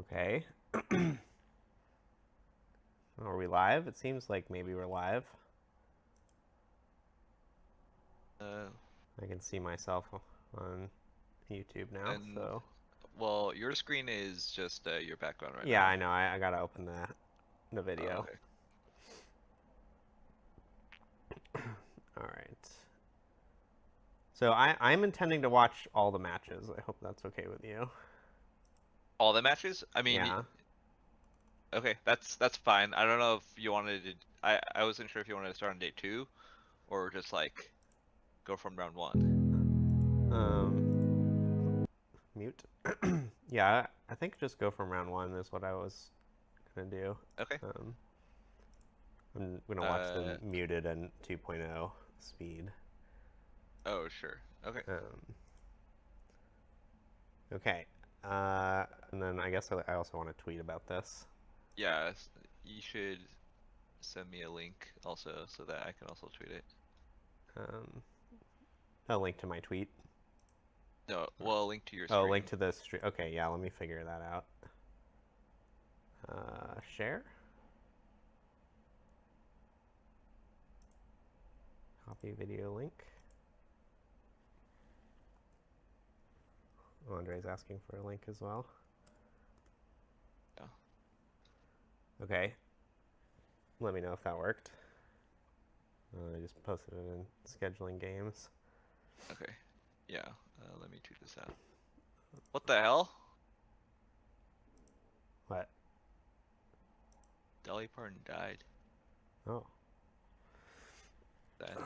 Okay. Are we live? It seems like maybe we're live. I can see myself on YouTube now, And so. well, your screen is just your background right Yeah, now. I know. I gotta open the Oh, video. okay. All right. So I'm intending to watch all the matches. I hope that's okay with you. All the matches? I mean, Yeah. okay, that's fine. I don't know if you wanted to. I wasn't sure if you wanted to start on day 2 or just like go from round 1. Mute. Yeah, I think just go from round one is what I was gonna do. Okay. Um, I'm gonna watch Uh them muted and 2.0 speed. oh, sure. Okay. Um, okay. And then I guess I also want to tweet about this. Yeah, you should send me a link also so that I can also tweet it. Um, a link to my tweet. No, well, a link to your Oh, link stream. to the stream. Okay, yeah, let me figure that out. Share. Copy video link. Andre's asking for a link as well. Yeah. Okay. Let me know if that worked. I just posted it in scheduling games. Okay. Yeah. Let me tweet this out. What the hell? What? Dolly Parton died. Oh. That.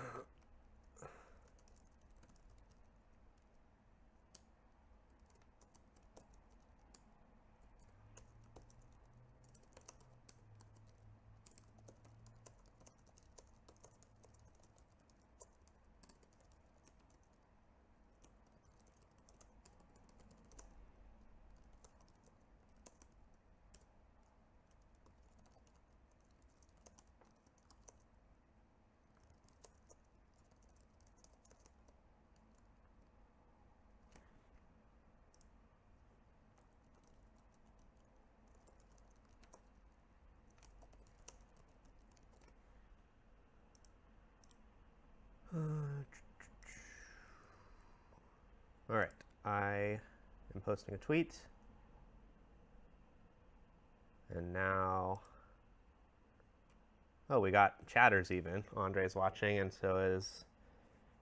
All right. I am posting a tweet. And now. Oh, we got chatters even. Andre's watching, and so is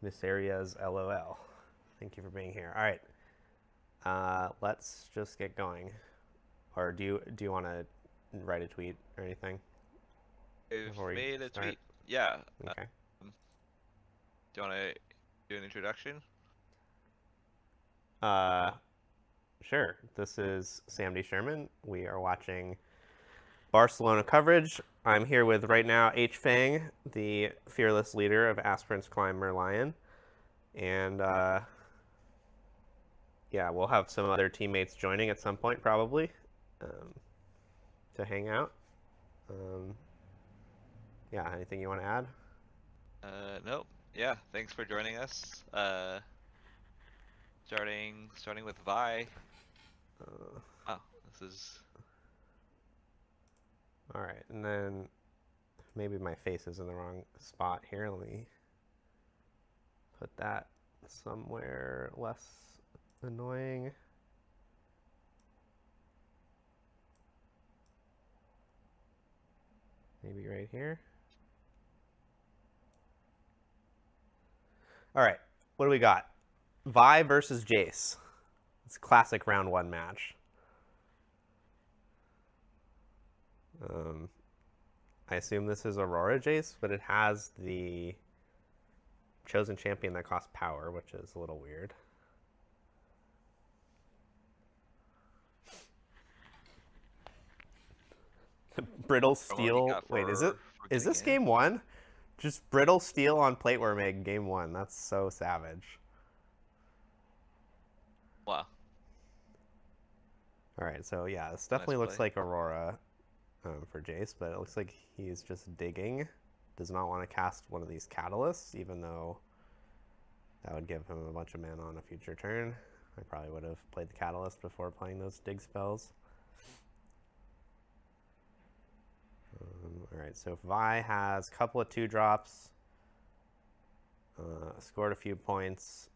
Miss Aria's LOL. Thank you for being here. All right. Let's just get going. Or do you want to write a tweet or anything I've before we made a start? tweet. Yeah. Okay. Do you want to do an introduction? Uh, sure. This is Sam D. Sherman. We are watching Barcelona coverage. I'm here with right now H. Fang, the fearless leader of Aspirant's Climb Merlion. And yeah, we'll have some other teammates joining at some point probably um, to hang out. Um, yeah, anything you want to add? Nope. Yeah, thanks for joining us. Starting with Vi. Uh, Oh, this is all right, and then maybe my face is in the wrong spot here. Let me put that somewhere less annoying. Maybe right here. All right, what do we got? Vi versus Jace. It's a classic round one match. Um, I assume this is Aurora Jace, but it has the chosen champion that costs power, which is a little weird. Brittle what you steel. got Wait, for is getting this in. game one? Just brittle steel on plate we're making game one. That's so savage. Wow, All right, so yeah, this nice definitely looks play. like Aurora for Jace, but it looks like he's just digging. Does not want to cast one of these catalysts, even though that would give him a bunch of mana on a future turn. I probably would have played the catalyst before playing those dig spells. All right, so Vi has a couple of 2-drops, scored a few points,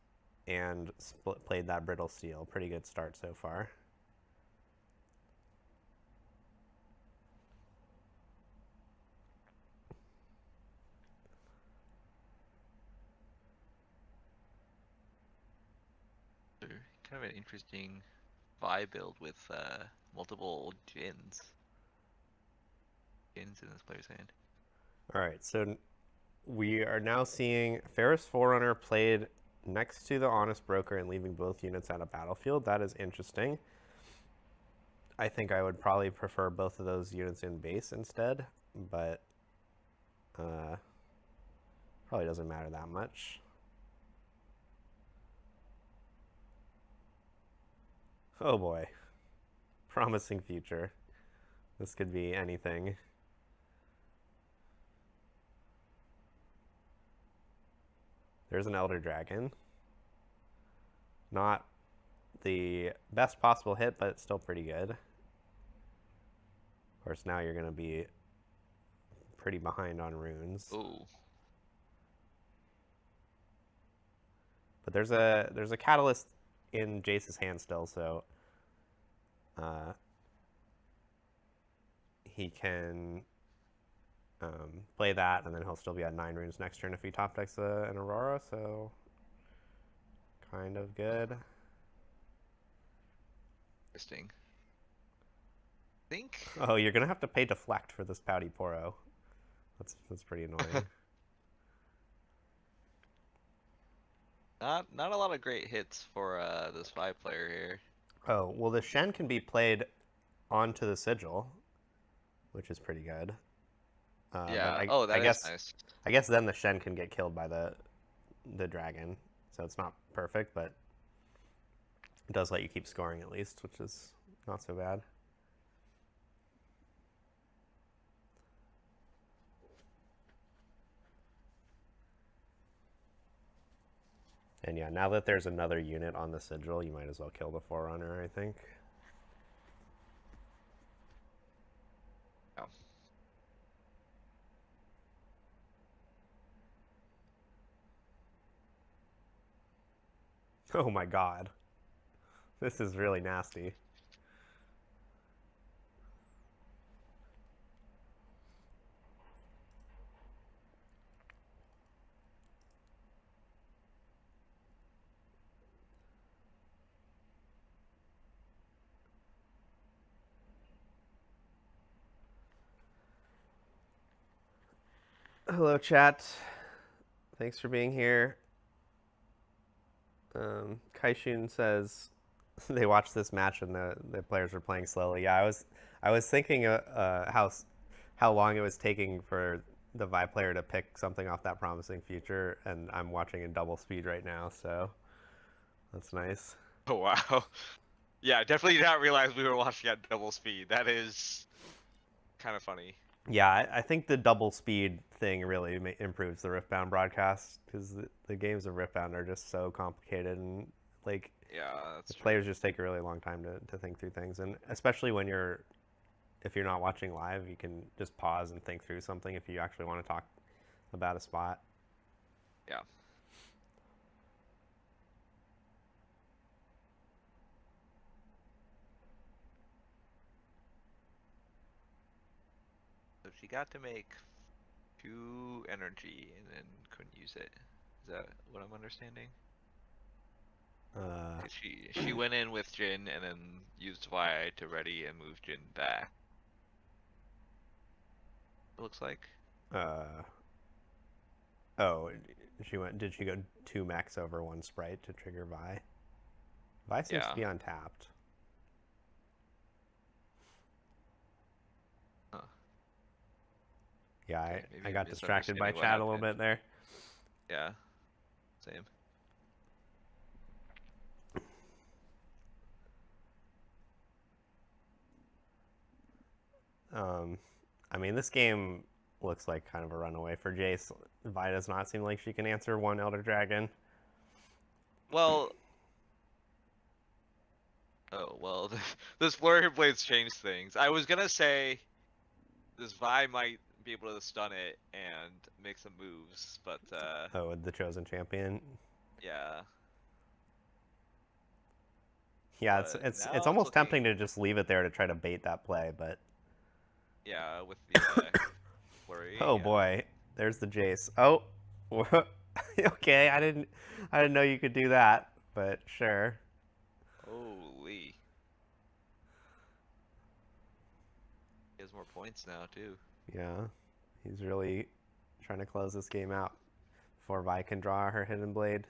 and played that Brittle Steel. Pretty good start so far. Kind of an interesting Vi build with multiple Jins. Jins in this player's hand. All right, so we are now seeing Ferris Forerunner played next to the Honest Broker and leaving both units at a battlefield. That is interesting. I think I would probably prefer both of those units in base instead, but probably doesn't matter that much. Oh boy. Promising future. This could be anything. There's an Elder Dragon. Not the best possible hit, but it's still pretty good. Of course, now you're going to be pretty behind on runes. Ooh. But there's a catalyst in Jace's hand still, so he can play that, and then he'll still be at 9 runes next turn if he top decks an Aurora, so kind of good. Interesting. I think. Oh, you're gonna have to pay deflect for this Pouty Poro. That's pretty annoying. Not a lot of great hits for this Vi player here. Oh, well, the Shen can be played onto the Sigil, which is pretty good. Yeah. I guess, nice. I guess then the Shen can get killed by the dragon, so it's not perfect, but it does let you keep scoring at least, which is not so bad. And yeah, now that there's another unit on the Sigil, you might as well kill the Forerunner, I think. Yeah. Oh my god. This is really nasty. Hello, chat. Thanks for being here. Kaishun says they watched this match and the players were playing slowly. Yeah, I was thinking how long it was taking for the Vi player to pick something off that promising future, and I'm watching in double speed right now, so that's nice. Oh wow. Yeah, definitely did not realize we were watching at double speed. That is kind of funny. Yeah, I think the double speed thing really improves the Riftbound broadcast, because the games of Riftbound are just so complicated, and like Yeah, that's the true. players just take a really long time to think through things, and especially if you're not watching live, you can just pause and think through something if you actually want to talk about a spot. Yeah. So she got to make 2 energy and then couldn't use it. Is that what I'm understanding? She went in with Jin and then used Vi to ready and move Jin back. It looks like. Oh, did she go 2 mechs over 1 sprite to trigger Vi? Vi seems to be untapped. Huh. Yeah, Okay, I got distracted by chat a little bit there. Yeah, same. I mean, this game looks like kind of a runaway for Jace. Vi does not seem like she can answer 1 Elder Dragon. Well, Oh well, this flurry of blades changed things. I was gonna say this Vi might be able to stun it and make some moves, but Oh, with the chosen champion. yeah. Yeah, But it's now it's almost tempting looking, to just leave it there to try to bait that play, but yeah, with the flurry, oh yeah. boy, there's the Jace. Oh, okay, I didn't know you could do that, but sure. Holy, he has more points now too. Yeah, he's really trying to close this game out before Vi can draw her hidden blade.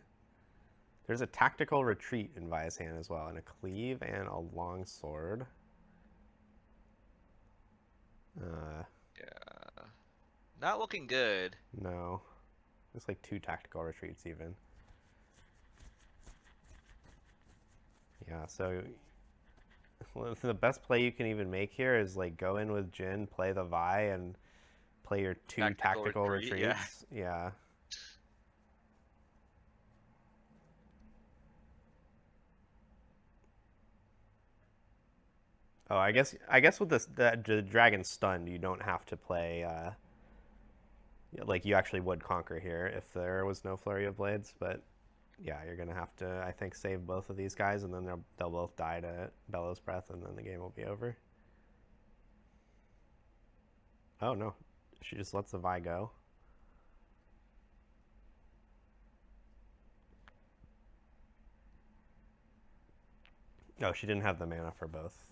There's a tactical retreat in Vi's hand as well, and a cleave and a long sword. Uh, Yeah, not looking good. no, there's like 2 tactical retreats even. Yeah, so the best play you can even make here is like go in with Jin, play the Vi, and play your 2 Tactical tactical retreat, yeah. retreats. Yeah. Oh, I guess with this the dragon stunned, you don't have to play like you actually would conquer here if there was no flurry of blades, but yeah, you're gonna have to I think save both of these guys, and then they'll both die to Bellows Breath, and then the game will be over. Oh no, she just lets the Vi go. Oh, she didn't have the mana for both.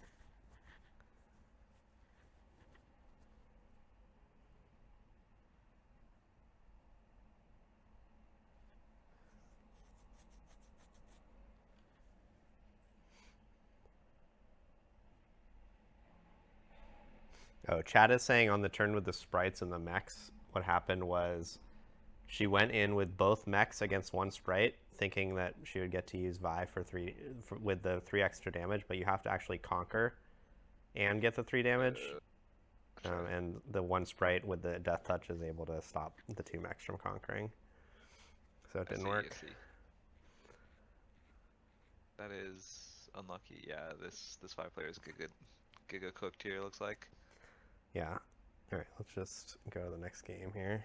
Oh, Chad is saying on the turn with the sprites and the mechs, what happened was she went in with both mechs against one sprite, thinking that she would get to use Vi with the 3 extra damage, but you have to actually conquer and get the 3 damage. Okay. And the one sprite with the death touch is able to stop the 2 mechs from conquering. So it I didn't see, I work. see. That is unlucky. Yeah, this 5 player is Giga cooked here. Looks like. Yeah. All right, let's just go to the next game here.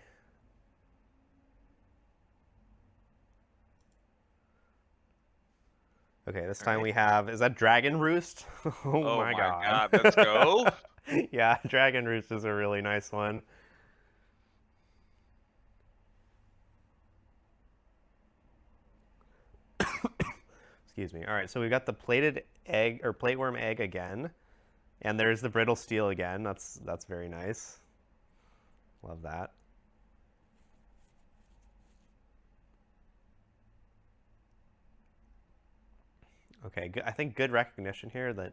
Okay, this All time right. we have, is that Dragon Roost? Oh Oh my my god. God, let's go. Yeah, Dragon Roost is a really nice one. Excuse me. All right, so we got the plated egg or plateworm egg again, and there's the brittle steel again. That's very nice. Love that. Okay, I think good recognition here that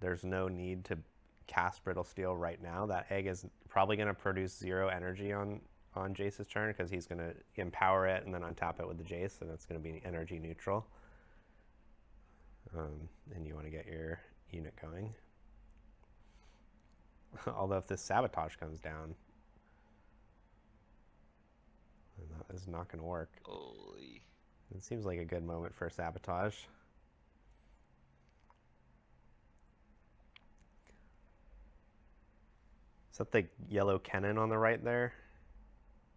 there's no need to cast brittle steel right now. That egg is probably going to produce 0 energy on Jace's turn because he's going to empower it and then untap it with the Jace, and it's going to be energy neutral. And you want to get your unit going. Although if this sabotage comes down, then that is not going to work. Holy. It seems like a good moment for sabotage. Is that the yellow cannon on the right there?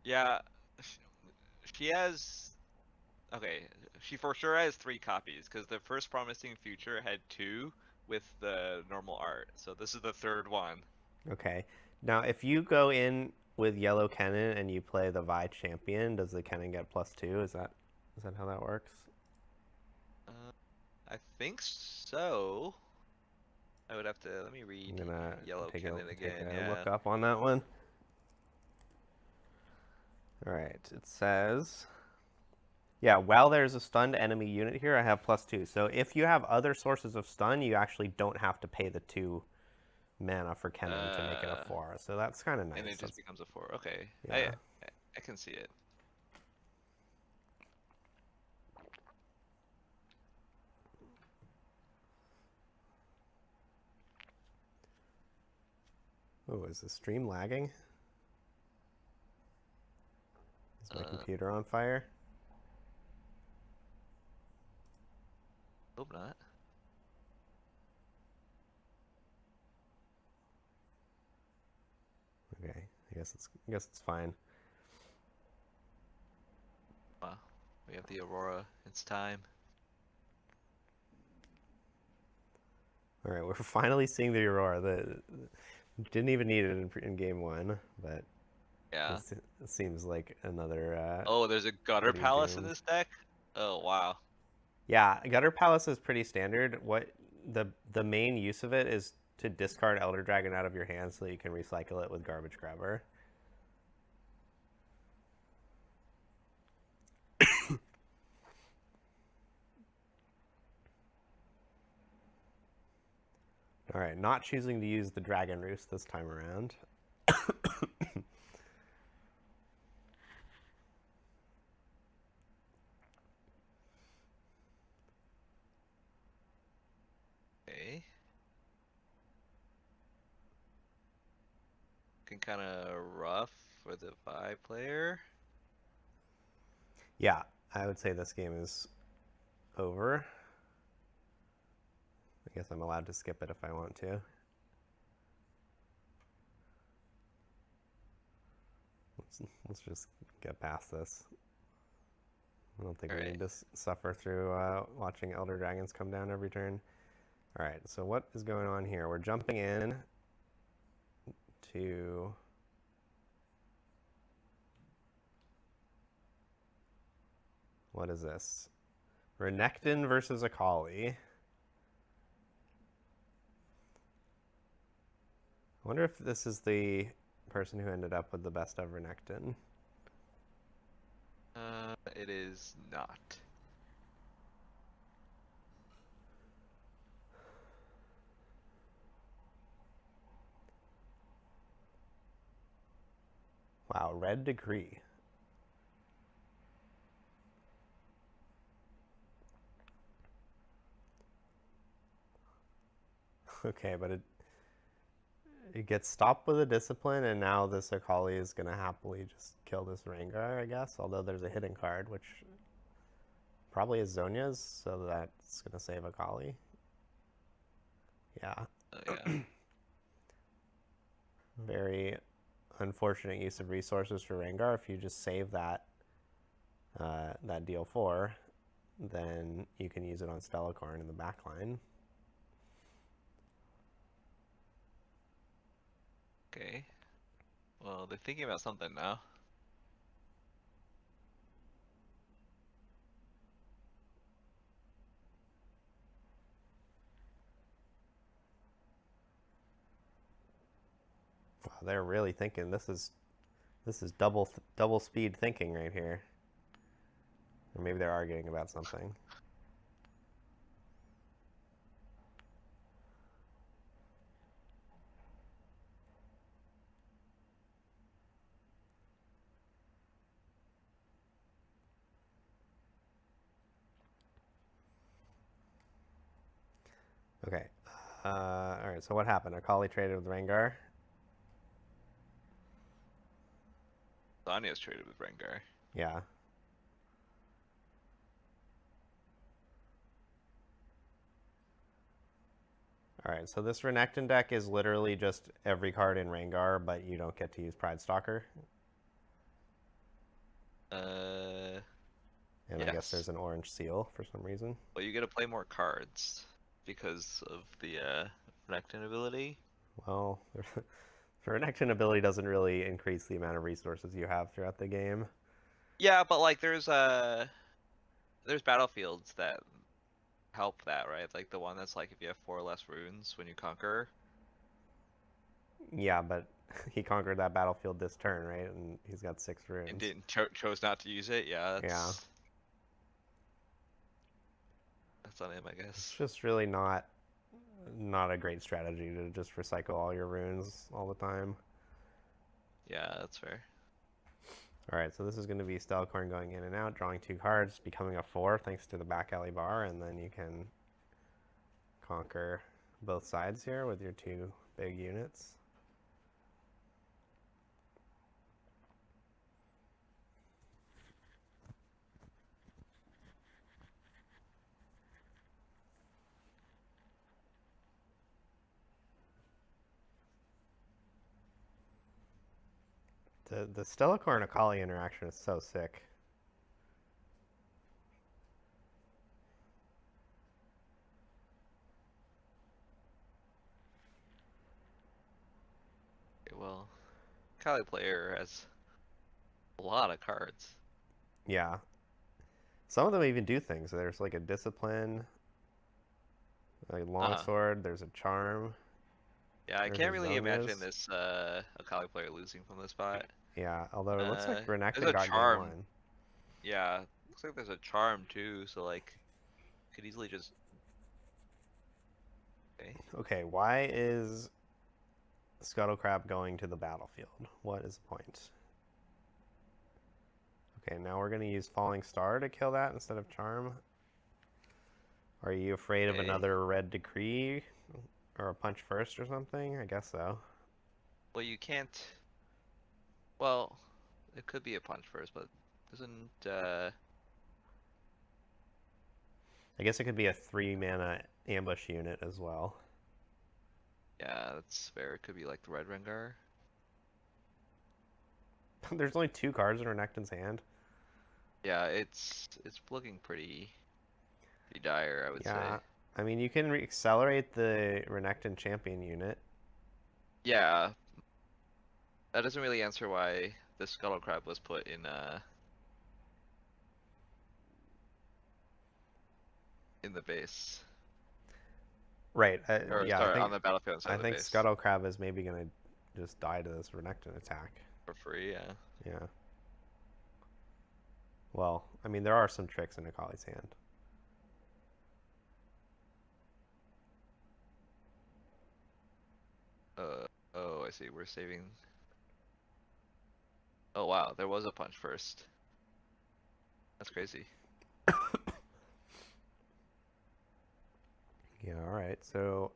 Yeah, she has. Okay, she for sure has 3 copies because the first promising future had 2 with the normal art. So this is the 3rd one. Okay. Now, if you go in with yellow cannon and you play the Vi champion, does the cannon get +2? Is that how that works? Uh, I think so. I would have to let me I'm read gonna Yellow take Cannon again. a Yeah. look up on that one. All right. It says, yeah, while there's a stunned enemy unit here, I have +2. So if you have other sources of stun, you actually don't have to pay the 2 mana for cannon to make it a 4. So that's kind of And nice. it just becomes a 4. Okay. Yeah. I can see it. Oh, is the stream lagging? Is my computer on fire? Hope not. I guess it's fine. We have the Aurora. It's time. All right, we're finally seeing the Aurora. Didn't even need it in game one, but Yeah. it seems like another. Oh, there's a Gutter pretty Palace in doomed. this deck? Oh, wow. Yeah, Gutter Palace is pretty standard. What the main use of it is to discard Elder Dragon out of your hand so that you can recycle it with Garbage Grabber. All right, not choosing to use the Dragon Roost this time around. Okay. Looking kind of rough for the Vi player. Yeah, I would say this game is over. I guess I'm allowed to skip it if I want to. Let's just get past this. I don't think we need to suffer through watching Elder Dragons come down every turn. All right, so what is going on here? We're jumping in to... What is this? Renekton versus Akali. I wonder if this is the person who ended up with the best of Renekton. It is not. Wow, Red Decree. Okay, but it gets stopped with a discipline, and now this Akali is going to happily just kill this Rengar, I guess. Although there's a hidden card, which probably is Zonya's, so that's going to save Akali. Yeah. Yeah. Very unfortunate use of resources for Rengar. If you just save that that deal 4, then you can use it on Stellacorn in the backline. Okay. Well, they're thinking about something now. Wow, they're really thinking. This is double speed thinking right here. Or maybe they're arguing about something. Okay. All right, so what happened? Akali traded with Rengar. Sonya's traded with Rengar. Yeah. All right, so this Renekton deck is literally just every card in Rengar, but you don't get to use Pride Stalker. And Yes. I guess there's an orange seal for some reason. Well, you get to play more cards because of the Renekton ability. Well, the Renekton ability doesn't really increase the amount of resources you have throughout the game. Yeah, but like there's battlefields that help that, right? Like the one that's like if you have 4 less runes when you conquer. Yeah, but he conquered that battlefield this turn, right? And he's got 6 runes. And didn't chose not to use it. Yeah, that's on him, I guess. It's just really not a great strategy to just recycle all your runes all the time. Yeah, that's fair. All right, so this is going to be Stellacorn going in and out, drawing 2 cards, becoming a 4 thanks to the back alley bar, and then you can conquer both sides here with your 2 big units. The Stellacore and Akali interaction is so sick. Okay, well, Kali player has a lot of cards. Yeah. Some of them even do things. There's like a discipline, a longsword, there's a charm. Yeah, I There's can't a really imagine Zonia's. this Akali player losing from this spot. Yeah, although it looks like There's Renekton a got game charm. one. Yeah, looks like there's a charm too, so like could easily just okay. Okay, why is Scuttlecrab going to the battlefield? What is the point? Okay, now we're going to use Falling Star to kill that instead of Charm. Are you afraid of Okay. another Red Decree? Or a Punch First or something? I guess so. Well, you can't. Well, it could be a punch first, but doesn't. I guess it could be a 3-mana ambush unit as well. Yeah, that's fair. It could be like the Red Rengar. There's only 2 cards in Renekton's hand. Yeah, it's looking pretty dire, I would say. I mean, you can accelerate the Renekton champion unit. Yeah, that doesn't really answer why the Scuttlecrab was put in the base. Right. Or Yeah, sorry, on the battlefield inside I the think base. Scuttlecrab is maybe going to just die to this Renekton attack. For free, yeah. Yeah. Well, I mean, there are some tricks in Akali's hand. Oh, I see. We're saving. Oh wow, there was a punch first. That's crazy. Yeah, alright. So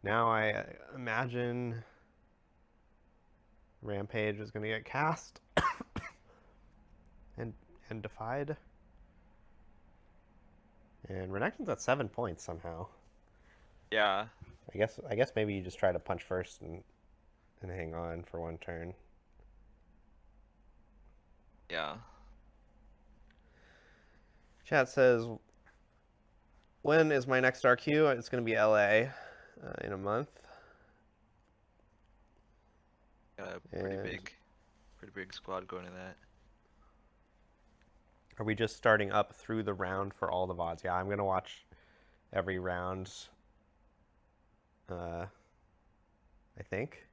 now I imagine Rampage is going to get cast and defied. And Renekton's at 7 points somehow. Yeah. I guess maybe you just try to punch first and hang on for one turn. Yeah. Chat says, when is my next RQ? It's going to be LA in a month. Got a pretty big squad going in that. Are we just starting up through the round for all the VODs? Yeah, I'm going to watch every round. I think.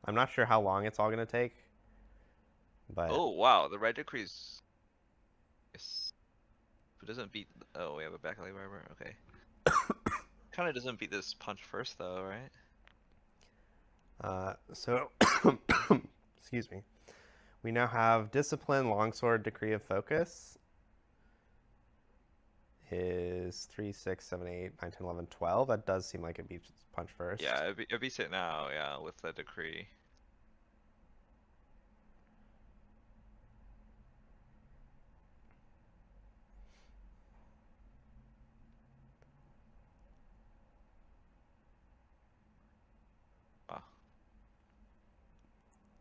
I'm not sure how long it's all going to take. But Oh wow, the Red Decree's. Yes. It doesn't beat. Oh, we have a back alley barber. Okay. Kind of doesn't beat this punch first though, right? So, excuse me. We now have Discipline, Longsword, Decree of Focus. Is 3, 6, 7, 8, 9, 10, 11, 12. That does seem like it beats punch first. Yeah, it beats it now. Yeah, with the Decree. Wow.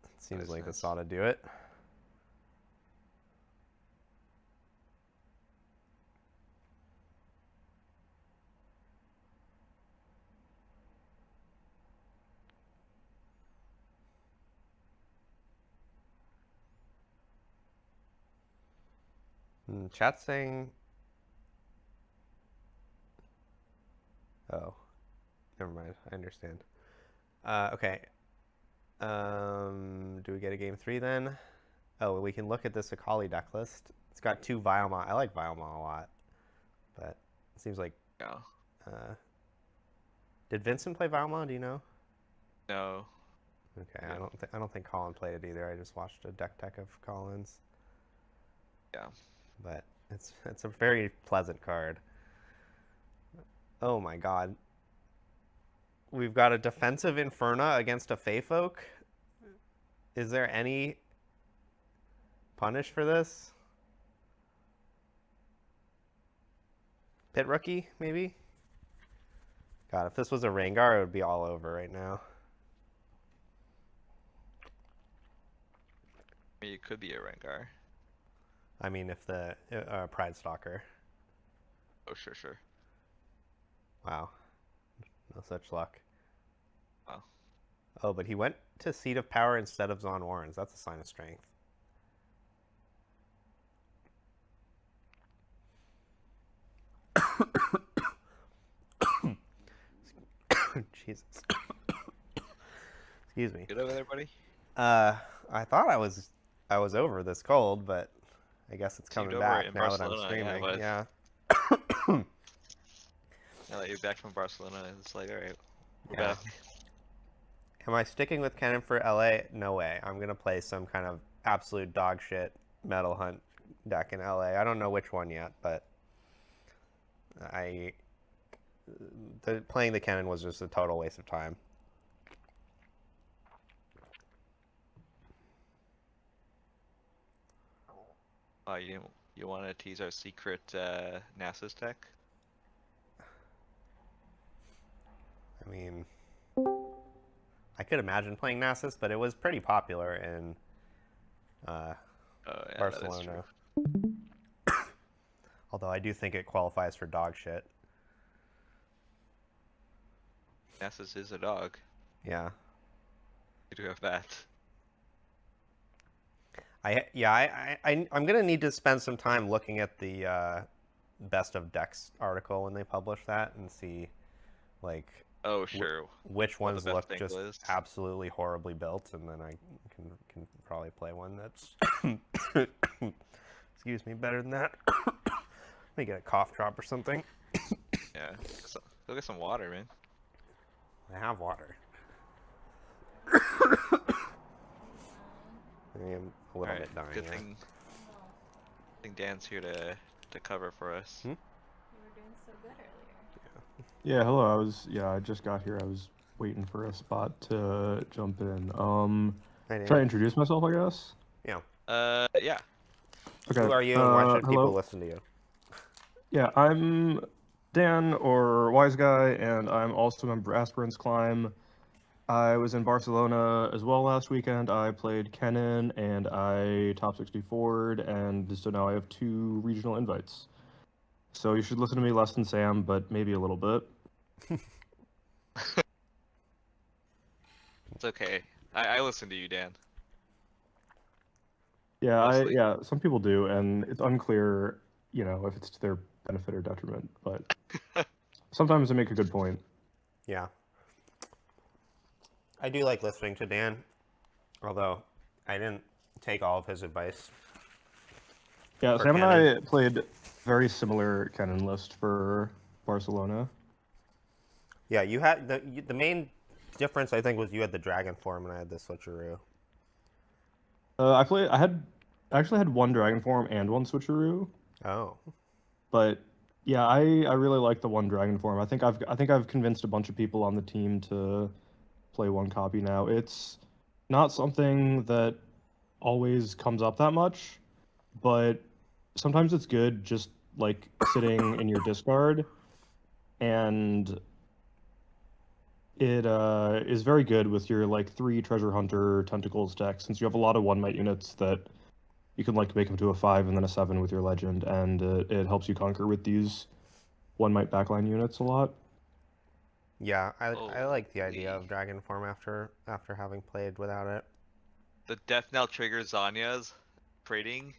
It seems like this ought to do it. Chat saying... Oh. Never mind. I understand. Okay. Do we get a game 3 then? Oh, we can look at this Akali deck list. It's got 2 Vialma. I like Vialma a lot. But it seems like... Yeah. Did Vincent play Vialma? Do you know? No. Okay, yeah. I don't think Colin played it either. I just watched a deck of Colin's. Yeah. But it's a very pleasant card. Oh my god. We've got a defensive Inferna against a Fey Folk. Is there any punish for this? Pit Rookie, maybe? God, if this was a Rengar, it would be all over right now. I mean, it could be a Rengar. I mean, if the Pride Stalker. Oh, sure. Wow, no such luck. Wow. Oh, but he went to Seat of Power instead of Zon Warrens. That's a sign of strength. Jesus. Excuse me. Good over there, buddy? I thought I was over this cold, but I guess it's Seemed coming over back in now that I'm Barcelona, yeah, streaming. but Yeah. now that you're back from Barcelona, it's like, all right, we're Yeah. back. Am I sticking with Kennen for LA? No way. I'm gonna play some kind of absolute dog shit Metal Hunt deck in LA. I don't know which one yet, but playing the Kennen was just a total waste of time. Oh, you want to tease our secret NASA's tech? I mean, I could imagine playing Nasus, but it was pretty popular in Oh yeah, Barcelona. Although I do think it qualifies for dog shit. NASA's is a dog. Yeah. You do have that. I'm gonna need to spend some time looking at the best of decks article when they publish that and see like Oh sure. which What ones the best look just angle is. absolutely horribly built, and then I can probably play one that's excuse me, better than that. Let me get a cough drop or something. Yeah. Go get some water, man. I have water. I am a little bit dying. Good Yeah. thing. I think Dan's here to cover for us. Hmm? You were doing so good earlier. Yeah, hello. I just got here. I was waiting for a spot to jump in. Hi, Dan. Try to introduce myself, I guess. Yeah. Yeah. Okay. Who are you, and why should hello. people listen to you? Yeah, I'm Dan, or Wise Guy, and I'm also a member of Aspirant's Climb. I was in Barcelona as well last weekend. I played Kennen, and I top 64'd, and so now I have 2 regional invites. So you should listen to me less than Sam, but maybe a little bit. It's okay. I listen to you, Dan. Yeah, Mostly. yeah, some people do, and it's unclear, if it's to their benefit or detriment, but sometimes they make a good point. Yeah. I do like listening to Dan, although I didn't take all of his advice. Yeah, For Sam and Kennen. I played very similar Kennen list for Barcelona. Yeah, you had the main difference I think was you had the dragon form and I had the switcheroo. I actually had 1 dragon form and 1 switcheroo, Oh. but yeah, I really like the 1 dragon form. I think I've convinced a bunch of people on the team to play 1 copy now. It's not something that always comes up that much, but sometimes it's good just like sitting in your discard, and it is very good with your like 3 treasure hunter tentacles deck, since you have a lot of 1 might units that you can like make them to a 5 and then a 7 with your legend, and it helps you conquer with these 1 might backline units a lot. Yeah, I like the idea Holy. of dragon form after having played without it. The death knell triggers Zanya's trading.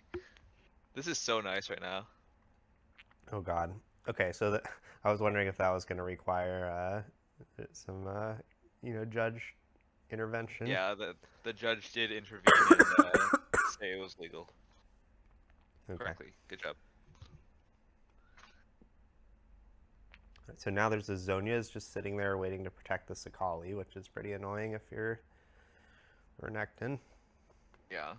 This is so nice right now. Oh god. Okay, so I was wondering if that was going to require some judge intervention. Yeah, the judge did intervene and say it was legal. Okay. Correctly. Good job. So now there's the Zonias just sitting there waiting to protect the Sakali, which is pretty annoying if you're Renekton. Yeah.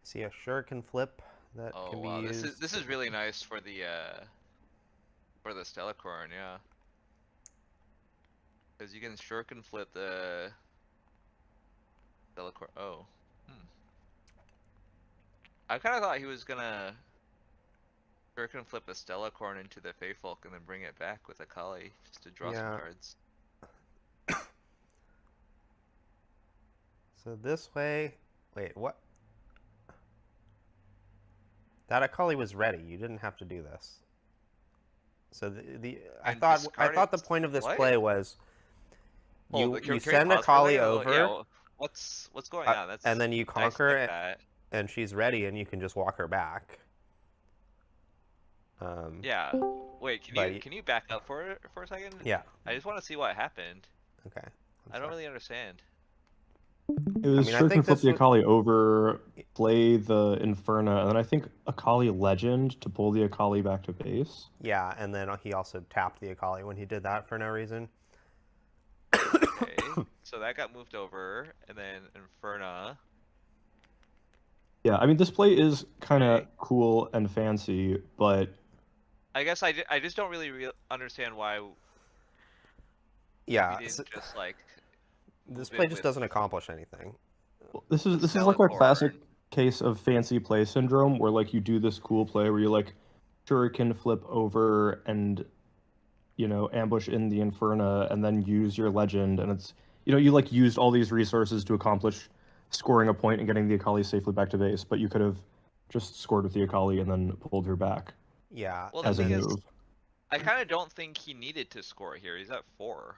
See a Shuriken flip that Oh can be wow, used. this is really nice for the Stellacorn, yeah. Because you can Shuriken flip the Stellacorn. Oh. I kind of thought he was gonna Shuriken flip a Stellacorn into the Feyfolk and then bring it back with a Kali just to draw some cards. So this way, wait, what? That Akali was ready. You didn't have to do this. So I And thought the discard point of this what? play was Hold, you can we send pause for a Akali second? Yeah, over, what's going on? That's and then you nice to conquer think it, that. and she's ready, and you can just walk her back. Yeah. Wait, but can you back up for a second? yeah, I just want to see what happened. okay. I don't really understand. It was mean, I sure can think flip this the would- Akali over, play the Inferna, and then I think Akali Legend to pull the Akali back to base. Yeah, and then he also tapped the Akali when he did that for no reason. Okay, so that got moved over, and then Inferna. Yeah, I mean this play is kind of Okay. cool and fancy, but I guess I just don't really understand why Yeah, we didn't just like this move play it just with doesn't accomplish anything. this is the like a classic Stellacorn. case of fancy play syndrome, where like you do this cool play where you like Shuriken flip over and ambush in the Inferna, and then use your Legend, and it's you like used all these resources to accomplish scoring a point and getting the Akali safely back to base, but you could have just scored with the Akali and then pulled her back Yeah, Well, the as a thing is, move. I kind of don't think he needed to score here. He's at 4.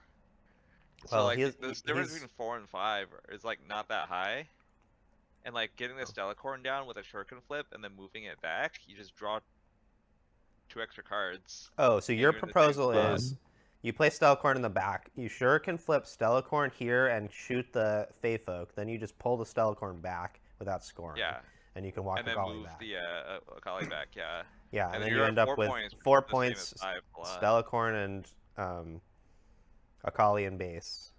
So well, like he's the difference between 4 and 5 is like not that high. And like getting the Stellacorn down with a Shuriken flip and then moving it back, you just draw 2 extra cards. oh, so and your you're in the same proposal spot. is you play Stellacorn in the back. You sure can flip Stellacorn here and shoot the Fey Folk. Then you just pull the Stellacorn back without scoring. Yeah. And you can walk And then Akali move back. the Akali back, yeah. Yeah, and and then then you're you at end up 4 with points, which 4 is the same points, as 5 a lot. Stellacorn and Akali in base.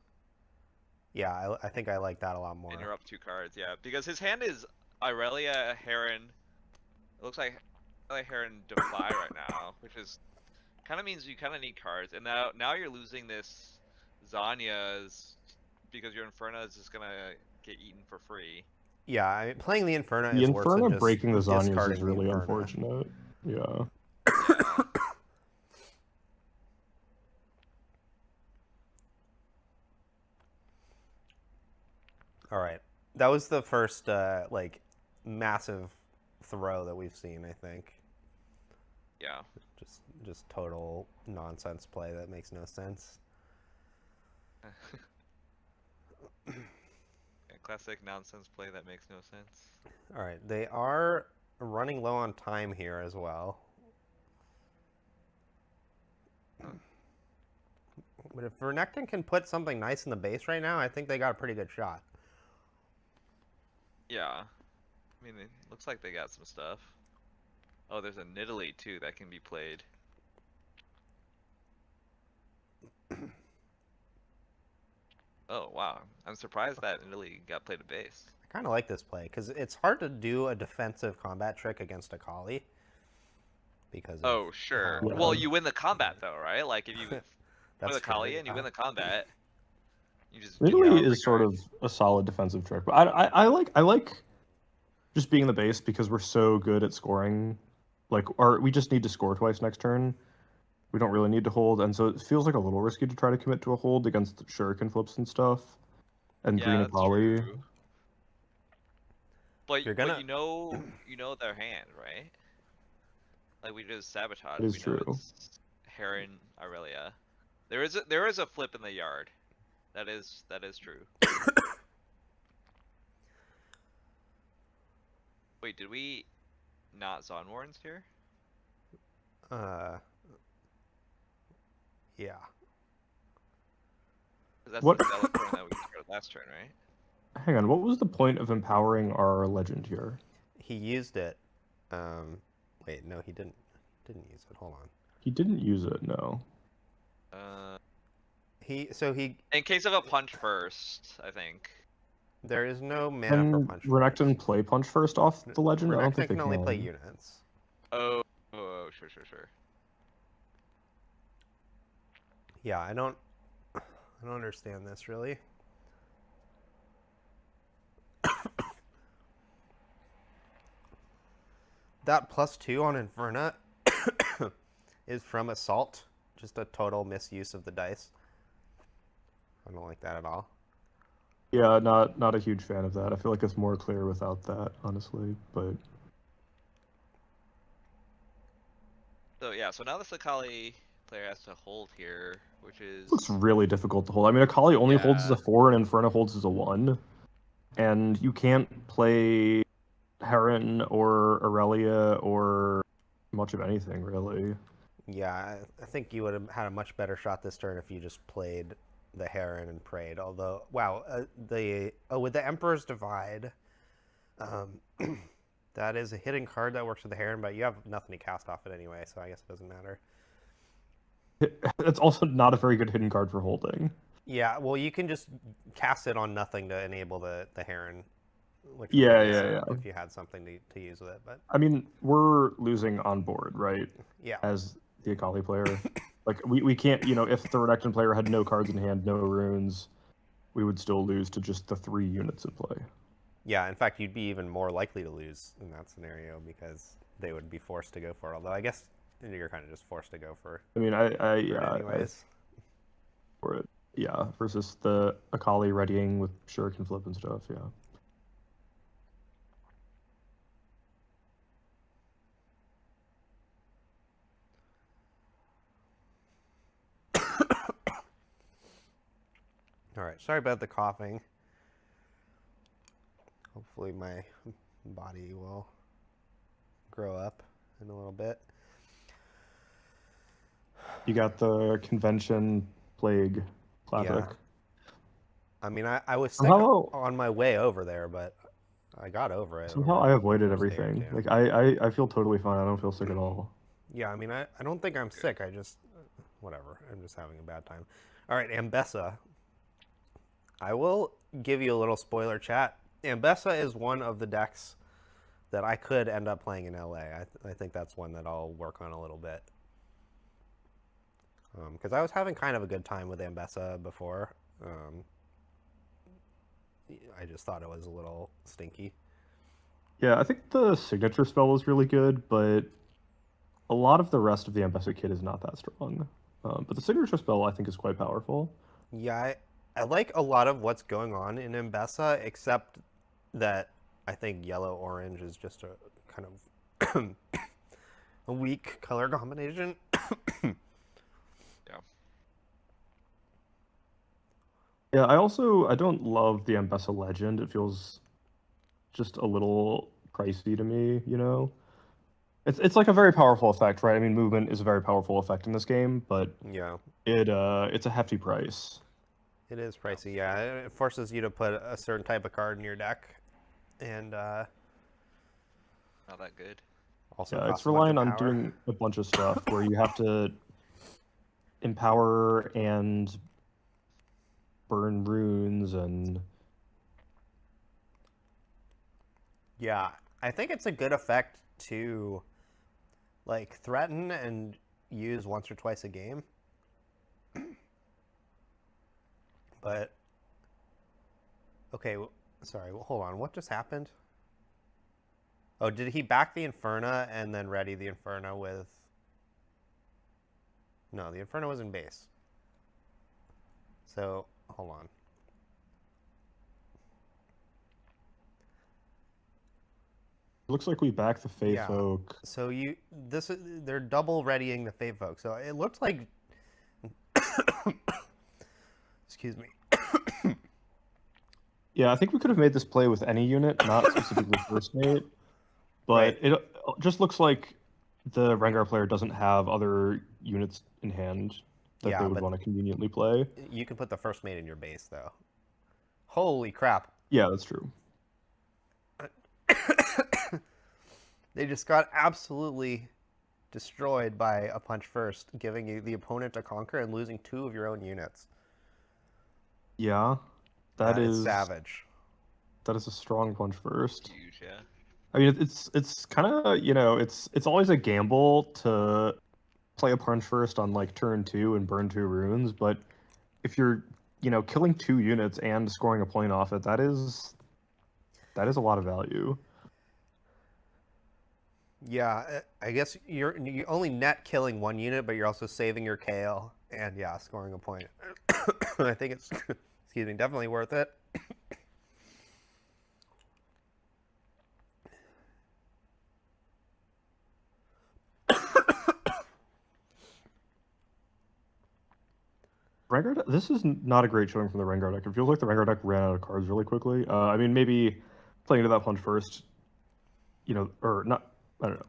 Yeah, I think I like that a lot more. And you're up 2 cards, yeah. Because his hand is Irelia, Heron. It looks like Heron Defy right now, which is kind of means you kind of need cards. And now you're losing this Zanya's because your Inferno is just gonna get eaten for free. Yeah, I mean, playing the Inferno The is worse than Inferna just breaking the Zanyas discarding is the really Inferno. unfortunate. Yeah. Yeah. All right, that was the first like massive throw that we've seen. I think Yeah. just total nonsense play that makes no sense. A classic nonsense play that makes no sense. All right, they are running low on time here as well. But if Vernectin can put something nice in the base right now, I think they got a pretty good shot. Yeah. I mean, it looks like they got some stuff. Oh, there's a Nidalee too that can be played. Oh, wow. I'm surprised that Nidalee got played to base. I kind of like this play because it's hard to do a defensive combat trick against Akali. Because of Oh, sure. how- Well, you win the combat though, right? Like if you put That's the Kali true, in, you yeah. win the combat. You just Italy give is sort of a solid defensive trick, but I like just being in the base because we're so good at scoring. Like, or we just need to score twice next turn. We don't really need to hold, and so it feels like a little risky to try to commit to a hold against Shuriken flips and stuff, and Yeah, Green that's Akali. true. But You're gonna- you know their hand, right? Like we just sabotage. That is We know true. it's Heron Aurelia. There is a flip in the yard. That is true. Wait, did we not Zon Warrens here? Yeah. 'Cause that's What- the Stellacorn that we started last turn, right? Hang on, what was the point of empowering our legend here? He used it. Wait, no, he didn't. Didn't use it. Hold on. He didn't use it, no. He In case of a punch first, I think. there is no mana Can for punch. Renekton play punch first off the legend? I don't Renekton think they can only play units. Oh, sure. Yeah, I don't understand this really. That +2 on Inferna is from Assault. Just a total misuse of the dice. I don't like that at all. Yeah, not a huge fan of that. I feel like it's more clear without that, honestly. But So yeah, so now the Sakali player has to hold here, which it looks is really difficult to hold. I mean, Akali only holds as yeah. a 4 and Inferno holds as a 1. And you can't play Heron or Aurelia or much of anything, really. Yeah, I think you would have had a much better shot this turn if you just played the Heron and prayed. Although, wow, with the Emperor's Divide, um, that is a hidden card that works with the Heron, but you have nothing to cast off it anyway, so I guess it doesn't matter. It's also not a very good hidden card for holding. Yeah, well, you can just cast it on nothing to enable the Heron, which would Yeah, be nice yeah. if you had something to use with it. But I mean, we're losing on board, right? yeah, As the Akali player. Like, we can't, if the Renekton player had no cards in hand, no runes, we would still lose to just the 3 units in play. yeah. In fact, you'd be even more likely to lose in that scenario because they would be forced to go for it. Although I guess you're kind of just forced to go for I mean, it yeah, anyways. for it. Yeah, versus the Akali readying with Shuriken Flip and stuff, yeah. All right, sorry about the coughing. Hopefully my body will grow up in a little bit. You got the convention plague classic. Yeah. I mean, I was sick Somehow- on my way over there, but I got over it. Somehow over I avoided the first day or everything. two. Like, I feel totally fine. I don't feel sick at all. Yeah, I mean, I don't think I'm sick. I just, whatever. I'm just having a bad time. All right, Ambessa. I will give you a little spoiler chat. Ambessa is one of the decks that I could end up playing in LA. I think that's one that I'll work on a little bit. Because I was having kind of a good time with Ambessa before. I just thought it was a little stinky. Yeah, I think the signature spell is really good, but a lot of the rest of the Ambessa kit is not that strong. But the signature spell, I think, is quite powerful. Yeah, I like a lot of what's going on in Ambessa, except that I think yellow-orange is just a kind of a weak color combination. Yeah, I don't love the Ambessa Legend. It feels just a little pricey to me, It's like a very powerful effect, right? I mean, movement is a very powerful effect in this game, but Yeah, it's a hefty price. it is pricey. Yeah, it forces you to put a certain type of card in your deck, and Not that good. also Yeah, costs it's a bunch of relying on power. doing a bunch of stuff where you have to empower and burn runes and Yeah, I think it's a good effect to like threaten and use once or twice a game. But okay, sorry, hold on. What just happened? Oh, did he back the Inferno and then ready the Inferno with? No, the Inferno was in base. So hold on. looks like we back the Fae Yeah. Folk. So they're double readying the Fate Folk. So it looks like excuse me. Yeah, I think we could have made this play with any unit, not specifically first mate. But Right. it just looks like the Rengar player doesn't have other units in hand that Yeah, they would but- want to conveniently play. You can put the first mate in your base though. Holy crap. Yeah, that's true. They just got absolutely destroyed by a punch first, giving you the opponent to conquer and losing 2 of your own units. Yeah, That is is savage. That is a strong punch first. Huge, yeah. I mean, it's kind of it's always a gamble to play a punch first on like turn 2 and burn 2 runes, but if you're killing 2 units and scoring a point off it, that is a lot of value. Yeah, I guess you only net killing 1 unit, but you're also saving your KL and yeah, scoring a point. I think it's excuse me, definitely worth it. Rengar, this is not a great showing from the Rengar deck. It feels like the Rengar deck ran out of cards really quickly. I mean, maybe playing into that punch first, or not, I don't know.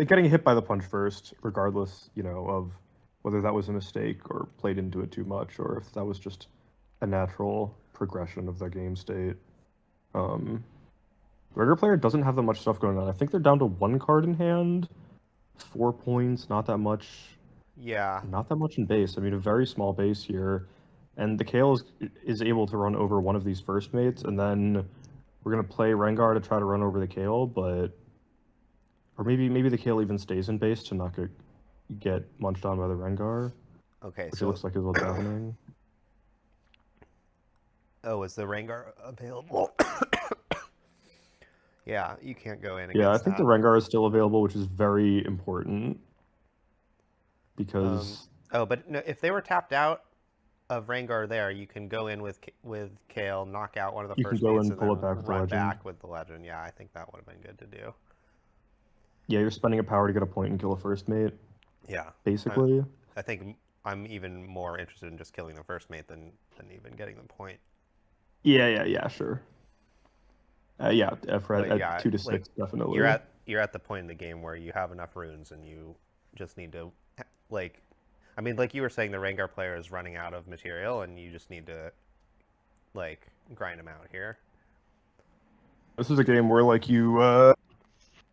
Getting hit by the punch first, regardless, of whether that was a mistake or played into it too much, or if that was just a natural progression of their game state. The Rengar player doesn't have that much stuff going on. I think they're down to 1 card in hand, 4 points, not that much. Yeah. Not that much in base. I mean, a very small base here. And the Kale is able to run over one of these first mates, and then we're going to play Rengar to try to run over the Kale, but... Or maybe the Kale even stays in base to not get munched on by the Rengar, Okay, which so it looks like is what's happening. Oh, is the Rengar available? Yeah, you can't go in against Yeah, I think that. the Rengar is still available, which is very important. Because... but no, if they were tapped out of Rengar there, you can go in with Kale, knock out one of the You can first go mates, and and pull then it back with the run Legend. back with the Legend. Yeah, I think that would have been good to do. Yeah, you're spending a power to get a point and kill a first mate, Yeah. basically. I think I'm even more interested in just killing the first mate than even getting the point. Yeah, sure. Yeah, at 2 to 6, definitely. You're at the point in the game where you have enough runes and you just need to, like you were saying, the Rengar player is running out of material and you just need to, grind him out here. This is a game where,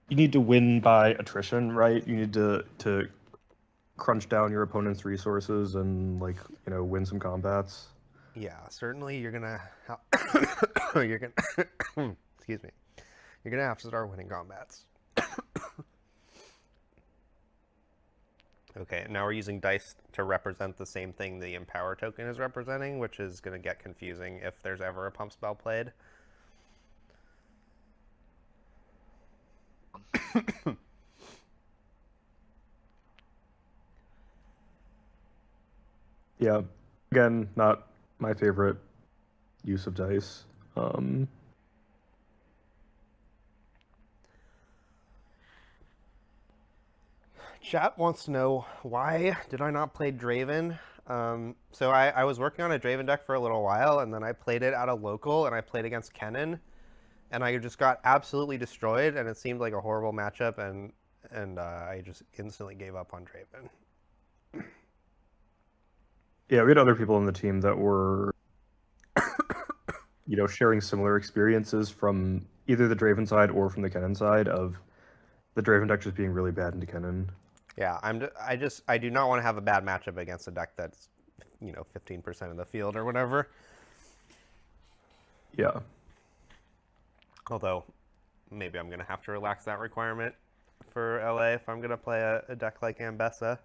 you need to win by attrition, right? You need to crunch down your opponent's resources and, win some combats. Yeah, certainly you're gonna excuse me. You're gonna have to start winning combats. Okay, now we're using dice to represent the same thing the Empower token is representing, which is gonna get confusing if there's ever a pump spell played. Yeah, again, not my favorite use of dice. Chat wants to know, why did I not play Draven? So I was working on a Draven deck for a little while, and then I played it at a local, and I played against Kennen, and I just got absolutely destroyed, and it seemed like a horrible matchup, and I just instantly gave up on Draven. Yeah, we had other people on the team that were, sharing similar experiences from either the Draven side or from the Kennen side of the Draven deck just being really bad into Kennen. Yeah, I do not want to have a bad matchup against a deck that's, 15% of the field or whatever. Yeah. Although, maybe I'm going to have to relax that requirement for LA if I'm going to play a deck like Ambessa.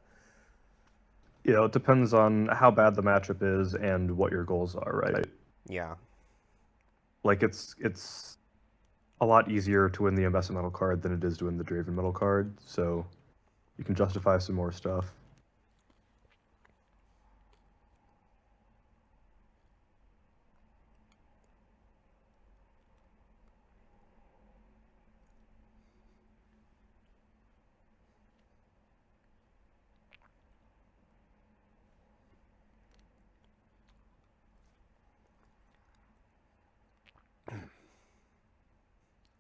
It depends on how bad the matchup is and what your goals are, right? Yeah. It's a lot easier to win the Ambessa metal card than it is to win the Draven metal card, so you can justify some more stuff.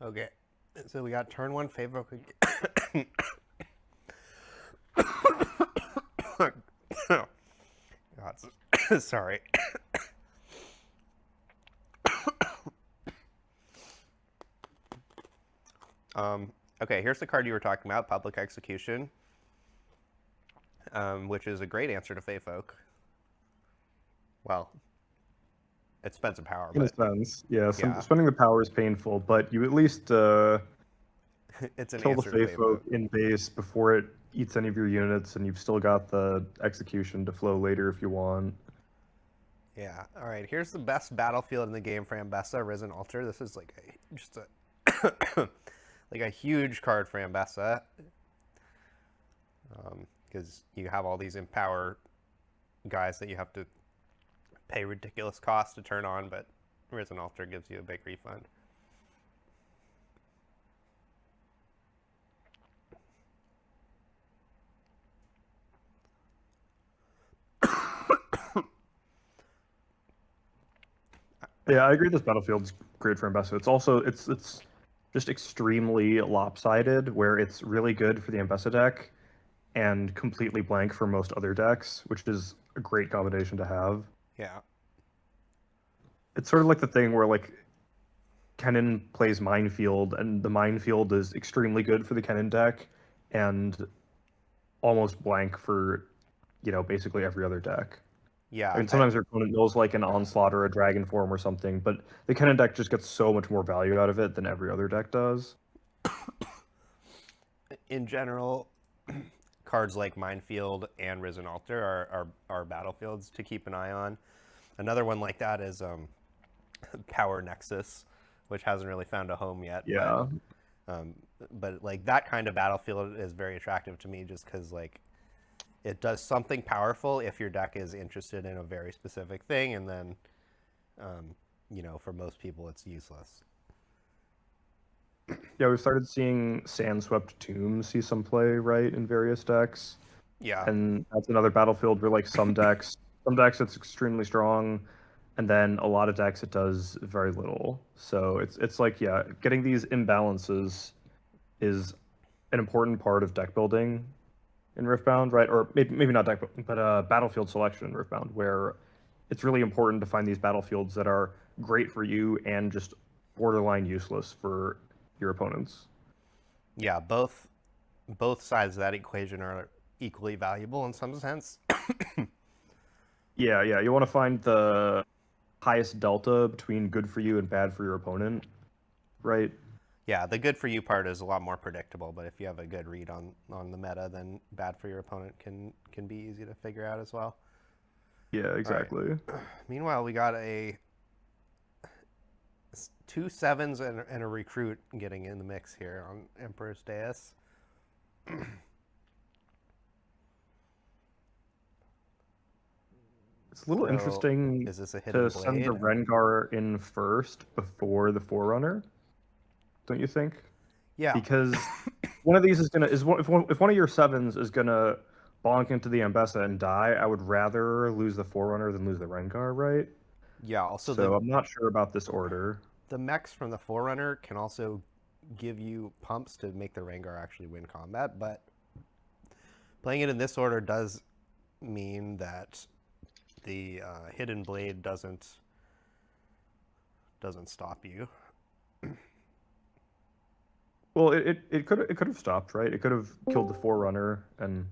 Okay, so we got turn 1 favor. God, sorry. Okay, here's the card you were talking about, Public Execution, which is a great answer to Fey Folk. Well, it spends a power, In a but sense, yeah. yeah. Spending the power is painful, but you at least it's an kill the answer to Fey Folk in base before it eats any of your units, and you've still got the execution to flow later if you want. Yeah. All right. Here's the best battlefield in the game for Ambessa, Risen Altar. This is just a like a huge card for Ambessa, because you have all these Empower guys that you have to pay ridiculous cost to turn on, but Risen Altar gives you a big refund. Yeah, I agree. This battlefield's great for Ambessa. It's also it's just extremely lopsided, where it's really good for the Ambessa deck and completely blank for most other decks, which is a great combination to have. Yeah. It's sort of like the thing where like Kennen plays Minefield, and the Minefield is extremely good for the Kennen deck, and almost blank for, basically every other deck. Yeah. I mean, sometimes your opponent knows like an Onslaught or a Dragon Form or something, but the Kennen deck just gets so much more value out of it than every other deck does. In general, cards like Minefield and Risen Altar are battlefields to keep an eye on. Another one like that is Power Nexus, which hasn't really found a home yet. Yeah. But like that kind of battlefield is very attractive to me, just because like it does something powerful if your deck is interested in a very specific thing, and then for most people it's useless. Yeah, we've started seeing Sandswept Tomb see some play, right, in various decks. Yeah. And that's another battlefield where like some decks it's extremely strong, and then a lot of decks it does very little. So it's like, yeah, getting these imbalances is an important part of deck building in Riftbound, right? Or maybe not deck building, but battlefield selection in Riftbound, where it's really important to find these battlefields that are great for you and just borderline useless for your opponents. Yeah, both sides of that equation are equally valuable in some sense. Yeah, you want to find the highest delta between good for you and bad for your opponent, right? Yeah, the good for you part is a lot more predictable, but if you have a good read on the meta, then bad for your opponent can be easy to figure out as well. Yeah, exactly. Right. Meanwhile, we got 2 7s and a recruit getting in the mix here on Emperor's Dais. It's a little So, interesting is this a hidden to send the blade? Rengar in first before the Forerunner, don't you think? Yeah. Because one of these if one of your 7s is gonna bonk into the Ambessa and die, I would rather lose the Forerunner than lose the Rengar, right? Yeah, also So I'm not sure about this order. the mechs from the Forerunner can also give you pumps to make the Rengar actually win combat, but playing it in this order does mean that the hidden blade doesn't stop you. Well, it could have stopped, right? It could have killed the Forerunner and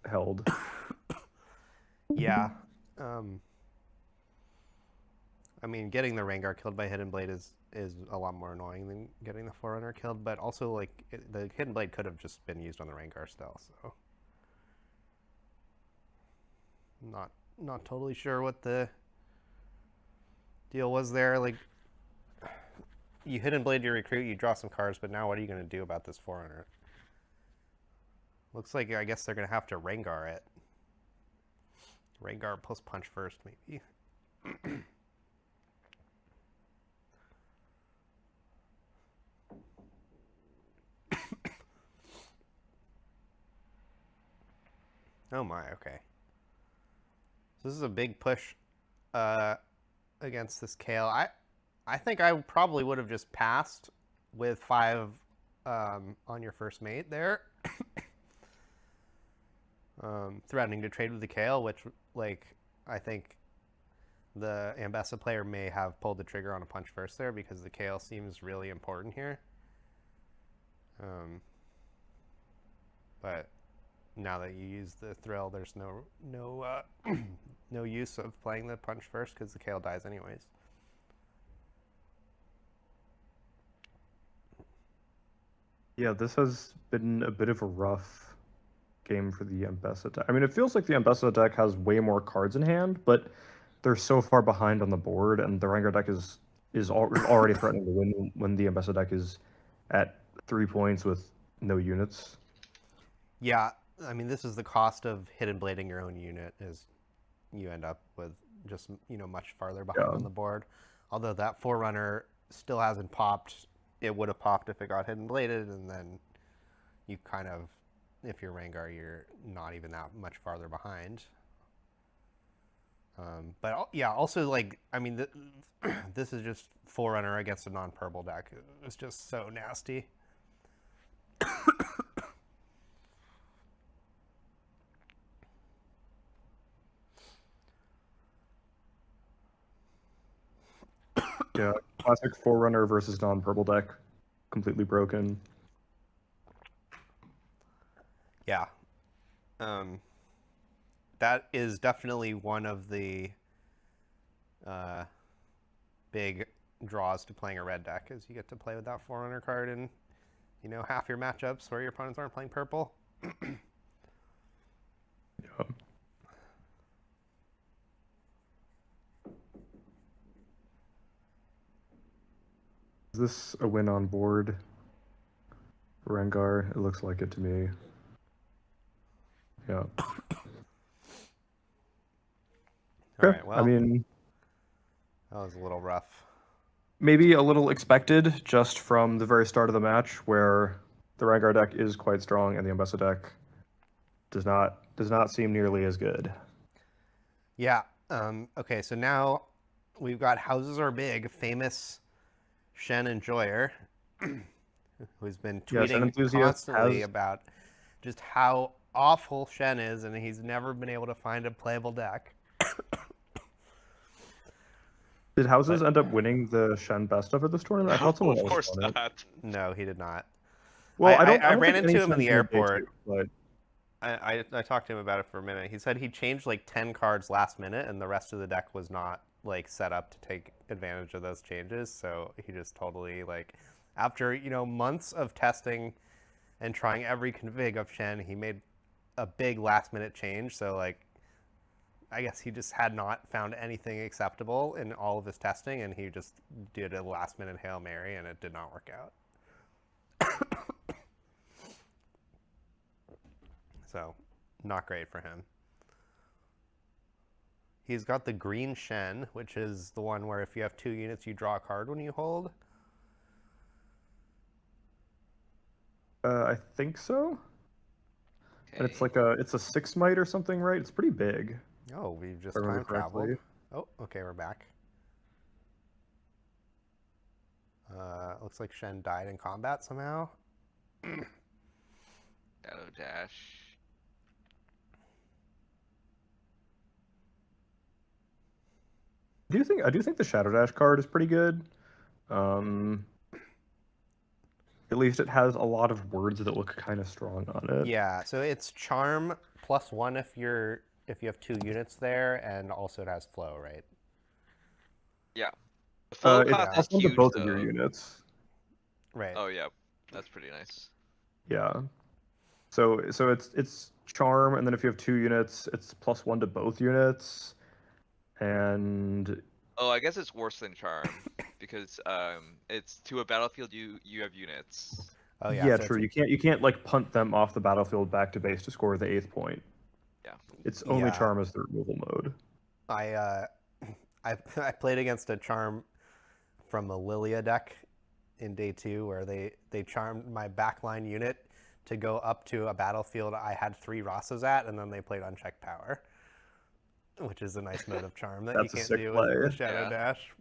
held. Yeah. I mean, getting the Rengar killed by Hidden Blade is a lot more annoying than getting the Forerunner killed, but also like the Hidden Blade could have just been used on the Rengar still, so not totally sure what the deal was there. Like, you Hidden Blade your recruit, you draw some cards, but now what are you going to do about this Forerunner? Looks like I guess they're going to have to Rengar it. Rengar plus punch first, maybe. Oh my, okay. So this is a big push against this Kale. I think I probably would have just passed with 5 on your first mate there. Threatening to trade with the Kale, which, like, I think the Ambessa player may have pulled the trigger on a punch first there because the Kale seems really important here. But now that you use the Thrill, there's no use of playing the punch first because the Kale dies anyways. Yeah, this has been a bit of a rough game for the Ambessa deck. I mean, it feels like the Ambessa deck has way more cards in hand, but they're so far behind on the board, and the Rengar deck is already threatening to win when the Ambessa deck is at 3 points with no units. Yeah, I mean, this is the cost of Hidden Blading your own unit, is you end up with just, much farther behind on the board. Although that Forerunner still hasn't popped. It would have popped if it got Hidden Bladed, and then you kind of, if you're Rengar, you're not even that much farther behind. But yeah, also like I mean, this is just Forerunner against a non-purple deck. It's just so nasty. Yeah, classic Forerunner versus non-purple deck, completely broken. Yeah. That is definitely one of the big draws to playing a red deck, is you get to play with that Forerunner card in, half your matchups where your opponents aren't playing purple. Yeah. Is this a win on board? Rengar, it looks like it to me. Yeah. All right, well, I mean, that was a little rough. maybe a little expected just from the very start of the match, where the Rengar deck is quite strong and the Ambessa deck does not seem nearly as good. Yeah. Okay, so now we've got Houses Are Big, famous Shen enjoyer, who's been Yes, an tweeting enthusiast constantly has. about just how awful Shen is, and he's never been able to find a playable deck. Did Houses end up winning the Shen best of at this tournament? I No, thought someone of else course won it. not. No, he did not. Well, I I don't ran think into any him in the Shen's made day airport. two, but I talked to him about it for a minute. He said he changed like 10 cards last minute, and the rest of the deck was not like set up to take advantage of those changes. So he just totally like, after months of testing and trying every config of Shen, he made a big last minute change. So like, I guess he just had not found anything acceptable in all of his testing, and he just did a last minute Hail Mary, and it did not work out. So, not great for him. He's got the green Shen, which is the one where if you have 2 units, you draw a card when you hold. I think so. Okay. And it's a 6 might or something, right? It's pretty big. Oh, we've just If I remember time traveled. correctly. Oh, okay, we're back. Looks like Shen died in combat somehow. Shadow Dash. I do think the Shadow Dash card is pretty good. At least it has a lot of words that look kind of strong on it. Yeah, so it's Charm +1 if you have 2 units there, and also it has Flow, right? Yeah. The flow It's cost is plus one to huge, both though. of your units. Right. Oh yeah, that's pretty nice. Yeah. So it's Charm, and then if you have 2 units, it's +1 to both units. And Oh, I guess it's worse than Charm because it's to a battlefield you have units. Oh yeah, yeah, so true. You can't like punt them off the battlefield back to base to score the 8th point. Yeah. It's only Yeah. Charm as the removal mode. I played against a Charm from a Lilia deck in day 2 where they charmed my backline unit to go up to a battlefield I had 3 Rossos at, and then they played Unchecked Power, which is a nice mode of Charm that you That's a can't sick do play. with Shadow Yeah. Dash.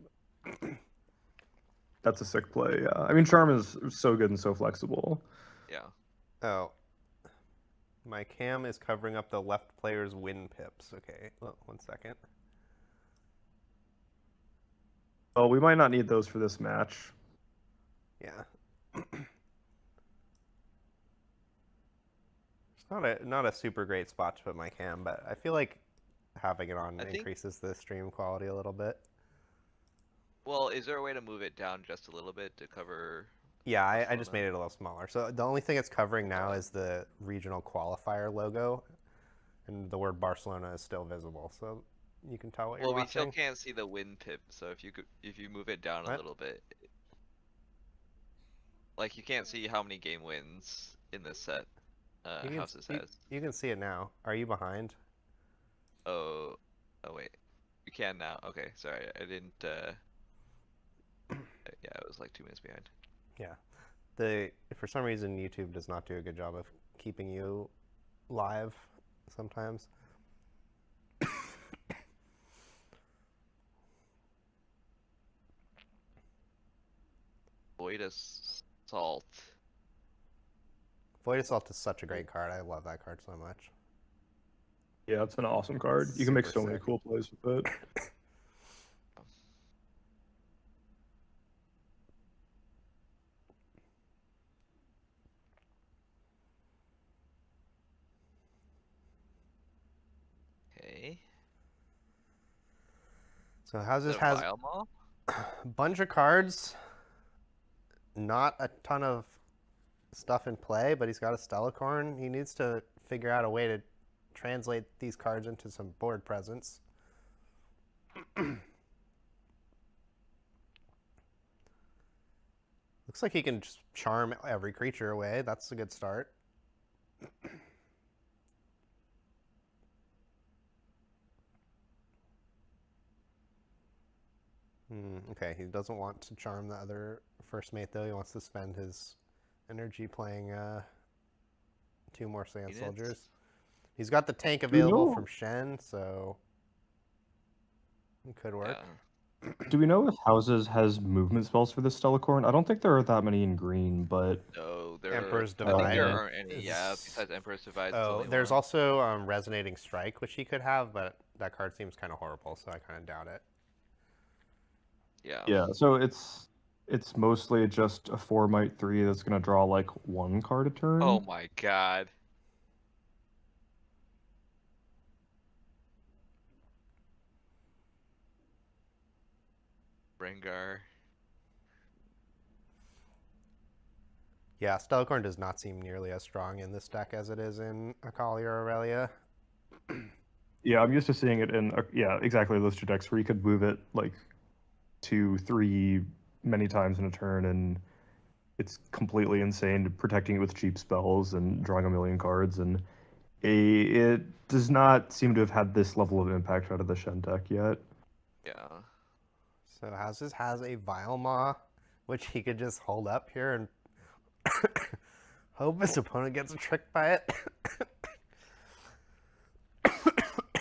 That's a sick play, yeah. I mean, Charm is so good and so flexible. Yeah. Oh. My cam is covering up the left player's win pips. Okay, well, 1 second. Oh, we might not need those for this match. Yeah. It's not a super great spot to put my cam, but I feel like having it on increases the stream quality a little bit. Well, is there a way to move it down just a little bit to cover? Yeah, I just Barcelona? made it a little smaller. So the only thing it's covering now is the regional qualifier logo, and the word Barcelona is still visible. So you can tell what you're Well, we watching. still can't see the win pip, so if you move it down a What? little bit, like you can't see how many game wins in this set. Houses has. You can see it now. Are you behind? Oh wait, you can now. Okay, sorry, I didn't. Yeah, it was like 2 minutes behind. Yeah. For some reason YouTube does not do a good job of keeping you live sometimes. Assault. Void Assault is such a great card. I love that card so much. Yeah, it's an awesome card. You can make Super so many sick. cool plays with it. Okay. So Is Houses it a has Vile Maw? a bunch of cards, not a ton of stuff in play, but he's got a Stellacorn. He needs to figure out a way to translate these cards into some board presence. Looks like he can just charm every creature away. That's a good start. Okay, he doesn't want to charm the other first mate, though. He wants to spend his energy playing 2 more Sand Units? Soldiers. He's got the tank you available know- from Shen, so it could work. Yeah. Do we know if Houses has movement spells for this Stellacorn? I don't think there are that many in green, but No, Emperor's I think there Divide aren't any. Yeah, is- besides Emperor's Divide. It's Oh, only there's one. also Resonating Strike, which he could have, but that card seems kind of horrible, so I kind of doubt it. Yeah. yeah. So it's mostly just a 4 might 3 that's gonna draw like 1 card a turn. Oh my god. Rengar. Yeah, Stellacorn does not seem nearly as strong in this deck as it is in Akali or Aurelia. Yeah, I'm used to seeing it in yeah, exactly those 2 decks where you could move it like 2, 3 many times in a turn, and it's completely insane to protecting it with cheap spells and drawing a million cards, and it does not seem to have had this level of impact out of the Shen deck yet. Yeah. So Houses has a Vile Maw, which he could just hold up here and hope his opponent gets tricked by it.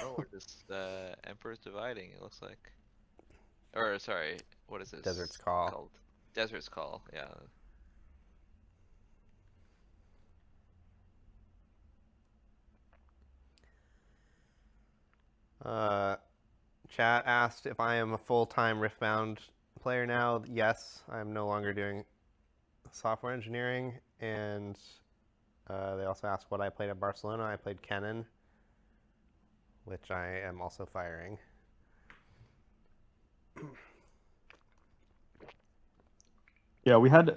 Oh, we're just Emperor's Dividing. It looks like. Or sorry, what is this? Desert's Call. Called? Desert's Call. Yeah. Chat asked if I am a full-time Riftbound player now. Yes, I'm no longer doing software engineering. And they also asked what I played at Barcelona. I played Kennen, which I am also firing. Yeah, we had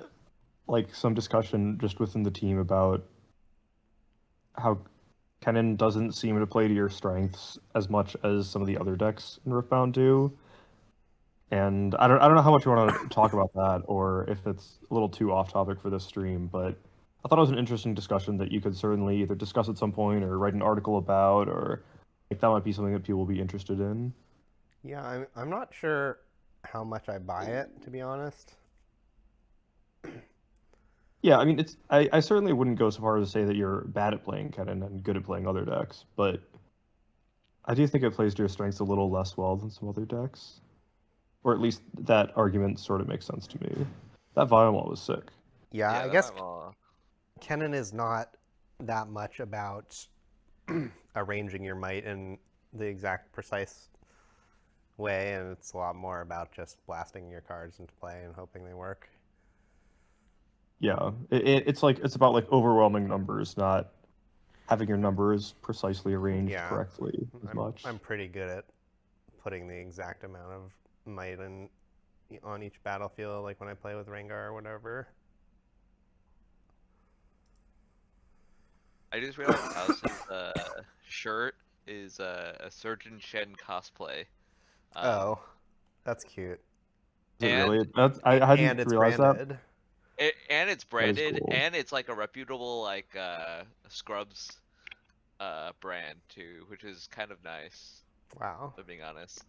like some discussion just within the team about how Kennen doesn't seem to play to your strengths as much as some of the other decks in Riftbound do. And I don't know how much you want to talk about that, or if it's a little too off topic for this stream, but I thought it was an interesting discussion that you could certainly either discuss at some point or write an article about, or like that might be something that people will be interested in. Yeah, I'm not sure how much I buy it, to be honest. Yeah, I mean, I certainly wouldn't go so far as to say that you're bad at playing Kennen and good at playing other decks, but I do think it plays to your strengths a little less well than some other decks. Or at least that argument sort of makes sense to me. That Violent was sick. Yeah, I that guess I'm all- Kennen is not that much about arranging your might in the exact precise way, and it's a lot more about just blasting your cards into play and hoping they work. Yeah, it's about like overwhelming numbers, not having your numbers precisely arranged Yeah. correctly as much. I'm pretty good at putting the exact amount of might on each battlefield, like when I play with Rengar or whatever. I just realized House's shirt is a Surgeon Shen cosplay. Oh, that's cute. Is it and- really? I hadn't And it's realized branded. And it's branded, cool. and it's like a reputable like Scrubs brand too, which is kind of nice. Wow. If I'm being honest.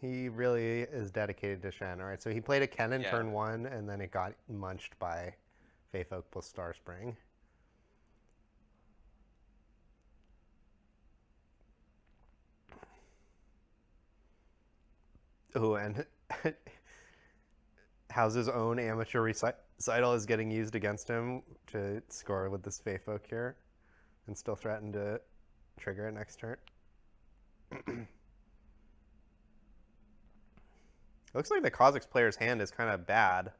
He really is dedicated to Shen. All right, so he played a Kennen Yeah. turn 1, and then it got munched by Faith Oak plus Star Spring. Oh, and how's his own amateur recital is getting used against him to score with this Fey Folk here and still threaten to trigger it next turn. Looks like the Kha'Zix player's hand is kind of bad.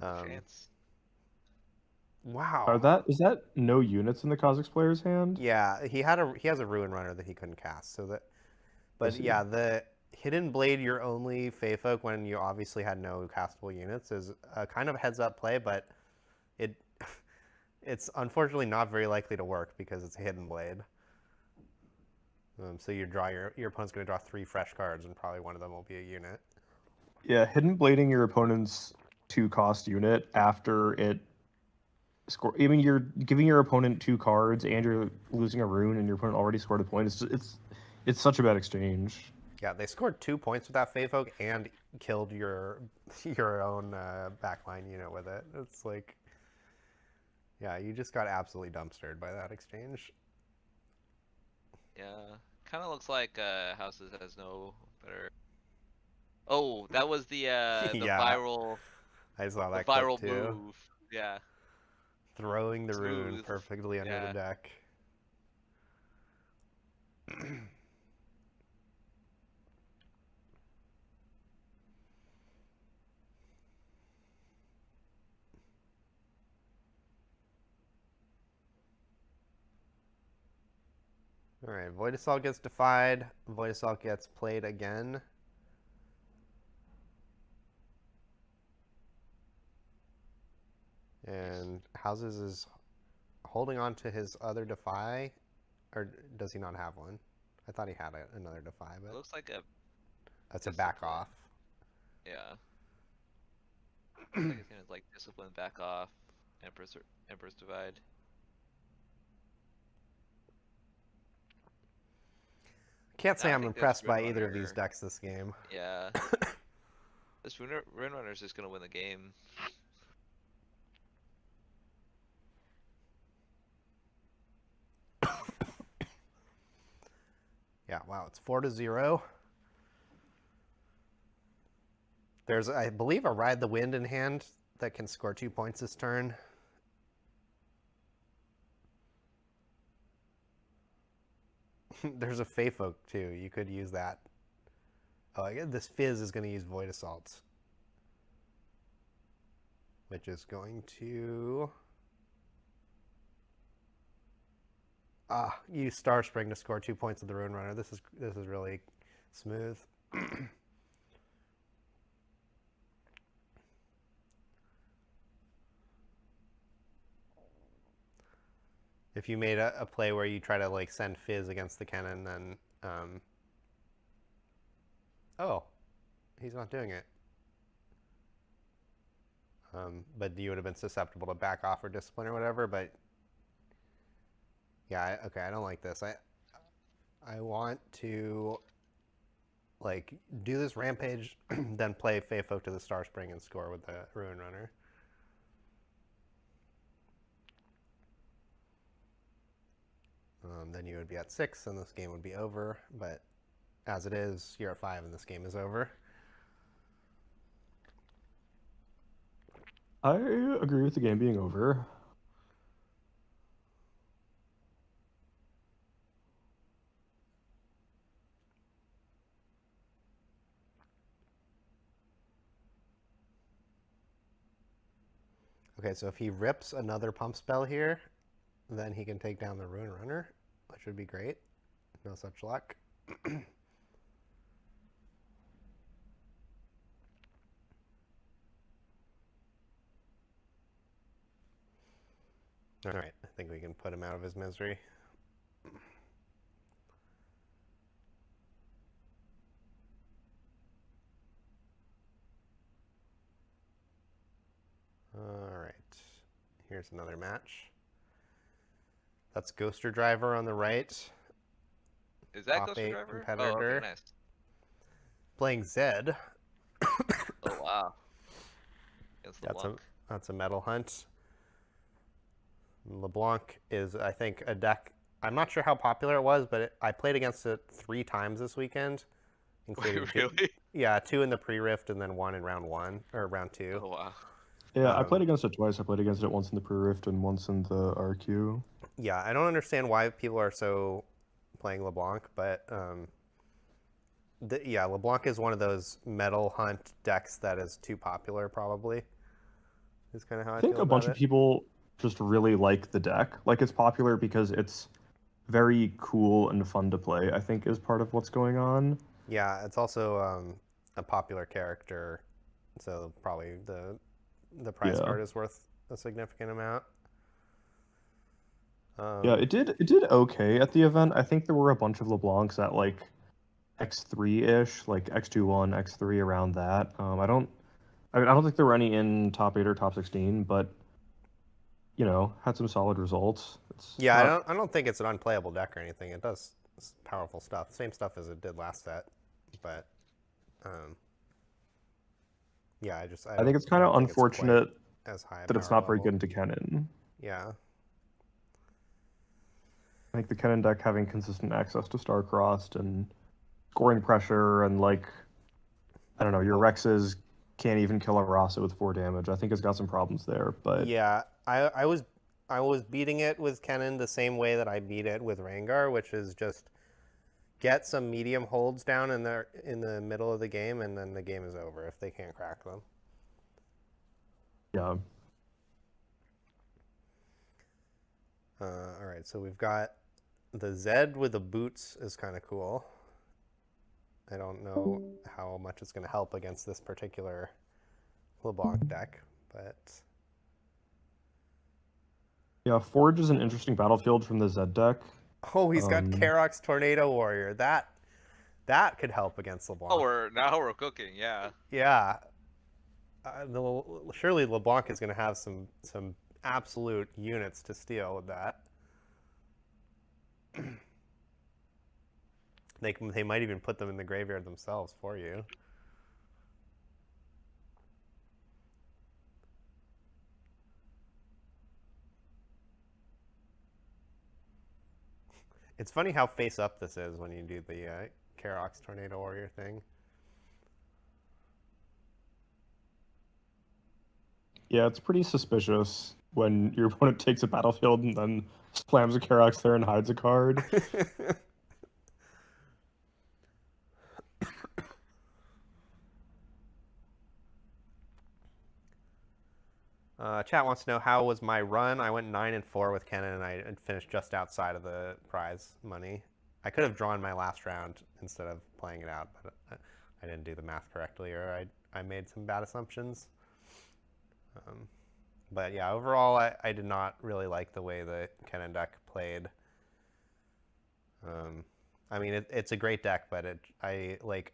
Chance. Wow. Is that no units in the Kha'Zix player's hand? Yeah, he has a Ruin Runner that he couldn't cast, so that. But see. yeah, the Hidden Blade your only Fey Folk when you obviously had no castable units is a kind of heads up play, but it's unfortunately not very likely to work because it's a Hidden Blade. So your opponent's going to draw 3 fresh cards, and probably one of them will be a unit. Yeah, Hidden Blading your opponent's 2-cost unit after it score. I mean, you're giving your opponent 2 cards, and you're losing a rune, and your opponent already scored a point. It's such a bad exchange. Yeah, they scored 2 points with that Fey Folk and killed your own backline unit with it. It's like, yeah, you just got absolutely dumpstered by that exchange. Yeah, kind of looks like Houses has no better. Oh, that was the Yeah. viral. I saw that viral clip too. move. Yeah. Throwing the rune Smooth. perfectly under the deck. Alright, Void Assault gets defied. Void Assault gets played again. And Houses is holding on to his other defy. Or does he not have one? I thought he had another defy, but It looks like a. that's a back off. Yeah. Looks like it's gonna like discipline, back off, Emperor's Divide. Can't say I I'm think this impressed by Rune either of these Runner- decks this game. Yeah. This Rune Runner is just gonna win the game. Yeah, wow, it's 4-0. There's, I believe, a Ride the Wind in hand that can score 2 points this turn. There's a Fey Folk too. You could use that. Oh, I guess this Fizz is going to use Void Assault, which is going to use Star Spring to score 2 points with the Ruin Runner. This is really smooth. If you made a play where you try to like send Fizz against the cannon, then oh, he's not doing it. But you would have been susceptible to back off or discipline or whatever. But yeah, okay, I don't like this. I want to like do this rampage, then play Fey Folk to the Star Spring and score with the Ruin Runner. Then you would be at 6 and this game would be over, but as it is, you're at 5 and this game is over. I agree with the game being over. Okay, so if he rips another pump spell here, then he can take down the Ruin Runner, which would be great. No such luck. All right, I think we can put him out of his misery. All right, here's another match. That's Ghoster Driver on the right. Is that Top Ghoster 8 Driver? competitor. Oh, okay, nice. Playing Zed. Oh wow. Against LeBlanc. That's a Metal Hunt. LeBlanc is, I think, a deck. I'm not sure how popular it was, but I played against it 3 times this weekend, including Wait, really? Yeah, 2 in the pre-rift and then 1 in round 1 or round 2. Oh wow. Yeah, I played Um, against it twice. I played against it once in the pre-rift and once in the RQ. Yeah, I don't understand why people are so playing LeBlanc, but yeah, LeBlanc is one of those metal hunt decks that is too popular, probably. Is kind of how I I think feel a about bunch of it. people just really like the deck. Like it's popular because it's very cool and fun to play, I think is part of what's going on. Yeah, it's also a popular character, so probably the prize Yeah. card is worth a significant amount. Yeah, Um, it did okay at the event. I think there were a bunch of LeBlancs at like X3-ish, like X21, X3 around that. I don't think there were any in top 8 or top 16, but had some solid results. It's yeah, not I don't think it's an unplayable deck or anything. It does powerful stuff, same stuff as it did last set, but um, yeah, I think it's I kind of don't think it's quite unfortunate as high a that it's power not very level. good into Kennen. Yeah, I think the Kennen deck having consistent access to Starcrossed and scoring pressure and I don't know, your Rexes can't even kill a Rasa with 4 damage. I think it's got some problems there, but yeah. I was beating it with Kennen the same way that I beat it with Rengar, which is just get some medium holds down in the middle of the game, and then the game is over if they can't crack them. yeah. All right, so we've got the Zed with the boots is kind of cool. I don't know how much it's going to help against this particular LeBlanc deck, but Yeah, Forge is an interesting battlefield from the Zed deck. oh, he's got Um, Karox Tornado Warrior. That could help against Oh, LeBlanc. now we're cooking. Yeah. Yeah, surely LeBlanc is going to have some absolute units to steal with that. They might even put them in the graveyard themselves for you. It's funny how face up this is when you do the Karox Tornado Warrior thing. yeah, it's pretty suspicious when your opponent takes a battlefield and then slams a Karox there and hides a card. Chat wants to know how was my run. I went 9-4 with Kennen, and I finished just outside of the prize money. I could have drawn my last round instead of playing it out, but I didn't do the math correctly, or I made some bad assumptions. But yeah, overall, I did not really like the way the Kennen deck played. I mean, it's a great deck, but I like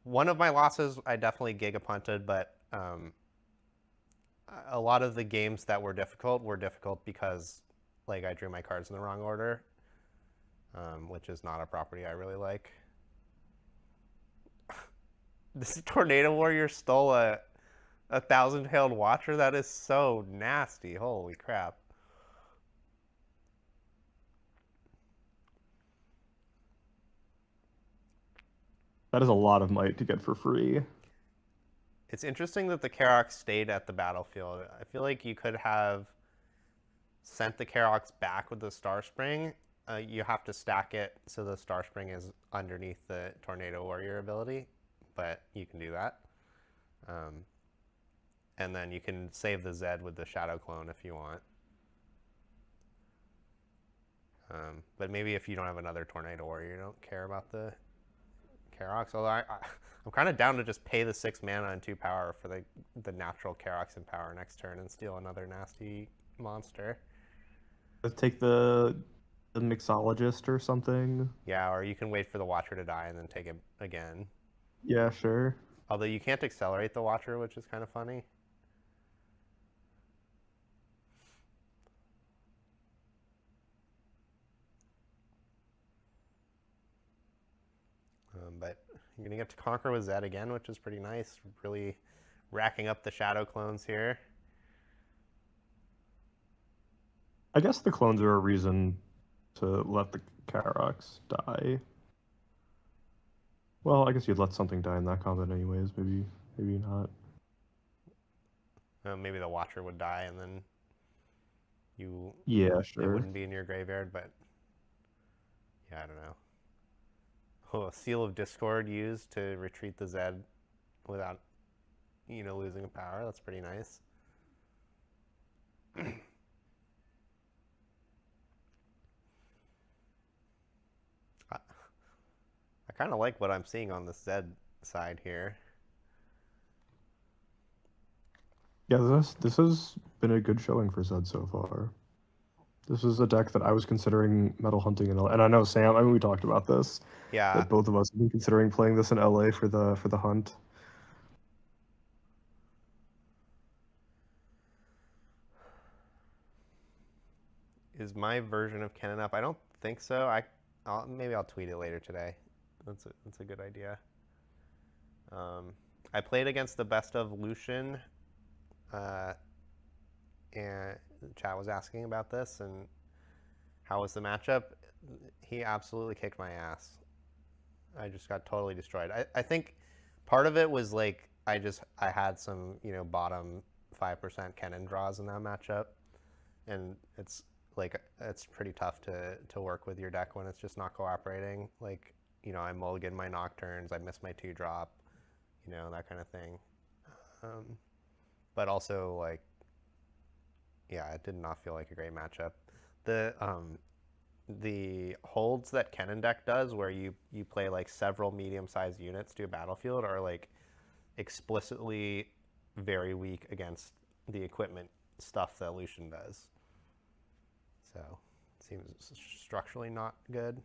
one of my losses. I definitely gigapunted, but a lot of the games that were difficult because like I drew my cards in the wrong order, which is not a property I really like. This Tornado Warrior stole a 1,000-tailed Watcher. That is so nasty. Holy crap. That is a lot of might to get for free. It's interesting that the Karox stayed at the battlefield. I feel like you could have sent the Karox back with the Star Spring. You have to stack it so the Star Spring is underneath the Tornado Warrior ability, but you can do that. And then you can save the Zed with the Shadow Clone if you want. But maybe if you don't have another Tornado Warrior, you don't care about the Karox. Although I'm kind of down to just pay the 6 mana and 2 power for the natural Karox and power next turn and steal another nasty monster. Let's take the Mixologist or something. Yeah, or you can wait for the Watcher to die and then take it again. Yeah, sure. Although you can't accelerate the Watcher, which is kind of funny. But you're going to get to conquer with Zed again, which is pretty nice. Really racking up the Shadow Clones here. I guess the clones are a reason to let the Karox die. Well, I guess you'd let something die in that combat anyways. Maybe not. Maybe the Watcher would die, and then Yeah, it sure. wouldn't be in your graveyard. But yeah, I don't know. Oh, Seal of Discord used to retreat the Zed without, losing a power. That's pretty nice. I kind of like what I'm seeing on the Zed side here. Yeah, this has been a good showing for Zed so far. This is a deck that I was considering metal hunting in LA, and I know Sam. I mean, we talked about this. Yeah. That both of us have been considering playing this in LA for the hunt. Is my version of Kennen up? I don't think so. Maybe I'll tweet it later today. That's a good idea. I played against the best of Lucian, and chat was asking about this and how was the matchup. He absolutely kicked my ass. I just got totally destroyed. I think part of it was like I had some bottom 5% Kennen draws in that matchup, and it's pretty tough to work with your deck when it's just not cooperating. Like, I mulligan my Nocturnes, I miss my 2-drop, that kind of thing. But also, like, yeah, it did not feel like a great matchup. The holds that Kennen deck does, where you play like several medium-sized units to a battlefield, are like explicitly very weak against the equipment stuff that Lucian does. So it seems structurally not good.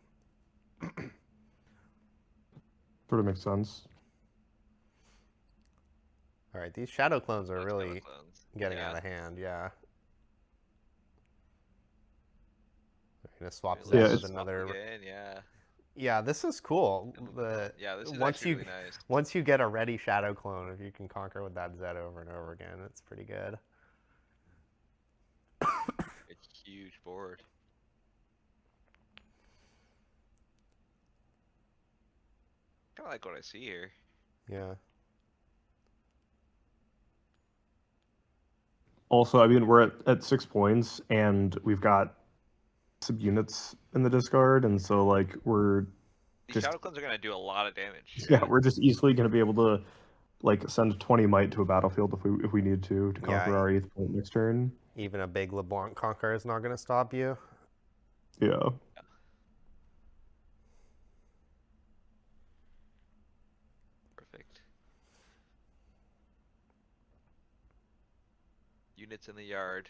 Sort of makes sense. All right, these shadow clones are really getting out of hand. Yeah. We're gonna swap Zed with another. Yeah, this is cool. This is actually really nice. Once you get a ready shadow clone, if you can conquer with that Zed over and over again, it's pretty good. A huge board. Kind of like what I see here. Yeah. Also, I mean, we're at 6 points, and we've got some units in the discard, and so like These shadow clones are gonna do a lot of damage. Yeah, we're just easily gonna be able to like send 20 might to a battlefield if we need to conquer our 8th point next turn. Even a big LeBlanc conquer is not gonna stop you. Yeah. Perfect. Units in the yard.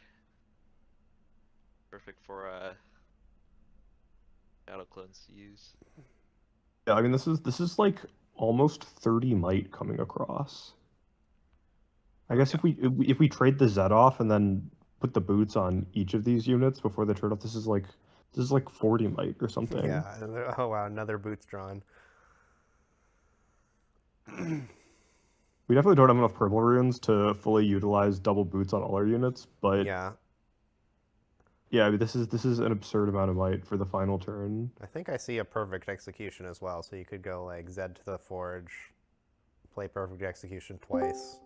Perfect for shadow clones to use. Yeah, I mean this is like almost 30 might coming across. I guess if we trade the Zed off and then put the boots on each of these units before the trade off, this is like 40 might or something. Yeah. Oh wow, another boots drawn. We definitely don't have enough purple runes to fully utilize double boots on all our units, but yeah, I mean, this is an absurd amount of might for the final turn. I think I see a perfect execution as well, so you could go like Zed to the Forge, play perfect execution twice,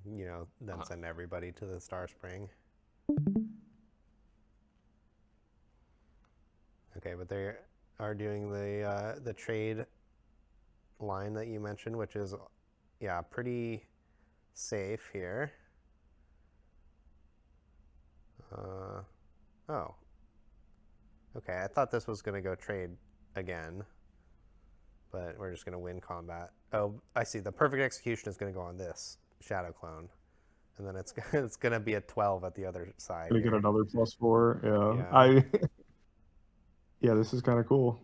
then send everybody to the Star Spring. Okay, but they are doing the trade line that you mentioned, which is, yeah, pretty safe here. Oh. Okay, I thought this was going to go trade again, but we're just going to win combat. Oh, I see. The perfect execution is going to go on this shadow clone, and then it's going to be a 12 at the other side. Gonna get another +4. Yeah. Yeah, this is kind of cool.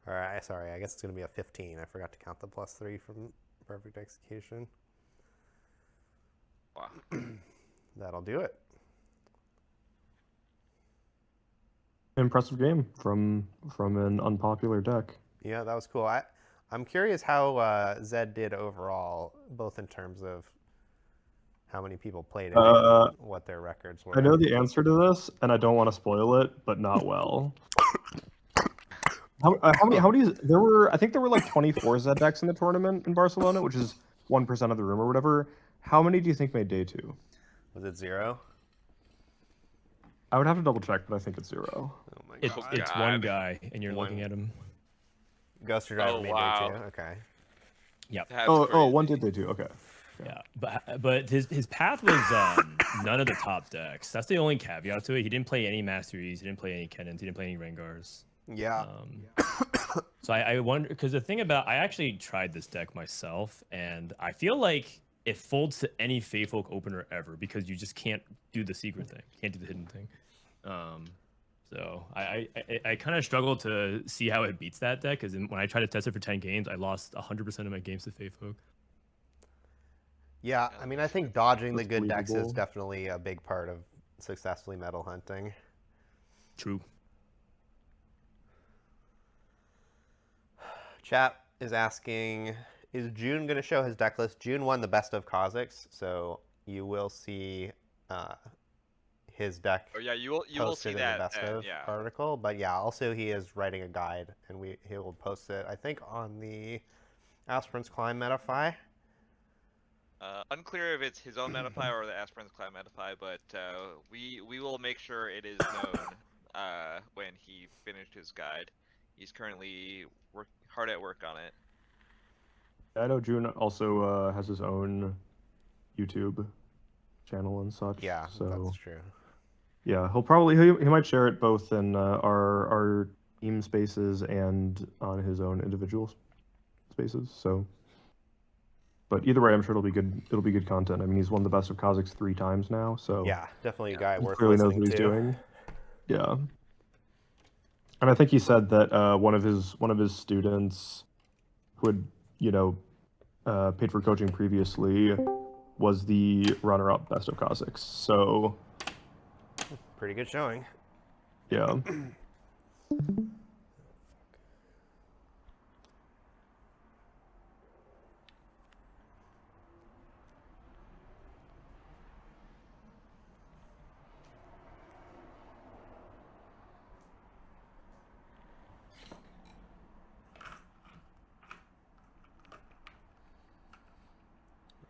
All right, sorry. I guess it's going to be a 15. I forgot to count the +3 from perfect execution. Wow. That'll do it. Impressive game from an unpopular deck. Yeah, that was cool. I'm curious how Zed did overall, both in terms of how many people played it and what their records were. I know the answer to this, and I don't want to spoil it, but not well. How many? There were, I think there were like 24 Z decks in the tournament in Barcelona, which is 1% of the room or whatever. How many do you think made day 2? Was it 0? I would have to double check, but I think it's 0. Oh my It's god. it's one guy, and you're looking at him. Ghost Driver Oh, made wow. day 2. Okay. Yep. That's Oh, crazy. one did day 2. Okay. Yeah, but his path was none of the top decks. That's the only caveat to it. He didn't play any Masteries. He didn't play any Kennons. He didn't play any Rengars. Yeah. So I wonder, because the thing about, I actually tried this deck myself, and I feel like it folds to any Feyfolk opener ever because you just can't do the secret thing, can't do the hidden thing. So I kind of struggle to see how it beats that deck, because when I tried to test it for 10 games, I lost 100% of my games to Feyfolk. Yeah, I mean, I think dodging the That's good decks is believable. definitely a big part of successfully metal hunting. True. Chat is asking, is June going to show his deck list? June won the best of Kha'Zix, so you will see his deck Oh yeah, you will see posted in the that. best of Yeah. article. But yeah, also he is writing a guide, and he will post it, I think, on the Aspirant's Climb Metafy. Unclear if it's his own Metapie or the Aspirant's Clan Metapie, but we will make sure it is known when he finished his guide. He's currently hard at work on it. I know June also has his own YouTube channel and such. Yeah, so that's true. yeah, he might share it both in our team spaces and on his own individual spaces. So, but either way, I'm sure it'll be good. It'll be good content. I mean, he's won the best of Kha'Zix 3 times now, so Yeah, definitely a guy he worth clearly knows listening what he's to. doing. Yeah, and I think he said that one of his students who had paid for coaching previously was the runner-up best of Kha'Zix. So Pretty good showing. yeah.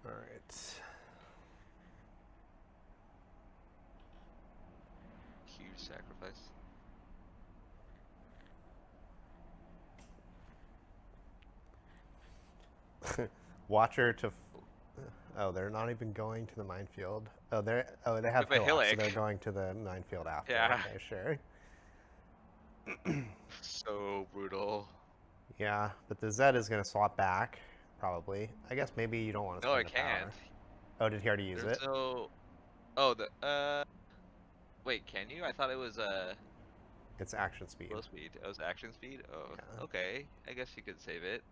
All right. Huge sacrifice. Watcher to. Oh, they're not even going to the minefield. Oh, they have With a Hillock, so hillock. they're going to the minefield after. Yeah. Okay, sure. So brutal. Yeah, but the Zed is going to swap back, probably. I guess maybe you don't want to No, spend it the power. can't. Oh, did he already use There's it? no. Oh, wait, can you? I thought it was It's action speed. slow speed. It was action speed. Oh, Yeah. okay. I guess you could save it.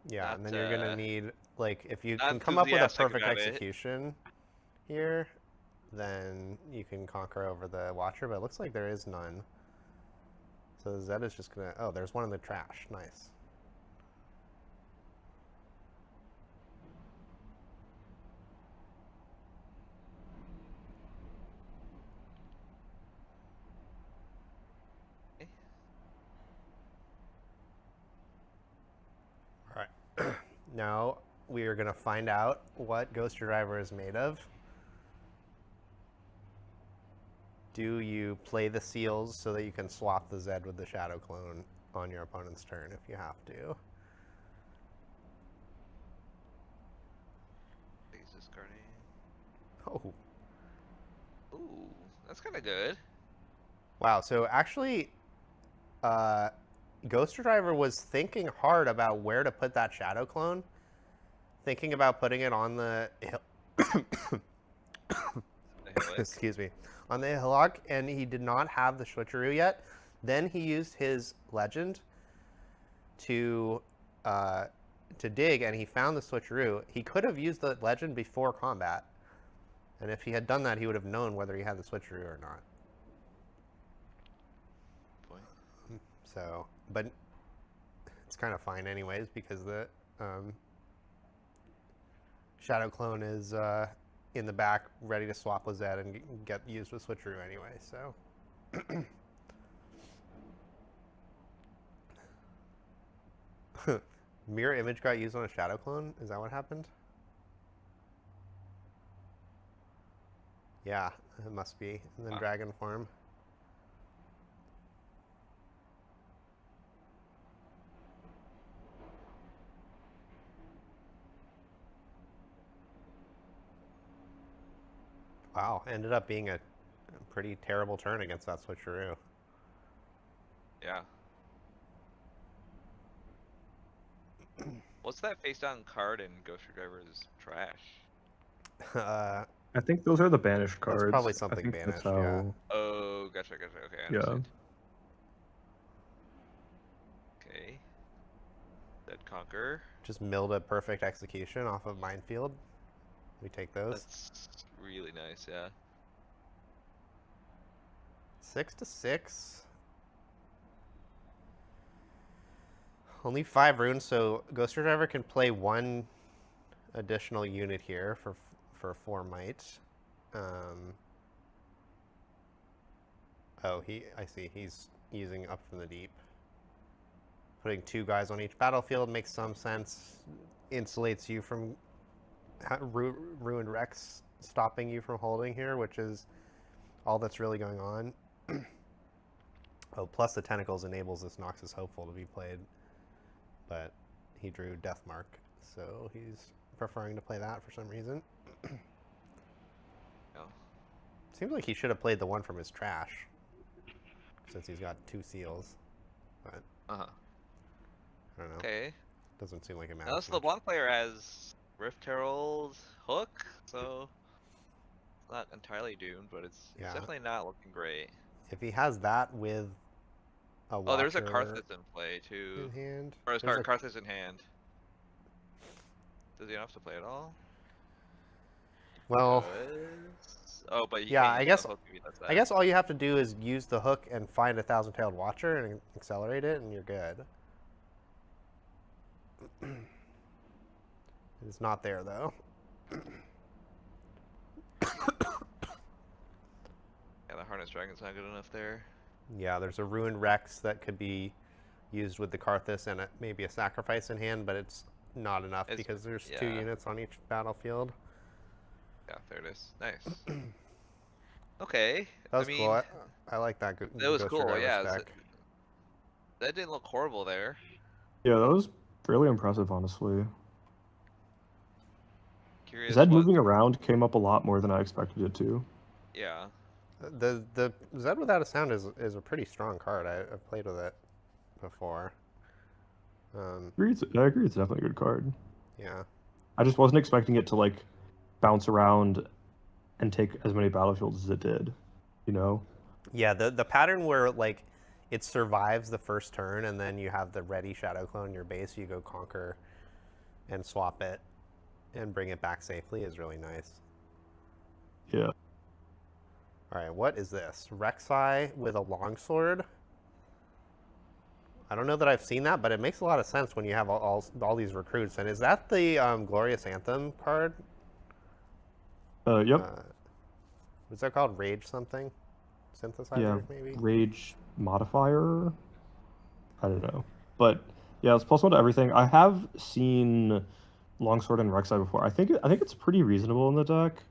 Yeah, and then Not, you're going to need, like, if you not can come up with a enthusiastic perfect about it. execution here, then you can conquer over the Watcher, but it looks like there is none. So the Zed is just going to... Oh, there's one in the trash. Nice. Eh. All right. Now we are going to find out what Ghost Driver is made of. Do you play the seals so that you can swap the Zed with the Shadow Clone on your opponent's turn if you have to? Exis Guardian. Oh, Ooh, that's kind of good. wow. So actually, Ghost Driver was thinking hard about where to put that Shadow Clone, thinking about putting it on the The Hillock. excuse me, on the Hillock, and he did not have the switcheroo yet. Then he used his legend to dig, and he found the switcheroo. He could have used the legend before combat, and if he had done that, he would have known whether he had the switcheroo or not. Point. So, but it's kind of fine anyways because the Shadow Clone is in the back, ready to swap with Zed and get used with Switcheroo anyway, so. Mirror image got used on a shadow clone? Is that what happened? Yeah, it must be. And then dragon form. Wow, ended up being a pretty terrible turn against that Switcheroo. Yeah. What's that face down card in Ghost Driver's trash? I think those are the banished cards. That's probably I something think banished, that's how... yeah. Oh, gotcha. Okay, I Yeah. understand. Okay. Dead Conquer. Just milled a perfect execution off of Minefield. We take those. That's really nice, yeah. 6-6. Only 5 runes, so Ghost Driver can play 1 additional unit here for 4 might. Oh, I see. He's using Up from the Deep. Putting 2 guys on each battlefield makes some sense. Insulates you from Ruined Rex stopping you from holding here, which is all that's really going on. Oh, plus the Tentacles enables this Noxus Hopeful to be played. But he drew Deathmark, so he's preferring to play that for some reason. Oh. Seems like he should have played the one from his trash, since he's got 2 seals. But Uh-huh. I don't know. Okay. Doesn't seem like it matters. Unless the much. LeBlanc player has Rift Herald Hook, so it's not entirely doomed, but it's definitely not looking great. If he has that with a Watcher Oh, there's a Karthus in play too. in hand. Or There's a- Karthus in hand. Does he have to play at all? Well, Does- Oh, but yeah, I guess that's I guess all you have to do is use the hook and find a Thousand-Tailed Watcher and accelerate it, and you're good. It's not there though. Yeah, the Harness Dragon's not good enough there. Yeah, there's a Ruined Rex that could be used with the Karthus and maybe a Sacrifice in hand, but it's not enough because there's 2 units on each battlefield. Yeah, there it is. Nice. Okay. That was cool. I like that. That was cool, yeah. Deck. That didn't look horrible there. Yeah, that was fairly impressive, honestly. Curious Zed what- moving around came up a lot more than I expected it to. Yeah. The Zed Without a Sound is a pretty strong card. I've played with it before. I agree, it's definitely a good card. Yeah. I just wasn't expecting it to like bounce around and take as many battlefields as it did, you know? Yeah, the pattern where like it survives the first turn and then you have the ready Shadow Clone in your base, you go conquer and swap it and bring it back safely is really nice. Yeah. All right, what is this? Rek'Sai with a longsword? I don't know that I've seen that, but it makes a lot of sense when you have all these recruits. And is that the Glorious Anthem card? Yep. What's that called? Rage something? Synthesizer, Yeah, maybe? Rage modifier? I don't know. But yeah, it's +1 to everything. I have seen Longsword and Rek'Sai before. I think it's pretty reasonable in the deck.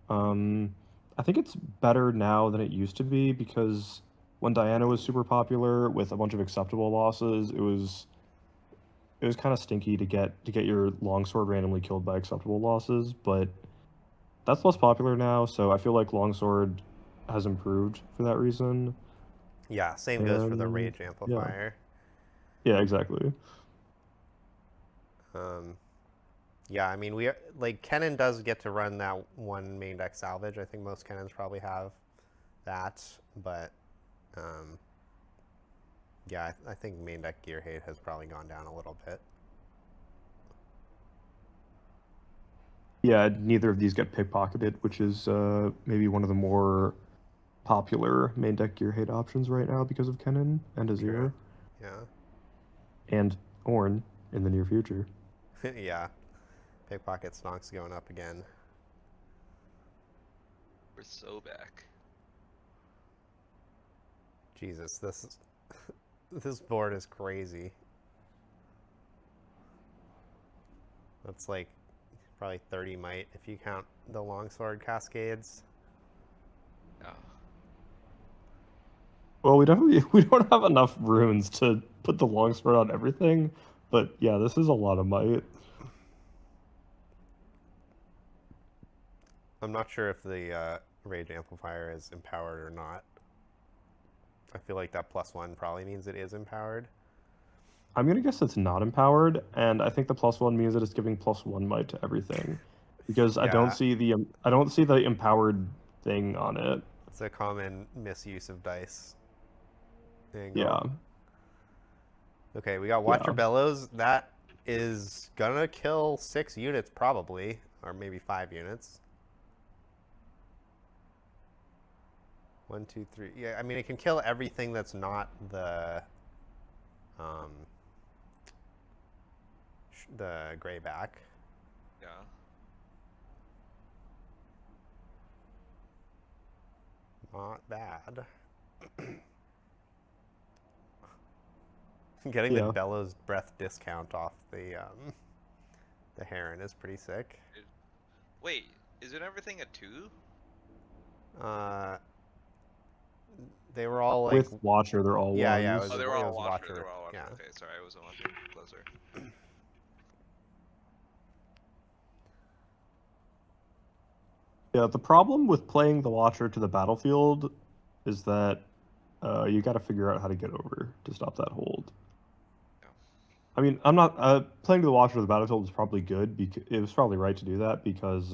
I think it's better now than it used to be because when Diana was super popular with a bunch of acceptable losses, it was kind of stinky to get your Longsword randomly killed by acceptable losses, but that's less popular now, so I feel like Longsword has improved for that reason. Yeah, same goes for the Rage Amplifier. Yeah, exactly. Yeah, I mean, Kennen does get to run that one main deck salvage. I think most Kennens probably have that, but yeah, I think main deck gear hate has probably gone down a little bit. Yeah, neither of these get pickpocketed, which is maybe one of the more popular main deck gear hate options right now because of Kennen and Azir. Yeah. And Ornn in the near future. Yeah. Pickpocket stonks going up again. We're so back. Jesus, this is, this board is crazy. That's like probably 30 might if you count the longsword cascades. Oh. Well, we don't have enough runes to put the longsword on everything, but yeah, this is a lot of might. I'm not sure if the rage amplifier is empowered or not. I feel like that +1 probably means it is empowered. I'm gonna guess it's not empowered, and I think the +1 means that it's giving +1 might to everything, because I don't Yeah. see the empowered thing on it. It's a common misuse of dice. Angle. Yeah. Okay, we got Watcher Yeah. Bellows. That is gonna kill 6 units probably, or maybe 5 units. 1, 2, 3. Yeah, I mean it can kill everything that's not the grayback. Yeah. Not bad. Getting Yeah. the Bellows breath discount off the Heron is pretty sick. Wait, isn't everything a 2? They were all like With Watcher, they're all yeah, ones. yeah. It was, Oh, they it were all was Watcher. Watcher. They were all Watcher. Yeah. Okay, sorry, I wasn't watching closer. Yeah, the problem with playing the Watcher to the battlefield is that you got to figure out how to get over to stop that hold. Yeah. I mean, I'm not playing to the Watcher to the battlefield is probably good because it was probably right to do that because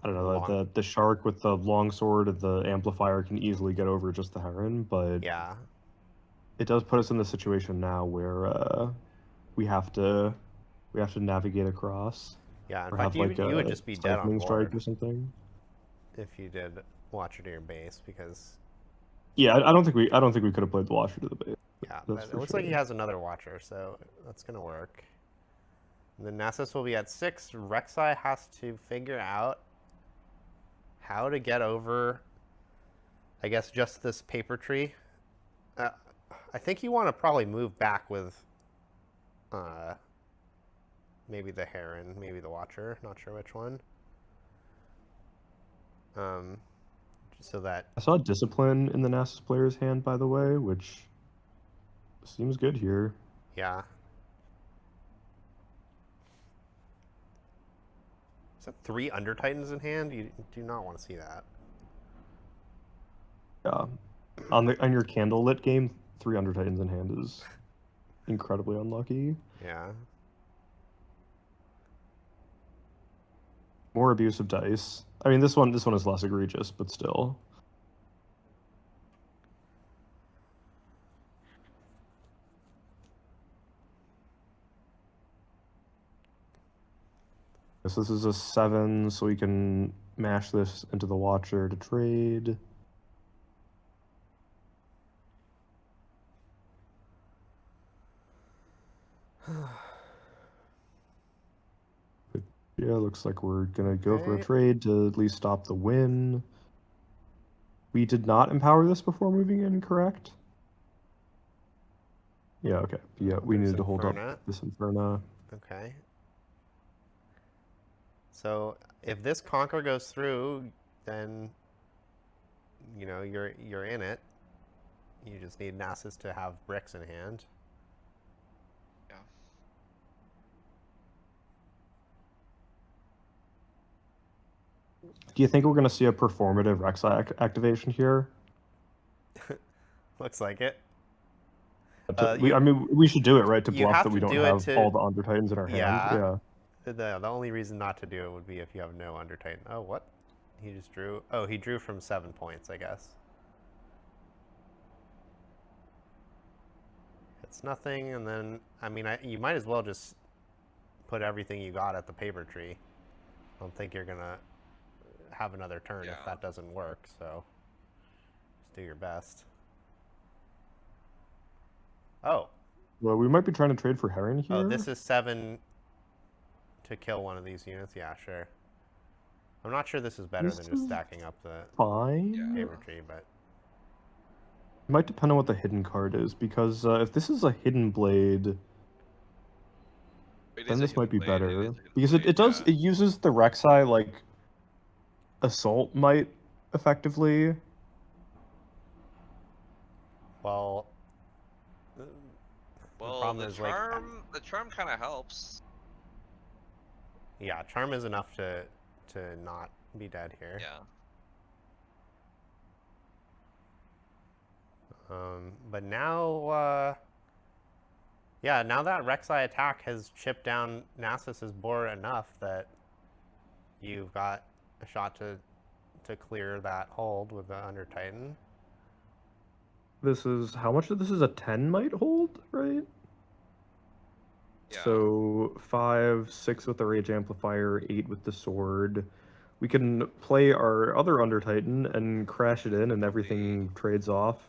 I don't know the shark with the longsword and the amplifier can easily get over just the Heron, but Yeah. it does put us in the situation now where we have to navigate across. Yeah. In Or fact, have like you would a just be dead on siphoning strike board or something. if you did Watcher to your base because Yeah, I don't think we could have played the Watcher to the base. yeah, That's it for looks like he sure. has another Watcher, so that's gonna work. And then Nasus will be at 6. Rek'Sai has to figure out how to get over, I guess, just this paper tree. I think you want to probably move back with maybe the Heron, maybe the Watcher. Not sure which one. So that I saw Discipline in the Nasus player's hand, by the way, which seems good here. yeah. Is that 3 Under Titans in hand? You do not want to see that. Yeah, on your candlelit game, 3 Under Titans in hand is incredibly unlucky. Yeah. More abuse of dice. I mean, this one is less egregious, but still. So this is a 7, so we can mash this into the Watcher to trade. Yeah, looks like we're gonna go for a Okay. trade to at least stop the win. We did not empower this before moving in, correct? Yeah, okay. Yeah, we There's needed to hold up Inferna. this Inferna. Okay. So if this Conquer goes through, then you know you're in it. You just need Nasus to have bricks in hand. Yeah. Do you think we're gonna see a performative Rek'Sai activation here? Looks like it. I mean, we should do it, right? To you bluff have that we to don't do it have to- all the Under Titans in our Yeah. hand. Yeah. The only reason not to do it would be if you have no Under Titan. Oh, what? He just drew. Oh, he drew from 7 points, I guess. It's nothing, and then I mean, you might as well just put everything you got at the paper tree. I don't think you're gonna have another turn if Yeah. that doesn't work. So just do your best. Oh, Well, we might be trying to trade for Heron here. oh, this is 7 to kill one of these units. Yeah, sure. I'm not sure this is better This than just is stacking up the fine. paper tree, but It might depend on what the hidden card is, because if this is a hidden blade, It then is a this might be hidden blade, it better. is a hidden Because blade, it does, yeah. it uses the Rek'Sai, like, assault might, effectively. well, the Well, problem is like, the charm kind of helps. yeah, charm is enough to not be dead here. Yeah. But now, yeah, now that Rek'Sai attack has chipped down Nasus's board enough that you've got a shot to clear that hold with the Under Titan. This is, how much of this is a 10 might hold, right? Yeah. So 5, 6 with the Rage Amplifier, 8 with the sword. We can play our other Under Titan and crash it in, and everything trades off.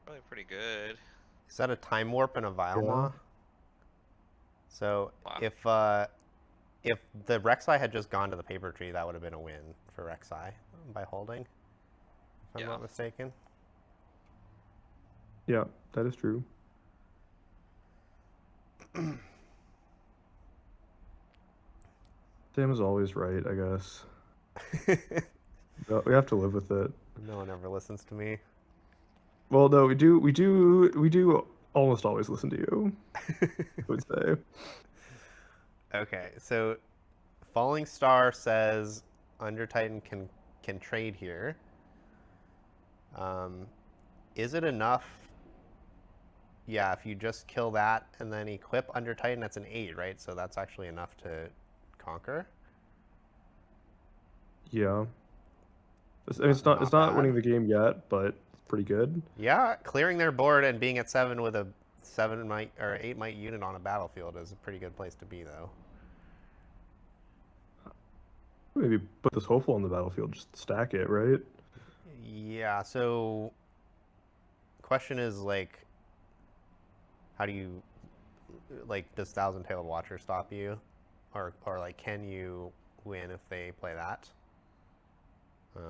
Probably pretty good. Is that a Time Warp and a Vilemaw? So Wow. if the Rek'Sai had just gone to the paper tree, that would have been a win for Rek'Sai by holding, if I'm not mistaken. Yeah, that is true. Sam is always right, I guess. No, we have to live with it. No one ever listens to me. Well, no, we do almost always listen to you, I would say. Okay, so Falling Star says Under Titan can trade here. Is it enough? Yeah, if you just kill that and then equip Under Titan, that's an 8, right? So that's actually enough to conquer. Yeah. It's not bad. winning the game yet, but it's pretty good. Yeah, clearing their board and being at 7 with a 7 might or 8 might unit on a battlefield is a pretty good place to be, though. Maybe put this hopeful on the battlefield, just stack it, right? Yeah, so question is like, how do you, like, does Thousand-Tailed Watcher stop you? Or like, can you win if they play that?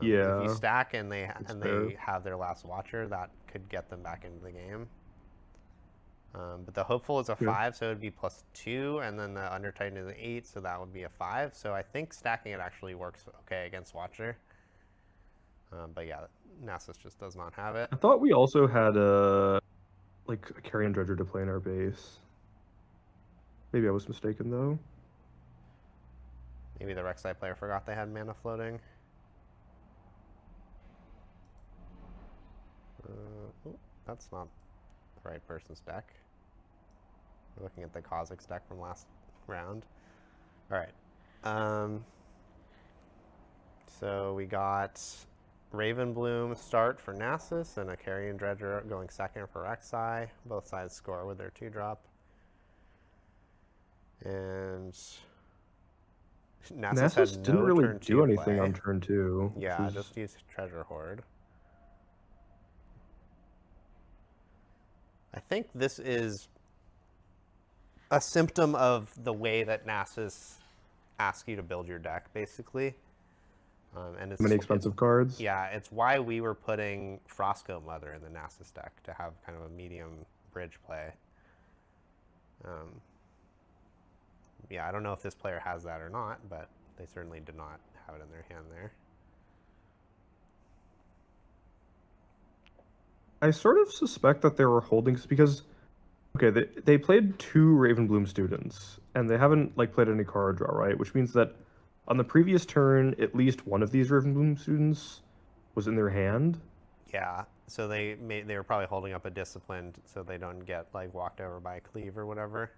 Yeah. If you stack and they fair. have their last Watcher, that could get them back into the game. But the hopeful is a 5, so it would be +2, and then the Under Titan is an 8, so that would be a 5. So I think stacking it actually works okay against Watcher. But yeah, Nasus just does not have it. I thought we also had a Carrion Dredger to play in our base. Maybe I was mistaken though. Maybe the Rek'Sai player forgot they had mana floating. That's not the right person's deck. We're looking at the Kha'Zix deck from last round. All right. So we got Ravenbloom start for Nasus and a Carrion Dredger going second for Rek'Sai. Both sides score with their 2-drop. And Nasus had no didn't really turn 2 do anything play. on turn 2. Yeah, just use Treasure Hoard. I think this is a symptom of the way that Nasus asks you to build your deck, basically. And it's many expensive cards. Yeah, it's why we were putting Frostcoat Mother in the Nasus deck to have kind of a medium bridge play. Yeah, I don't know if this player has that or not, but they certainly did not have it in their hand there. I sort of suspect that they were holding because, okay, they played 2 Ravenbloom students, and they haven't played any card draw, right? Which means that on the previous turn, at least one of these Ravenbloom students was in their hand. Yeah, so they were probably holding up a Discipline so they don't get walked over by a Cleave or whatever.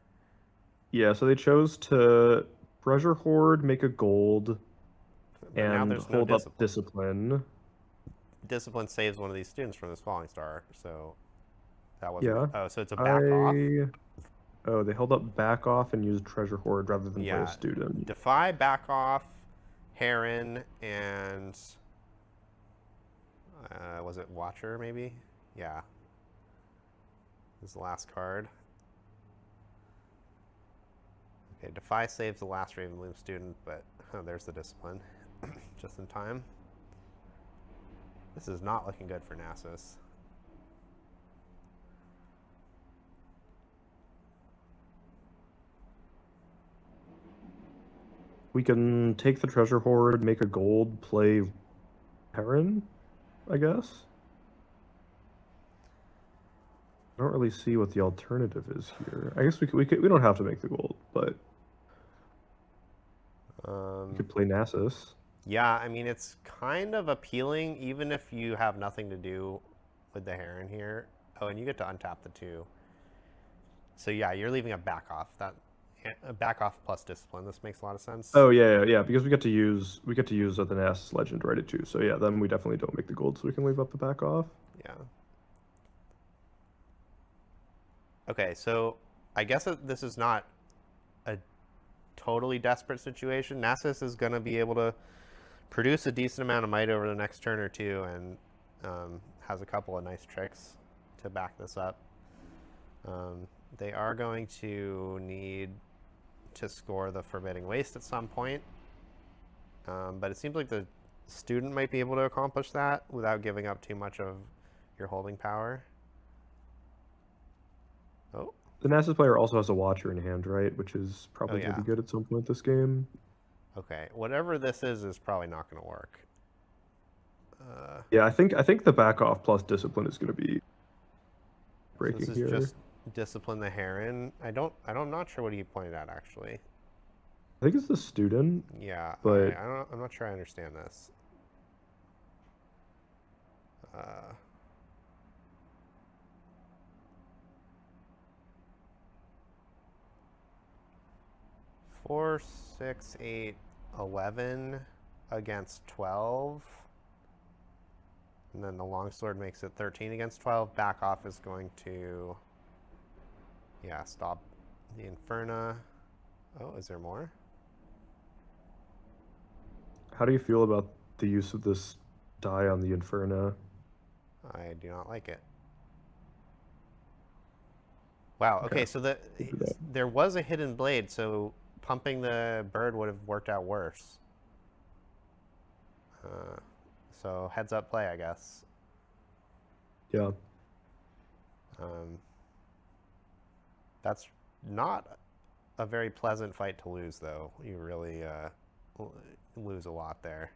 Yeah, so they chose to Treasure Hoard, make a gold, and hold up Discipline. Discipline saves one of these students from this Falling Star, so that was yeah. So it's a back off. Oh, they held up back off and used Treasure Hoard rather than play a student. Defy, back off, Heron, and was it Watcher maybe? Yeah. This is the last card. Okay, Defy saves the last Ravenbloom student, but there's the Discipline. just in time. This is not looking good for Nasus. We can take the treasure hoard, make a gold, play Heron, I guess. I don't really see what the alternative is here. I guess we don't have to make the gold, but we could play Nasus. Yeah, I mean, it's kind of appealing, even if you have nothing to do with the Heron here. Oh, and you get to untap the 2. So yeah, you're leaving a back off. A back off plus discipline. This makes a lot of sense. Oh yeah, because we get to use the Nasus legend right at 2. So yeah, then we definitely don't make the gold, so we can leave up the back off. Yeah. Okay, so I guess this is not a totally desperate situation. Nasus is going to be able to produce a decent amount of might over the next turn or 2, and has a couple of nice tricks to back this up. They are going to need to score the Forbidding Waste at some point, but it seems like the student might be able to accomplish that without giving up too much of your holding power. Oh. The Nasus player also has a Watcher in hand, right? Which is probably going to be good at some point this game. Okay, whatever this is probably not going to work. Yeah, I think the back off plus discipline is going to be breaking so this is just discipline the Heron. I'm not sure what he pointed at actually. I think it's the student. Yeah, but I'm not sure I understand this. 4, 6, 8, 11 against 12. And then the longsword makes it 13 against 12. Back off is going to, yeah, stop the Inferna. Oh, is there more? How do you feel about the use of this die on the Inferna? I do not like it. Wow, okay, so there was a hidden blade, so pumping the bird would have worked out worse. So heads up play, I guess. Yeah. That's not a very pleasant fight to lose, though. You really lose a lot there.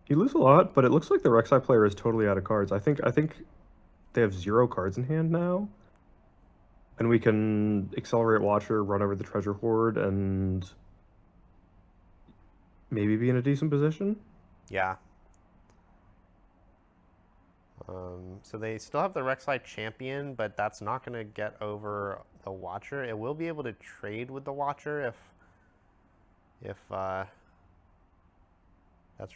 You lose a lot, but it looks like the Rek'Sai player is totally out of cards. I think they have 0 cards in hand now. And we can accelerate Watcher, run over the treasure hoard, and maybe be in a decent position. Yeah. So they still have the Rek'Sai champion, but that's not going to get over the Watcher. It will be able to trade with the Watcher if that's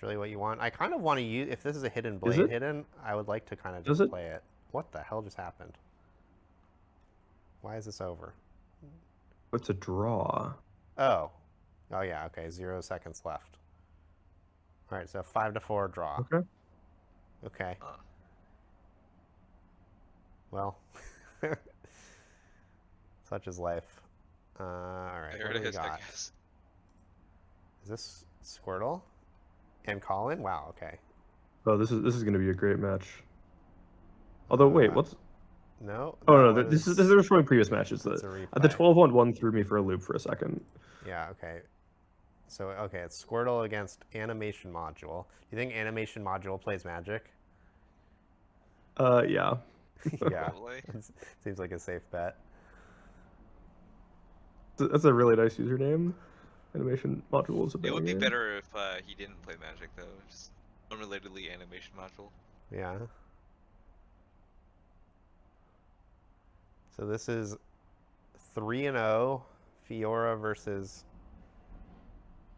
really what you want. I kind of want to use, if this is a hidden blade hidden, I would like to kind of just play it. What the hell just happened? Why is this over? It's a draw. Oh. Oh yeah, okay, 0 seconds left. All right, so 5-4 draw. Okay. Okay. Well, such is life. All right, There what do it we is, I got? guess. Is this Squirtle and Colin? Wow, okay. Oh, this is going to be a great match. Although, wait, what's... No. Oh, no, this is showing previous matches. The 12-1 threw me for a loop for a second. Yeah, okay. So, okay, it's Squirtle against Animation Module. Do you think Animation Module plays Magic? Yeah. Yeah. Seems like a safe bet. That's a really nice username. Animation Module is a It would be name. better if he didn't play Magic, though. Just unrelatedly Animation Module. Yeah. So this is 3-0, Fiora versus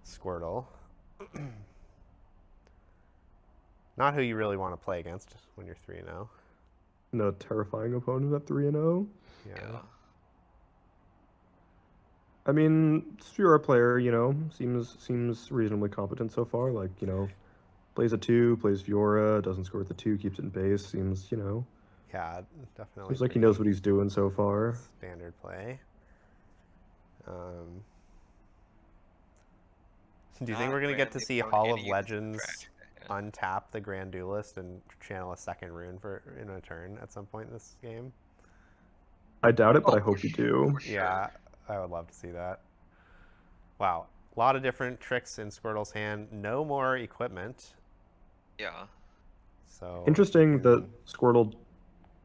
Squirtle. Not who you really want to play against when you're 3-0. No terrifying opponent at 3-0. Yeah. I mean, Fiora player, you know, seems reasonably competent so far. Like, you know, plays a 2, plays Fiora, doesn't score with the 2, keeps it in base. Seems, you know. Yeah, definitely. Seems like he knows what he's doing so far. Standard play. Do you think Not we're gonna get to randomly see thrown Hall of any Legends trash. Yeah. untap the Grand Duelist and channel a second rune in a turn at some point in this game? I doubt it, but Oh, I hope you do. for sure. Yeah, I would love to see that. Wow, a lot of different tricks in Squirtle's hand. No more equipment. Yeah. So Interesting that Squirtle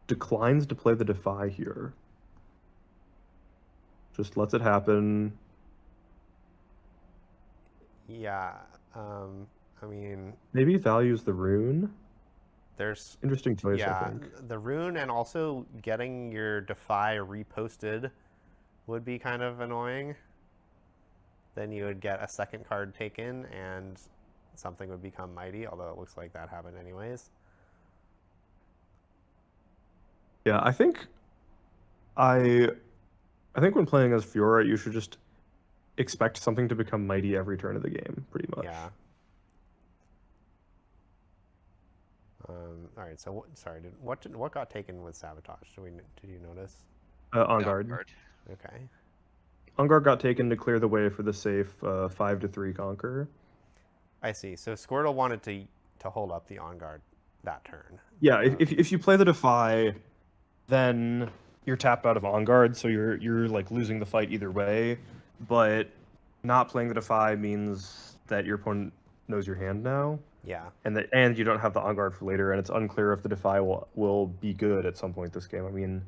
declines to play the Defy here. Just lets it happen. Yeah, I mean, Maybe values the rune. there's Interesting choice, I yeah, think. the rune and also getting your Defy reposted would be kind of annoying. Then you would get a second card taken and something would become mighty, although it looks like that happened anyways. Yeah, I think when playing as Fiora, you should just expect something to become mighty every turn of the game, pretty much. Yeah. All right. So sorry, what got taken with sabotage? Did you notice? On Yeah, guard. Okay. On guard got taken to clear the way for the safe 5-3 conquer. I see. So Squirtle wanted to hold up the on guard that turn. Yeah, if you play the Defy, then you're tapped out of on guard, so you're like losing the fight either way. But not playing the Defy means that your opponent knows your hand now, Yeah. and you don't have the on guard for later, and it's unclear if the Defy will be good at some point this game. I mean,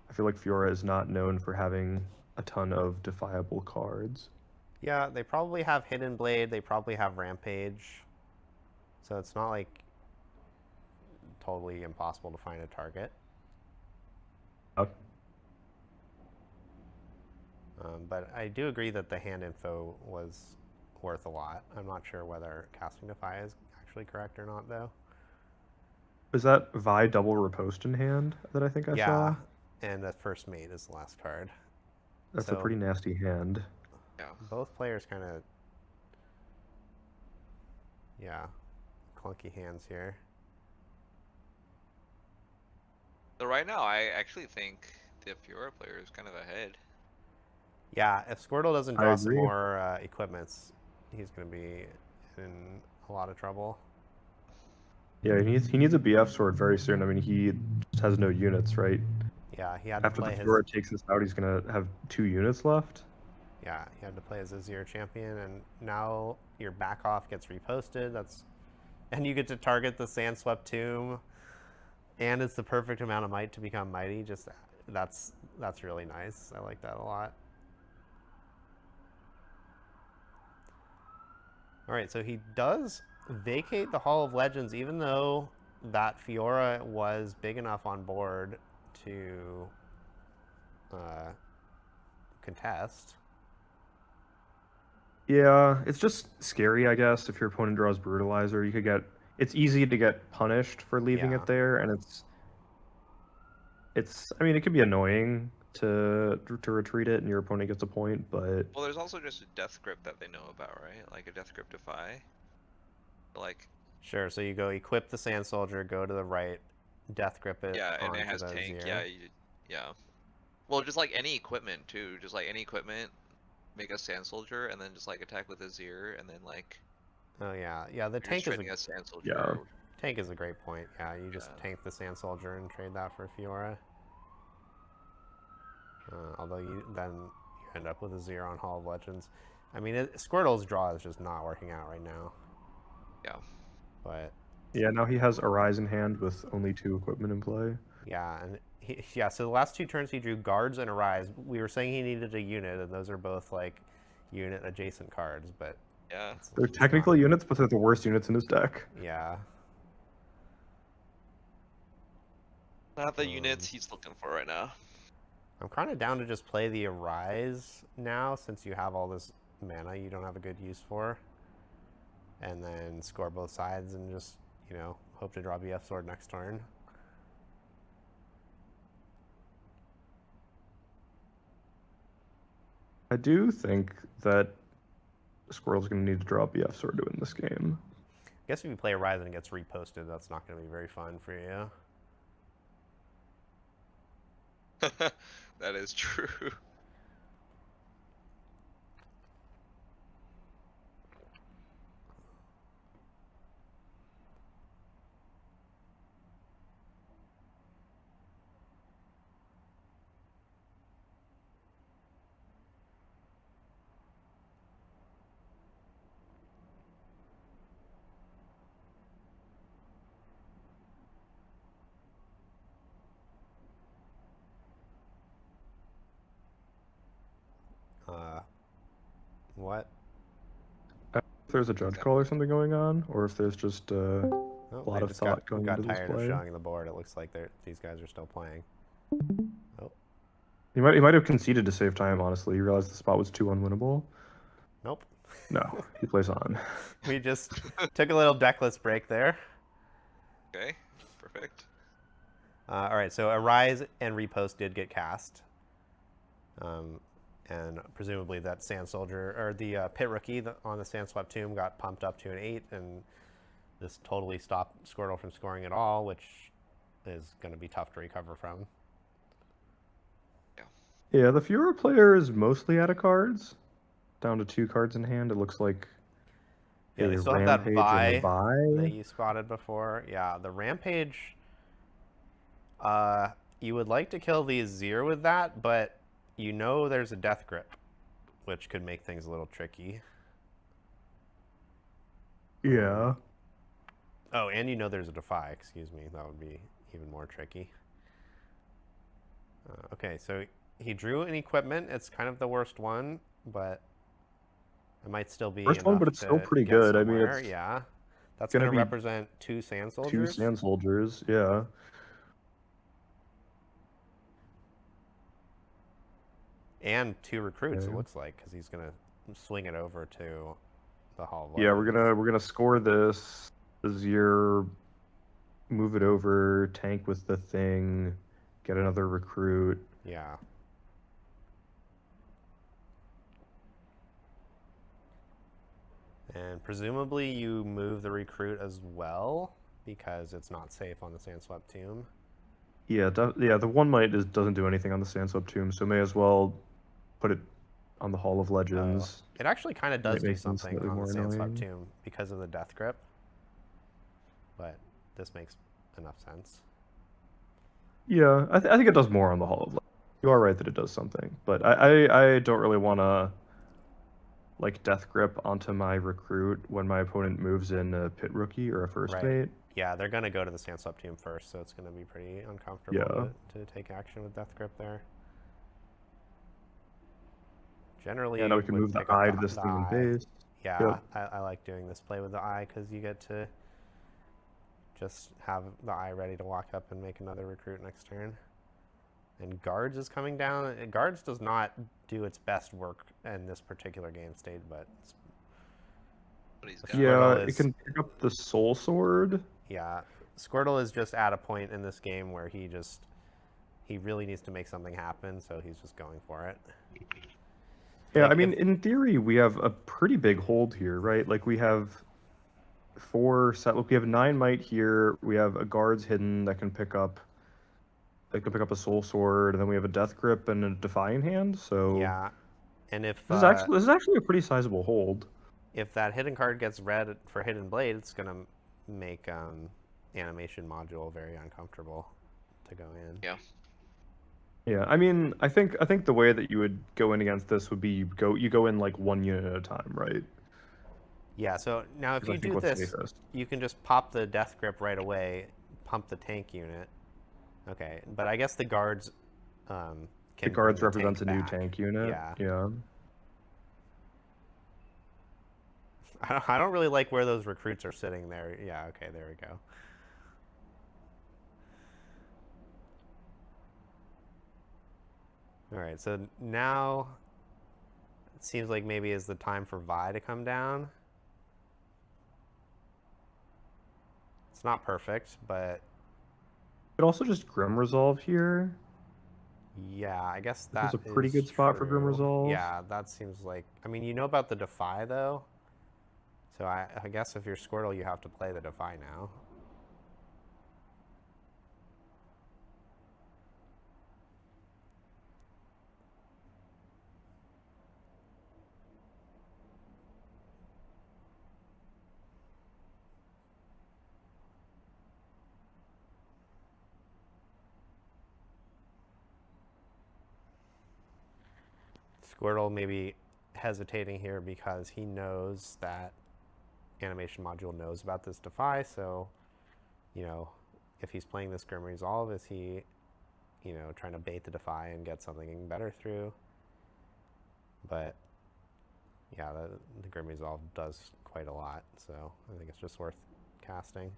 I feel like Fiora is not known for having a ton of defiable cards. Yeah, they probably have Hidden Blade. They probably have Rampage. So it's not like totally impossible to find a target. But I do agree that the hand info was worth a lot. I'm not sure whether casting Defy is actually correct or not, though. Is that Vi double riposte in hand that I think I saw? And the first mate is the last card. That's So a pretty nasty hand. Yeah. both players kind of, clunky hands here. So right now, I actually think the Fiora player is kind of ahead. Yeah, if Squirtle doesn't I draw some agree. more equipments, he's going to be in a lot of trouble. Yeah, he needs a BF sword very soon. I mean, he just has no units, right? Yeah, he had to After the play his Fiora takes this out, he's gonna have 2 units left. yeah, he had to play as Azir champion, and now your back off gets reposted. And you get to target the Sandswept Tomb, and it's the perfect amount of might to become mighty. Just that's really nice. I like that a lot. All right, so he does vacate the Hall of Legends, even though that Fiora was big enough on board to contest. Yeah, it's just scary, I guess. If your opponent draws Brutalizer, you could get. It's easy to get punished for leaving Yeah. it there, and it's. I mean, it could be annoying to retreat it, and your opponent gets a point, but Well, there's also just a Death Grip that they know about, right? Like a Death Grip Defy. Like, Sure, so you go equip the Sand Soldier, go to the right, Death Grip it. yeah, and it onto has the tank. Azir. Yeah, yeah. Well, just like any equipment too. Just like any equipment, make a Sand Soldier, and then just like attack with Azir, and then like Oh yeah, yeah. The you're just tank is trading a Sand Soldier. Yeah. tank is a great point. Yeah, you just Yeah. tank the Sand Soldier and trade that for Fiora. Although then you end up with a Azir on Hall of Legends. I mean, Squirtle's draw is just not working out right now. Yeah. But yeah, now he has Arise in hand with only 2 equipment in play. yeah, and so the last 2 turns he drew Guards and Arise. We were saying he needed a unit, and those are both like unit adjacent cards, but Yeah. They're it's technical not- units, but they're the worst units in his deck. Yeah. Not the units he's looking for right now. I'm kind of down to just play the Arise now, since you have all this mana you don't have a good use for. And then score both sides and just, hope to draw BF Sword next turn. I do think that Squirrel's going to need to draw a BF sword to win this game. I guess if you play Arise and it gets reposted, that's not going to be very fun for you. That is true. What? If there's a judge call or something going on, or if there's just Oh, a they lot of just thought going got into this tired of play. showing the board. It looks like these guys are still playing. Oh, He might have conceded to save time. Honestly, he realized the spot was too unwinnable. nope. No, he plays on. We just took a little deckless break there. Okay, perfect. All right, so Arise and Repost did get cast. And presumably that Sand Soldier, or the Pit Rookie on the Sand Swap Tomb got pumped up to an 8, and this totally stopped Squirtle from scoring at all, which is going to be tough to recover from. Yeah, the Furor player is mostly out of cards. Down to 2 cards in hand. It looks like Yeah, they a still have that Rampage and a Vi that Vi. you spotted before. Yeah, the Rampage, you would like to kill the Azir with that, but you know there's a Death Grip, which could make things a little tricky. Yeah. Oh, and you know there's a Defy, excuse me. That would be even more tricky. Okay, so he drew an equipment. It's kind of the worst one, but it might still be First one, enough but it's still to pretty get good. I mean, somewhere. it's Yeah, that's gonna going to be represent 2 Sand 2 Soldiers. Sand Soldiers. Yeah. And 2 recruits, Okay. it looks like, because he's going to swing it over to the Hall of Yeah, Legends. we're gonna score this. Azir, move it over, tank with the thing, get another recruit. Yeah. And presumably you move the recruit as well, because it's not safe on the Sandswept Tomb. Yeah, the one might doesn't do anything on the Sandswept Tomb, so may as well put it on the Hall of Legends. It actually kind of does Might do make things something slightly on the more Sandswept annoying. Tomb because of the Death Grip. But this makes enough sense. Yeah, I think it does more on the Hall of Legends. You are right that it does something, but I don't really want to like Death Grip onto my recruit when my opponent moves in a Pit Rookie or a First Right. Mate. Yeah, they're going to go to the Sandswept Tomb first, so it's going to be pretty uncomfortable Yeah. to take action with Death Grip there. Generally, Yeah, now we can would move the pick up eye to this the thing in eye. base. Yeah, Yep. I like doing this play with the eye because you get to just have the eye ready to walk up and make another recruit next turn. And Guards is coming down. Guards does not do its best work in this particular game state, but But he's The got Squirtle Yeah, is- it can pick up the Soul Sword. yeah, Squirtle is just at a point in this game where he really needs to make something happen, so he's just going for it. Yeah, Like, I mean, if- in theory, we have a pretty big hold here, right? Like we have 4 set. Look, we have 9 might here. We have a Guards hidden that can pick up. They can pick up a Soul Sword, and then we have a Death Grip and a Defy in hand. So Yeah, and if this is actually a pretty sizable hold. if that hidden card gets read for Hidden Blade, it's gonna make Animation Module very uncomfortable to go in. Yeah. Yeah, I mean, I think the way that you would go in against this would be you go in like 1 unit at a time, right? Yeah, so now if Is I you think do what's this, safest. you can just pop the Death Grip right away, pump the tank unit. Okay, but I guess the Guards can The Guards bring the represents a tank new back. tank unit. Yeah. Yeah. I don't really like where those recruits are sitting there. Yeah, okay, there we go. All right, so now it seems like maybe is the time for Vi to come down. It's not perfect, but Could also just Grim Resolve here. yeah, I guess This is that a pretty is good spot for Grim true. Resolve. Yeah, that seems like. I mean, you know about the Defy though, so I guess if you're Squirtle, you have to play the Defy now. Squirtle maybe hesitating here because he knows that Animation Module knows about this Defy, so, you know, if he's playing this Grim Resolve, is he, you know, trying to bait the Defy and get something better through? But Yeah, the Grim Resolve does quite a lot, so I think it's just worth casting.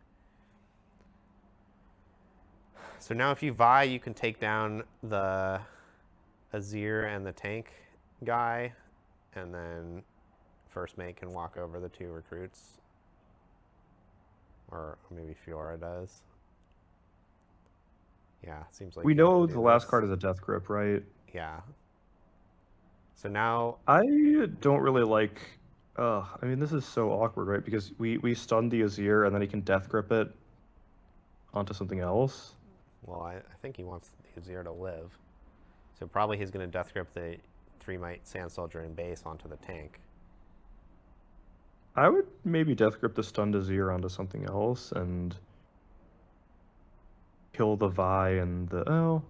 So now if you vie, you can take down the Azir and the tank guy, and then first mate can walk over the 2 recruits. Or maybe Fiora does. Yeah, it seems like We you have to know do the last this. card is a Death Grip, right? Yeah. So now, I don't really like. I mean, this is so awkward, right? Because we stun the Azir and then he can Death Grip it onto something else. well, I think he wants the Azir to live. So probably he's going to Death Grip the 3-Might Sand Soldier and base onto the tank. I would maybe Death Grip the stunned Azir onto something else and kill the Vi and the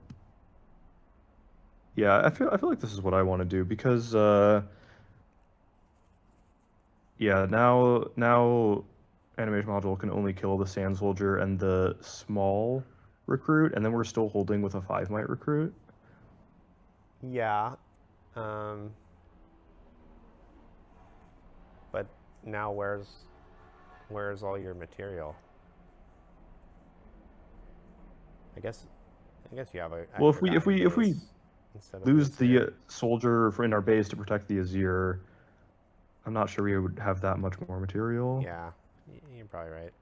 Yeah, I feel like this is what I want to do because yeah, now animation module can only kill the Sand Soldier and the small recruit, and then we're still holding with a 5-Might recruit. Yeah. But now where's all your material? I guess you have a Well, extra guy if in we base instead of lose Azir. the soldier in our base to protect the Azir, I'm not sure we would have that much more material. Yeah, you're probably right.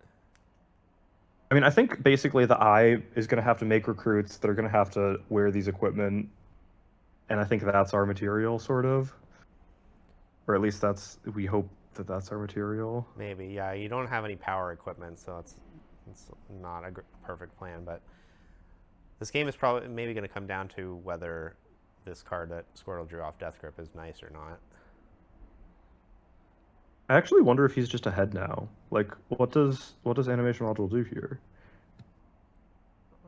I mean, I think basically the Eye is going to have to make recruits that are going to have to wear these equipment, and I think that's our material, sort of. Or at least we hope that that's our material. Maybe, yeah. You don't have any power equipment, so it's not a perfect plan. But this game is probably maybe going to come down to whether this card that Squirtle drew off Death Grip is nice or not. I actually wonder if he's just ahead now. Like, what does animation module do here?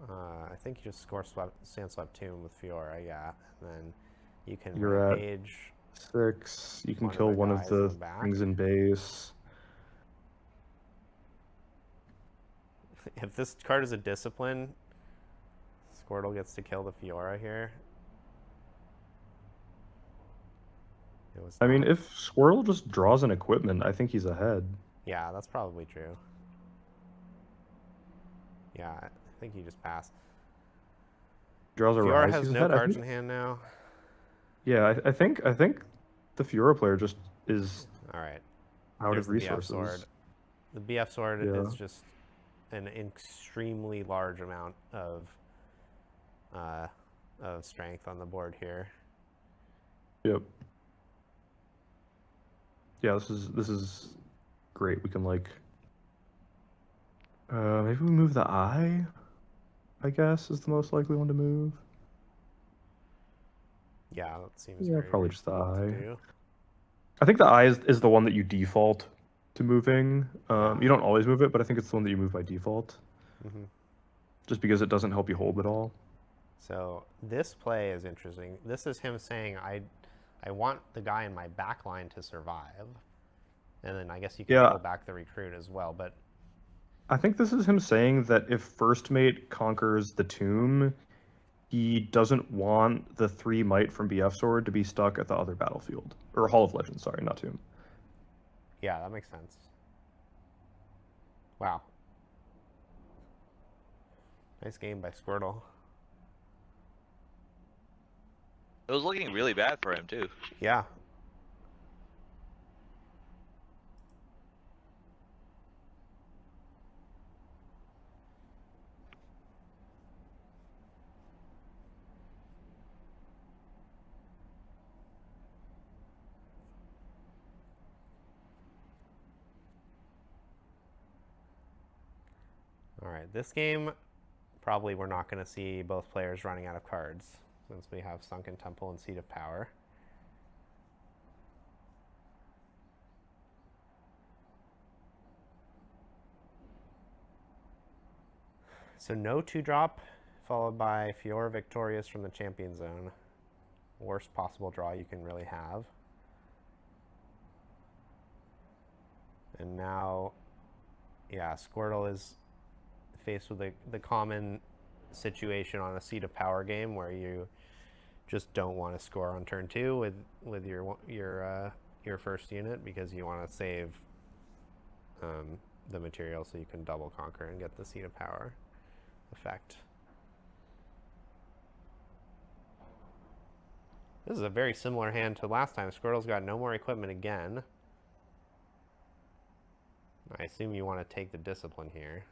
I think you just score Sand Swap Tomb with Fiora, yeah. And then you can You're at rampage 6. You can one of kill the one of guys in the the back. things in base. If this card is a discipline, Squirtle gets to kill the Fiora here. It was I mean, not. if Squirtle just draws an equipment, I think he's ahead. Yeah, that's probably true. Yeah, I think you just pass. Draws a Fiora rise. has He's no ahead. cards in hand now. Yeah, I think the Fiora player just is All right. out There's of the BF resources. sword. The BF sword Yeah. is just an extremely large amount of strength on the board here. Yep. Yeah, this is great. We can like maybe we move the Eye, I guess, is the most likely one to move. Yeah, that seems Yeah, very probably just the reasonable to Eye. do. I think the Eye is the one that you default to moving. Yeah. You don't always move it, but I think it's the one that you move by default. Mm-hmm. Just because it doesn't help you hold at all. So this play is interesting. This is him saying, I want the guy in my back line to survive. And then I guess you can pull back the recruit as well. But I think this is him saying that if First Mate conquers the tomb, he doesn't want the 3-Might from BF Sword to be stuck at the other battlefield. Or Hall of Legends, sorry, not tomb. yeah, that makes sense. Wow. Nice game by Squirtle. It was looking really bad for him too. Yeah. All right, this game, probably we're not going to see both players running out of cards since we have Sunken Temple and Seat of Power. So no 2-drop, followed by Fiora Victorious from the Champion Zone. Worst possible draw you can really have. And now, yeah, Squirtle is faced with the common situation on a Seat of Power game where you just don't want to score on turn 2 with your your first unit because you want to save the material so you can double conquer and get the Seat of Power effect. This is a very similar hand to last time. Squirtle's got no more equipment again. I assume you want to take the discipline here.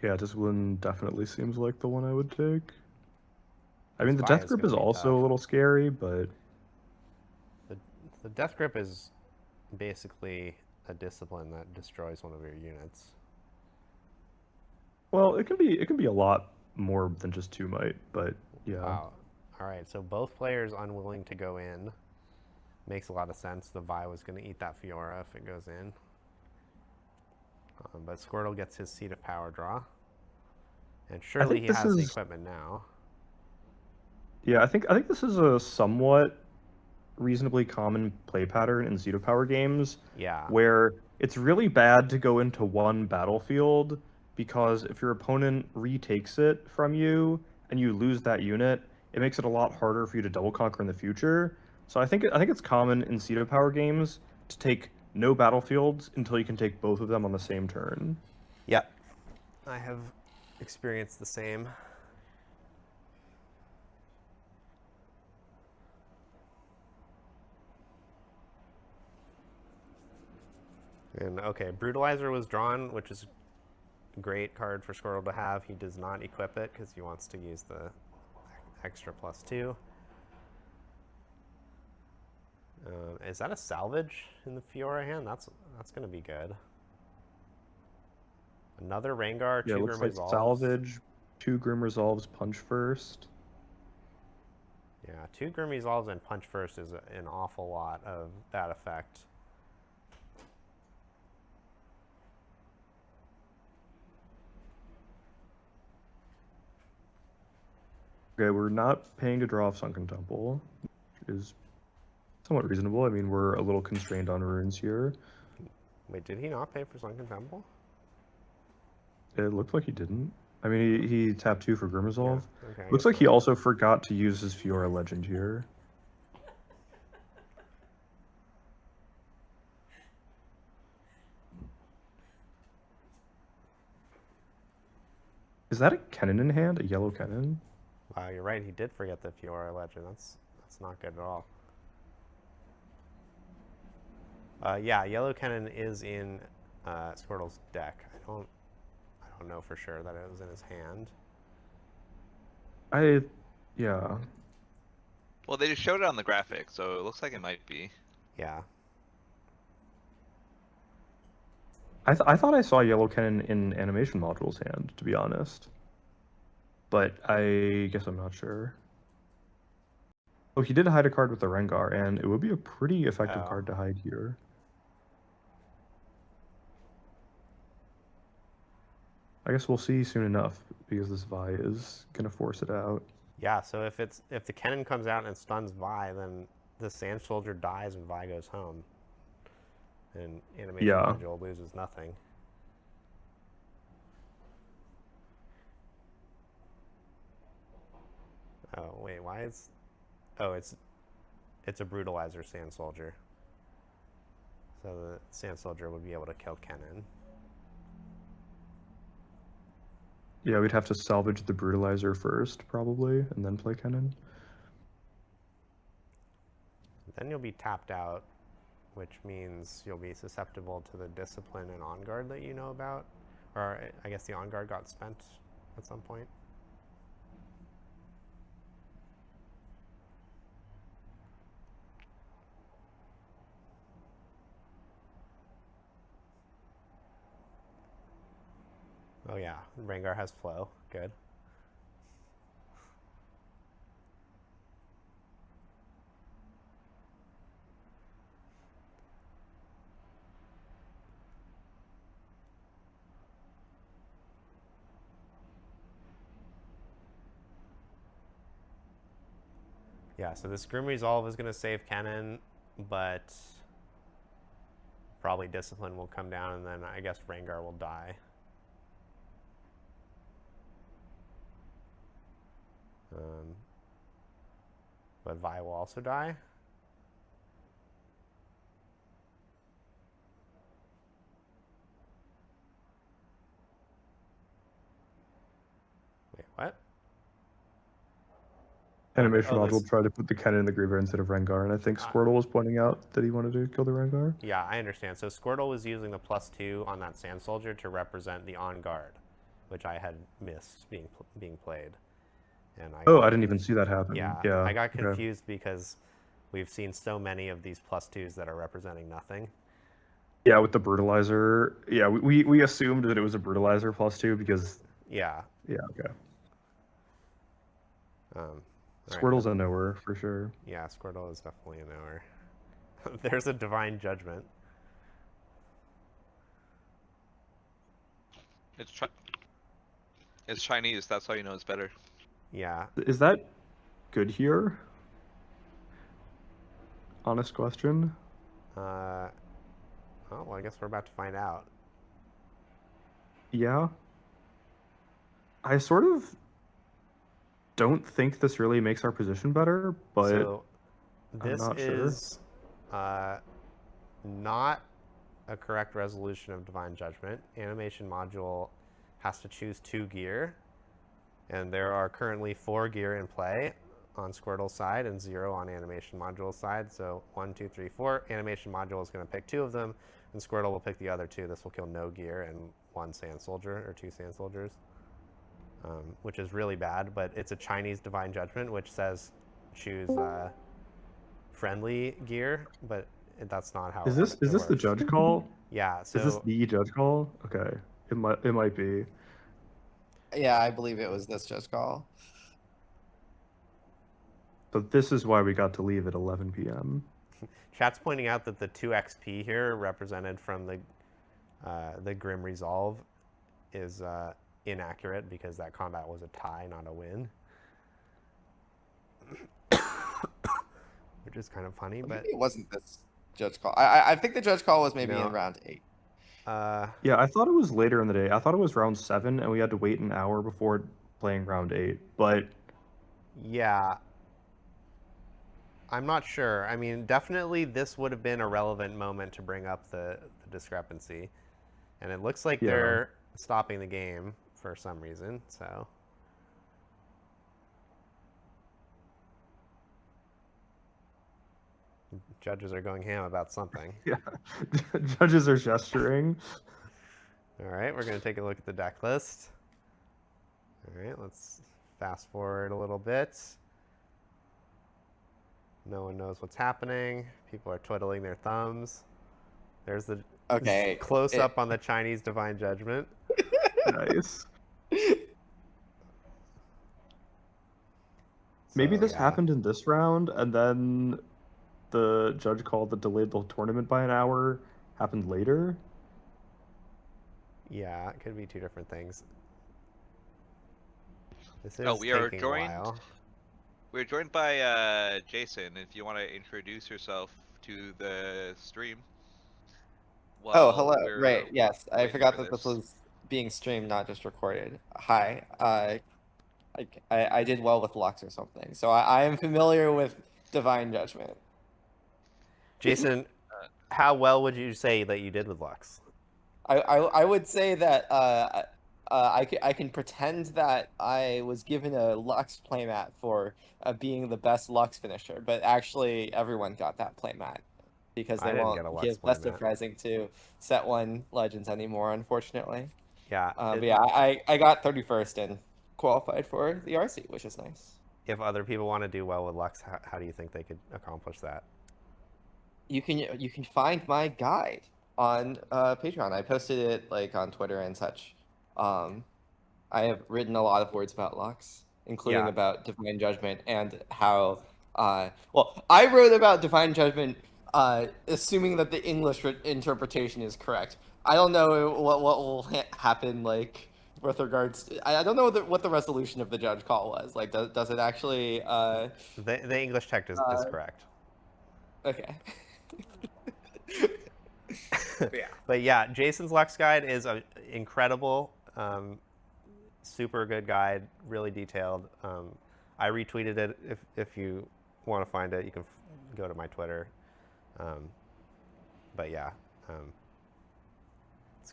Yeah, discipline definitely seems like the one I would take. I mean, the Vi death is grip gonna is be also tough. a little scary, but The death grip is basically a discipline that destroys one of your units. well, it can be a lot more than just 2 might, but yeah. Wow. All right, so both players unwilling to go in. Makes a lot of sense. The Vi was going to eat that Fiora if it goes in. But Squirtle gets his Seat of Power draw. And surely think he this has the is- equipment now. Yeah, I think this is a somewhat reasonably common play pattern in Seat of Power games, Yeah. where it's really bad to go into one battlefield because if your opponent retakes it from you and you lose that unit, it makes it a lot harder for you to double conquer in the future. So I think it's common in Seat of Power games to take no battlefields until you can take both of them on the same turn. Yep. I have experienced the same. And okay, Brutalizer was drawn, which is a great card for Squirtle to have. He does not equip it because he wants to use the extra +2. Is that a salvage in the Fiora hand? That's going to be good. Another Rengar, Yeah, it 2 looks Grim like Resolves. salvage, 2 Grim Resolves, punch first. Yeah, 2 Grim Resolves and punch first is an awful lot of that effect. Okay, we're not paying to draw off Sunken Temple, which is somewhat reasonable. I mean, we're a little constrained on runes here. Wait, did he not pay for Sunken Temple? It looked like he didn't. I mean, he tapped 2 for Grim Resolve. Yeah, okay, I Looks guess like he not. also forgot to use his Fiora Legend here. Is that a Kennen in hand? A yellow Kennen? Wow, you're right. He did forget the Fiora Legend. That's not good at all. Yeah, yellow Kennen is in Squirtle's deck. I don't know for sure that it was in his hand. Yeah. Well, they just showed it on the graphic, so it looks like it might be. Yeah. I thought I saw yellow Kennen in Animation Module's hand, to be honest. But I guess I'm not sure. Oh, he did hide a card with the Rengar, and it would be a pretty effective Oh. card to hide here. I guess we'll see soon enough, because this Vi is gonna force it out. Yeah, so if the Kennen comes out and stuns Vi, then the Sand Soldier dies and Vi goes home. And Animation Yeah. Module loses nothing. Oh, wait, why is... Oh, it's a Brutalizer Sand Soldier. So the Sand Soldier would be able to kill Kennen. Yeah, we'd have to salvage the Brutalizer first, probably, and then play Kennen. Then you'll be tapped out, which means you'll be susceptible to the Discipline and On Guard that you know about. Or I guess the On Guard got spent at some point. Oh yeah, Rengar has flow. Good. Yeah, so this Grim Resolve is going to save Kennen, but probably Discipline will come down, and then I guess Rengar will die. But Vi will also die. Wait, what? Animation Oh, module this- tried to put the cannon in the Griever instead of Rengar, and I think Squirtle was pointing out that he wanted to kill the Rengar. Yeah, I understand. So Squirtle was using the +2 on that Sand Soldier to represent the on guard, which I had missed being played. And I didn't even see that happen. Yeah, Yeah. I got okay. confused because we've seen so many of these +2s that are representing nothing. Yeah, with the Brutalizer. Yeah, we assumed that it was a Brutalizer +2 because. Yeah. Yeah. Okay. Squirtle's a knower for sure. Yeah, Squirtle is definitely a knower. There's a Divine Judgment. It's Chinese. That's how you know it's better. Yeah. Is that good here? Honest question. Oh, well, I guess we're about to find out. Yeah. I sort of don't think this really makes our position better, but So this is not a correct resolution of Divine Judgment. Animation module has to choose 2 gear, and there are currently 4 gear in play on Squirtle's side and 0 on Animation module's side. So 1, 2, 3, 4. Animation module is going to pick 2 of them, and Squirtle will pick the other 2. This will kill no gear and 1 Sand Soldier or 2 Sand Soldiers, which is really bad. But it's a Chinese Divine Judgment, which says choose friendly gear, but that's not how. Is this the judge call? Yeah. So is this the judge call? Okay, it might be. Yeah, I believe it was this judge call. So this is why we got to leave at 11 p.m. Chat's pointing out that the 2 XP here represented from the Grim Resolve is inaccurate because that combat was a tie, not a win. Which is kind of funny, but Maybe it wasn't this judge call. I think the judge call was maybe in round 8. Yeah, I thought it was later in the day. I thought it was round 7, and we had to wait an hour before playing round 8. But yeah, I'm not sure. I mean, definitely this would have been a relevant moment to bring up the discrepancy, and it looks like they're stopping the game for some reason. So. Judges are going ham about something. Yeah, judges are gesturing. All right, we're going to take a look at the deck list. All right, let's fast forward a little bit. No one knows what's happening. People are twiddling their thumbs. There's the close up on the Chinese Divine Judgment. Nice. Maybe this happened in this round, and then the judge called that delayed the tournament by an hour happened later. Yeah, it could be 2 different things. This is we are taking a while. We're joined by Jason. If you want to introduce yourself to the stream. Oh, hello. Right. Yes, I forgot that this was being streamed, not just recorded. Hi. I did well with Lux or something, so I am familiar with Divine Judgment. Jason, how well would you say that you did with Lux? I would say that I can pretend that I was given a Lux playmat for being the best Lux finisher, but actually everyone got that playmat because they won't give Best of Rising to Set 1 Legends anymore, unfortunately. Yeah. But yeah, I got 31st and qualified for the RC, which is nice. If other people want to do well with Lux, how do you think they could accomplish that? You can find my guide on Patreon. I posted it like on Twitter and such. I have written a lot of words about Lux, including about Divine Judgment and how. Well, I wrote about Divine Judgment, assuming that the English interpretation is correct. I don't know what will happen like with regards to, I don't know what the resolution of the judge call was. Like, does it actually? The English text is correct. Okay. But yeah, Jason's Lux guide is incredible, super good guide, really detailed. I retweeted it. If you want to find it, you can go to my Twitter. But yeah,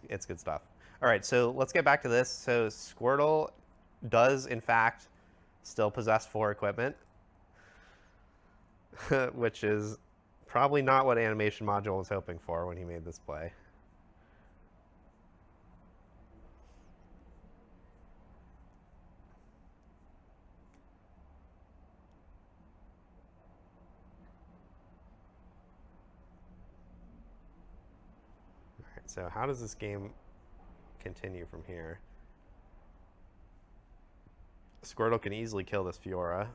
it's good stuff. All right, so let's get back to this. So Squirtle does, in fact, still possess 4 equipment, which is probably not what Animation Module was hoping for when he made this play. All right, so how does this game continue from here? Squirtle can easily kill this Fiora.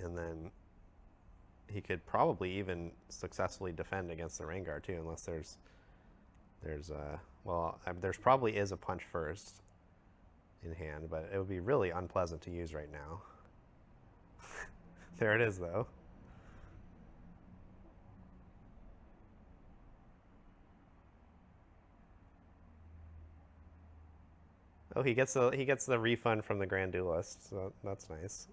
And then he could probably even successfully defend against the Rengar too, unless there's there's probably is a punch first in hand, but it would be really unpleasant to use right now. There it is though. Oh, he gets the refund from the Grand Duelist, so that's nice.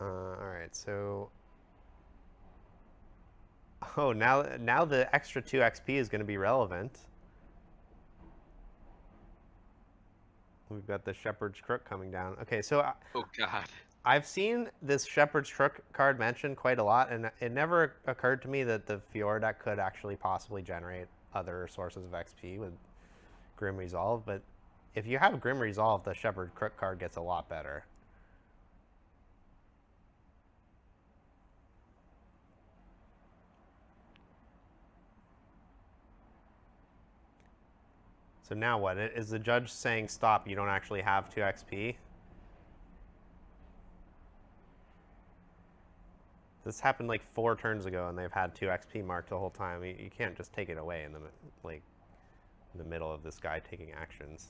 All right, so now the extra 2 XP is going to be relevant. We've got the Shepherd's Crook coming down. Okay, so Oh god. I've seen this Shepherd's Crook card mentioned quite a lot, and it never occurred to me that the Fiora deck could actually possibly generate other sources of XP with Grim Resolve. But if you have Grim Resolve, the Shepherd Crook card gets a lot better. So now what? Is the judge saying stop, you don't actually have 2 XP? This happened like 4 turns ago, and they've had 2 XP marked the whole time. You can't just take it away in the middle of this guy taking actions.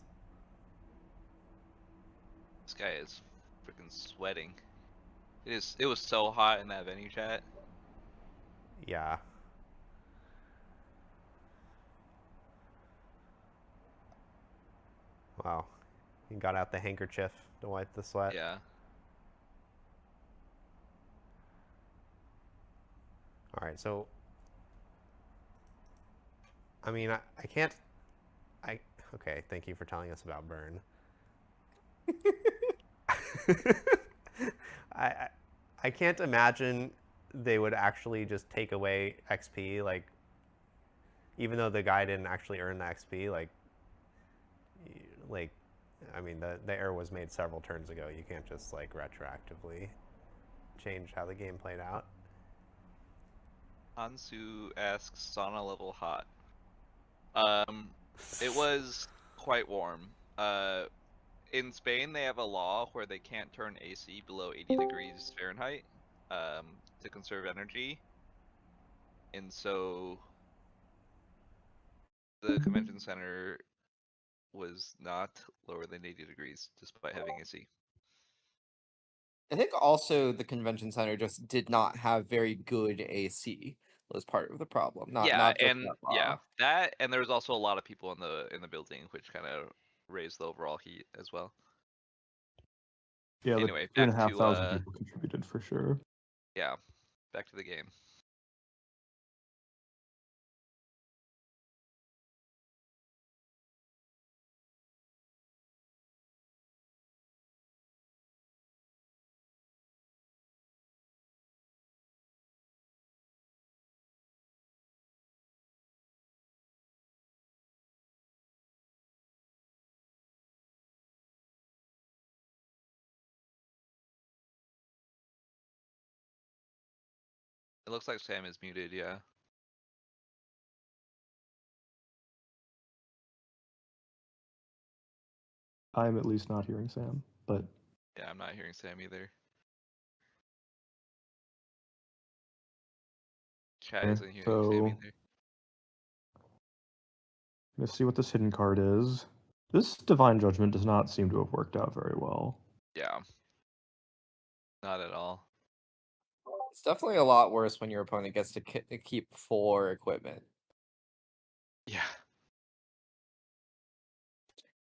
This guy is freaking sweating. It was so hot in that venue chat. Yeah. Wow. He got out the handkerchief to wipe the sweat. Yeah. All right, so I mean, I can't. Okay. Thank you for telling us about Burn. I can't imagine they would actually just take away XP, like, even though the guy didn't actually earn the XP, like, I mean, the error was made several turns ago. You can't just like retroactively change how the game played out. Hansu asks sauna level hot. It was quite warm. In Spain they have a law where they can't turn AC below 80 degrees Fahrenheit to conserve energy. And so the convention center was not lower than 80 degrees despite having AC. I think also the convention center just did not have very good AC. Was part of the problem. Not just that law. That, and there was also a lot of people in the building, which kind of raised the overall heat as well. Yeah, Anyway, the back to 2,500 people contributed for sure. yeah, back to the game. It looks like Sam is muted, yeah. I'm at least not hearing Sam, but Yeah, I'm not hearing Sam either. Chat isn't hearing so Sam either. let's see what this hidden card is. This Divine Judgment does not seem to have worked out very well. Yeah. Not at all. It's definitely a lot worse when your opponent gets to keep 4 equipment. Yeah.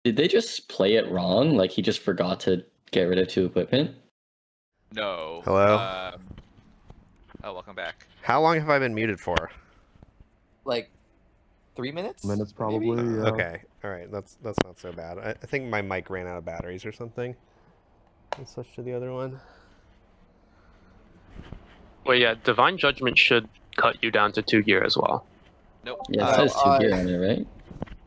Did they just play it wrong? Like he just forgot to get rid of 2 equipment? No. Hello? Oh, welcome back. How long have I been muted for? Like 3 minutes? Minutes maybe? probably. Yeah. Okay, all right, that's not so bad. I think my mic ran out of batteries or something. Let's switch to the other one. Well, yeah, Divine Judgment should cut you down to 2 gear as well. Nope. Yeah, it says 2 gear on it, right?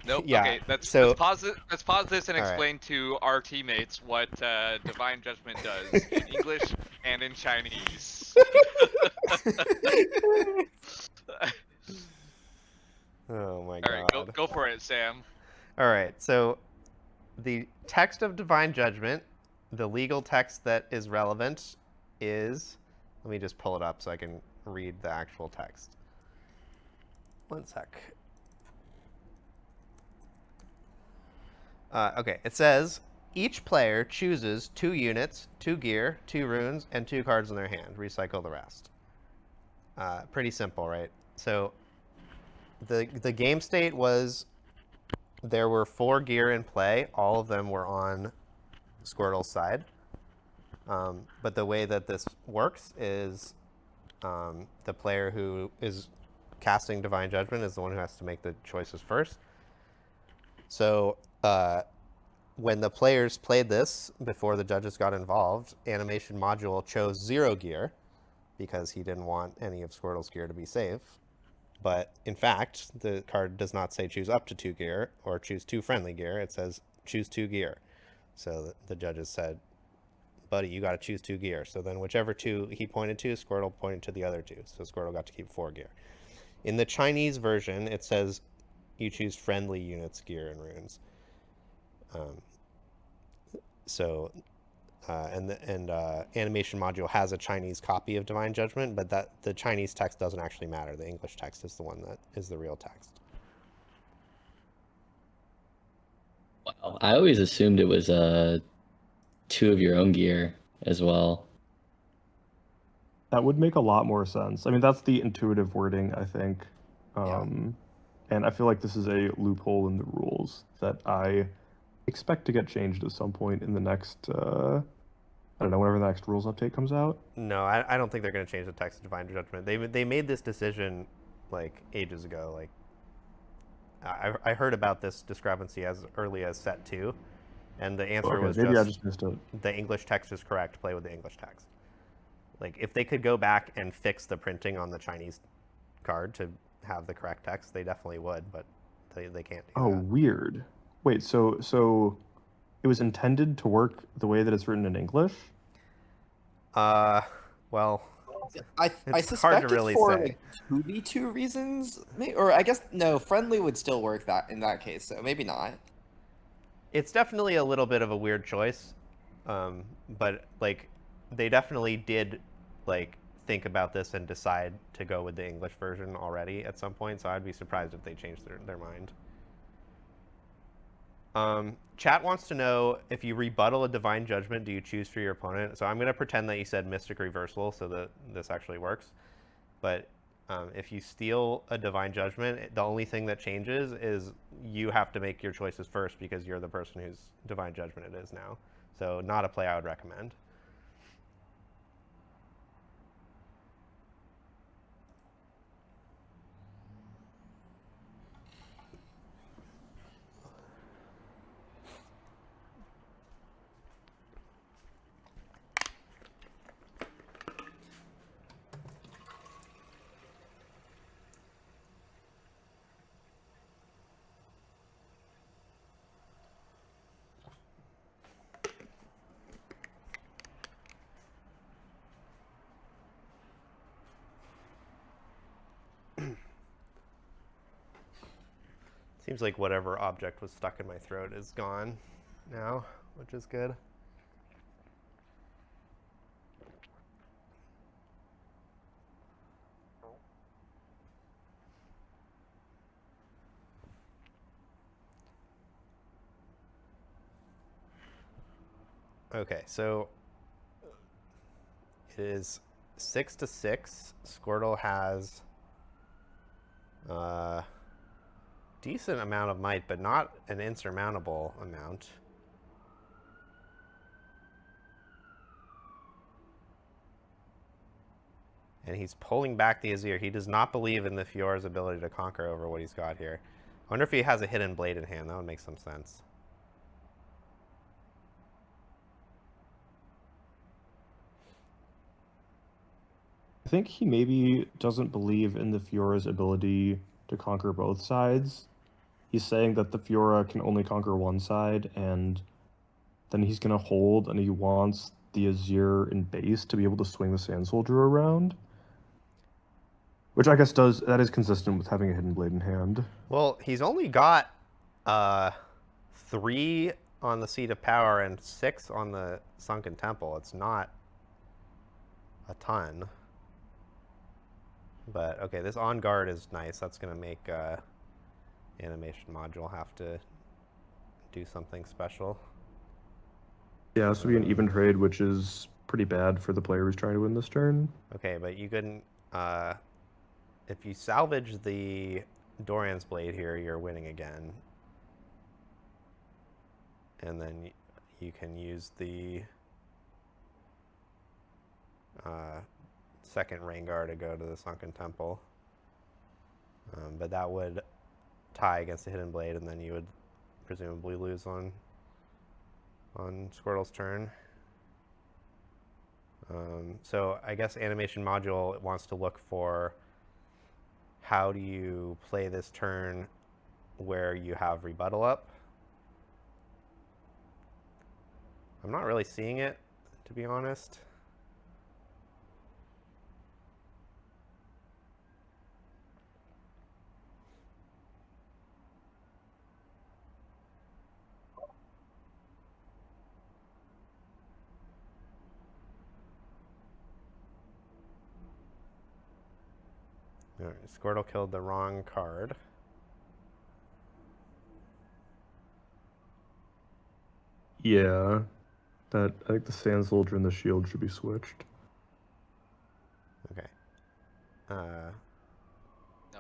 Nope. Yeah, Okay, let's pause it. Let's pause this and All right. explain to our teammates what Divine Judgment does in English and in Chinese. Oh my All god. right, go for it, Sam. All right, so the text of Divine Judgment, the legal text that is relevant is, let me just pull it up so I can read the actual text. One sec. Okay, it says, each player chooses 2 units, 2 gear, 2 runes, and 2 cards in their hand. Recycle the rest. Pretty simple, right? So the game state was there were 4 gear in play. All of them were on Squirtle's side. But the way that this works is the player who is casting Divine Judgment is the one who has to make the choices first. So when the players played this before the judges got involved, Animation Module chose 0 gear because he didn't want any of Squirtle's gear to be safe. But in fact, the card does not say choose up to 2 gear or choose 2 friendly gear. It says choose 2 gear. So the judges said, buddy, you got to choose 2 gear. So then whichever 2 he pointed to, Squirtle pointed to the other 2. So Squirtle got to keep 4 gear. In the Chinese version, it says you choose friendly units, gear, and runes. Animation Module has a Chinese copy of Divine Judgment, but that the Chinese text doesn't actually matter. The English text is the one that is the real text. Wow. I always assumed it was 2 of your own gear as well. That would make a lot more sense. I mean, that's the intuitive wording, I think. And I feel like this is a loophole in the rules that I expect to get changed at some point in the next, I don't know, whenever the next rules update comes out. No, I don't think they're going to change the text of Divine Judgment. They made this decision like ages ago. Like I heard about this discrepancy as early as set 2, and the answer was maybe I just missed it. the English text is correct. Play with the English text. Like if they could go back and fix the printing on the Chinese card to have the correct text, they definitely would, but they can't do Oh, that. weird. Wait, so it was intended to work the way that it's written in English? Well, I it's suspect hard to it's really for say. like 2v2 reasons, or I guess no, friendly would still work that in that case, so maybe not. It's definitely a little bit of a weird choice, but like they definitely did like think about this and decide to go with the English version already at some point. So I'd be surprised if they changed their mind. Chat wants to know, if you rebuttal a Divine Judgment, do you choose for your opponent? So I'm going to pretend that you said Mystic Reversal so that this actually works. But if you steal a Divine Judgment, the only thing that changes is you have to make your choices first because you're the person whose Divine Judgment it is now. So not a play I would recommend. Seems like whatever object was stuck in my throat is gone now, which is good. Okay, so it is 6-6. Squirtle has decent amount of might, but not an insurmountable amount. And he's pulling back the Azir. He does not believe in the Fiora's ability to conquer over what he's got here. I wonder if he has a hidden blade in hand. That would make some sense. I think he maybe doesn't believe in the Fiora's ability to conquer both sides. He's saying that the Fiora can only conquer one side, and then he's going to hold, and he wants the Azir in base to be able to swing the Sand Soldier around. Which I guess that is consistent with having a hidden blade in hand. Well, he's only got 3 on the Seat of Power and 6 on the Sunken Temple. It's not a ton. But, okay, this On Guard is nice. That's going to make Animation Module have to do something special. Yeah, this would be an even trade, which is pretty bad for the player who's trying to win this turn. Okay, but you couldn't... if you salvage the Doran's Blade here, you're winning again. And then you can use the second Rengar to go to the Sunken Temple. But that would tie against the Hidden Blade, and then you would presumably lose on Squirtle's turn. So I guess Animation Module wants to look for how do you play this turn where you have rebuttal up. I'm not really seeing it, to be honest. All right, Squirtle killed the wrong card. Yeah, I think the Sand Soldier and the Shield should be switched. Okay. Now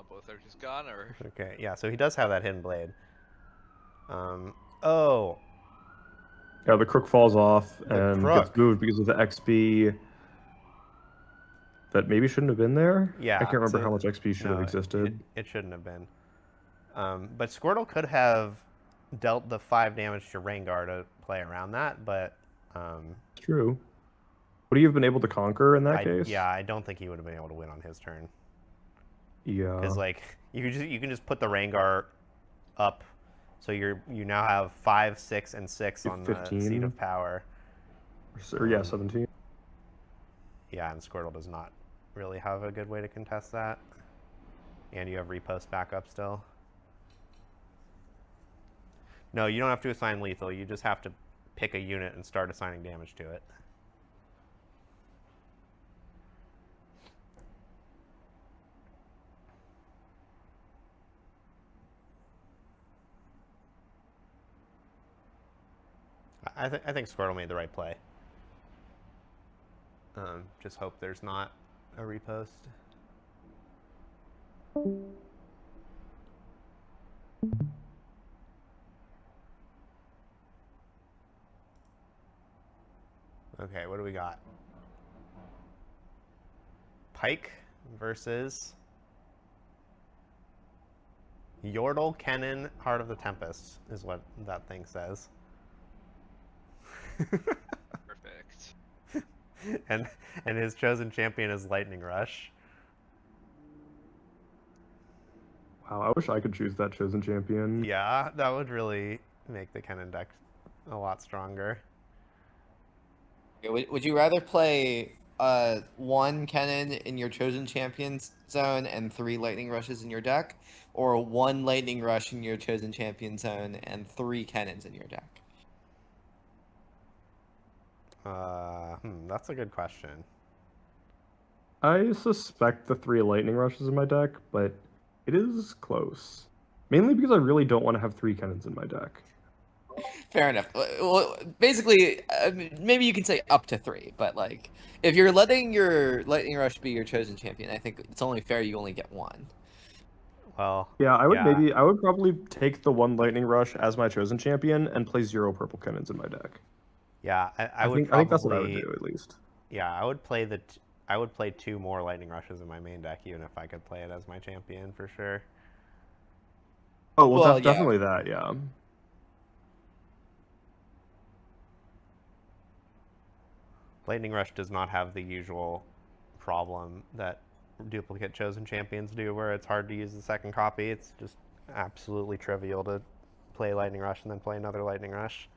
both are just gone, or? Okay, yeah, so he does have that Hidden Blade. Oh. Yeah, the Crook falls off and Crook. gets moved because of the XP that maybe shouldn't have been there. Yeah. I can't remember so- how much XP should have existed. It shouldn't have been. But Squirtle could have dealt the 5 damage to Rengar to play around that, but... It's true. Would he have been able to conquer in that case? Yeah, I don't think he would have been able to win on his turn. Yeah. Because like you can just put the Rengar up, so you now have 5, 6, and 6 on the 15? Seat of Power. Or yeah, 17. Yeah, and Squirtle does not really have a good way to contest that. And you have repost backup still. No, you don't have to assign lethal. You just have to pick a unit and start assigning damage to it. I think Squirtle made the right play. Just hope there's not a repost. Okay, what do we got? Pike versus Yordle, Kennen, Heart of the Tempest is what that thing says. Perfect. and his chosen champion is Lightning Rush. Wow, I wish I could choose that chosen champion. Yeah, that would really make the Kennen deck a lot stronger. Would you rather play 1 Kennen in your chosen champions zone and 3 lightning rushes in your deck, or 1 lightning rush in your chosen champion zone and 3 Kennens in your deck? That's a good question. I suspect the 3 lightning rushes in my deck, but it is close. Mainly because I really don't want to have 3 cannons in my deck. Fair enough. Well, basically, maybe you can say up to 3, but like, if you're letting your Lightning Rush be your chosen champion, I think it's only fair you only get 1. Well, Yeah, I would probably take the 1 Lightning Rush as my chosen champion and play 0 purple cannons in my deck. yeah, I think that's what I would do at least. Yeah, I would play 2 more Lightning Rushes in my main deck, even if I could play it as my champion for sure. Oh well, Well, yeah. definitely that. Yeah. Lightning Rush does not have the usual problem that duplicate chosen champions do, where it's hard to use the second copy. It's just absolutely trivial to play Lightning Rush and then play another Lightning Rush.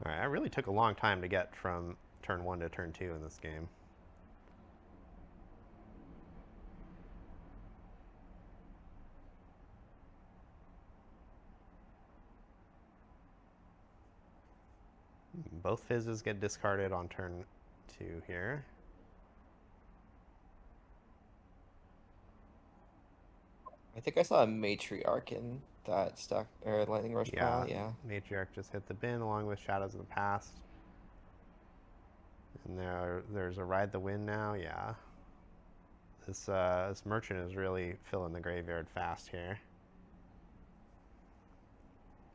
Alright, I really took a long time to get from turn 1 to turn 2 in this game. Both fizzes get discarded on turn 2 here. I think I saw a Matriarch in that stack or Lightning Rush pile. Yeah. Matriarch just hit the bin along with Shadows of the Past. And there's a Ride the Wind now. Yeah. This merchant is really filling the graveyard fast here.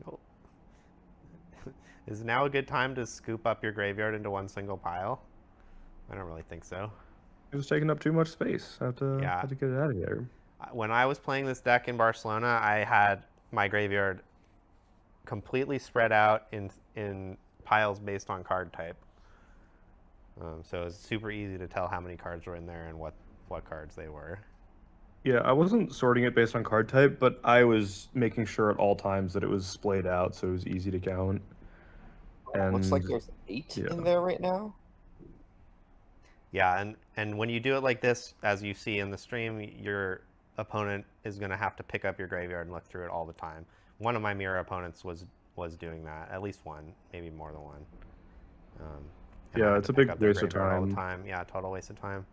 Oh. Is now a good time to scoop up your graveyard into one single pile? I don't really think so. It was taking up too much space. I had to get it out of there. When I was playing this deck in Barcelona, I had my graveyard completely spread out in piles based on card type. So it was super easy to tell how many cards were in there and what cards they were. Yeah, I wasn't sorting it based on card type, but I was making sure at all times that it was splayed out so it was easy to count. And Looks like there's 8 in there right now. Yeah, and when you do it like this, as you see in the stream, your opponent is going to have to pick up your graveyard and look through it all the time. One of my mirror opponents was doing that, at least one, maybe more than one. Yeah, it's a big waste of time. All the time. Yeah, total waste of time.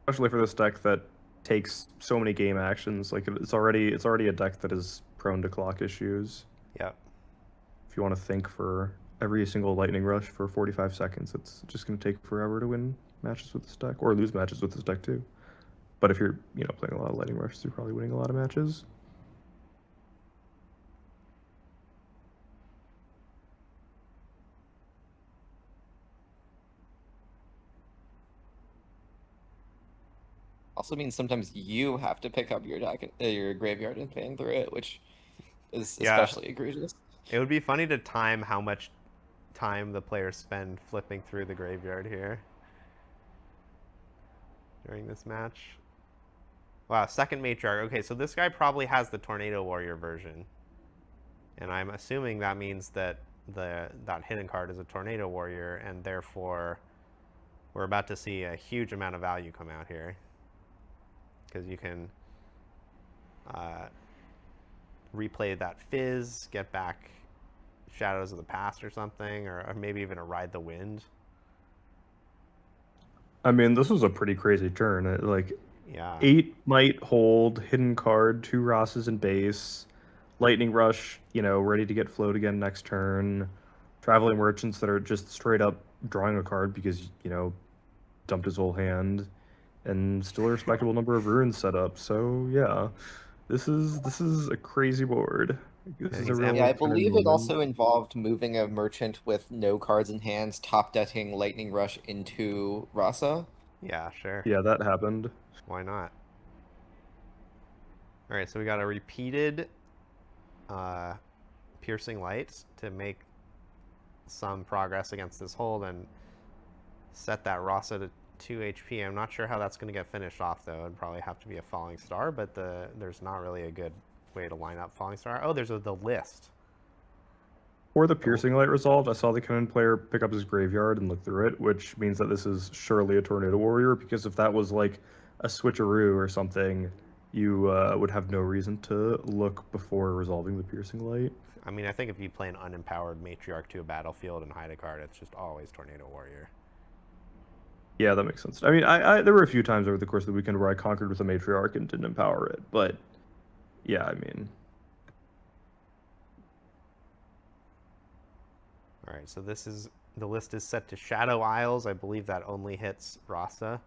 Especially for this deck that takes so many game actions. Like it's already a deck that is prone to clock issues. Yep. If you want to think for every single Lightning Rush for 45 seconds, it's just going to take forever to win matches with this deck, or lose matches with this deck too. But if you're, playing a lot of Lightning Rushes, you're probably winning a lot of matches. Also means sometimes you have to pick up your deck, your graveyard and fan through it, which is especially egregious. It would be funny to time how much time the players spend flipping through the graveyard here during this match. Wow, second Matriarch. Okay, so this guy probably has the Tornado Warrior version. And I'm assuming that means that that hidden card is a Tornado Warrior, and therefore we're about to see a huge amount of value come out here. Because you can replay that Fizz, get back Shadows of the Past or something, or maybe even a Ride the Wind. I mean, this was a pretty crazy turn. Yeah. 8 might hold, hidden card, 2 Rosses in base, Lightning Rush, ready to get float again next turn, Traveling Merchants that are just straight up drawing a card because, dumped his whole hand, and still a respectable number of runes set up. So yeah, this is a crazy board. This is a real I believe it also involved moving a merchant with no cards in hands, top decking Lightning Rush into Rasa. Yeah, sure. Yeah, that happened. Why not? All right, so we got a repeated Piercing Light to make some progress against this hold and set that Rasa to 2 HP. I'm not sure how that's going to get finished off, though. It'd probably have to be a Falling Star, but there's not really a good way to line up Falling Star. Oh, there's the list. Before the Piercing Light resolved, I saw the Conan player pick up his graveyard and look through it, which means that this is surely a Tornado Warrior, because if that was like a switcheroo or something, you would have no reason to look before resolving the Piercing Light. I mean, I think if you play an unempowered Matriarch to a battlefield and hide a card, it's just always Tornado Warrior. Yeah, that makes sense. I mean, I there were a few times over the course of the weekend where I conquered with a Matriarch and didn't empower it, but yeah, I mean. All right, so the list is set to Shadow Isles. I believe that only hits Rasa.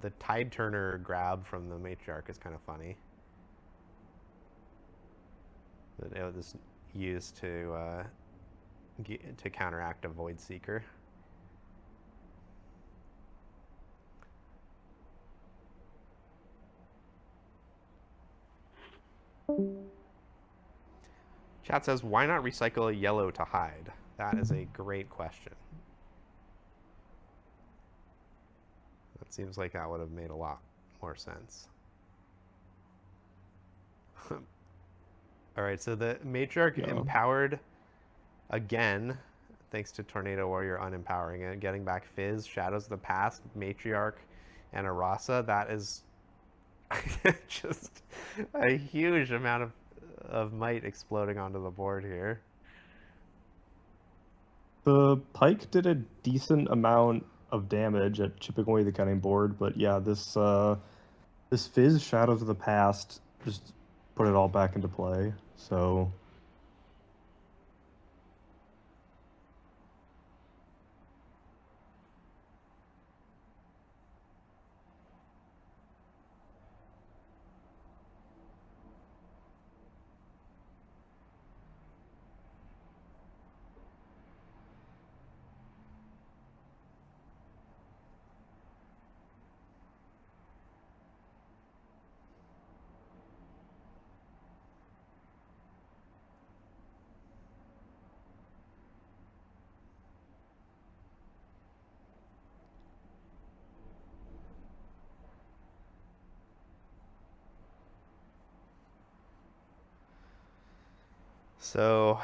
The Tide Turner grab from the Matriarch is kind of funny. That it was used to counteract a Void Seeker. Chat says, why not recycle a yellow to hide? That is a great question. That seems like that would have made a lot more sense. All right, so the Matriarch empowered again, thanks to Tornado Warrior unempowering it, getting back Fizz, Shadows of the Past, Matriarch, and Arasa. That is just a huge amount of might exploding onto the board here. The Pike did a decent amount of damage at chipping away the cutting board, but yeah, this Fizz Shadows of the Past just put it all back into play. So So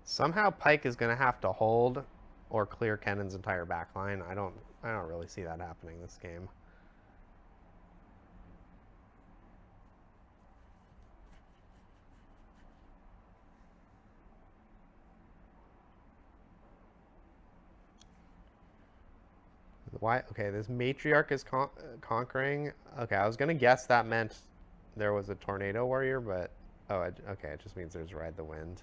somehow Pike is going to have to hold or clear Kennon's entire backline. I don't really see that happening this game. Why? Okay, this Matriarch is conquering. Okay, I was going to guess that meant there was a Tornado Warrior, but oh, okay, it just means there's Ride the Wind.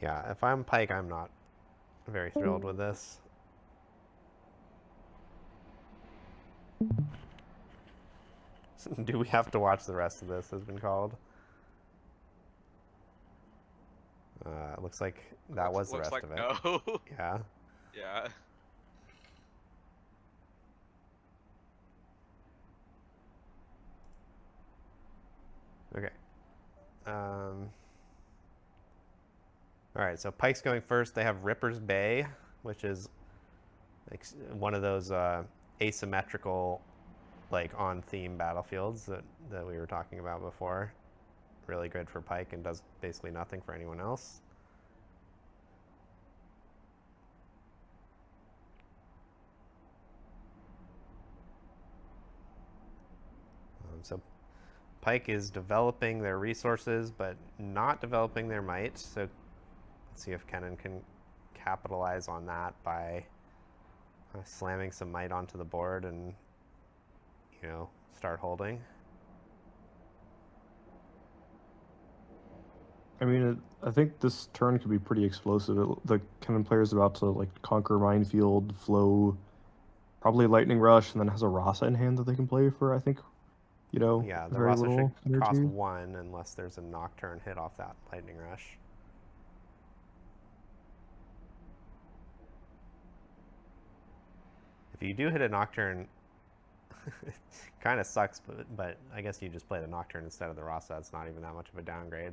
Yeah, if I'm Pike, I'm not very thrilled with this. Do we have to watch the rest of this, has been called? It looks like that was the rest of it. No. Yeah. Yeah. Okay. All right, so Pike's going first. They have Ripper's Bay, which is like one of those asymmetrical, like on-theme battlefields that we were talking about before. Really good for Pike and does basically nothing for anyone else. So Pike is developing their resources, but not developing their might. So let's see if Kennon can capitalize on that by slamming some might onto the board and, you know, start holding. I mean, I think this turn could be pretty explosive. The Kennon player is about to like conquer Minefield, flow, probably Lightning Rush, and then has a Rasa in hand that they can play for, I think, you know, Yeah, the very Rasa little should cost energy. 1 unless there's a Nocturne hit off that Lightning Rush. If you do hit a Nocturne, it kind of sucks, but I guess you just play the Nocturne instead of the Rasa. It's not even that much of a downgrade.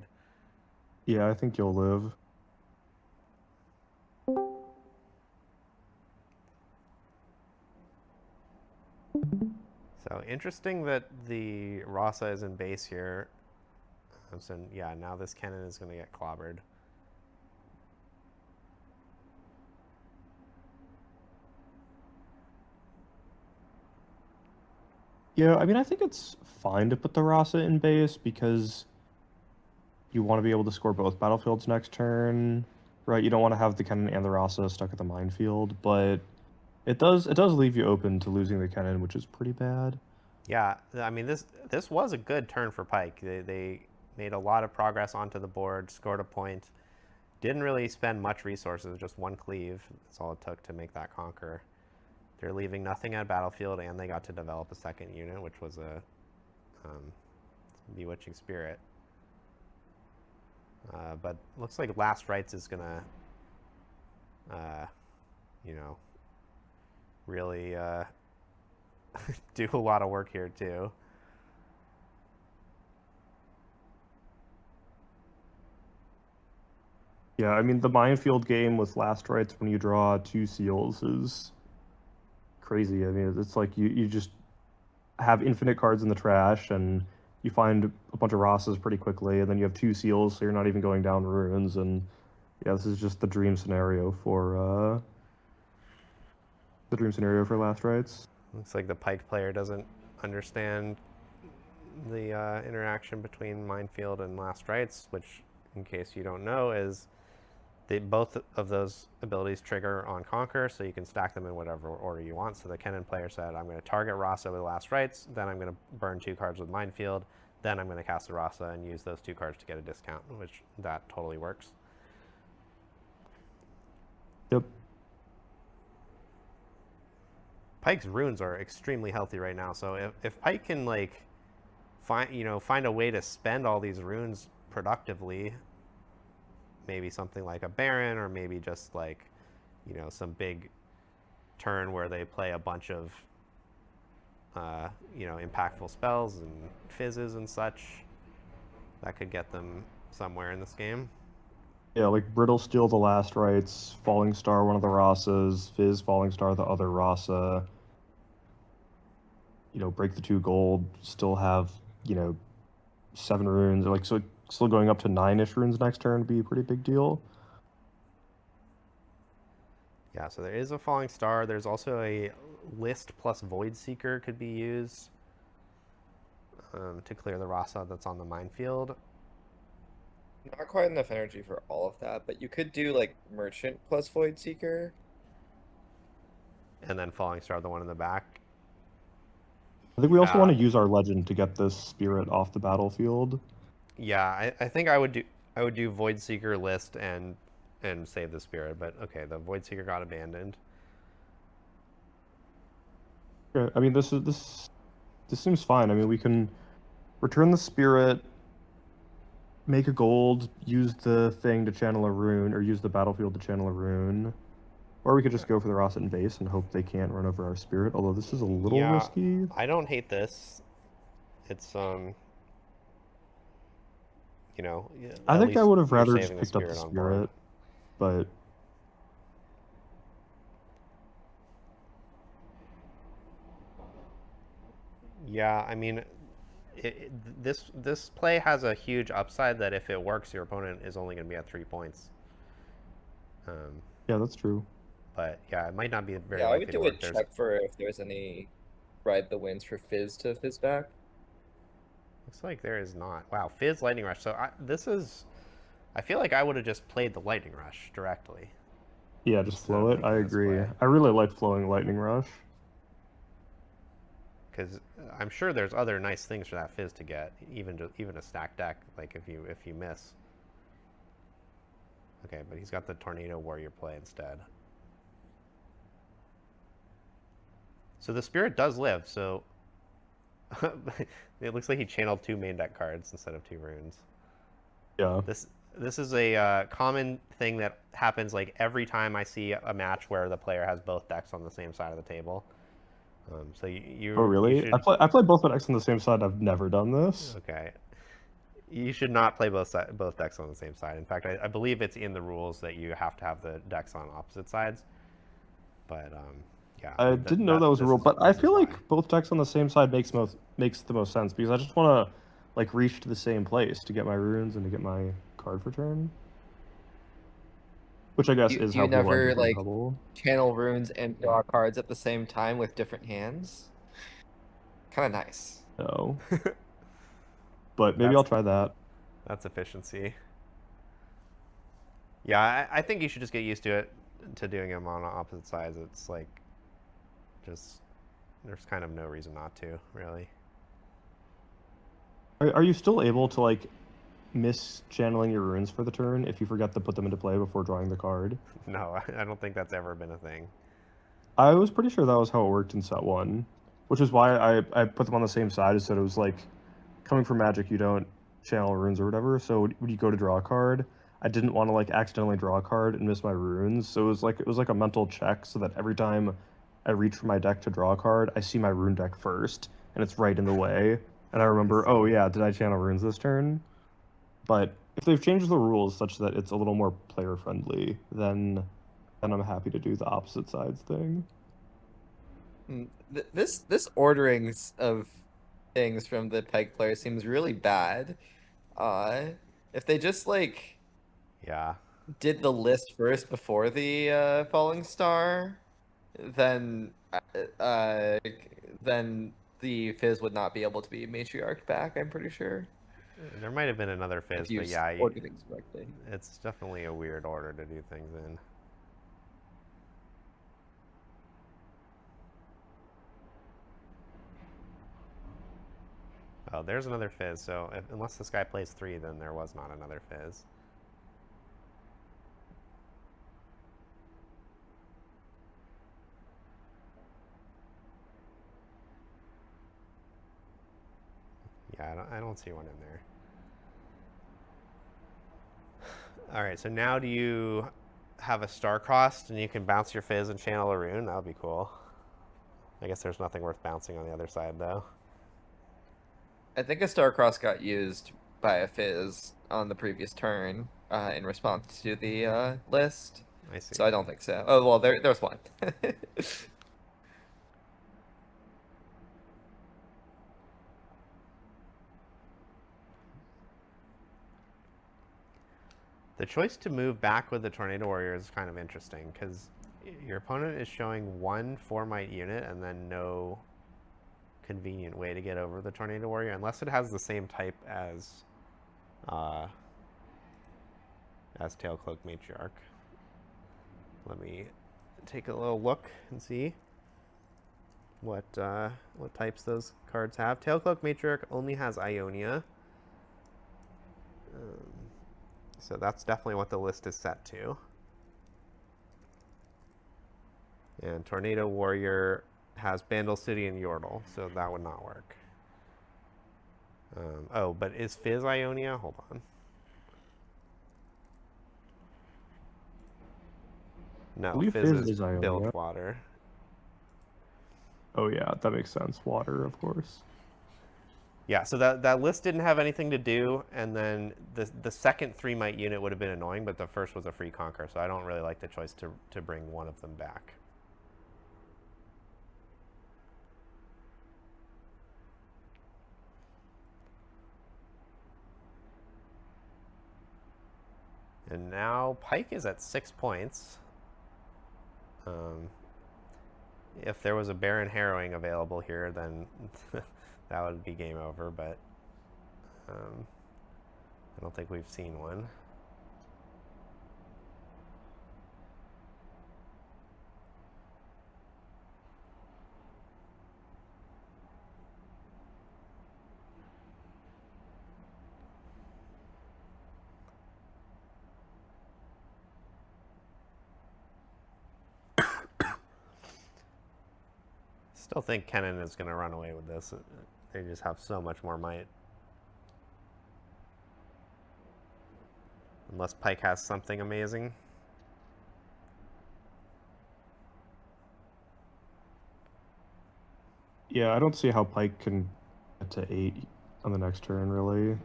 Yeah, I think you'll live. So interesting that the Rasa is in base here. So yeah, now this Kennon is going to get clobbered. Yeah, I mean, I think it's fine to put the Rasa in base because you want to be able to score both battlefields next turn, right? You don't want to have the cannon and the Rasa stuck at the minefield, but it does leave you open to losing the cannon, which is pretty bad. Yeah, I mean this was a good turn for Pike. They made a lot of progress onto the board, scored a point, didn't really spend much resources, just one cleave. That's all it took to make that conquer. They're leaving nothing at battlefield, and they got to develop a second unit, which was a Bewitching Spirit. But looks like Last Rites is gonna, you know, really do a lot of work here too. Yeah, I mean, the minefield game with Last Rites when you draw 2 seals is crazy. I mean, it's like you just have infinite cards in the trash, and you find a bunch of Rasas pretty quickly, and then you have 2 seals, so you're not even going down runes, and yeah, this is just the dream scenario for Last Rites. Looks like the Pike player doesn't understand the interaction between Minefield and Last Rites, which, in case you don't know, is both of those abilities trigger on Conquer, so you can stack them in whatever order you want. So the Kennen player said, I'm going to target Rasa with Last Rites, then I'm going to burn 2 cards with Minefield, then I'm going to cast a Rasa and use those 2 cards to get a discount, which that totally works. Yep. Pike's runes are extremely healthy right now, so if Pike can like find a way to spend all these runes productively, maybe something like a Baron, or maybe just like, some big turn where they play a bunch of, impactful spells and fizzes and such, that could get them somewhere in this game. Yeah, like Brittle Steel the Last Rites, Falling Star one of the Rasas, Fizz Falling Star the other Rasa. Break the 2 gold, still have, 7 runes, like, so still going up to 9-ish runes next turn would be a pretty big deal. Yeah, so there is a Falling Star. There's also a List plus Void Seeker could be used to clear the Rasa that's on the minefield. Not quite enough energy for all of that, but you could do like Merchant plus Void Seeker. And then Falling Star, the one in the back. I think we also want to use our legend to get this spirit off the battlefield. Yeah, I think I would do Void Seeker, List, and save the spirit, but okay, the Void Seeker got abandoned. Okay, I mean, this seems fine. I mean, we can return the spirit, make a gold, use the thing to channel a rune, or use the battlefield to channel a rune. Or we could just go for the Rasa in base and hope they can't run over our spirit, although this is a little risky. I don't hate this. It's, I think I would have rather just picked up the spirit, but... Yeah, I mean, this play has a huge upside that if it works, your opponent is only going to be at 3 points. Yeah, that's true. But yeah, it might not be very. Yeah, I would do a check for if there's any ride the winds for Fizz to Fizz back. Looks like there is not. Wow, Fizz Lightning Rush. So I feel like I would have just played the Lightning Rush directly. Yeah, just flow it. I agree. I really like flowing Lightning Rush. Because I'm sure there's other nice things for that Fizz to get, even a stack deck, like if you miss. Okay, but he's got the Tornado Warrior play instead. So the Spirit does live, so it looks like he channeled 2 main deck cards instead of 2 runes. Yeah. This is a common thing that happens like every time I see a match where the player has both decks on the same side of the table. So you. Oh really? You should... I play both decks on the same side. I've never done this. Okay. You should not play both decks on the same side. In fact, I believe it's in the rules that you have to have the decks on opposite sides. But yeah. I didn't know that was a rule, but I feel like both decks on the same side makes the most sense because I just want to like reach to the same place to get my runes and to get my card for turn. Which I guess is how people never end up in like trouble. Channel runes and draw cards at the same time with different hands. kind of nice. No. But maybe I'll try that. That's efficiency. Yeah, I think you should just get used to it, to doing them on opposite sides. It's like, just, there's kind of no reason not to, really. Are you still able to like miss channeling your runes for the turn if you forget to put them into play before drawing the card? No, I don't think that's ever been a thing. I was pretty sure that was how it worked in set 1, which is why I put them on the same side, so it was like, coming from Magic, you don't channel runes or whatever, so when you go to draw a card, I didn't want to like accidentally draw a card and miss my runes, so it was like a mental check, so that every time I reach for my deck to draw a card, I see my rune deck first, and it's right in the way, and I remember, oh yeah, did I channel runes this turn? But if they've changed the rules such that it's a little more player friendly, then I'm happy to do the opposite sides thing. This ordering of things from the Peg player seems really bad. If they just like Yeah. did the list first before the Falling Star, then then the Fizz would not be able to be matriarched back. I'm pretty sure. There might have been another Fizz, If you but yeah, order things correctly. it's definitely a weird order to do things in. Oh, there's another Fizz, so unless this guy plays 3, then there was not another Fizz. Yeah, I don't see one in there. All right, so now do you have a star-crossed and you can bounce your Fizz and channel a rune? That would be cool. I guess there's nothing worth bouncing on the other side, though. I think a Starcross got used by a Fizz on the previous turn in response to the list. I see. So I don't think so. Oh, well, there's one. The choice to move back with the Tornado Warrior is kind of interesting, because your opponent is showing 1 4-might unit and then no convenient way to get over the Tornado Warrior, unless it has the same type as Tailcloak Matriarch. Let me take a little look and see what types those cards have. Tailcloak Matriarch only has Ionia. So that's definitely what the list is set to. And Tornado Warrior has Bandle City and Yordle, so that would not work. Oh, but is Fizz Ionia? Hold on. No, Fizz is Bilge Water. Oh yeah, that makes sense. Water, of course. Yeah, so that list didn't have anything to do, and then the second 3-might unit would have been annoying, but the first was a free conquer, so I don't really like the choice to bring one of them back. And now Pike is at 6 points. If there was a Baron Harrowing available here, then that would be game over, but I don't think we've seen one. Still think Kennen is going to run away with this. They just have so much more might. Unless Pike has something amazing. Yeah, I don't see how Pike can get to 8 on the next turn, really.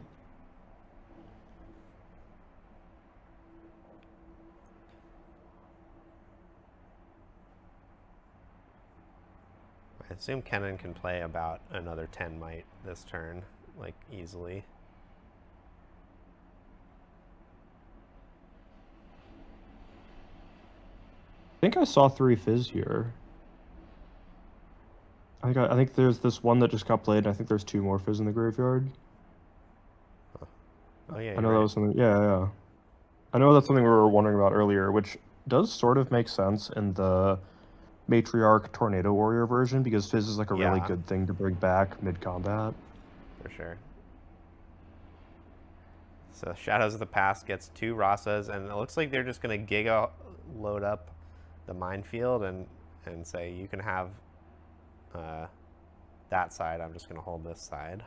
I assume Kennen can play about another 10 might this turn, like, easily. I think I saw 3 Fizz here. I think there's this one that just got played, and I think there's 2 more Fizz in the graveyard. Oh yeah, I you're know right. that was something. Yeah. I know that's something we were wondering about earlier, which does sort of make sense in the Matriarch Tornado Warrior version because Fizz is like a really Yeah. good thing to bring back mid-combat. For sure. So Shadows of the Past gets 2 Rasas, and it looks like they're just going to Giga load up the minefield and say, you can have that side. I'm just going to hold this side.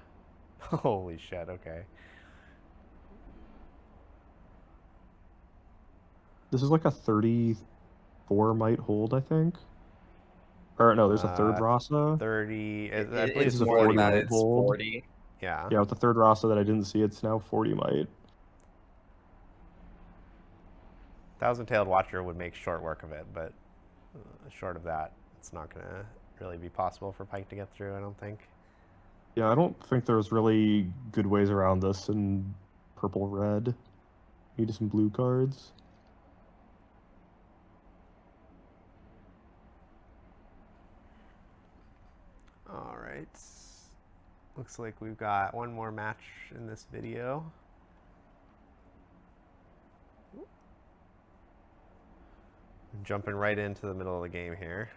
Holy shit, okay. This is like a 34 might hold, I think. Or no, there's a third Rasa. 30. I believe It's this is a more 40 than that. might It's hold. 40. Yeah. Yeah, with the third Rasa that I didn't see, it's now 40 might. Thousand-Tailed Watcher would make short work of it, but short of that, it's not going to really be possible for Pike to get through, I don't think. Yeah, I don't think there's really good ways around this in purple-red. Need some blue cards. All right. Looks like we've got one more match in this video. Jumping right into the middle of the game here.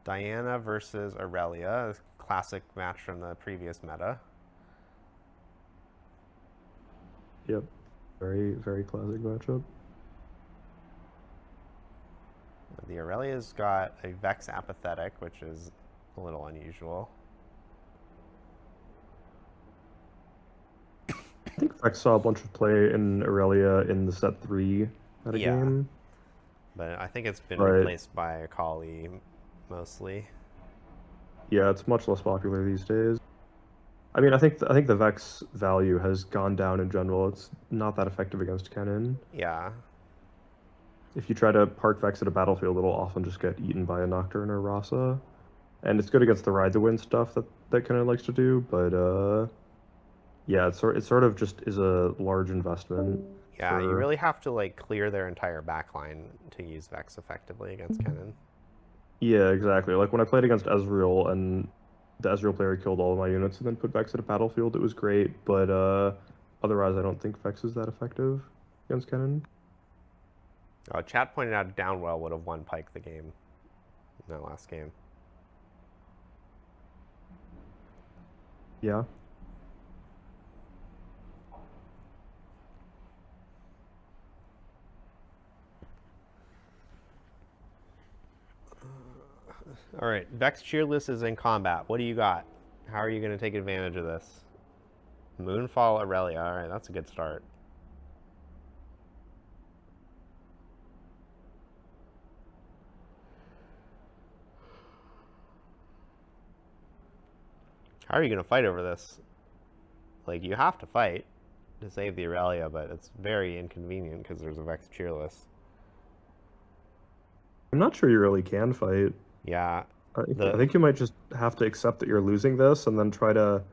Diana versus Aurelia, a classic match from the previous meta. Yep. Very, very classic matchup. The Aurelia's got a Vex Apathetic, which is a little unusual. I think Vex saw a bunch of play in Aurelia in the set 3 at a game. But I think it's been Right. replaced by Akali mostly. Yeah, it's much less popular these days. I mean, I think the Vex value has gone down in general. It's not that effective against Kennen. Yeah. If you try to park Vex at a battlefield, it'll often just get eaten by a Nocturne or Rasa. And it's good against the Ride the Wind stuff that Kennen likes to do, but yeah, it sort of just is a large investment. Yeah, you really have to like clear their entire backline to use Vex effectively against Kennen. Yeah, exactly. Like when I played against Ezreal and the Ezreal player killed all of my units and then put Vex at a battlefield, it was great, but otherwise I don't think Vex is that effective against Kennen. Chat pointed out Downwell would have won Pike the game in that last game. Yeah. All right, Vex Cheerless is in combat. What do you got? How are you going to take advantage of this? Moonfall Aurelia. All right, that's a good start. How are you going to fight over this? Like, you have to fight to save the Aurelia, but it's very inconvenient because there's a Vex Cheerless. I'm not sure you really can fight. Yeah. I think you might just have to accept that you're losing this and then try to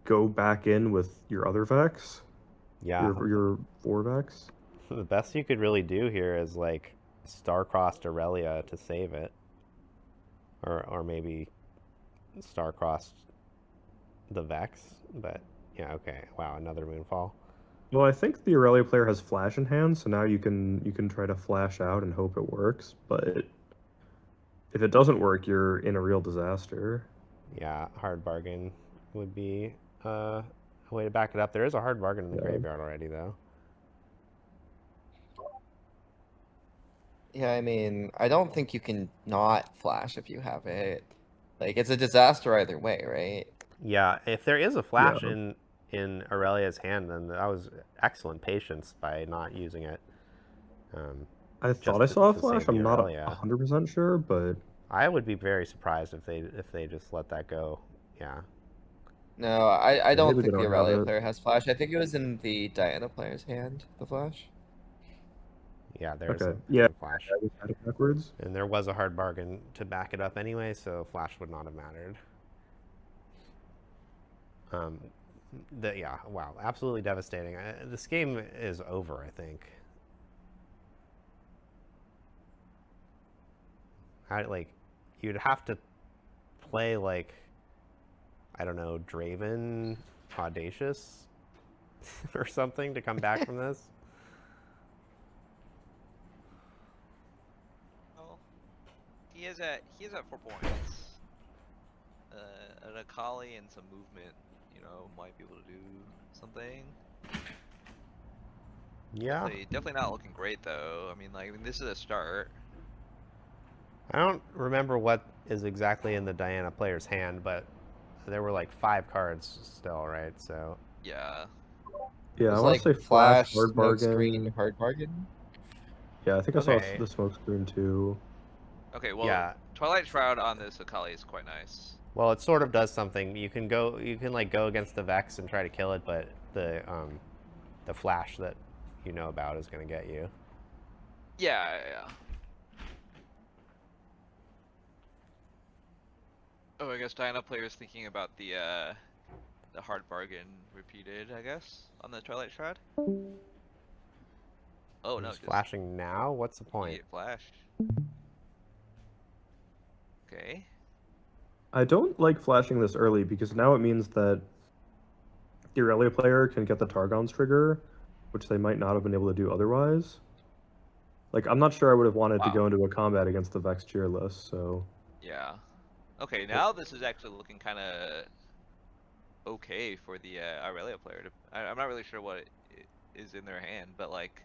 go back in with your other Vex. Yeah. Your 4 Vex. The best you could really do here is like Star-Crossed Aurelia to save it. Or maybe Star-Crossed the Vex. But yeah, okay. Wow, another Moonfall. Well, I think the Aurelia player has flash in hand, so now you can try to flash out and hope it works, but if it doesn't work, you're in a real disaster. Yeah, hard bargain would be a way to back it up. There is a hard bargain in the graveyard already, though. Yeah, I mean, I don't think you can not flash if you have it. Like, it's a disaster either way, right? Yeah, if there is a flash in Aurelia's hand, then that was excellent patience by not using it. I thought I saw a to flash. save the I'm not Aurelia. 100% sure, but I would be very surprised if they just let that go. Yeah. No, I don't maybe they think the don't have Aurelia it. player has flash. I think it was in the Diana player's hand, the flash. Yeah, there's okay. a flash. I just had it backwards. And there was a hard bargain to back it up anyway, so flash would not have mattered. Yeah, wow, absolutely devastating. This game is over, I think. you'd have to play like, I don't know, Draven Audacious or something to come back from this. Well, he is at 4 points. An Akali and some movement, might be able to do something. Yeah. Definitely not looking great though. I mean, this is a start. I don't remember what is exactly in the Diana player's hand, but there were like 5 cards still, right? So Yeah. Yeah, I It's want like to say flash, hard smoke bargain. screen, hard bargain. Yeah, I think I Okay. saw the smoke screen too. Okay, well, yeah. Twilight Shroud on this Akali is quite nice. Well, it sort of does something. You can like go against the Vex and try to kill it, but the flash that you know about is going to get you. Yeah. Oh, I guess Diana players thinking about the hard bargain repeated, I guess, on the Twilight Shroud. Oh no, Just just flashing now? What's the point? immediate flash. Okay. I don't like flashing this early because now it means that the Aurelia player can get the Targon's trigger, which they might not have been able to do otherwise. Like, I'm not sure I would have wanted to go into a combat against the Vex cheerless, so... Yeah. Okay, now this is actually looking kind of okay for the Aurelia player. I'm not really sure what is in their hand, but like,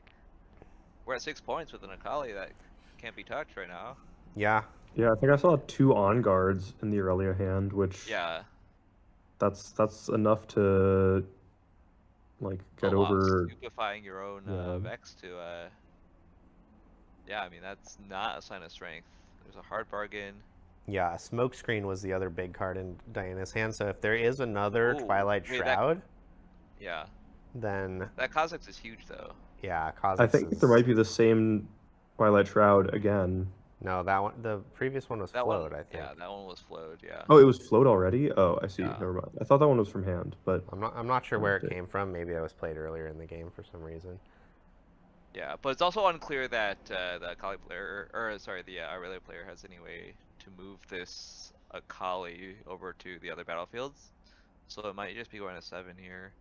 we're at 6 points with an Akali that can't be touched right now. Yeah. Yeah, I think I saw 2 on guards in the Aurelia hand, which... Yeah. That's enough to, like, get over... Stupefying your own Vex to, yeah, I mean, that's not a sign of strength. There's a hard bargain. Yeah, Smokescreen was the other big card in Diana's hand, so if there is another Twilight Shroud... Yeah. Then... That Kha'Zix is huge, though. Yeah, Kha'Zix I think there might be the same Twilight Shroud again. No, that one, the previous one was Float, I think. Yeah, that one was Float, yeah. Oh, it was Float already? Oh, I see. Yeah. Never mind. I thought that one was from hand, but... I'm not sure where it came from. Maybe that was played earlier in the game for some reason. Yeah, but it's also unclear that the Akali player, the Aurelia player has any way to move this Akali over to the other battlefields. So it might just be going to 7 here.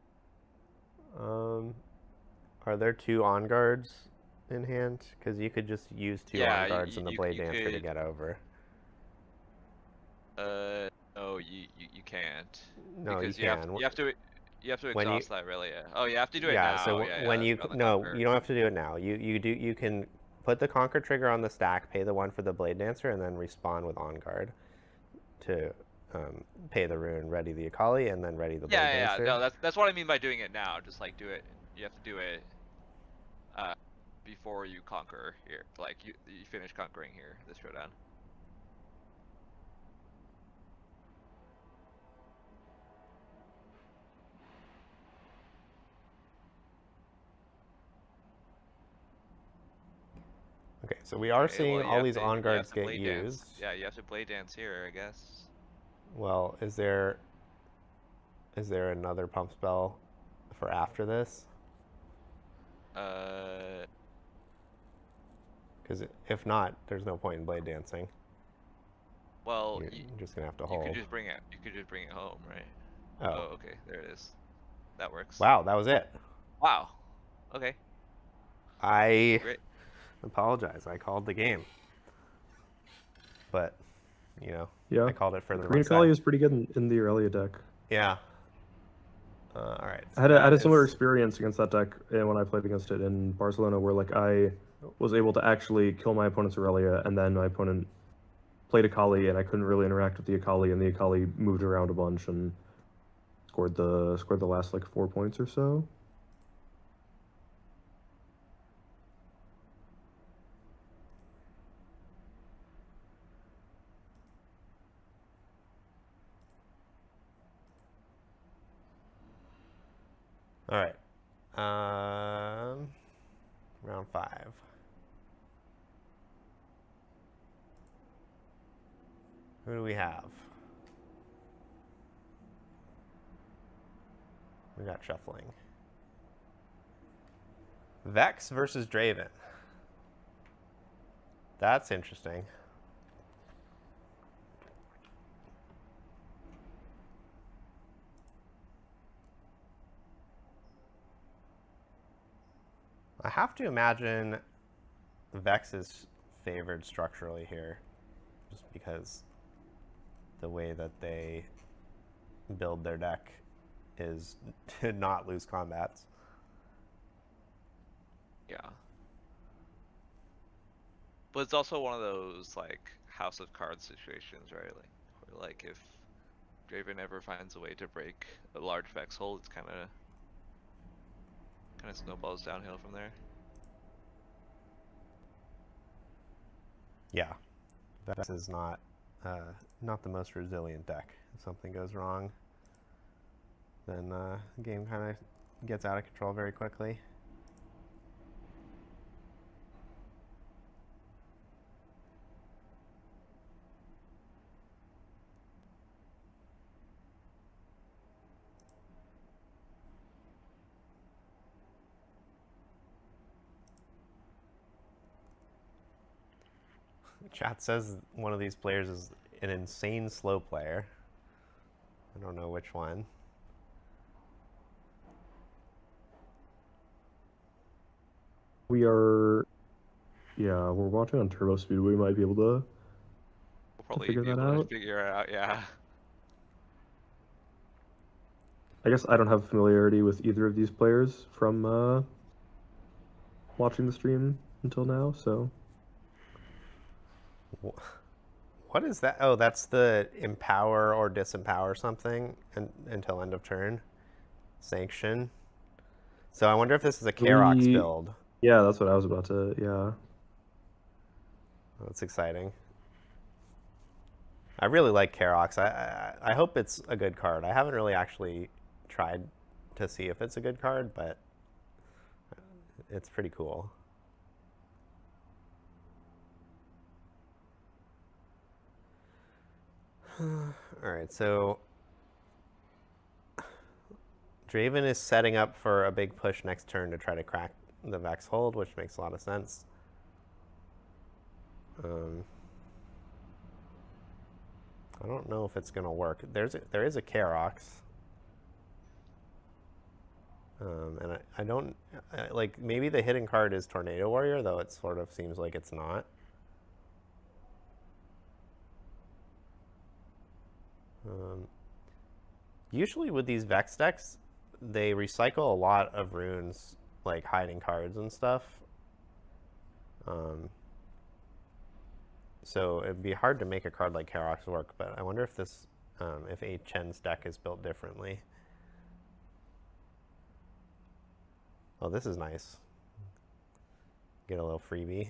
Are there 2 on guards in hand? Because you could just use 2 on guards and the Blade Dancer to get over. No, you can't. No, because you can. You have to exhaust that Aurelia. Oh, you have to do it yeah, now. So when you no, Conquer. you don't have to do it now. You can put the Conquer trigger on the stack, pay the 1 for the Blade Dancer, and then respawn with on guard to pay the rune, ready the Akali, and then ready the Blade Dancer. Yeah. No, that's what I mean by doing it now. Just like do it. You have to do it before you conquer here. Like you finish conquering here this showdown. Okay, so we are seeing all these on guards get used. Yeah, you have to Blade Dance here, I guess. Well, is there another pump spell for after this? Because if not, there's no point in Blade Dancing. Well, you're just gonna have to hold. You could just bring it home, right? Oh, okay, there it is. That works. Wow, that was it. Wow. Okay. I Great. apologize. I called the game, but yeah, I called it further. Green Akali is pretty good in the Aurelia deck. Yeah. All right. So I had a similar experience against that deck when I played against it in Barcelona, where like I was able to actually kill my opponent's Aurelia, and then my opponent played Akali, and I couldn't really interact with the Akali, and the Akali moved around a bunch and scored the last like 4 points or so. All right. Round 5. Who do we have? We got shuffling. Vex versus Draven. That's interesting. I have to imagine Vex is favored structurally here, just because the way that they build their deck is to not lose combats. Yeah. But it's also one of those like House of Cards situations, right? Like, where, like if Draven ever finds a way to break a large Vex hold, it's kind of snowballs downhill from there. Yeah, Vex is not the most resilient deck. If something goes wrong, then the game kind of gets out of control very quickly. Chat says one of these players is an insane slow player. I don't know which one. We are, yeah, we're watching on turbo speed. We might be able to We'll probably figure be that able to out. figure it out, yeah. I guess I don't have familiarity with either of these players from watching the stream until now, so. What is that? Oh, that's the empower or disempower something until end of turn. Sanction. So I wonder if this is a Karox build. Yeah, that's what I was about to, yeah. That's exciting. I really like Karox. I hope it's a good card. I haven't really actually tried to see if it's a good card, but it's pretty cool. Alright, so Draven is setting up for a big push next turn to try to crack the Vex hold, which makes a lot of sense. I don't know if it's going to work. There is a Karox. And I don't, like, maybe the hidden card is Tornado Warrior, though it sort of seems like it's not. Usually with these Vex decks, they recycle a lot of runes, like hiding cards and stuff. So it'd be hard to make a card like Karox work, but I wonder if this, if Chen's deck is built differently. Oh, this is nice. Get a little freebie.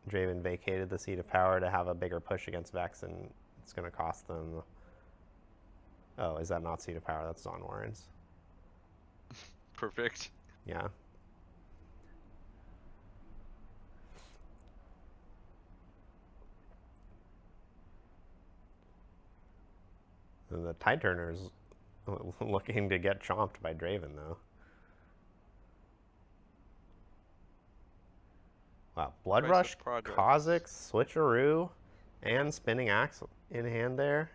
Draven vacated the Seat of Power to have a bigger push against Vex, and it's going to cost them... Oh, is that not Seat of Power? That's Zon Warrens. Perfect. Yeah. And the Tide Turner's looking to get chomped by Draven, though. Wow, Blood Rush, Kha'Zix, Switcheroo, and Spinning Axe in hand there.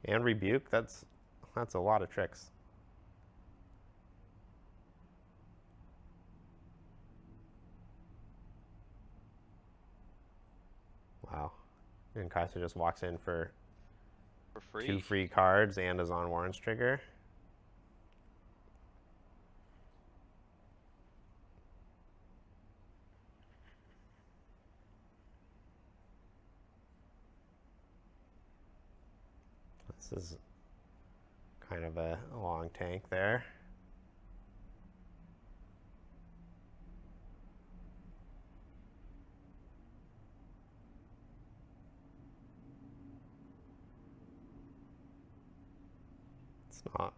And Rebuke, that's a lot of tricks. Wow. And Kaiser just walks in for free. 2 free cards and a Zon Warrens trigger. This is kind of a long tank there.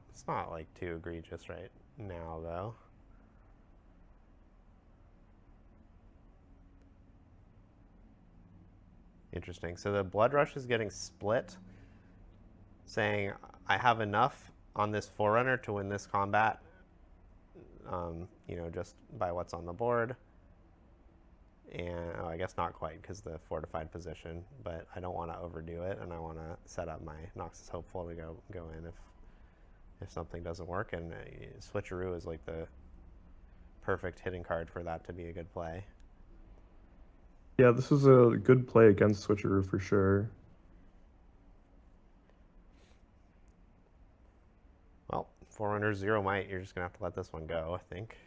It's not like too egregious right now, though. Interesting. So the Blood Rush is getting split, saying I have enough on this Forerunner to win this combat, you know, just by what's on the board. And oh, I guess not quite because the fortified position, but I don't want to overdo it, and I want to set up my Noxus Hopeful to go in if something doesn't work. And Switcheroo is like the perfect hitting card for that to be a good play. Yeah, this is a good play against Switcheroo for sure. Well, Forerunner 0 might. You're just going to have to let this one go, I think.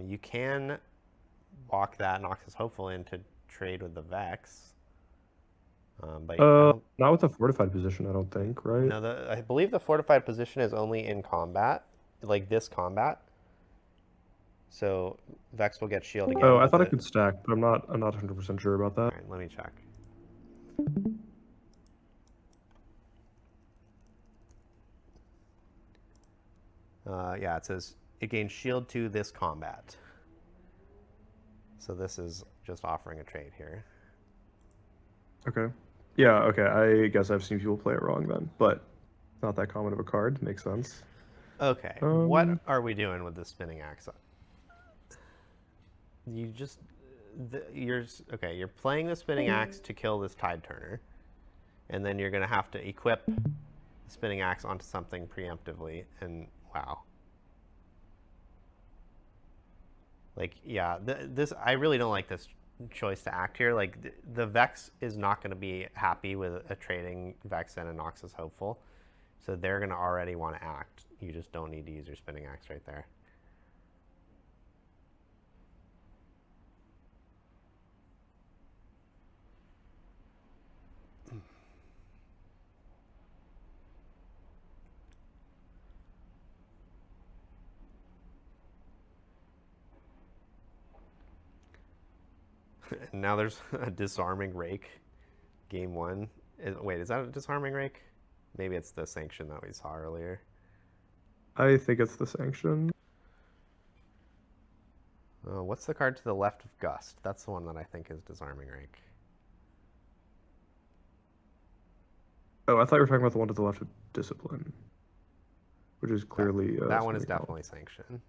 You can walk that Noxus Hopeful in to trade with the Vex. But I don't, not with a fortified position, I don't think, right? no, I believe the fortified position is only in combat, like this combat. So Vex will get shield again. Oh, I but thought I could stack, but I'm not 100% sure about that. All right, let me check. Yeah, it says it gains shield to this combat. So this is just offering a trade here. Okay. Yeah, okay. I guess I've seen people play it wrong then, but not that common of a card. Makes sense. Okay, what are we doing with the spinning axe? You just you're playing the spinning axe to kill this tide turner, and then you're gonna have to equip the spinning axe onto something preemptively, and wow. Like, yeah, this I really don't like this choice to act here. Like, the Vex is not going to be happy with a trading Vex and a Noxus Hopeful, so they're going to already want to act. You just don't need to use your spinning axe right there. And now there's a disarming rake. Game 1. Wait, is that a disarming rake? Maybe it's the sanction that we saw earlier. I think it's the sanction. What's the card to the left of Gust? That's the one that I think is disarming rake. Oh, I thought you were talking about the one to the left of Discipline, which is clearly that one is spinning definitely sanction.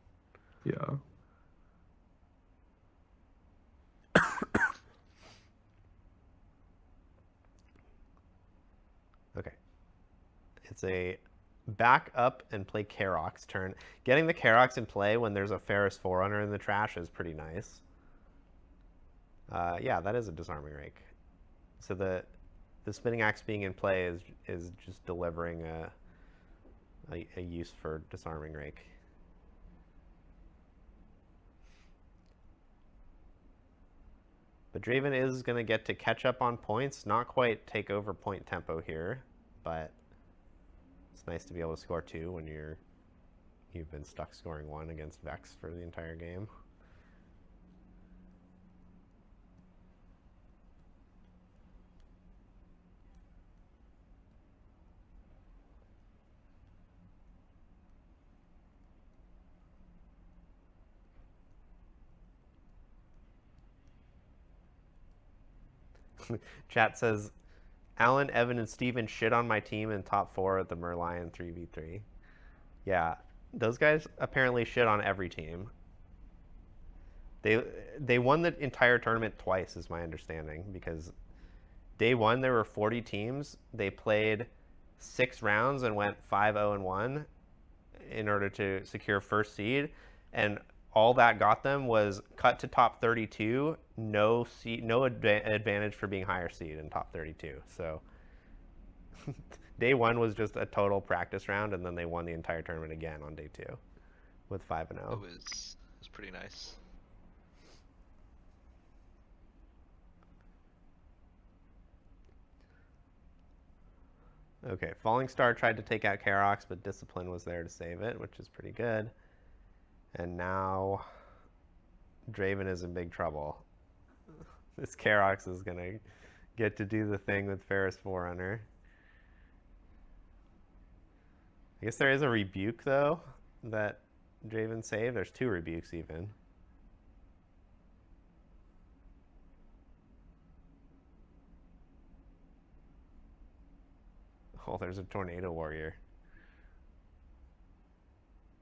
Yeah. Okay. It's a back up and play Karox turn. Getting the Karox in play when there's a Ferris Forerunner in the trash is pretty nice. Yeah, that is a disarming rake. So the spinning axe being in play is just delivering a use for disarming rake. But Draven is going to get to catch up on points, not quite take over point tempo here, but it's nice to be able to score 2 when you've been stuck scoring 1 against Vex for the entire game. Chat says, Alan, Evan, and Steven shit on my team in top 4 at the Merlion 3v3. Yeah, those guys apparently shit on every team. They won the entire tournament twice, is my understanding, because day 1 there were 40 teams. They played 6 rounds and went 5-0-1 in order to secure first seed, and all that got them was cut to top 32, no advantage for being higher seed in top 32. So day 1 was just a total practice round, and then they won the entire tournament again on day 2 with 5-0. It was pretty nice. Okay, Falling Star tried to take out Karox, but Discipline was there to save it, which is pretty good. And now Draven is in big trouble. This Karox is going to get to do the thing with Ferris Forerunner. I guess there is a rebuke, though, that Draven saved. There's 2 rebukes, even. Oh, there's a Tornado Warrior.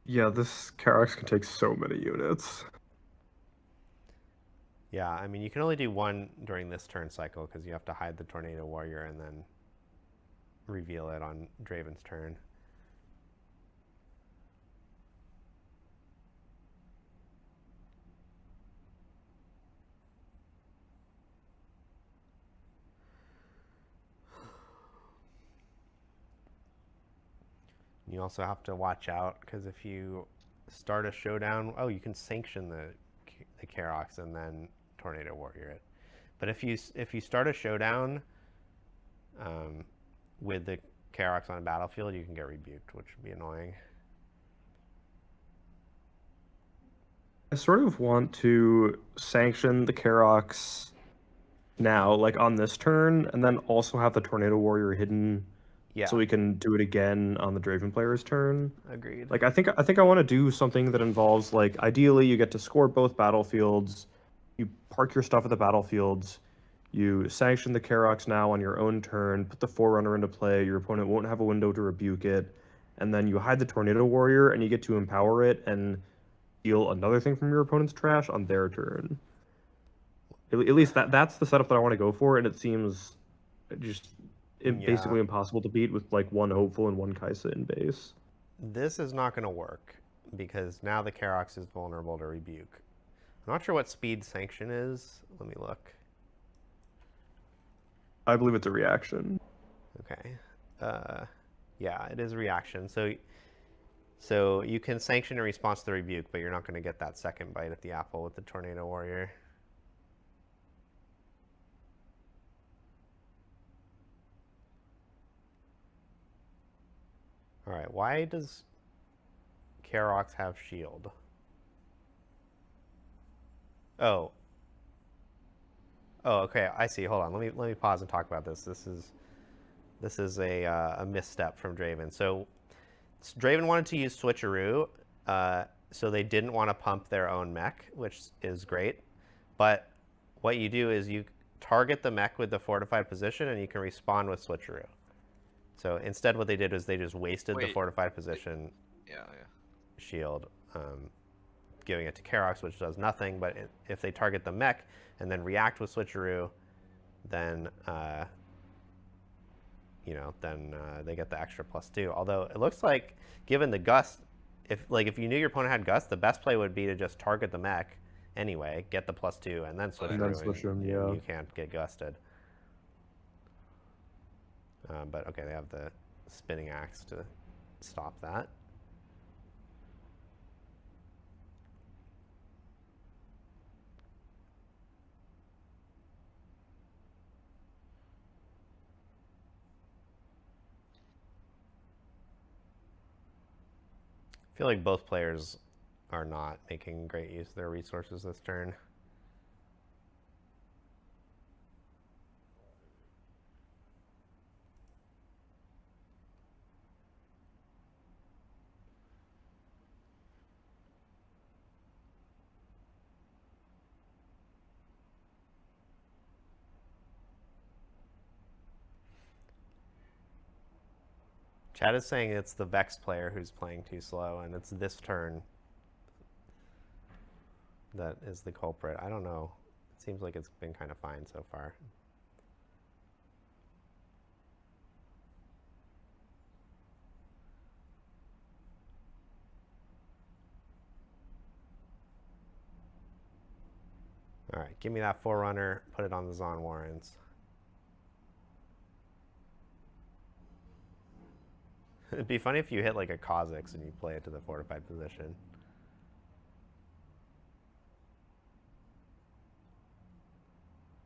Yeah, this Karox can take so many units. Yeah, I mean, you can only do 1 during this turn cycle because you have to hide the Tornado Warrior and then reveal it on Draven's turn. You also have to watch out because if you start a showdown, oh, you can sanction the Karox and then Tornado Warrior it. But if you start a showdown with the Karox on a battlefield, you can get rebuked, which would be annoying. I sort of want to sanction the Karox now, like on this turn, and then also have the Tornado Warrior hidden, Yeah. so we can do it again on the Draven player's turn. Agreed. Like I think I want to do something that involves, like, ideally you get to score both battlefields, you park your stuff at the battlefields, you sanction the Karox now on your own turn, put the Forerunner into play, your opponent won't have a window to rebuke it, and then you hide the Tornado Warrior and you get to empower it and steal another thing from your opponent's trash on their turn. At least that's the setup that I want to go for, and it seems just basically impossible to beat with like one Hopeful and one Kaisa in base. This is not going to work because now the Karox is vulnerable to rebuke. I'm not sure what speed sanction is. Let me look. I believe it's a reaction. Okay. Yeah, it is reaction. So you can sanction in response to the rebuke, but you're not going to get that second bite at the apple with the Tornado Warrior. All right, why does Karox have shield? Oh. Oh, okay, I see. Hold on. Let me pause and talk about this. This is a misstep from Draven. So Draven wanted to use Switcheroo, so they didn't want to pump their own mech, which is great. But what you do is you target the mech with the fortified position, and you can respond with Switcheroo. So instead what they did is they just wasted the fortified position shield, giving it to Karox, which does nothing. But if they target the mech and then react with Switcheroo, then they get the extra +2. Although it looks like, given the gust, if you knew your opponent had gust, the best play would be to just target the mech anyway, get the +2, and then switch him. Yeah. You can't get gusted. But okay, they have the spinning axe to stop that. I feel like both players are not making great use of their resources this turn. Chad is saying it's the Vex player who's playing too slow, and it's this turn that is the culprit. I don't know. It seems like it's been kind of fine so far. All right, give me that Forerunner, put it on the Zon Warrens. It'd be funny if you hit like a Kha'Zix and you play it to the fortified position.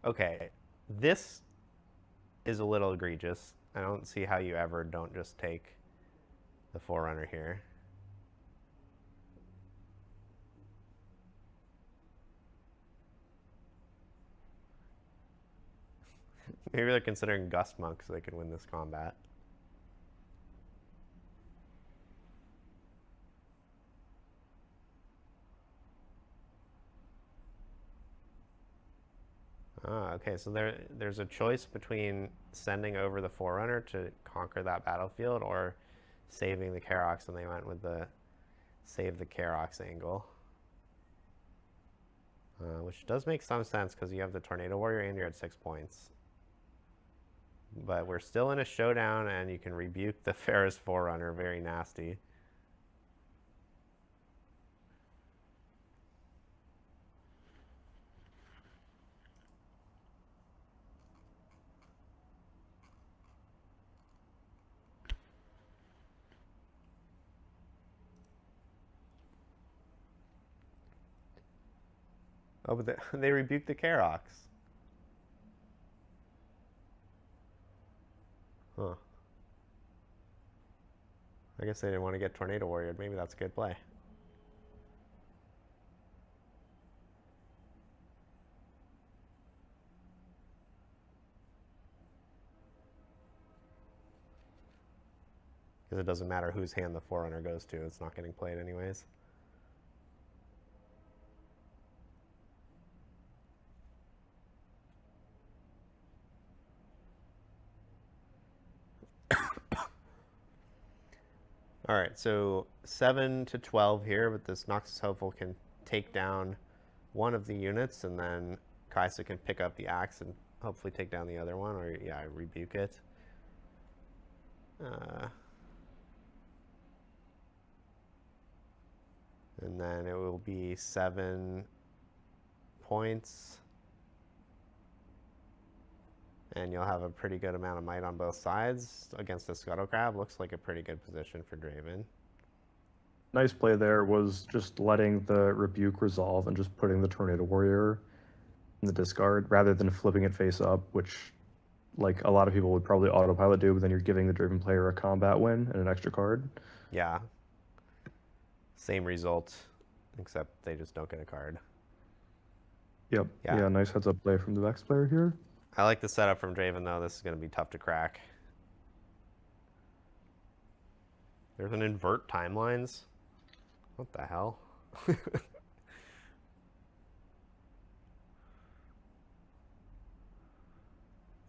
Okay, this is a little egregious. I don't see how you ever don't just take the Forerunner here. Maybe they're considering Gust Monk so they can win this combat. Okay, so there's a choice between sending over the Forerunner to conquer that battlefield or saving the Karox, and they went with the save the Karox angle. Which does make some sense because you have the Tornado Warrior and you're at 6 points. But we're still in a showdown, and you can rebuke the Ferris Forerunner. Very nasty. Oh, but they rebuked the Karox. Huh. I guess they didn't want to get Tornado Warrior. Maybe that's a good play. Because it doesn't matter whose hand the Forerunner goes to. It's not getting played anyways. All right, so 7 to 12 here, but this Noxus Hopeful can take down one of the units, and then Kaisa can pick up the axe and hopefully take down the other one, or yeah, rebuke it. And then it will be 7 points. And you'll have a pretty good amount of might on both sides against the Scuttle Crab. Looks like a pretty good position for Draven. Nice play there was just letting the rebuke resolve and just putting the Tornado Warrior in the discard rather than flipping it face up, which like a lot of people would probably autopilot do, but then you're giving the Draven player a combat win and an extra card. Yeah. Same result, except they just don't get a card. Yep. Yeah, nice heads up play from the Vex player here. I like the setup from Draven, though. This is going to be tough to crack. There's an invert timelines. What the hell?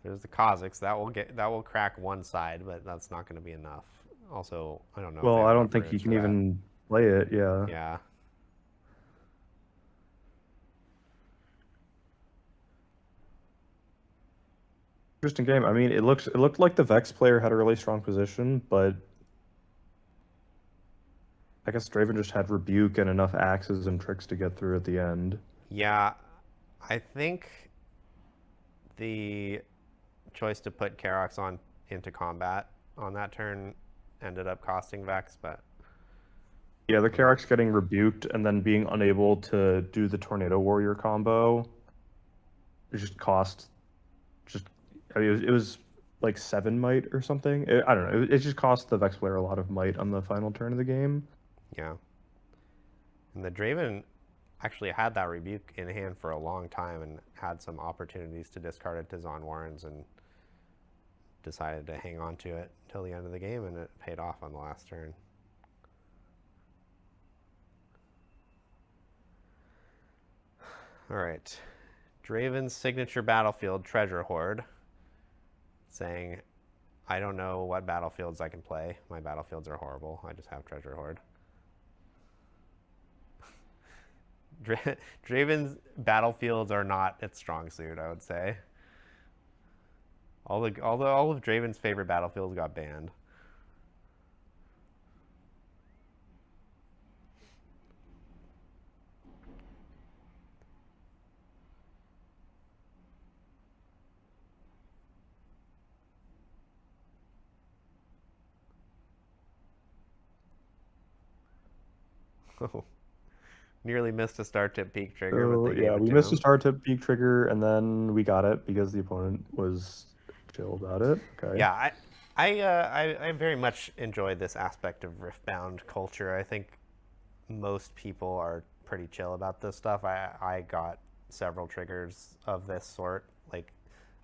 There's the Kha'Zix. That will crack one side, but that's not going to be enough. Also, I don't know. Well, I don't think he can even play it. Yeah. Yeah. Interesting game. I mean, it looked like the Vex player had a really strong position, but I guess Draven just had rebuke and enough axes and tricks to get through at the end. Yeah, I think the choice to put Karox on into combat on that turn ended up costing Vex, but yeah, the Karox getting rebuked and then being unable to do the Tornado Warrior combo, it just cost I mean, it was like 7 might or something. I don't know. It just cost the Vex player a lot of might on the final turn of the game. Yeah. And the Draven actually had that rebuke in hand for a long time and had some opportunities to discard it to Zon Warrens and decided to hang on to it until the end of the game, and it paid off on the last turn. All right. Draven's signature battlefield, Treasure Hoard, saying, I don't know what battlefields I can play. My battlefields are horrible. I just have Treasure Hoard. Draven's battlefields are not its strong suit, I would say. All of Draven's favorite battlefields got banned. Oh. Nearly missed a star tip peak trigger, So, but they gave it we to missed him. a star tip peak trigger, and then we got it because the opponent was chill about it. Okay. Yeah, I very much enjoyed this aspect of Riftbound culture. I think most people are pretty chill about this stuff. I got several triggers of this sort, like,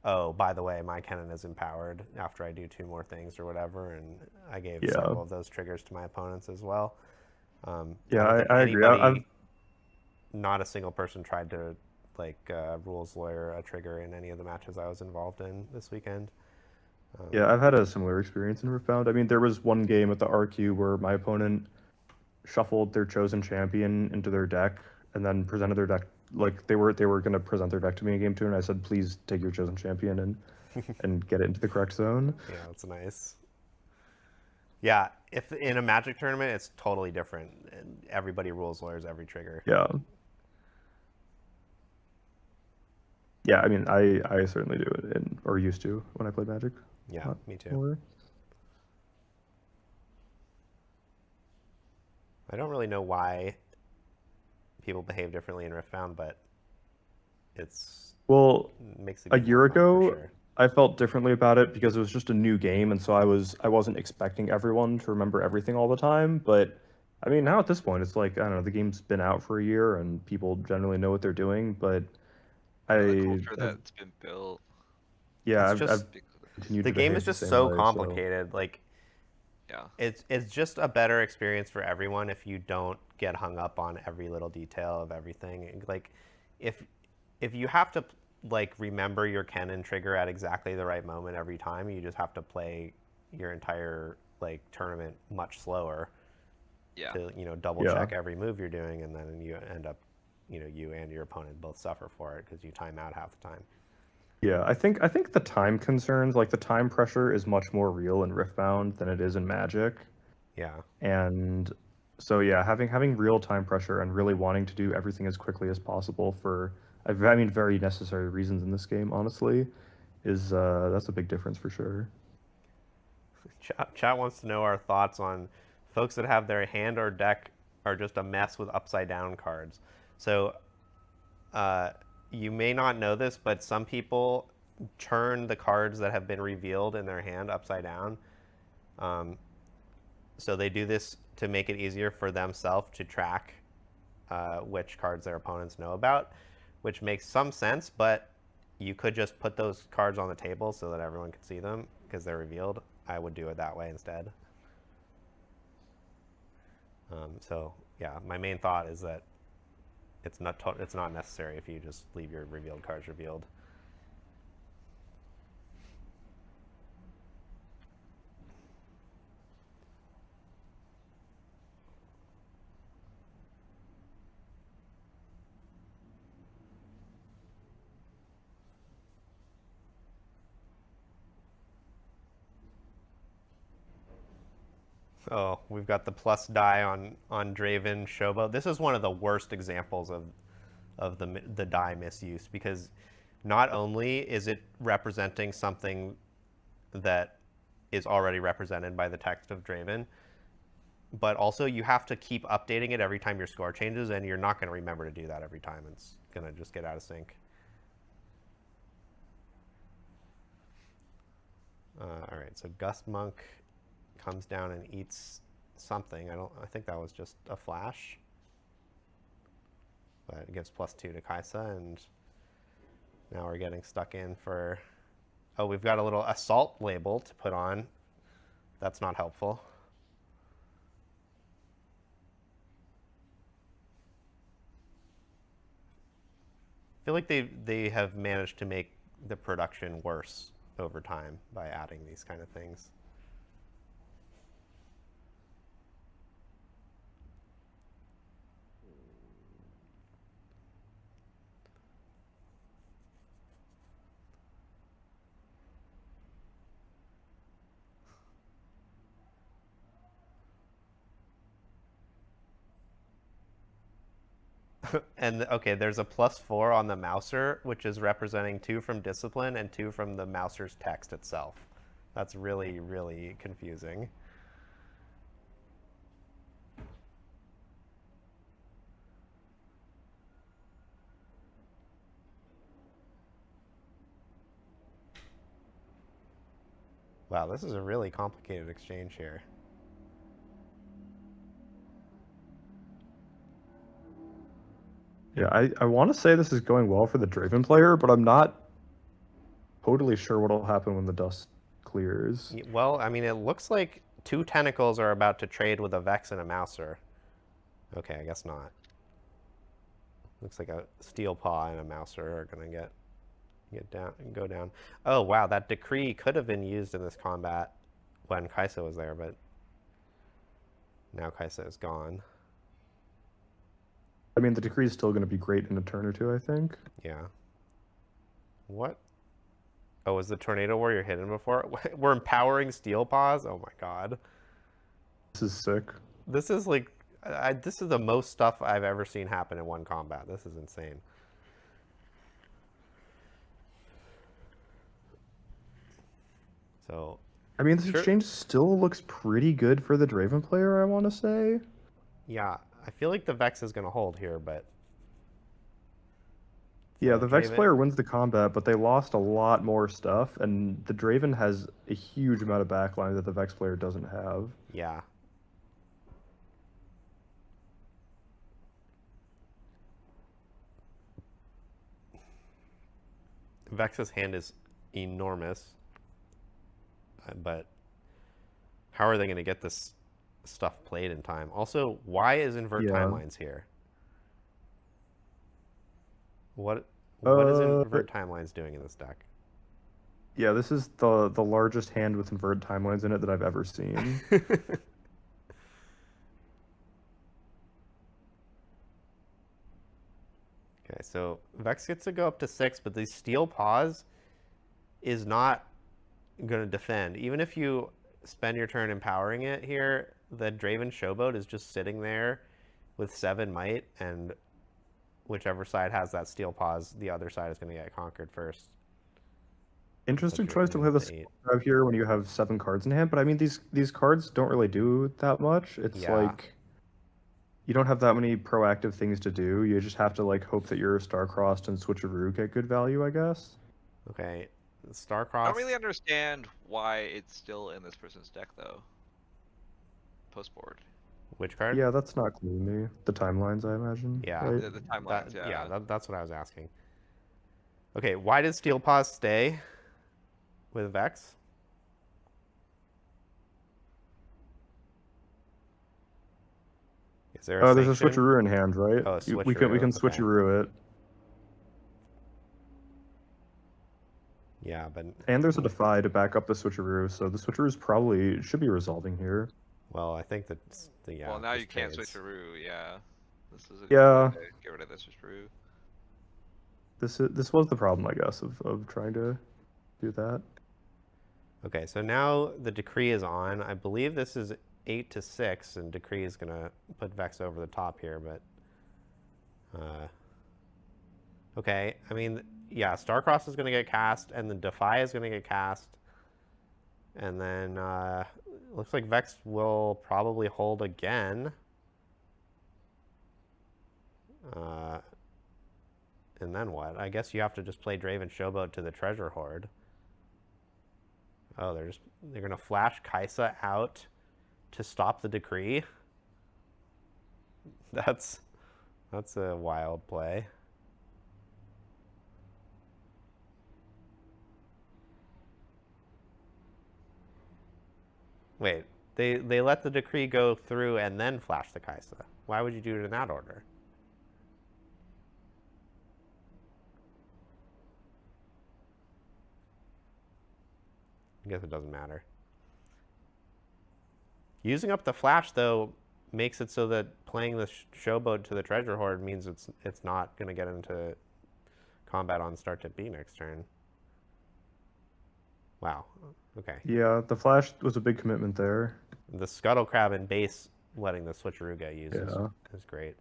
oh, by the way, my cannon is empowered after I do 2 more things or whatever, and I gave several of those triggers to my opponents as well. I agree. Not a single person tried to rules lawyer a trigger in any of the matches I was involved in this weekend. Yeah, I've had a similar experience in Riftbound. I mean, there was one game at the RQ where my opponent shuffled their chosen champion into their deck and then presented their deck like they were going to present their deck to me in game 2, and I said, please take your chosen champion and get it into the correct zone. Yeah, that's nice. Yeah, if in a Magic tournament, it's totally different. And everybody rules lawyers every trigger. Yeah. Yeah, I mean, I certainly do it, or used to when I played Magic. Yeah, me too. More. I don't really know why people behave differently in Riftbound, but Well, makes it a even year more fun, for ago, sure. I felt differently about it because it was just a new game, and so I wasn't expecting everyone to remember everything all the time. But I mean, now at this point, it's like I don't know, the game's been out for a year, and people generally know what they're doing. But The I culture have, that's been built. yeah, It's I've just because of this. continued the to game behave is the just same so way. So complicated. Like Yeah. it's just a better experience for everyone if you don't get hung up on every little detail of everything. Like if you have to like remember your cannon trigger at exactly the right moment every time, you just have to play your entire like tournament much slower Yeah. to double yeah, check every move you're doing, and then you end up you and your opponent both suffer for it because you time out half the time. yeah, I think the time concerns, like the time pressure, is much more real in Riftbound than it is in Magic. Yeah. And so yeah, having real time pressure and really wanting to do everything as quickly as possible for I mean very necessary reasons in this game, honestly, is that's a big difference for sure. Chat wants to know our thoughts on folks that have their hand or deck are just a mess with upside down cards. So you may not know this, but some people turn the cards that have been revealed in their hand upside down. So they do this to make it easier for themselves to track which cards their opponents know about, which makes some sense, but you could just put those cards on the table so that everyone can see them because they're revealed. I would do it that way instead. So yeah, my main thought is that it's not necessary if you just leave your revealed cards revealed. Oh, we've got the plus die on Draven Shobo. This is one of the worst examples of the die misuse, because not only is it representing something that is already represented by the text of Draven, but also you have to keep updating it every time your score changes, and you're not going to remember to do that every time. It's going to just get out of sync. All right, so Gust Monk comes down and eats something. I think that was just a flash. But it gives +2 to Kaisa, and now we're getting stuck in for... Oh, we've got a little assault label to put on. That's not helpful. I feel like they have managed to make the production worse over time by adding these kind of things. And okay, there's a +4 on the Mouser, which is representing 2 from Discipline and 2 from the Mouser's text itself. That's really, really confusing. Wow, this is a really complicated exchange here. Yeah, I want to say this is going well for the Draven player, but I'm not totally sure what'll happen when the dust clears. Well, I mean, it looks like 2 tentacles are about to trade with a Vex and a Mouser. Okay, I guess not. Looks like a Steel Paw and a Mouser are gonna go down. Oh wow, that decree could have been used in this combat when Kaisa was there, but now Kaisa is gone. I mean, the decree is still going to be great in a turn or two, I think. Yeah. What? Oh, was the Tornado Warrior hidden before? We're empowering Steel Paws? Oh my god. This is sick. This is like, this is the most stuff I've ever seen happen in one combat. This is insane. So, I mean, this exchange still looks pretty good for the Draven player, I want to say. Yeah, I feel like the Vex is going to hold here, but Yeah, So the Vex Draven- player wins the combat, but they lost a lot more stuff, and the Draven has a huge amount of backline that the Vex player doesn't have. Yeah. Vex's hand is enormous, but how are they going to get this stuff played in time? Also, why is invert Yeah. timelines here? What is Uh, invert timelines doing in this deck? Yeah, this is the largest hand with inverted timelines in it that I've ever seen. Okay, so Vex gets to go up to 6, but the Steel Paws is not going to defend. Even if you spend your turn empowering it here, the Draven Showboat is just sitting there with 7 might, and whichever side has that Steel Paws, the other side is going to get conquered first. Interesting So choice to play Draven this to 8. out here when you have 7 cards in hand, but I mean these cards don't really do that much. It's Yeah. like you don't have that many proactive things to do. You just have to like hope that your Star-Crossed and Switcheroo get good value, I guess. Okay, I Starcross. don't really understand why it's still in this person's deck though. Post board. Which card? Yeah, that's not clear to me. The timelines, I imagine. Yeah. Right? The timelines, yeah. That's what I was asking. Okay, why did Steel Paws stay with Vex? Is there a There's a sanction? Switcheroo in hand, right? Oh, a We can switcheroo, okay. Switcheroo it. Yeah, but And there's a Defy to back up the Switcheroo, so the Switcheroos probably should be resolving here. well, I think that yeah. Well, now this you can't trades. switcheroo, yeah. This is a good Yeah. way to get rid of the switcheroo. This was the problem, I guess, of trying to do that. Okay, so now the decree is on. I believe this is 8 to 6, and decree is gonna put Vex over the top here, but okay. I mean, yeah, Starcross is gonna get cast, and the Defy is gonna get cast, and then looks like Vex will probably hold again. And then what? I guess you have to just play Draven Showboat to the Treasure Hoard. Oh, they're gonna flash Kaisa out to stop the decree. That's a wild play. Wait, they let the decree go through and then flash the Kaisa. Why would you do it in that order? I guess it doesn't matter. Using up the flash, though, makes it so that playing the Showboat to the Treasure Hoard means it's not going to get into combat on start to B next turn. Wow. Okay. Yeah, the Flash was a big commitment there. The Scuttle Crab and base letting the Switcheroo get used is great.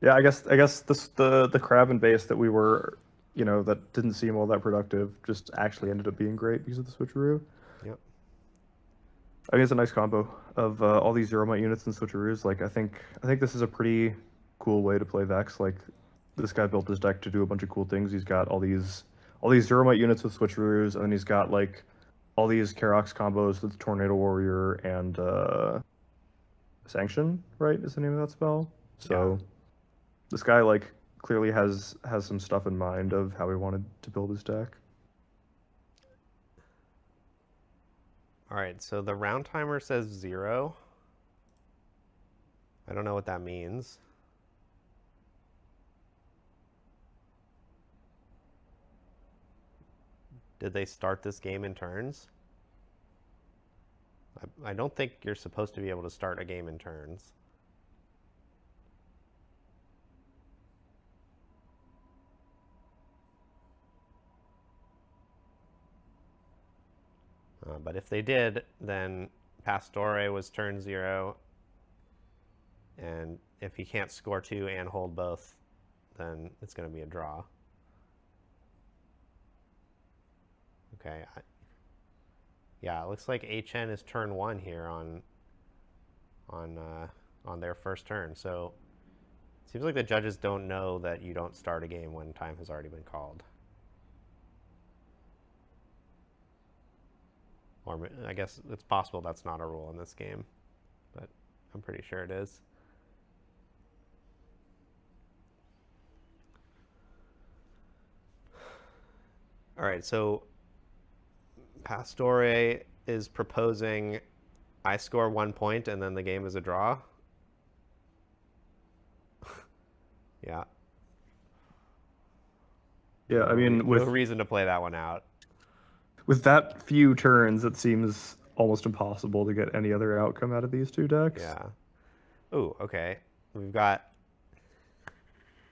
Yeah, I guess the crab and base that we were, that didn't seem all that productive just actually ended up being great because of the Switcheroo. Yep. I mean, it's a nice combo of all these 0 might units and Switcheroos. Like, I think this is a pretty cool way to play Vex. Like, this guy built his deck to do a bunch of cool things. He's got all these 0 might units with Switcheroos, and then he's got like all these Karox combos with Tornado Warrior and Sanction, right? Is the name of that spell? So Yeah. this guy like clearly has some stuff in mind of how he wanted to build his deck. All right, so the round timer says 0. I don't know what that means. Did they start this game in turns? I don't think you're supposed to be able to start a game in turns. But if they did, then Pastore was turn 0. And if he can't score 2 and hold both, then it's going to be a draw. Okay. Yeah, it looks like HN is turn 1 here on their first turn. So Seems like the judges don't know that you don't start a game when time has already been called. Or I guess it's possible that's not a rule in this game, but I'm pretty sure it is. All right, so Pastore is proposing I score 1 point and then the game is a draw. Yeah. Yeah, I mean, no reason to play that one out. With that few turns, it seems almost impossible to get any other outcome out of these two decks. Yeah. Ooh, okay. We've got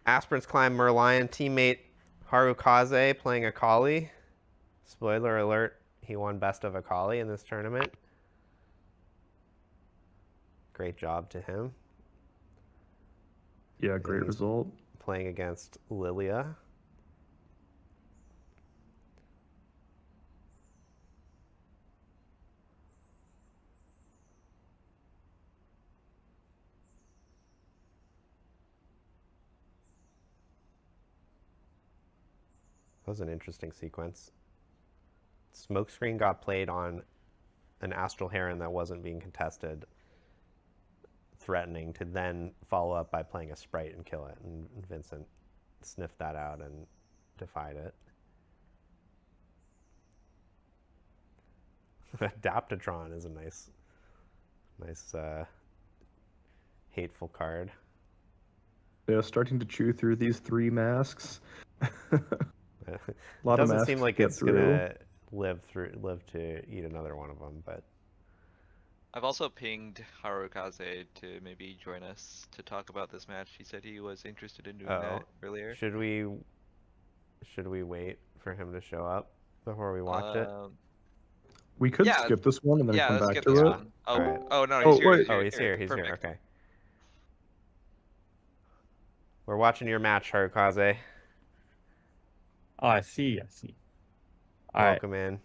Aspirant's Climb Merlion teammate Harukaze playing Akali. Spoiler alert, he won Best of Akali in this tournament. Great job to him. Yeah, great result. Playing against Lilia. That was an interesting sequence. Smokescreen got played on an Astral Heron that wasn't being contested, threatening to then follow up by playing a Sprite and kill it. And Vincent sniffed that out and defied it. Adaptatron is a nice hateful card. Yeah, starting to chew through these 3 masks. It Lot of doesn't masks seem like to get it's through. gonna live to eat another one of them, but I've also pinged Harukaze to maybe join us to talk about this match. He said he was interested in doing that earlier. Should we wait for him to show up before we watch it? We could Yeah. skip this one and then Yeah, come let's back skip to this it. one. Oh, Alright. oh no, Oh, he's here. wait. Oh, he's here. He's here. Perfect. Okay. We're watching your match, Harukaze. Oh, I see. All right. Welcome in.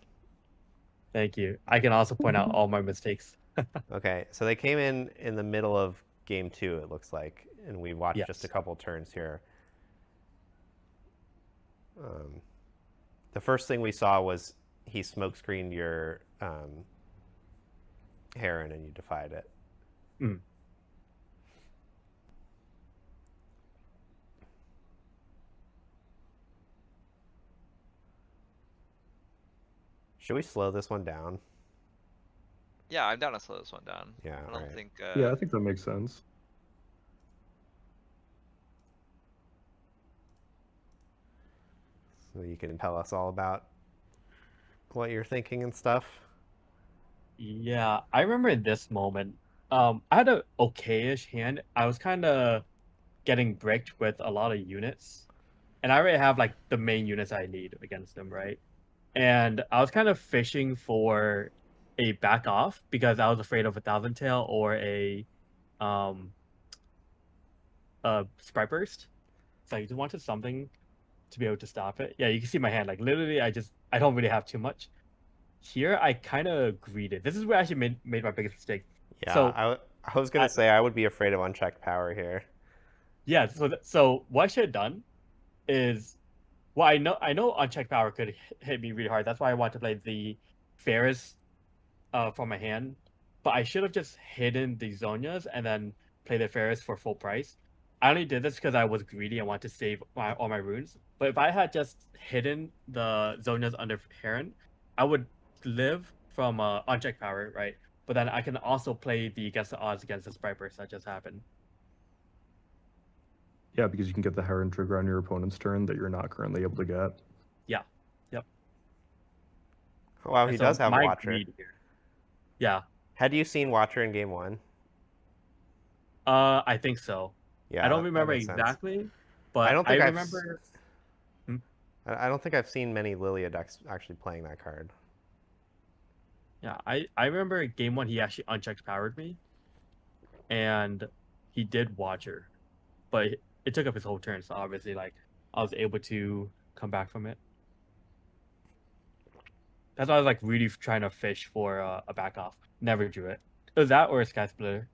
Thank you. I can also point out all my mistakes. Okay, so they came in the middle of game 2, it looks like, and we watched Yes. just a couple turns here. The first thing we saw was he smokescreened your Heron and you defied it. Mm. Should we slow this one down? Yeah, I'm down to slow this one down. Yeah, I don't right. think. Yeah, I think that makes sense. So you can tell us all about what you're thinking and stuff. Yeah, I remember this moment. I had a okay-ish hand. I was kind of getting bricked with a lot of units, and I already have like the main units I need against them, right? And I was kind of fishing for a back off because I was afraid of a Thousand Tail or a Sprite Burst. So I just wanted something to be able to stop it. Yeah, you can see my hand. Like literally, I don't really have too much. Here, I kind of greeted. This is where I actually made my biggest mistake. Yeah, So I was gonna say I would be afraid of unchecked power here. yeah, so what I should have done is, well, I know unchecked power could hit me really hard. That's why I want to play the Ferris from my hand. But I should have just hidden the Zonias and then play the Ferris for full price. I only did this because I was greedy and wanted to save all my runes. But if I had just hidden the Zonias under Heron, I would live from unchecked power, right? But then I can also play the against the odds against the Sprite Burst that just happened. Yeah, because you can get the Heron trigger on your opponent's turn that you're not currently able to get. Yeah. Yep. Oh, wow, And he so does have my Watcher. greed here. Yeah. Had you seen Watcher in game 1? I think so. Yeah, I don't that remember makes sense. exactly, but I don't think I've remember. I don't think I've seen many Lilia decks actually playing that card. Yeah, I remember game 1 he actually unchecked powered me, and he did Watcher, but it took up his whole turn. So obviously, like I was able to come back from it. That's why I was like really trying to fish for a back off. Never drew it. It was that or a Sky Splitter.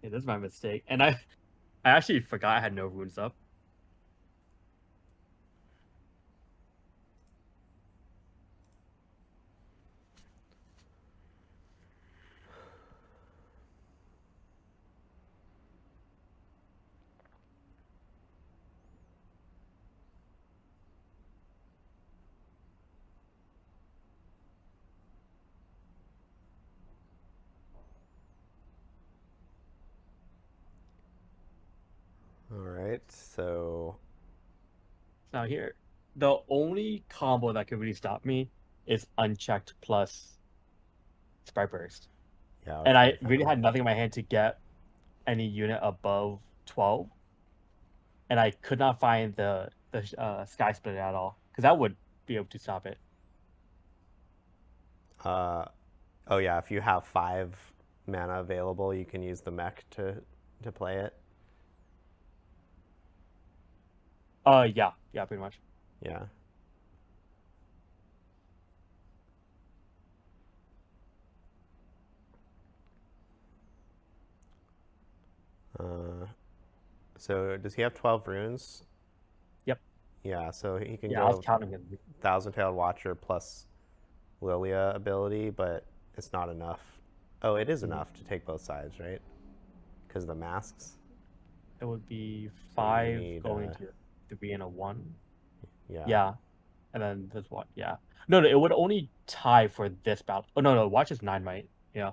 Yeah, this is my mistake. And I actually forgot I had no runes up. All right, so Now here, the only combo that could really stop me is unchecked plus Sprite Burst. yeah, And I okay, really fine. had nothing in my hand to get any unit above 12. And I could not find the Sky Splitter at all. Because that would be able to stop it. Oh yeah, if you have 5 mana available, you can use the mech to play it. Yeah, pretty much. Yeah. So does he have 12 runes? Yep. Yeah, so he can Yeah, I was go counting him. Thousand-Tailed Watcher plus Lilia ability, but it's not enough. Oh, it is enough to take both sides, right? Because of the masks. It would be So 5 need, going to 3 and a 1. Yeah. Yeah. And then this one, yeah. No, it would only tie for this battle. Oh, no, watch is 9, right? Yeah.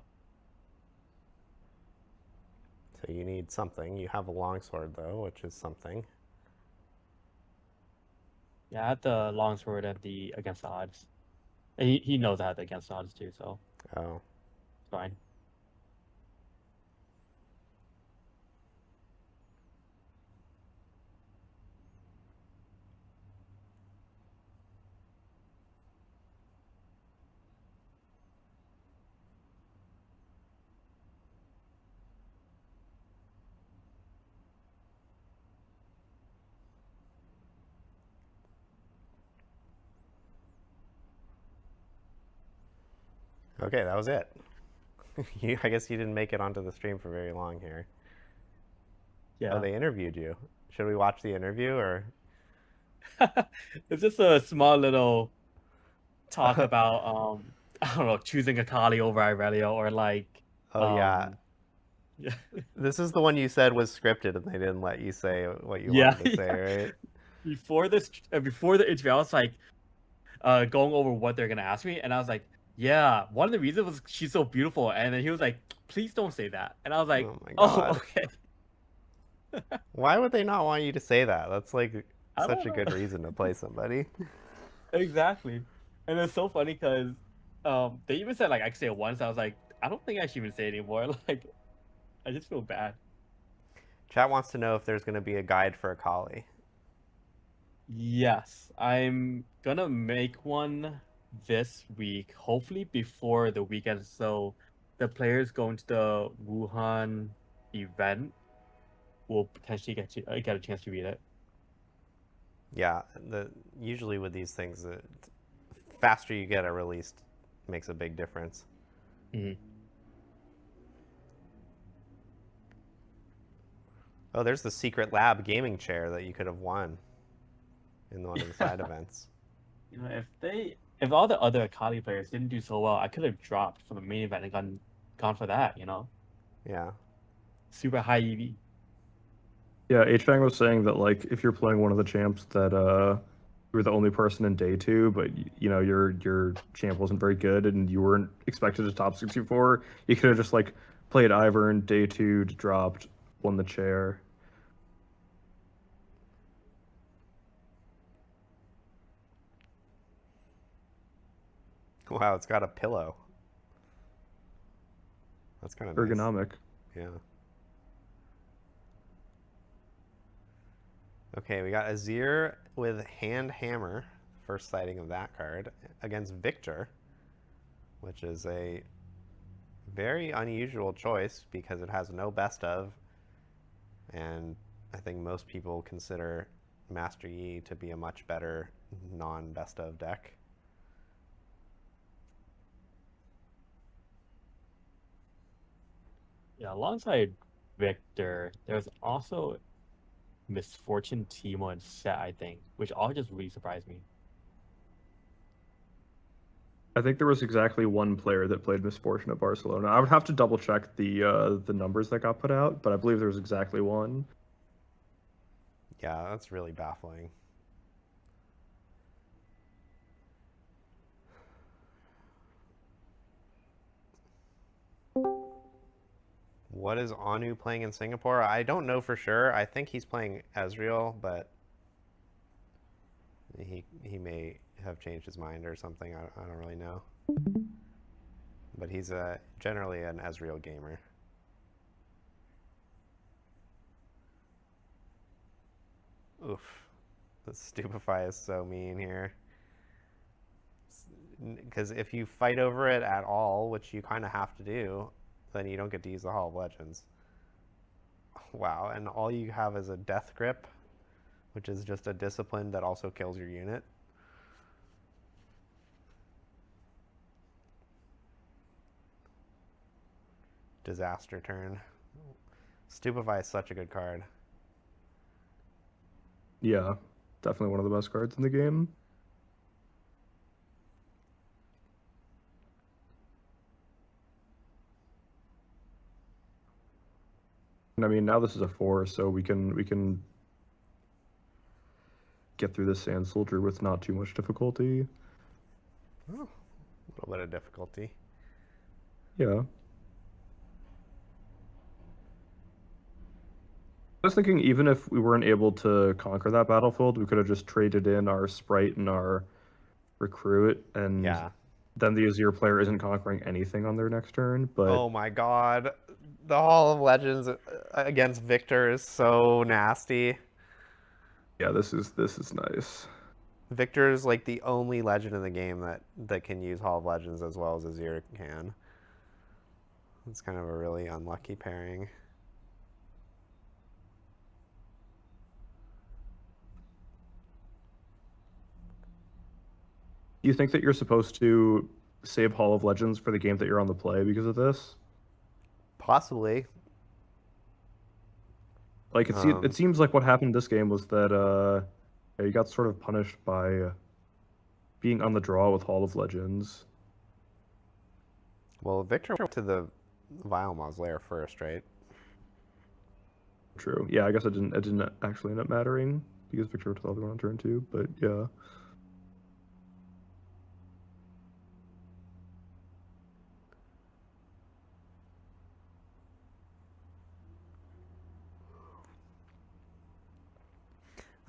So you need something. You have a longsword though, which is something. Yeah, I had the longsword and the against the odds. And he knows I had the against the odds too, so Oh. it's fine. Okay, that was it. I guess you didn't make it onto the stream for very long here. Yeah. Oh, they interviewed you. Should we watch the interview or? It's just a small little talk about I don't know, choosing Akali over Irelia or like Oh yeah. Yeah. This is the one you said was scripted and they didn't let you say what you Yeah, wanted to say, right? Before the interview, I was like going over what they're gonna ask me, and I was like, yeah, one of the reasons was she's so beautiful, and then he was like, please don't say that, and I was like, Oh my oh, God. okay. Why would they not want you to say that? That's like I such a don't good know. reason to play somebody. Exactly. And it's so funny because they even said like I could say it once. I was like, I don't think I should even say it anymore. Like, I just feel bad. Chat wants to know if there's going to be a guide for Akali. Yes, I'm gonna make one this week, hopefully before the weekend. So the players going to the Wuhan event will potentially get a chance to read it. Yeah, usually with these things, the faster you get it released makes a big difference. Mhm. Oh, there's the secret lab gaming chair that you could have won in one of the side events. You know, if all the other Akali players didn't do so well, I could have dropped from the main event and gone for that. You know, Yeah. super high E EV. Yeah, HFang was saying that like if you're playing one of the champs that you were the only person in day 2, but you know your champ wasn't very good and you weren't expected to top 64, you could have just like played Ivern day 2, dropped, won the chair. Wow, it's got a pillow. That's kind of nice. Ergonomic. Yeah. Okay, we got Azir with Hand Hammer, first sighting of that card, against Victor, which is a very unusual choice because it has no best of, and I think most people consider Master Yi to be a much better non-best of deck. Yeah, alongside Victor. There's also Misfortune, Timo, and Set, I think, which all just really surprised me. I think there was exactly one player that played Misfortune at Barcelona. I would have to double check the numbers that got put out, but I believe there was exactly one. Yeah, that's really baffling. What is Anu playing in Singapore? I don't know for sure. I think he's playing Ezreal, but he may have changed his mind or something. I don't really know. But he's generally an Ezreal gamer. Oof. The Stupefy is so mean here. Because if you fight over it at all, which you kind of have to do, then you don't get to use the Hall of Legends. Wow, and all you have is a Death Grip, which is just a discipline that also kills your unit. Disaster turn. Stupefy is such a good card. Yeah, definitely one of the best cards in the game. And I mean, now this is a 4, so we can get through this Sand Soldier with not too much difficulty. Oh, a little bit of difficulty. Yeah. I was thinking even if we weren't able to conquer that battlefield, we could have just traded in our Sprite and our Recruit, and Yeah. then the Azir player isn't conquering anything on their next turn. But Oh my god. The Hall of Legends against Victor is so nasty. yeah, this is nice. Victor is like the only legend in the game that can use Hall of Legends as well as Azir can. It's kind of a really unlucky pairing. Do you think that you're supposed to save Hall of Legends for the game that you're on the play because of this? Possibly. Like it seems like what happened this game was that you got sort of punished by being on the draw with Hall of Legends. Well, Victor went to the Vilemaw's lair first, right? True. Yeah, I guess it didn't actually end up mattering because Victor went to the other one on turn 2, but yeah.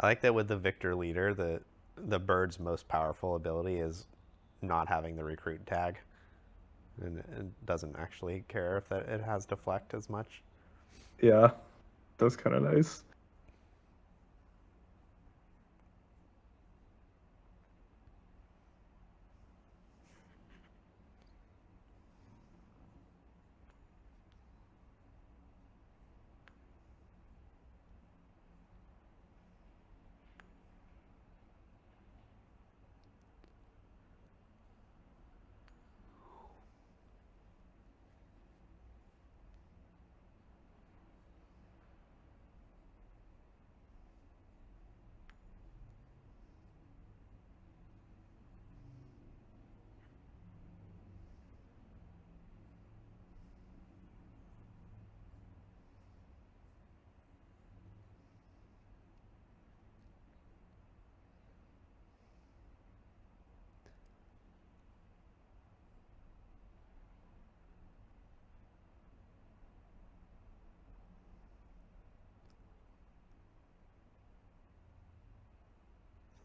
I like that with the Victor leader, the bird's most powerful ability is not having the recruit tag. And it doesn't actually care if it has deflect as much. Yeah, that's kind of nice.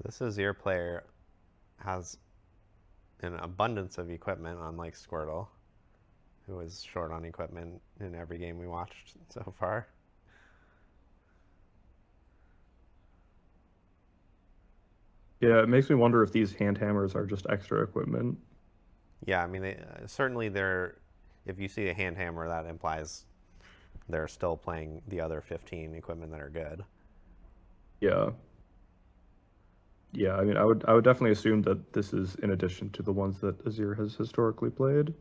This Azir player has an abundance of equipment, unlike Squirtle, who is short on equipment in every game we watched so far. Yeah, it makes me wonder if these hand hammers are just extra equipment. Yeah, I mean, certainly they're. If you see a hand hammer, that implies they're still playing the other 15 equipment that are good. Yeah. Yeah, I mean, I would definitely assume that this is in addition to the ones that Azir has historically played.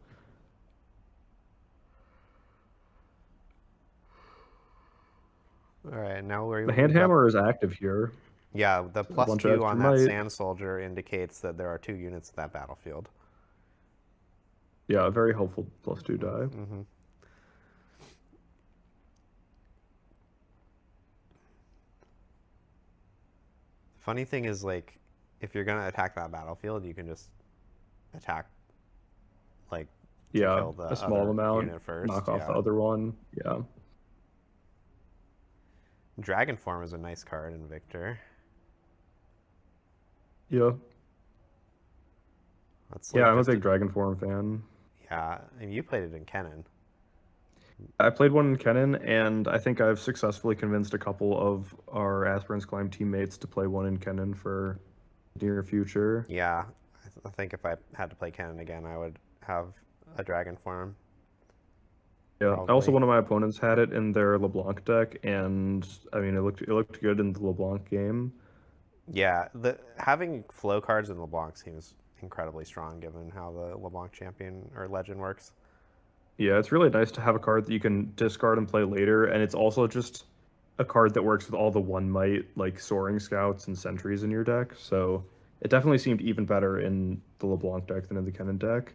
All right, now we're The hand hammer is active here. Yeah, the a bunch of +2 extra on that might. sand soldier indicates that there are 2 units at that battlefield. Yeah, a very helpful +2 die. Mm-hmm. Funny thing is, like, if you're gonna attack that battlefield, you can just attack, like, to Yeah, kill the a small other amount, unit first. knock off yeah. the other one. Yeah. Dragon form is a nice card in Victor. Yeah. That's Yeah, like I'm a just big Dragon Form fan. Yeah, and you played it in Kennen. I played one in Kennen, and I think I've successfully convinced a couple of our Aspirants Climb teammates to play one in Kennen for the near future. Yeah, I think if I had to play Kennen again, I would have a Dragon form. Yeah, Probably. also one of my opponents had it in their LeBlanc deck, and I mean it looked good in the LeBlanc game. Yeah, having flow cards in LeBlanc seems incredibly strong given how the LeBlanc champion or legend works. Yeah, it's really nice to have a card that you can discard and play later, and it's also just a card that works with all the one might, like Soaring Scouts and Sentries in your deck, so it definitely seemed even better in the LeBlanc deck than in the Kennen deck.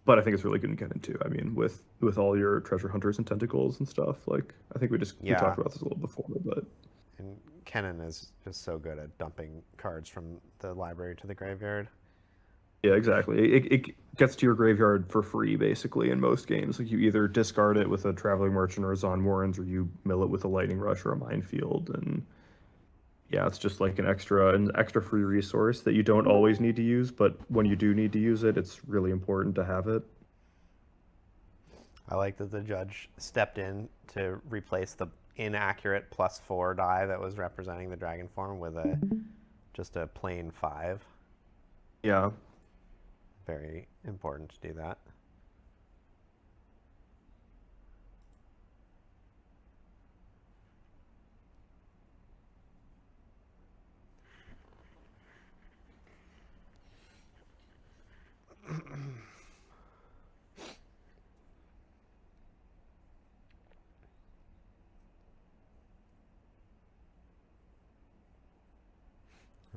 But I think it's really good in Kennen too. I mean, with all your treasure hunters and tentacles and stuff. Like, I think we talked about this a little before, but And Kennen is just so good at dumping cards from the library to the graveyard. yeah, exactly. It gets to your graveyard for free basically in most games. Like you either discard it with a Traveling Merchant or a Zon Warrens, or you mill it with a Lightning Rush or a Minefield, and yeah, it's just like an extra free resource that you don't always need to use, but when you do need to use it, it's really important to have it. I like that the judge stepped in to replace the inaccurate +4 die that was representing the Dragon form with just a plain 5. Yeah. Very important to do that.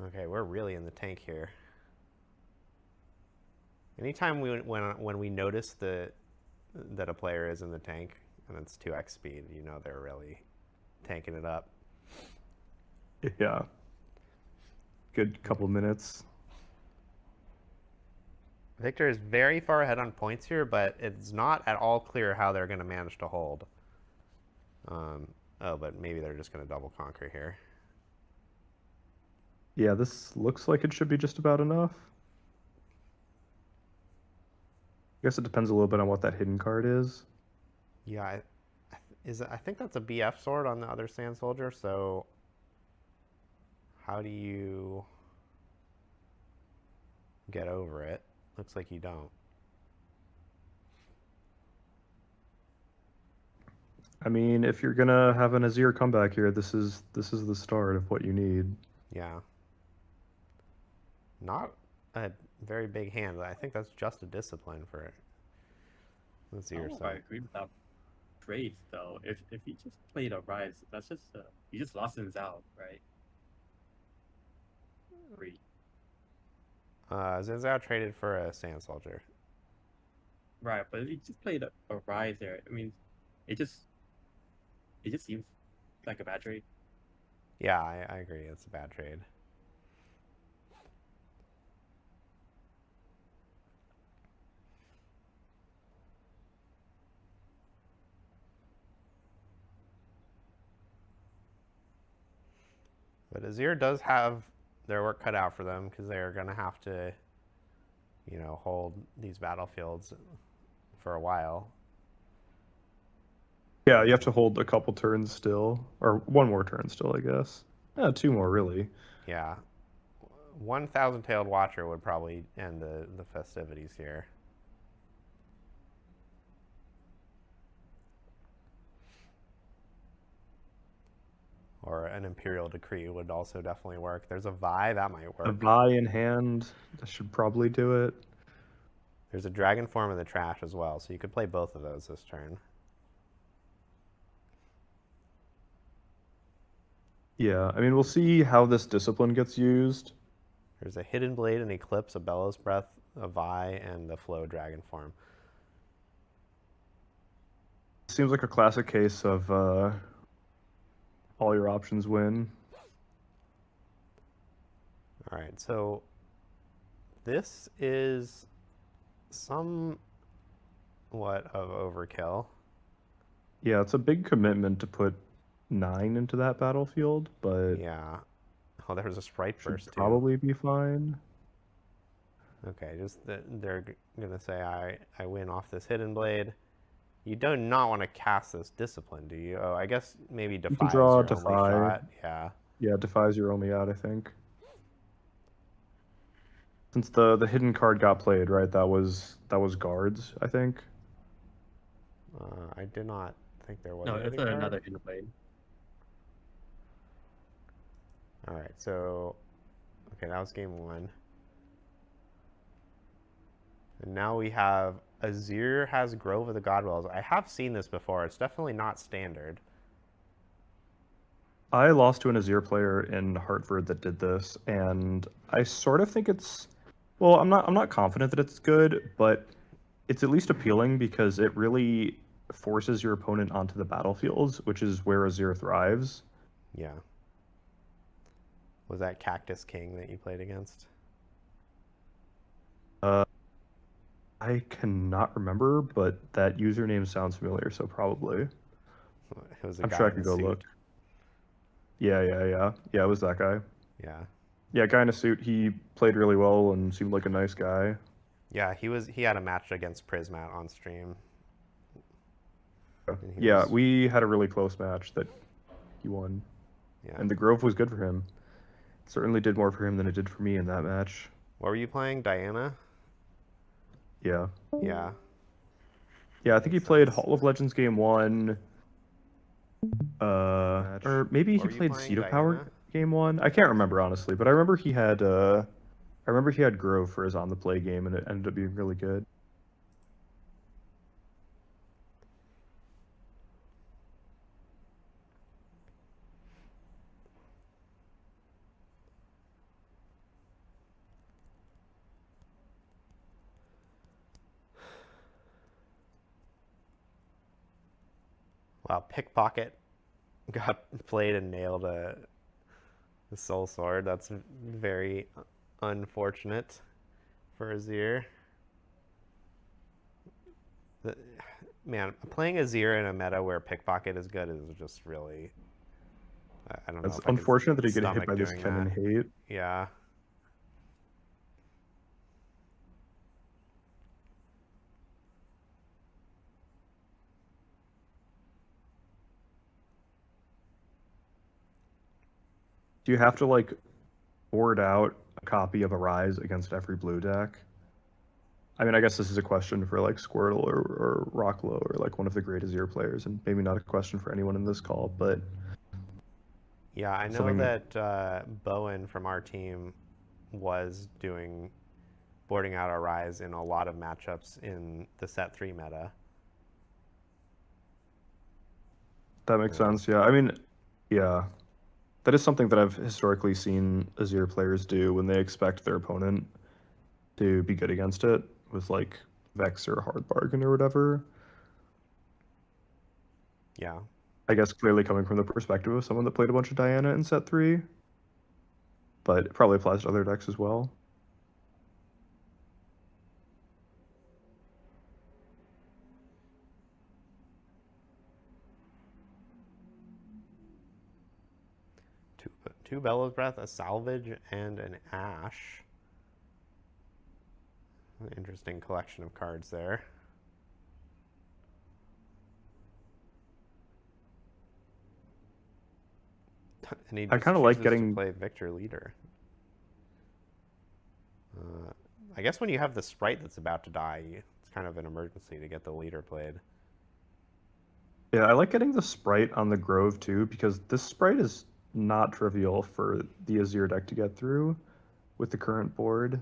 Okay, we're really in the tank here. Anytime when we notice that a player is in the tank and it's 2x speed, you know they're really tanking it up. Yeah. Good couple minutes. Victor is very far ahead on points here, but it's not at all clear how they're going to manage to hold. Oh, but maybe they're just going to double conquer here. Yeah, this looks like it should be just about enough. I guess it depends a little bit on what that hidden card is. Yeah, I think that's a BF sword on the other Sand Soldier, so how do you get over it? Looks like you don't. I mean, if you're gonna have an Azir comeback here, this is the start of what you need. Yeah. Not a very big hand. I think that's just a discipline for it. Let's see I your don't know if I side. agree with that trade though. If he just played a Rise, that's just he just lost his out, right? Free. Zinzao traded for a Sand Soldier. Right, but if he just played a Rise there, I mean, it just seems like a bad trade. Yeah, I agree. It's a bad trade. But Azir does have their work cut out for them because they are going to have to, you know, hold these battlefields for a while. Yeah, you have to hold a couple turns still, or one more turn still, I guess. Yeah, 2 more really. Yeah. 1,000-tailed Watcher would probably end the festivities here. Or an Imperial Decree would also definitely work. There's a Vi, that might work. A Vi in hand, that should probably do it. There's a Dragon form in the trash as well, so you could play both of those this turn. Yeah, I mean, we'll see how this discipline gets used. There's a Hidden Blade, an Eclipse, a Bellows Breath, a Vi, and the Flow Dragon form. Seems like a classic case of all your options win. All right, so this is somewhat of overkill. Yeah, it's a big commitment to put 9 into that battlefield, but Yeah. Oh, there was a Sprite should Burst too. probably be fine. Okay, just they're gonna say I win off this Hidden Blade. You do not want to cast this Discipline, do you? Oh, I guess maybe Defy You can is draw your Defy. only shot. Yeah. Yeah, Defy's your only out, I think. Since the hidden card got played, right? That was guards, I think. I did not think there was No, a it's hidden card. another hidden blade. All right, so okay, that was game 1. And now we have Azir has Grove of the Godwells. I have seen this before. It's definitely not standard. I lost to an Azir player in Hartford that did this, and I sort of think it's, well, I'm not confident that it's good, but it's at least appealing because it really forces your opponent onto the battlefields, which is where Azir thrives. Yeah. Was that Cactus King that you played against? I cannot remember, but that username sounds familiar, so probably. It was a I'm guy sure I in could a go suit. look. Yeah, it was that guy. Yeah. Yeah, guy in a suit. He played really well and seemed like a nice guy. Yeah, he had a match against Prismat on stream. And he Yeah, was- we had a really close match that he won. Yeah. And the Grove was good for him. It certainly did more for him than it did for me in that match. What were you playing? Diana? Yeah. Yeah. Yeah, I think he Makes played sense. Hall of Legends game 1. Or maybe What he were you played playing, Seed of Power Diana? game 1. I can't remember honestly, but I remember he had Grove for his on the play game and it ended up being really good. Wow, Pickpocket got played and nailed a Soul Sword. That's very unfortunate for Azir. Man, playing Azir in a meta where Pickpocket is good is just really... I don't know. It's if I could unfortunate that he get hit stomach by this doing Kennen that. hate. Yeah. Do you have to like board out a copy of Arise against every blue deck? I mean, I guess this is a question for like Squirtle or Rocklo or like one of the great Azir players, and maybe not a question for anyone in this call, but Yeah, I know something- that Bowen from our team was boarding out Arise in a lot of matchups in the set 3 meta. that makes sense. Yeah, I mean, yeah, that is something that I've historically seen Azir players do when they expect their opponent to be good against it with like Vex or Hard Bargain or whatever. Yeah. I guess clearly coming from the perspective of someone that played a bunch of Diana in set 3, but it probably applies to other decks as well. Two Bellows Breath, a Salvage, and an Ash. An interesting collection of cards there. And he I just kinda like chooses getting- to play Victor Leader. I guess when you have the Sprite that's about to die, it's kind of an emergency to get the leader played. Yeah, I like getting the Sprite on the Grove too, because this Sprite is not trivial for the Azir deck to get through with the current board.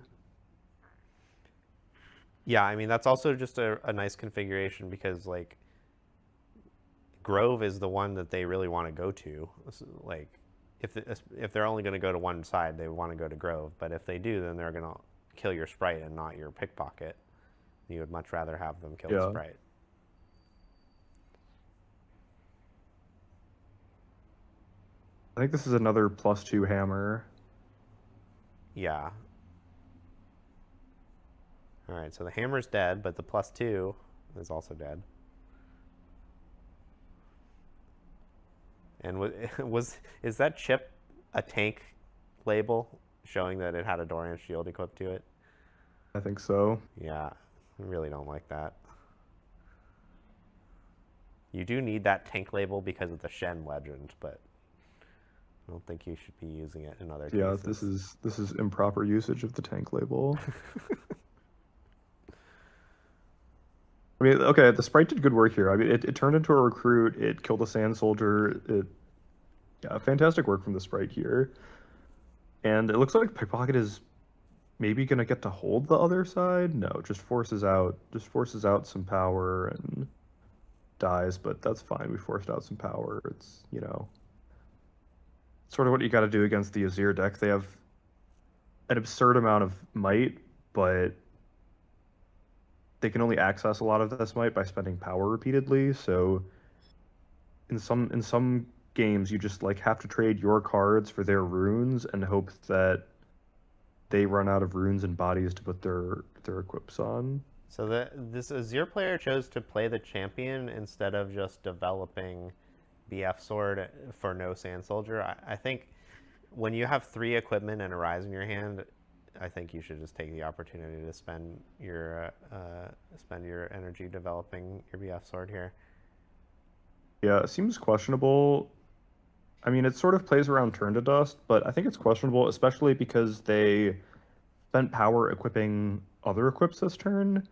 Yeah, I mean, that's also just a nice configuration because, like, Grove is the one that they really want to go to. Like, if they're only going to go to one side, they want to go to Grove. But if they do, then they're going to kill your Sprite and not your pickpocket. You would much rather have them kill the Sprite. I think this is another +2 hammer. Yeah. All right, so the hammer's dead, but the +2 is also dead. And is that chip a tank label showing that it had a Dorian shield equipped to it? I think so. Yeah, I really don't like that. You do need that tank label because of the Shen legend, but I don't think you should be using it in other cases. Yeah, this is improper usage of the tank label. I mean, okay, the Sprite did good work here. I mean, it turned into a recruit. It killed a Sand Soldier. Yeah, fantastic work from the Sprite here. And it looks like Pickpocket is maybe gonna get to hold the other side. No, just forces out some power and dies. But that's fine. We forced out some power. It's, you know, sort of what you got to do against the Azir deck. They have an absurd amount of might, but they can only access a lot of this might by spending power repeatedly. So in some games, you just like have to trade your cards for their runes and hope that they run out of runes and bodies to put their equips on. So this Azir player chose to play the champion instead of just developing BF Sword for no Sand Soldier. I think when you have 3 equipment and a Rise in your hand, I think you should just take the opportunity to spend your energy developing your BF Sword here. Yeah, it seems questionable. I mean, it sort of plays around Turn to Dust, but I think it's questionable, especially because they spent power equipping other equips this turn.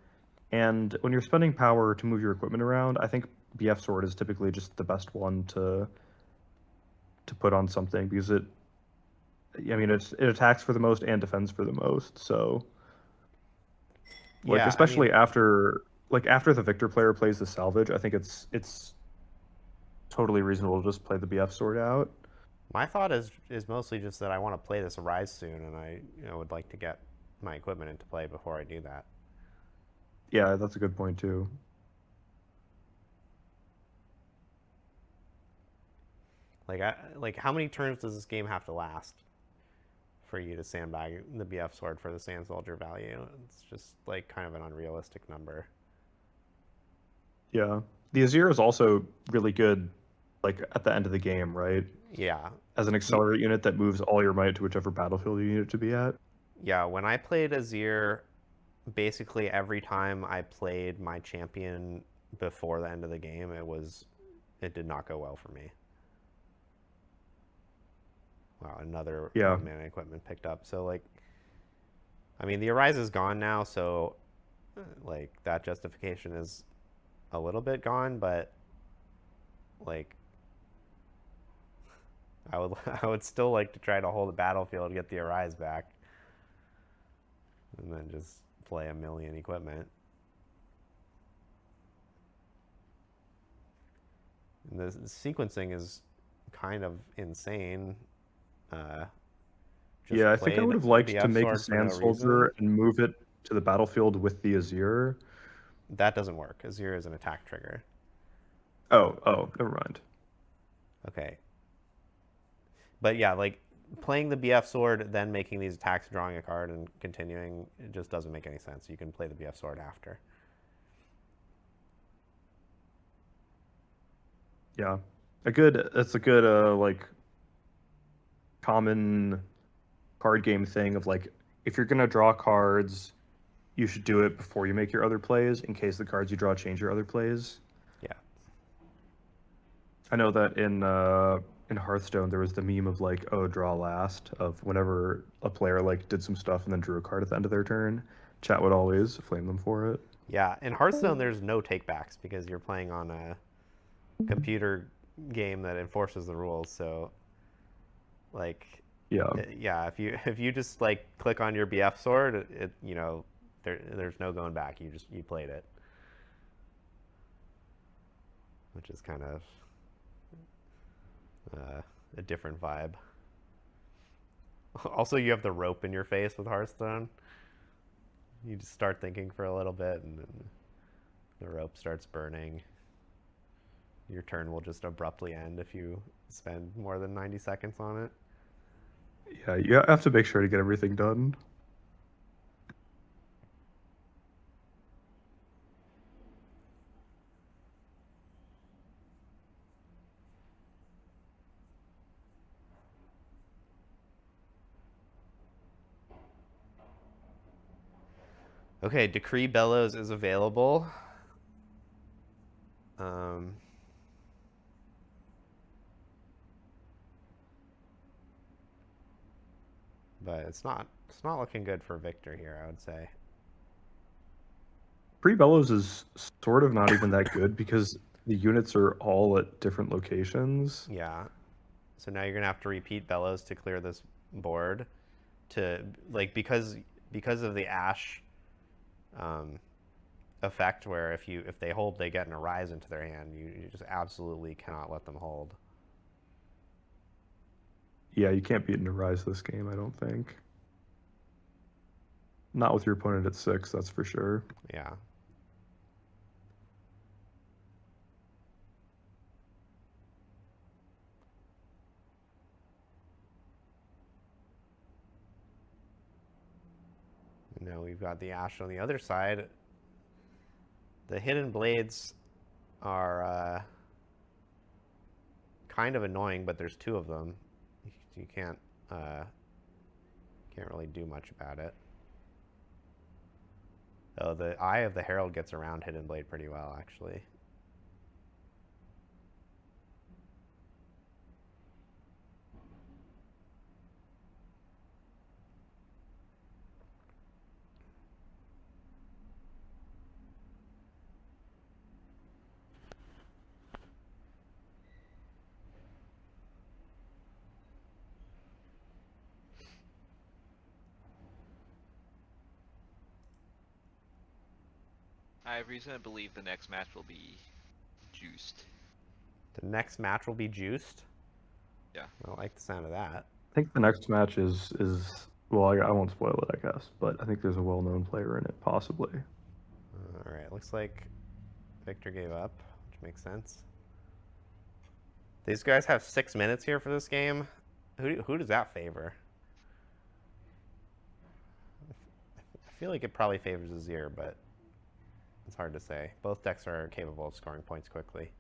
And when you're spending power to move your equipment around, I think BF Sword is typically just the best one to put on something because it attacks for the most and defends for the most. So, like, Yeah, especially after the Victor player plays the salvage, I think it's totally reasonable to just play the BF Sword out. My thought is mostly just that I want to play this Rise soon, and I would like to get my equipment into play before I do that. Yeah, that's a good point too. Like how many turns does this game have to last for you to sandbag the BF Sword for the Sand Soldier value? It's just like kind of an unrealistic number. Yeah, the Azir is also really good, like at the end of the game, right? Yeah. As an accelerate unit that moves all your might to whichever battlefield you need it to be at. Yeah, when I played Azir, basically every time I played my champion before the end of the game, it did not go well for me. Wow, another mana equipment picked up. So, like, I mean, the Arise is gone now, so, like, that justification is a little bit gone, but, like, I would still like to try to hold the battlefield and get the Arise back. And then just play a million equipment. And the sequencing is kind of insane. Yeah, I think I would have liked to make a Sand Soldier and move it to the battlefield with the Azir. That doesn't work. Azir is an attack trigger. Oh, never mind. Okay. But yeah, like playing the BF Sword, then making these attacks, drawing a card, and continuing, it just doesn't make any sense. You can play the BF Sword after. Yeah. That's a good like common card game thing of like, if you're gonna draw cards, you should do it before you make your other plays in case the cards you draw change your other plays. Yeah. I know that in Hearthstone there was the meme of like, oh, draw last, of whenever a player like did some stuff and then drew a card at the end of their turn, chat would always flame them for it. Yeah, in Hearthstone there's no takebacks because you're playing on a computer game that enforces the rules, so like if you just like click on your BF Sword, there's no going back. You played it, which is kind of a different vibe. Also, you have the rope in your face with Hearthstone. You just start thinking for a little bit, and then the rope starts burning. Your turn will just abruptly end if you spend more than 90 seconds on it. Yeah, you have to make sure to get everything done. Okay, Decree Bellows is available. But it's not looking good for Victor here, I would say. Pre-Bellows is sort of not even that good because the units are all at different locations. Yeah. So now you're gonna have to repeat Bellows to clear this board. To like because of the Ash effect, where if they hold, they get an Arise into their hand. You just absolutely cannot let them hold. Yeah, you can't beat an Arise this game, I don't think. Not with your opponent at 6, that's for sure. Yeah. Now we've got the Ash on the other side. The Hidden Blades are kind of annoying, but there's 2 of them. You can't really do much about it. Oh, the Eye of the Herald gets around Hidden Blade pretty well, actually. I have reason to believe the next match will be juiced. The next match will be juiced? Yeah. I like the sound of that. I think the next match is well, I won't spoil it, I guess, but I think there's a well-known player in it, possibly. All right, looks like Victor gave up, which makes sense. These guys have 6 minutes here for this game. Who does that favor? I feel like it probably favors Azir, but it's hard to say. Both decks are capable of scoring points quickly.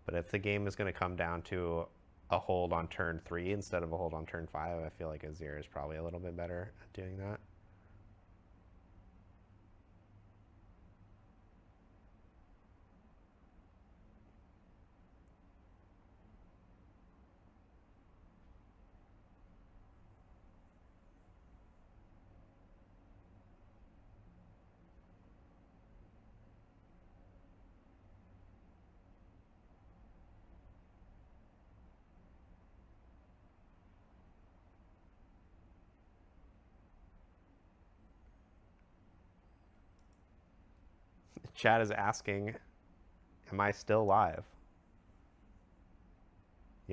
But if the game is going to come down to a hold on turn 3 instead of a hold on turn 5, I feel like Azir is probably a little bit better at doing that. Chat is asking, am I still live?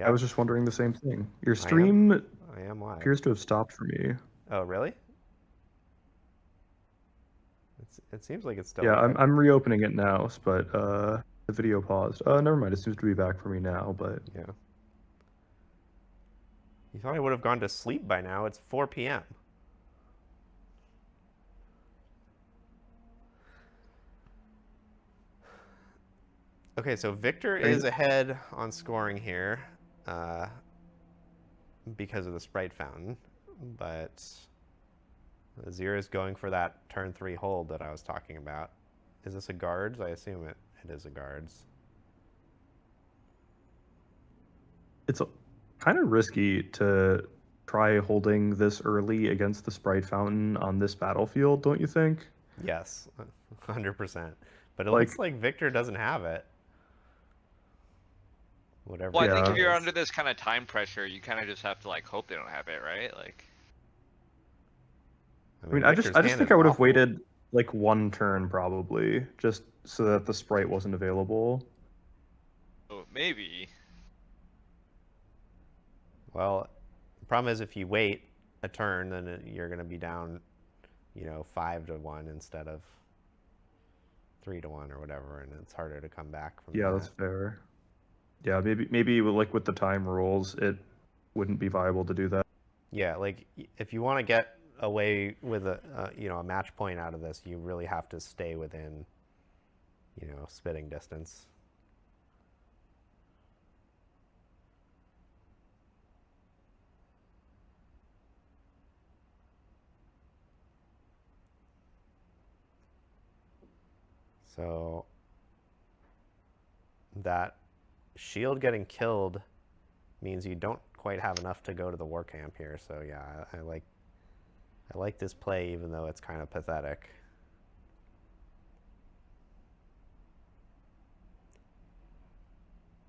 I was just wondering the same thing. Your stream I am live. appears to have stopped for me. Oh, really? It seems like it's still Yeah, live. I'm reopening it now, but the video paused. Never mind, it seems to be back for me now, but... Yeah. You thought I would have gone to sleep by now. It's 4 p.m. Okay, so Victor is ahead on scoring here because of the Sprite Fountain, but Azir is going for that turn 3 hold that I was talking about. Is this a guards? I assume it is a guards. It's kind of risky to try holding this early against the Sprite Fountain on this battlefield, don't you think? Yes, 100%. But it Like- looks like Victor doesn't have it. Whatever. Well, I think Yeah. if you're under this kind of time pressure, you kind of just have to like hope they don't have it, right? Like, I mean, I Victor's just hand think is I would have awful. waited like 1 turn probably, just so that the Sprite wasn't available. oh, maybe. Well, the problem is if you wait a turn, then you're going to be down, 5-1 instead of 3-1 or whatever, and it's harder to come back from Yeah, that. that's fair. Yeah, maybe like with the time rules, it wouldn't be viable to do that. Yeah, like if you want to get away with a match point out of this, you really have to stay within, spitting distance. So that shield getting killed means you don't quite have enough to go to the war camp here. So yeah, I like this play, even though it's kind of pathetic.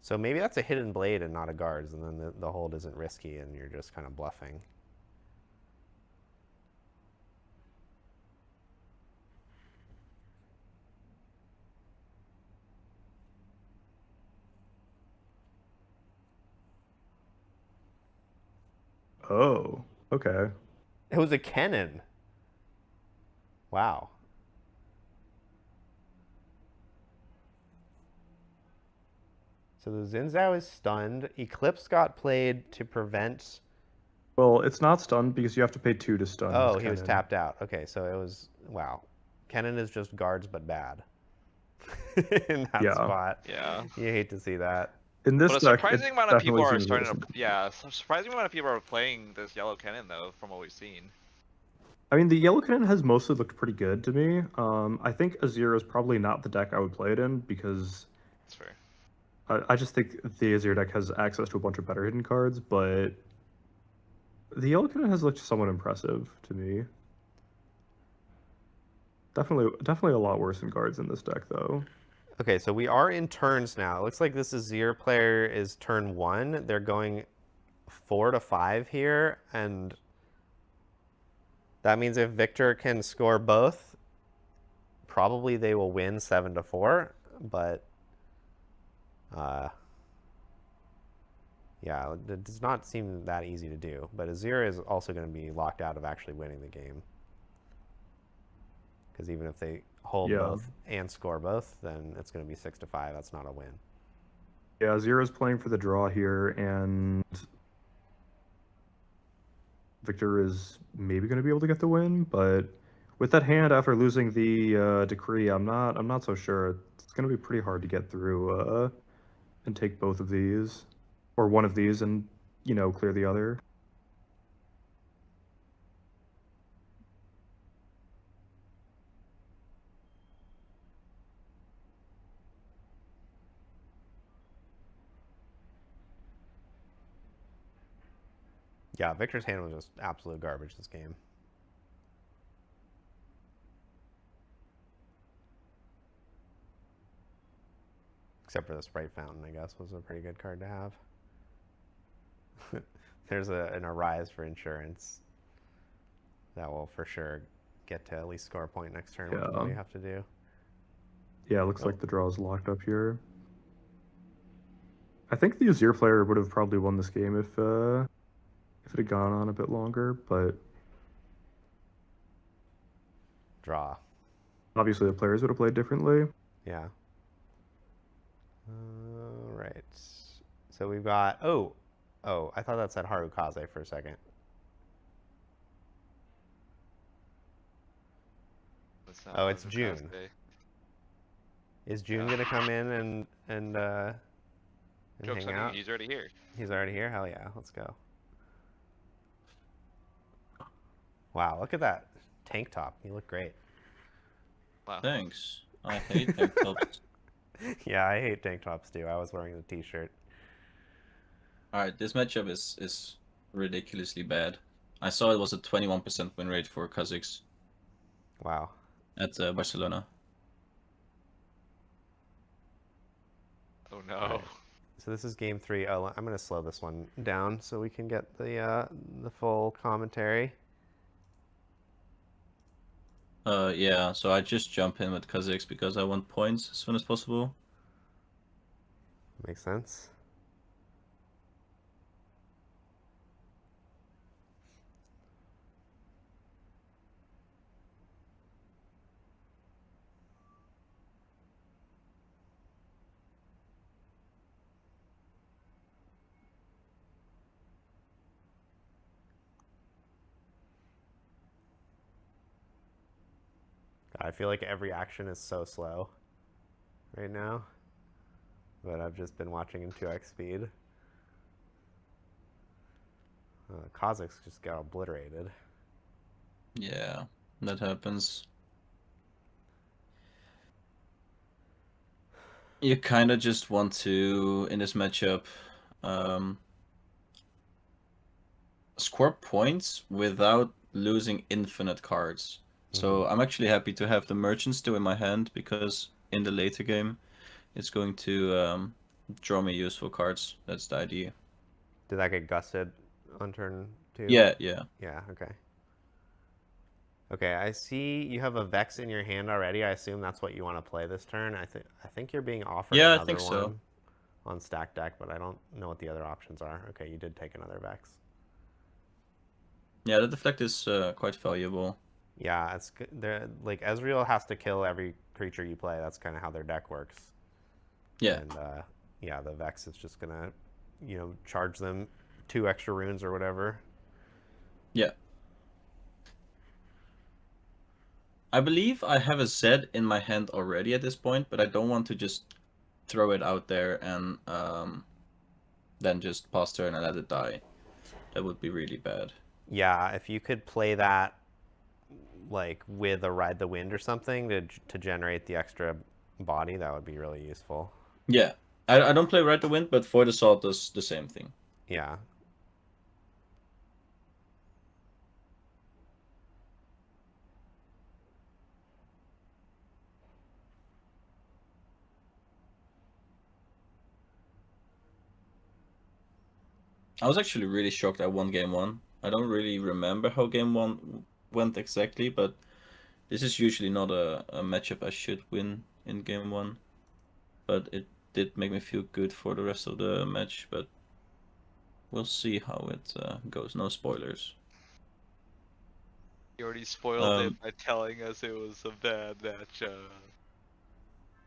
So maybe that's a hidden blade and not a guards, and then the hold isn't risky, and you're just kind of bluffing. Oh, okay. It was a cannon. Wow. So the Xin is stunned. Eclipse got played to prevent... Well, it's not stunned because you have to pay 2 to stun. Oh, he was tapped out. Okay, so it was... Wow. Kennen is just guards but bad. In that spot. Yeah. You hate to see that. In this But a deck, surprising it amount of people definitely are seems starting worse. to... Yeah, a surprising amount of people are playing this yellow cannon, though, from what we've seen. I mean, the yellow cannon has mostly looked pretty good to me. I think Azir is probably not the deck I would play it in because That's fair. I just think the Azir deck has access to a bunch of better hidden cards, but the yellow cannon has looked somewhat impressive to me. Definitely a lot worse than guards in this deck, though. Okay, so we are in turns now. It looks like this Azir player is turn 1. They're going 4 to 5 here, and that means if Victor can score both, probably they will win 7 to 4. But yeah, it does not seem that easy to do. But Azir is also going to be locked out of actually winning the game, because even if they hold both and score both, then it's going to be 6 to 5. That's not a win. Yeah, Azir is playing for the draw here, and Victor is maybe going to be able to get the win, but with that hand after losing the decree, I'm not so sure. It's going to be pretty hard to get through and take both of these, or one of these, and clear the other. Yeah, Victor's hand was just absolute garbage this game. Except for the Sprite Fountain, I guess, was a pretty good card to have. There's an Arise for insurance. That will for sure get to at least score a point next turn, which is what you have to do. Yeah, it looks like the draw is locked up here. I think the Azir player would have probably won this game if it had gone on a bit longer, but draw. Obviously, the players would have played differently. Yeah. All right. So we've got oh, I thought that said Harukaze for a second. Oh, it's June. Is June gonna come in and Joke's hang on you, out? he's already here. He's already here? Hell yeah, let's go. Wow, look at that tank top. You look great. Wow. Thanks. I hate tank tops. Yeah, I hate tank tops too. I was wearing the t-shirt. Alright, this matchup is ridiculously bad. I saw it was a 21% win rate for Kazakhs. Wow. At Barcelona. Oh no. Right. So this is game 3. Oh, I'm gonna slow this one down so we can get the full commentary. Yeah, so I just jump in with Kazakhs because I want points as soon as possible. Makes sense. I feel like every action is so slow right now, but I've just been watching in 2x speed. Kazakhs just got obliterated. Yeah, that happens. You kind of just want to, in this matchup, score points without losing infinite cards. So I'm actually happy to have the merchant still in my hand, because in the later game, it's going to draw me useful cards. That's the idea. Did that get gusted on turn 2? Yeah, yeah. Yeah, okay. Okay, I see you have a Vex in your hand already. I assume that's what you want to play this turn. I think you're being offered Yeah, I another think so. one on stack deck, but I don't know what the other options are. Okay, you did take another Vex. Yeah, the deflect is quite valuable. Yeah, it's good. Like Ezreal has to kill every creature you play. That's kind of how their deck works. Yeah. And yeah, the Vex is just gonna, charge them 2 extra runes or whatever. Yeah. I believe I have a Zed in my hand already at this point, but I don't want to just throw it out there and then just pass turn and let it die. That would be really bad. Yeah, if you could play that like with a Ride the Wind or something to generate the extra body, that would be really useful. Yeah, I don't play Ride the Wind, but Void Assault does the same thing. Yeah. I was actually really shocked I won game 1. I don't really remember how game 1 went exactly, but this is usually not a matchup I should win in game 1. But it did make me feel good for the rest of the match, but we'll see how it goes. No spoilers. You already spoiled it by telling us it was a bad matchup.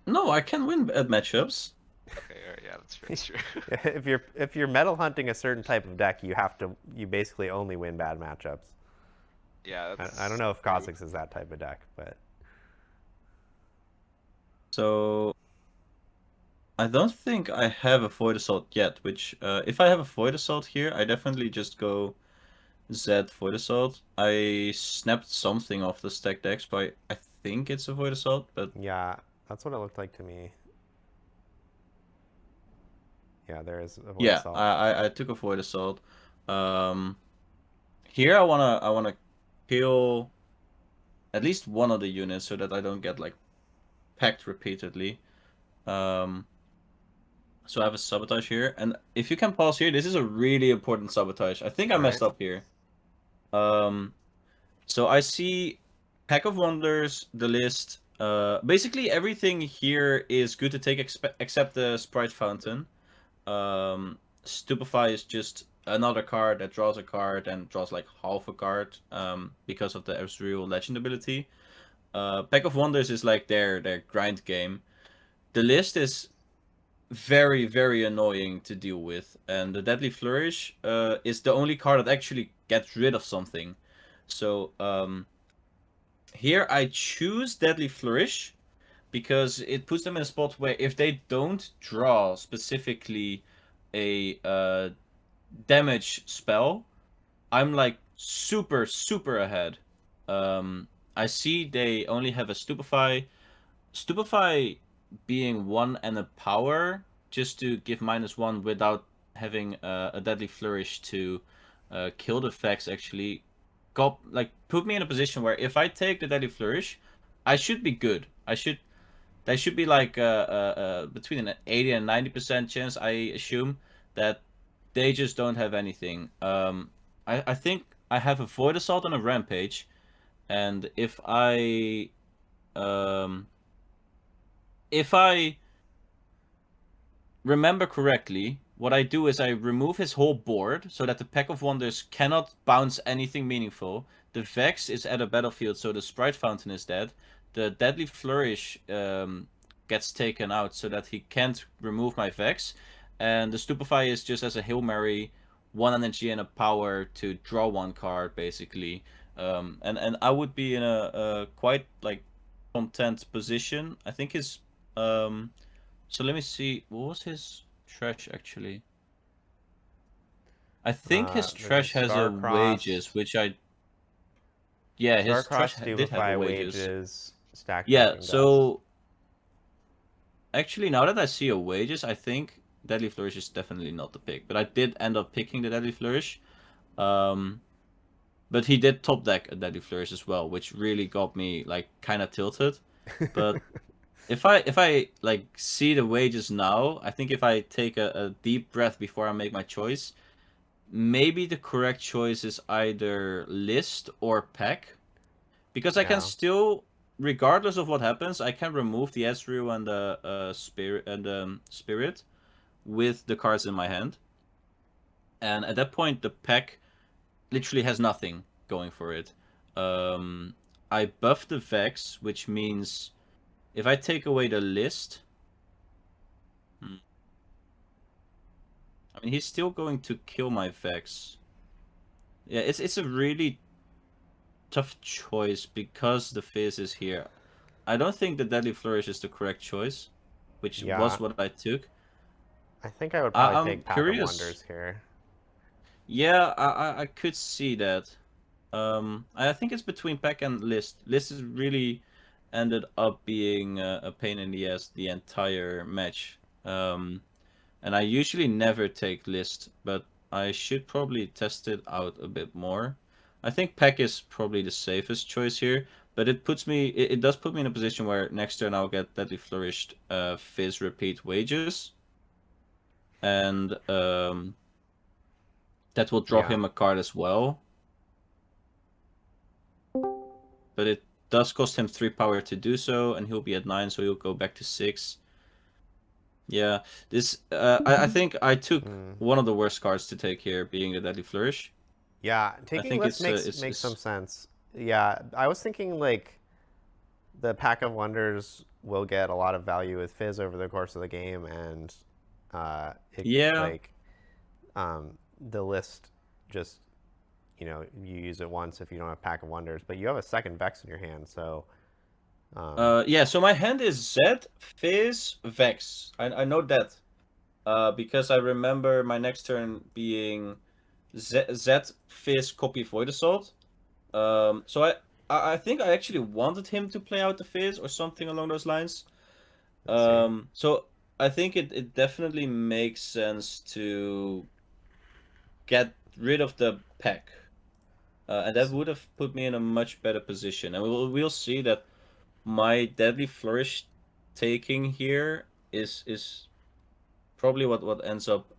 No, I can win at matchups. Okay, alright, yeah, that's very true. if you're metal hunting a certain type of deck, you basically only win bad matchups. Yeah, that's I don't know if Kazakhs is that type of deck, but so I don't think I have a Void Assault yet, which if I have a Void Assault here, I definitely just go Zed Void Assault. I snapped something off the stack decks, but I think it's a Void Assault, but yeah, that's what it looked like to me. Yeah, there is a Void Assault. I took a Void Assault. Here I wanna kill at least one of the units so that I don't get like packed repeatedly. So I have a sabotage here, and if you can pause here, this is a really important sabotage. I think I messed up here. So I see Pack of Wonders, the list. Basically everything here is good to take except the Sprite Fountain. Stupefy is just another card that draws a card and draws like half a card because of the Ezreal Legend ability. Pack of Wonders is like their grind game. The list is very, very annoying to deal with, and the Deadly Flourish is the only card that actually gets rid of something. So here I choose Deadly Flourish because it puts them in a spot where if they don't draw specifically a damage spell, I'm like super ahead. I see they only have a Stupefy. Stupefy being 1 and a power just to give -1 without having a Deadly Flourish to kill the Vex actually put me in a position where if I take the Deadly Flourish, I should be good. There should be like between an 80 and 90% chance, I assume, that they just don't have anything. I think I have a Void Assault and a Rampage, and if I remember correctly, what I do is I remove his whole board so that the Pack of Wonders cannot bounce anything meaningful. The Vex is at a battlefield, so the Sprite Fountain is dead. The Deadly Flourish gets taken out so that he can't remove my Vex. And the Stupefy is just as a Hail Mary, 1 energy and a power to draw 1 card, basically. And I would be in a quite like content position. I think his so let me see, what was his trash actually? I think his There's a trash has a Star-Crossed. wages, which yeah, his trash Star-Crossed did have Stupefy a wages. wages, stack Yeah, Drunken Dust. so actually now that I see a wages, I think Deadly Flourish is definitely not the pick. But I did end up picking the Deadly Flourish. But he did top deck a Deadly Flourish as well, which really got me like kind of tilted. But if I like see the wages now, I think if I take a deep breath before I make my choice, maybe the correct choice is either list or pack, because I Yeah. can still, regardless of what happens, I can remove the Ezreal and the spirit with the cards in my hand, and at that point the pack literally has nothing going for it. I buff the Vex, which means if I take away the list, I mean, he's still going to kill my Vex. Yeah, it's a really tough choice because the Fizz is here. I don't think the Deadly Flourish is the correct choice, which Yeah. was what I took. I think I would probably I'm take Pack curious. of Wonders here. Yeah, I could see that. I think it's between pack and list. List is really ended up being a pain in the ass the entire match. And I usually never take list, but I should probably test it out a bit more. I think pack is probably the safest choice here, but it does put me in a position where next turn I'll get Deadly Flourished Fizz repeat wages. And that will draw him a card as well. But it does cost him 3 power to do so, and he'll be at 9, so he'll go back to 6. Yeah, this I think I took one of the worst cards to take here, being the Deadly Flourish. Yeah, taking list makes it's some sense. Yeah, I was thinking like the Pack of Wonders will get a lot of value with Fizz over the course of the game, and the list just, you know, you use it once if you don't have Pack of Wonders, but you have a second Vex in your hand, so. Yeah, so my hand is Z, Fizz, Vex. I know that. Because I remember my next turn being Z, Fizz, copy Void Assault. So I think I actually wanted him to play out the Fizz or something along those lines. So I think it definitely makes sense to get rid of the pack. And that would have put me in a much better position. And we'll see that my Deadly Flourish taking here is probably what ends up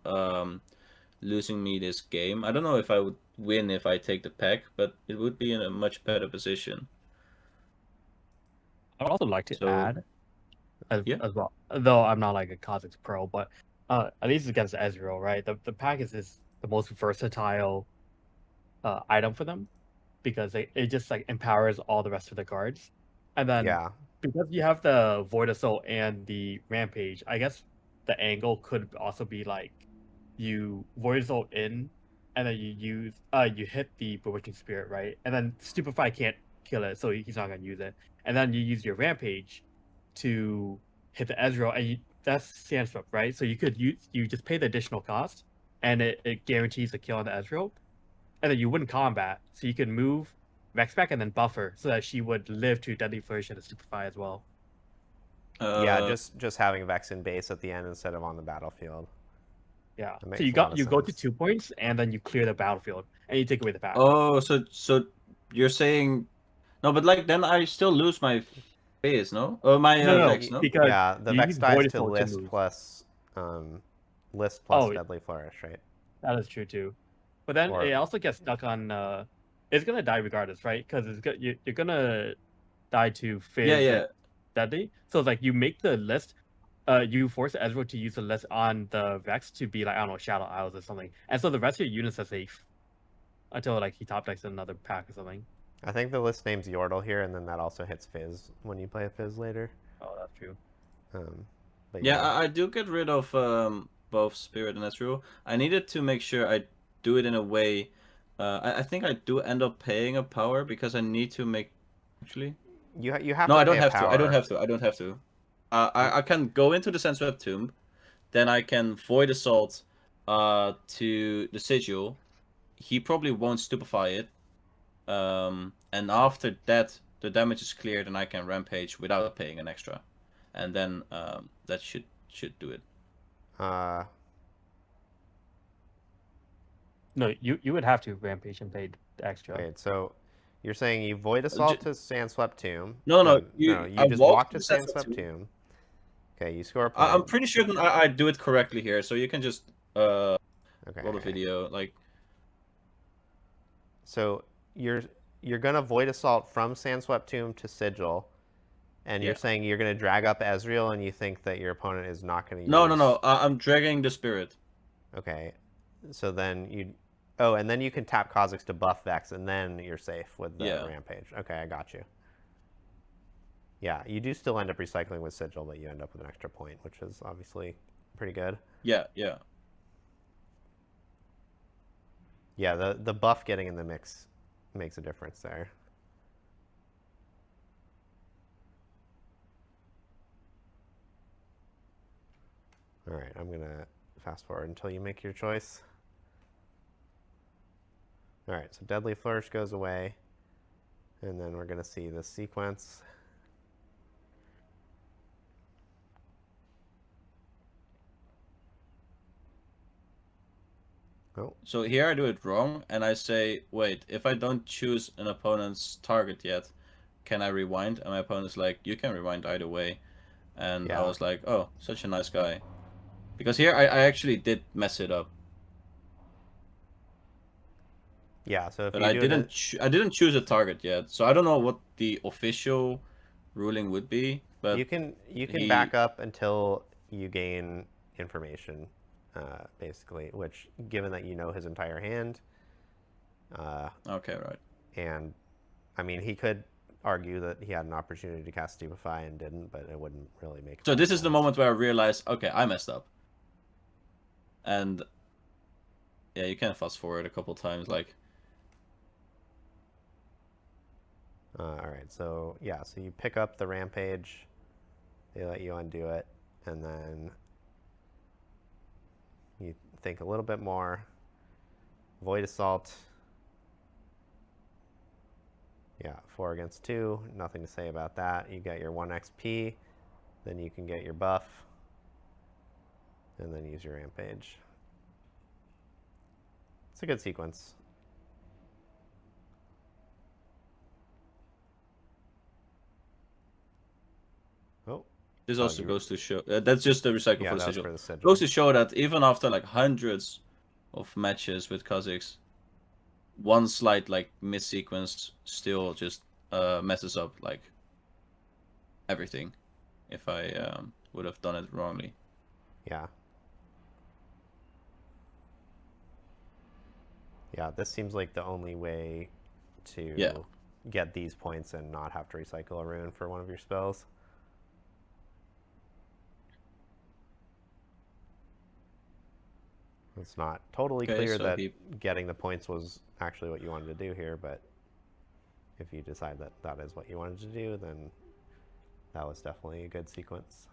losing me this game. I don't know if I would win if I take the pack, but it would be in a much better position. I'd also like to add as well, though I'm not like a Kha'Zix pro, but at least against Ezreal, right? The pack is the most versatile item for them, because it just like empowers all the rest of the cards. And then because you have the Void Assault and the Rampage, I guess the angle could also be like you Void Assault in, and then you hit the Bewitching Spirit, right? And then Stupefy can't kill it, so he's not gonna use it. And then you use your Rampage to hit the Ezreal, and that's Sandswap, right? So you just pay the additional cost, and it guarantees a kill on the Ezreal. And then you win combat, so you can move Vex back and then buffer, so that she would live to Deadly Flourish and a Stupefy as well. Yeah, just having Vex in base at the end instead of on the battlefield. Yeah, so you go to 2 points, and then you clear the battlefield, and you take away the pack. Oh, so you're saying no, but like then I still lose my phase, no? Or my Vex, no? Because the Vex dies to list plus Deadly Flourish, right? That is true too, but then it also gets stuck on. It's gonna die regardless, right? Because you're gonna die to Fizz Deadly. So it's like you make the list. You force Ezreal to use the list on the Vex to be like, I don't know, Shadow Isles or something, and so the rest of your units are safe until like he top decks another pack or something. I think the list name's Yordle here, and then that also hits Fizz when you play a Fizz later. Oh, that's true. But I do get rid of both Spirit and Ezreal. I needed to make sure I do it in a way. I think I do end up paying a power because I need to make. Actually. You have No, to I don't pay a have to. I don't power. have to. I don't have to. I can go into the Sandswept Tomb, then I can Void Assault to the Sigil. He probably won't stupefy it. And after that, the damage is cleared, and I can Rampage without paying an extra. And then that should do it. No, you would have to Rampage and pay the extra. Wait, so you're saying you Void Assault to Sandswept Tomb? No. You I just walk walk to to the Sandswept Sandswept Tomb. Okay, you score a I'm point. pretty sure that I do it correctly here, so you can just roll the video like. So you're gonna Void Assault from Sandswept Tomb to Sigil, and you're saying you're gonna drag up Ezreal, and you think that your opponent is not gonna use. No. I'm dragging the Spirit. Okay, so then you. Oh, and then you can tap Kha'Zix to buff Vex, and then you're safe with the Rampage. Okay, I got you. Yeah, you do still end up recycling with Sigil, but you end up with an extra point, which is obviously pretty good. Yeah. Yeah, the buff getting in the mix makes a difference there. All right, I'm going to fast forward until you make your choice. All right, so Deadly Flourish goes away, and then we're going to see the sequence. Oh. So here I do it wrong, and I say, wait, if I don't choose an opponent's target yet, can I rewind? And my opponent's like, you can rewind either way. And I was like, oh, such a nice guy. Because here I actually did mess it up. Yeah, so if but I didn't choose a target yet, so I don't know what the official ruling would be. But you can back up until you gain information, basically. Which, given that you know his entire hand, okay, right. And I mean, he could argue that he had an opportunity to cast Stupefy and didn't, but it wouldn't really make. So this is the moment where I realized, okay, I messed up. And yeah, you can fast forward a couple times, like. All right, so yeah, so you pick up the Rampage, they let you undo it, and then you think a little bit more. Void Assault. Yeah, 4 against 2, nothing to say about that. You get your 1 XP, then you can get your buff, and then use your Rampage. It's a good sequence. Oh. This also goes to show that's just the recycle yeah, for the that sigil. was for the sigil. Goes to show that even after like hundreds of matches with Kha'Zix, one slight like miss sequence still just messes up like everything. If I would have done it wrongly. Yeah. Yeah, this seems like the only way to get these points and not have to recycle a rune for one of your spells. It's not totally clear so that getting the points was actually what you wanted to do here, but if you decide that that is what you wanted to do, then that was definitely a good sequence.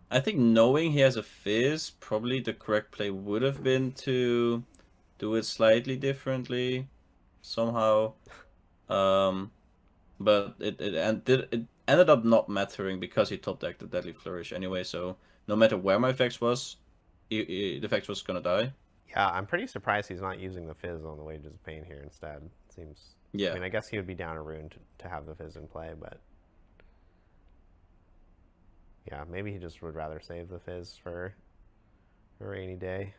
I think knowing he has a Fizz, probably the correct play would have been to do it slightly differently, somehow. But it ended up not mattering because he top decked the Deadly Flourish anyway. So no matter where my Vex was, the Vex was gonna die. Yeah, I'm pretty surprised he's not using the Fizz on the Wages of Pain here instead. It seems. Yeah. I mean, I guess he would be down a rune to have the Fizz in play, but. Yeah, maybe he just would rather save the Fizz for a rainy day.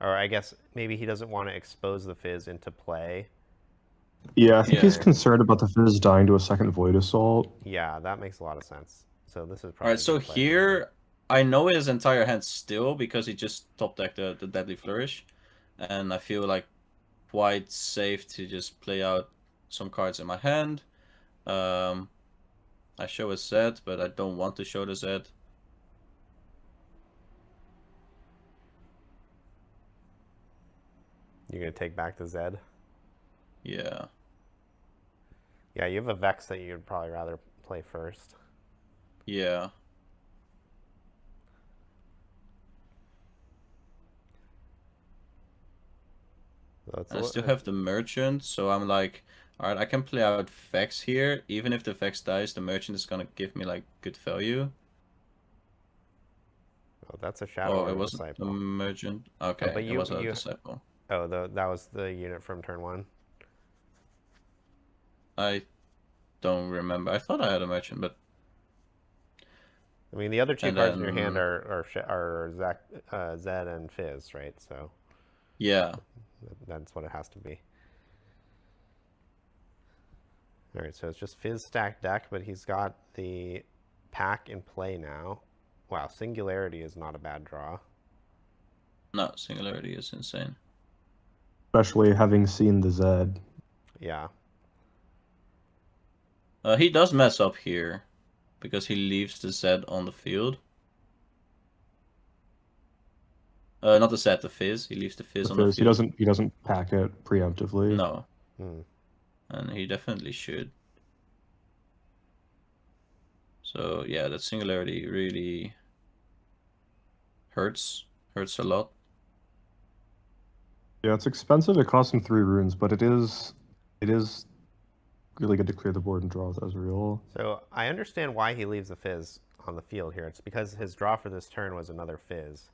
Or I guess maybe he doesn't want to expose the Fizz into play. Yeah, I think he's concerned about the Fizz dying to a second Void Assault. Yeah, that makes a lot of sense. So this is probably... Alright, so here, I know his entire hand still because he just top decked the Deadly Flourish. And I feel like quite safe to just play out some cards in my hand. I show a Z, but I don't want to show the Z. You're going to take back the Z? Yeah. Yeah, you have a Vex that you'd probably rather play first. Yeah. So And I still have the Merchant, so I'm like, alright, I can play out Vex here. Even if the Vex dies, the Merchant is gonna give me like good value. Oh, that's a Shadow Oh, Order it wasn't Disciple. a Merchant. Oh, Okay, but it was a Disciple. Oh, that was the unit from turn 1. I don't remember. I thought I had a Merchant, but I mean, the other two and cards in your hand then are Zed and Fizz, right? So yeah. that's what it has to be. All right, so it's just Fizz stacked deck, but he's got the pack in play now. Wow, Singularity is not a bad draw. No, Singularity is insane. Especially having seen the Zed. Yeah. He does mess up here because he leaves the Zed on the field. Not the Zed, the Fizz. He leaves the Fizz on the field. He doesn't pack it preemptively. No. Hmm. And he definitely should. So yeah, that Singularity really hurts a lot. Yeah, it's expensive. It costs him 3 runes, but it is really good to clear the board and draw with Ezreal. So I understand why he leaves the Fizz on the field here. It's because his draw for this turn was another Fizz.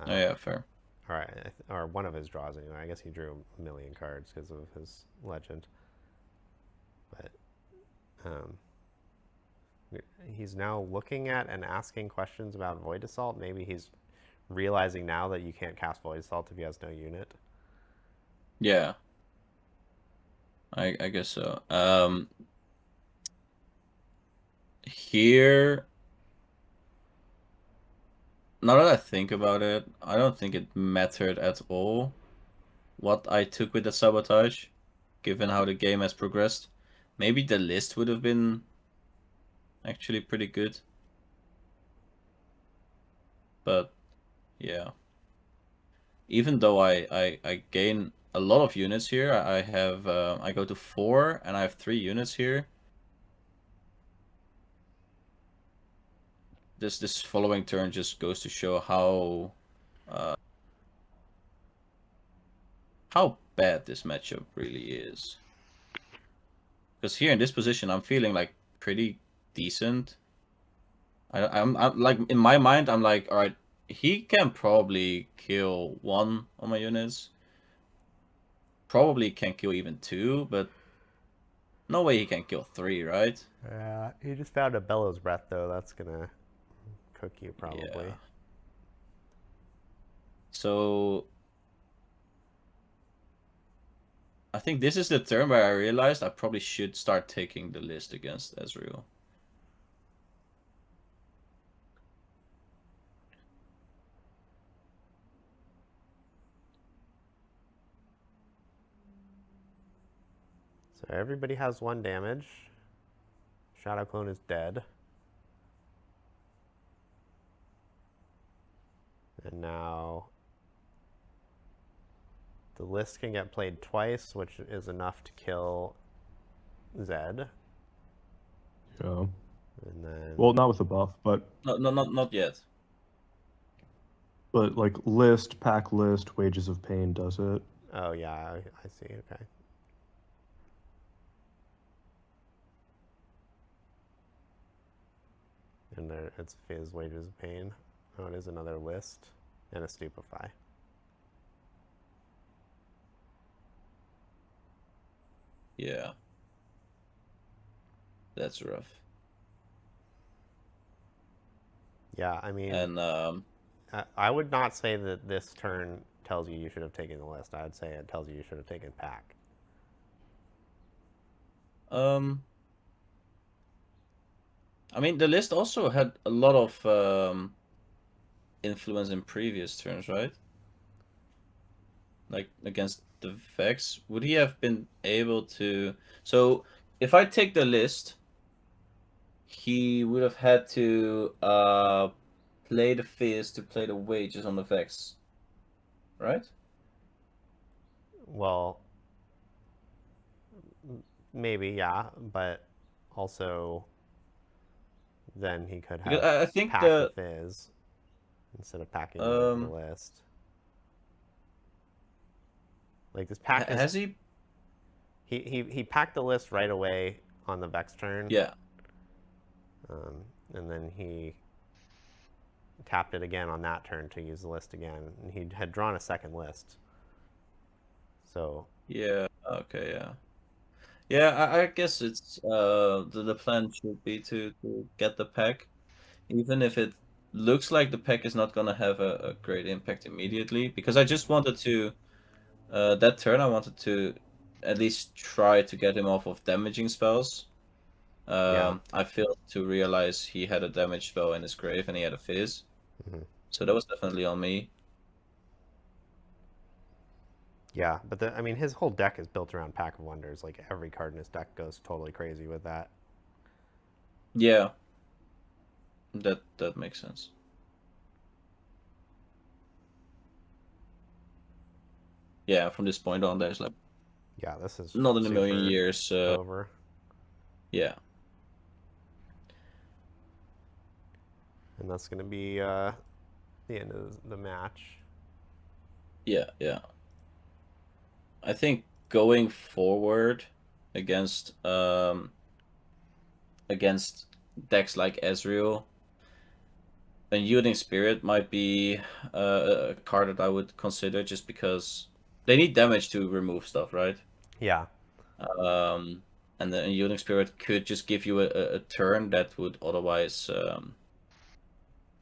Oh yeah, fair. All right, or one of his draws anyway. I guess he drew a million cards because of his legend. But he's now looking at and asking questions about Void Assault. Maybe he's realizing now that you can't cast Void Assault if he has no unit. Yeah. I guess so. Here, now that I think about it, I don't think it mattered at all what I took with the Sabotage, given how the game has progressed. Maybe the list would have been actually pretty good. But yeah. Even though I gain a lot of units here, I have I go to 4 and I have 3 units here. This following turn just goes to show how bad this matchup really is. Because here in this position, I'm feeling like pretty decent. I'm like, in my mind, I'm like, all right, he can probably kill 1 on my units. Probably can kill even 2, but no way he can kill 3, right? Yeah, he just found a Bellows Breath though. That's gonna cook you probably. Yeah. So I think this is the turn where I realized I probably should start taking the list against Ezreal. So everybody has 1 damage. Shadow Clone is dead. And now the list can get played twice, which is enough to kill Zed. Yeah. And then, Well, not with the buff, but Not yet. But like pack list, Wages of Pain does it. oh yeah, I see. Okay. And there, it's Fizz, Wages of Pain. Oh, it is another list and a Stupefy. Yeah. That's rough. Yeah, I mean, And I would not say that this turn tells you should have taken the list. I would say it tells you should have taken pack. I mean, the list also had a lot of influence in previous turns, right? Like against the Vex, would he have been able to? So if I take the list, he would have had to play the Fizz to play the Wages on the Vex, right? Well, maybe, yeah, but also then he could Because have I think packed the Fizz instead of packing the list. Like this pack has he? He packed the list right away on the Vex turn. Yeah. And then he tapped it again on that turn to use the list again. And he had drawn a second list. So Yeah. Okay. Yeah. Yeah. I guess it's the plan should be to get the pack, even if it looks like the pack is not gonna have a great impact immediately. Because I just wanted to that turn I wanted to at least try to get him off of damaging spells. I failed to realize he had a damage spell in his grave and he had a Fizz. So that was definitely on me. yeah, but I mean, his whole deck is built around Pack of Wonders. Like every card in his deck goes totally crazy with that. Yeah, that makes sense. Yeah, from this point on, there's like Yeah, this is not in a million years. over. Yeah. And that's going to be the end of the match. Yeah, yeah. I think going forward against decks like Ezreal, Unyielding Spirit might be a card that I would consider just because they need damage to remove stuff, right? Yeah. And the Unyielding Spirit could just give you a turn that would otherwise.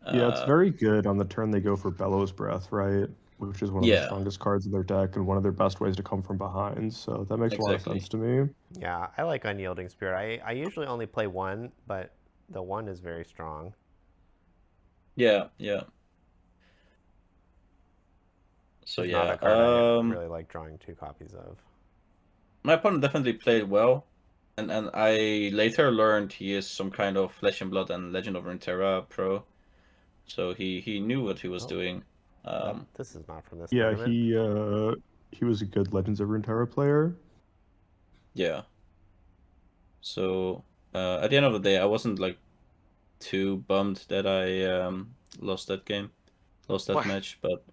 Yeah, it's very good on the turn they go for Bellows Breath, right? Which is one of the strongest cards in their deck and one of their best ways to come from behind. So that makes a lot of sense to me. Yeah, I like Unyielding Spirit. I usually only play one, but the one is very strong. Yeah, yeah. So it's yeah, not a card I really like drawing 2 copies of. My opponent definitely played well, and I later learned he is some kind of Flesh and Blood and Legend of Runeterra pro, so he knew what he was doing. This is not from this Yeah, tournament. he was a good Legends of Runeterra player. Yeah. So at the end of the day, I wasn't like too bummed that I lost that match, but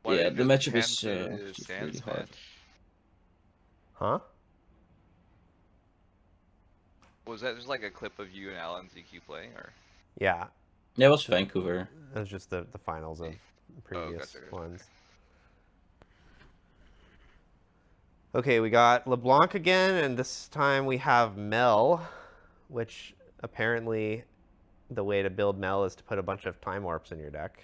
yeah, the matchup is just really hard. Huh? Was that just like a clip of you and Alan ZQ playing, or? Yeah. Yeah, it was Vancouver. It was just the finals of previous ones. Okay, we got LeBlanc again, and this time we have Mel, which apparently the way to build Mel is to put a bunch of Time Warps in your deck.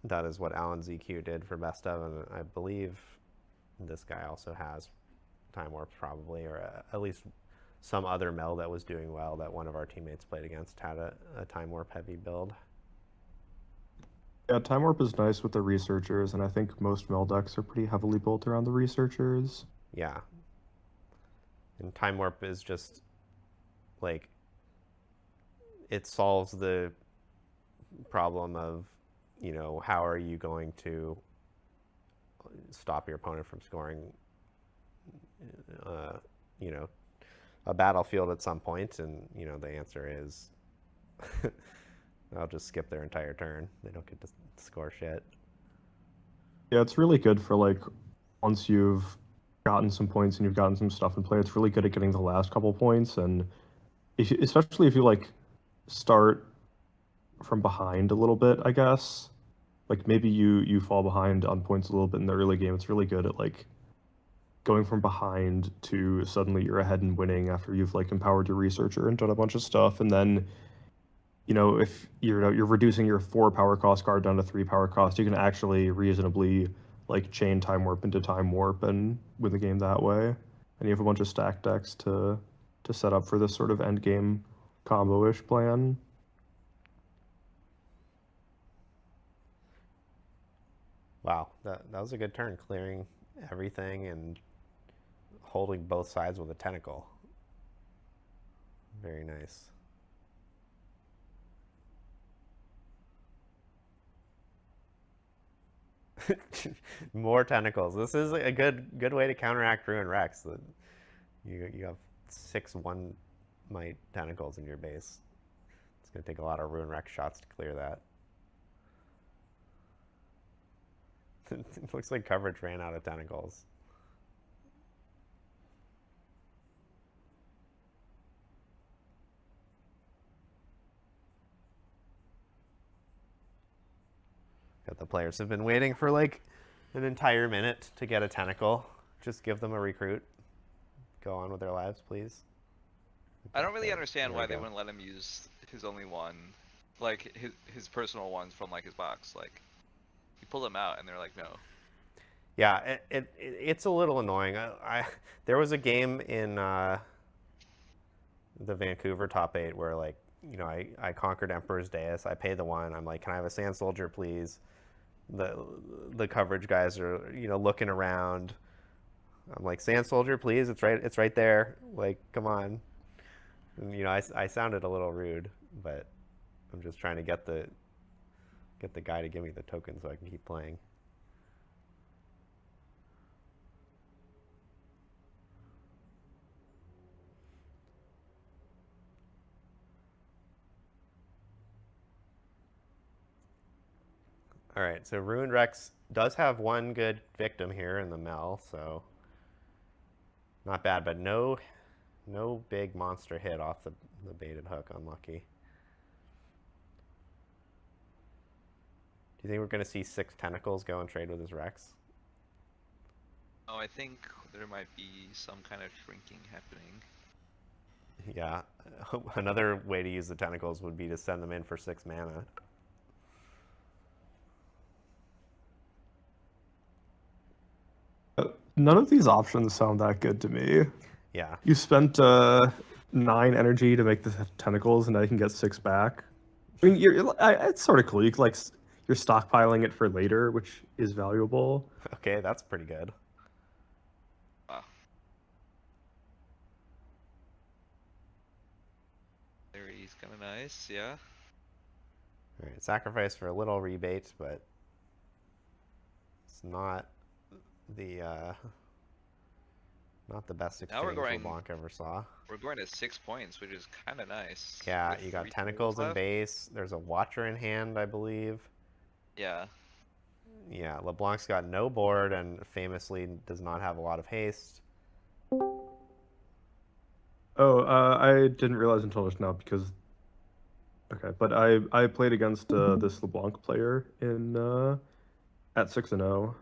That is what Alan ZQ did for Best of, and I believe this guy also has Time Warps probably, or at least some other Mel that was doing well that one of our teammates played against had a Time Warp heavy build. Yeah, Time Warp is nice with the researchers, and I think most Mel decks are pretty heavily built around the researchers. Yeah. And Time Warp is just, like, it solves the problem of, you know, how are you going to stop your opponent from scoring, you know, a battlefield at some point, and, you know, the answer is I'll just skip their entire turn. They don't get to score shit. Yeah, it's really good for, like, once you've gotten some points and you've gotten some stuff in play, it's really good at getting the last couple points, and especially if you, like, start from behind a little bit, I guess. Like, maybe you fall behind on points a little bit in the early game. It's really good at, like, going from behind to suddenly you're ahead and winning after you've, like, empowered your researcher and done a bunch of stuff, and then, you know, if you're reducing your 4 power cost card down to 3 power cost, you can actually reasonably, like, chain Time Warp into Time Warp and win the game that way. And you have a bunch of stack decks to set up for this sort of end game combo-ish plan. Wow, that was a good turn, clearing everything and holding both sides with a tentacle. Very nice. More tentacles. This is a good way to counteract Ruin Rex. You have 6/1 might tentacles in your base. It's gonna take a lot of Ruin Rex shots to clear that. It looks like coverage ran out of tentacles. Got the players have been waiting for like an entire minute to get a tentacle. Just give them a recruit. Go on with their lives, please. I don't really understand There why we they go. wouldn't let him use his only one, like his personal ones from like his box. Like, he pulled them out, and they're like, no. Yeah, it's a little annoying. There was a game in the Vancouver top 8 where like, you know, I conquered Emperor's Deus. I paid the one. I'm like, can I have a Sand Soldier, please? The coverage guys are, you know, looking around. I'm like, Sand Soldier, please. It's right there. Like, come on. And, you know, I sounded a little rude, but I'm just trying to get the guy to give me the token so I can keep playing. All right, so Ruined Rex does have one good victim here in the Mel, so not bad, but no big monster hit off the baited hook. Unlucky. Do you think we're going to see 6 tentacles go and trade with his Rex? Oh, I think there might be some kind of shrinking happening. Yeah, another way to use the tentacles would be to send them in for 6 mana. None of these options sound that good to me. Yeah. You spent 9 energy to make the tentacles, and now you can get 6 back. I mean, it's sort of cool. You can, like, you're stockpiling it for later, which is valuable. Okay, that's pretty good. Wow. There he's kind of nice, yeah. All right, sacrifice for a little rebate, but it's not the best exchange LeBlanc ever saw. We're going to 6 points, which is kind of nice. Yeah, you got tentacles in base. There's a Watcher in hand, I believe. Yeah. Yeah, LeBlanc's got no board and famously does not have a lot of haste. Oh, I didn't realize until just now because... Okay, but I played against this LeBlanc player in at 6-0.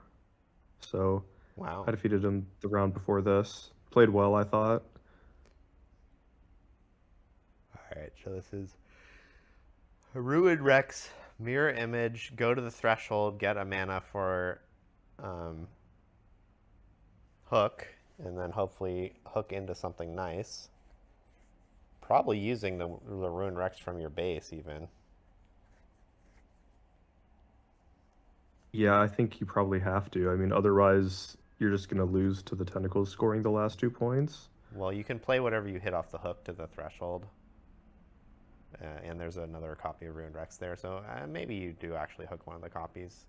So wow. I defeated him the round before this. Played well, I thought. Alright, so this is a Ruined Rex, Mirror Image, go to the threshold, get a mana for hook, and then hopefully hook into something nice. Probably using the Ruined Rex from your base, even. Yeah, I think you probably have to. I mean, otherwise you're just going to lose to the tentacles scoring the last 2 points. Well, you can play whatever you hit off the hook to the threshold. And there's another copy of Ruined Rex there, so maybe you do actually hook one of the copies.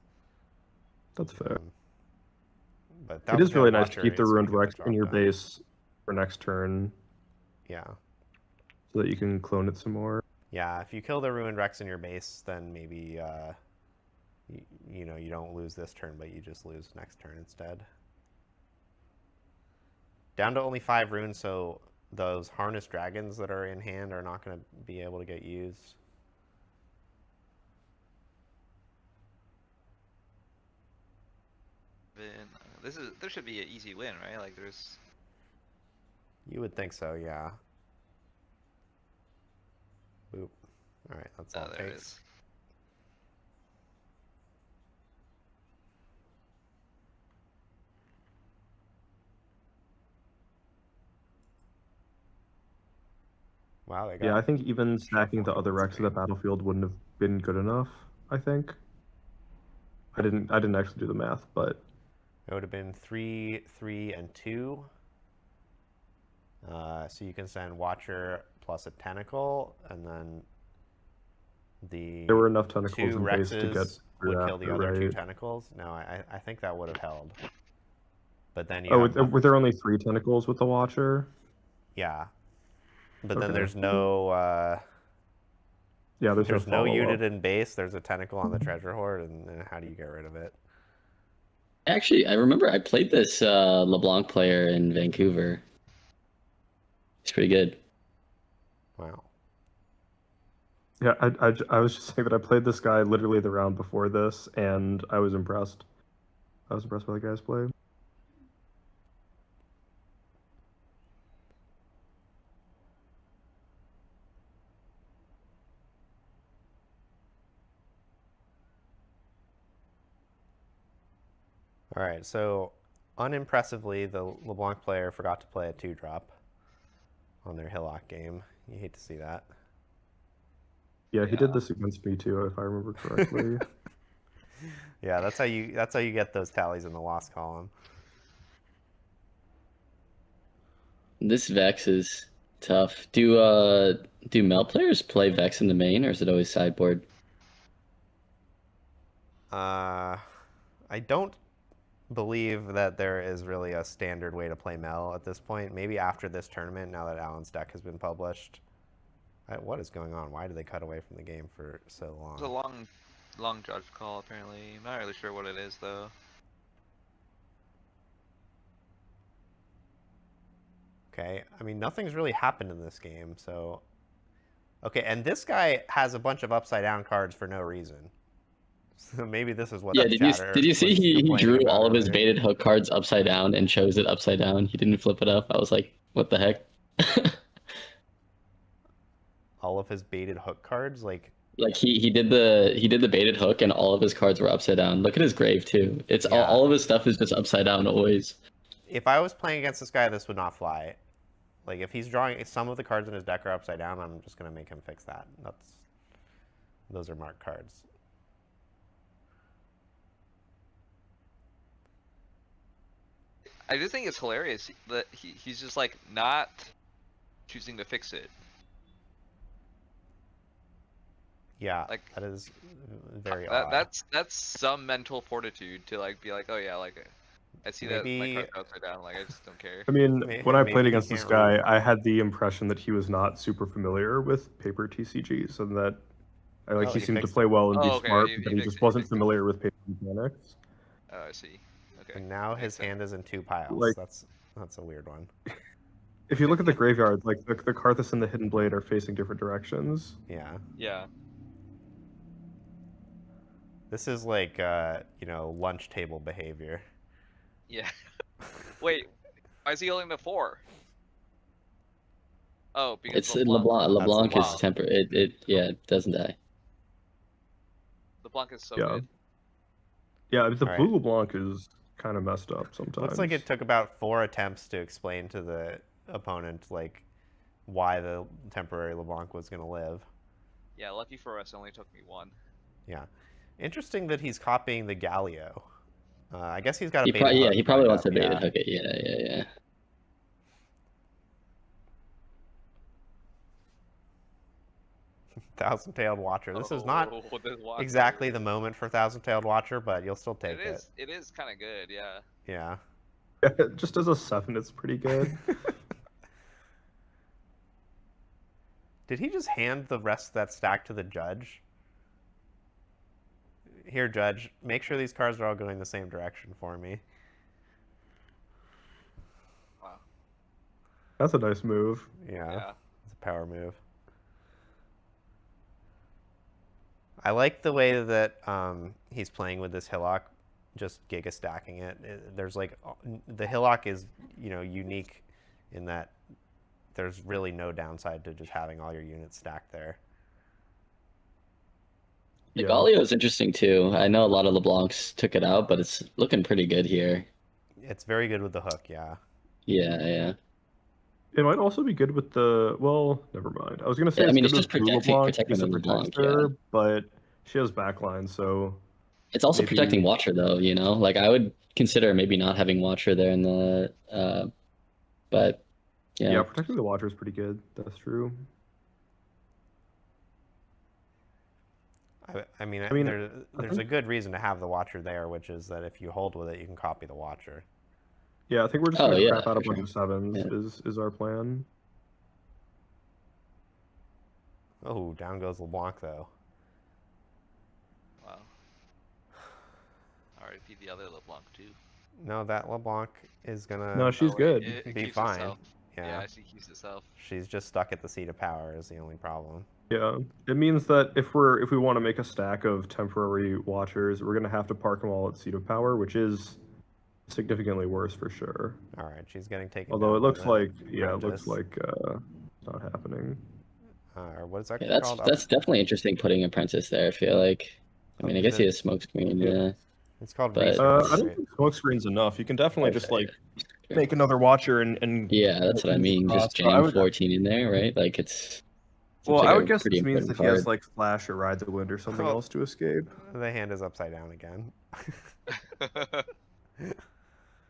That's fair. But it is really nice to keep the Ruined Rex in your base for next turn. Yeah. So that you can clone it some more. Yeah, if you kill the Ruined Rex in your base, then maybe you know, you don't lose this turn, but you just lose next turn instead. Down to only 5 runes, so those Harness Dragons that are in hand are not going to be able to get used. There should be an easy win, right? Like there's... You would think so, yeah. Boop. Alright, that's all it there takes. It is. Wow, they got... Yeah, I think even stacking the other Rex to the battlefield wouldn't have been good enough, I think. I didn't actually do the math, but... It would have been 3, 3, and 2. So you can send Watcher plus a Tentacle, and then there were enough tentacles in base to get would after, kill the other two right? tentacles. No, I think that would have held. But then you Oh, have were there only 3 tentacles with the Watcher? yeah. But then Okay. there's no Yeah, there's no follow-up. unit in base. There's a tentacle on the treasure hoard, and how do you get rid of it? Actually, I remember I played this LeBlanc player in Vancouver. He's pretty good. Wow. Yeah, I was just saying that I played this guy literally the round before this, and I was impressed. I was impressed by the guy's play. All right, so unimpressively, the LeBlanc player forgot to play a 2-drop on their Hillock game. You hate to see that. Yeah, he did this against me too, if I remember correctly. Yeah, that's how you get those tallies in the loss column. This Vex is tough. Do Mel players play Vex in the main, or is it always sideboard? I don't believe that there is really a standard way to play Mel at this point. Maybe after this tournament, now that Alan's deck has been published. What is going on? Why did they cut away from the game for so long? It's a long judge call apparently. I'm not really sure what it is though. Okay, I mean, nothing's really happened in this game, so... Okay, and this guy has a bunch of upside-down cards for no reason. So maybe this is what Yeah, the did chatter you see was he complaining drew about all of his earlier. baited hook cards upside down and chose it upside down? He didn't flip it up. I was like, what the heck? All of his baited hook cards? Like he did the baited hook and all of his cards were upside down. Look at his grave too. It's Yeah. all of his stuff is just upside down always. if I was playing against this guy, this would not fly. Like, if he's drawing, if some of the cards in his deck are upside down, I'm just going to make him fix that. Those are marked cards. I just think it's hilarious that he's just like not choosing to fix it. Yeah, Like, that is very odd. That's some mental fortitude to like be like, oh yeah, like I see Maybe... that my card's upside down, like I just don't care. I mean, when I played against this can't guy, read. I had the impression that he was not super familiar with paper TCGs, and that Oh, he he seemed to fixed play it. well and be Oh, okay, smart, he but he fixed just it, he wasn't fixed it. familiar with paper mechanics. Oh, I see. Okay. And now his Makes sense. hand is in 2 piles. Like- That's a weird one. If you look at the graveyard, like the Karthus and the Hidden Blade are facing different directions. Yeah. Yeah. This is like, lunch table behavior. Yeah. Wait, why is he holding the 4? Oh, because It's LeBlanc. LeBlanc is LeBlanc. temper. It doesn't die. LeBlanc is so Yeah. good. Yeah, the All blue right. LeBlanc is kind of messed up sometimes. Looks like it took about 4 attempts to explain to the opponent, like, why the temporary LeBlanc was going to live. Yeah, lucky for us, it only took me 1. Yeah. Interesting that he's copying the Galio. I guess he's got a He baited hook he probably lined wants up, to baited yeah. hook it. Yeah. Thousand-tailed Watcher. This is not this Watcher. exactly the moment for Thousand-tailed Watcher, but you'll still take it. It is kind of good, yeah. Yeah. Just as a 7, it's pretty good. Did he just hand the rest of that stack to the judge? Here, judge, make sure these cards are all going the same direction for me. Wow. That's a nice move. Yeah. It's a power move. I like the way that he's playing with this Hillock, just giga stacking it. There's like, the Hillock is, unique in that there's really no downside to just having all your units stacked there. The Galio is interesting too. I know a lot of LeBlancs took it out, but it's looking pretty good here. It's very good with the hook, yeah. Yeah. It might also be good with the... Well, never mind. I was going to say Yeah, I it's mean, good it's with just blue protecting because the it protects LeBlanc, her, yeah. but she has backline, so... It's also maybe- protecting Watcher though, Like I would consider maybe not having Watcher there in the but Yeah, protecting the Watcher is pretty good. That's true. I mean, mean, there's a good reason to have the Watcher there, which is that if you hold with it, you can copy the Watcher. Yeah, I think we're just Oh, gonna yeah, crap out a for bunch sure. of sevens. Yeah. Is our plan? Oh, down goes LeBlanc though. Wow. RIP the other LeBlanc too. No, that LeBlanc is gonna No, she's good. It be keeps fine. itself. Yeah. Yeah, she keeps itself. She's just stuck at the seat of power is the only problem. Yeah, it means that if we want to make a stack of temporary Watchers, we're gonna have to park them all at seat of power, which is significantly worse for sure. All right, she's getting taken Although down it by looks the like, yeah, it looks Apprentice. like it's not happening. Or what is that Yeah, called? that's definitely interesting putting Apprentice there. I feel like. I mean, I guess he has smoke screen. Yeah. It's called But- research. I don't right? think smoke screen's enough. You can definitely Okay, just like yeah. make another Watcher and Yeah, that's what I mean. Just So I jam would- 14 in there, right? Like it's. Well, seems like I a would guess pretty this means that important he has card. like Flash or Ride the Wind or something Oh. else to escape. The hand is upside down again.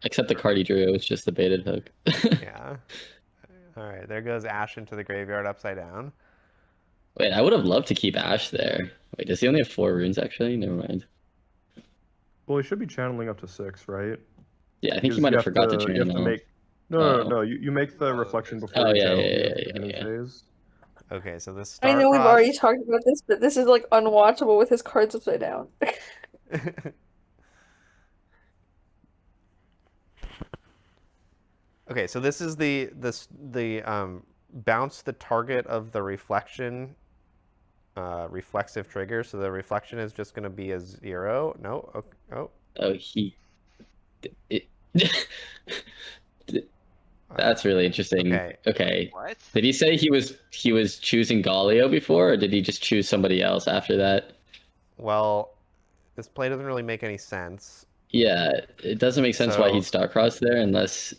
Except the card he drew, it was just the baited hook. Yeah. All right, there goes Ash into the graveyard upside down. Wait, I would have loved to keep Ash there. Wait, does he only have 4 runes actually? Never mind. Well, he should be channeling up to 6, right? Yeah, I think Because he might you have forgot to you turn have him to off. make. No. You make the Oh, reflection there's- before Oh, you yeah, channel yeah, the yeah, yeah, beginning yeah. phase. Okay, so this I know we've Starcross- already talked about this, but this is like unwatchable with his cards upside down. Okay, so this is the bounce the target of the reflection reflexive trigger. So the reflection is just going to be a 0. No. Oh. Oh, That's really interesting. Okay. Okay. What? Did he say he was choosing Galio before, or did he just choose somebody else after that? Well, this play doesn't really make any sense. Yeah, it doesn't make sense why So- he'd Starcross there unless.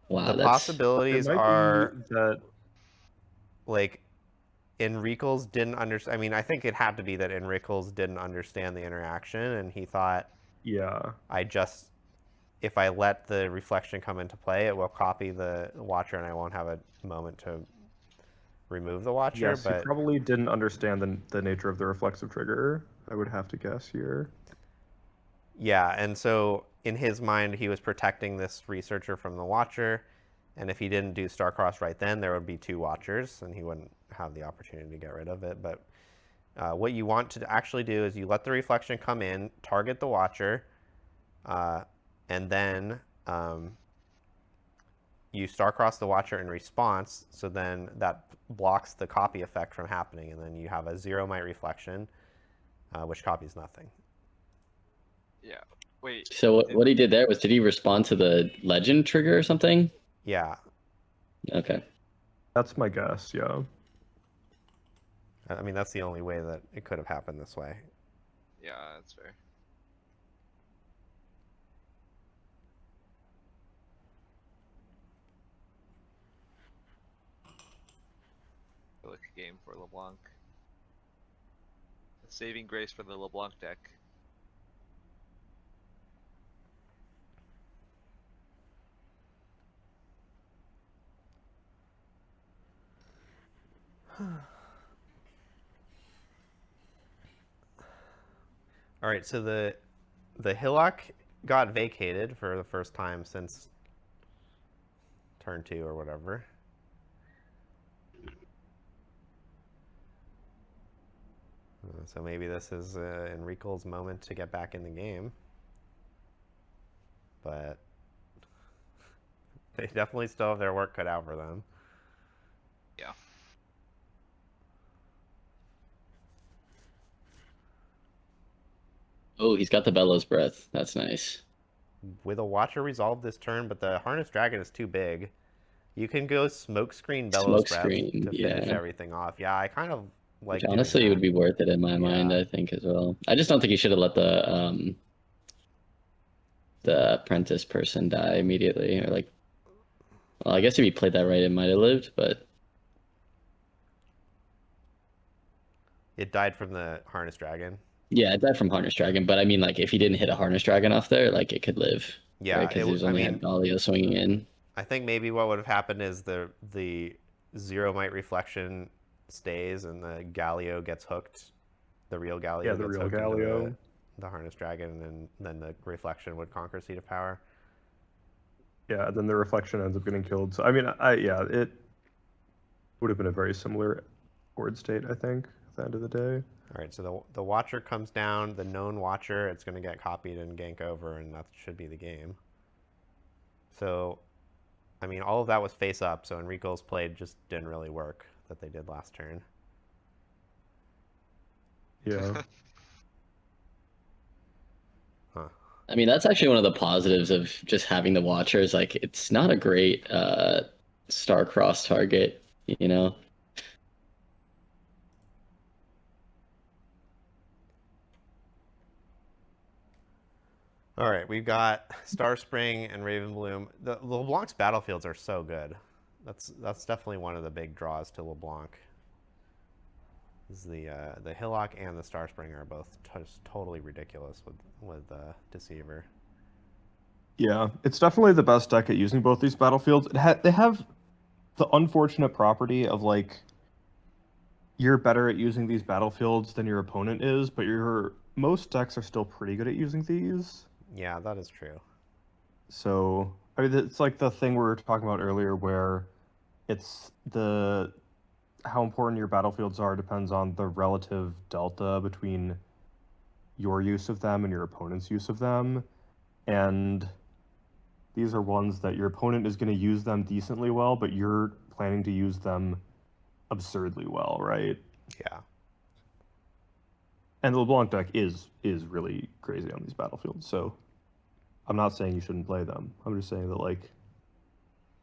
Wow, The that's possibilities It might are be that like Enriquez didn't understand. I mean, I think it had to be that Enriquez didn't understand the interaction, and he thought, yeah. if I let the reflection come into play, it will copy the Watcher, and I won't have a moment to remove the Watcher. Yes, But he probably didn't understand the nature of the reflexive trigger. I would have to guess here. yeah, and so in his mind, he was protecting this researcher from the Watcher, and if he didn't do Starcross right then, there would be 2 Watchers, and he wouldn't have the opportunity to get rid of it. But what you want to actually do is you let the reflection come in, target the Watcher, and then you Starcross the Watcher in response, so then that blocks the copy effect from happening, and then you have a 0 might reflection, which copies nothing. Yeah. Wait. So what he did there was, did he respond to the legend trigger or something? Yeah, Okay. That's my guess, yeah. I mean, that's the only way that it could have happened this way. Yeah, that's fair. Look game for LeBlanc. A saving grace for the LeBlanc deck. All right, so the hillock got vacated for the first time since turn 2 or whatever. So maybe this is Enriquez's moment to get back in the game. But they definitely still have their work cut out for them. Yeah. Oh, he's got the bellows breath. That's nice. With a Watcher resolve this turn, but the Harness Dragon is too big. You can go Smokescreen Bellows Breath Smokescreen, to finish yeah. everything off. Yeah, I kind of like Which doing honestly that. would be worth it in my mind, I think, as well. I just don't think he should have let the apprentice person die immediately, or like. Well, I guess if he played that right, it might have lived, but It died from the Harness Dragon. yeah, it died from Harness Dragon. But I mean, like, if he didn't hit a Harness Dragon off there, like, it could live. Yeah, because it there's was- I only mean- had Galio swinging in. I think maybe what would have happened is the 0 might reflection stays and the Galio gets hooked the real Galio. Yeah, the that's real hooked into Galio. the Harness Dragon, and then the reflection would conquer Seat of Power. Yeah, then the reflection ends up getting killed. So I mean, yeah, it would have been a very similar board state, I think, at the end of the day. All right, so the Watcher comes down, the known Watcher, it's going to get copied and gank over, and that should be the game. So, I mean, all of that was face up, so Enrico's play just didn't really work that they did last turn. Yeah. Huh. I mean, that's actually one of the positives of just having the Watchers. Like, it's not a great star-cross target, you know? All right, we've got Starspring and Ravenbloom. The LeBlanc's battlefields are so good. That's definitely one of the big draws to LeBlanc. Is the Hillock and the Starspring are both just totally ridiculous with Deceiver. Yeah, it's definitely the best deck at using both these battlefields. They have the unfortunate property of, like, you're better at using these battlefields than your opponent is, but most decks are still pretty good at using these. Yeah, that is true. So, I mean, it's like the thing we were talking about earlier, where it's how important your battlefields are depends on the relative delta between your use of them and your opponent's use of them. And these are ones that your opponent is going to use them decently well, but you're planning to use them absurdly well, right? Yeah. And the LeBlanc deck is really crazy on these battlefields, so I'm not saying you shouldn't play them. I'm just saying that, like,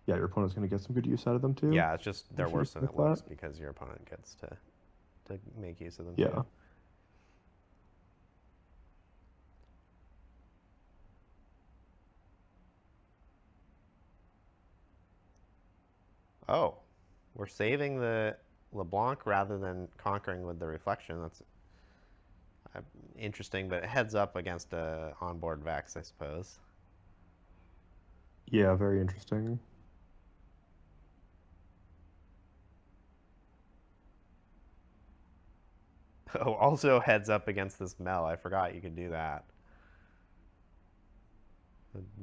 yeah, your opponent's going to get some good use out of them too. Yeah, it's just they're should worse than it expect looks that. because your opponent gets to make use of them. Yeah. Too. Oh, we're saving the LeBlanc rather than conquering with the reflection. That's interesting, but it heads up against a onboard Vex, I suppose. Yeah, very interesting. Oh, also heads up against this Mel. I forgot you could do that.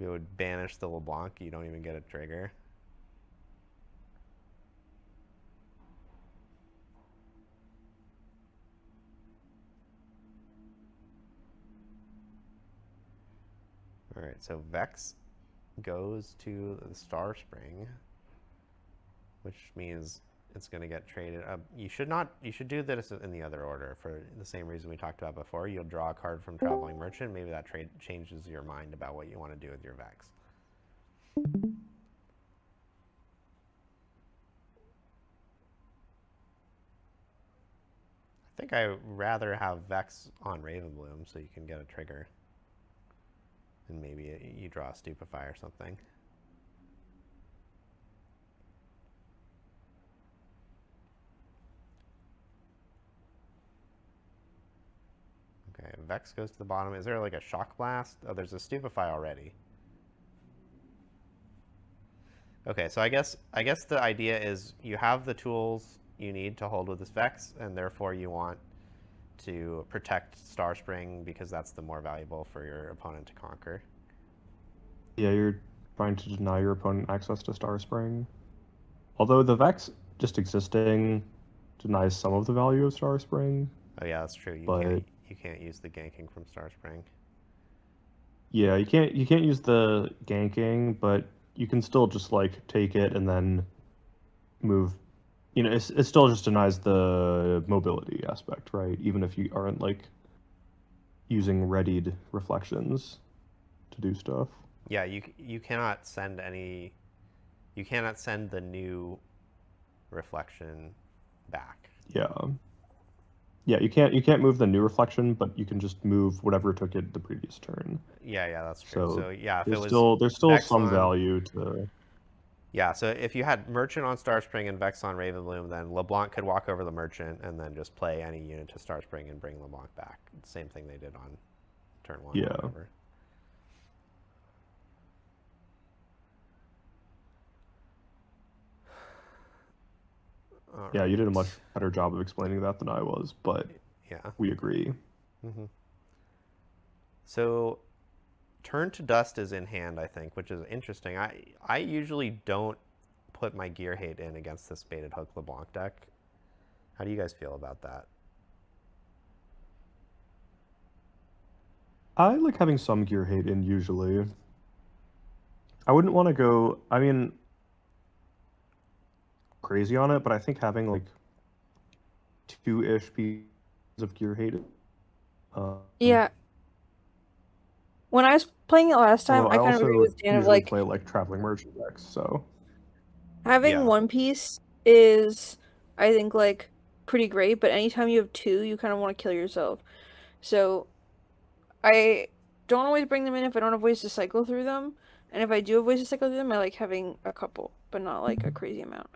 It would banish the LeBlanc. You don't even get a trigger. All right, so Vex goes to the Starspring, which means it's going to get traded. You should do this in the other order for the same reason we talked about before. You'll draw a card from Traveling Merchant. Maybe that trade changes your mind about what you want to do with your Vex. I think I'd rather have Vex on Ravenbloom so you can get a trigger. And maybe you draw a Stupefy or something. Okay, Vex goes to the bottom. Is there like a Shock Blast? Oh, there's a Stupefy already. Okay, so I guess the idea is you have the tools you need to hold with this Vex, and therefore you want to protect Starspring because that's the more valuable for your opponent to conquer. Yeah, you're trying to deny your opponent access to Starspring. Although the Vex just existing denies some of the value of Starspring. Oh yeah, that's true. You can't use the ganking from Starspring. Yeah, you can't use the ganking, but you can still just, like, take it and then move. You know, it still just denies the mobility aspect, right? Even if you aren't, like, using readied reflections to do stuff. Yeah, you cannot send any. You cannot send the new reflection back. Yeah. Yeah, you can't move the new reflection, but you can just move whatever took it the previous turn. Yeah, that's true. So yeah, if there's it was there's still Vex some on, value to. Yeah, so if you had Merchant on Starspring and Vex on Ravenbloom, then LeBlanc could walk over the Merchant and then just play any unit to Starspring and bring LeBlanc back. Same thing they did on turn 1 Yeah. or whatever. Yeah, you did a much better job of explaining that than I was, but Yeah. we agree. So Turn to Dust is in hand, I think, which is interesting. I usually don't put my Gear Hate in against this Baited Hook LeBlanc deck. How do you guys feel about that? I like having some Gear Hate in usually. I wouldn't want to go, I mean, crazy on it, but I think having like 2-ish pieces of Gear Hate. Yeah. When I was playing it last time, Although I kind of agree also with Dan of usually like play like Traveling Merchant decks, so. having Yeah. one piece is, I think, like pretty great, but anytime you have two, you kind of want to kill yourself. So I don't always bring them in if I don't have ways to cycle through them, and if I do have ways to cycle through them, I like having a couple, but not like a crazy amount.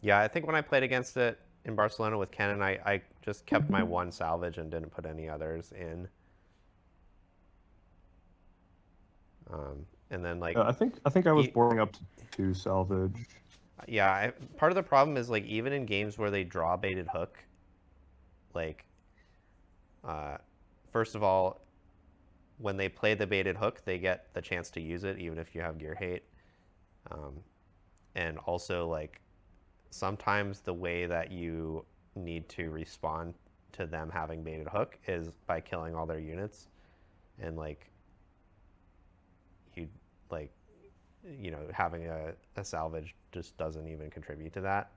Yeah, I think when I played against it in Barcelona with Ken, I just kept my one salvage and didn't put any others in. And then like I think I was boring up to 2 salvage. Yeah, part of the problem is like even in games where they draw Baited Hook, like first of all, when they play the Baited Hook, they get the chance to use it even if you have Gear Hate. And also like sometimes the way that you need to respond to them having Baited Hook is by killing all their units, and like you know, having a salvage just doesn't even contribute to that.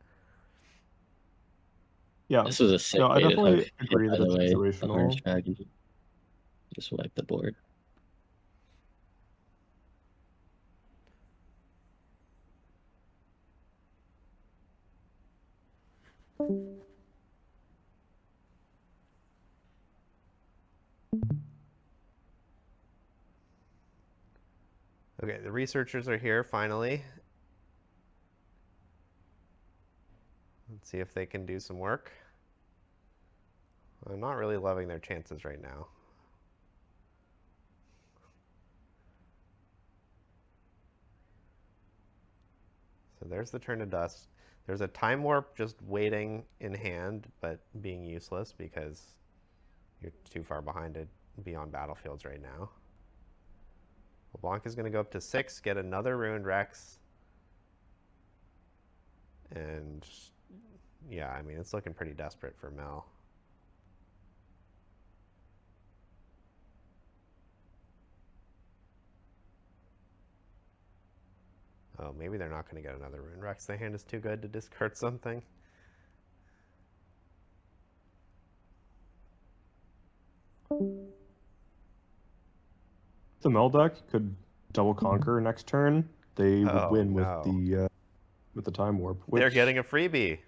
Yeah. This was a sick No, I Baited definitely Hook. agree By that the it's way, the situational. Orange Dragon just wiped the board. Okay, the researchers are here finally. Let's see if they can do some work. I'm not really loving their chances right now. So there's the Turn to Dust. There's a Time Warp just waiting in hand, but being useless because you're too far behind to be on battlefields right now. LeBlanc is going to go up to 6, get another Ruined Rex. And yeah, I mean, it's looking pretty desperate for Mel. Oh, maybe they're not going to get another Ruined Rex. Their hand is too good to discard something. The Mel deck could double conquer next turn. They would win no. with the Time Warp. Which, They're getting a freebie.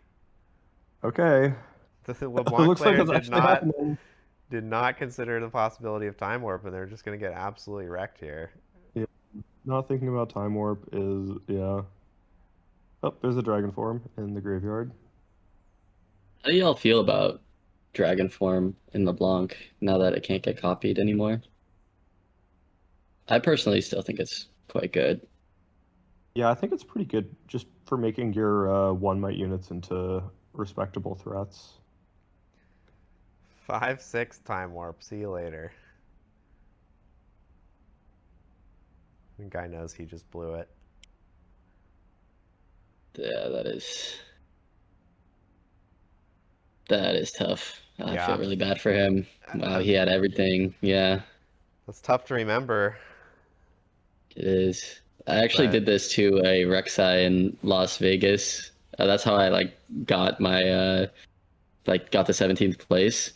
Okay. The LeBlanc looks like players it's actually happening. did not consider the possibility of Time Warp, and they're just going to get absolutely wrecked here. Yeah. Not thinking about Time Warp is, yeah. Oh, there's a Dragon form in the graveyard. How do y'all feel about Dragon form in LeBlanc now that it can't get copied anymore? I personally still think it's quite good. Yeah, I think it's pretty good just for making your 1 might units into respectable threats. 5/6 Time Warp. See you later. The guy knows he just blew it. Yeah, that is tough. I Yeah. feel really bad for him. Wow, he had everything. Yeah, That's tough to remember. it is. I actually did this to a Rek'Sai in Las Vegas. That's how I like got my got the 17th place.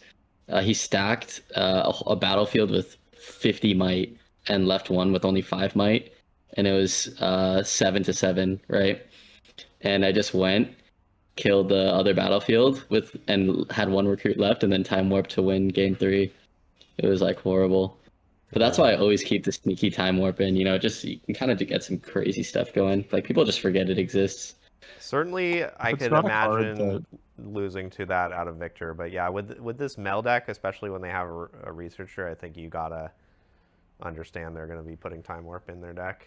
He stacked a battlefield with 50 might and left one with only 5 might, and it was 7-7, right? And I just went, killed the other battlefield and had 1 recruit left, and then time warp to win game 3. It was like horrible. But that's why I always keep the sneaky time warp in. You know, just you can kind of get some crazy stuff going. Like people just forget it exists. Certainly, I It's could not a card imagine losing to that out of Victor. But yeah, with this Mel deck, especially when they have a researcher, I think you gotta understand they're going to be putting Time Warp in their deck.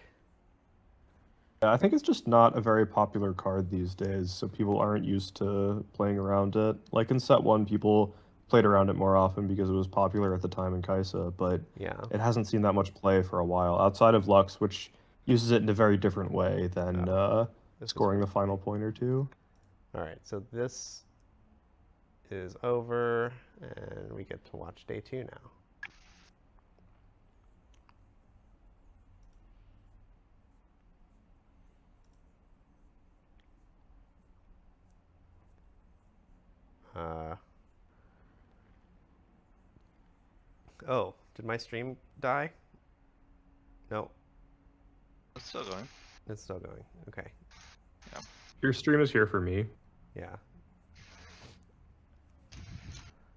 I think it's just not a very popular card these days, so people aren't used to playing around it. Like in set 1, people played around it more often because it was popular at the time in Kaisa, but Yeah. it hasn't seen that much play for a while, outside of Lux, which uses it in a very different way than scoring the final point or two. All right, so this is over, and we get to watch day 2 now. Oh, did my stream die? No, It's still going. it's still going. Okay, Your stream is here for me. yeah.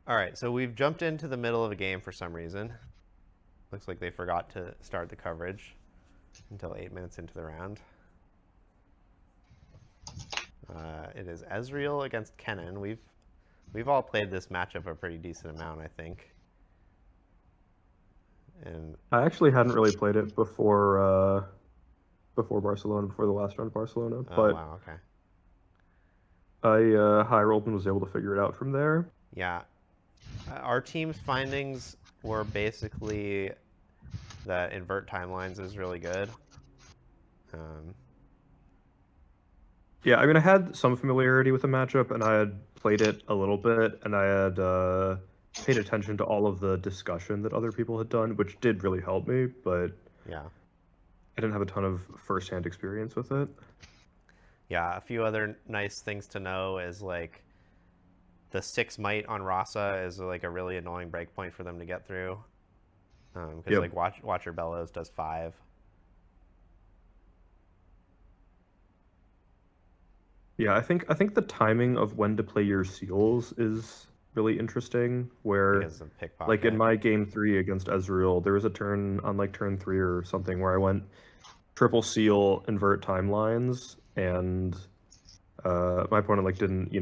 All right, so we've jumped into the middle of a game for some reason. Looks like they forgot to start the coverage until 8 minutes into the round. It is Ezreal against Kennen. We've all played this matchup a pretty decent amount, I think. And I actually hadn't really played it before Barcelona, before the last round of Barcelona, oh but wow, okay. I high rolled and was able to figure it out from there. Yeah, our team's findings were basically that invert timelines is really good. Yeah, I mean, I had some familiarity with the matchup, and I had played it a little bit, and I had paid attention to all of the discussion that other people had done, which did really help me, but Yeah. I didn't have a ton of first-hand experience with it. Yeah, a few other nice things to know is like the 6 might on Rasa is like a really annoying breakpoint for them to get through. Because Yep. like Watcher Bellows does 5. Yeah, I think the timing of when to play your seals is really interesting. Where, Because of pickpocket. like in my game 3 against Ezreal, there was a turn on like turn 3 or something where I went triple seal, invert timelines, and my opponent like didn't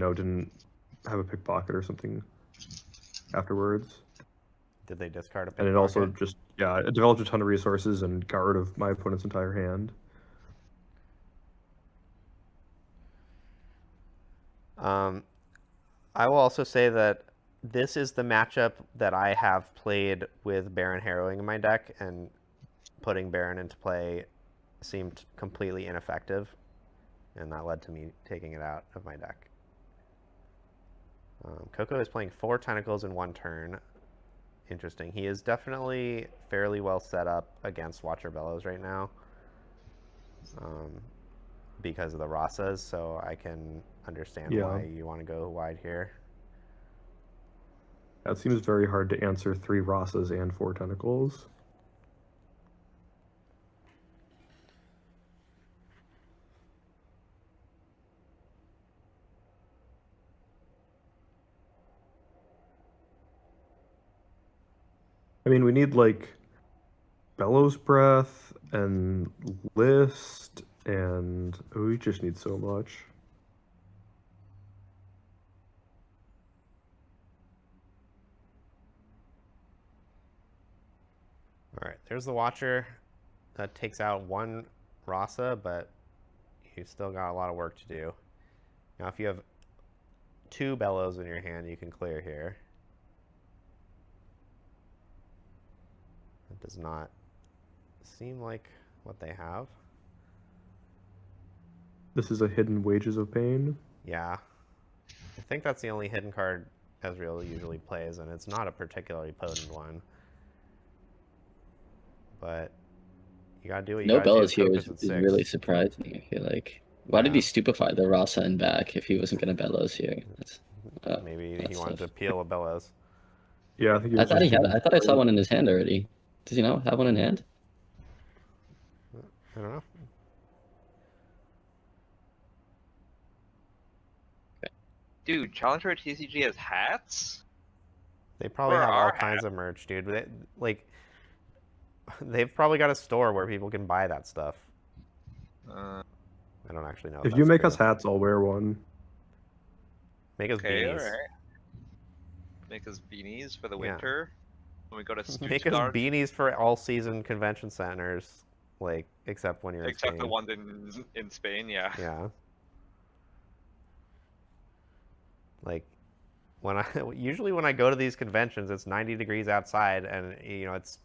have a pickpocket or something afterwards. Did they discard a pickpocket? And it also just it developed a ton of resources and got rid of my opponent's entire hand. I will also say that this is the matchup that I have played with Baron harrowing in my deck, and putting Baron into play seemed completely ineffective, and that led to me taking it out of my deck. Coco is playing 4 tentacles in 1 turn. Interesting. He is definitely fairly well set up against Watcher Bellows right now, because of the Rasas, so I can understand why you want to go wide here. That seems very hard to answer 3 Rasas and 4 tentacles. I mean, we need like Bellows Breath and List, and we just need so much. All right, there's the Watcher. That takes out 1 Rasa, but you've still got a lot of work to do. Now, if you have 2 Bellows in your hand, you can clear here. It does not seem like what they have. This is a hidden Wages of Pain. Yeah. I think that's the only hidden card Ezreal usually plays, and it's not a particularly potent one. But you gotta do what you No gotta Bellows do. here Focus is at 6. really surprising. I feel like, why did he stupefy the Rasa and back if he wasn't going to Bellows here? Maybe that's he wanted tough. to peel a Bellows. Yeah, I think I thought he had. I thought I saw one in his hand already. Does he not have one in hand? I don't know. Dude, Challenger TCG has hats? They probably Where have all are kinds of merch, dude. They've probably got a store where people can buy that stuff. I don't actually know. If you make us hats, I'll wear one. Make us Okay, beanies. alright. Make us beanies for the winter. When we go to Make us Stuttgart. beanies for all-season convention centers. like except when you're in Except Spain. the ones in Spain, yeah. Yeah. Like when I usually when I go to these conventions, it's 90 degrees outside, and it's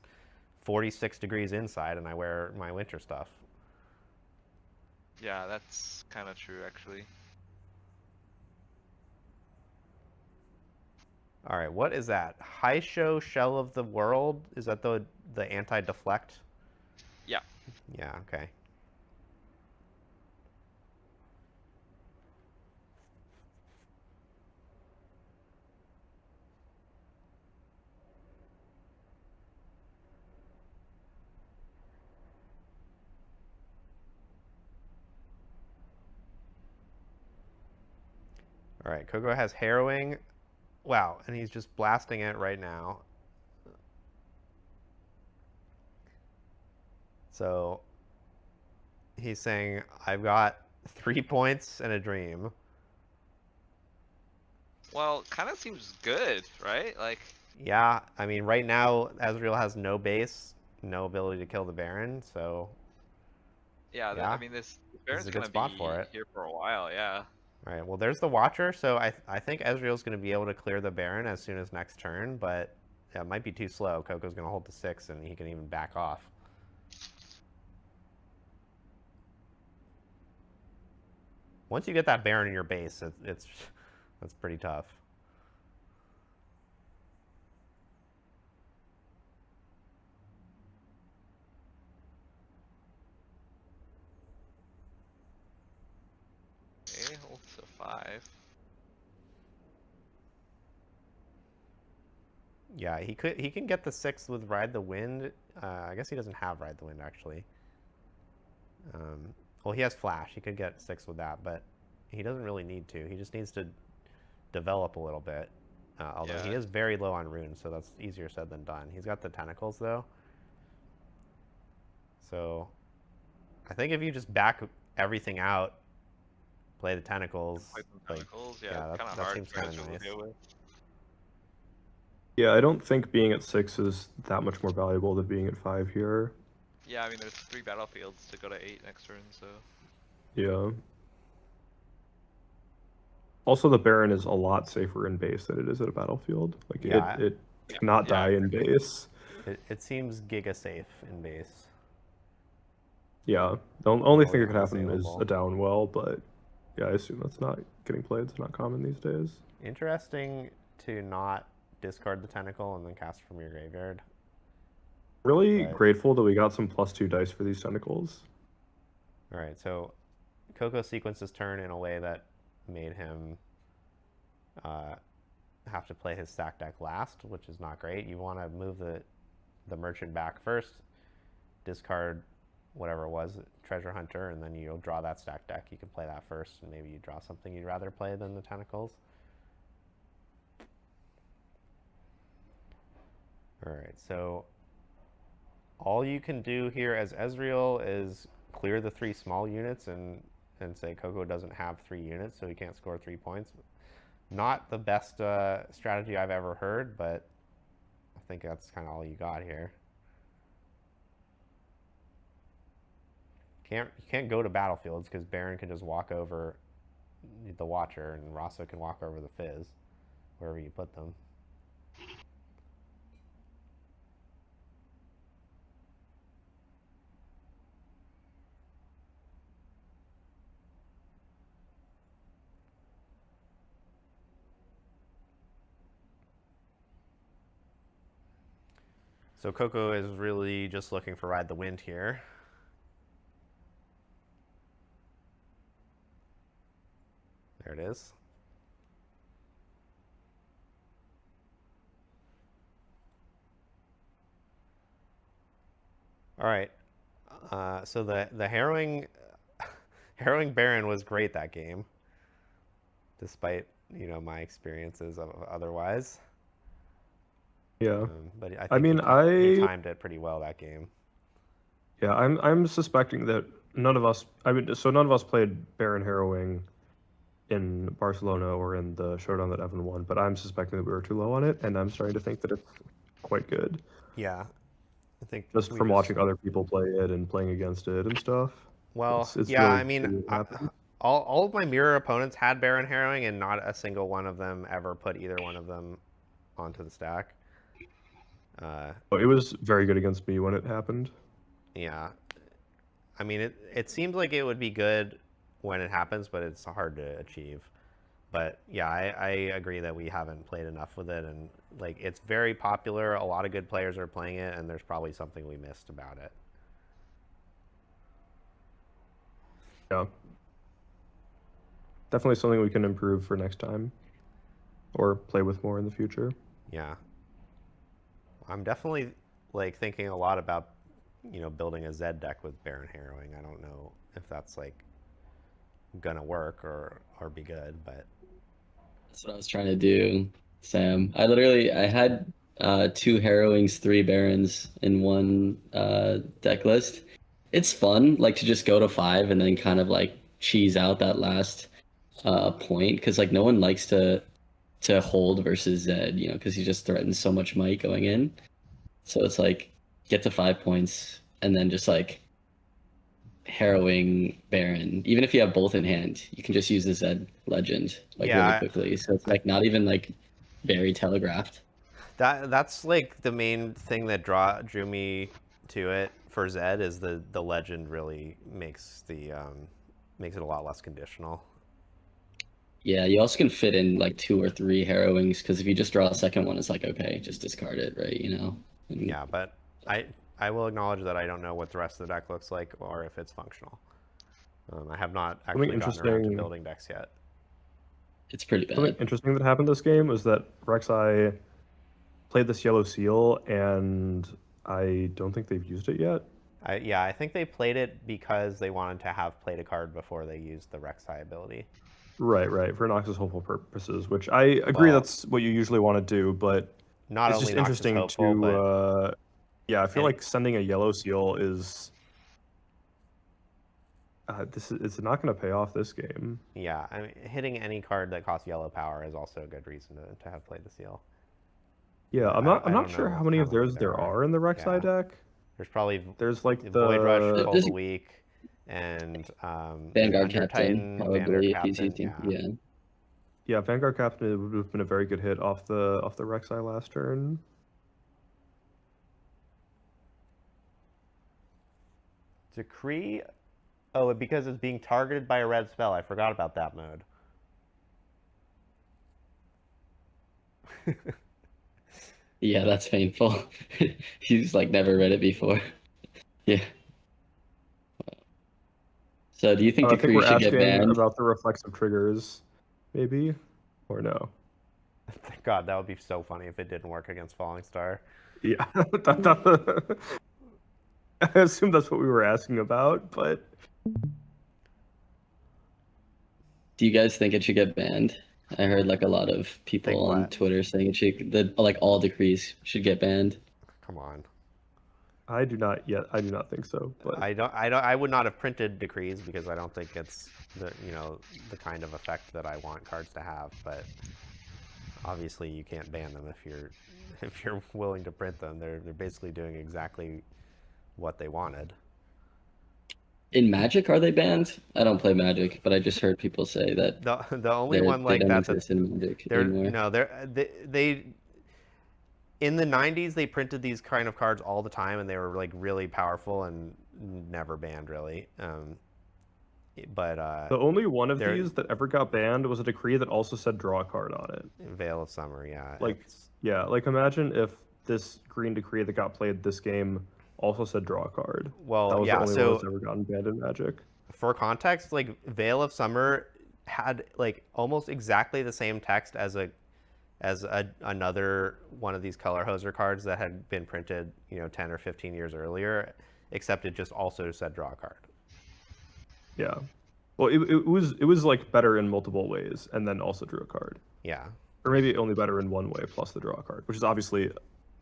46 degrees inside, and I wear my winter stuff. Yeah, that's kind of true, actually. All right, what is that? Haisho Shell of the World? Is that the anti-deflect? Yeah. Yeah, okay. All right, Coco has Harrowing. Wow, and he's just blasting it right now. So he's saying, I've got 3 points and a dream. Well, kind of seems good, right? Like. Yeah, I mean, right now, Ezreal has no base, no ability to kill the Baron, so... Yeah, yeah, I mean, this Baron's is a good gonna spot be for it. here for a while, yeah. All right, well, there's the Watcher, so I think Ezreal's going to be able to clear the Baron as soon as next turn, but yeah, it might be too slow. Coco's going to hold to 6, and he can even back off. Once you get that Baron in your base, that's pretty tough. Okay, hold to 5. Yeah, he can get the 6 with Ride the Wind. I guess he doesn't have Ride the Wind, actually. Well, he has Flash. He could get 6 with that, but he doesn't really need to. He just needs to develop a little bit. Although he is very low on runes, so that's easier said than done. He's got the tentacles, though. So I think if you just back everything out, play the tentacles. Play some tentacles, yeah, that hard seems for kind Ezreal of to nice. deal with. Yeah, I don't think being at 6 is that much more valuable than being at 5 here. Yeah, I mean, there's 3 battlefields to go to 8 next turn, so. Yeah. Also, the Baron is a lot safer in base than it is at a battlefield. Like, Yeah. it cannot die in base. It seems giga safe in base. Yeah, the only thing that could yeah, happen is unassailable. a downwell, but yeah, I assume that's not getting played. It's not common these days. Interesting to not discard the tentacle and then cast from your graveyard. Really grateful that we got some +2 dice for these tentacles. All right, so Coco sequenced his turn in a way that made him have to play his stack deck last, which is not great. You want to move the merchant back first, discard whatever it was, treasure hunter, and then you'll draw that stack deck. You can play that first, and maybe you draw something you'd rather play than the tentacles. All right, so all you can do here as Ezreal is clear the 3 small units and say Coco doesn't have 3 units, so he can't score 3 points. Not the best strategy I've ever heard, but I think that's kind of all you got here. You can't go to battlefields because Baron can just walk over the Watcher, and Rosso can walk over the Fizz, wherever you put them. So Coco is really just looking for Ride the Wind here. There it is. All right. So the Harrowing Baron was great that game, despite my experiences otherwise. Yeah, but I think I mean, he timed it pretty well that game. Yeah, I'm suspecting that none of us. None of us played Baron Harrowing in Barcelona or in the showdown that Evan won, but I'm suspecting that we were too low on it, and I'm starting to think that it's quite good. Yeah, I think just we from watching other people play it and playing against it and stuff. Well, it's yeah, really I mean, cool what happened. all of my mirror opponents had Baron Harrowing, and not a single one of them ever put either one of them onto the stack. It was very good against me when it happened. Yeah. I mean, it seems like it would be good when it happens, but it's hard to achieve. But yeah, I agree that we haven't played enough with it, and like it's very popular. A lot of good players are playing it, and there's probably something we missed about it. Yeah. Definitely something we can improve for next time, or play with more in the future. Yeah. I'm definitely like thinking a lot about, building a Zed deck with Baron Harrowing. I don't know if that's like gonna work or be good, but That's what I was trying to do, Sam. I had 2 Harrowings, 3 Barons in one deck list. It's fun, like to just go to 5 and then kind of like cheese out that last point, because like no one likes to hold versus Zed, because he just threatens so much might going in. So it's like get to 5 points and then just like Harrowing Baron. Even if you have both in hand, you can just use the Zed Legend like really quickly. So it's like not even like very telegraphed. that's like the main thing that drew me to it for Zed is the legend really makes makes it a lot less conditional. Yeah, you also can fit in like 2 or 3 Harrowings, because if you just draw a second one, it's like, okay, just discard it, right? And Yeah, but I will acknowledge that I don't know what the rest of the deck looks like or if it's functional. I have not actually gotten around to building decks yet. It's pretty bad. Something interesting that happened this game was that Rek'Sai played this yellow seal, and I don't think they've used it yet. I think they played it because they wanted to have played a card before they used the Rek'Sai ability. Right, for Noxus Hopeful purposes, which I agree that's what you usually want to do, but not it's only just interesting Hopeful, to but yeah, I feel like sending a yellow seal is it's not going to pay off this game. Yeah, I mean, hitting any card that costs yellow power is also a good reason to have played the seal. Yeah, I'm not sure how many of those there are in the Rek'Sai deck. There's like the Void Rush, Call of the Week, and Vanguard Under Captain, Titan, probably, Vanguard if Captain, he's using, yeah, Vanguard Captain would have been a very good hit off the Rek'Sai last turn. Decree. Oh, because it's being targeted by a red spell. I forgot about that mode. Yeah, that's painful. He's like never read it before. Yeah. So do you think Decree should get banned? About the reflexive triggers, maybe, or no? Thank God, that would be so funny if it didn't work against Falling Star. Yeah, I assume that's what we were asking about, but do you guys think it should get banned? I heard like a lot of people on Twitter saying it should, that like all decrees should get banned. Come on. I do not think so. But I would not have printed decrees because I don't think it's the kind of effect that I want cards to have. But obviously, you can't ban them if you're willing to print them. They're basically doing exactly what they wanted. In Magic, are they banned? I don't play Magic, but I just heard people say that the only one like that that's in Magic anymore. They in the 90s they printed these kind of cards all the time, and they were like really powerful and never banned really. But the only one of these that ever got banned was a decree that also said draw a card on it. Veil of Summer, yeah. Like imagine if this green decree that got played this game also said draw a card. Well, that was yeah, the only so one that's ever gotten banned in Magic. For context, like Veil of Summer had like almost exactly the same text as another one of these color hoser cards that had been printed 10 or 15 years earlier, except it just also said draw a card. Yeah, well, it was like better in multiple ways, and then also drew a card. Yeah, or maybe only better in one way plus the draw a card, which is obviously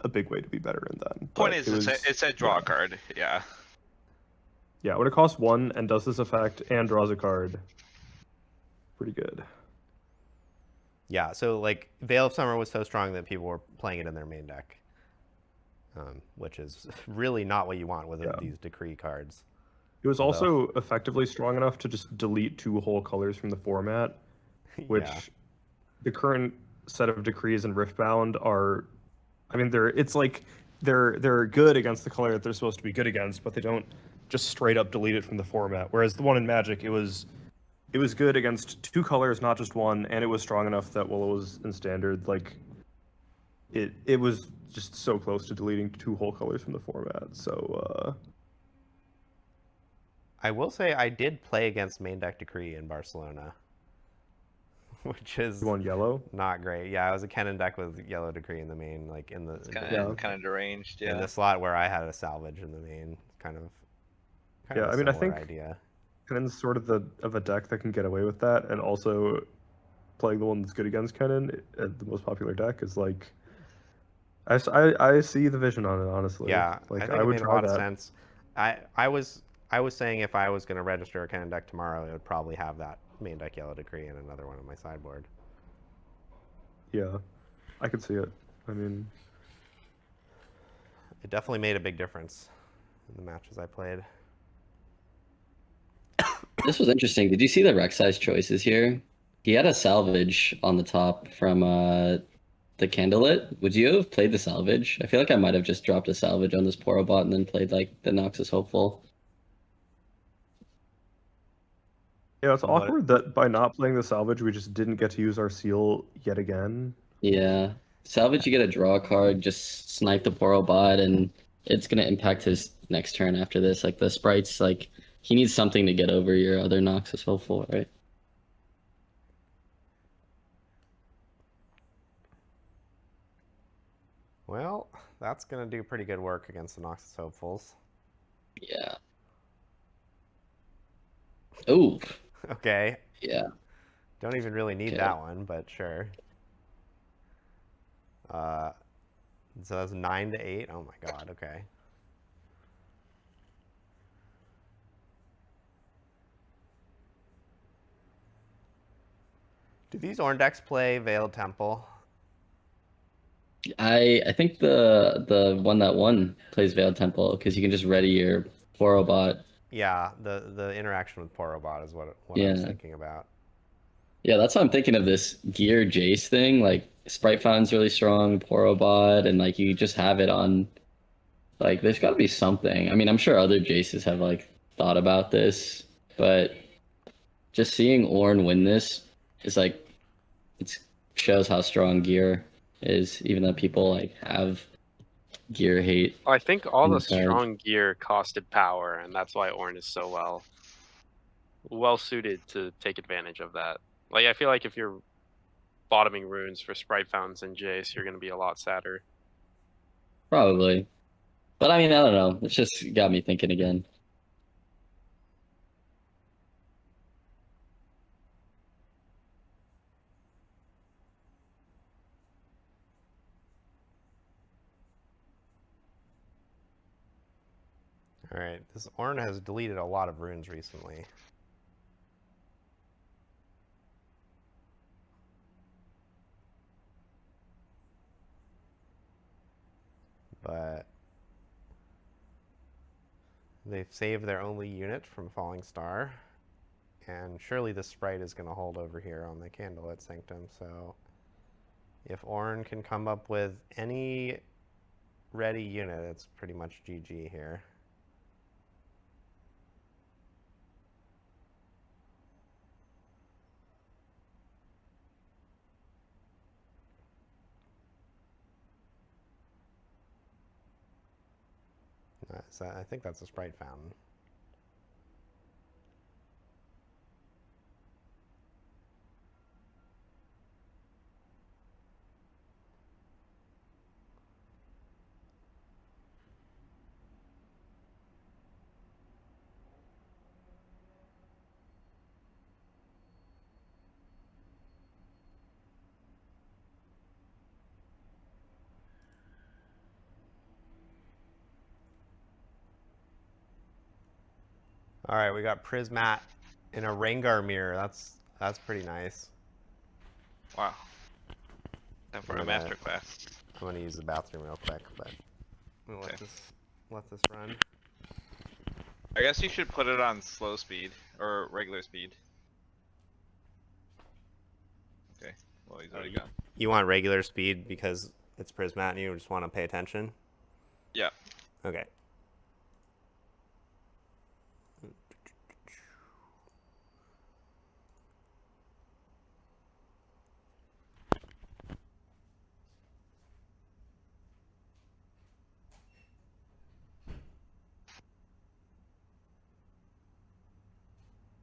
a big way to be better in then. Point is, it said draw a card. Yeah. Yeah, when it costs 1 and does this effect and draws a card, pretty good. Yeah, so like Veil of Summer was so strong that people were playing it in their main deck. which is really not what you want with these decree cards. It was also effectively strong enough to just delete 2 whole colors from the format, which the current set of decrees and Riftbound are, I mean, they're good against the color that they're supposed to be good against, but they don't just straight up delete it from the format. Whereas the one in Magic, it was good against 2 colors, not just one, and it was strong enough that while it was in Standard, like it was just so close to deleting 2 whole colors from the format. So I will say I did play against main deck decree in Barcelona, which is one yellow, not great. Yeah, I was a Kennen deck with yellow decree in the main, like in the kind of deranged. Yeah. In the slot where I had a salvage in the main, kind of I mean, I think idea. Kennen's sort of a deck that can get away with that, and also playing the one that's good against Kennen, the most popular deck, is like I see the vision on it, honestly. Yeah, like I think I would it made try a lot that. of sense. I was saying if I was going to register a Kennen deck tomorrow, it would probably have that main deck yellow decree and another one on my sideboard. Yeah, I could see it. I mean, it definitely made a big difference in the matches I played. This was interesting. Did you see the Rek'Sai's choices here? He had a salvage on the top from the Candlelit. Would you have played the salvage? I feel like I might have just dropped a salvage on this Porobot and then played like the Noxus Hopeful. yeah, it's awkward that by not playing the salvage, we just didn't get to use our seal yet again. Yeah. Salvage, you get a draw card, just snipe the Porobot, and it's going to impact his next turn after this. Like, the sprites, like, he needs something to get over your other Noxus Hopeful, right? Well, that's going to do pretty good work against the Noxus Hopefuls. Yeah. Ooh. Okay. Yeah. Don't even really need that one, but sure. So that's 9 to 8. Oh my god, okay. Do these Ornn decks play Veiled Temple? I think the one that won plays Veiled Temple because you can just ready your Porobot. Yeah, the interaction with Porobot is what I was thinking about. Yeah, that's how I'm thinking of this gear Jace thing. Like, Sprite Fountain's really strong, Porobot, and like you just have it on. Like, there's got to be something. I mean, I'm sure other Jaces have like thought about this, but just seeing Ornn win this is like, it shows how strong gear is, even though people like have gear hate. I think all the inside. strong gear costed power, and that's why Ornn is so well suited to take advantage of that. Like, I feel like if you're bottoming runes for Sprite Fountains and Jace, you're going to be a lot sadder. Probably. But I mean, I don't know. It's just got me thinking again. Alright, this Ornn has deleted a lot of runes recently. But they've saved their only unit from Falling Star. And surely the sprite is going to hold over here on the Candlelit Sanctum. So if Ornn can come up with any ready unit, it's pretty much GG here. So I think that's a Sprite Fountain. All right, we got Prismat in a Rengar mirror. That's pretty nice. Wow. Time for a masterclass. I'm gonna use the bathroom real quick, but We'll Okay. let this run. I guess you should put it on slow speed or regular speed. Okay. Well, he's already gone. You want regular speed because it's Prismat and you just want to pay attention? Yeah. Okay.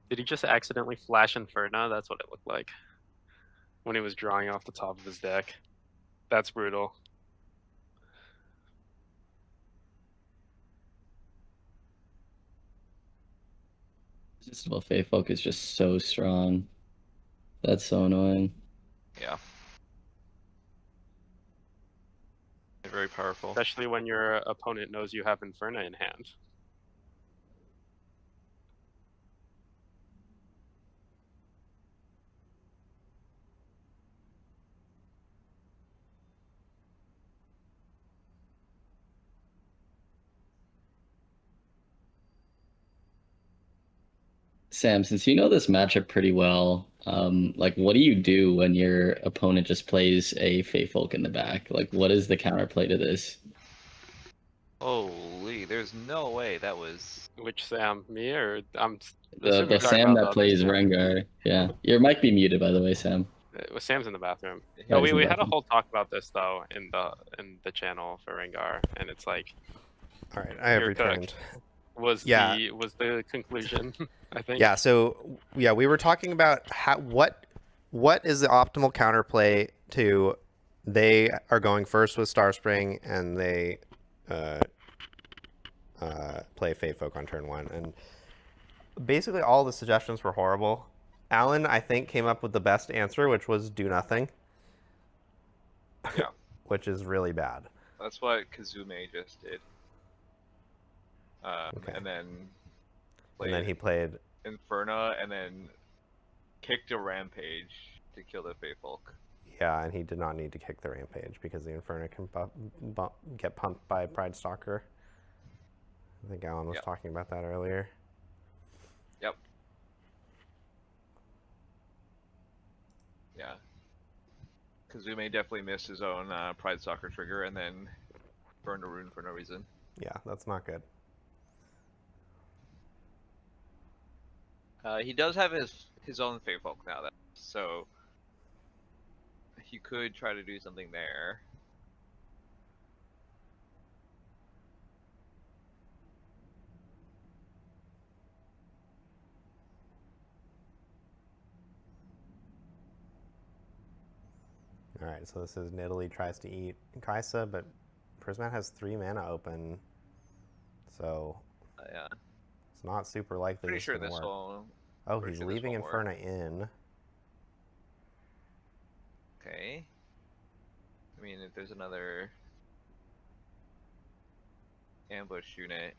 Did he just accidentally flash Inferno? That's what it looked like when he was drawing off the top of his deck. That's brutal. Just well, Feyfolk is just so strong. That's so annoying. Yeah. Very powerful. Especially when your opponent knows you have Inferno in hand. Sam, since you know this matchup pretty well, like what do you do when your opponent just plays a Feyfolk in the back? Like what is the counterplay to this? Holy, there's no way that was. Which Sam? Me or I'm The assuming you're talking Sam about that the other plays Sam. Rengar. Yeah. Your mic be muted by the way, Sam. Sam's in the bathroom. Oh, No, he's in we the had a bathroom. whole talk about this though in the channel for Rengar, and it's like All right, I have you're returned. cooked. Was Yeah. the conclusion, I think. Yeah, so yeah, we were talking about what is the optimal counterplay to they are going first with Starspring and they play Feyfolk on turn 1, and basically all the suggestions were horrible. Alan, I think, came up with the best answer, which was do nothing. Yeah. Which is really bad. That's what Kazume just did. Okay. And then. And then he played. Inferno, and then kicked a Rampage to kill the Feyfolk. Yeah, and he did not need to kick the Rampage because the Inferno can get pumped by Pride Stalker. I think Alan was talking about that earlier. Yep. Yeah. Kazume definitely missed his own Pride Stalker trigger and then burned a rune for no reason. Yeah, that's not good. He does have his own Feyfolk now, so he could try to do something there. Alright, so this is Nidalee tries to eat Kaisa, but Prismat has 3 mana open, so Yeah. it's not super likely Pretty this sure is going this to work. will. Oh, he's leaving Inferno in. Okay. I mean, if there's another ambush unit,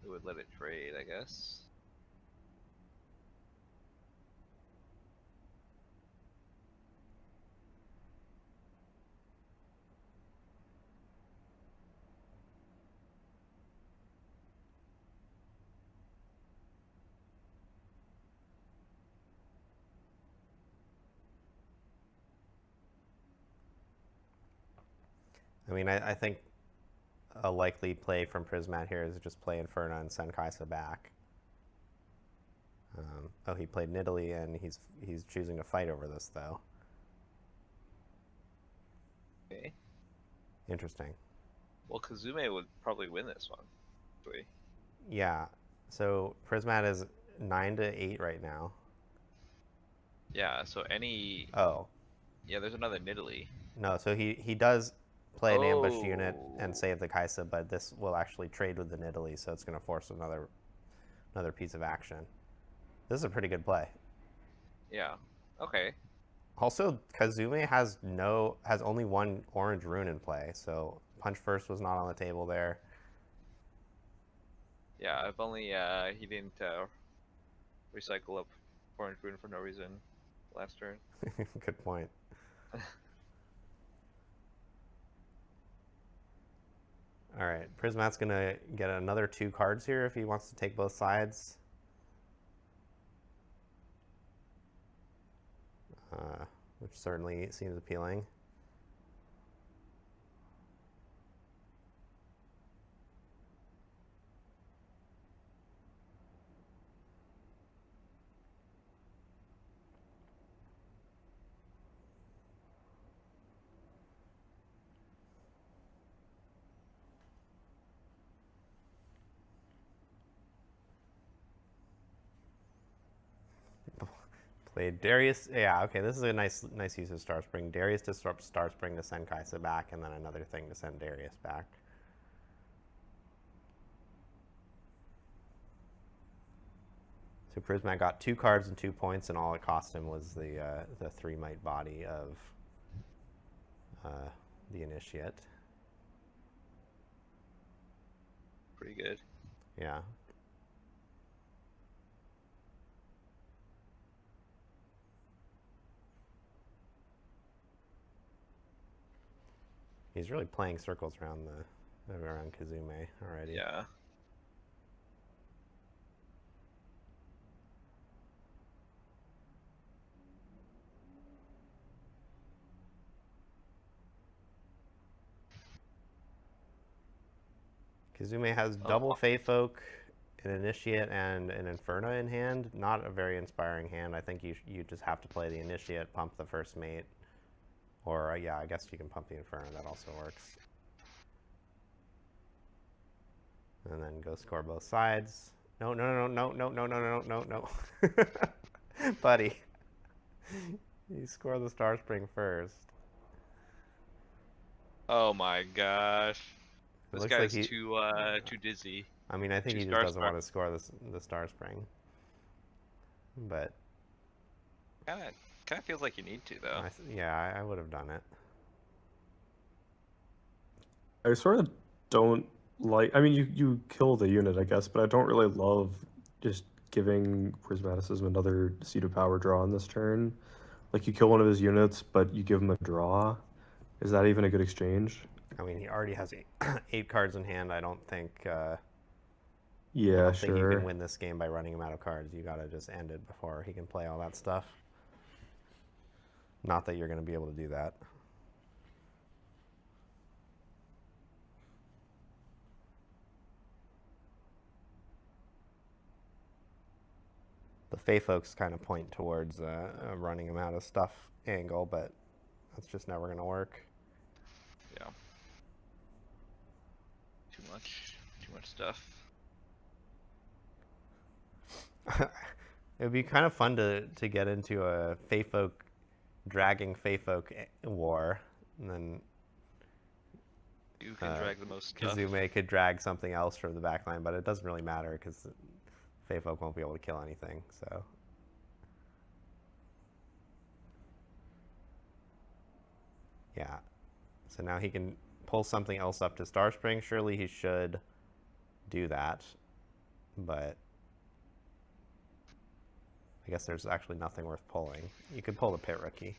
it would let it trade, I guess. I mean, I think a likely play from Prismat here is just play Inferno and send Kaisa back. Oh, he played Nidalee, and he's choosing to fight over this, though. Okay. Interesting. Well, Kazume would probably win this one. Actually. Yeah. So Prismat is 9-8 right now. Yeah. So any. Oh. Yeah, there's another Nidalee. No. So he does play an ambush unit and save the Kaisa, but this will actually trade with the Nidalee, so it's going to force another piece of action. This is a pretty good play. Yeah. Okay. Also, Kazume has only 1 orange rune in play, so Punch First was not on the table there. Yeah, if only he didn't recycle up orange rune for no reason last turn. Good point. All right, Prismat's gonna get another 2 cards here if he wants to take both sides. Which certainly seems appealing. Played Darius. Yeah, okay, this is a nice use of Star Spring. Darius disrupts Star Spring to send Kaisa back, and then another thing to send Darius back. So Prismat got 2 cards and 2 points, and all it cost him was the 3 might body of the Initiate. Pretty good. Yeah. He's really playing circles around Kazume already. Yeah. Kazume has double Fey Folk, an Initiate, and an Inferno in hand. Not a very inspiring hand. I think you just have to play the Initiate, pump the first mate. Or, yeah, I guess you can pump the Inferno. That also works. And then go score both sides. No, no, no, no, no, no, no, no, no, no. Buddy. You score the Star Spring first. Oh my gosh. This guy's like too dizzy. I mean, I think he just doesn't want to score the Star Spring. But Kind of feels like you need to, though. Yeah, I would have done it. I sort of don't like. I mean, you kill the unit, I guess, but I don't really love just giving Prismaticism another seed of power draw on this turn. Like, you kill one of his units, but you give him a draw. Is that even a good exchange? I mean, he already has 8 cards in hand. I don't think. Yeah, I don't sure. think you can win this game by running him out of cards. You gotta just end it before he can play all that stuff. Not that you're gonna be able to do that. The Fey folks kind of point towards a running him out of stuff angle, but that's just never gonna work. Yeah. Too much stuff. It would be kind of fun to get into a Fey folk dragging Fey folk war, and then You can drag the most stuff. Kazume could drag something else from the backline, but it doesn't really matter because Fey folk won't be able to kill anything. So yeah, so now he can pull something else up to Star Spring. Surely he should do that, but I guess there's actually nothing worth pulling. You could pull the Pit Rookie.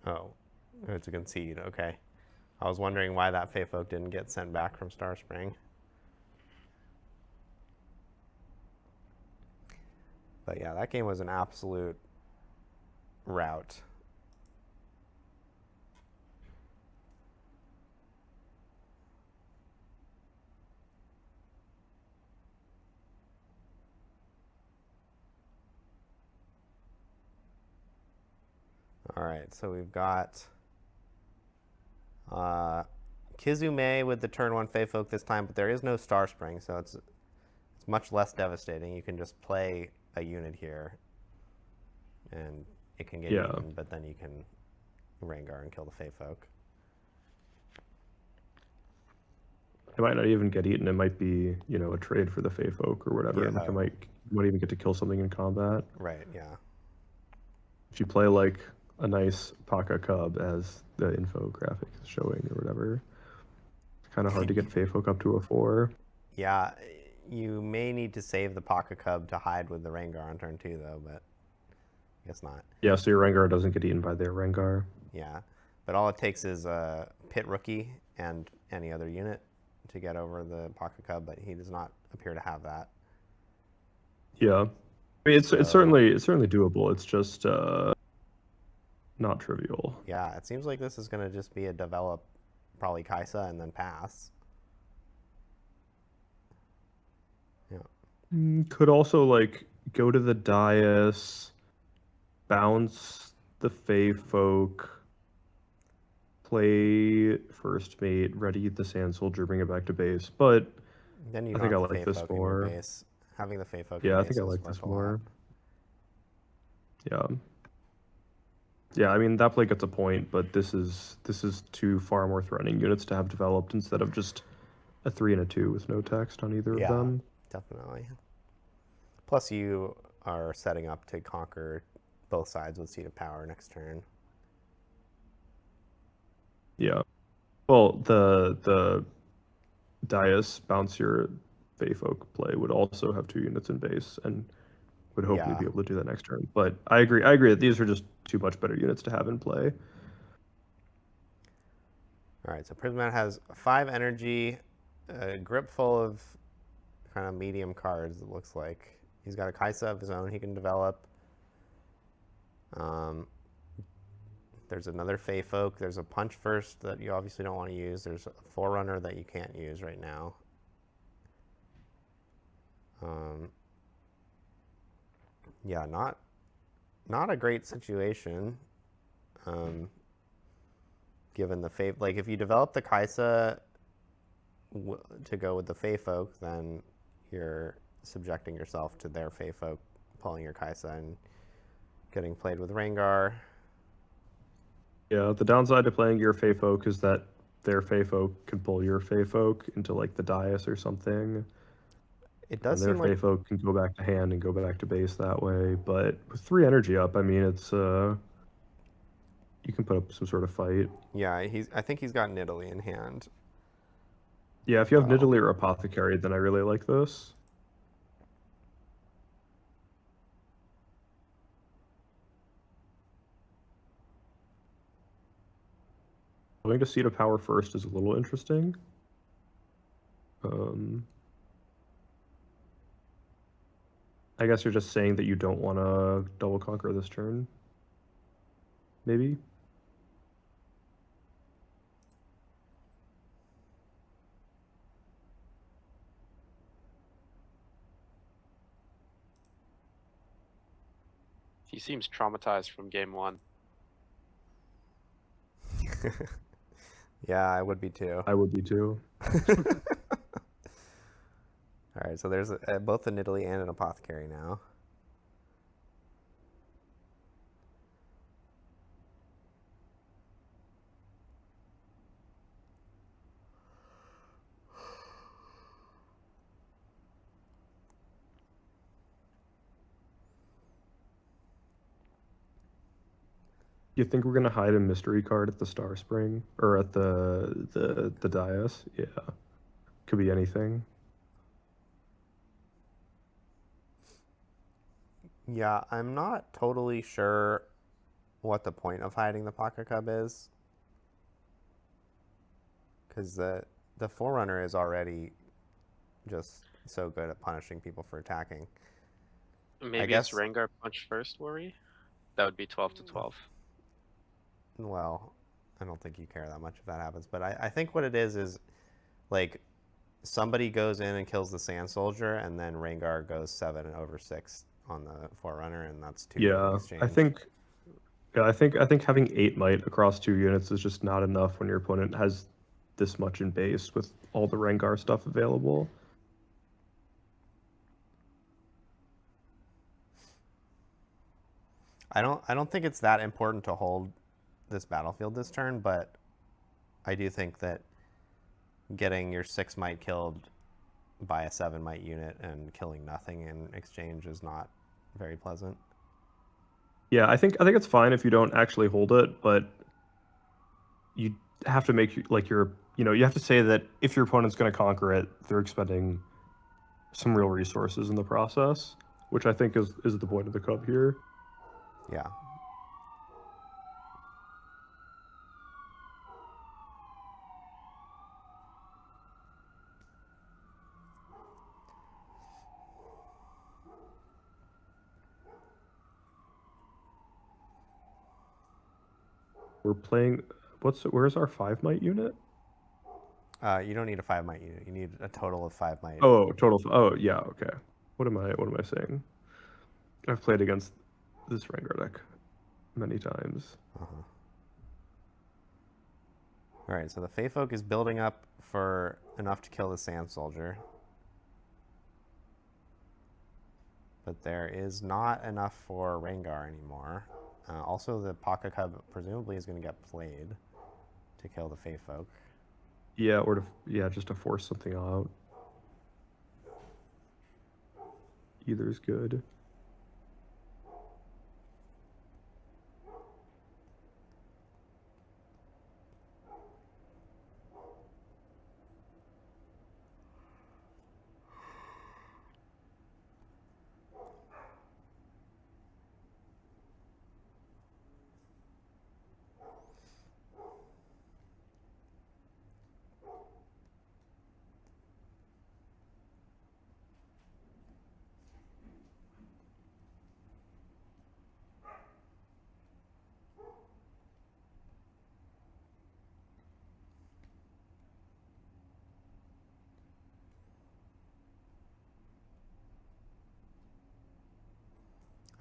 Oh, it's a concede. Okay. I was wondering why that Fey folk didn't get sent back from Star Spring. But yeah, that game was an absolute rout. All right, so we've got Kizume with the turn 1 Fey folk this time, but there is no Star Spring, so it's much less devastating. You can just play a unit here, and it can get eaten, but then you can Rengar and kill the Fey folk. It might not even get eaten. It might be, you know, a trade for the Fey Folk or whatever. Yeah. And like, you might even get to kill something in combat. Right, yeah. If you play like a nice Paka Cub as the info graphic is showing or whatever, it's kind of hard to get Fey Folk up to a 4. Yeah, you may need to save the Paka Cub to hide with the Rengar on turn 2, though, but I guess not. Yeah, so your Rengar doesn't get eaten by their Rengar. Yeah, but all it takes is a Pit Rookie and any other unit to get over the Paka Cub, but he does not appear to have that. Yeah, I mean, it's certainly doable. It's just not trivial. Yeah, it seems like this is going to just be a develop, probably Kaisa, and then pass. Yeah. Could also like go to the dais, bounce the Fey Folk, play first mate, ready the Sand Soldier, bring it back to base. But Then you I don't think I have the like Fey this Folk in your more. base. Having the Fey Folk Yeah, in I base think I is like worth this a lot. more. Yeah. Yeah, I mean that play gets a point, but this is two far more threatening units to have developed instead of just a 3 and a 2 with no text on either of them. Definitely. Plus, you are setting up to conquer both sides with Seat of Power next turn. Yeah. Well, the dais bounce your Fey Folk play would also have 2 units in base and would hopefully Yeah. be able to do that next turn. But I agree that these are just 2 much better units to have in play. All right, so Prismat has 5 energy, a grip full of kind of medium cards, it looks like. He's got a Kaisa of his own he can develop. There's another Fey Folk. There's a Punch First that you obviously don't want to use. There's a Forerunner that you can't use right now. Yeah, not a great situation. Given the Fey, like if you develop the Kaisa to go with the Fey Folk, then you're subjecting yourself to their Fey Folk pulling your Kaisa and getting played with Rengar. Yeah, the downside to playing your Fey Folk is that their Fey Folk can pull your Fey Folk into like the dais or something. It does and their seem Fey like Folk can go back to hand and go back to base that way. But with 3 energy up, I mean, it's you can put up some sort of fight. yeah, I think he's got Nidalee in hand. Yeah, if you have Oh. Nidalee or Apothecary, then I really like this. Going to Seat of Power first is a little interesting. I guess you're just saying that you don't want to double conquer this turn. Maybe? He seems traumatized from game 1. Yeah, I would be too. I would be too. All right, so there's both a Nidalee and an Apothecary now. You think we're gonna hide a mystery card at the Star Spring or at the dais? Yeah, could be anything. Yeah, I'm not totally sure what the point of hiding the Pocket Cub is, because the Forerunner is already just so good at punishing people for attacking. Maybe guess- it's Rengar Punch First worry? That would be 12 to 12. Well, I don't think you care that much if that happens, but I think what it is like somebody goes in and kills the Sand Soldier, and then Rengar goes 7/6 on the Forerunner, and that's 2 Yeah, exchange. I think having 8 might across 2 units is just not enough when your opponent has this much in base with all the Rengar stuff available. I don't think it's that important to hold this battlefield this turn, but I do think that getting your 6 might killed by a 7 might unit and killing nothing in exchange is not very pleasant. Yeah, I think it's fine if you don't actually hold it, but you have to make like you have to say that if your opponent's going to conquer it, they're expending some real resources in the process, which I think is the point of the cub here. Yeah. We're playing. Where's our 5 might unit? You don't need a 5 might unit. You need a total of 5 might. Oh, total. Oh, yeah. Okay. What am I saying? I've played against this Rengar deck many times. Uh-huh. All right, so the Fey Folk is building up for enough to kill the Sand Soldier. But there is not enough for Rengar anymore. Also, the Pocket Cub presumably is going to get played to kill the Fey Folk. Yeah, or just to force something out. Either is good.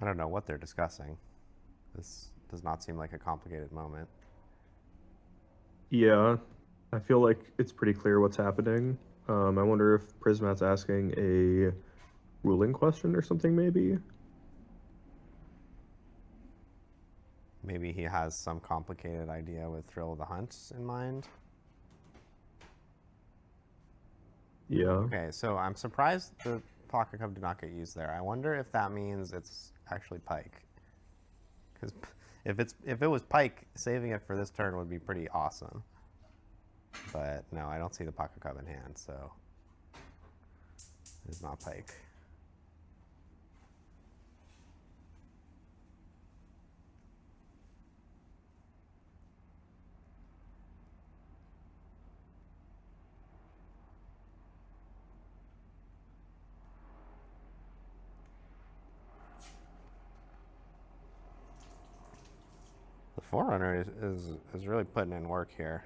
I don't know what they're discussing. This does not seem like a complicated moment. Yeah, I feel like it's pretty clear what's happening. I wonder if Prismat's asking a ruling question or something, maybe? Maybe he has some complicated idea with Thrill of the Hunt in mind. Yeah. Okay, so I'm surprised the Pocket Cub did not get used there. I wonder if that means it's actually Pike. Because if it was Pike, saving it for this turn would be pretty awesome. But no, I don't see the Pocket Cub in hand, so it's not Pike. The Forerunner is really putting in work here.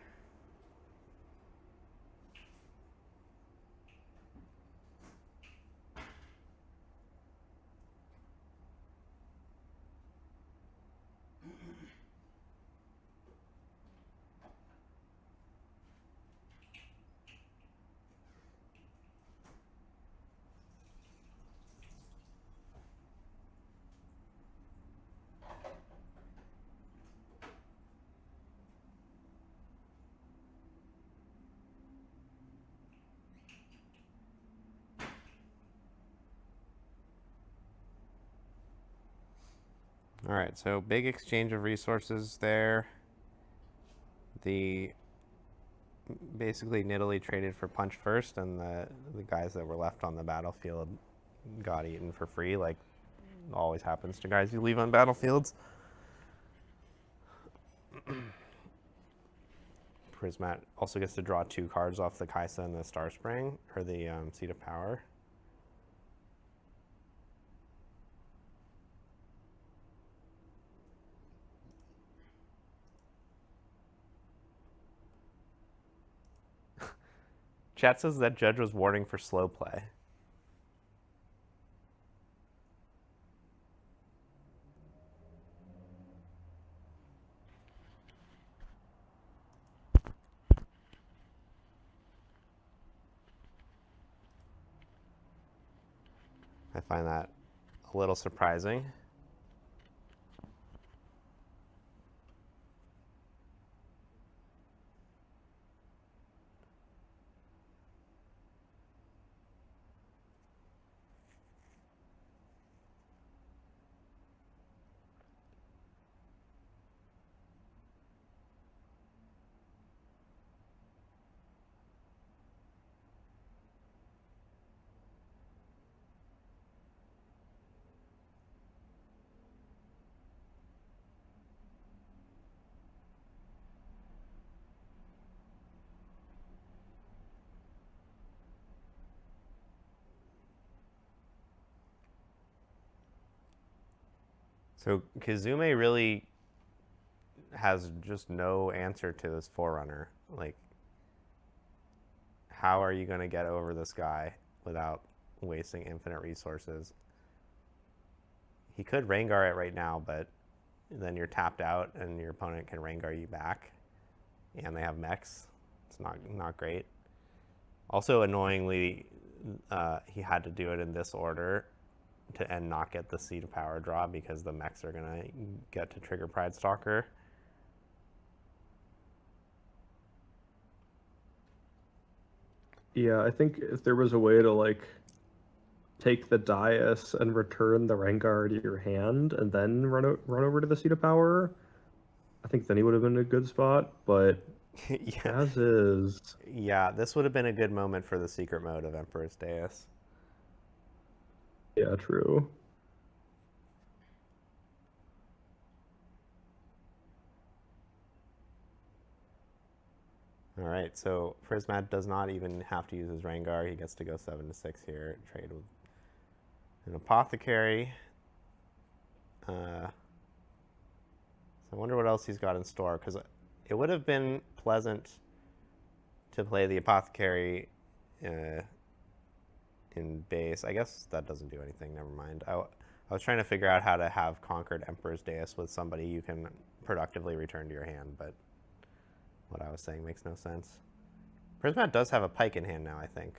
All right, so big exchange of resources there. Basically Nidalee traded for punch first, and the guys that were left on the battlefield got eaten for free, like always happens to guys you leave on battlefields. Prismat also gets to draw 2 cards off the Kaisa and the Star Spring, or the Seat of Power. Chat says that Judge was warning for slow play. I find that a little surprising. So Kizume really has just no answer to this Forerunner. Like, how are you going to get over this guy without wasting infinite resources? He could Rengar it right now, but then you're tapped out and your opponent can Rengar you back. And they have mechs. It's not great. Also, annoyingly, he had to do it in this order and not get the Seed of Power draw because the mechs are going to get to trigger Pride Stalker. Yeah, I think if there was a way to like take the Dais and return the Rengar to your hand and then run over to the Seat of Power, I think then he would have been in a good spot, but Yeah. as is. Yeah, this would have been a good moment for the secret mode of Emperor's Dais. Yeah, true. All right, so Prismat does not even have to use his Rengar. He gets to go 7-6 here, trade with an Apothecary. So I wonder what else he's got in store, because it would have been pleasant to play the Apothecary in base. I guess that doesn't do anything, never mind. I was trying to figure out how to have Conquered Emperor's Dais with somebody you can productively return to your hand, but what I was saying makes no sense. Prismat does have a Pike in hand now, I think.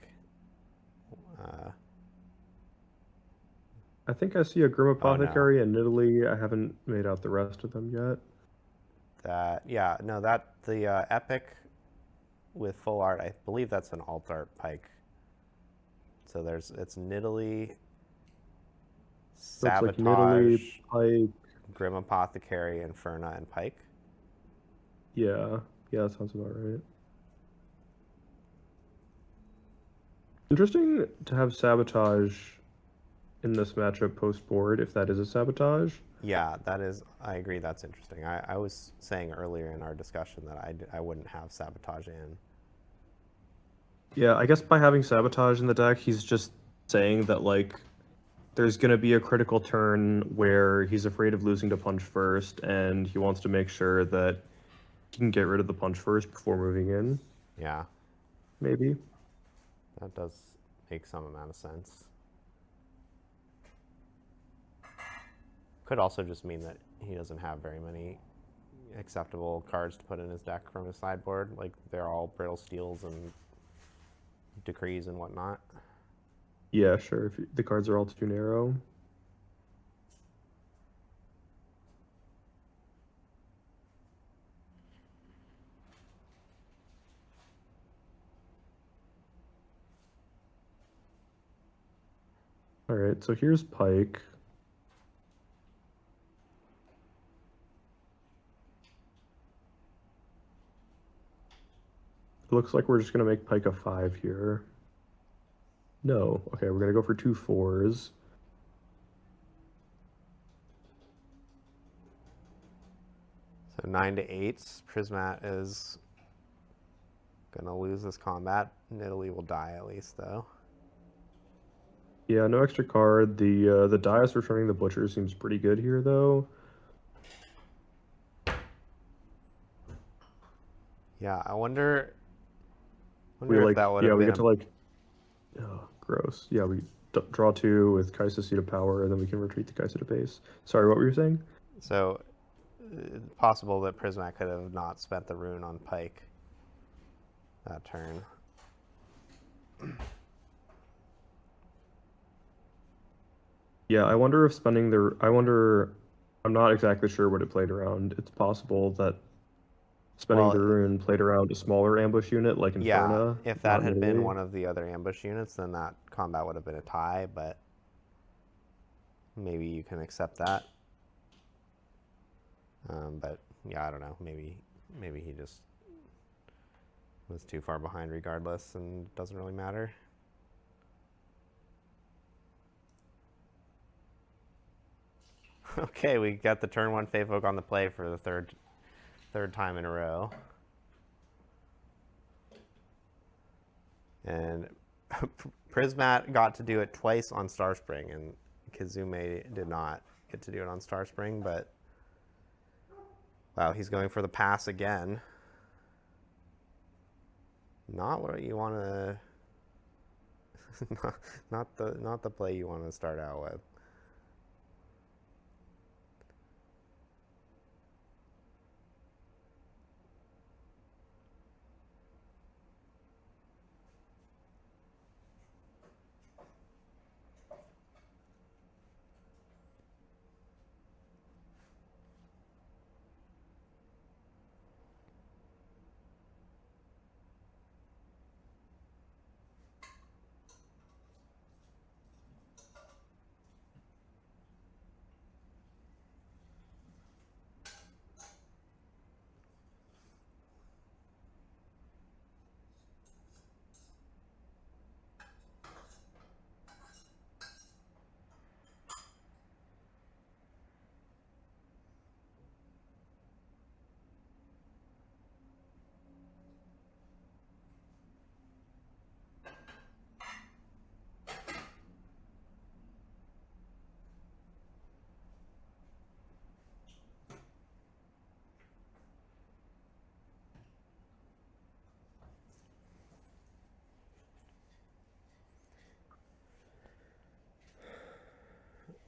I think I see a Grim Apothecary in Italy. I haven't made out the rest of them yet. The Epic with full art, I believe that's an alt art Pike. So it's Nidalee, Sabotage, like Nidalee, Pike, Grim Apothecary, Inferna, and Pike. Yeah, that sounds about right. Interesting to have Sabotage in this matchup post-board, if that is a Sabotage. Yeah, that is, I agree, that's interesting. I was saying earlier in our discussion that I wouldn't have Sabotage in. Yeah, I guess by having Sabotage in the deck, he's just saying that, like, there's going to be a critical turn where he's afraid of losing to Punch first, and he wants to make sure that he can get rid of the Punch first before moving in. Yeah. Maybe. That does make some amount of sense. Could also just mean that he doesn't have very many acceptable cards to put in his deck from his sideboard. Like, they're all Brittle Steels and Decrees and whatnot. Yeah, sure. If the cards are all too narrow. All right, so here's Pike. It looks like we're just going to make Pike a 5 here. No. Okay, we're going to go for 2 4s. So 9 to 8s. Prismat is going to lose this combat. Nidalee will die at least, though. Yeah, no extra card. The Dais returning the Butcher seems pretty good here, though. Yeah, I wonder if that would have been... we get to, like... Oh, gross. Yeah, we draw 2 with Kaisa Seat of Power, and then we can retreat the Kaisa to base. Sorry, what were you saying? So, possible that Prismat could have not spent the rune on Pike that turn. Yeah, I wonder if spending the... I'm not exactly sure what it played around. It's possible that spending the rune played around a smaller ambush unit like Inferna. Yeah, if that had been one of the other ambush units, then that combat would have been a tie, but maybe you can accept that. But yeah, I don't know. Maybe he just was too far behind regardless and it doesn't really matter. Okay, we got the turn 1 Feyfolk on the play for the third time in a row. And Prismat got to do it twice on Starspring, and Kizume did not get to do it on Star Spring, but wow, he's going for the pass again. Not what you want to. not the play you want to start out with.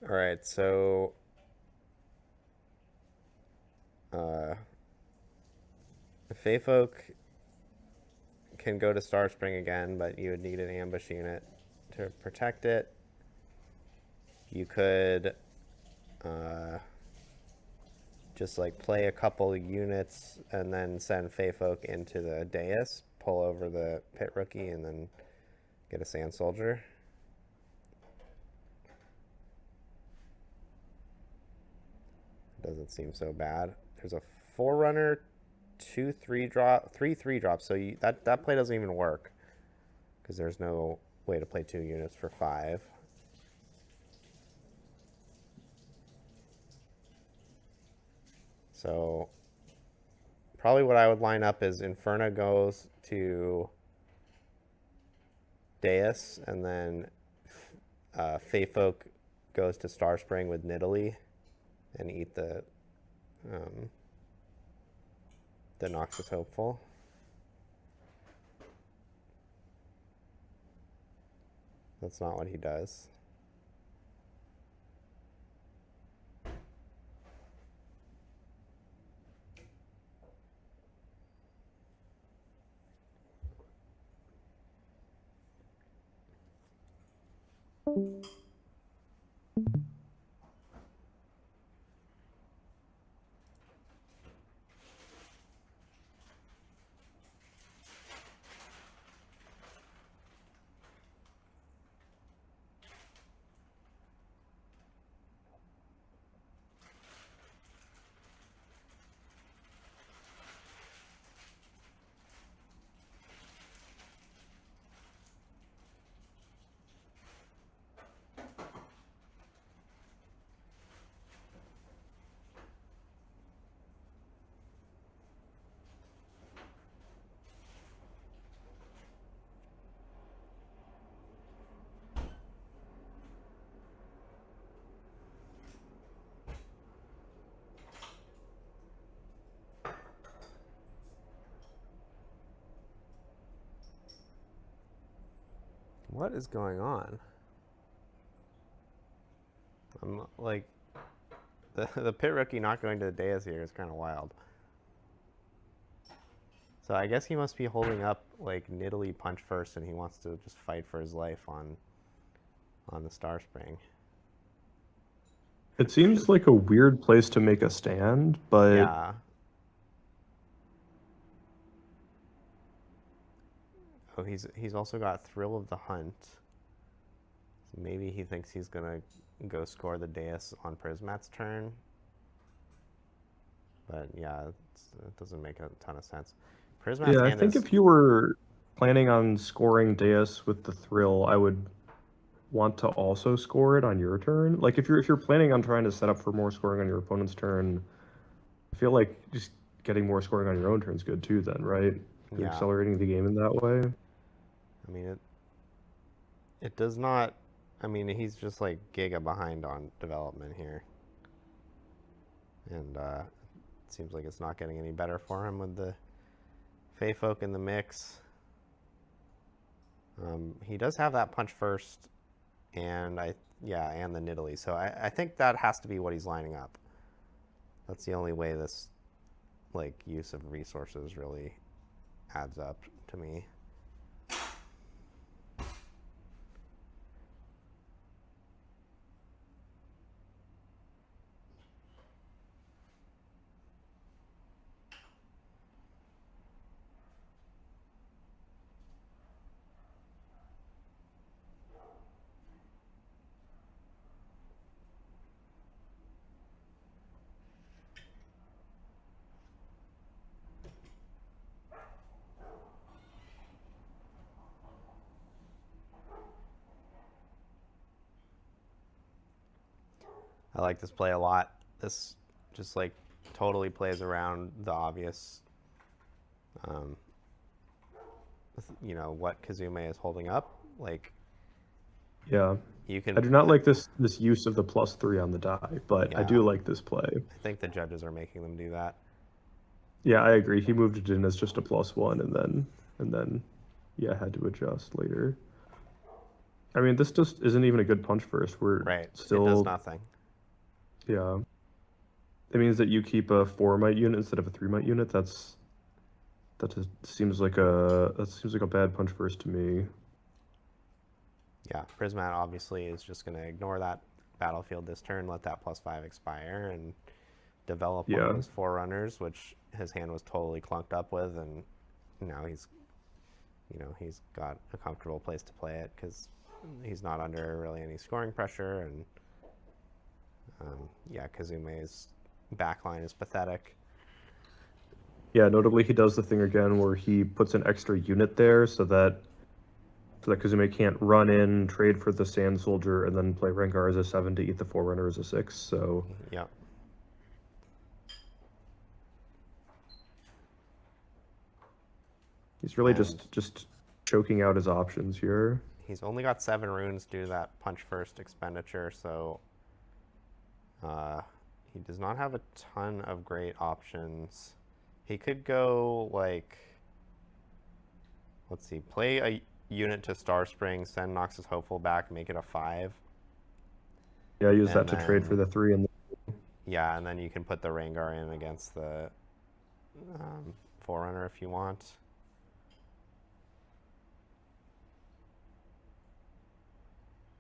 All right, so Feyfolk can go to Star Spring again, but you would need an ambush unit to protect it. You could just like play a couple units and then send Feyfolk into the dais, pull over the pit rookie, and then get a sand soldier. Doesn't seem so bad. There's a Forerunner, 2/3 drop, 3/3 drop. So that play doesn't even work because there's no way to play 2 units for 5. So probably what I would line up is Inferno goes to dais, and then Feyfolk goes to Star Spring with Nidalee and eat the Noxus Hopeful. That's not what he does. What is going on? I'm like, the pit rookie not going to the dais here is kind of wild. So I guess he must be holding up like Nidalee punch first, and he wants to just fight for his life on the Star Spring. It seems like a weird place to make a stand, but Yeah. Oh, he's also got Thrill of the Hunt. So maybe he thinks he's gonna go score the dais on Prismat's turn. But yeah, it doesn't make a ton of sense. Prismat's yeah, I hand think is, if you were planning on scoring dais with the Thrill, I would want to also score it on your turn. Like if you're planning on trying to set up for more scoring on your opponent's turn, I feel like just getting more scoring on your own turn is good too then, right? You're yeah. accelerating the game in that way. I mean, it does not. I mean, he's just like giga behind on development here. And it seems like it's not getting any better for him with the Fey Folk in the mix. He does have that punch first, and and the Nidalee. So I think that has to be what he's lining up. That's the only way this like use of resources really adds up to me. I like this play a lot. This just like totally plays around the obvious, you know, what Kazume is holding up. Like, Yeah. you can. I do not like this use of the +3 on the die, but I Yeah. do like this play. I think the judges are making them do that. Yeah, I agree. He moved it in as just a +1 and then yeah, had to adjust later. I mean, this just isn't even a good punch first. We're Right. still It does nothing. Yeah. It means that you keep a 4-mite unit instead of a 3-mite unit. That just seems like a bad punch first to me. Yeah, Prismat obviously is just going to ignore that battlefield this turn, let that +5 expire, and develop one of his Forerunners, which his hand was totally clunked up with, and now he's got a comfortable place to play it because he's not under really any scoring pressure, and Kazume's backline is pathetic. Yeah, notably he does the thing again where he puts an extra unit there so that Kazume can't run in, trade for the Sand Soldier, and then play Rengar as a 7 to eat the Forerunner as a 6. So yeah. He's really just choking out his options here. He's only got 7 runes due to that punch first expenditure, so he does not have a ton of great options. He could go like, let's see, play a unit to Star Spring, send Noxus Hopeful back, make it a 5. Yeah, use that to trade for the 3 and yeah, and then you can put the Rengar in against the Forerunner if you want.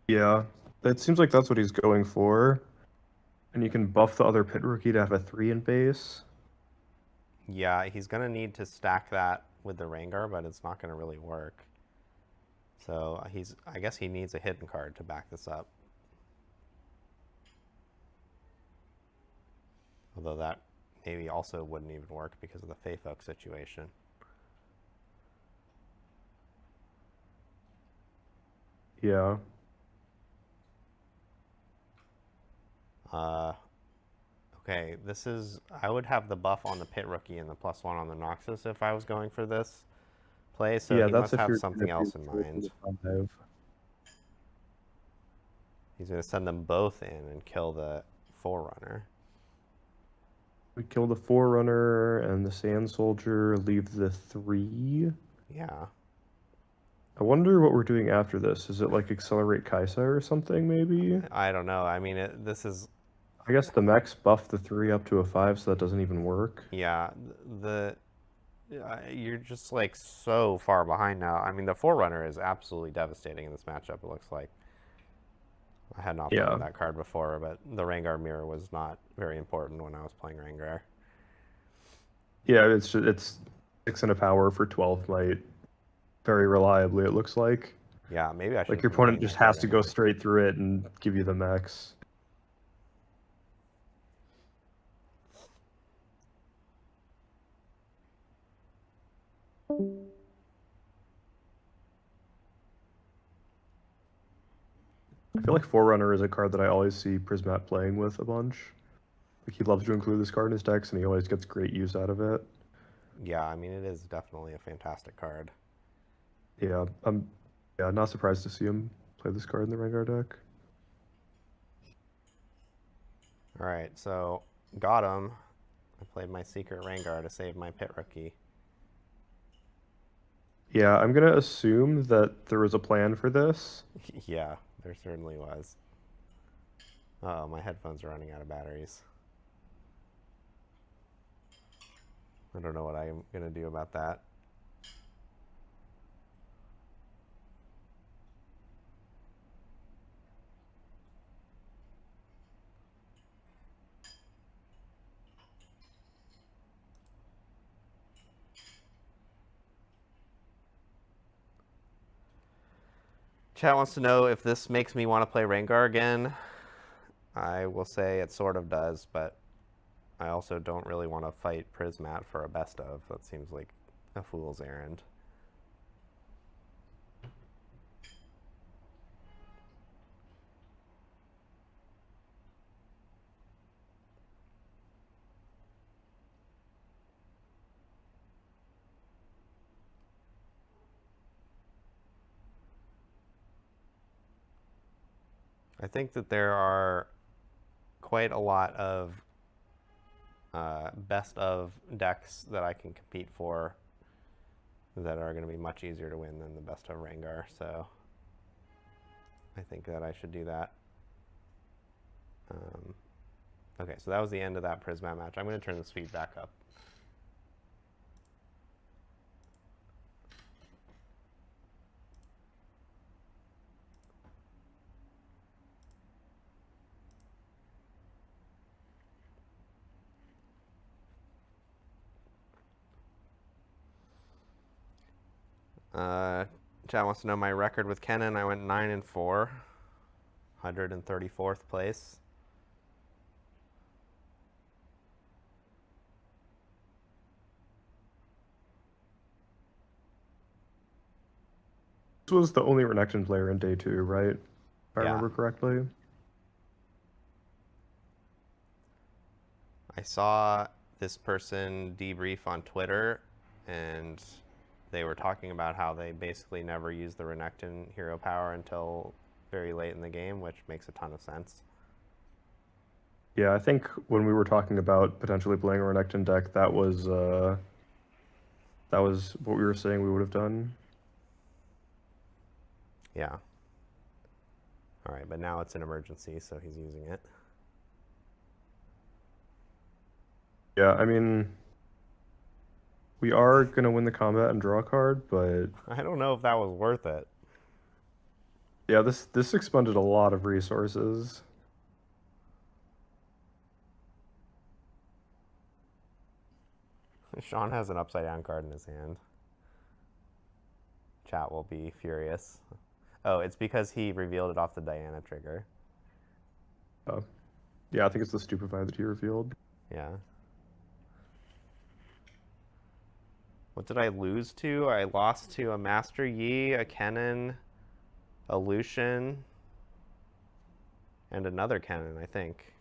Yeah, it seems like that's what he's going for. And you can buff the other pit rookie to have a 3 in base. Yeah, he's going to need to stack that with the Rengar, but it's not going to really work. So I guess he needs a hidden card to back this up. Although that maybe also wouldn't even work because of the Fey Folk situation. Yeah. Okay, I would have the buff on the pit rookie and the +1 on the Noxus if I was going for this play, so yeah, he that's must have something else in mind. Have. He's going to send them both in and kill the Forerunner. We kill the Forerunner and the Sand Soldier, leave the 3. Yeah. I wonder what we're doing after this. Is it like Accelerate Kaisa or something, maybe? I don't know. I mean, this is... I guess the mechs buff the 3 up to a 5, so that doesn't even work. Yeah, you're just like so far behind now. I mean, the Forerunner is absolutely devastating in this matchup, it looks like. I had not played with that card before, but the Rengar mirror was not very important when I was playing Rengar. Yeah, it's 6 and a power for 12 might. Very reliably, it looks like. Yeah, maybe I should. Like your opponent just has to go straight through it and give you the mechs. I feel like Forerunner is a card that I always see Prismat playing with a bunch. Like he loves to include this card in his decks, and he always gets great use out of it. Yeah, I mean, it is definitely a fantastic card. Yeah, I'm not surprised to see him play this card in the Rengar deck. All right, so got him. I played my secret Rengar to save my pit rookie. Yeah, I'm gonna assume that there was a plan for this. Yeah, there certainly was. Oh, my headphones are running out of batteries. I don't know what I'm gonna do about that. Chat wants to know if this makes me want to play Rengar again. I will say it sort of does, but I also don't really want to fight Prismat for a best of. That seems like a fool's errand. I think that there are quite a lot of best of decks that I can compete for that are going to be much easier to win than the best of Rengar, so I think that I should do that. Okay, so that was the end of that Prismat match. I'm going to turn the speed back up. Chat wants to know my record with Kennen. I went 9-4, 134th place. This was the only Renekton player in day 2, right? If I Yeah. remember correctly. I saw this person debrief on Twitter, and they were talking about how they basically never use the Renekton hero power until very late in the game, which makes a ton of sense. Yeah, I think when we were talking about potentially playing a Renekton deck, that was what we were saying we would have done. Yeah. All right, but now it's an emergency, so he's using it. Yeah, I mean, we are gonna win the combat and draw a card, but I don't know if that was worth it. yeah, this expended a lot of resources. Sean has an upside down card in his hand. Chat will be furious. Oh, it's because he revealed it off the Diana trigger. Oh, yeah, I think it's the Stupefy that he revealed. Yeah. What did I lose to? I lost to a Master Yi, a Kennen, a Lucian, and another Kennen, I think.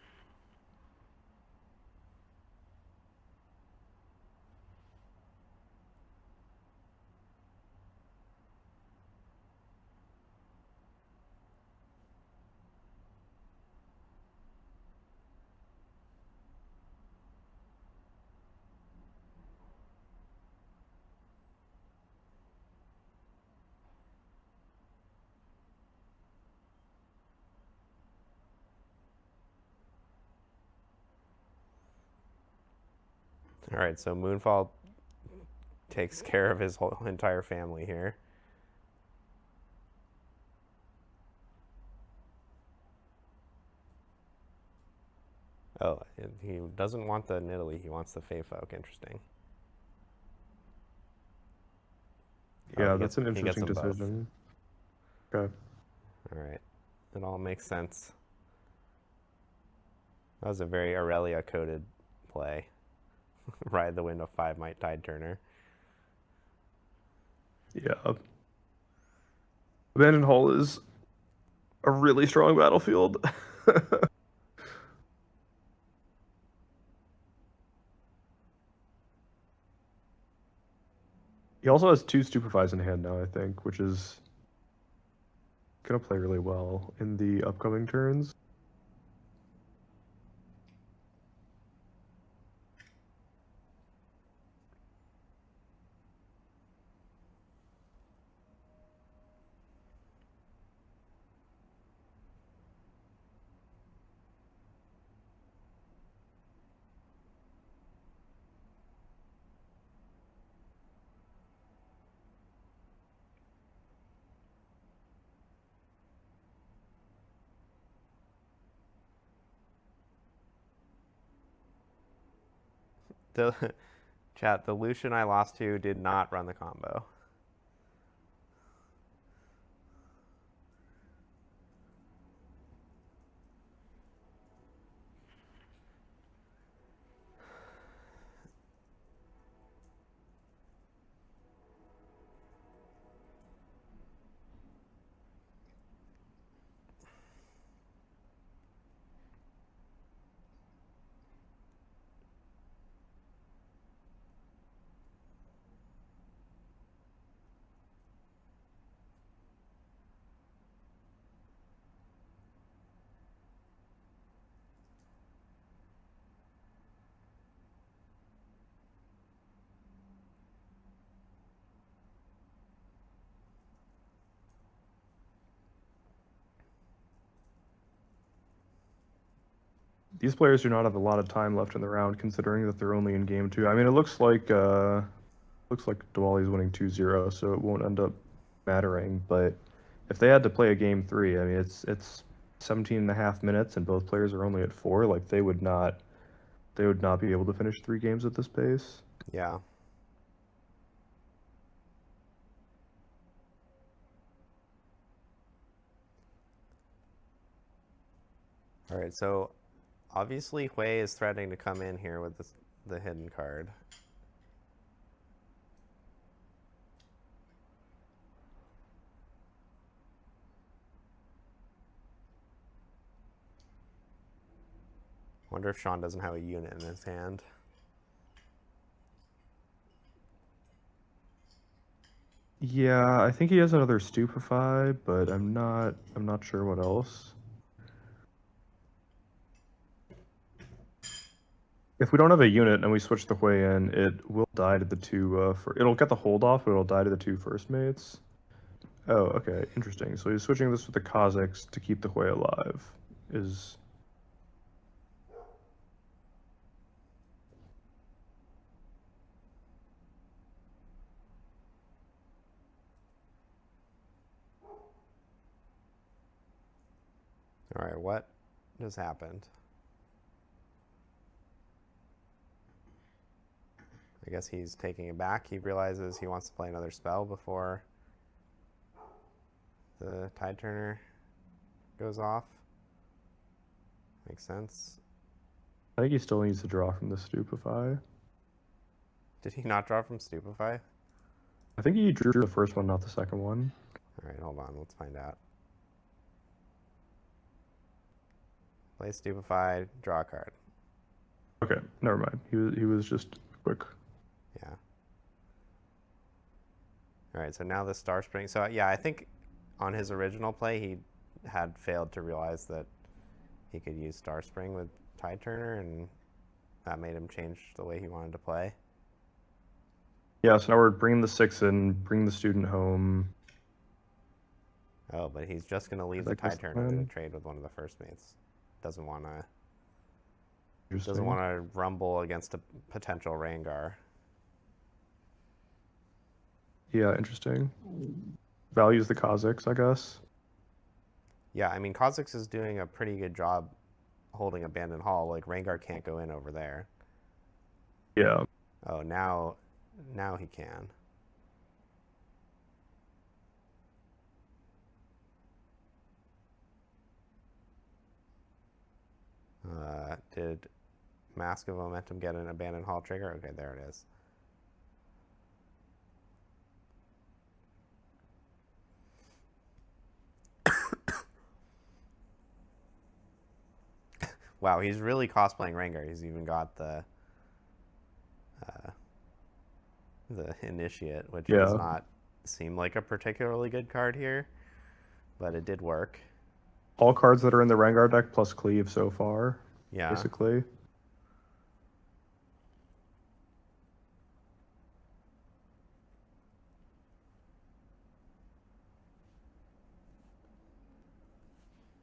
All right, so Moonfall takes care of his whole entire family here. Oh, he doesn't want the Nidalee, he wants the Fey Folk. Interesting. Yeah, Oh, that's an he gets interesting them both. decision. Okay. All right, it all makes sense. That was a very Aurelia-coded play. Ride the wind of 5 Might Tide Turner. Yeah. Abandoned Hall is a really strong battlefield. He also has 2 Stupefies in hand now, I think, which is gonna play really well in the upcoming turns. Chat, the Lucian I lost to did not run the combo. These players do not have a lot of time left in the round, considering that they're only in game 2. I mean, it looks like Diwali's winning 2-0, so it won't end up mattering. But if they had to play a game 3, I mean, it's 17 and a half minutes, and both players are only at 4. Like they would not be able to finish 3 games at this pace. Yeah. All right, so obviously Hui is threatening to come in here with the hidden card. Wonder if Sean doesn't have a unit in his hand. Yeah, I think he has another Stupefy, but I'm not sure what else. If we don't have a unit and we switch the Hui in, it will die to the 2 it'll get the hold off, but it'll die to the 2 first mates. Oh, okay, interesting. So he's switching this with the Kazakhs to keep the Hui alive. Is All right, what just happened? I guess he's taking it back. He realizes he wants to play another spell before the Tide Turner goes off. Makes sense. I think he still needs to draw from the Stupefy. Did he not draw from Stupefy? I think he drew the first one, not the second one. All right, hold on. Let's find out. Play Stupefy, draw a card. Okay, never mind. He was just quick. Yeah. All right, so now the Star Spring. So yeah, I think on his original play, he had failed to realize that he could use Star Spring with Tide Turner, and that made him change the way he wanted to play. Yeah, so now we're bringing the 6 in, bring the student home. Oh, but he's just going to leave Is the that Tide Chris Turner Plan? to trade with one of the first mates. Doesn't want to Interesting. rumble against a potential Rangar. Yeah, interesting. Values the Kazakhs, I guess. Yeah, I mean, Kazakhs is doing a pretty good job holding Abandoned Hall. Like, Rangar can't go in over there. Yeah. Oh, now he can. Did Mask of Momentum get an Abandoned Hall trigger? Okay, there it is. Wow, he's really cosplaying Rengar. He's even got the Initiate, which does not seem like a particularly good card here, but it did work. All cards that are in the Rengar deck plus Cleave so far, Yeah. basically.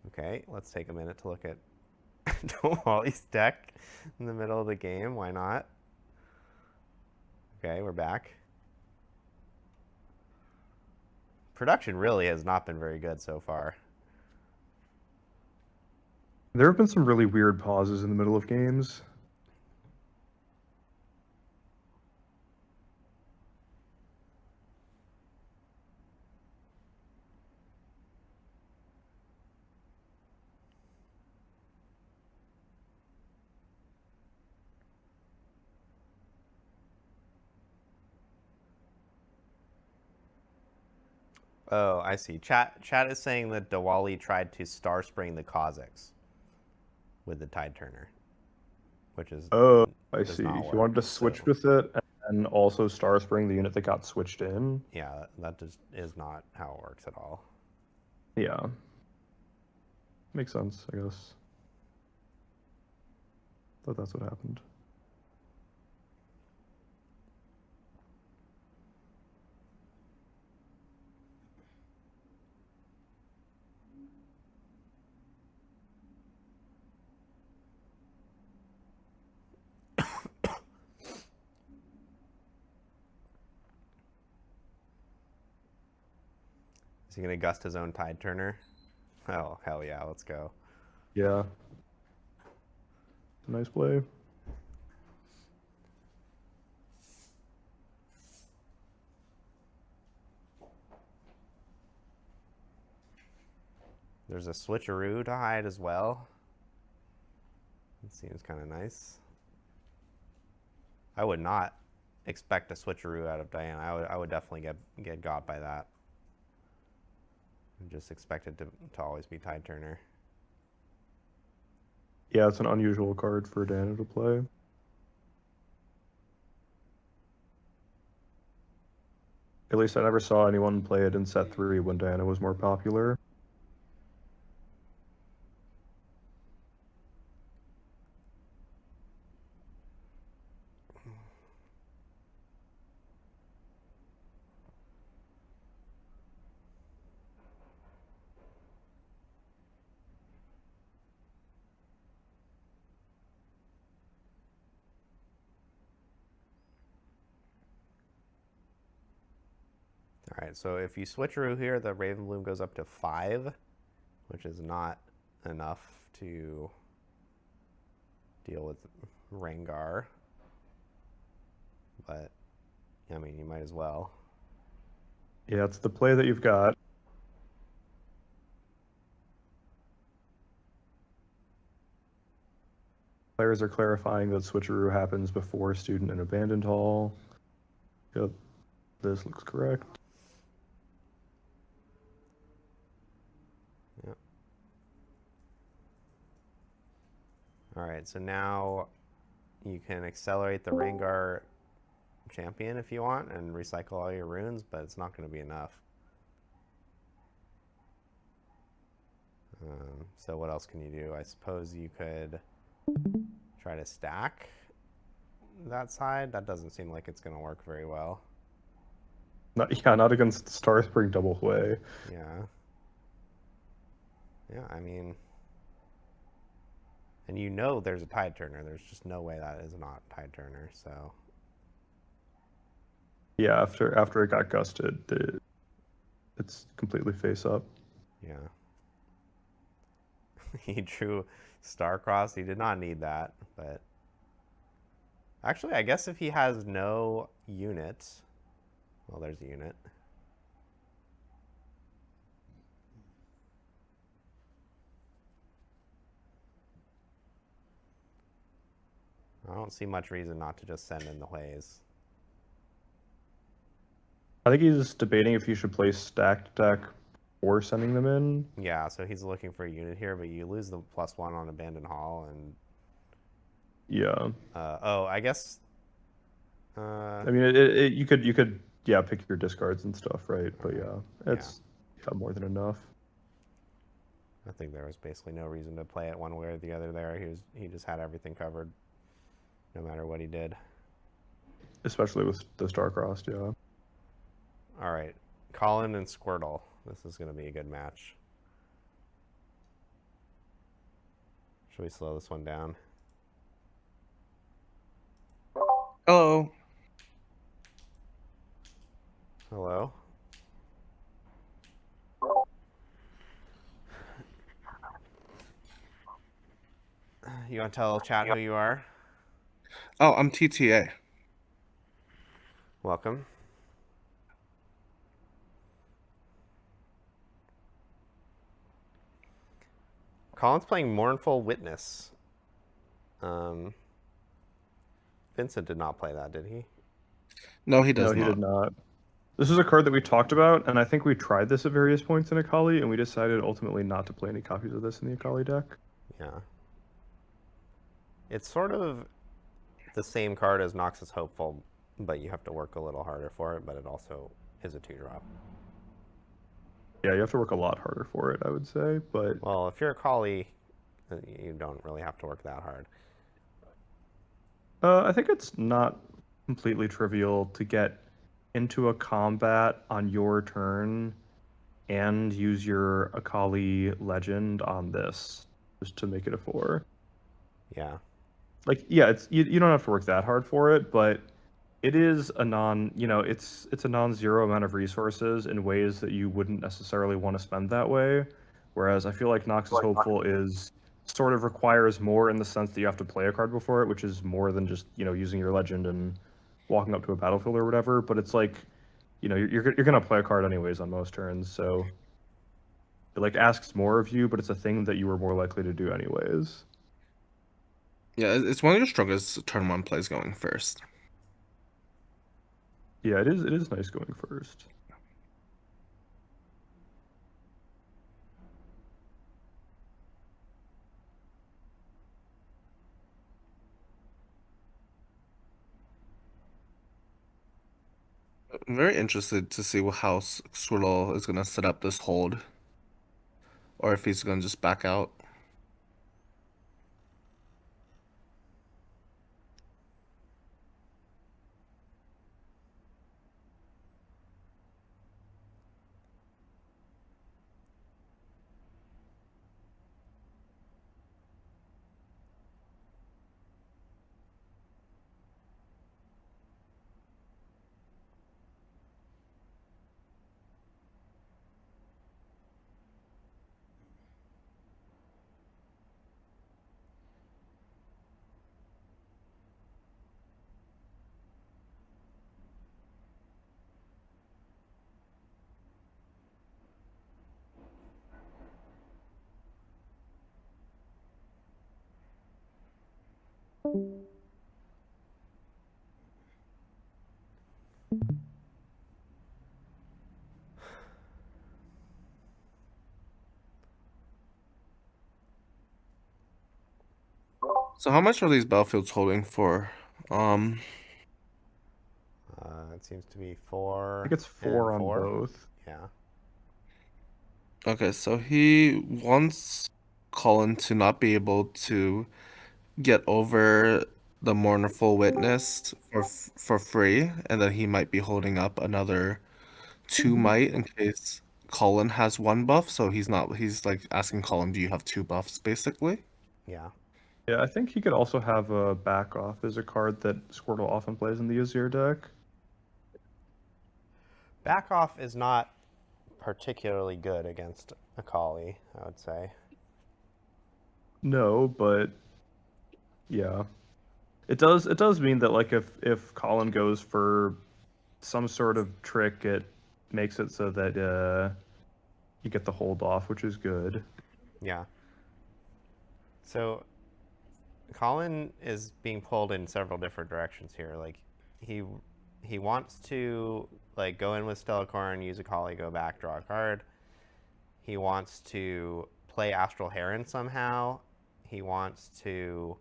Okay, let's take a minute to look at Wally's deck in the middle of the game. Why not? Okay, we're back. Production really has not been very good so far. There have been some really weird pauses in the middle of games. Oh, I see. Chat is saying that Diwali tried to Star Spring the Kha'Zix with the Tide Turner, which is Oh, I does see. not He wanted to work, switch so- with it and also Star Spring the unit that got switched in. Yeah, that just is not how it works at all. Yeah. Makes sense, I guess. Thought that's what happened. Is he gonna gust his own Tide Turner? Oh, hell yeah, let's go. Yeah. Nice play. There's a switcheroo to hide as well. It seems kind of nice. I would not expect a switcheroo out of Diana. I would definitely get got by that. Just expect it to always be Tide Turner. Yeah, it's an unusual card for Diana to play. At least I never saw anyone play it in set 3 when Diana was more popular. All right, so if you switcheroo here, the Raven Bloom goes up to 5, which is not enough to deal with Rengar. But, I mean, you might as well. Yeah, it's the play that you've got. Players are clarifying that switcheroo happens before Student and Abandoned Hall. Yep, this looks correct. Yep. All right, so now you can accelerate the Rengar champion if you want and recycle all your runes, but it's not going to be enough. So what else can you do? I suppose you could try to stack that side. That doesn't seem like it's going to work very well. Not against Star Spring Double Way. Yeah. Yeah, I mean... And you know there's a Tide Turner. There's just no way that is not Tide Turner, so... Yeah, after it got gusted, it's completely face up. Yeah. He drew Starcross. He did not need that, but... Actually, I guess if he has no units... Well, there's a unit. I don't see much reason not to just send in the Hueys. I think he's debating if he should play stacked deck or sending them in. Yeah, so he's looking for a unit here, but you lose the +1 on Abandoned Hall, and... Yeah. Oh, I guess... I mean, you could pick your discards and stuff, right? But yeah, it's more than enough. I think there was basically no reason to play it one way or the other there. He just had everything covered, no matter what he did. Especially with the Starcrossed, yeah. All right, Colin and Squirtle. This is going to be a good match. Should we slow this one down? Hello. Hello? You want to tell chat who you are? Oh, I'm TTA. Welcome. Colin's playing Mournful Witness. Vincent did not play that, did he? No, he does No, he not. did not. This is a card that we talked about, and I think we tried this at various points in Akali, and we decided ultimately not to play any copies of this in the Akali deck. Yeah. It's sort of the same card as Noxus Hopeful, but you have to work a little harder for it, but it also is a 2-drop. Yeah, you have to work a lot harder for it, I would say, but... Well, if you're Akali, you don't really have to work that hard. I think it's not completely trivial to get into a combat on your turn and use your Akali legend on this just to make it a 4. Yeah. Like, yeah, it's you don't have to work that hard for it, but it is a it's a non-zero amount of resources in ways that you wouldn't necessarily want to spend that way. Whereas I feel like Noxus Hopeful is sort of requires more in the sense that you have to play a card before it, which is more than just, using your legend and walking up to a battlefield or whatever. But it's like, you're gonna play a card anyways on most turns, so it like asks more of you, but it's a thing that you were more likely to do anyways. Yeah, it's one of your strongest turn 1 plays going first. Yeah, it is nice going first. I'm very interested to see how Squirtle is gonna set up this hold, or if he's gonna just back out. So how much are these battlefields holding for? It seems to be 4. I think it's 4 on both. Yeah. Okay, so he wants Colin to not be able to get over the Mournful Witness for free, and then he might be holding up another 2 might in case Colin has 1 buff. So he's like asking Colin, do you have 2 buffs, basically? Yeah. Yeah, I think he could also have a back off as a card that Squirtle often plays in the Azir deck. Back off is not particularly good against Akali, I would say. No, but yeah. It does mean that like if Colin goes for some sort of trick, it makes it so that you get the hold off, which is good. Yeah. So Colin is being pulled in several different directions here. Like he wants to like go in with Stellacorn, use Akali, go back, draw a card. He wants to play Astral Heron somehow. He wants to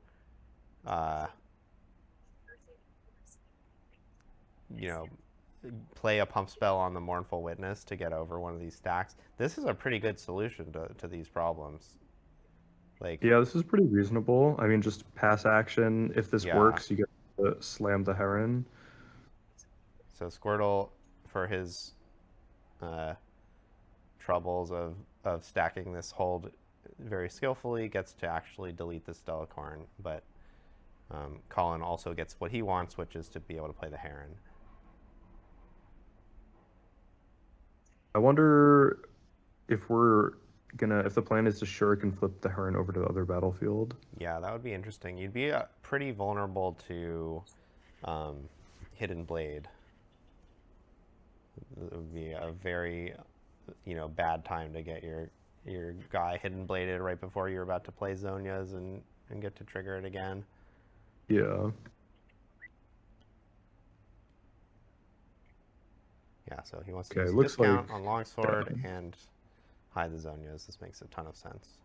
play a pump spell on the Mournful Witness to get over one of these stacks. This is a pretty good solution to these problems. Like, yeah, this is pretty reasonable. I mean, just pass action. If this works, you get to slam the Heron. So Squirtle, for his troubles of stacking this hold very skillfully, gets to actually delete the Stellacorn, but Colin also gets what he wants, which is to be able to play the Heron. I wonder if if the plan is to Shuriken flip the Heron over to the other battlefield. Yeah, that would be interesting. You'd be pretty vulnerable to Hidden Blade. It would be a very, bad time to get your guy Hidden Bladed right before you're about to play Zonia's and get to trigger it again. Yeah. Yeah, so he wants to Okay, use a looks discount like- on longsword and hide the Zonias. This makes a ton of sense.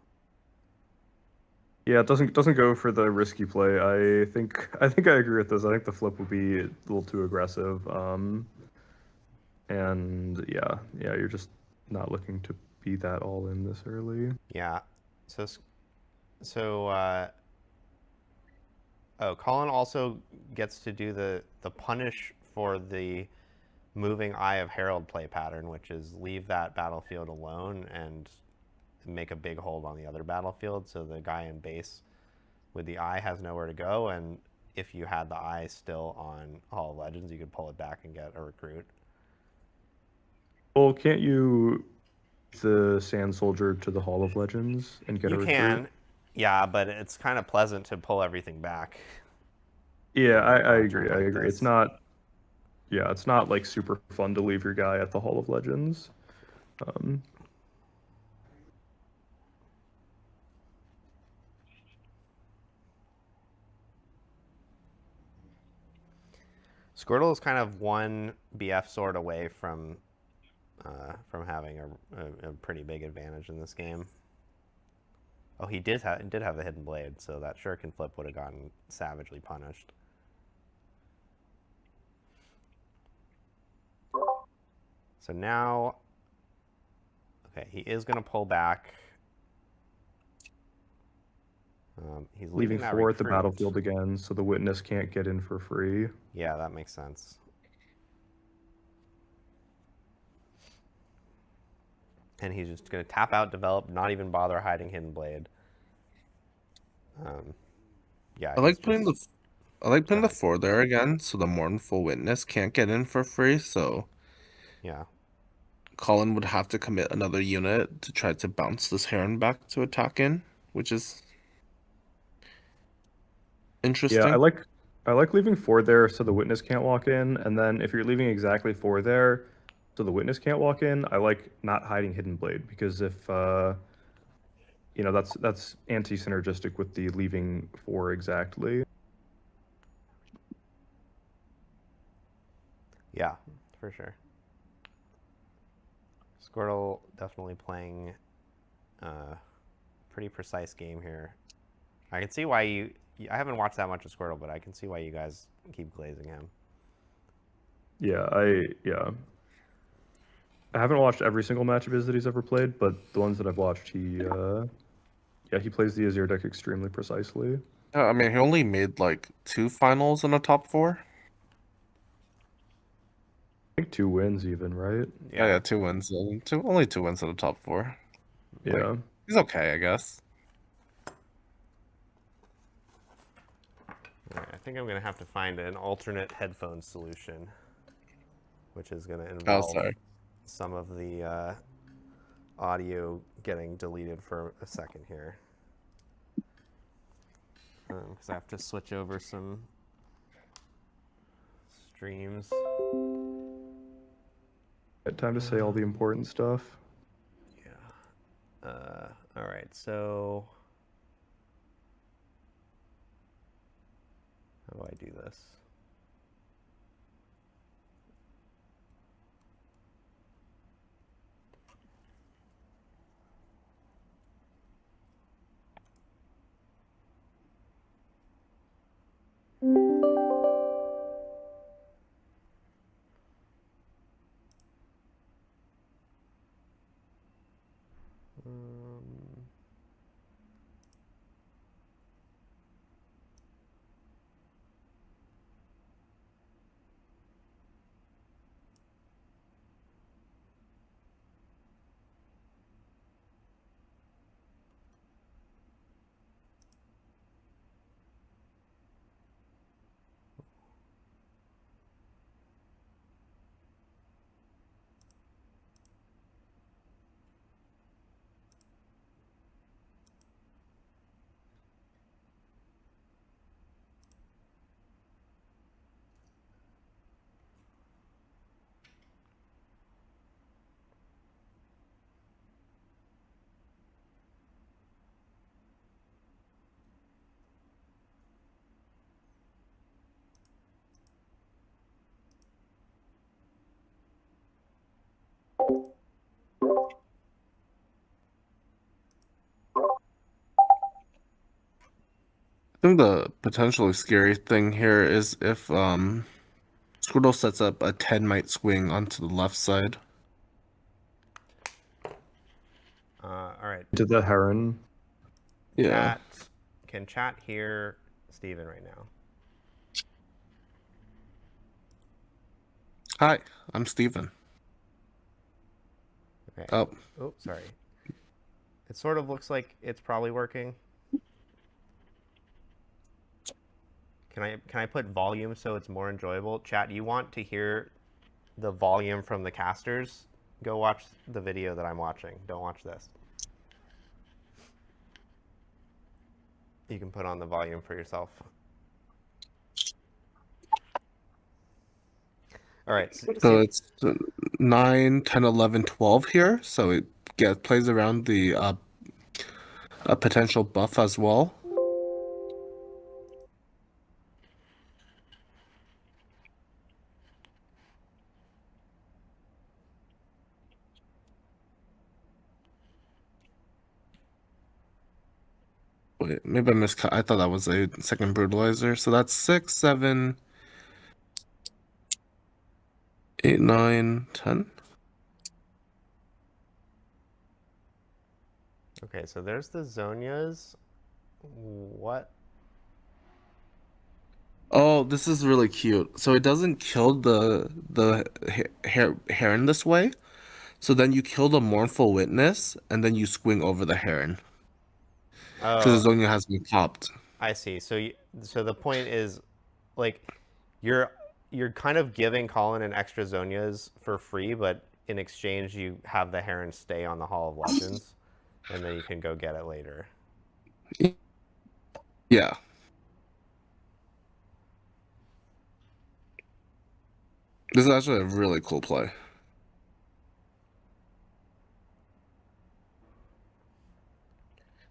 Yeah, it doesn't go for the risky play. I think I agree with this. I think the flip would be a little too aggressive. And yeah, you're just not looking to be that all in this early. Yeah. Colin also gets to do the punish for the moving Eye of Herald play pattern, which is leave that battlefield alone and make a big hold on the other battlefield, so the guy in base with the Eye has nowhere to go, and if you had the Eye still on Hall of Legends, you could pull it back and get a recruit. Well, can't you the Sand Soldier to the Hall of Legends and get a recruit? You can, yeah, but it's kind of pleasant to pull everything back. Yeah, I on a agree. turn I like agree. this. It's not. Yeah, it's not like super fun to leave your guy at the Hall of Legends. Squirtle is kind of one BF sword away from having a pretty big advantage in this game. Oh, he did have the hidden blade, so that Shuriken flip would have gotten savagely punished. So now, okay, he is going to pull back. He's Leaving that 4 at the recruit. battlefield again, so the Witness can't get in for free. Yeah, that makes sense. And he's just going to tap out, develop, not even bother hiding hidden blade. Yeah, I like putting the 4 there again, so the Mournful Witness can't get in for free. So yeah, Colin would have to commit another unit to try to bounce this Heron back to attack in, which is interesting. Yeah, I like leaving 4 there so the Witness can't walk in, and then if you're leaving exactly 4 there so the Witness can't walk in, I like not hiding Hidden Blade, because if that's anti-synergistic with the leaving 4 exactly. Yeah, for sure. Squirtle definitely playing a pretty precise game here. I can see why I haven't watched that much of Squirtle, but I can see why you guys keep glazing him. Yeah, I haven't watched every single match of his that he's ever played, but the ones that I've watched, he plays the Azir deck extremely precisely. I mean, he only made like 2 finals in a top 4. I think 2 wins even, right? Yeah, 2 wins. Only 2 wins in the top 4. Yeah. Like, he's okay, I guess. All right, I think I'm going to have to find an alternate headphone solution, which is going to involve some of the audio getting deleted for a second here. Because I have to switch over some streams. Time to say all the important stuff. Yeah. All right, so how do I do this? I think the potentially scary thing here is if Squirtle sets up a 10 might swing onto the left side. All right. To the Heron. Yeah. Can chat hear Steven right now? Hi, I'm Steven. Okay. Oh. Oh, sorry. It sort of looks like it's probably working. Can I put volume so it's more enjoyable? Chat, you want to hear the volume from the casters? Go watch the video that I'm watching. Don't watch this. You can put on the volume for yourself. All right. So it's 9, 10, 11, 12 here. So it plays around the a potential buff as well. Wait, maybe I miscut. I thought that was a second brutalizer. So that's 6, 7, 8, 9, 10. Okay, so there's the Zonias. What? Oh, this is really cute. So it doesn't kill the heron this way. So then you kill the mournful witness, and then you swing over the heron. Because the Zonia has been popped. I see. So the point is, like, you're kind of giving Colin an extra Zonias for free, but in exchange you have the heron stay on the Hall of Legends, and then you can go get it later. Yeah. This is actually a really cool play.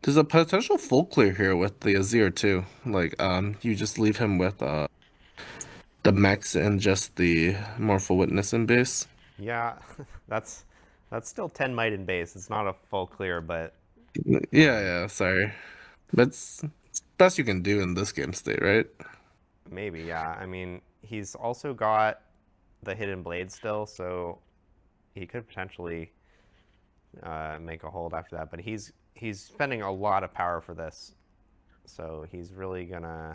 There's a potential full clear here with the Azir too. Like, you just leave him with the Mechs and just the Morphle Witness in base. Yeah, that's still 10 might in base. It's not a full clear, but yeah, sorry. But it's best you can do in this game state, right? Maybe, yeah. I mean, he's also got the Hidden Blade still, so he could potentially make a hold after that. But he's spending a lot of power for this, so he's really gonna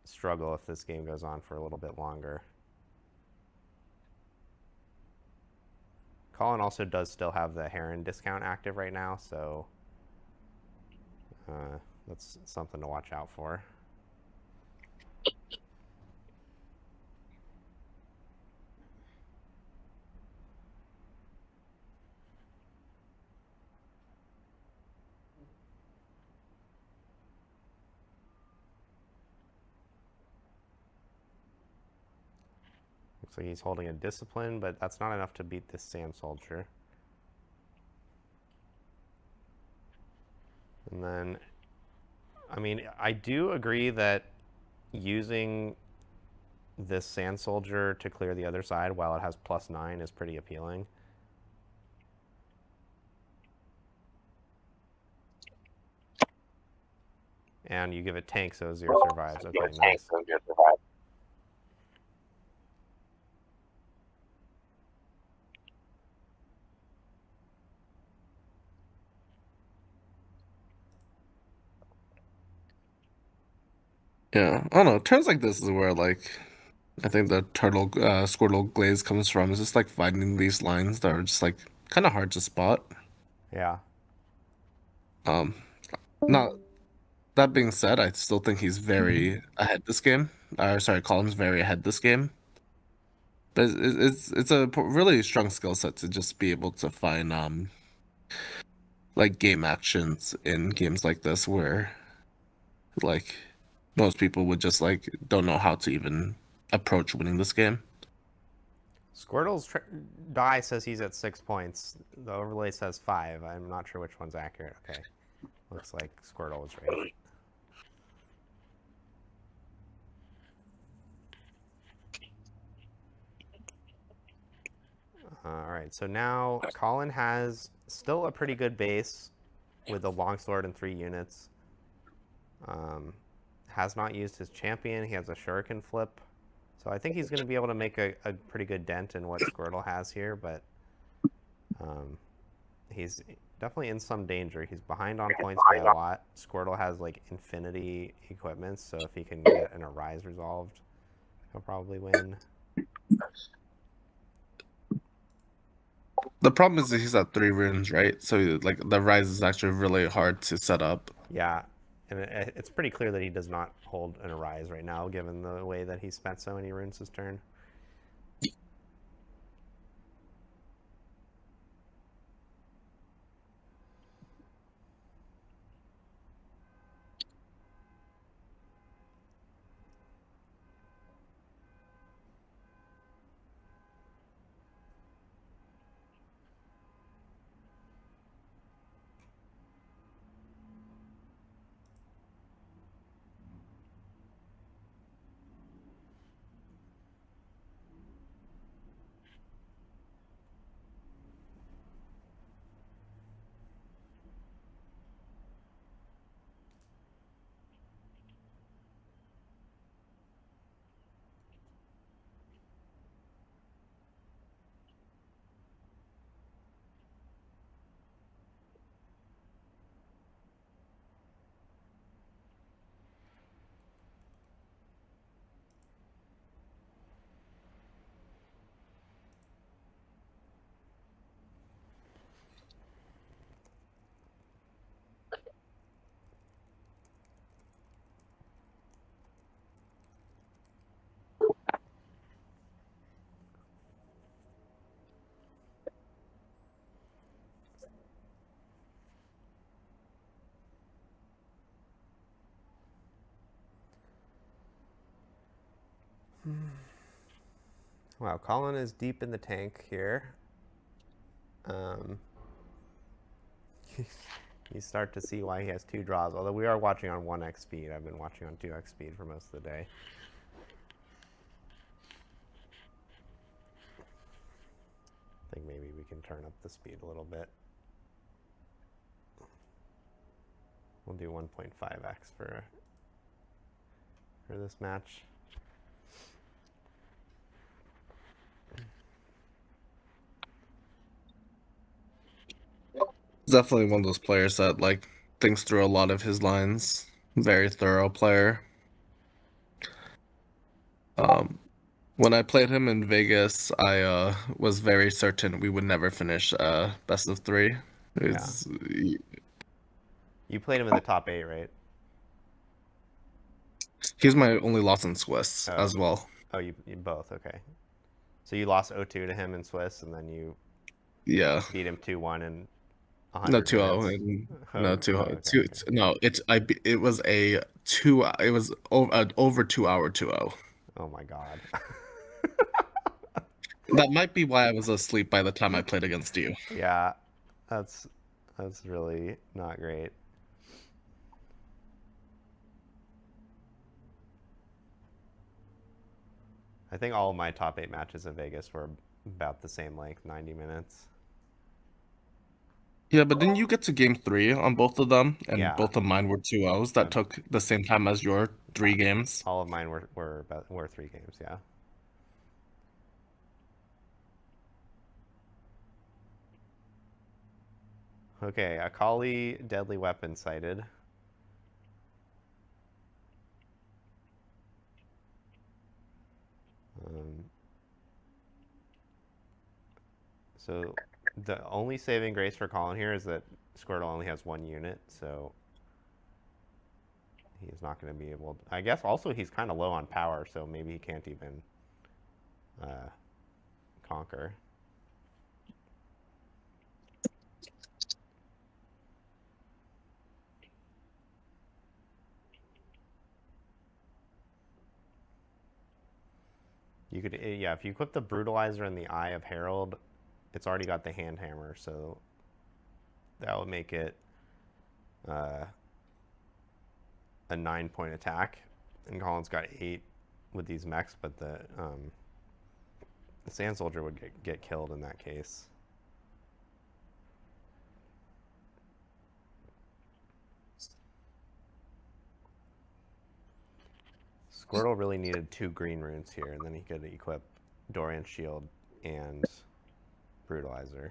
struggle if this game goes on for a little bit longer. Colin also does still have the Heron discount active right now, so that's something to watch out for. Looks like he's holding a discipline, but that's not enough to beat this Sand Soldier. And then, I mean, I do agree that using this Sand Soldier to clear the other side while it has +9 is pretty appealing. And you give it tank so Zero survives. Okay, nice. Yeah, I don't know. Turns like this is where, like, I think the turtle Squirtle glaze comes from. It's just like finding these lines that are just like kind of hard to spot. Yeah. Not that being said, I still think he's very ahead this game. Sorry, Colin's very ahead this game. But it's a really strong skill set to just be able to find like game actions in games like this where like most people would just like don't know how to even approach winning this game. Squirtle's die says he's at 6 points. The overlay says 5. I'm not sure which one's accurate. Okay. Looks like Squirtle was right. All right, so now Colin has still a pretty good base with a longsword and 3 units. Has not used his champion. He has a shuriken flip. So I think he's going to be able to make a pretty good dent in what Squirtle has here, but he's definitely in some danger. He's behind on points by a lot. Squirtle has like infinity equipment, so if he can get an Arise resolved, he'll probably win. The problem is that he's at 3 runes, right? So like the Rise is actually really hard to set up. Yeah, and it's pretty clear that he does not hold an Arise right now, given the way that he spent so many runes this turn. Wow, Colin is deep in the tank here. You start to see why he has 2 draws, although we are watching on 1x speed. I've been watching on 2x speed for most of the day. I think maybe we can turn up the speed a little bit. We'll do 1.5x for this match. He's definitely one of those players that like thinks through a lot of his lines. Very thorough player. When I played him in Vegas, I was very certain we would never finish best of 3. It's, You played him in the top 8, right? He's my only loss in Swiss as well. Oh, you both, okay. So you lost 0-2 to him in Swiss, and then you beat him 2-1 and no 2-0 no 2-0 no it was a 2 it was over 2 hour 2-0. Oh my god. That might be why I was asleep by the time I played against you. Yeah, that's really not great. I think all of my top 8 matches in Vegas were about the same length, 90 minutes. Yeah, but didn't you get to game 3 on both of them? And Yeah. both of mine were 2-0s that took the same time as your 3 games? All of mine were 3 games, yeah. Okay, Akali deadly weapon sighted. So the only saving grace for Colin here is that Squirtle only has 1 unit, so he's not going to be able to, I guess also he's kind of low on power, so maybe he can't even conquer. You could, yeah, if you equip the Brutalizer and the Eye of Herald, it's already got the Hand Hammer, so that would make it a 9-point attack. And Colin's got 8 with these mechs, but the Sand Soldier would get killed in that case. Squirtle really needed 2 green runes here, and then he could equip Dorian's Shield and Brutalizer.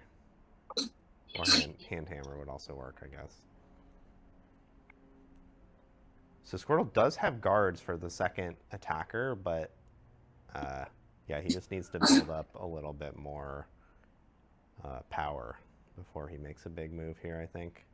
Or hand Hammer would also work, I guess. So Squirtle does have guards for the second attacker, but yeah, he just needs to build up a little bit more power before he makes a big move here, I think.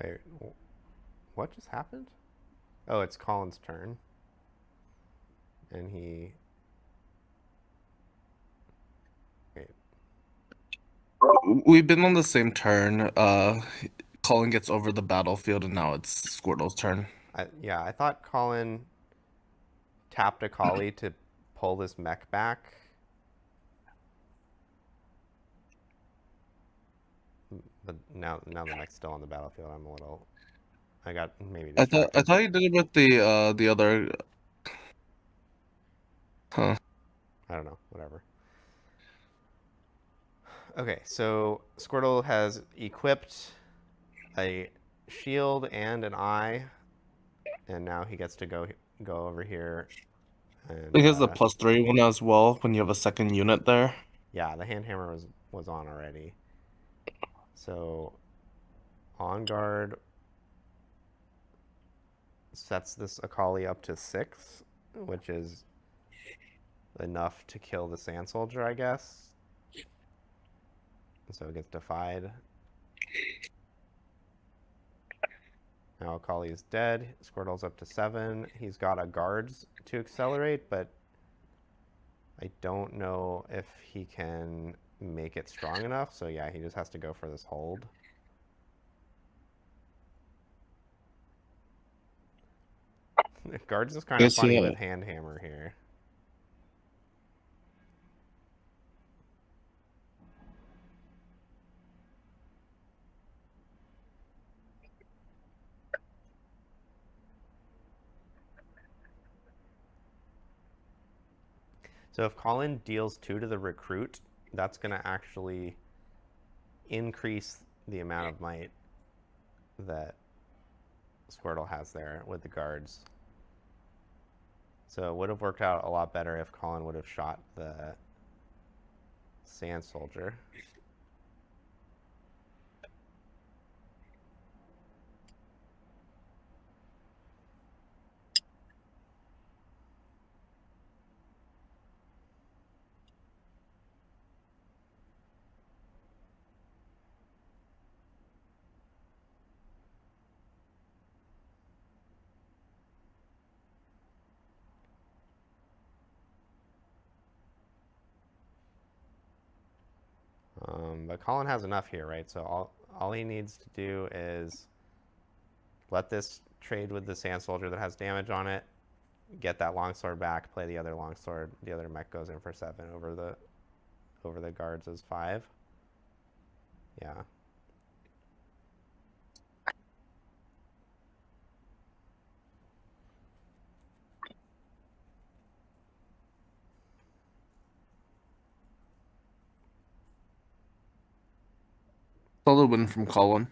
Wait, what just happened? Oh, it's Colin's turn. And he... Wait. We've been on the same turn. Colin gets over the battlefield, and now it's Squirtle's turn. Yeah, I thought Colin tapped a Collie to pull this mech back. But now the mech's still on the battlefield. I'm a little... I got maybe distracted. I thought you did it with the other... Huh. I don't know. Whatever. Okay, so Squirtle has equipped a shield and an eye, and now he gets to go over here. And, He has the +3 one as well when you have a second unit there. Yeah, the hand hammer was on already. So on guard sets this Akali up to 6, which is enough to kill the Sand Soldier, I guess. So it gets defied. Now Akali is dead. Squirtle's up to 7. He's got a guards to accelerate, but I don't know if he can make it strong enough. So yeah, he just has to go for this hold. Guards is kind of funny with hand hammer here. So if Colin deals 2 to the recruit, that's going to actually increase the amount of might that Squirtle has there with the guards. So it would have worked out a lot better if Colin would have shot the Sand Soldier. But Colin has enough here, right? So all he needs to do is let this trade with the Sand Soldier that has damage on it, get that longsword back, play the other longsword. The other mech goes in for 7 over the guards as 5. Yeah. Solid win from Colin.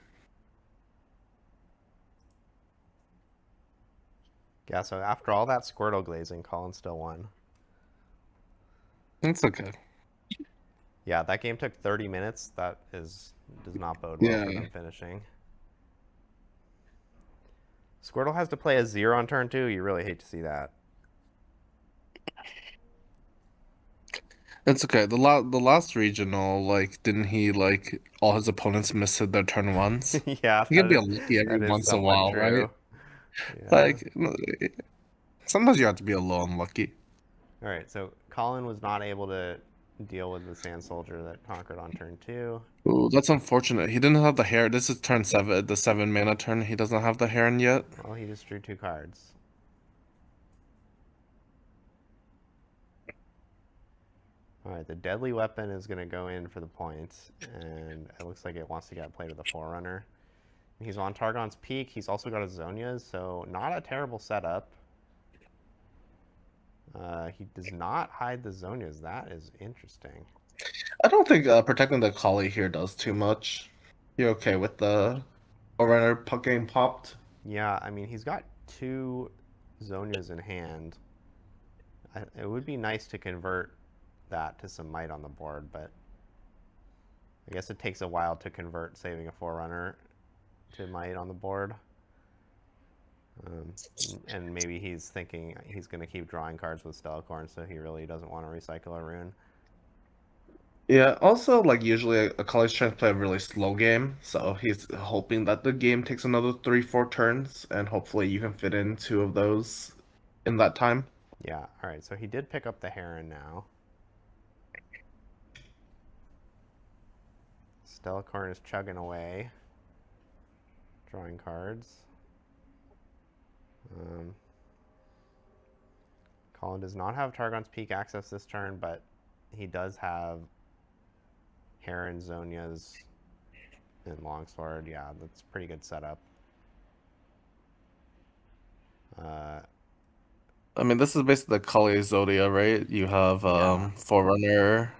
Yeah, so after all that Squirtle glazing, Colin still won. It's okay. Yeah, that game took 30 minutes. That does not bode well for them finishing. Squirtle has to play a 0 on turn 2. You really hate to see that. It's okay. The last regional, like, didn't he like all his opponents missed their turn once? Yeah, He can be that unlucky every that is once in a somewhat while, right? true. Yeah. Like, sometimes you have to be a little unlucky. All right, so Colin was not able to deal with the Sand Soldier that conquered on turn 2. Ooh, that's unfortunate. He didn't have the Heron. This is turn 7, the 7-mana turn. He doesn't have the Heron yet. Well, he just drew 2 cards. All right, the Deadly Weapon is going to go in for the points, and it looks like it wants to get played with a Forerunner. He's on Targon's Peak. He's also got a Zonia's, so not a terrible setup. He does not hide the Zonia's. That is interesting. I don't think protecting the Collie here does too much. You're okay with the Forerunner getting popped? Yeah, I mean, he's got 2 Zonias in hand. It would be nice to convert that to some might on the board, but I guess it takes a while to convert saving a Forerunner to might on the board. And maybe he's thinking he's going to keep drawing cards with Stellacorn, so he really doesn't want to recycle a rune. Yeah, also, like, usually a Collie's trying to play a really slow game, so he's hoping that the game takes another 3-4 turns, and hopefully you can fit in 2 of those in that time. Yeah, all right, so he did pick up the Heron now. Stellacorn is chugging away, drawing cards. Colin does not have Targon's Peak access this turn, but he does have Heron, Zonia's, and Longsword. Yeah, that's a pretty good setup. I mean, this is basically the Kali Zodia, right? You have Forerunner,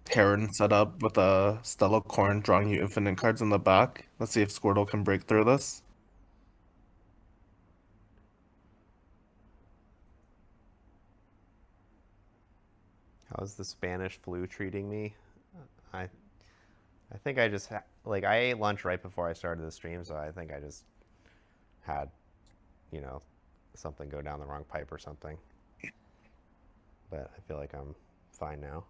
Heron set up with a Stellacorn drawing you infinite cards in the back. Let's see if Squirtle can break through this. How's the Spanish flu treating me? I think I just like I ate lunch right before I started the stream, so I think I just had, you know, something go down the wrong pipe or something. But I feel like I'm fine now.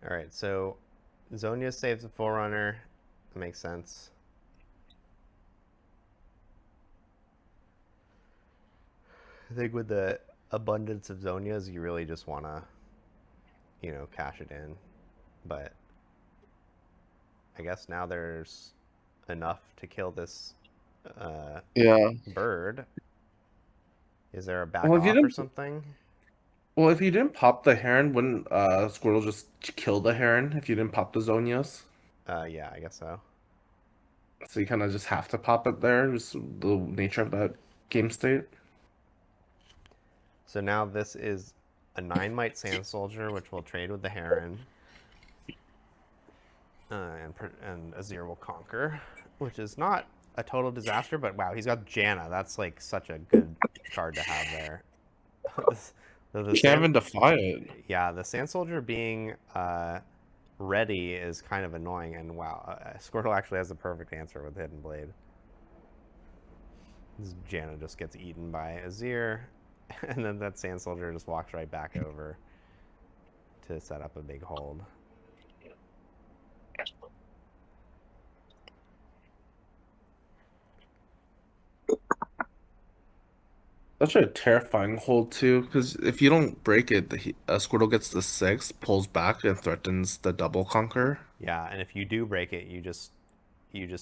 All right, so Zonia saves the Forerunner. That makes sense. I think with the abundance of Zonias, you really just want to, you know, cash it in. But I guess now there's enough to kill this bird. Is there a back off or something? Well, if you didn't pop the Heron, wouldn't Squirtle just kill the Heron if you didn't pop the Zonias? Yeah, I guess so. So you kind of just have to pop it there, just the nature of that game state. So now this is a 9-might Sand Soldier, which will trade with the Heron. And Azir will conquer, which is not a total disaster, but wow, he's got Janna. That's like such a good card to have there. You can't even defy it. Yeah, the Sand Soldier being ready is kind of annoying, and wow, Squirtle actually has the perfect answer with Hidden Blade. This Janna just gets eaten by Azir, and then that Sand Soldier just walks right back over to set up a big hold. That's a terrifying hold too, because if you don't break it, Squirtle gets the 6, pulls back, and threatens the double conquer. Yeah, and if you do break it, you just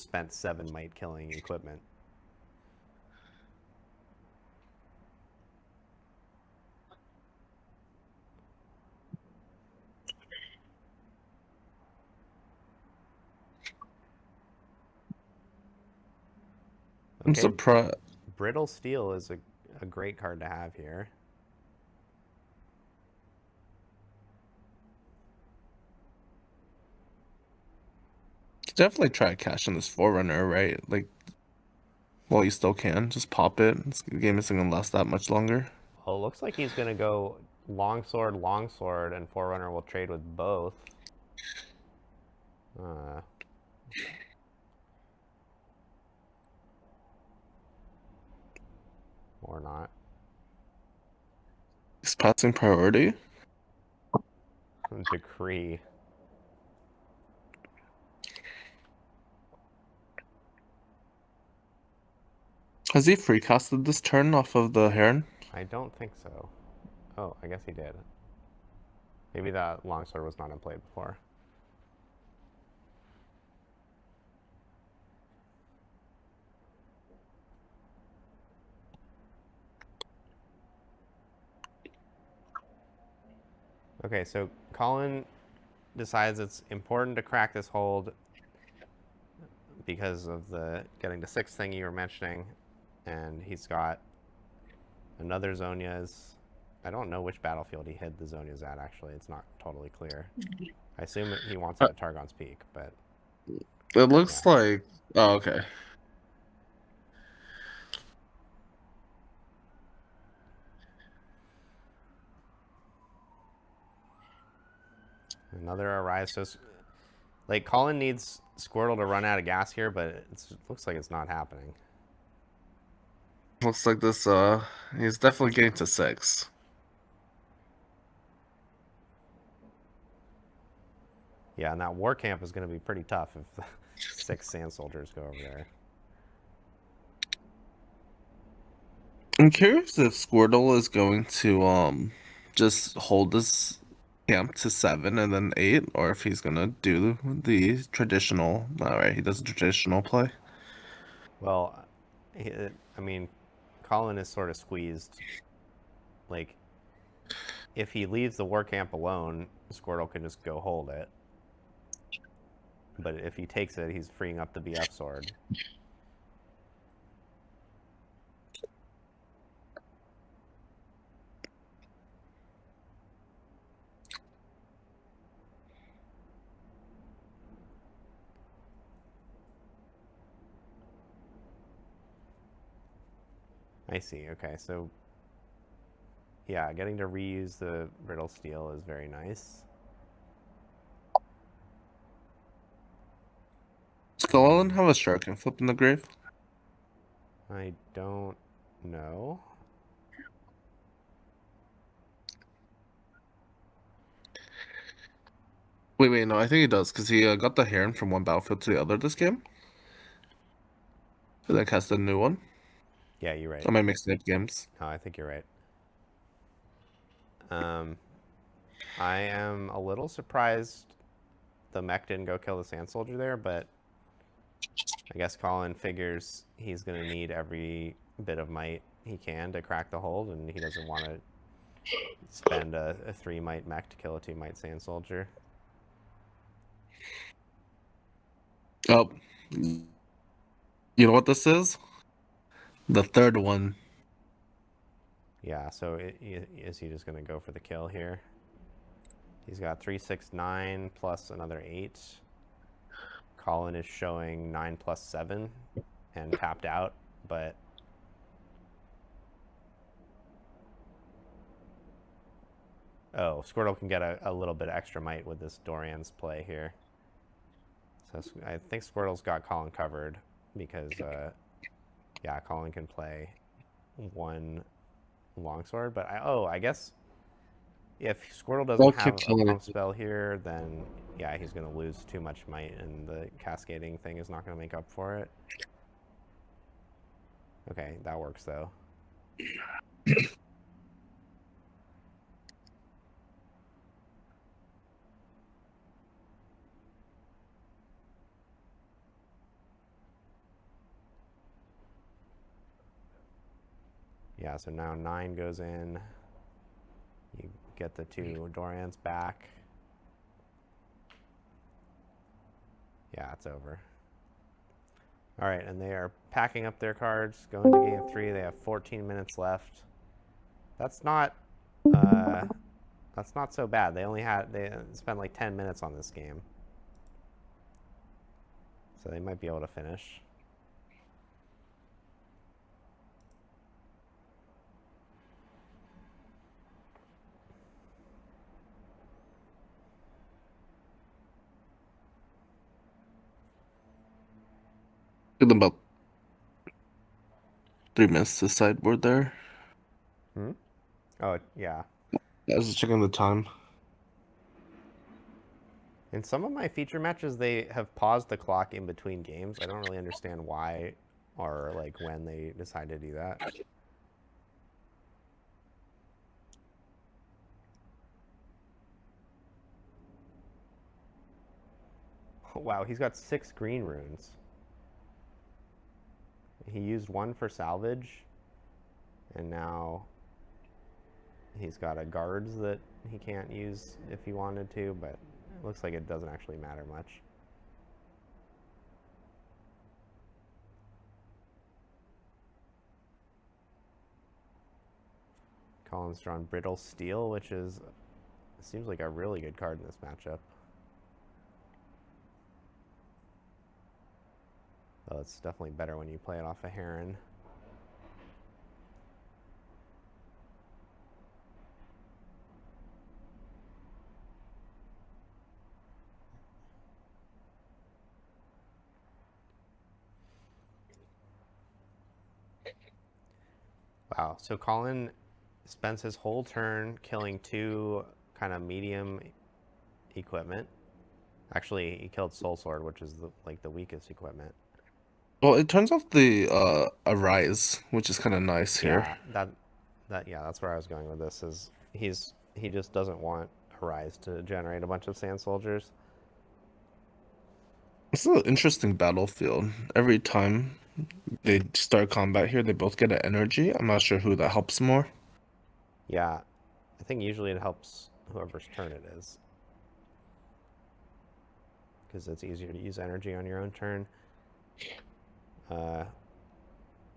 spent 7 might killing equipment. I'm surprised. Brittle Steel is a great card to have here. Definitely try cashing this Forerunner, right? Like, well, you still can. Just pop it. The game isn't going to last that much longer. Well, it looks like he's going to go Longsword, Longsword, and Forerunner will trade with both. or not. He's passing priority. Decree. Has he free casted this turn off of the Heron? I don't think so. Oh, I guess he did. Maybe that longsword was not in play before. Okay, so Colin decides it's important to crack this hold because of the getting to 6 thing you were mentioning, and he's got another Zonia's. I don't know which battlefield he hid the Zonia's at, actually. It's not totally clear. I assume he wants it at Targon's Peak, but... It looks like... Oh, okay. Another Arise. So, like, Colin needs Squirtle to run out of gas here, but it looks like it's not happening. Looks like this, he's definitely getting to 6. Yeah, and that war camp is going to be pretty tough if the 6 sand soldiers go over there. I'm curious if Squirtle is going to, just hold this camp to 7 and then 8, or if he's gonna do the traditional... Alright, he does a traditional play. Well, I mean, Colin is sort of squeezed. Like, if he leaves the war camp alone, Squirtle can just go hold it. But if he takes it, he's freeing up the BF sword. I see. Okay, so yeah, getting to reuse the brittle steel is very nice. Does Colin have a shark and flip in the grave? I don't know. Wait, no, I think he does, because he got the Heron from one battlefield to the other this game. And then cast a new one. Yeah, you're right. Am I mixing up games? No, I think you're right. I am a little surprised the mech didn't go kill the sand soldier there, but I guess Colin figures he's going to need every bit of might he can to crack the hold, and he doesn't want to spend a 3 might mech to kill a 2 might sand soldier. Oh, you know what this is? The third one. Yeah, so is he just going to go for the kill here? He's got 3, 6, 9 plus another 8. Colin is showing 9 plus 7 and tapped out, but oh, Squirtle can get a little bit extra might with this Dorian's play here. So I think Squirtle's got Colin covered because, yeah, Colin can play 1 longsword. But I guess if Squirtle doesn't have a pump spell here, then yeah, he's going to lose too much might, and the cascading thing is not going to make up for it. Okay, that works though. Yeah, so now 9 goes in. You get the 2 Dorians back. Yeah, it's over. All right, and they are packing up their cards, going to game 3. They have 14 minutes left. That's not so bad. They spent like 10 minutes on this game, so they might be able to finish. Get them both. 3 minutes to sideboard there. Oh, yeah. I was just checking the time. In some of my feature matches, they have paused the clock in between games. I don't really understand why or like when they decide to do that. Wow, he's got 6 green runes. He used 1 for salvage, and now he's got a guards that he can't use if he wanted to, but it looks like it doesn't actually matter much. Colin's drawn Brittle Steel, which seems like a really good card in this matchup. Though it's definitely better when you play it off a Heron. Wow, so Colin spends his whole turn killing 2 kind of medium equipment. Actually, he killed Soul Sword, which is the weakest equipment. Well, it turns off the Arise, which is kind of nice here. Yeah, that's where I was going with this. Is he just doesn't want Arise to generate a bunch of Sand Soldiers. It's an interesting battlefield. Every time they start combat here, they both get an energy. I'm not sure who that helps more. Yeah, I think usually it helps whoever's turn it is, because it's easier to use energy on your own turn.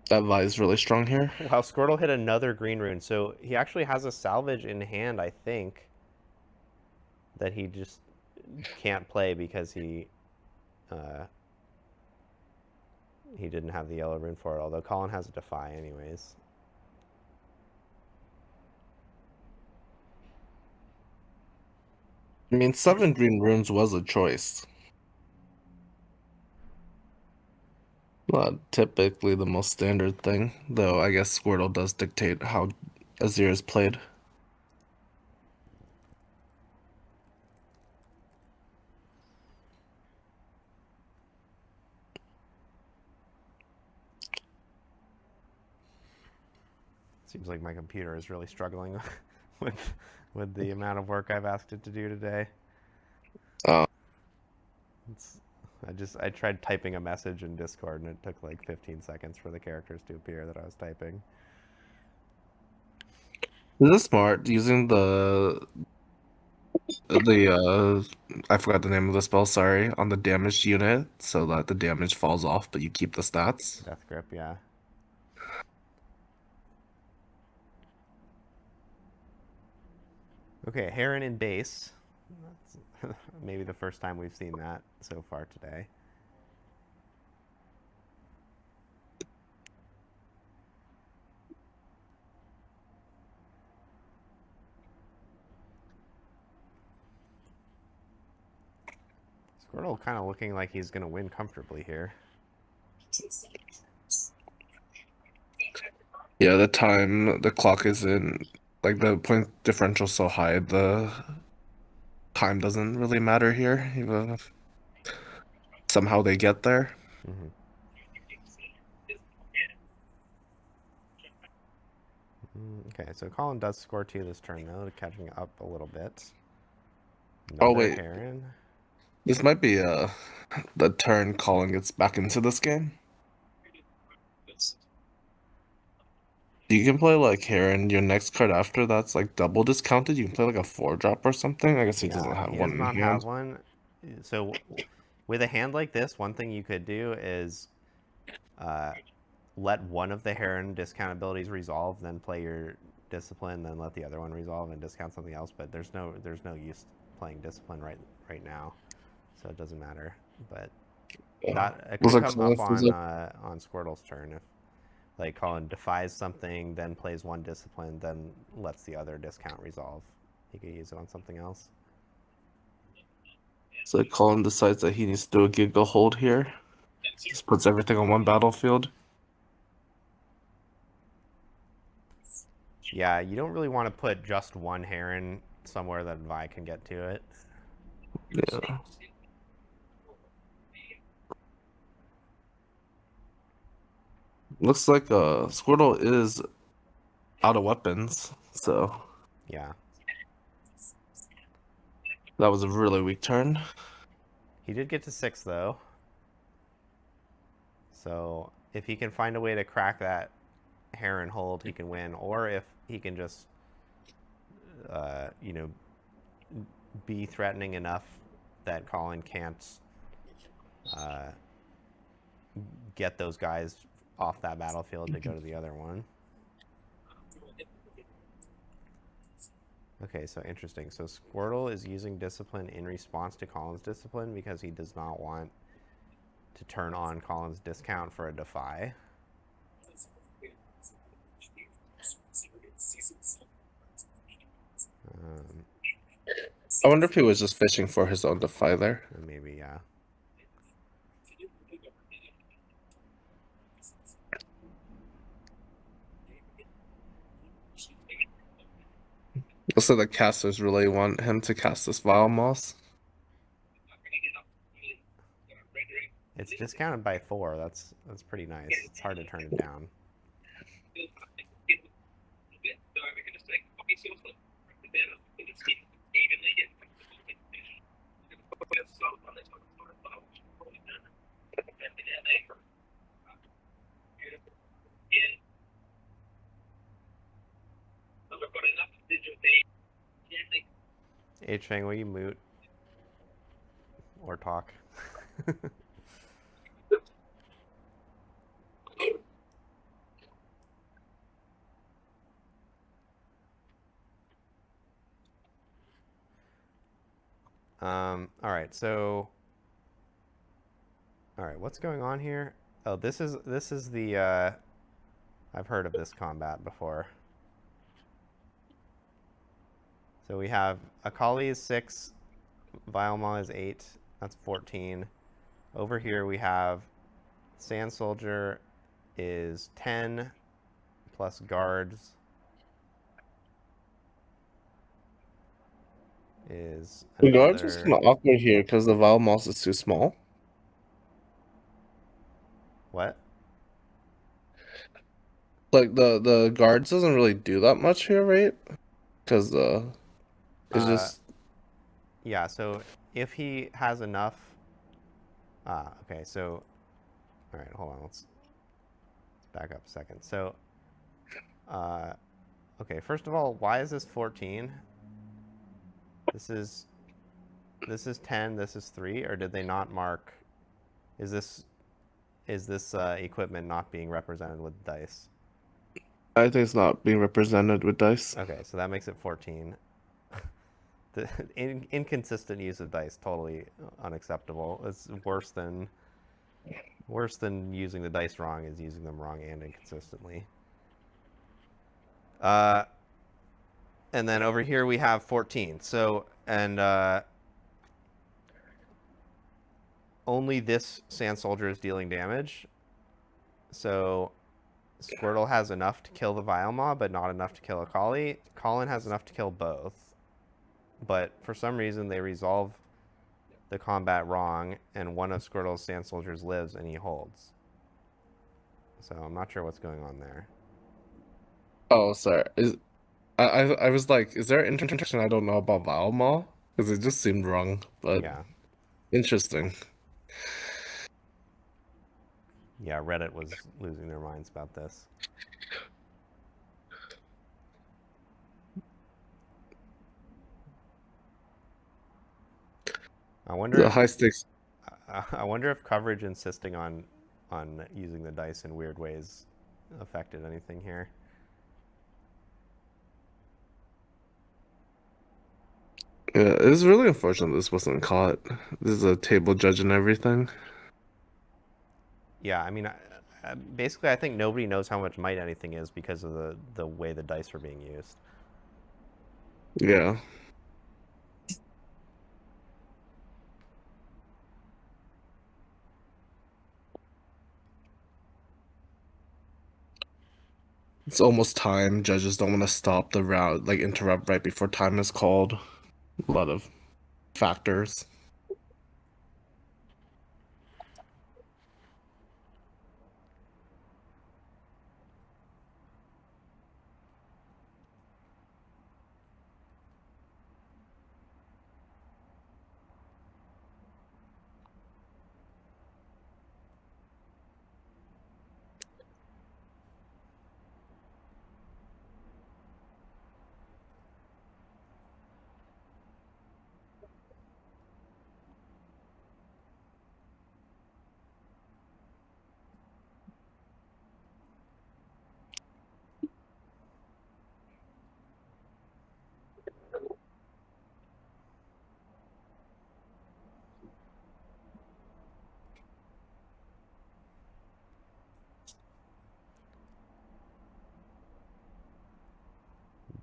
That Vi's really strong here. Wow, Squirtle hit another green rune, so he actually has a salvage in hand, I think, that he just can't play because he didn't have the yellow rune for it, although Colin has a Defy anyways. I mean, 7 green runes was a choice. Not typically the most standard thing, though I guess Squirtle does dictate how Azir is played. Seems like my computer is really struggling with the amount of work I've asked it to do today. I tried typing a message in Discord and it took like 15 seconds for the characters to appear that I was typing. This is smart, using the I forgot the name of the spell, sorry, on the damaged unit, so that the damage falls off, but you keep the stats. Death Grip, yeah. Okay, Heron in base. That's maybe the first time we've seen that so far today. Squirtle kind of looking like he's going to win comfortably here. Yeah, the clock isn't, like, the point differential's so high, the time doesn't really matter here, even if somehow they get there. Mm-hmm. Okay, so Colin does score 2 this turn, though, catching up a little bit. Oh, wait. Heron. This might be the turn Colin gets back into this game. You can play like Heron. Your next card after that's like double discounted. You can play like a 4-drop or something. I guess he doesn't have one in hand. Have one. So with a hand like this, one thing you could do is let one of the Heron discount abilities resolve, then play your Discipline, then let the other one resolve and discount something else. But there's no use playing Discipline right now, so it doesn't matter. But that it could come up on Squirtle's turn if, like, Colin defies something, then plays one Discipline, then lets the other discount resolve. He could use it on something else. So Colin decides that he needs to do a Giga hold here. Just puts everything on one battlefield. Yeah, you don't really want to put just one heron somewhere that Vi can get to it. Yeah. Looks like Squirtle is out of weapons, so Yeah. that was a really weak turn. He did get to 6, though. So if he can find a way to crack that heron hold, he can win. Or if he can just, you know, be threatening enough that Colin can't get those guys off that battlefield to go to the other one. Okay, so interesting. So Squirtle is using discipline in response to Colin's discipline because he does not want to turn on Colin's discount for a defy. I wonder if he was just fishing for his own defy there. Maybe, yeah. So the casters really want him to cast this Vile Moss. It's discounted by 4. That's pretty nice. It's hard to turn it down. H-Fang, will you moot? Or talk? All right, so... All right, what's going on here? Oh, this is the, I've heard of this combat before. So we have Akali is 6, Vialma is 8, that's 14. Over here we have Sand Soldier is 10, plus guards is The guards is another... kind of awkward here because the Vile Moss is too small. What? Like the guards doesn't really do that much here, right? Because it's just Yeah, so if he has enough... okay, so... All right, hold on, let's back up a second. So, okay, first of all, why is this 14? This is 10, this is 3, or did they not mark... Is this equipment not being represented with dice? I think it's not being represented with dice. Okay, so that makes it 14. The inconsistent use of dice, totally unacceptable. It's worse than using the dice wrong is using them wrong and inconsistently. And then over here we have 14. So, and only this Sand Soldier is dealing damage. So Squirtle has enough to kill the Vile Mob, but not enough to kill Akali. Colin has enough to kill both. But for some reason, they resolve the combat wrong, and one of Squirtle's Sand Soldiers lives, and he holds. So I'm not sure what's going on there. Oh, sorry. I was like, is there an intersection I don't know about Vile Maw? Because it just seemed wrong, but Yeah. interesting. Yeah, Reddit was losing their minds about this. I wonder The if, high stakes. I wonder if coverage insisting on using the dice in weird ways affected anything here. Yeah, it's really unfortunate this wasn't caught. This is a table judge and everything. Yeah, I mean, basically, I think nobody knows how much might anything is because of the way the dice are being used. Yeah. It's almost time. Judges don't want to stop the round, like interrupt right before time is called. A lot of factors.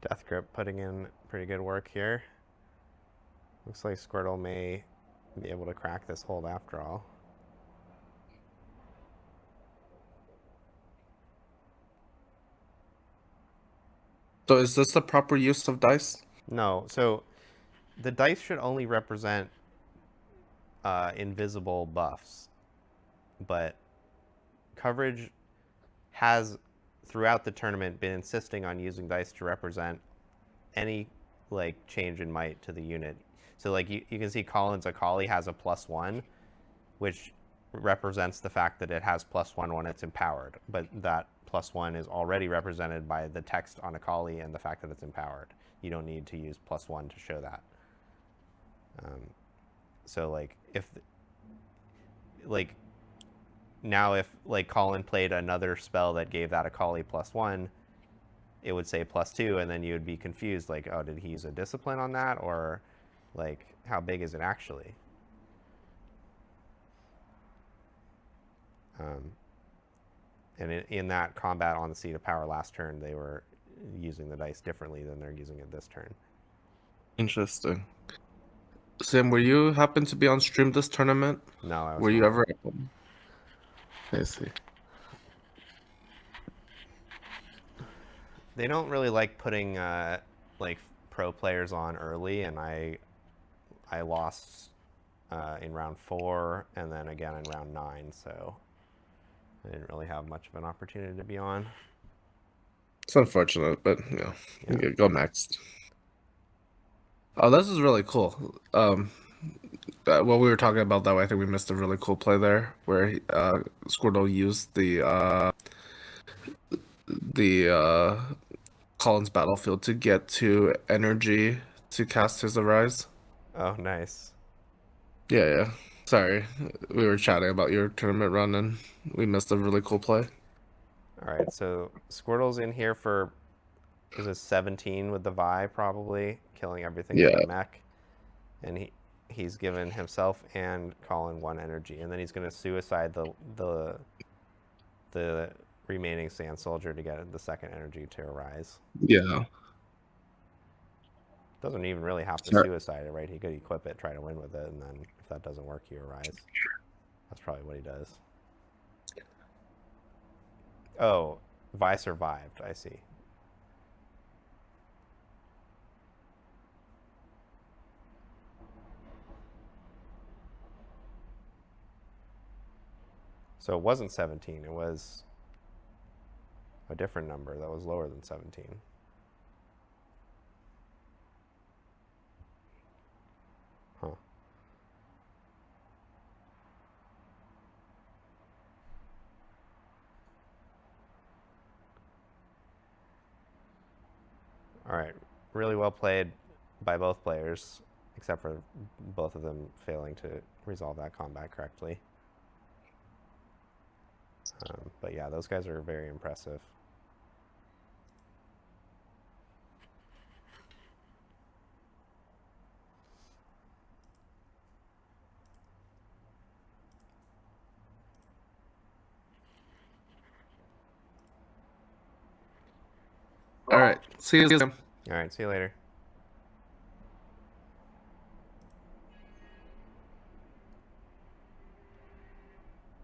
Death Grip putting in pretty good work here. Looks like Squirtle may be able to crack this hold after all. So is this the proper use of dice? No, so the dice should only represent invisible buffs, but coverage has throughout the tournament been insisting on using dice to represent any like change in might to the unit. So like you can see Colin's Akali has a +1, which represents the fact that it has +1 when it's empowered, but that +1 is already represented by the text on Akali and the fact that it's empowered. You don't need to use +1 to show that. So like if like now if like Colin played another spell that gave that Akali +1, it would say +2, and then you would be confused like, oh, did he use a discipline on that, or like how big is it actually? And in that combat on the Seat of Power last turn, they were using the dice differently than they're using it this turn. Interesting. Sam, were you happen to be on stream this tournament? No, I was Were you not. ever? I see. They don't really like putting like pro players on early, and I lost in round 4 and then again in round 9, so I didn't really have much of an opportunity to be on. It's unfortunate, but yeah. Go next. Oh, this is really cool. What we were talking about that way, I think we missed a really cool play there, where Squirtle used the Collins battlefield to get to energy to cast his Arise. Oh, nice. Yeah. Sorry, we were chatting about your tournament run and we missed a really cool play. All right, so Squirtle's in here for, is it 17 with the Vi, probably killing everything with the mech, and he's given himself and Colin 1 energy, and then he's going to suicide the remaining Sand Soldier to get the 2nd energy to Arise. Yeah. Doesn't even really have to suicide it, right? He could equip it, try to win with it, and then if that doesn't work, you Arise. That's probably what he does. Oh, Vi survived, I see. So it wasn't 17, it was a different number that was lower than 17. Huh. All right, really well played by both players, except for both of them failing to resolve that combat correctly. But yeah, those guys are very impressive. All right, see you. All right, see you later.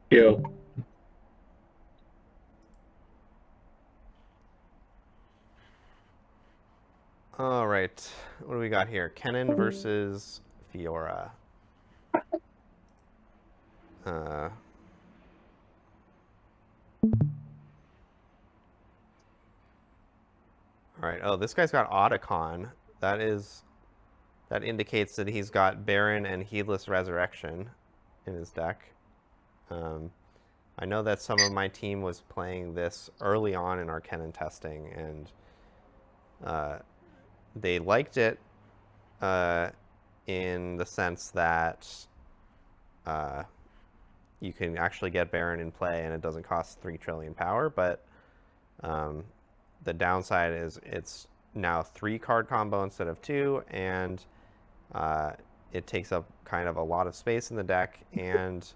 Yo. All right, what do we got here? Kennen versus Fiora. All right. Oh, this guy's got Otacon. That indicates that he's got Baron and Heedless Resurrection in his deck. I know that some of my team was playing this early on in our Kennen testing, and they liked it in the sense that you can actually get Baron in play and it doesn't cost 3 trillion power, but the downside is it's now 3 card combo instead of 2, and it takes up kind of a lot of space in the deck, and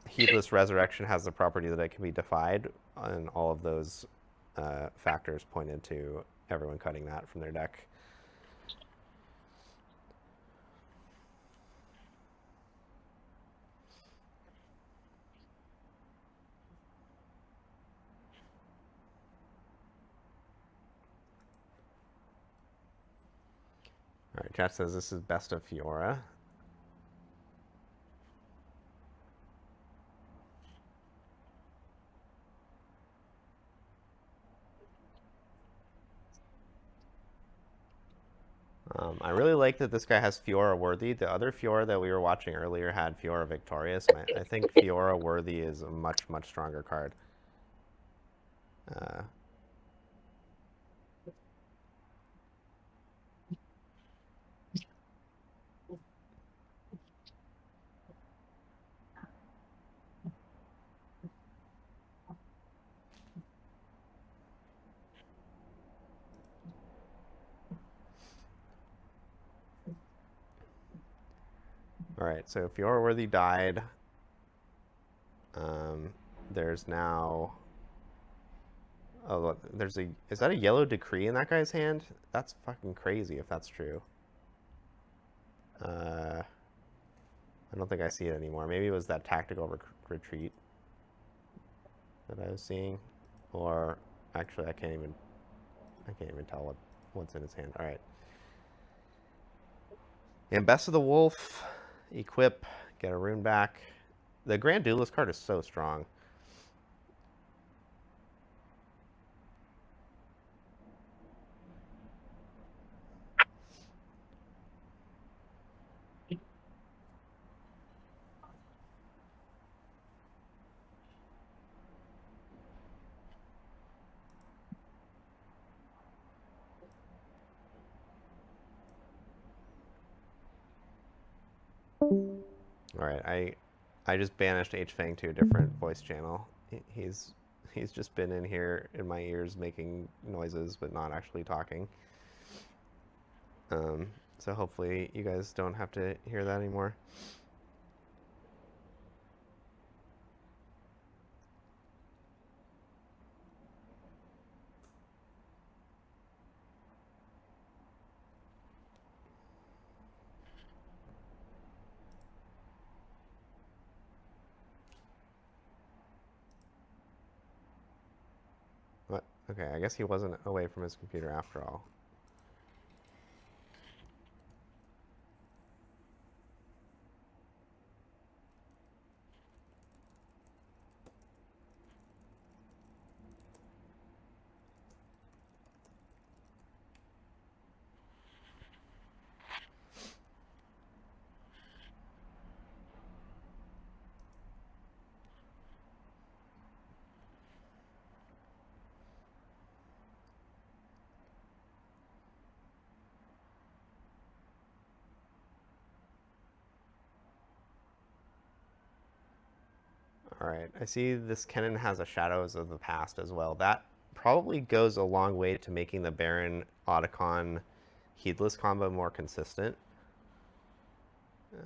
Heedless Resurrection has the property that it can be defied, and all of those factors pointed to everyone cutting that from their deck. All right, chat says this is best of Fiora. I really like that this guy has Fiora Worthy. The other Fiora that we were watching earlier had Fiora Victorious, and I think Fiora Worthy is a much, much stronger card. All right, so Fiora Worthy died. There's now... Oh, look, is that a yellow decree in that guy's hand? That's fucking crazy if that's true. I don't think I see it anymore. Maybe it was that tactical retreat that I was seeing, or actually I can't even tell what's in his hand. All right. And Best of the Wolf, equip, get a rune back. The Grand Duelist card is so strong. All right, I just banished H-Fang to a different voice channel. He's just been in here in my ears making noises but not actually talking. So hopefully you guys don't have to hear that anymore. What? Okay, I guess he wasn't away from his computer after all. All right, I see this Kennen has a Shadows of the Past as well. That probably goes a long way to making the Baron Otacon Heedless combo more consistent.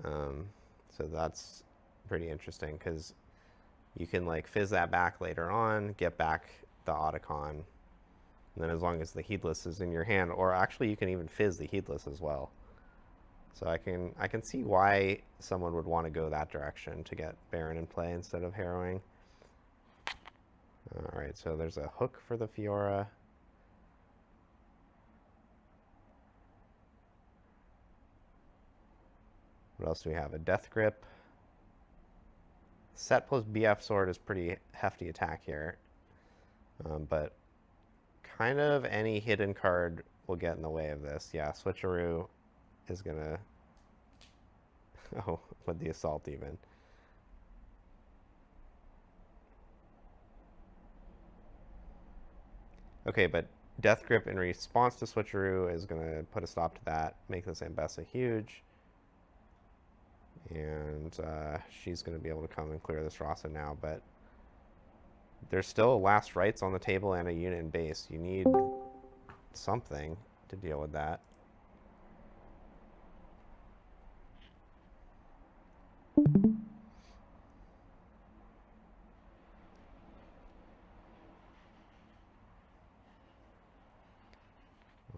So that's pretty interesting because you can like fizz that back later on, get back the Otacon, and then as long as the Heedless is in your hand, or actually you can even fizz the Heedless as well. So I can see why someone would want to go that direction to get Baron in play instead of Harrowing. All right, so there's a hook for the Fiora. What else do we have? A Death Grip. Set plus BF Sword is pretty hefty attack here. But kind of any hidden card will get in the way of this. Yeah, Switcheroo is gonna... Oh, with the Assault even. Okay, but Death Grip in response to Switcheroo is going to put a stop to that, make this Ambessa huge. And she's going to be able to come and clear this Rasa now, but there's still last rights on the table and a unit in base. You need something to deal with that.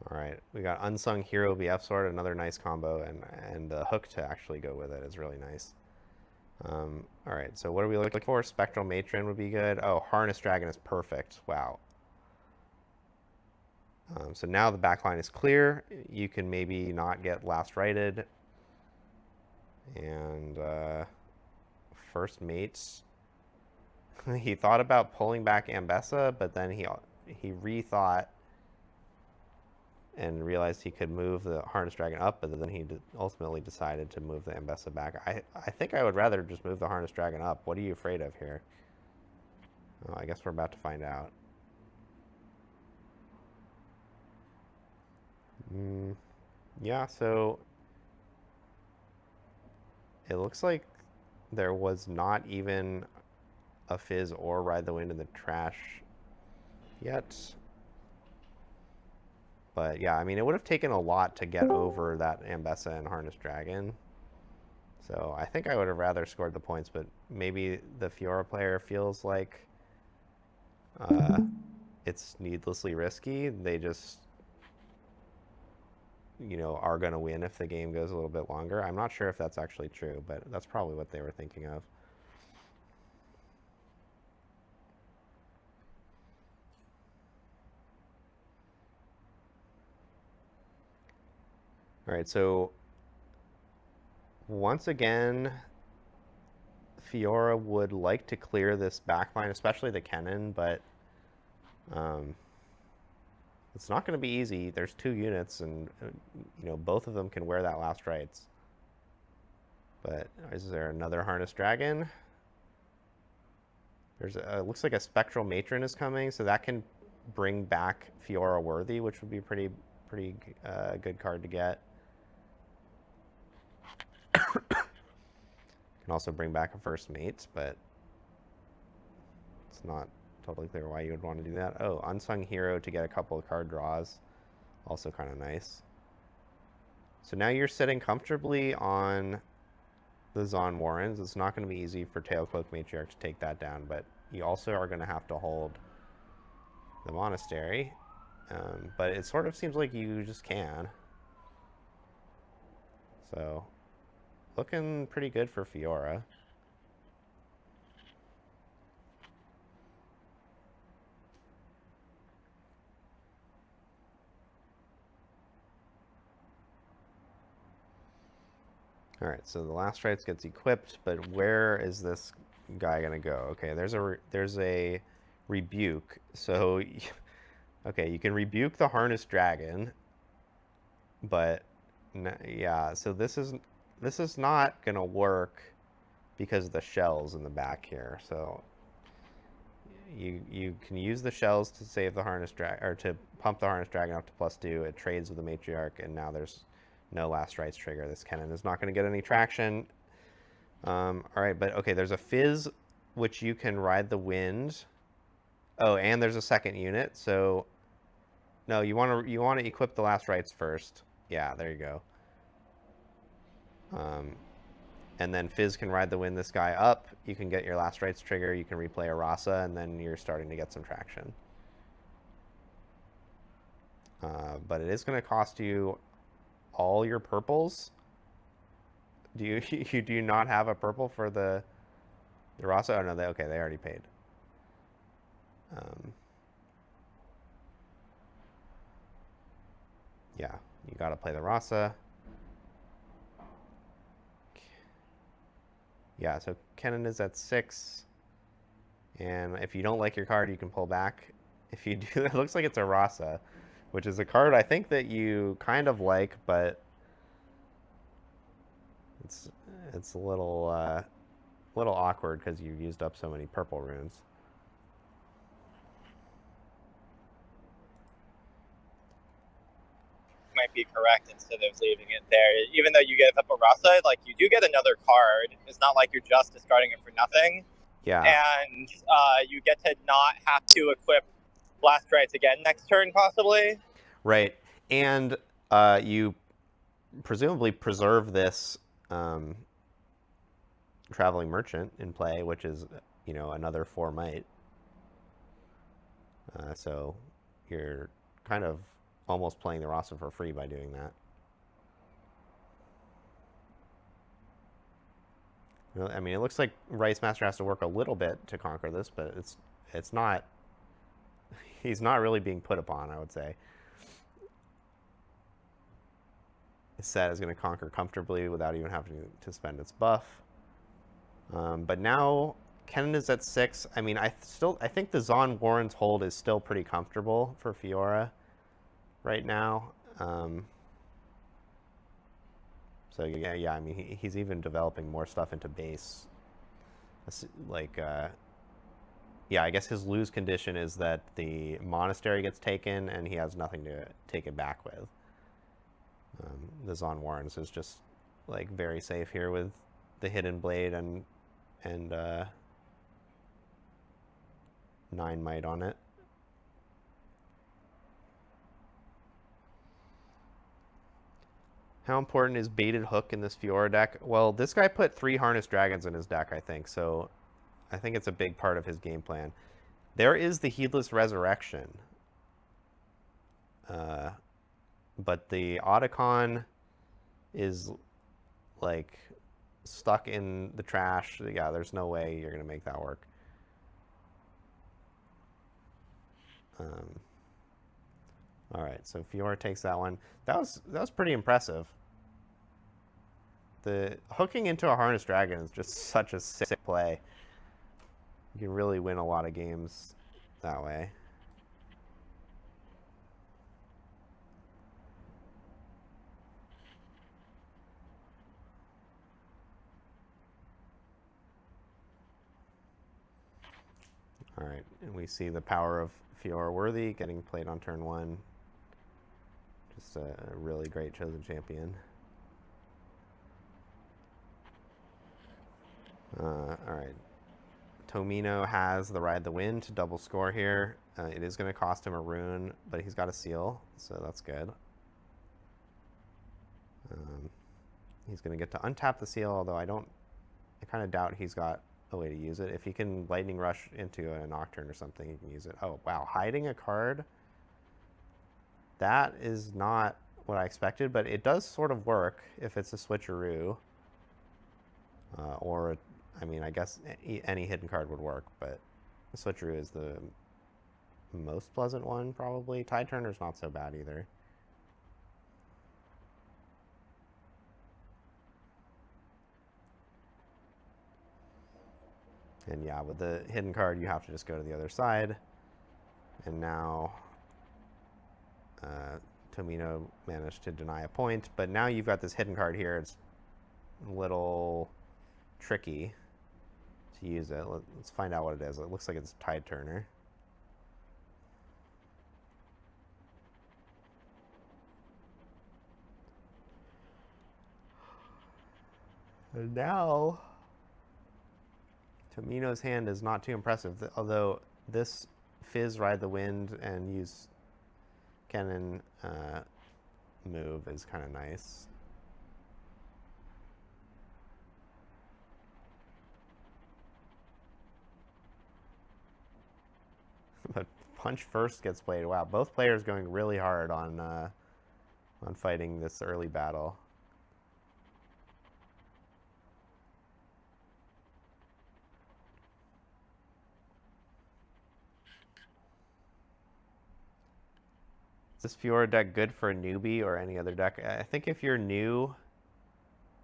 All right, we got Unsung Hero BF Sword, another nice combo, and the hook to actually go with it is really nice. All right, so what are we looking for? Spectral Matron would be good. Oh, Harness Dragon is perfect. Wow. So now the backline is clear. You can maybe not get last righted. And first mates. He thought about pulling back Ambessa, but then he rethought and realized he could move the Harness Dragon up, but then he ultimately decided to move the Ambessa back. I think I would rather just move the Harness Dragon up. What are you afraid of here? Oh, I guess we're about to find out. Yeah, so it looks like there was not even a Fizz or Ride the Wind in the trash yet. But yeah, I mean, it would have taken a lot to get over that Ambessa and Harness Dragon. So I think I would have rather scored the points, but maybe the Fiora player feels like it's needlessly risky. They just, you know, are going to win if the game goes a little bit longer. I'm not sure if that's actually true, but that's probably what they were thinking of. All right, so once again, Fiora would like to clear this backline, especially the Kennen, but it's not going to be easy. There's 2 units, and you know, both of them can wear that last rights. But is there another Harness Dragon? There's a, looks like a Spectral Matron is coming, so that can bring back Fiora Worthy, which would be pretty good card to get. Can also bring back a first mate, but it's not totally clear why you would want to do that. Oh, Unsung Hero to get a couple of card draws. Also kind of nice. So now you're sitting comfortably on the Zon Warrens. It's not going to be easy for Tailcloak Matriarch to take that down, but you also are going to have to hold the Monastery. But it sort of seems like you just can. So looking pretty good for Fiora. All right, so the last rights gets equipped, but where is this guy gonna go? Okay, there's a rebuke. So, okay, you can rebuke the Harness Dragon, but yeah, so this is not gonna work because of the shells in the back here. So you can use the shells to save the Harness Dragon, or to pump the Harness Dragon up to +2. It trades with the Matriarch, and now there's no last rights trigger. This Kennen is not going to get any traction. All right, but okay, there's a Fizz, which you can Ride the Wind. Oh, and there's a second unit. So no, you want to equip the last rights first. Yeah, there you go. And then Fizz can Ride the Wind this guy up. You can get your last rights trigger. You can replay a Rasa, and then you're starting to get some traction. But it is going to cost you all your purples. Do you do you not have a purple for the Rasa? Oh no, they already paid. Yeah, you got to play the Rasa. Yeah, so Kennen is at 6. And if you don't like your card, you can pull back. If you do, it looks like it's a Rasa, which is a card I think that you kind of like, but it's a little awkward because you used up so many purple runes. Might be correct instead of leaving it there. Even though you get a Rasa, like you do get another card. It's not like you're just discarding it for nothing. Yeah. And you get to not have to equip Blast Rights again next turn, possibly. Right. And you presumably preserve this Traveling Merchant in play, which is, you know, another 4 might. So you're kind of almost playing the roster for free by doing that. I mean, it looks like Rice Master has to work a little bit to conquer this, but it's not. He's not really being put upon, I would say. His set is going to conquer comfortably without even having to spend its buff. But now Kennen is at 6. I mean, I think the Zon Warren's hold is still pretty comfortable for Fiora right now. So yeah. I mean, he's even developing more stuff into base. Like, yeah, I guess his lose condition is that the monastery gets taken and he has nothing to take it back with. The Zon Warrens is just like very safe here with the Hidden Blade and 9 might on it. How important is Baited Hook in this Fiora deck? Well, this guy put 3 Harnessed Dragons in his deck, I think, so I think it's a big part of his game plan. There is the Heedless Resurrection. But the Otacon is, like, stuck in the trash. Yeah, there's no way you're going to make that work. All right, so Fiora takes that one. That was pretty impressive. The hooking into a Harnessed Dragon is just such a sick play. You can really win a lot of games that way. All right, and we see the power of Fiora Worthy getting played on turn 1. Just a really great chosen champion. All right. Tomino has the Ride the Wind to double score here. It is going to cost him a rune, but he's got a seal, so that's good. He's going to get to untap the seal, although I kind of doubt he's got a way to use it. If he can Lightning Rush into a Nocturne or something, he can use it. Oh, wow. Hiding a card? That is not what I expected, but it does sort of work if it's a switcheroo. Or, I mean, I guess any hidden card would work, but the switcheroo is the most pleasant one, probably. Tide Turner's not so bad either. And yeah, with the hidden card, you have to just go to the other side. And now Tomino managed to deny a point, but now you've got this hidden card here. It's a little tricky to use it. Let's find out what it is. It looks like it's Tide Turner. And now Tomino's hand is not too impressive, although this Fizz Ride the Wind and use Kennen move is kind of nice. But Punch first gets played. Wow, both players going really hard on fighting this early battle. Is this Fiora deck good for a newbie or any other deck? I think if you're new,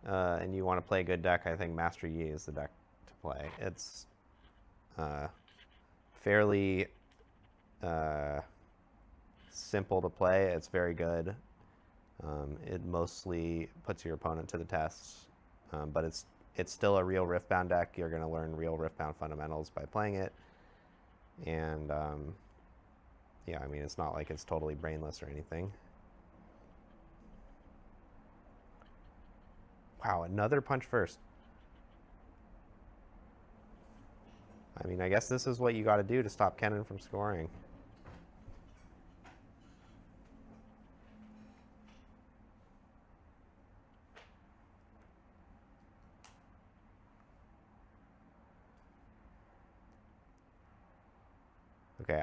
and you want to play a good deck, I think Master Yi is the deck to play. It's fairly simple to play. It's very good. It mostly puts your opponent to the test, but it's still a real Riftbound deck. You're going to learn real Riftbound fundamentals by playing it. And yeah, I mean, it's not like it's totally brainless or anything. Wow, another punch first. I mean, I guess this is what you got to do to stop Kennen from scoring. Okay,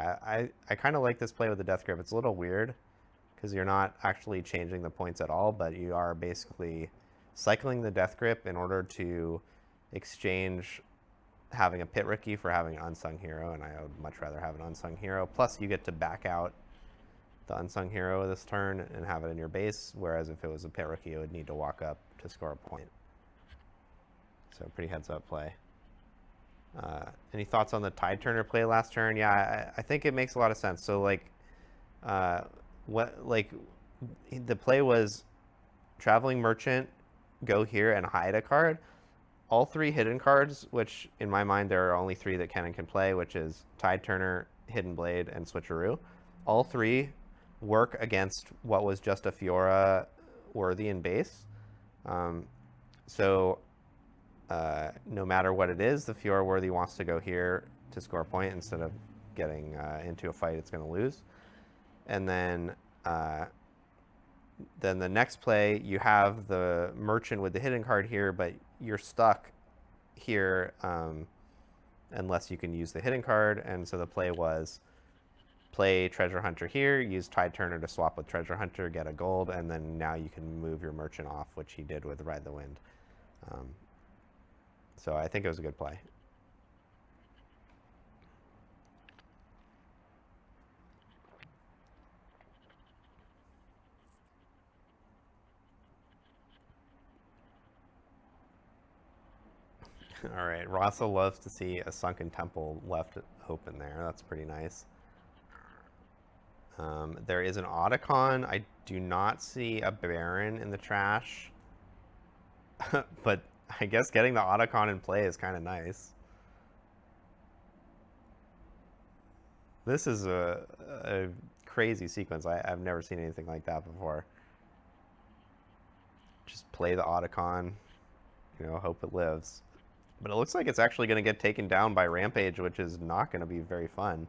I kind of like this play with the Death Grip. It's a little weird because you're not actually changing the points at all, but you are basically cycling the Death Grip in order to exchange having a Pit Rookie for having an Unsung Hero, and I would much rather have an Unsung Hero. Plus, you get to back out the Unsung Hero this turn and have it in your base, whereas if it was a Pit Rookie, it would need to walk up to score a point. So pretty heads-up play. Any thoughts on the Tide Turner play last turn? Yeah, I think it makes a lot of sense. So like, the play was Traveling Merchant, go here and hide a card. All three hidden cards, which in my mind there are only three that Kennen can play, which is Tide Turner, Hidden Blade, and Switcheroo. All three work against what was just a Fiora worthy in base. No matter what it is, the Fiora worthy wants to go here to score a point instead of getting into a fight it's going to lose. And then the next play, you have the Merchant with the hidden card here, but you're stuck here unless you can use the hidden card. And so the play was play Treasure Hunter here, use Tide Turner to swap with Treasure Hunter, get a gold, and then now you can move your Merchant off, which he did with Ride the Wind. So I think it was a good play. All right, Rasa loves to see a Sunken Temple left open there. That's pretty nice. There is an Otacon. I do not see a Baron in the trash, but I guess getting the Otacon in play is kind of nice. This is a crazy sequence. I've never seen anything like that before. Just play the Otacon, you know, hope it lives. But it looks like it's actually going to get taken down by Rampage, which is not going to be very fun.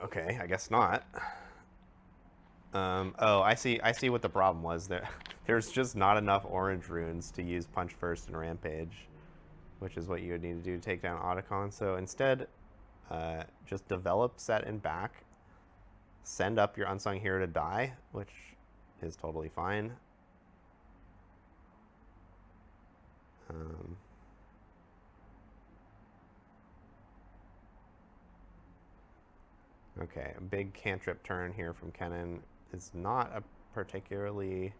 Okay, I guess not. Oh, I see what the problem was. There's just not enough orange runes to use Punch First and Rampage, which is what you would need to do to take down Otacon. So instead, just develop Set and back, send up your Unsung Hero to die, which is totally fine. Okay, a big cantrip turn here from Kennen is not a particularly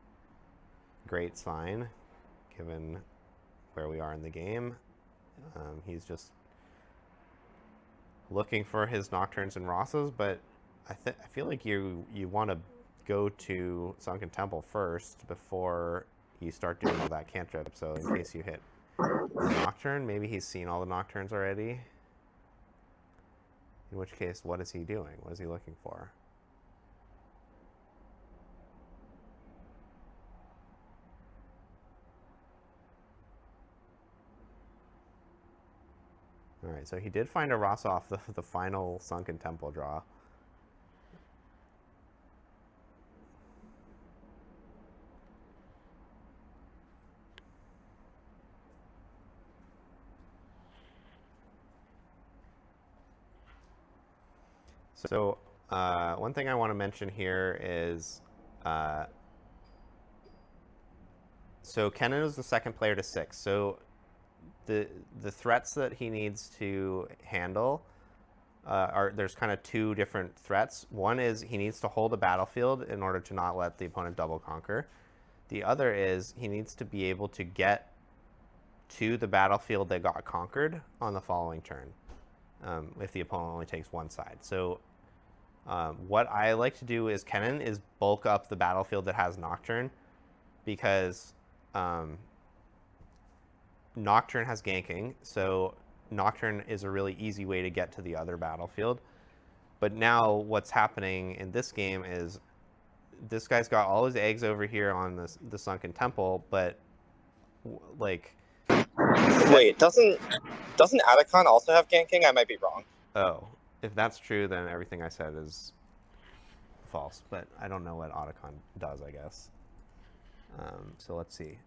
great sign, given where we are in the game. He's just looking for his Nocturnes and Rossas, but I feel like you want to go to Sunken Temple first before you start doing all that cantrip, so in case you hit a Nocturne, maybe he's seen all the Nocturnes already. In which case, what is he doing? What is he looking for? Alright, so he did find a Ross off the final Sunken Temple draw. So one thing I want to mention here is, so Kennen is the second player to 6. So the threats that he needs to handle there's kind of two different threats. One is he needs to hold a battlefield in order to not let the opponent double conquer. The other is he needs to be able to get to the battlefield that got conquered on the following turn, if the opponent only takes one side. So what I like to do is Kennen is bulk up the battlefield that has Nocturne, because Nocturne has ganking, so Nocturne is a really easy way to get to the other battlefield. But now what's happening in this game is this guy's got all his eggs over here on the Sunken Temple, but like... Wait, doesn't Atacon also have ganking? I might be wrong. Oh, if that's true, then everything I said is false, but I don't know what Otacon does, I guess. So let's see.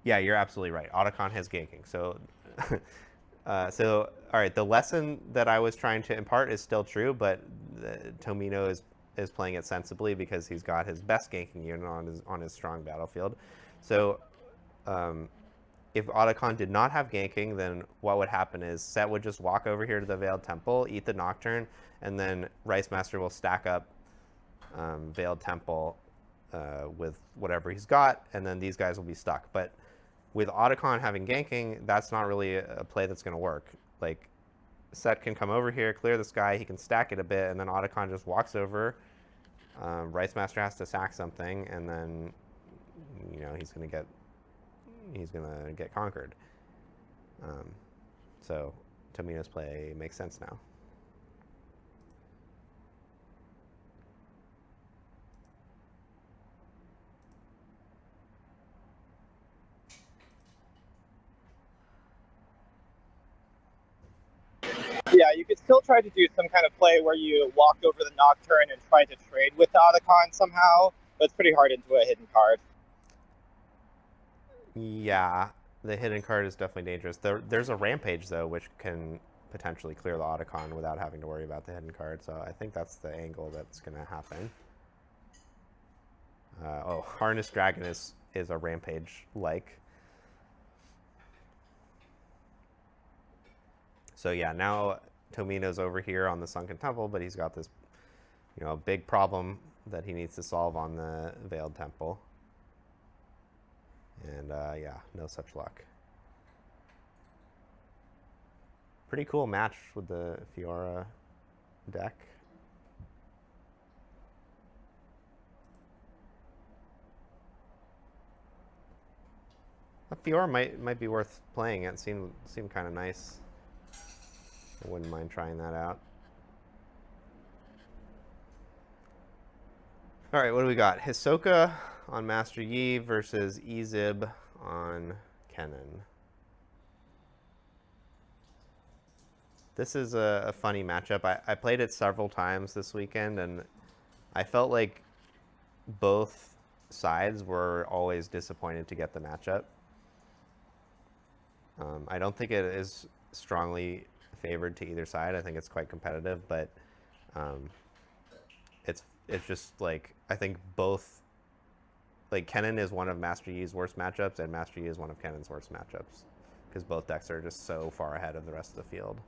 Yeah, you're absolutely right. Otacon has ganking. So, all right, the lesson that I was trying to impart is still true, but Tomino is playing it sensibly because he's got his best ganking unit on his strong battlefield. So, if Otacon did not have ganking, then what would happen is Set would just walk over here to the Veiled Temple, eat the Nocturne, and then Rice Master will stack up Veiled Temple with whatever he's got, and then these guys will be stuck. But with Otacon having ganking, that's not really a play that's going to work. Like, Set can come over here, clear this guy, he can stack it a bit, and then Otacon just walks over. Rice Master has to sack something, and then, you know, he's going to get conquered. So Tomino's play makes sense now. Yeah, you could still try to do some kind of play where you walk over the Nocturne and try to trade with the Otacon somehow, but it's pretty hard into a hidden card. Yeah, the hidden card is definitely dangerous. There's a Rampage, though, which can potentially clear the Otacon without having to worry about the hidden card, so I think that's the angle that's going to happen. Oh, Harness Dragon is a Rampage-like. So yeah, now Tomino's over here on the Sunken Temple, but he's got this, you know, big problem that he needs to solve on the Veiled Temple. And yeah, no such luck. Pretty cool match with the Fiora deck. Fiora might be worth playing. It seemed kind of nice. I wouldn't mind trying that out. All right, what do we got? Hisoka on Master Yi versus Ezib on Kennen. This is a funny matchup. I played it several times this weekend, and I felt like both sides were always disappointed to get the matchup. I don't think it is strongly favored to either side. I think it's quite competitive, but it's just like, I think both, like, Kennen is one of Master Yi's worst matchups, and Master Yi is one of Kennen's worst matchups, because both decks are just so far ahead of the rest of the field.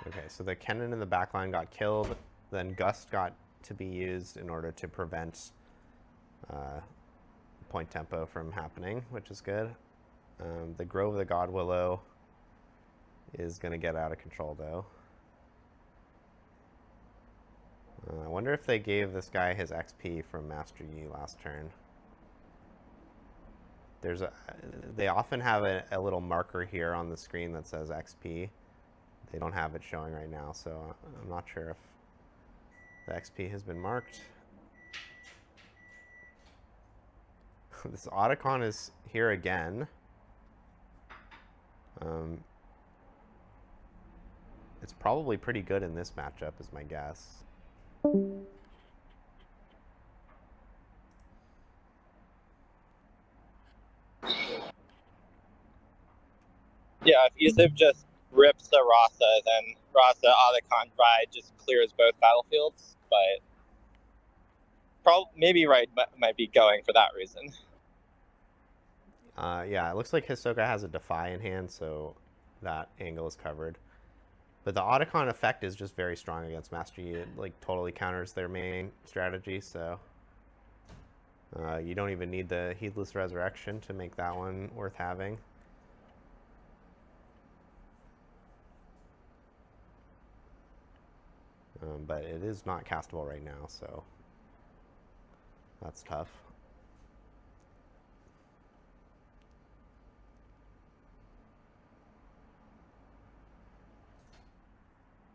Okay, so the Kennen in the backline got killed, then Gust got to be used in order to prevent point tempo from happening, which is good. The Grove of the God Willow is going to get out of control, though. I wonder if they gave this guy his XP from Master Yi last turn. They often have a little marker here on the screen that says XP. They don't have it showing right now, so I'm not sure if the XP has been marked. this Otacon is here again. It's probably pretty good in this matchup, is my guess. Yeah, if Yusuf just rips the Rasa, then Rasa Otacon ride just clears both battlefields. But maybe Ride might be going for that reason. Yeah, it looks like Hisoka has a Defy in hand, so that angle is covered. But the Otacon effect is just very strong against Master Yi. It like totally counters their main strategy, so you don't even need the Heedless Resurrection to make that one worth having. But it is not castable right now, so that's tough.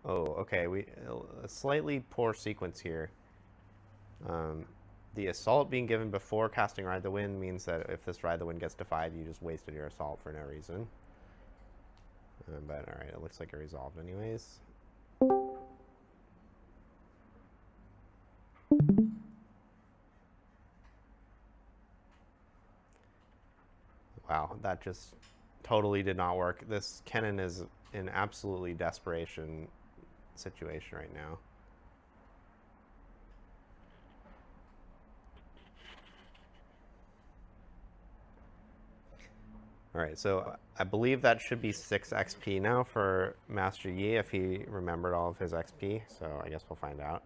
Oh, okay. A slightly poor sequence here. The assault being given before casting Ride the Wind means that if this Ride the Wind gets defied, you just wasted your assault for no reason. But alright, it looks like it resolved anyways. Wow, that just totally did not work. This Kennen is in absolutely desperation situation right now. Alright, so I believe that should be 6 XP now for Master Yi if he remembered all of his XP, so I guess we'll find out.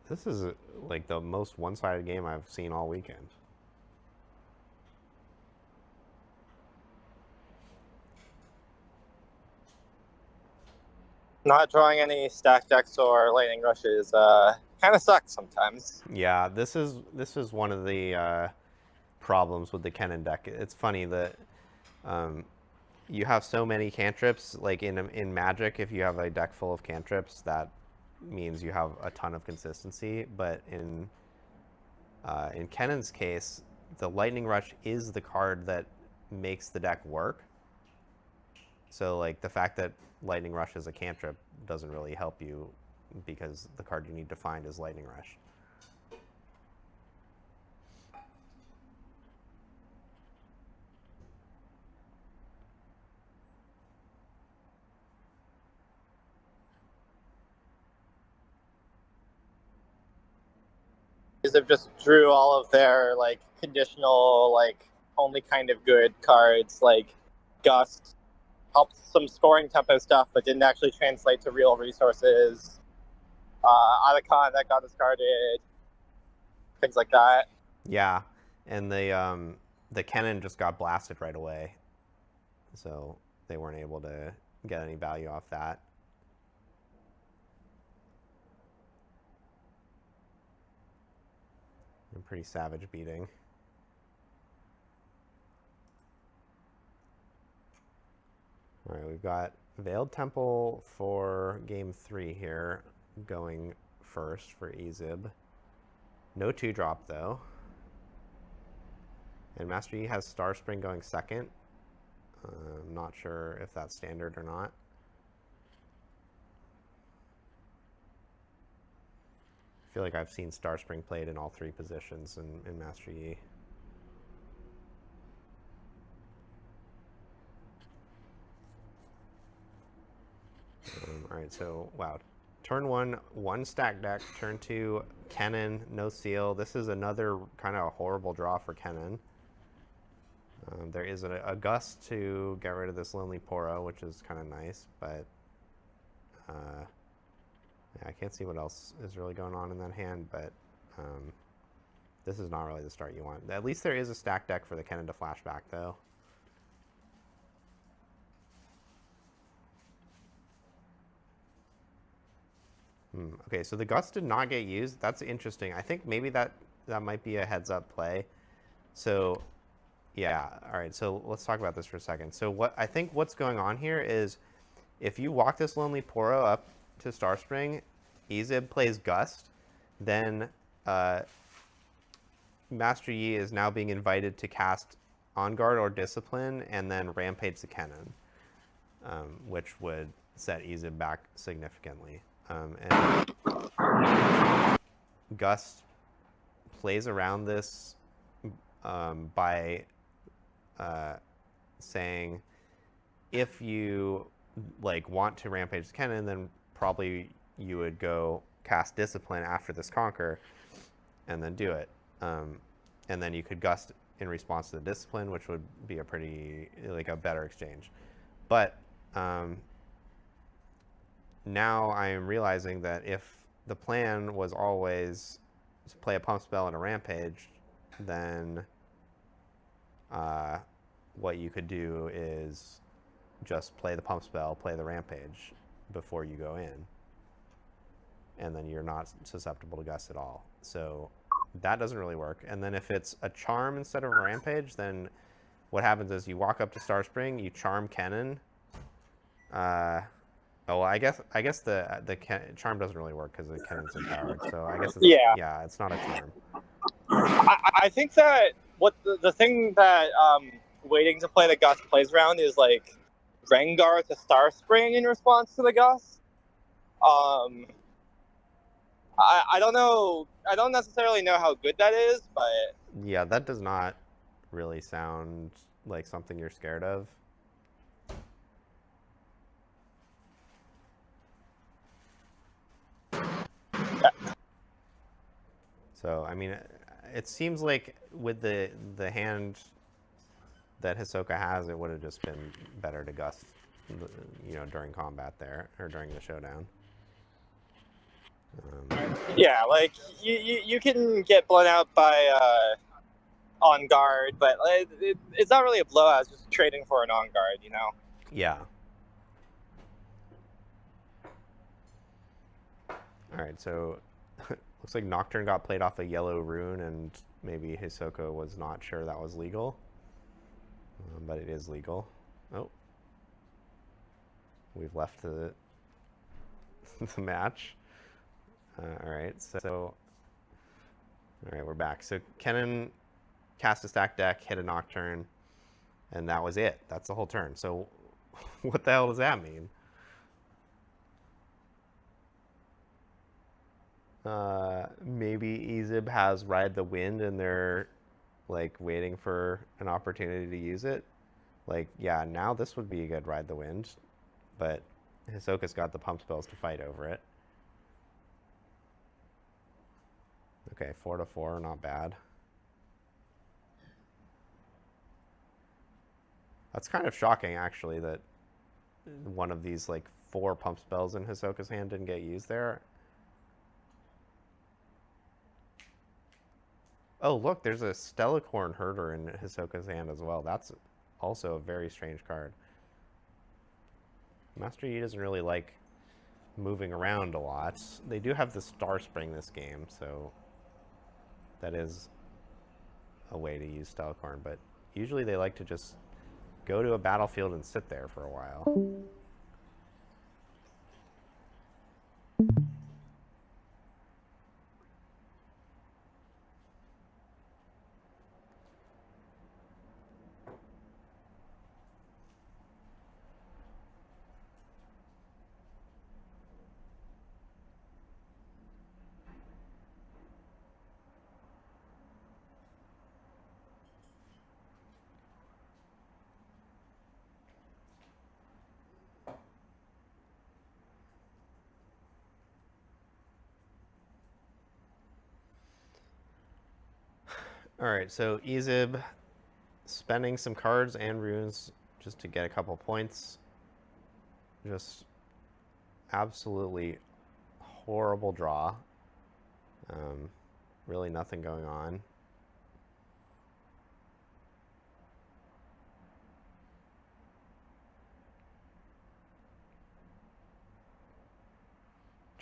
This is like the most one-sided game I've seen all weekend. Not drawing any stack decks or lightning rushes kind of sucks sometimes. Yeah, this is one of the problems with the Kennen deck. It's funny that you have so many cantrips. Like in Magic, if you have a deck full of cantrips, that means you have a ton of consistency. But in Kennen's case, the Lightning Rush is the card that makes the deck work. So like the fact that Lightning Rush is a cantrip doesn't really help you because the card you need to find is Lightning Rush. They've just drew all of their like conditional, like only kind of good cards, like Gust, helped some scoring tempo stuff, but didn't actually translate to real resources. Otacon that got discarded, things like that. Yeah, and the Kennen just got blasted right away, so they weren't able to get any value off that. A pretty savage beating. All right, we've got Veiled Temple for game 3 here, going first for Ezib. No 2-drop though. And Master Yi has Star Spring going second. I'm not sure if that's standard or not. I feel like I've seen Star Spring played in all 3 positions in Master Yi. Alright, so, wow. Turn 1 stack deck. Turn 2, Kennen, no seal. This is another kind of horrible draw for Kennen. There is a Gust to get rid of this Lonely Poro, which is kind of nice, but yeah, I can't see what else is really going on in that hand, but this is not really the start you want. At least there is a stack deck for the Kennen to flashback, though. Okay, so the Gust did not get used. That's interesting. I think maybe that might be a heads-up play. So, yeah. All right. So let's talk about this for a second. So what's going on here is, if you walk this Lonely Poro up to Starspring, Ezib plays Gust, then Master Yi is now being invited to cast On Guard or Discipline, and then Rampage the Kennen, which would set Ezib back significantly. And Gust plays around this by saying, if you want to Rampage the Kennen, then probably you would go cast Discipline after this Conquer, and then do it. And then you could Gust in response to the Discipline, which would be a pretty, a better exchange. But now I am realizing that if the plan was always to play a Pump Spell and a Rampage, then what you could do is just play the Pump Spell, play the Rampage before you go in, and then you're not susceptible to Gust at all. So that doesn't really work. And then if it's a Charm instead of a Rampage, then what happens is you walk up to Starspring, you Charm Kennen. I guess the Charm doesn't really work because the Kennen's empowered. So I guess it's not a Charm. I think that the thing that waiting to play the Gust plays around is Rengar to Starspring in response to the Gust. I don't know. I don't necessarily know how good that is, but yeah, that does not really sound like something you're scared of. So I mean, it seems like with the hand that Hisoka has, it would have just been better to Gust, during combat there, or during the showdown. Yeah, you can get blown out by On Guard, but it's not really a blowout. It's just trading for an On Guard, Yeah. All right, so looks like Nocturne got played off a yellow rune, and maybe Hisoka was not sure that was legal, but it is legal. Oh, we've left the match. All right, so we're back. So Kennen cast a stack deck, hit a Nocturne, and that was it. That's the whole turn. So what the hell does that mean? Maybe Ezib has Ride the Wind, and they're waiting for an opportunity to use it. Yeah, now this would be a good Ride the Wind, but Hisoka's got the pump spells to fight over it. Okay, 4-4, not bad. That's kind of shocking, actually, that one of these 4 pump spells in Hisoka's hand didn't get used there. Oh, look, there's a Stellacorn Herder in Hisoka's hand as well. That's also a very strange card. Master Yi doesn't really like moving around a lot. They do have the Starspring this game, so that is a way to use Stellacorn, but usually they like to just go to a battlefield and sit there for a while. All right, so Ezib spending some cards and runes just to get a couple points. Just absolutely horrible draw. Really nothing going on.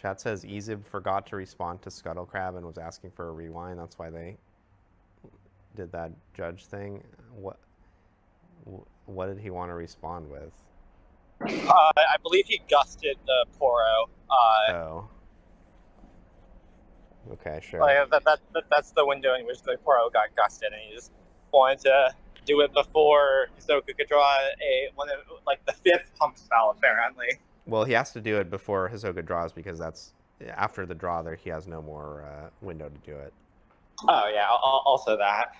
Chat says Ezib forgot to respond to Scuttle Crab and was asking for a rewind. That's why they did that judge thing. What did he want to respond with? I believe he gusted the Poro. Oh. Okay, sure. That's the window in which the Poro got gusted, and he just wanted to do it before Hisoka could draw the 5th pump spell, apparently. Well, he has to do it before Hisoka draws because that's after the draw. There, he has no more window to do it. Oh yeah, also that.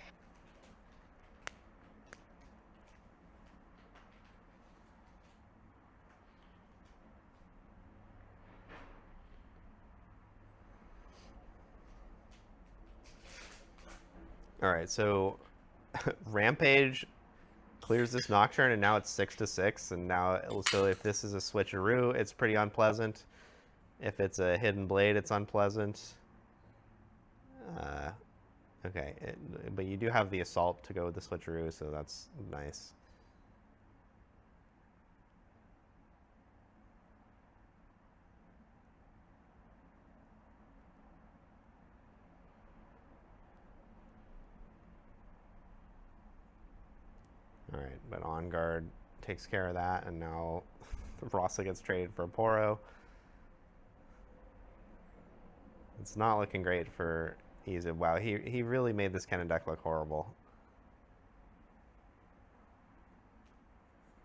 All right, so Rampage clears this Nocturne, and now it's 6-6. And now, so if this is a switcheroo, it's pretty unpleasant. If it's a Hidden Blade, it's unpleasant. Okay, but you do have the Assault to go with the switcheroo, so that's nice. All right, but On Guard takes care of that, and now Rasa gets traded for Poro. It's not looking great for Ezib. Wow, he really made this kind of deck look horrible.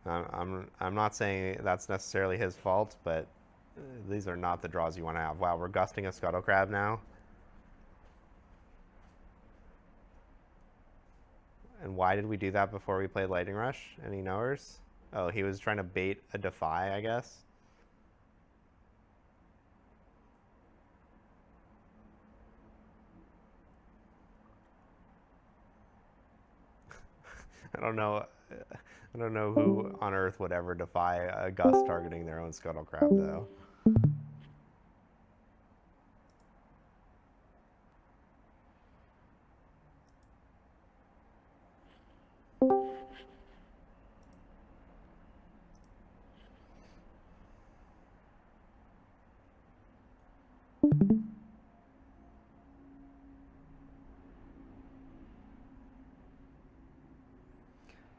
I'm not saying that's necessarily his fault, but these are not the draws you want to have. Wow, we're gusting a Scuttle Crab now. And why did we do that before we played Lightning Rush? Any knowers? Oh, he was trying to bait a Defy, I guess. I don't know who on earth would ever defy a Gust targeting their own Scuttle Crab, though.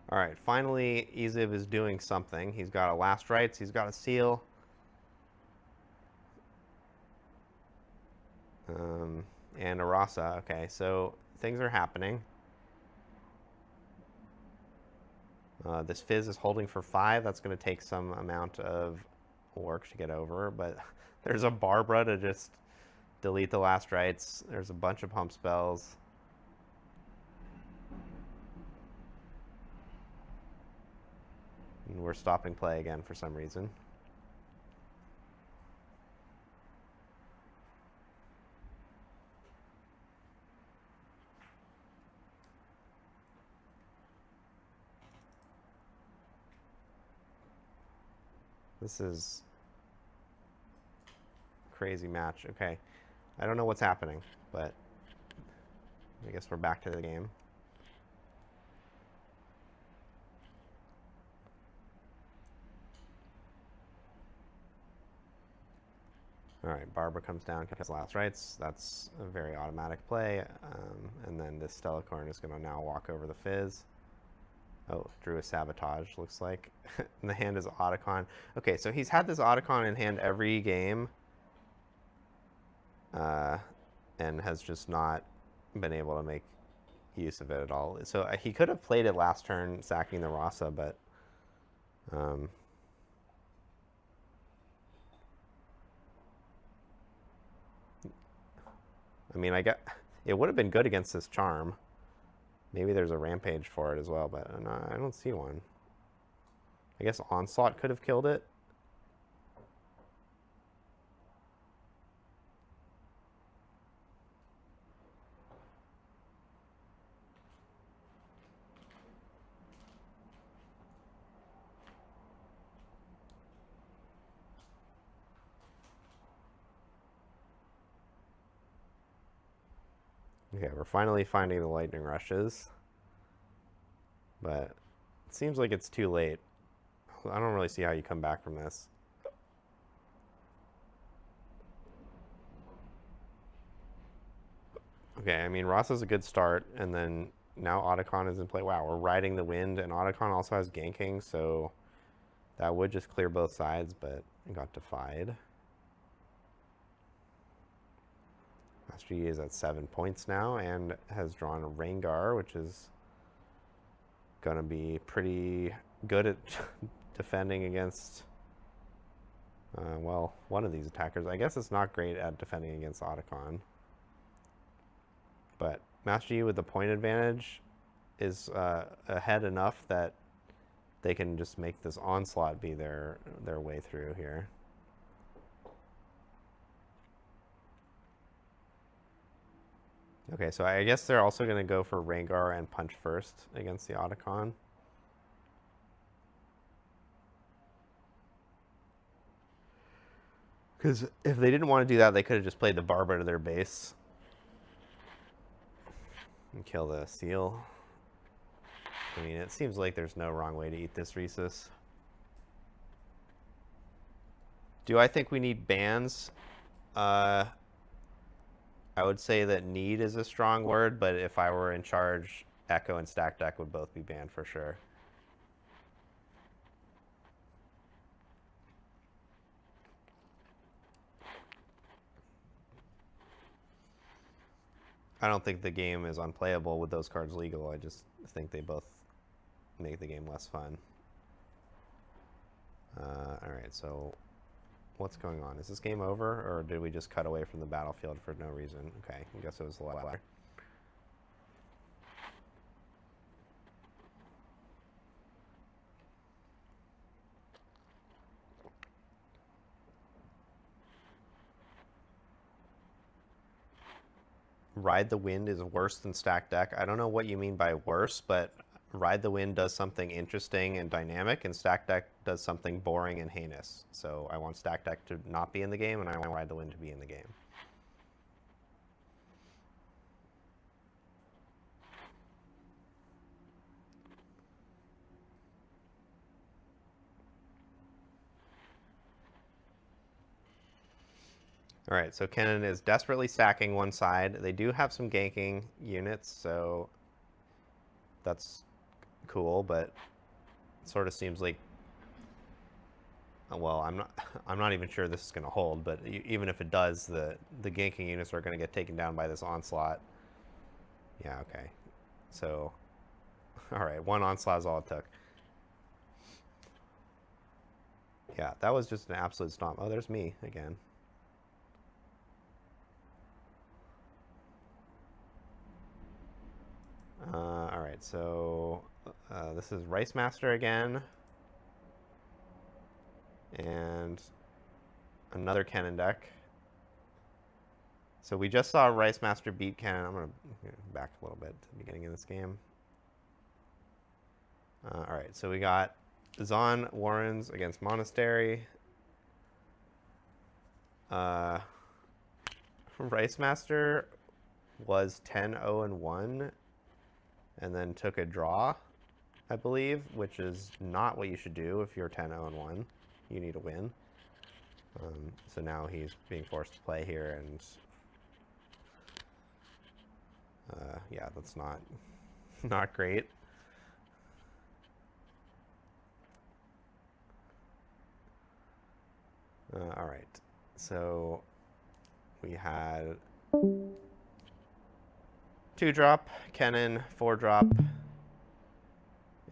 All right, finally, Ezib is doing something. He's got a Last Rites, he's got a Seal. And a Rasa. Okay, so things are happening. This Fizz is holding for 5. That's going to take some amount of work to get over, but there's a Barbara to just delete the Last Rites. There's a bunch of pump spells. And we're stopping play again for some reason. This is a crazy match. Okay. I don't know what's happening, but I guess we're back to the game. All right, Barbara comes down, gets Last Rites. That's a very automatic play. And then this Stellacorn is going to now walk over the Fizz. Oh, drew a Sabotage, looks like. And the hand is Otacon. Okay, so he's had this Otacon in hand every game. And has just not been able to make use of it at all. So he could have played it last turn, sacking the Rasa, but... I mean, it would have been good against this Charm. Maybe there's a Rampage for it as well, but I don't see one. I guess Onslaught could have killed it. Okay, we're finally finding the Lightning Rushes. But it seems like it's too late. I don't really see how you come back from this. Okay, I mean, Ross is a good start, and then now Otacon is in play. Wow, we're riding the wind, and Otacon also has ganking, so that would just clear both sides, but it got defied. Master Yi is at 7 points now and has drawn a Rengar, which is going to be pretty good at defending against, well, one of these attackers. I guess it's not great at defending against Otacon. But Master Yi with the point advantage is ahead enough that they can just make this onslaught be their way through here. Okay, so I guess they're also going to go for Rengar and punch first against the Otacon. Because if they didn't want to do that, they could have just played the Barber to their base. And kill the seal. I mean, it seems like there's no wrong way to eat this Rhesus. Do I think we need bans? I would say that need is a strong word, but if I were in charge, Echo and Stack Deck would both be banned for sure. I don't think the game is unplayable with those cards legal. I just think they both make the game less fun. Alright, so what's going on? Is this game over, or did we just cut away from the battlefield for no reason? Okay, I guess it was the latter. Ride the Wind is worse than Stack Deck. I don't know what you mean by worse, but Ride the Wind does something interesting and dynamic, and Stack Deck does something boring and heinous. So I want Stack Deck to not be in the game, and I want Ride the Wind to be in the game. All right, so Kennen is desperately stacking one side. They do have some ganking units, so that's cool, but it sort of seems like, well, I'm not even sure this is going to hold, but even if it does, the ganking units are going to get taken down by this onslaught. Yeah, okay. So, all right, one onslaught is all it took. Yeah, that was just an absolute stomp. Oh, there's me again. All right, so this is Rice Master again, and another Kennen deck. So we just saw Rice Master beat Kennen. I'm going to back a little bit to the beginning of this game. All right, so we got Zon Warrens against Monastery. Rice Master was 10-0-1. And then took a draw, I believe, which is not what you should do if you're 10-0-1. You need a win. So now he's being forced to play here, and yeah, that's not great. All right, so we had 2-drop, Kennen, 4-drop,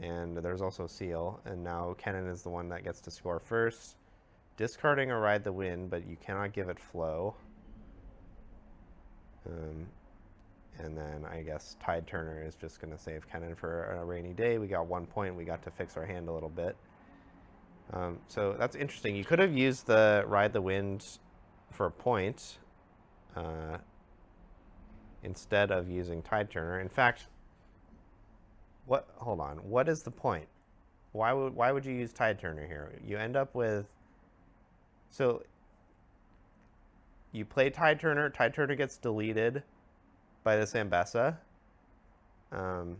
and there's also Seal, and now Kennen is the one that gets to score first. Discarding a Ride the Wind, but you cannot give it flow. And then I guess Tide Turner is just going to save Kennen for a rainy day. We got 1 point. We got to fix our hand a little bit. So that's interesting. You could have used the Ride the Wind for a point. Instead of using Tide Turner. In fact, hold on, what is the point? Why would you use Tide Turner here? You end up with, so you play Tide Turner gets deleted by this Ambessa, and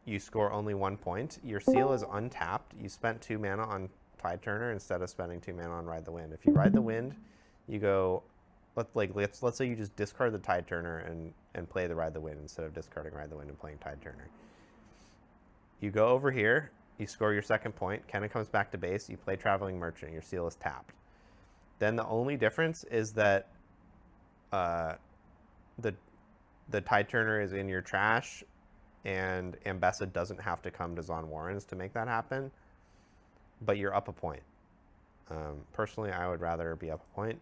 you score only 1 point. Your Seal is untapped. You spent 2 mana on Tide Turner instead of spending 2 mana on Ride the Wind. If you Ride the Wind, you go let's say you just discard the Tide Turner and play the Ride the Wind instead of discarding Ride the Wind and playing Tide Turner. You go over here, you score your second point, Kennen comes back to base, you play Traveling Merchant, your seal is tapped. Then the only difference is that the Tide Turner is in your trash, and Ambessa doesn't have to come to Zon Warrens to make that happen, but you're up a point. Personally, I would rather be up a point.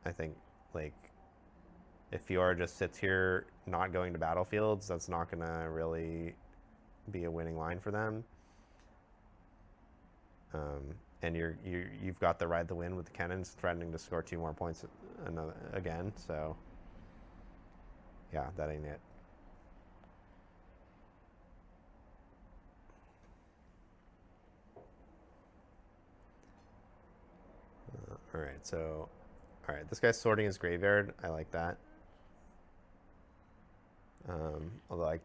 I think, like, if Fiora just sits here not going to battlefields, that's not going to really be a winning line for them. And you've got the Ride the Wind with the Kennons threatening to score 2 more points again, so yeah, that ain't it. Alright, this guy's sorting his graveyard. I like that. Although I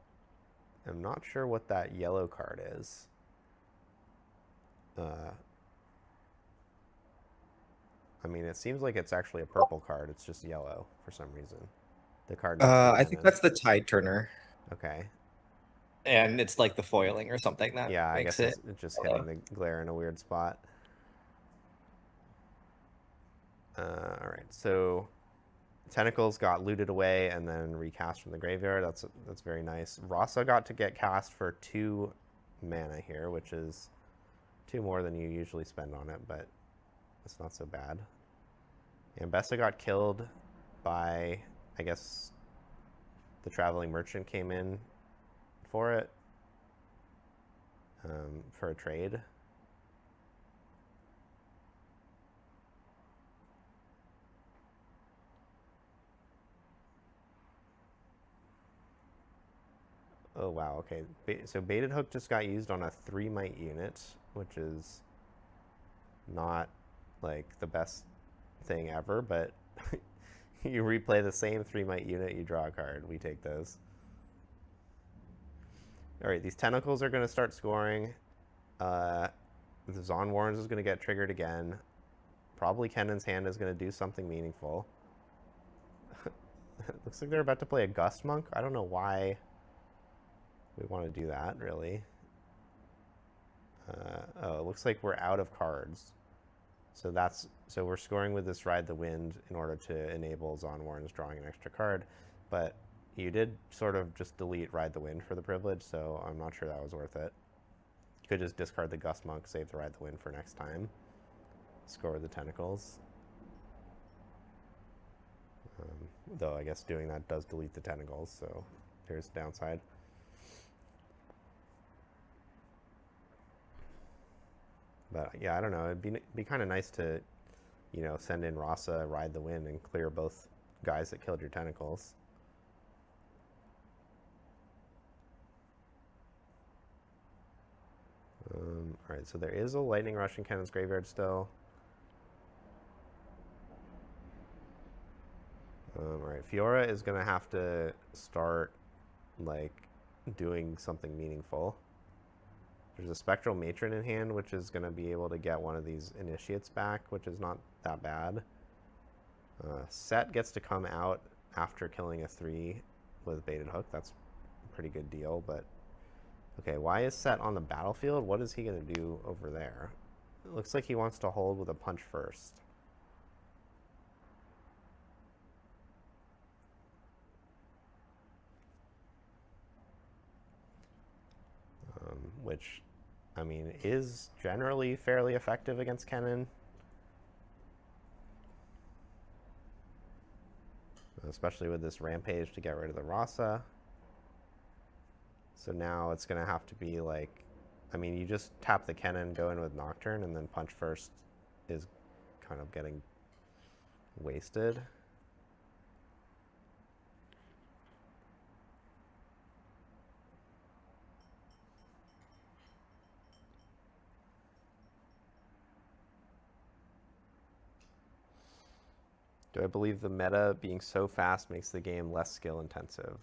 am not sure what that yellow card is. I mean, it seems like it's actually a purple card. It's just yellow for some reason. The card. I think that's the Tide Turner. Okay. And it's like the foiling or something that yeah, I makes guess it's just hitting the glare in a weird spot. All right, so Tentacles got looted away and then recast from the graveyard. That's very nice. Rasa got to get cast for 2 mana here, which is 2 more than you usually spend on it, but it's not so bad. Ambessa got killed by, I guess, the Traveling Merchant came in for it, for a trade. Oh wow, okay. So Baited Hook just got used on a 3 might unit, which is not like the best thing ever, but you replay the same 3 might unit, you draw a card. We take those. Alright, these Tentacles are going to start scoring. The Zon Warrens is going to get triggered again. Probably Kennen's Hand is going to do something meaningful. Looks like they're about to play a Gust Monk. I don't know why we want to do that, really. Oh, it looks like we're out of cards. So we're scoring with this Ride the Wind in order to enable Zon Warrens drawing an extra card. But you did sort of just delete Ride the Wind for the privilege, so I'm not sure that was worth it. You could just discard the Gust Monk, save the Ride the Wind for next time. Score the Tentacles. Though I guess doing that does delete the Tentacles, so there's the downside. But yeah, I don't know. It'd be kind of nice to, you know, send in Rasa, Ride the Wind, and clear both guys that killed your Tentacles. Alright, so there is a Lightning Rush in Kennen's graveyard still. Alright, Fiora is going to have to start, like, doing something meaningful. There's a Spectral Matron in hand, which is going to be able to get one of these Initiates back, which is not that bad. Set gets to come out after killing a 3 with Baited Hook. That's a pretty good deal, but... Okay, why is Set on the battlefield? What is he going to do over there? It looks like he wants to hold with a punch first. Which, I mean, is generally fairly effective against Kennen. Especially with this Rampage to get rid of the Rasa. So now it's going to have to be like, I mean, you just tap the Kennen, go in with Nocturne, and then punch first is kind of getting wasted. Do I believe the meta being so fast makes the game less skill intensive?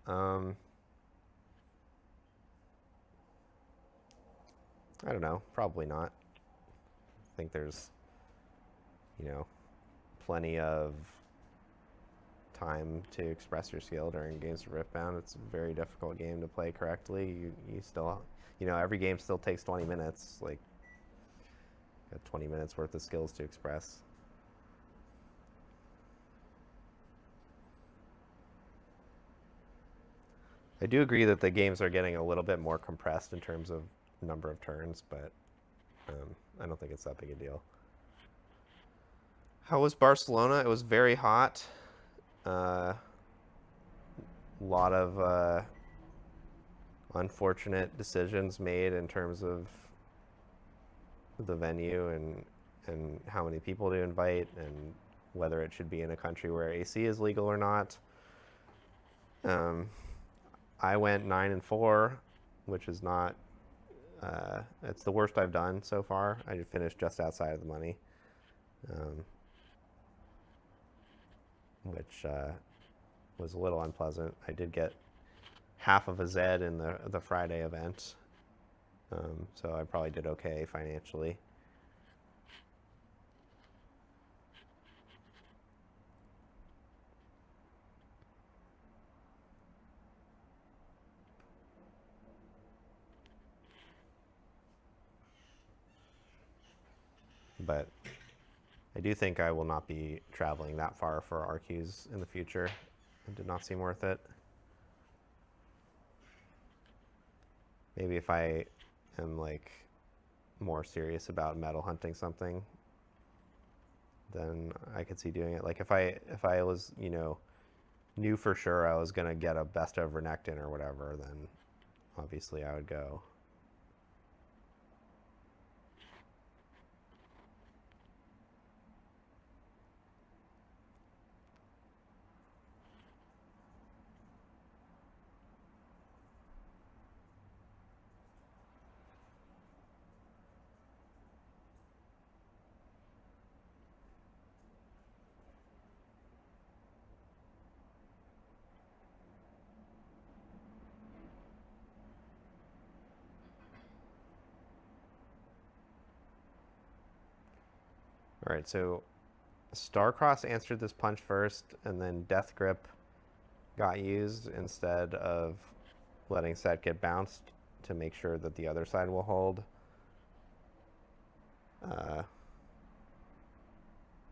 I don't know. Probably not. I think there's, you know, plenty of time to express your skill during games of Riftbound. It's a very difficult game to play correctly. You still, every game still takes 20 minutes. Like, got 20 minutes worth of skills to express. I do agree that the games are getting a little bit more compressed in terms of number of turns, but I don't think it's that big a deal. How was Barcelona? It was very hot. Lot of unfortunate decisions made in terms of the venue and how many people to invite and whether it should be in a country where AC is legal or not. I went 9-4, which is not. It's the worst I've done so far. I finished just outside of the money, which was a little unpleasant. I did get half of a Z in the Friday event, so I probably did okay financially. But I do think I will not be traveling that far for RQs in the future. It did not seem worth it. Maybe if I am like more serious about medal hunting something, then I could see doing it. Like if I was, knew for sure I was gonna get a best of Renekton or whatever, then obviously I would go. All right, so Starcross answered this punch first, and then Death Grip got used instead of letting set get bounced to make sure that the other side will hold.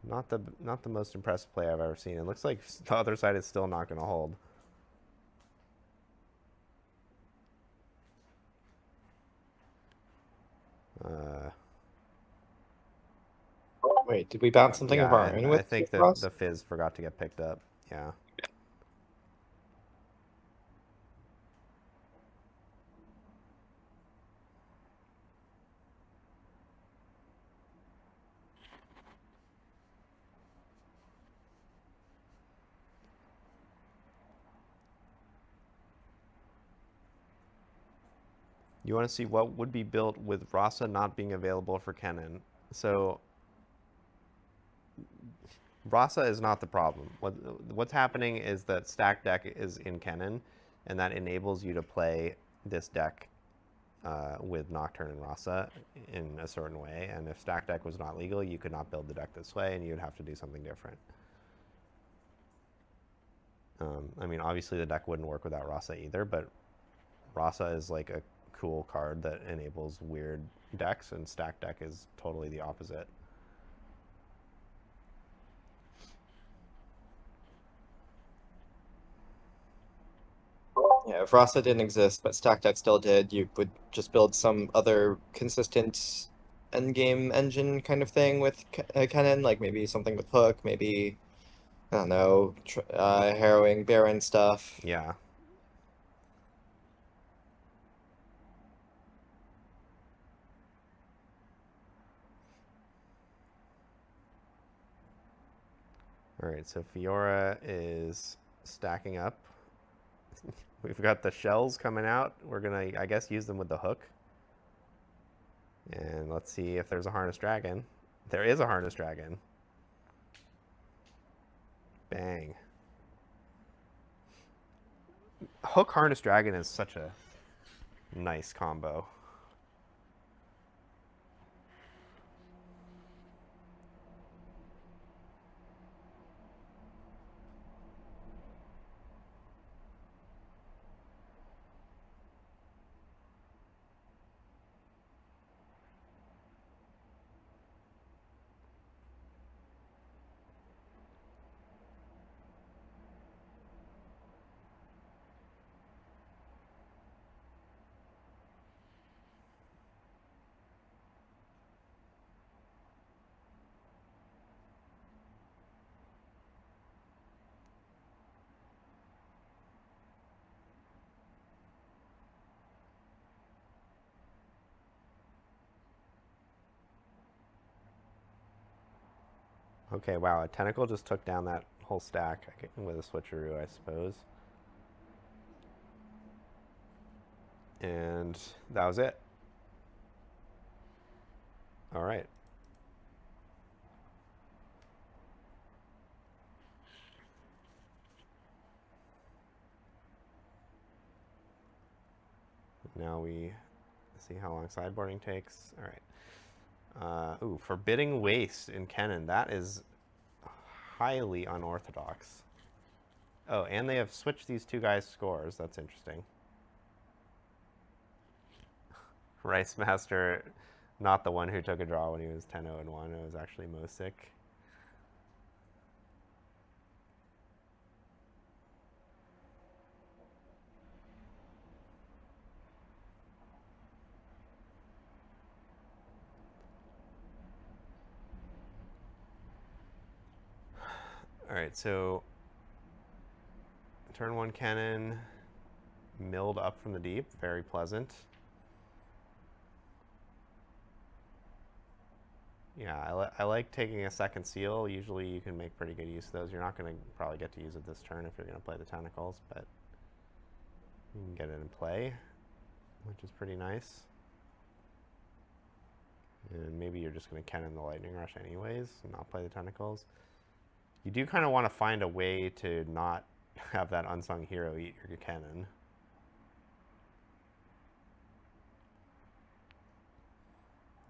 Not the most impressive play I've ever seen. It looks like the other side is still not going to hold. Wait, did we bounce something of our own with I think that Ross? the fizz forgot to get picked up. Yeah. You want to see what would be built with Rasa not being available for Kennen. So Rasa is not the problem. What's happening is that Stack Deck is in Kennen, and that enables you to play this deck with Nocturne and Rasa in a certain way. And if Stack Deck was not legal, you could not build the deck this way, and you would have to do something different. I mean, obviously the deck wouldn't work without Rasa either, but Rasa is like a cool card that enables weird decks, and Stack Deck is totally the opposite. Yeah, if Rasa didn't exist, but Stack Deck still did, you would just build some other consistent endgame engine kind of thing with Kennen, like maybe something with Hook, maybe, I don't know, harrowing Baron stuff. Yeah. All right, so Fiora is stacking up. We've got the shells coming out. We're gonna, I guess, use them with the hook. And let's see if there's a Harness Dragon. There is a Harness Dragon. Bang. Hook Harness Dragon is such a nice combo. Okay, wow, a tentacle just took down that whole stack with a switcheroo, I suppose. And that was it. All right. Now we see how long sideboarding takes. All right. Ooh, Forbidding Waste in Kennen. That is highly unorthodox. Oh, and they have switched these two guys' scores. That's interesting. Rice Master, not the one who took a draw when he was 10-0 and 1. It was actually Mosik. All right, so turn 1 cannon, milled up from the deep, very pleasant. Yeah, I like taking a second seal. Usually you can make pretty good use of those. You're not going to probably get to use it this turn if you're going to play the tentacles, but you can get it in play, which is pretty nice. And maybe you're just going to cannon the Lightning Rush anyways and not play the tentacles. You do kind of want to find a way to not have that unsung hero eat your cannon.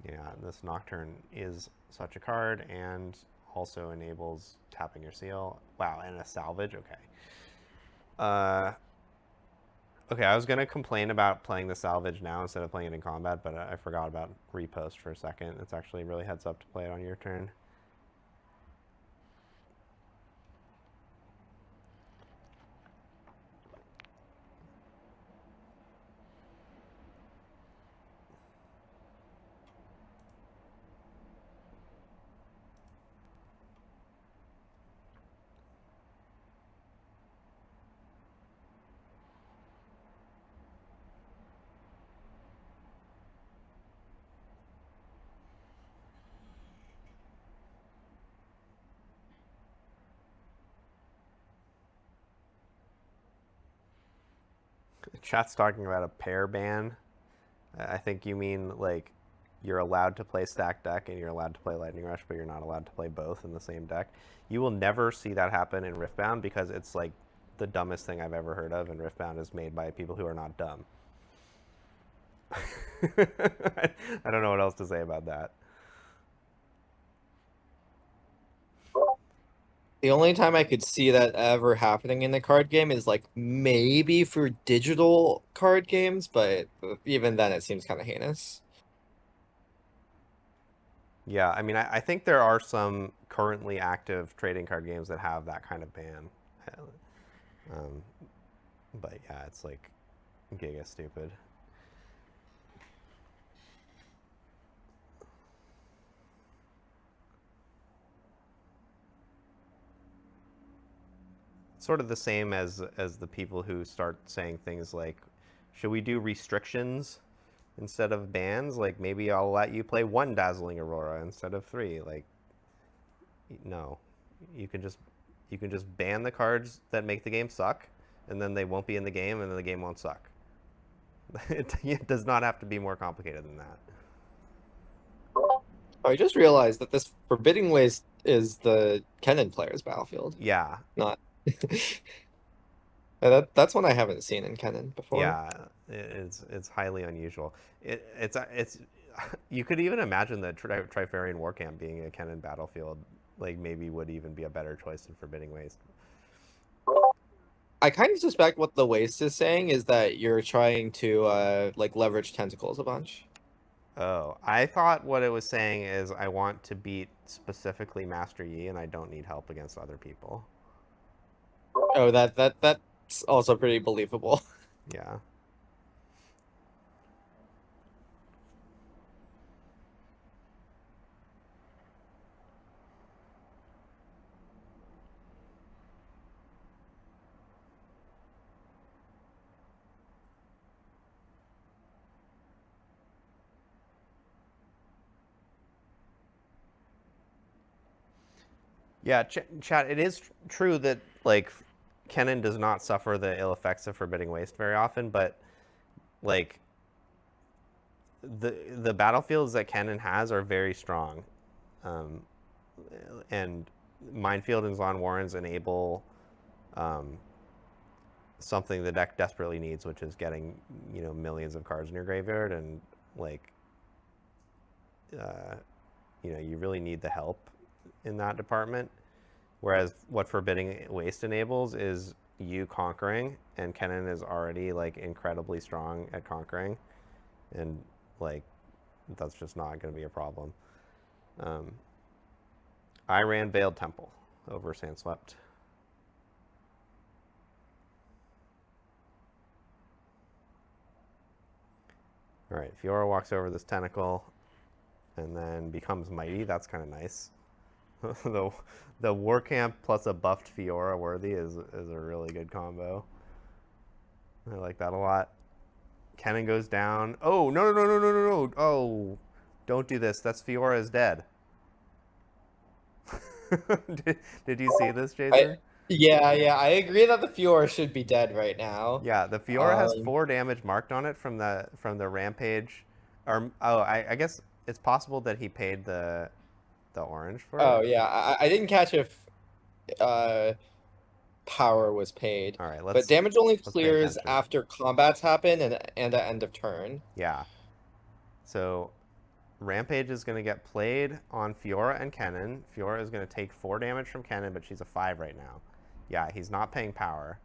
Yeah, this Nocturne is such a card and also enables tapping your seal. Wow, and a salvage, okay. Okay, I was going to complain about playing the salvage now instead of playing it in combat, but I forgot about repost for a second. It's actually really heads up to play it on your turn. Chat's talking about a pair ban. I think you mean like you're allowed to play stack deck and you're allowed to play Lightning Rush, but you're not allowed to play both in the same deck. You will never see that happen in Riftbound because it's like the dumbest thing I've ever heard of, and Riftbound is made by people who are not dumb. I don't know what else to say about that. The only time I could see that ever happening in the card game is like maybe for digital card games, but even then it seems kind of heinous. Yeah, I mean, I think there are some currently active trading card games that have that kind of ban. But yeah, it's like giga stupid. Sort of the same as the people who start saying things like, should we do restrictions instead of bans? Like maybe I'll let you play 1 Dazzling Aurora instead of 3. Like, no, you can just ban the cards that make the game suck, and then they won't be in the game, and then the game won't suck. It does not have to be more complicated than that. I just realized that this Forbidding Waste is the Kennen player's battlefield. Yeah. Not. That's one I haven't seen in Kennen before. Yeah, it's highly unusual. It's you could even imagine that Trifarian Warcamp being a Kennen battlefield, like maybe would even be a better choice than Forbidding Waste. I kind of suspect what the Waste is saying is that you're trying to like leverage tentacles a bunch. Oh, I thought what it was saying is I want to beat specifically Master Yi, and I don't need help against other people. Oh, that's also pretty believable. Yeah. Yeah, chat. It is true that like Kennen does not suffer the ill effects of Forbidding Waste very often, but like the battlefields that Kennen has are very strong, and Minefield and Zon Warrens enable something the deck desperately needs, which is getting millions of cards in your graveyard, and like you really need the help in that department. Whereas what Forbidding Waste enables is you conquering, and Kennen is already like incredibly strong at conquering, and like that's just not going to be a problem. I ran Veiled Temple over Sandswept. All right, Fiora walks over this tentacle and then becomes mighty. That's kind of nice. the War Camp plus a buffed Fiora worthy is a really good combo. I like that a lot. Kennen goes down. Oh, no. Oh, don't do this. That's Fiora's dead. Did you see this, Jason? Yeah, I agree that the Fiora should be dead right now. Yeah, the Fiora has 4 damage marked on it from the Rampage. Or I guess it's possible that he paid the orange for it. Oh yeah, I didn't catch if power was paid. All right, but damage only pay clears attention. after combats happen and at end of turn. Yeah. So Rampage is going to get played on Fiora and Kennen. Fiora is going to take 4 damage from Kennen, but she's a 5 right now. Yeah, he's not paying power.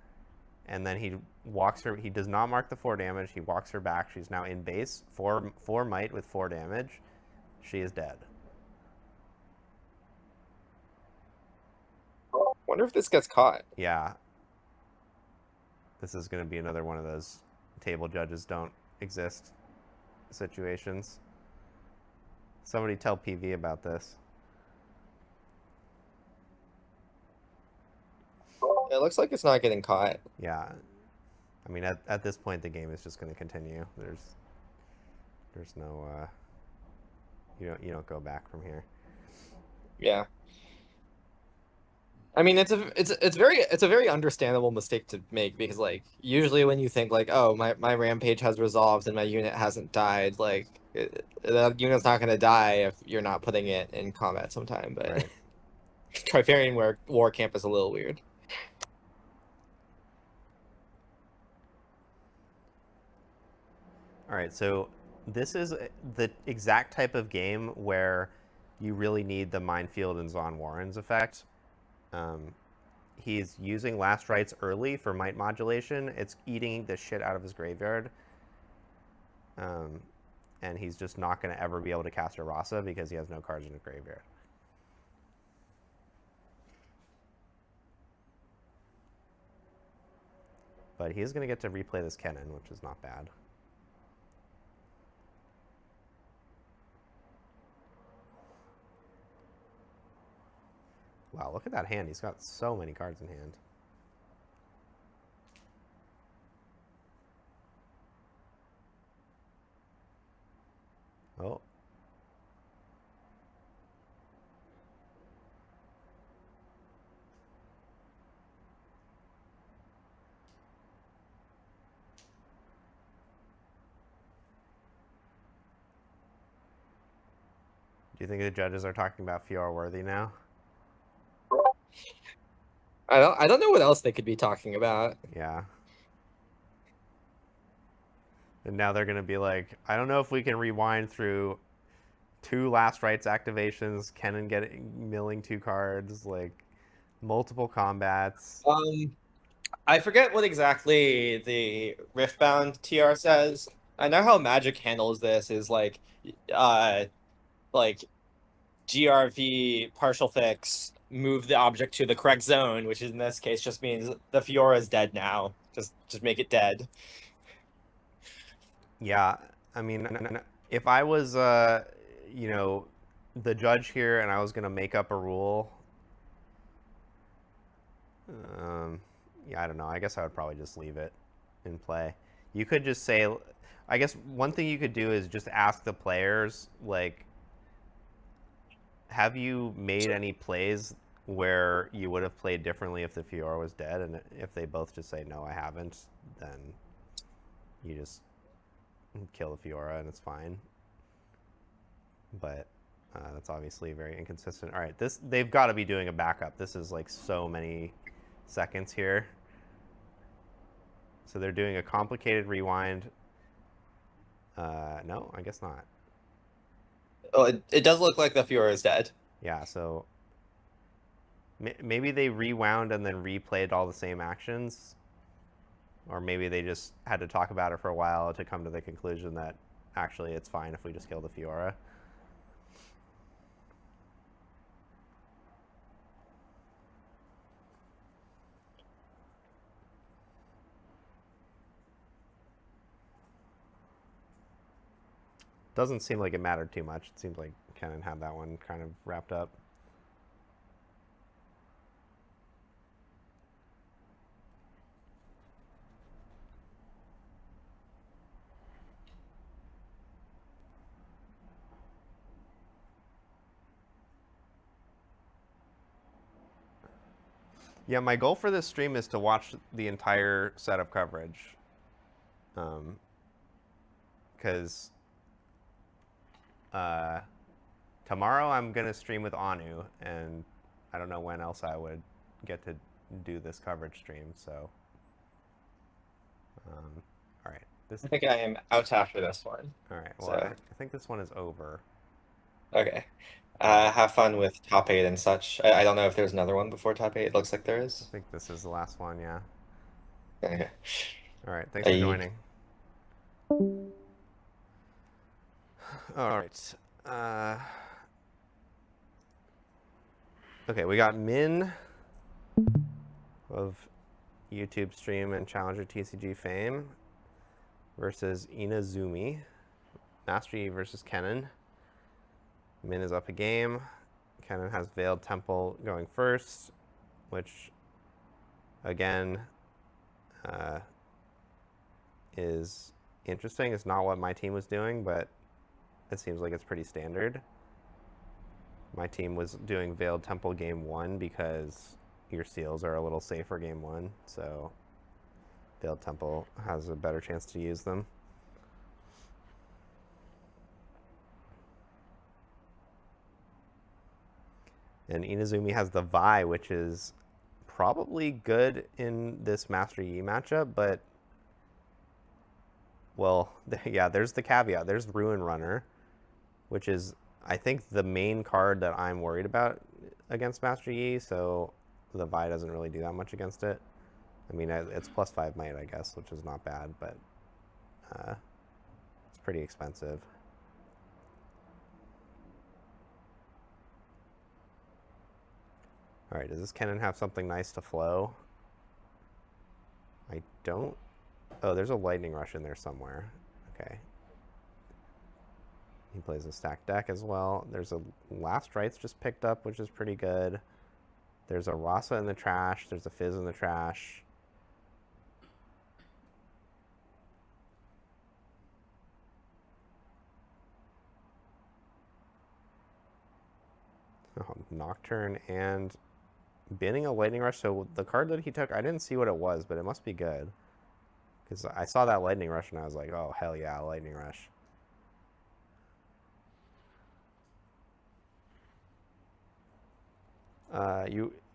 And then he walks her. He does not mark the 4 damage. He walks her back. She's now in base. 4 might with 4 damage. She is dead. Wonder if this gets caught. Yeah. This is going to be another one of those table judges don't exist situations. Somebody tell PV about this. It looks like it's not getting caught. Yeah. I mean, at this point, the game is just going to continue. There's no, you don't go back from here. Yeah. I mean, it's a very understandable mistake to make, because like usually when you think like, oh, my Rampage has resolved and my unit hasn't died, like the unit's not gonna die if you're not putting it in combat sometime. But Right. Trifarian War Camp is a little weird. All right, so this is the exact type of game where you really need the Minefield and Zon Warrens effect. He's using Last Rites early for might modulation. It's eating the shit out of his graveyard. And he's just not going to ever be able to cast a Rasa because he has no cards in his graveyard. But he is going to get to replay this Kennen, which is not bad. Wow, look at that hand. He's got so many cards in hand. Oh. Do you think the judges are talking about Fiora worthy now? I don't know what else they could be talking about. Yeah. And now they're going to be like, I don't know if we can rewind through 2 Last Rites activations, Kennen milling 2 cards, like multiple combats. I forget what exactly the Riftbound TR says. I know how Magic handles this is like GRV partial fix, move the object to the correct zone, which in this case just means the Fiora is dead now. Just make it dead. Yeah, I mean, if I was, the judge here and I was going to make up a rule, yeah, I don't know. I guess I would probably just leave it in play. You could just say, I guess one thing you could do is just ask the players, like, have you made any plays where you would have played differently if the Fiora was dead, and if they both just say, no, I haven't, then you just kill the Fiora and it's fine. But that's obviously very inconsistent. All right, they've got to be doing a backup. This is like so many seconds here. So they're doing a complicated rewind. No, I guess not. Oh, it does look like the Fiora is dead. Yeah, so maybe they rewound and then replayed all the same actions. Or maybe they just had to talk about it for a while to come to the conclusion that actually it's fine if we just kill the Fiora. Doesn't seem like it mattered too much. It seems like Kennen had that one kind of wrapped up. Yeah, my goal for this stream is to watch the entire set of coverage. Because tomorrow I'm going to stream with Anu, and I don't know when else I would get to do this coverage stream, so... all right. I think I am out after this one. All right, well, So... I think this one is over. Okay. Have fun with top 8 and such. I don't know if there's another one before top 8. It looks like there is. I think this is the last one, yeah. Okay. All right, thanks for joining. All right. Okay, we got Min of YouTube stream and Challenger TCG fame versus Inazumi. Master Yi versus Kennen. Min is up a game. Kennen has Veiled Temple going first, which, again, is interesting. It's not what my team was doing, but it seems like it's pretty standard. My team was doing Veiled Temple game 1 because your seals are a little safer game 1, so Veiled Temple has a better chance to use them. And Inazumi has the Vi, which is probably good in this Master Yi matchup, but, well, yeah, there's the caveat. There's Ruin Runner, which is, I think, the main card that I'm worried about against Master Yi, so the Vi doesn't really do that much against it. I mean, it's +5 might, I guess, which is not bad, but it's pretty expensive. All right, does this Kennen have something nice to flow? I don't... Oh, there's a Lightning Rush in there somewhere. Okay. He plays a stacked deck as well. There's a Last Rites just picked up, which is pretty good. There's a Rasa in the trash. There's a Fizz in the trash. Oh, Nocturne and binning a Lightning Rush. So the card that he took, I didn't see what it was, but it must be good. Because I saw that Lightning Rush and I was like, oh, hell yeah, Lightning Rush.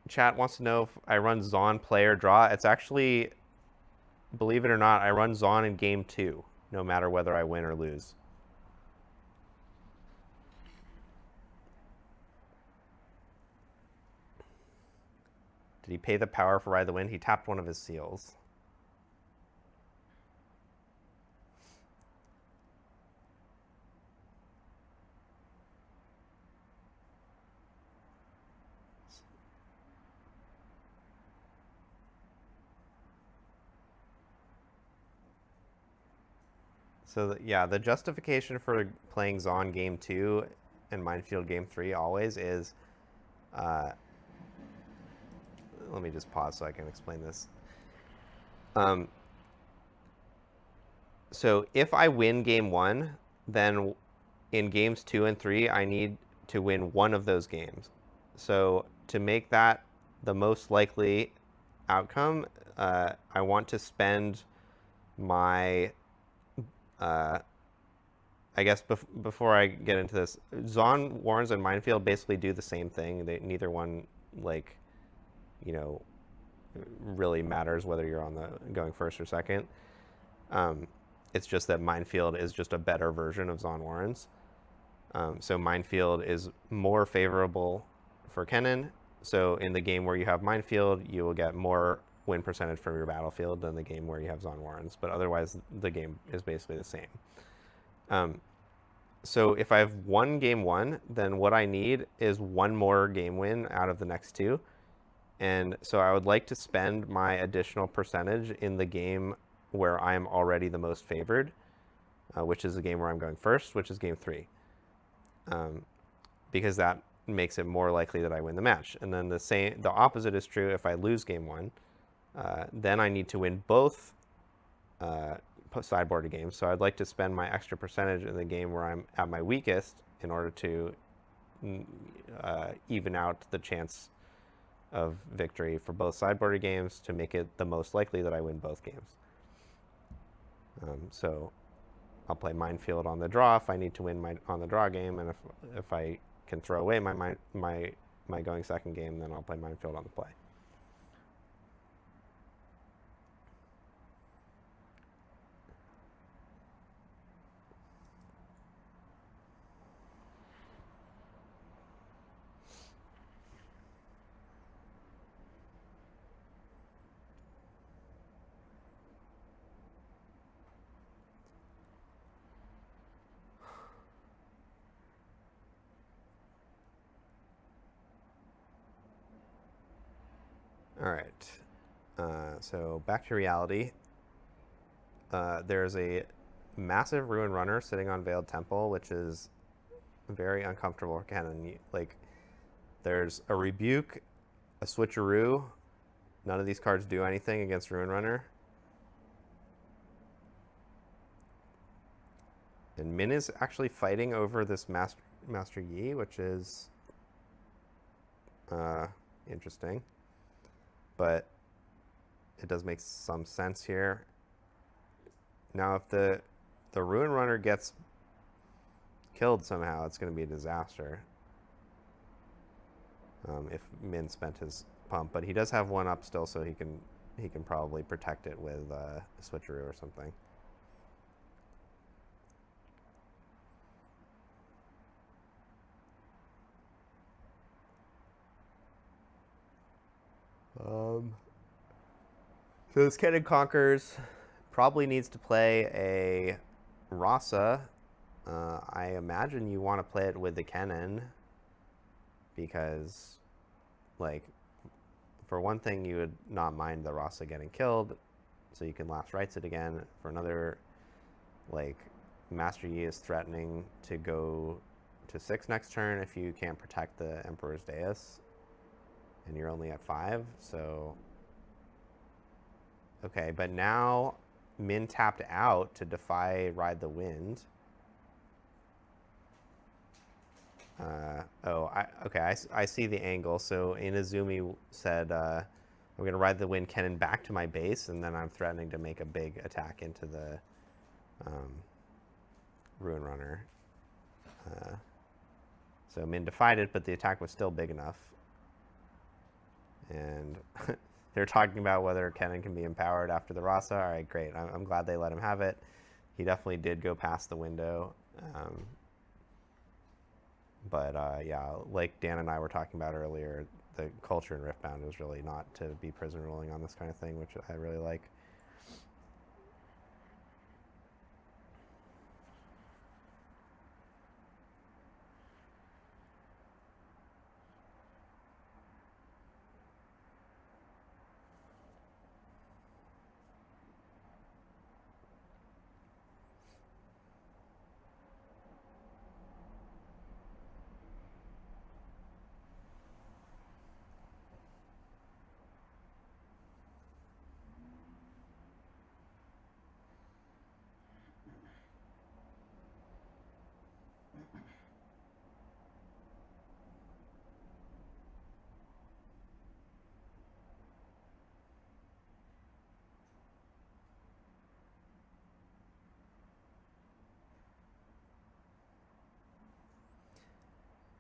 Chat wants to know if I run Zon play or draw. It's actually, believe it or not, I run Zon in game 2, no matter whether I win or lose. Did he pay the power for Ride the Wind? He tapped one of his seals. So yeah, the justification for playing Zon game 2 and Minefield game 3 always is, let me just pause so I can explain this. So if I win game 1, then in games 2 and 3, I need to win one of those games. So to make that the most likely outcome, I want to spend my, I guess before I get into this, Zon, Warrens, and Minefield basically do the same thing. Neither one, like, you know, really matters whether you're on the going first or second. It's just that Minefield is just a better version of Zon Warrens. So Minefield is more favorable for Kennen. So in the game where you have Minefield, you will get more win percentage from your battlefield than the game where you have Zon Warrens. But otherwise, the game is basically the same. So if I have one game won, then what I need is one more game win out of the next two. And so I would like to spend my additional percentage in the game where I'm already the most favored, which is the game where I'm going first, which is game 3. Because that makes it more likely that I win the match. And then the opposite is true if I lose game 1. Then I need to win both sideboarded games. So I'd like to spend my extra percentage in the game where I'm at my weakest in order to even out the chance of victory for both sideboarded games to make it the most likely that I win both games. So I'll play Minefield on the draw if I need to win on the draw game, and if I can throw away my going second game, then I'll play Minefield on the play. All right, so back to reality. There's a massive Ruin Runner sitting on Veiled Temple, which is very uncomfortable for Kennen. Like, there's a Rebuke, a Switcheroo. None of these cards do anything against Ruin Runner. And Min is actually fighting over this Master Yi, which is interesting. But it does make some sense here. Now, if the Ruin Runner gets killed somehow, it's going to be a disaster. If Min spent his pump, but he does have one up still, so he can probably protect it with a Switcheroo or something. So this Kennen Conquers probably needs to play a Rasa. I imagine you want to play it with the Kennen because, like, for one thing, you would not mind the Rasa getting killed, so you can last rites it again. For another, like, Master Yi is threatening to go to 6 next turn if you can't protect the Emperor's Dais, and you're only at 5, so... Okay, but now Min tapped out to defy Ride the Wind. I see the angle. So Inazumi said, I'm going to Ride the Wind Kennen back to my base, and then I'm threatening to make a big attack into the Ruin Runner. So Min defied it, but the attack was still big enough. And they're talking about whether Kennen can be empowered after the Rasa. All right, great. I'm glad they let him have it. He definitely did go past the window. Yeah, like Dan and I were talking about earlier, the culture in Riftbound is really not to be prison ruling on this kind of thing, which I really like.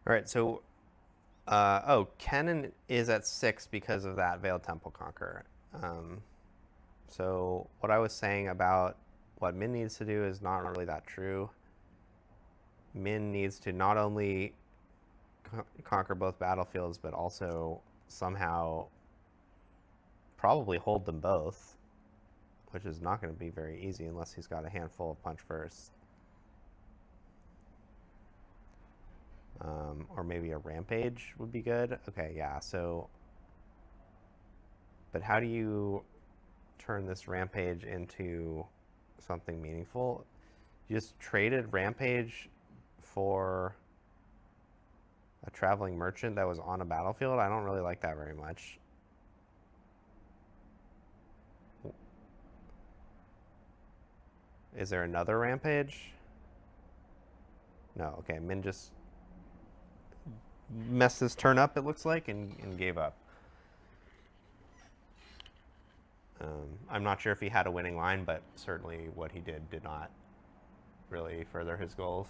All right, so Kennen is at 6 because of that Veiled Temple Conqueror. So what I was saying about what Min needs to do is not really that true. Min needs to not only conquer both battlefields, but also somehow probably hold them both, which is not going to be very easy unless he's got a handful of punch first. Or maybe a rampage would be good. Okay, yeah, so... But how do you turn this rampage into something meaningful? You just traded rampage for a traveling merchant that was on a battlefield? I don't really like that very much. Is there another rampage? No, okay, Min just messed this turn up, it looks like, and gave up. I'm not sure if he had a winning line, but certainly what he did not really further his goals.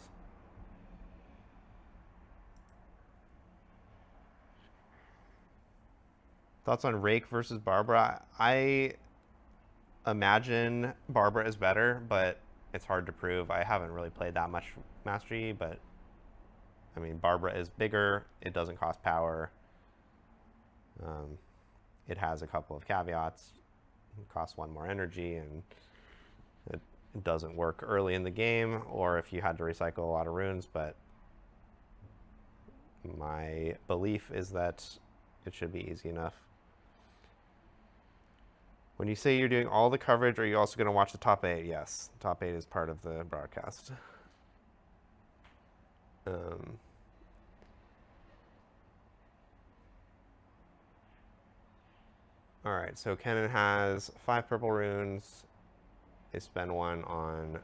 Thoughts on Rake versus Barbara? I imagine Barbara is better, but it's hard to prove. I haven't really played that much Master Yi, but I mean, Barbara is bigger. It doesn't cost power. It has a couple of caveats. It costs 1 more energy, and it doesn't work early in the game, or if you had to recycle a lot of runes, but my belief is that it should be easy enough. When you say you're doing all the coverage, are you also going to watch the top 8? Yes, top 8 is part of the broadcast. Alright, so Kennen has 5 purple runes. They spend 1 on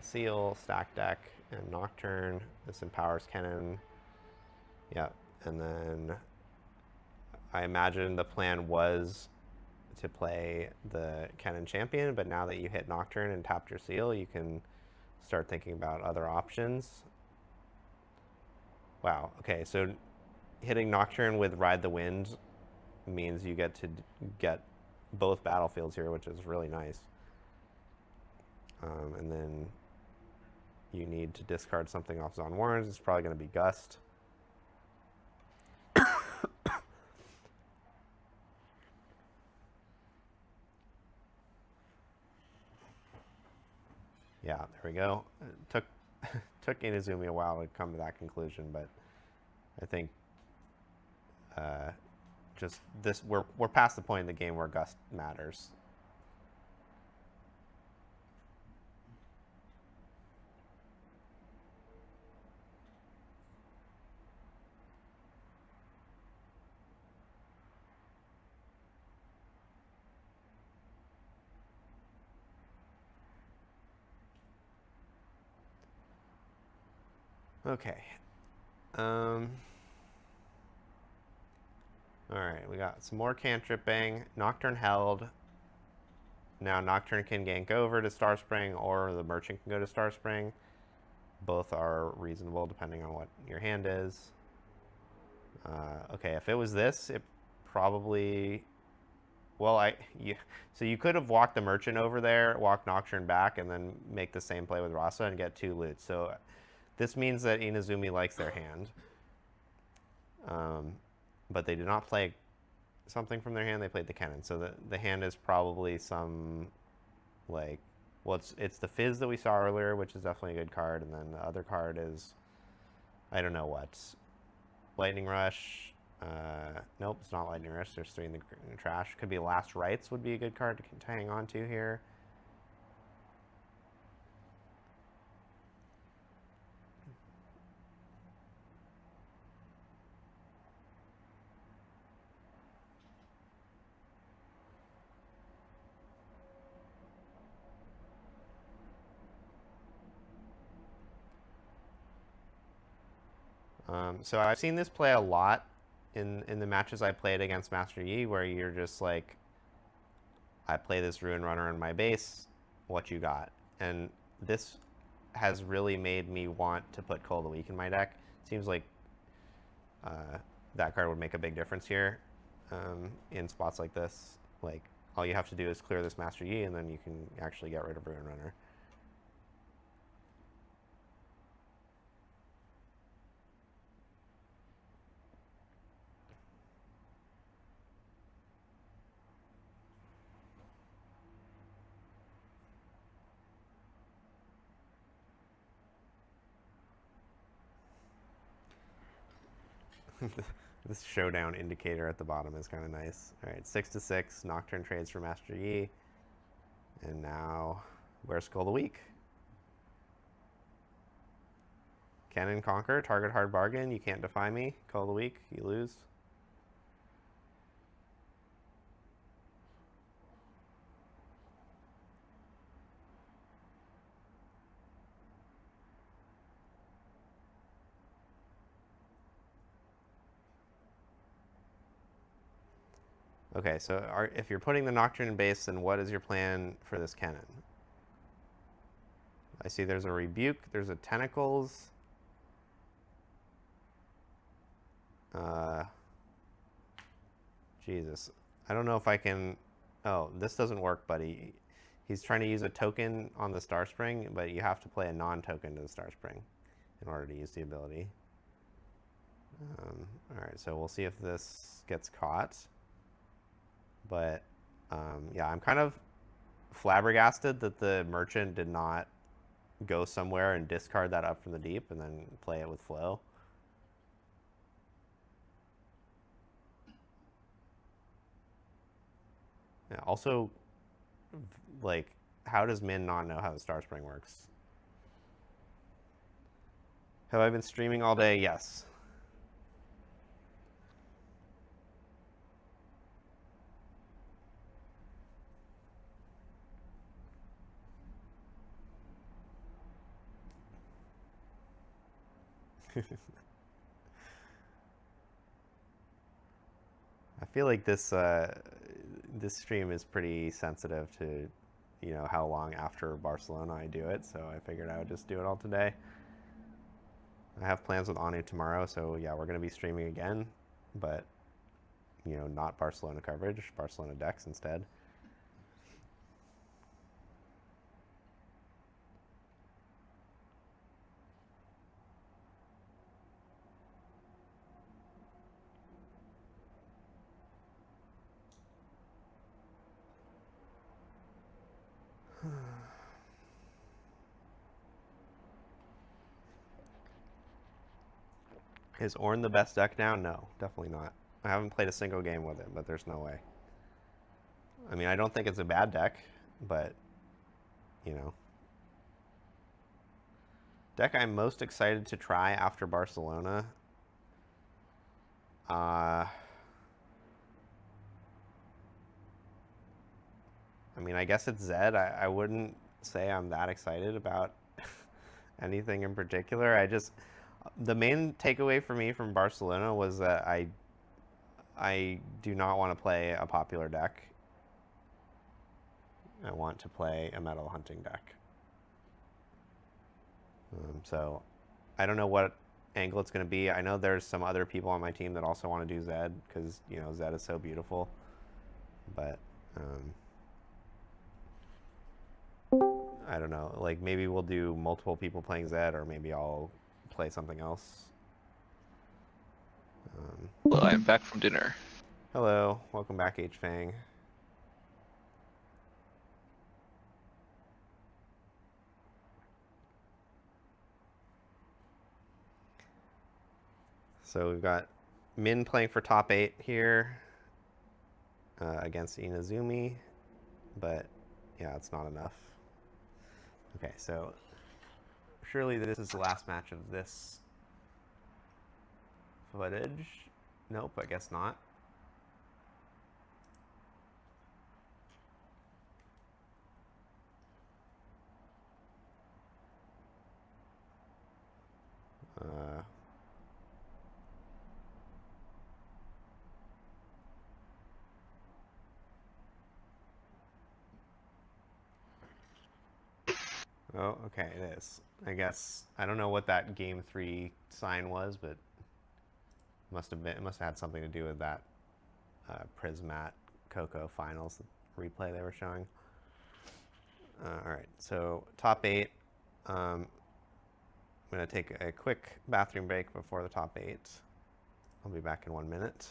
Seal, Stack Deck, and Nocturne. This empowers Kennen. Yep, and then I imagine the plan was to play the Kennen champion, but now that you hit Nocturne and tapped your Seal, you can start thinking about other options. Wow, okay, so hitting Nocturne with Ride the Wind means you get to get both battlefields here, which is really nice. And then you need to discard something off Zon Warrens. It's probably going to be Gust. Yeah, there we go. It took Inazumi a while to come to that conclusion, but I think just this we're past the point in the game where Gust matters. Okay. Alright, we got some more cantripping. Nocturne held. Now Nocturne can gank over to Starspring, or the Merchant can go to Starspring. Both are reasonable depending on what your hand is. Okay, if it was this, it probably... Well, so you could have walked the Merchant over there, walked Nocturne back, and then make the same play with Rasa and get 2 loots. So this means that Inazumi likes their hand. But they did not play something from their hand. They played the Kennen. So the hand is probably some, like, well, it's the Fizz that we saw earlier, which is definitely a good card. And then the other card is, I don't know what. Lightning Rush. Nope, it's not Lightning Rush. There's 3 in the trash. Could be Last Rites would be a good card to hang on to here. So I've seen this play a lot in the matches I played against Master Yi, where you're just like, I play this Ruin Runner in my base, what you got? And this has really made me want to put Cold Weak in my deck. Seems like that card would make a big difference here in spots like this. Like, all you have to do is clear this Master Yi, and then you can actually get rid of Ruin Runner. This showdown indicator at the bottom is kind of nice. All right, 6-6 Nocturne trades for Master Yi, and now where's Skull of the Week? Cannon Conquer, target hard bargain. You can't defy me. Call of the Week, you lose. Okay, so if you're putting the Nocturne in base, then what is your plan for this cannon? I see there's a Rebuke, there's a Tentacles. Jesus. I don't know if I can... Oh, this doesn't work, buddy. He's trying to use a token on the Star Spring, but you have to play a non-token to the Star Spring in order to use the ability. Alright, so we'll see if this gets caught. But, yeah, I'm kind of flabbergasted that the Merchant did not go somewhere and discard that up from the deep and then play it with flow. Yeah, also, like, how does Min not know how the Star Spring works? Have I been streaming all day? Yes. I feel like this this stream is pretty sensitive to, you know, how long after Barcelona I do it, so I figured I would just do it all today. I have plans with Anu tomorrow, so yeah, we're going to be streaming again, but, you know, not Barcelona coverage, Barcelona decks instead. Is Ornn the best deck now? No, definitely not. I haven't played a single game with it, but there's no way. I mean, I don't think it's a bad deck, but, you know. Deck I'm most excited to try after Barcelona. I mean, I guess it's Zed. I wouldn't say I'm that excited about anything in particular. The main takeaway for me from Barcelona was that I do not want to play a popular deck. I want to play a metal hunting deck. So I don't know what angle it's going to be. I know there's some other people on my team that also want to do Zed because, you know, Zed is so beautiful. But I don't know. Like, maybe we'll do multiple people playing Zed, or maybe I'll play something else. Well, I'm back from dinner. Hello. Welcome back, H-Fang. So we've got Min playing for top 8 here against Inazumi, but yeah, it's not enough. Okay, so surely this is the last match of this footage. Nope, I guess not. Oh, okay, it is. I guess, I don't know what that game 3 sign was, but It must have had something to do with that Prismat Coco finals replay they were showing. All right, so top 8. I'm going to take a quick bathroom break before the top 8. I'll be back in 1 minute.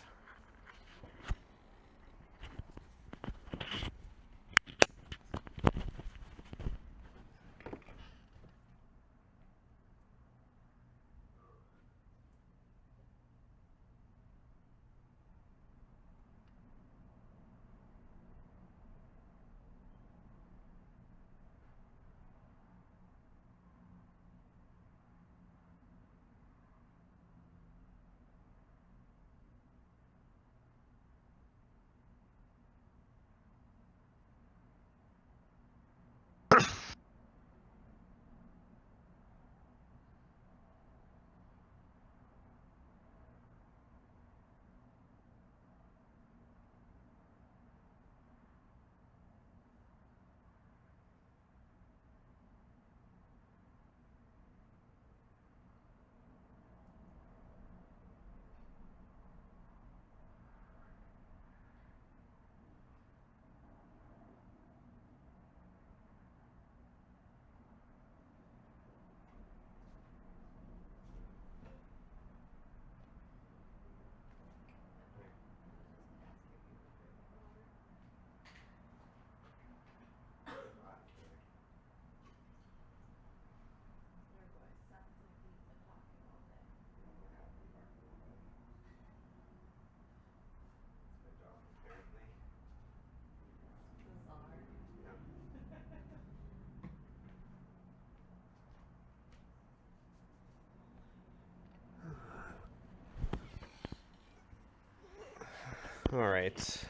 All right.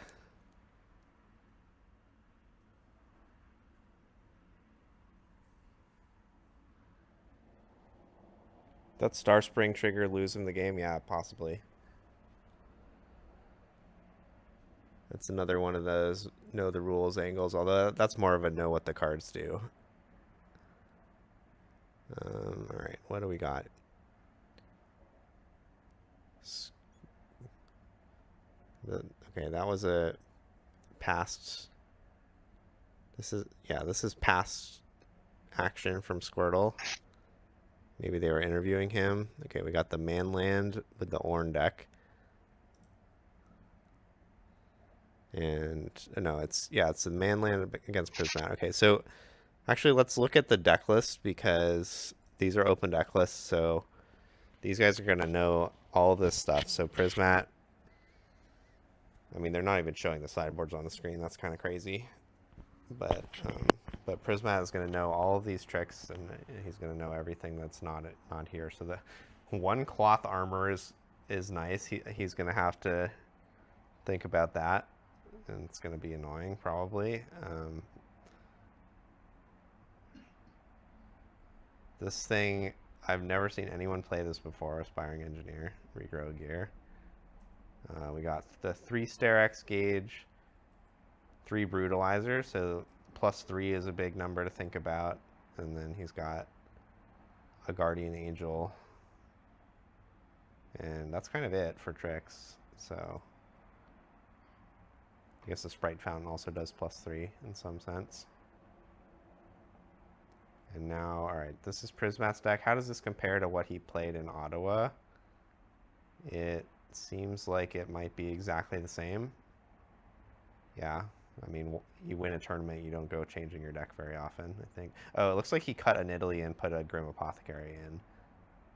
That Star Spring trigger losing the game? Yeah, possibly. That's another one of those know the rules angles, although that's more of a know what the cards do. All right, what do we got? Okay, that was a past. This is past action from Squirtle. Maybe they were interviewing him. Okay, we got the Manland with the Orn deck. And no, it's the Manland against Prismat. Okay, so actually let's look at the deck list because these are open deck lists, so these guys are gonna know all this stuff. So Prismat, I mean, they're not even showing the sideboards on the screen. That's kind of crazy. But Prismat is going to know all of these tricks, and he's going to know everything that's not here. So the one cloth armor is nice. He's going to have to think about that, and it's going to be annoying probably. This thing, I've never seen anyone play this before. Aspiring Engineer, Regrow Gear. We got the 3 Sterex gauge, 3 Brutalizer, so +3 is a big number to think about. And then he's got a Guardian Angel. And that's kind of it for tricks. So I guess the Sprite Fountain also does +3 in some sense. And now, all right, this is Prismat's deck. How does this compare to what he played in Ottawa? It seems like it might be exactly the same. Yeah, I mean, you win a tournament, you don't go changing your deck very often, I think. Oh, it looks like he cut an Italy and put a Grim Apothecary in.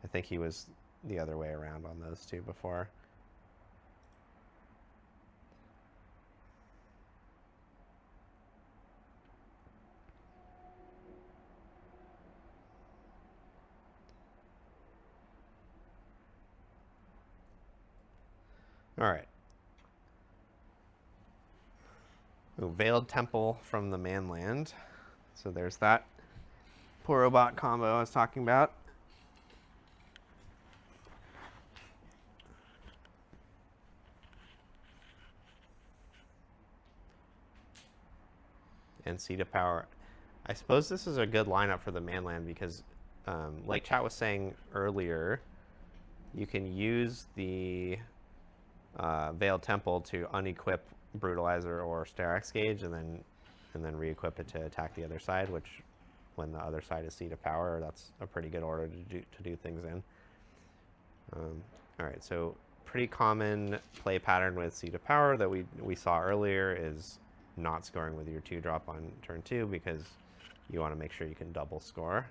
I think he was the other way around on those two before. All right. Ooh, Veiled Temple from the Manland. So there's that Porobot combo I was talking about. And Seed of Power. I suppose this is a good lineup for the Manland because, like chat was saying earlier, you can use the Veiled Temple to unequip Brutalizer or Sterak's Gauge, and then re-equip it to attack the other side, which, when the other side is Seat of Power, that's a pretty good order to do things in. All right, so pretty common play pattern with Seat of Power that we saw earlier is not scoring with your 2-drop on turn 2 because you want to make sure you can double score.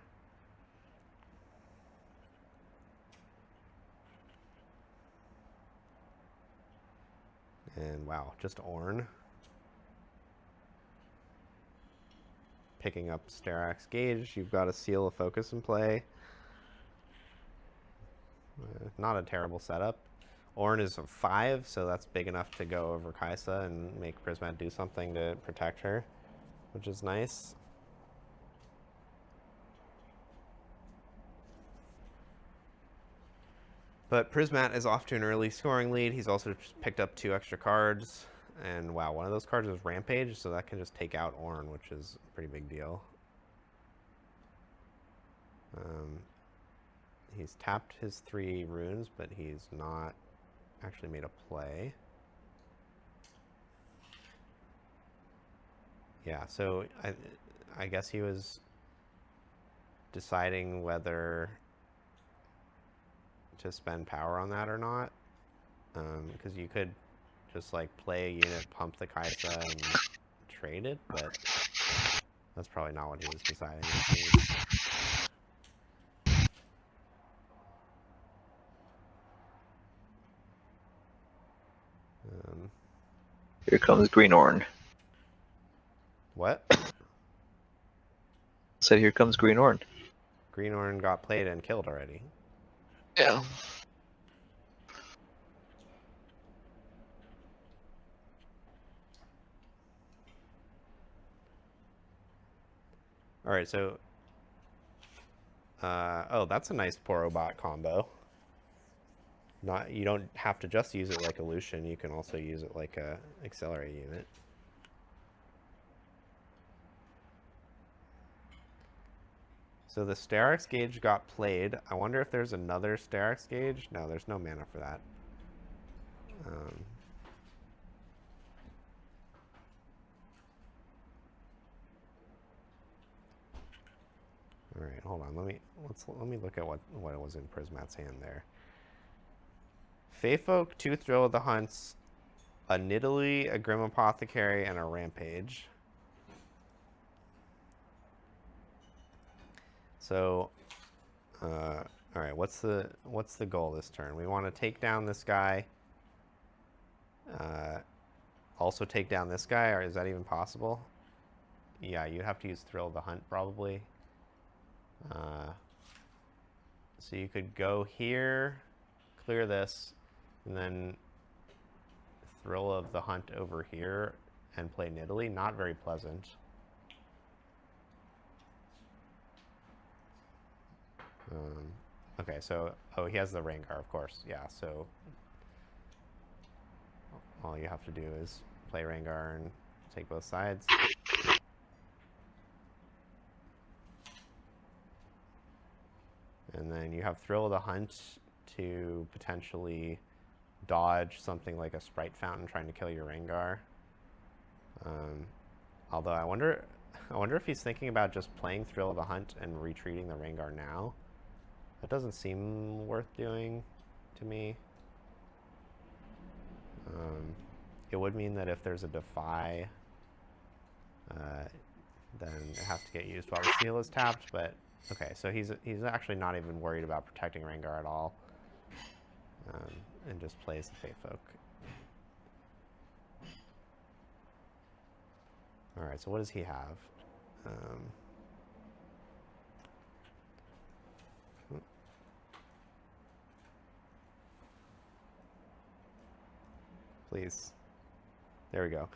And wow, just Ornn. Picking up Sterak's Gauge, you've got a Seal of Focus in play. Not a terrible setup. Ornn is a 5, so that's big enough to go over Kaisa and make Prismat do something to protect her, which is nice. But Prismat is off to an early scoring lead. He's also just picked up 2 extra cards. And wow, one of those cards is Rampage, so that can just take out Ornn, which is a pretty big deal. He's tapped his 3 runes, but he's not actually made a play. Yeah, so I guess he was deciding whether to spend power on that or not, because you could just like play a unit, pump the Kaisa, and trade it, but that's probably not what he was deciding. Here comes Green Ornn. What? Said here comes Green Ornn. Green Ornn got played and killed already. Yeah. All right, so oh, that's a nice Porobot combo. You don't have to just use it like a Lucian, you can also use it like a Accelerate unit. So the Sterak's Gauge got played. I wonder if there's another Sterak's Gauge. No, there's no mana for that. All right, hold on. Let me look at what was in Prismat's hand there. Feyfolk, 2 Thrill of the Hunts, a Nidalee, a Grim Apothecary, and a Rampage. So, all right, what's the goal this turn? We want to take down this guy. Also take down this guy, or is that even possible? Yeah, you'd have to use Thrill of the Hunt probably. So you could go here, clear this, and then Thrill of the Hunt over here and play Nidalee. Not very pleasant. Okay, so, oh, he has the Rengar, of course. Yeah, so all you have to do is play Rengar and take both sides. And then you have Thrill of the Hunt to potentially dodge something like a Sprite Fountain trying to kill your Rengar. Although I wonder if he's thinking about just playing Thrill of the Hunt and retreating the Rengar now. That doesn't seem worth doing to me. It would mean that if there's a Defy, then it has to get used while the Seal is tapped, but okay, so he's actually not even worried about protecting Rengar at all, and just plays the Feyfolk. All right, so what does he have? Please. There we go.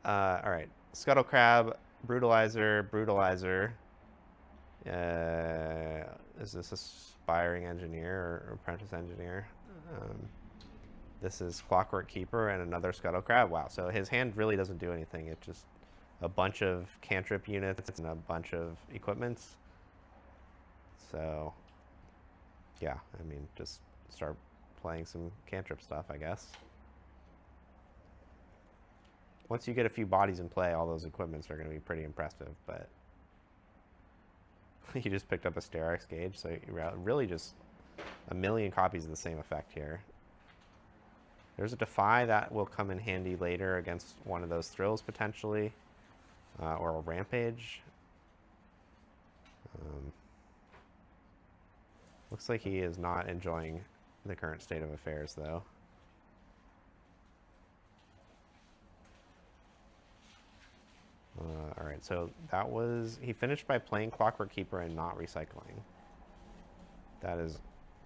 All right, Scuttle Crab, Brutalizer. Is this Aspiring Engineer or Apprentice Engineer? This is Clockwork Keeper and another Scuttle Crab. Wow, so his hand really doesn't do anything. It's just a bunch of cantrip units and a bunch of equipments. So, yeah, I mean, just start playing some cantrip stuff, I guess. Once you get a few bodies in play, all those equipments are going to be pretty impressive, but he just picked up a Sterex Gauge, so really just a million copies of the same effect here. There's a Defy that will come in handy later against one of those thrills, potentially, or a Rampage. Looks like he is not enjoying the current state of affairs, though. Alright, so that was... He finished by playing Clockwork Keeper and not recycling. That is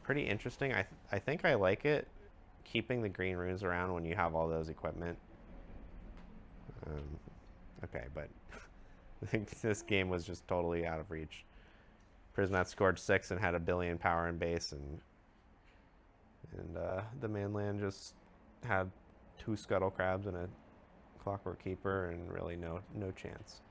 pretty interesting. I think I like it, keeping the green runes around when you have all those equipment. Okay, but I think this game was just totally out of reach. Prismat scored 6 and had 1 billion power in base, and the mainland just had 2 Scuttle Crabs and a Clockwork Keeper, and really no chance.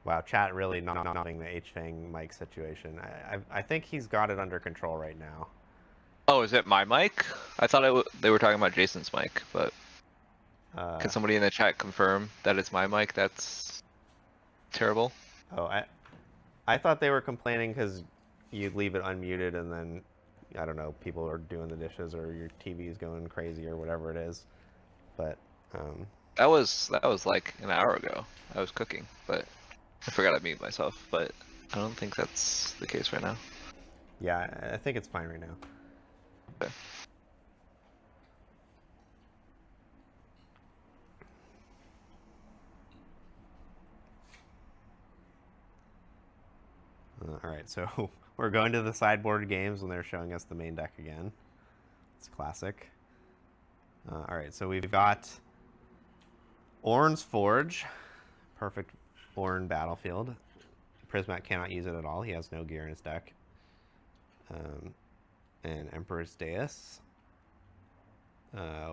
Wow, chat really not nodding the H-Fang mic situation. I think he's got it under control right now. Oh, is it my mic? I thought they were talking about Jason's mic, but can somebody in the chat confirm that it's my mic? That's terrible. Oh, I thought they were complaining because you'd leave it unmuted and then, I don't know, people are doing the dishes or your TV is going crazy or whatever it is. But that was like an hour ago. I was cooking, but I forgot to mute myself. But I don't think that's the case right now. Yeah, I think it's fine right now. Okay. All right, so we're going to the sideboard games when they're showing us the main deck again. It's classic. All right, so we've got Ornn's Forge, perfect Ornn battlefield. Prismat cannot use it at all. He has no gear in his deck. And Emperor's Deus,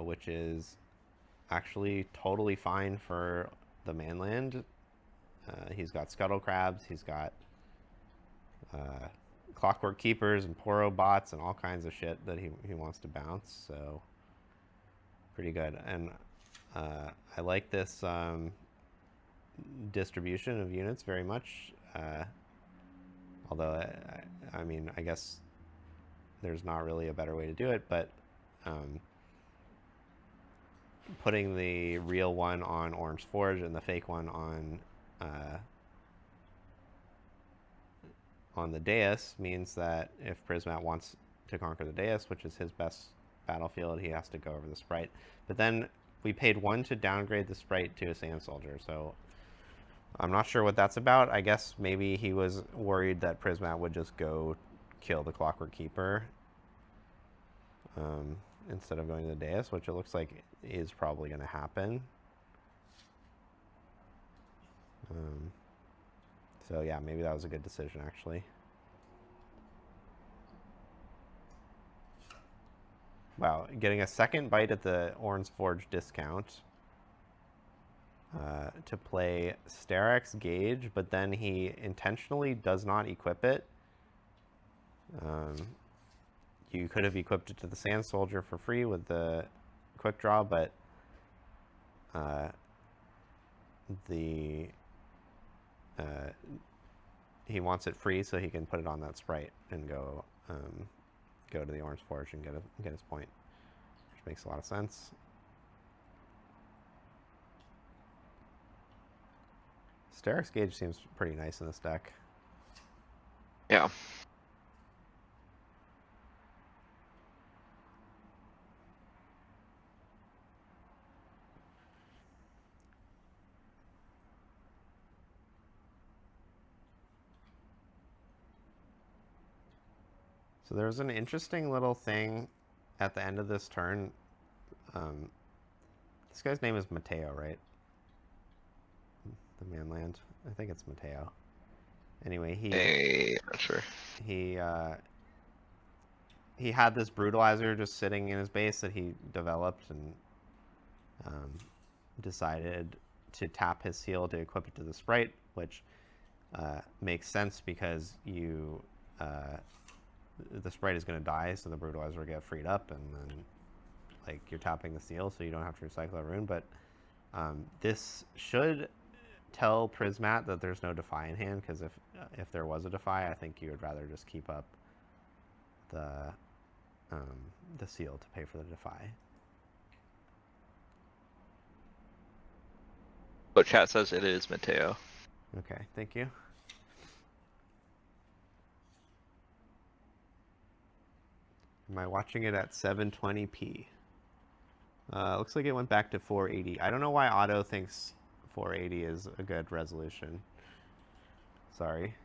which is actually totally fine for the mainland. He's got Scuttle Crabs, he's got Clockwork Keepers and Poro bots and all kinds of shit that he wants to bounce, so pretty good. And I like this distribution of units very much, although I mean, I guess there's not really a better way to do it, but putting the real one on Ornn's Forge and the fake one on the dais means that if Prismat wants to conquer the dais, which is his best battlefield, he has to go over the Sprite. But then we paid 1 to downgrade the Sprite to a Sand Soldier, so I'm not sure what that's about. I guess maybe he was worried that Prismat would just go kill the Clockwork Keeper instead of going to the dais, which it looks like is probably going to happen. So yeah, maybe that was a good decision, actually. Wow, getting a second bite at the Ornn's Forge discount to play Sterex Gauge, but then he intentionally does not equip it. You could have equipped it to the Sand Soldier for free with the quick draw, but he wants it free so he can put it on that Sprite and go to the Ornn's Forge and get his point, which makes a lot of sense. Sterex Gauge seems pretty nice in this deck. Yeah. So there's an interesting little thing at the end of this turn. This guy's name is Mateo, right? The mainland. I think it's Mateo. Anyway, Not sure. he had this brutalizer just sitting in his base that he developed and decided to tap his seal to equip it to the sprite, which makes sense because the sprite is going to die, so the brutalizer will get freed up, and then like you're tapping the seal, so you don't have to recycle a rune. But this should tell Prismat that there's no Defy in hand, because if there was a Defy, I think you would rather just keep up the seal to pay for the Defy. But chat says it is Mateo. Okay, thank you. Am I watching it at 720p? Looks like it went back to 480. I don't know why Otto thinks 480 is a good resolution. Sorry.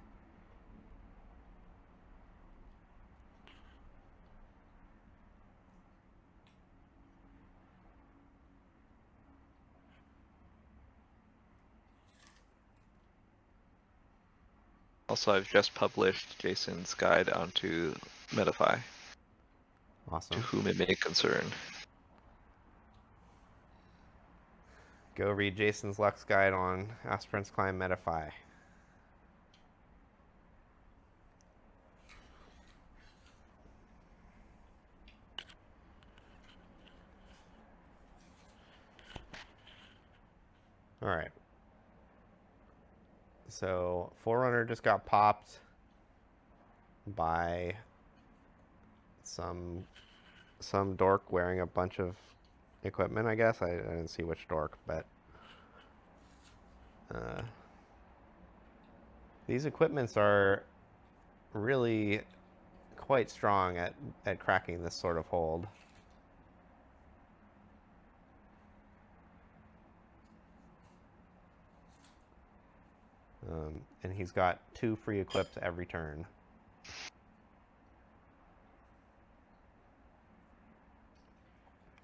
Also, I've just published Jason's guide onto Metafy. Awesome. To whom it may concern. Go read Jason's Lux guide on Aspirant's Climb Metafy. All right. So Forerunner just got popped by some dork wearing a bunch of equipment, I guess. I didn't see which dork, but these equipments are really quite strong at cracking this sort of hold. And he's got 2 free equips every turn.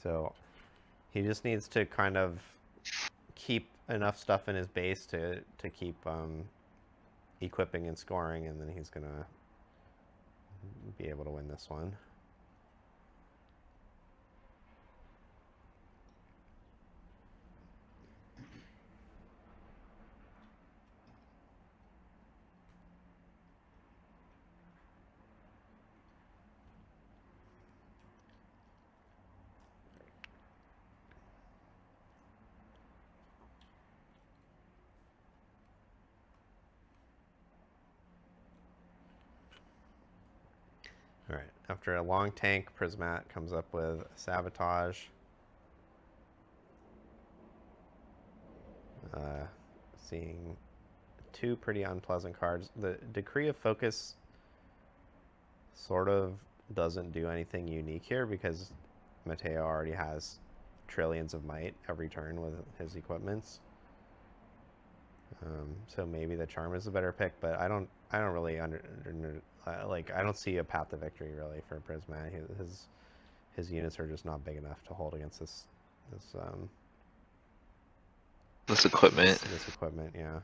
So he just needs to kind of keep enough stuff in his base to keep equipping and scoring, and then he's gonna be able to win this one. All right, after a long tank, Prismat comes up with Sabotage. Seeing 2 pretty unpleasant cards. The Decree of Focus sort of doesn't do anything unique here because Mateo already has trillions of might every turn with his equipments. So maybe the Charm is a better pick, but I don't really I don't see a path to victory really for Prismat. His units are just not big enough to hold against this equipment. This equipment, yeah.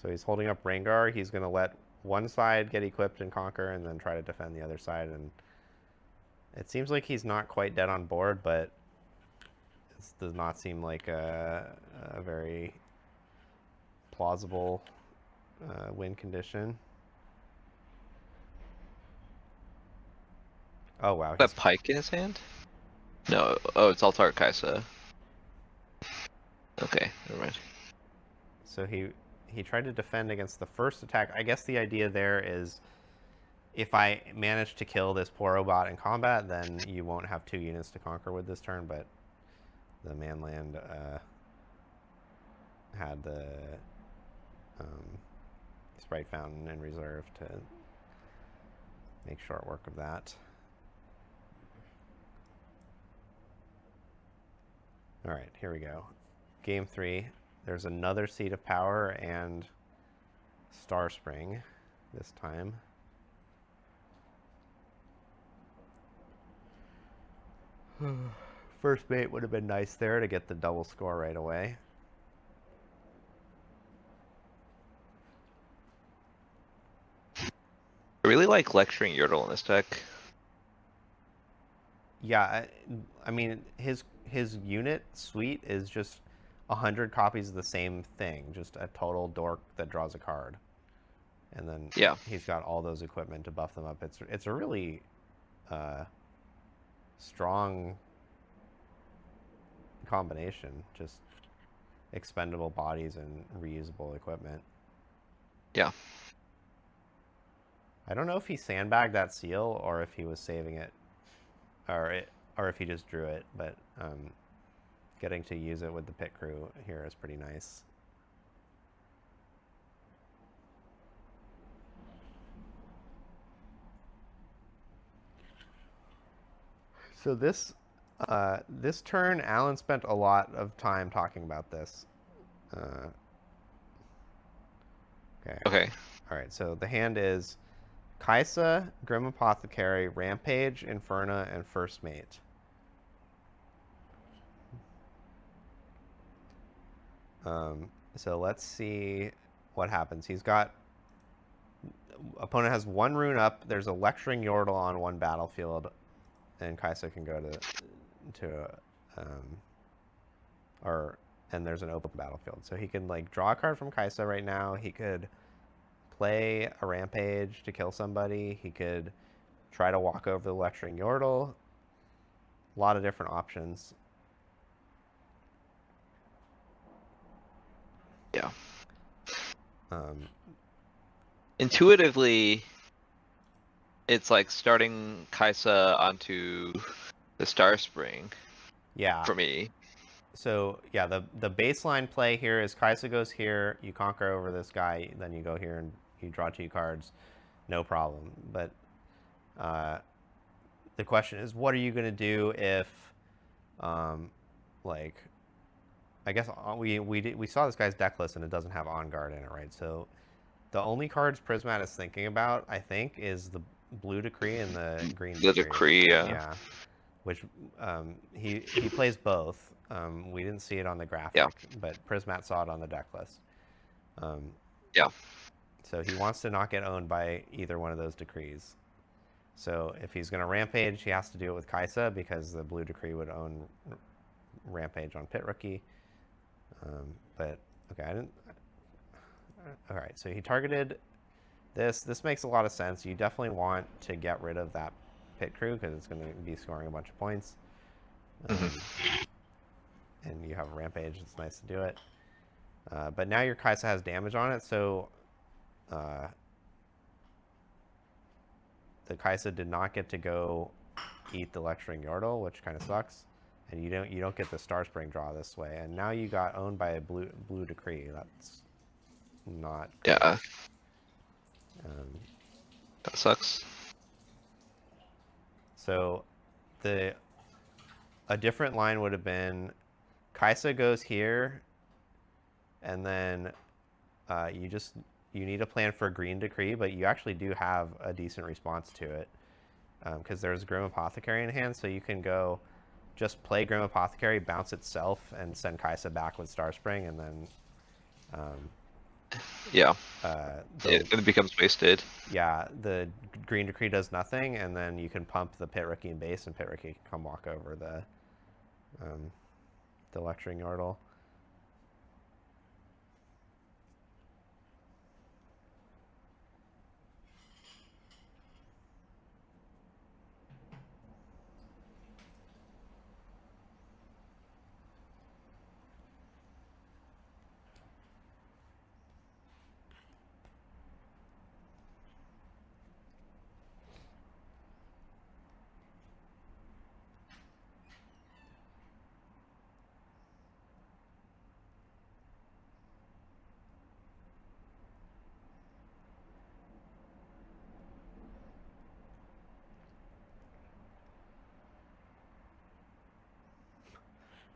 So he's holding up Rengar. He's going to let one side get equipped and conquer, and then try to defend the other side. And it seems like he's not quite dead on board, but this does not seem like a very plausible win condition. Oh wow! That pike in his hand? No. Oh, it's Altar Kaisa. Okay, never mind. So he tried to defend against the first attack. I guess the idea there is, if I manage to kill this poor robot in combat, then you won't have 2 units to conquer with this turn. But the Manland had the Sprite Fountain in reserve to make short work of that. All right, here we go. Game 3. There's another Seat of Power and Star Spring this time. First mate would have been nice there to get the double score right away. I really like lecturing Yordle in this deck. Yeah, I mean his unit suite is just 100 copies of the same thing, just a total dork that draws a card, and then he's got all those equipment to buff them up. It's a really strong combination, just expendable bodies and reusable equipment. Yeah. I don't know if he sandbagged that seal or if he was saving it, or if he just drew it, but getting to use it with the pit crew here is pretty nice. So this turn, Alan spent a lot of time talking about this. Okay. All right. So the hand is Kaisa, Grim Apothecary, Rampage, Inferna, and First Mate. So let's see what happens. He's got opponent has 1 rune up. There's a Lecturing Yordle on 1 battlefield, and Kaisa can go and there's an open battlefield. So he can like draw a card from Kaisa right now. He could play a Rampage to kill somebody. He could try to walk over the Lecturing Yordle. A lot of different options. Yeah. Intuitively, it's like starting Kaisa onto the Star Spring. Yeah. For me. So yeah, the baseline play here is Kaisa goes here, you conquer over this guy, then you go here and you draw 2 cards, no problem. But the question is, what are you gonna do if, like, I guess we saw this guy's deck list and it doesn't have On Guard in it, right? So the only cards Prismat is thinking about, I think, is the Blue Decree and the Green Decree. The Decree, yeah. Yeah. Which he plays both. We didn't see it on the graphic, but Prismat saw it on the deck list. Yeah. So he wants to not get owned by either one of those decrees. So if he's going to Rampage, he has to do it with Kaisa because the Blue Decree would own Rampage on Pit Rookie. But okay, I didn't. All right, so he targeted this. This makes a lot of sense. You definitely want to get rid of that Pit Crew because it's going to be scoring a bunch of points. And you have a Rampage. It's nice to do it. But now your Kaisa has damage on it, so the Kaisa did not get to go eat the Lecturing Yordle, which kind of sucks. And you don't get the Star Spring draw this way. And now you got owned by a blue Decree. That's not good. Yeah. That sucks. So a different line would have been Kaisa goes here, and then you need a plan for Green Decree, but you actually do have a decent response to it because there's Grim Apothecary in hand, so you can go just play Grim Apothecary, bounce itself, and send Kaisa back with Star Spring, and then it becomes wasted. Yeah, the Green Decree does nothing, and then you can pump the Pit Rookie in base, and Pit Rookie can come walk over the Lecturing Yordle.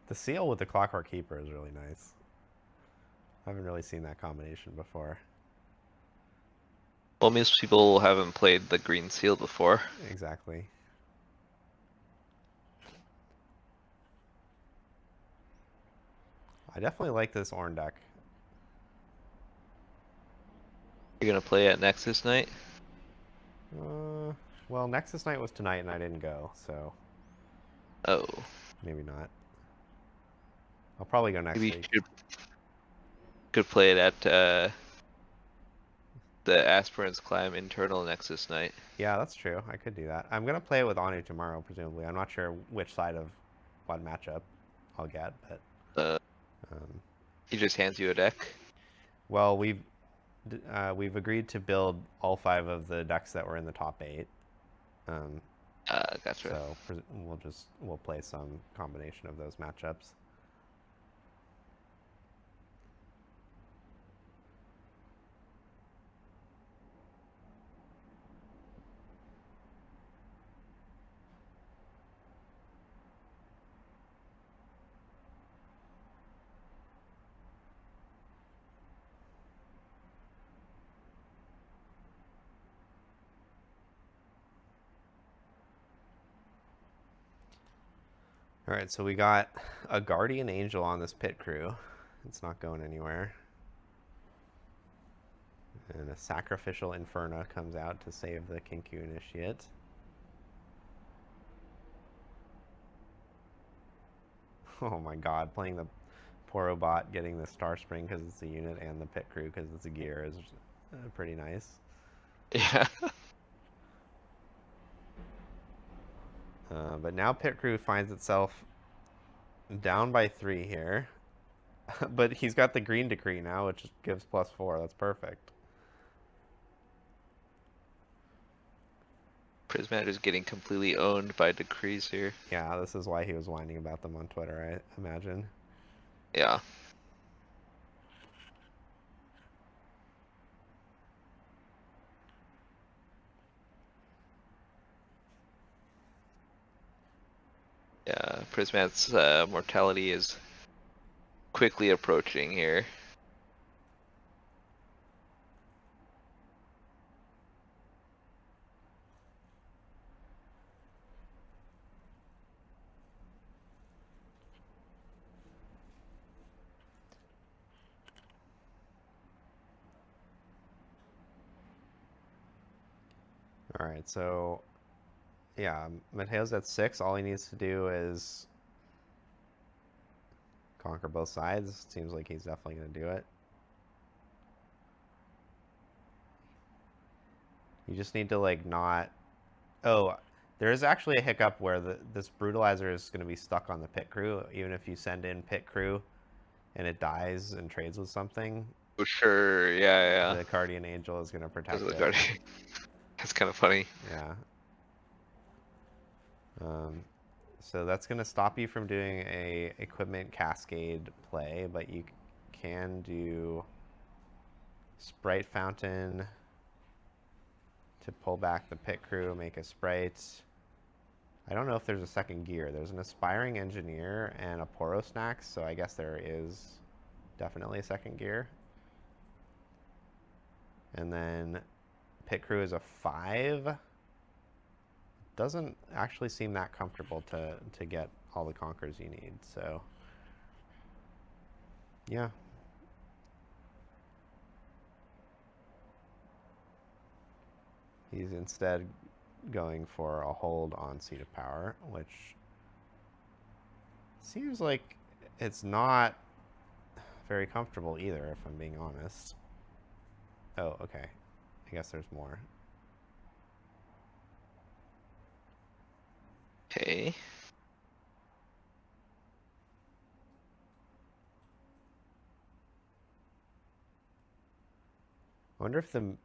The seal with the Clockwork Keeper is really nice. I haven't really seen that combination before. Well, most people haven't played the green seal before. Exactly. I definitely like this Ornn deck. You're gonna play at Nexus night? Well, Nexus Night was tonight and I didn't go, so Oh. maybe not. I'll probably go next Maybe week. you could play it at the Aspirant's Climb internal Nexus Night. Yeah, that's true. I could do that. I'm gonna play it with Anu tomorrow, presumably. I'm not sure which side of what matchup I'll get, but He just hands you a deck. well, we've agreed to build all 5 of the decks that were in the top 8. Gotcha. So we'll play some combination of those matchups. All right, so we got a Guardian Angel on this pit crew. It's not going anywhere. And a Sacrificial Inferno comes out to save the Kinku Initiate. Oh my god, playing the Poro bot, getting the Star Spring because it's a unit and the pit crew because it's a gear is pretty nice. Yeah. But now pit crew finds itself down by 3 here. But he's got the green decree now, which gives +4. That's perfect. Prismat is getting completely owned by decrees here. Yeah, this is why he was whining about them on Twitter, I imagine. Yeah. Yeah, Prismat's mortality is quickly approaching here. All right, so yeah, Mateo's at 6. All he needs to do is conquer both sides. Seems like he's definitely going to do it. You just need to like not... Oh, there is actually a hiccup where this Brutalizer is going to be stuck on the pit crew. Even if you send in pit crew and it dies and trades with something. For sure, yeah. The Guardian Angel is going to protect it. Guardian. That's kind of funny. Yeah. So that's going to stop you from doing a equipment cascade play, but you can do Sprite Fountain to pull back the pit crew, make a Sprite. I don't know if there's a second gear. There's an Aspiring Engineer and a Poro Snacks, so I guess there is definitely a second gear. And then pit crew is a 5. Doesn't actually seem that comfortable to get all the conquers you need, so yeah. He's instead going for a hold on Seat of Power, which seems like it's not very comfortable either, if I'm being honest. Oh, okay. I guess there's more. Okay. I wonder if the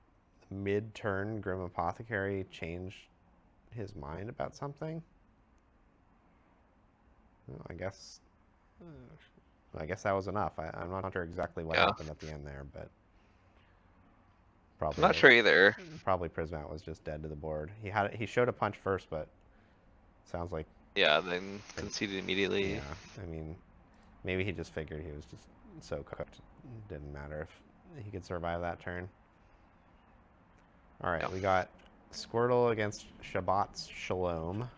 mid-turn Grim Apothecary changed his mind about something. Well, I guess that was enough. I'm not sure exactly what happened at the end there, but probably. I'm not sure either. Probably Prismat was just dead to the board. He showed a punch first, but sounds like. Yeah, then conceded immediately. Yeah, I mean, maybe he just figured he was just so cooked. Didn't matter if he could survive that turn. All right, we got Squirtle against Shabbat's Shalom.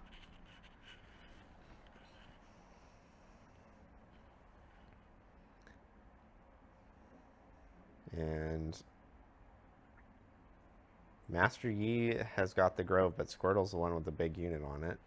And Master Yi has got the Grove, but Squirtle's the one with the big unit on it.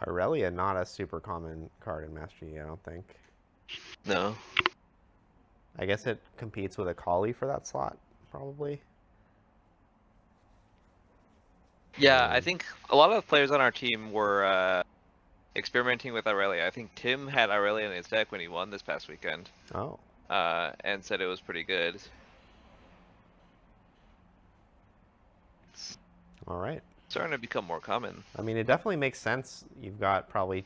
Aurelia, not a super common card in Master Yi, I don't think. No. I guess it competes with a Kali for that slot, probably. Yeah, I think a lot of players on our team were experimenting with Aurelia. I think Tim had Aurelia in his deck when he won this past weekend. Oh. And said it was pretty good. All right. Starting to become more common. I mean, it definitely makes sense. You've got probably,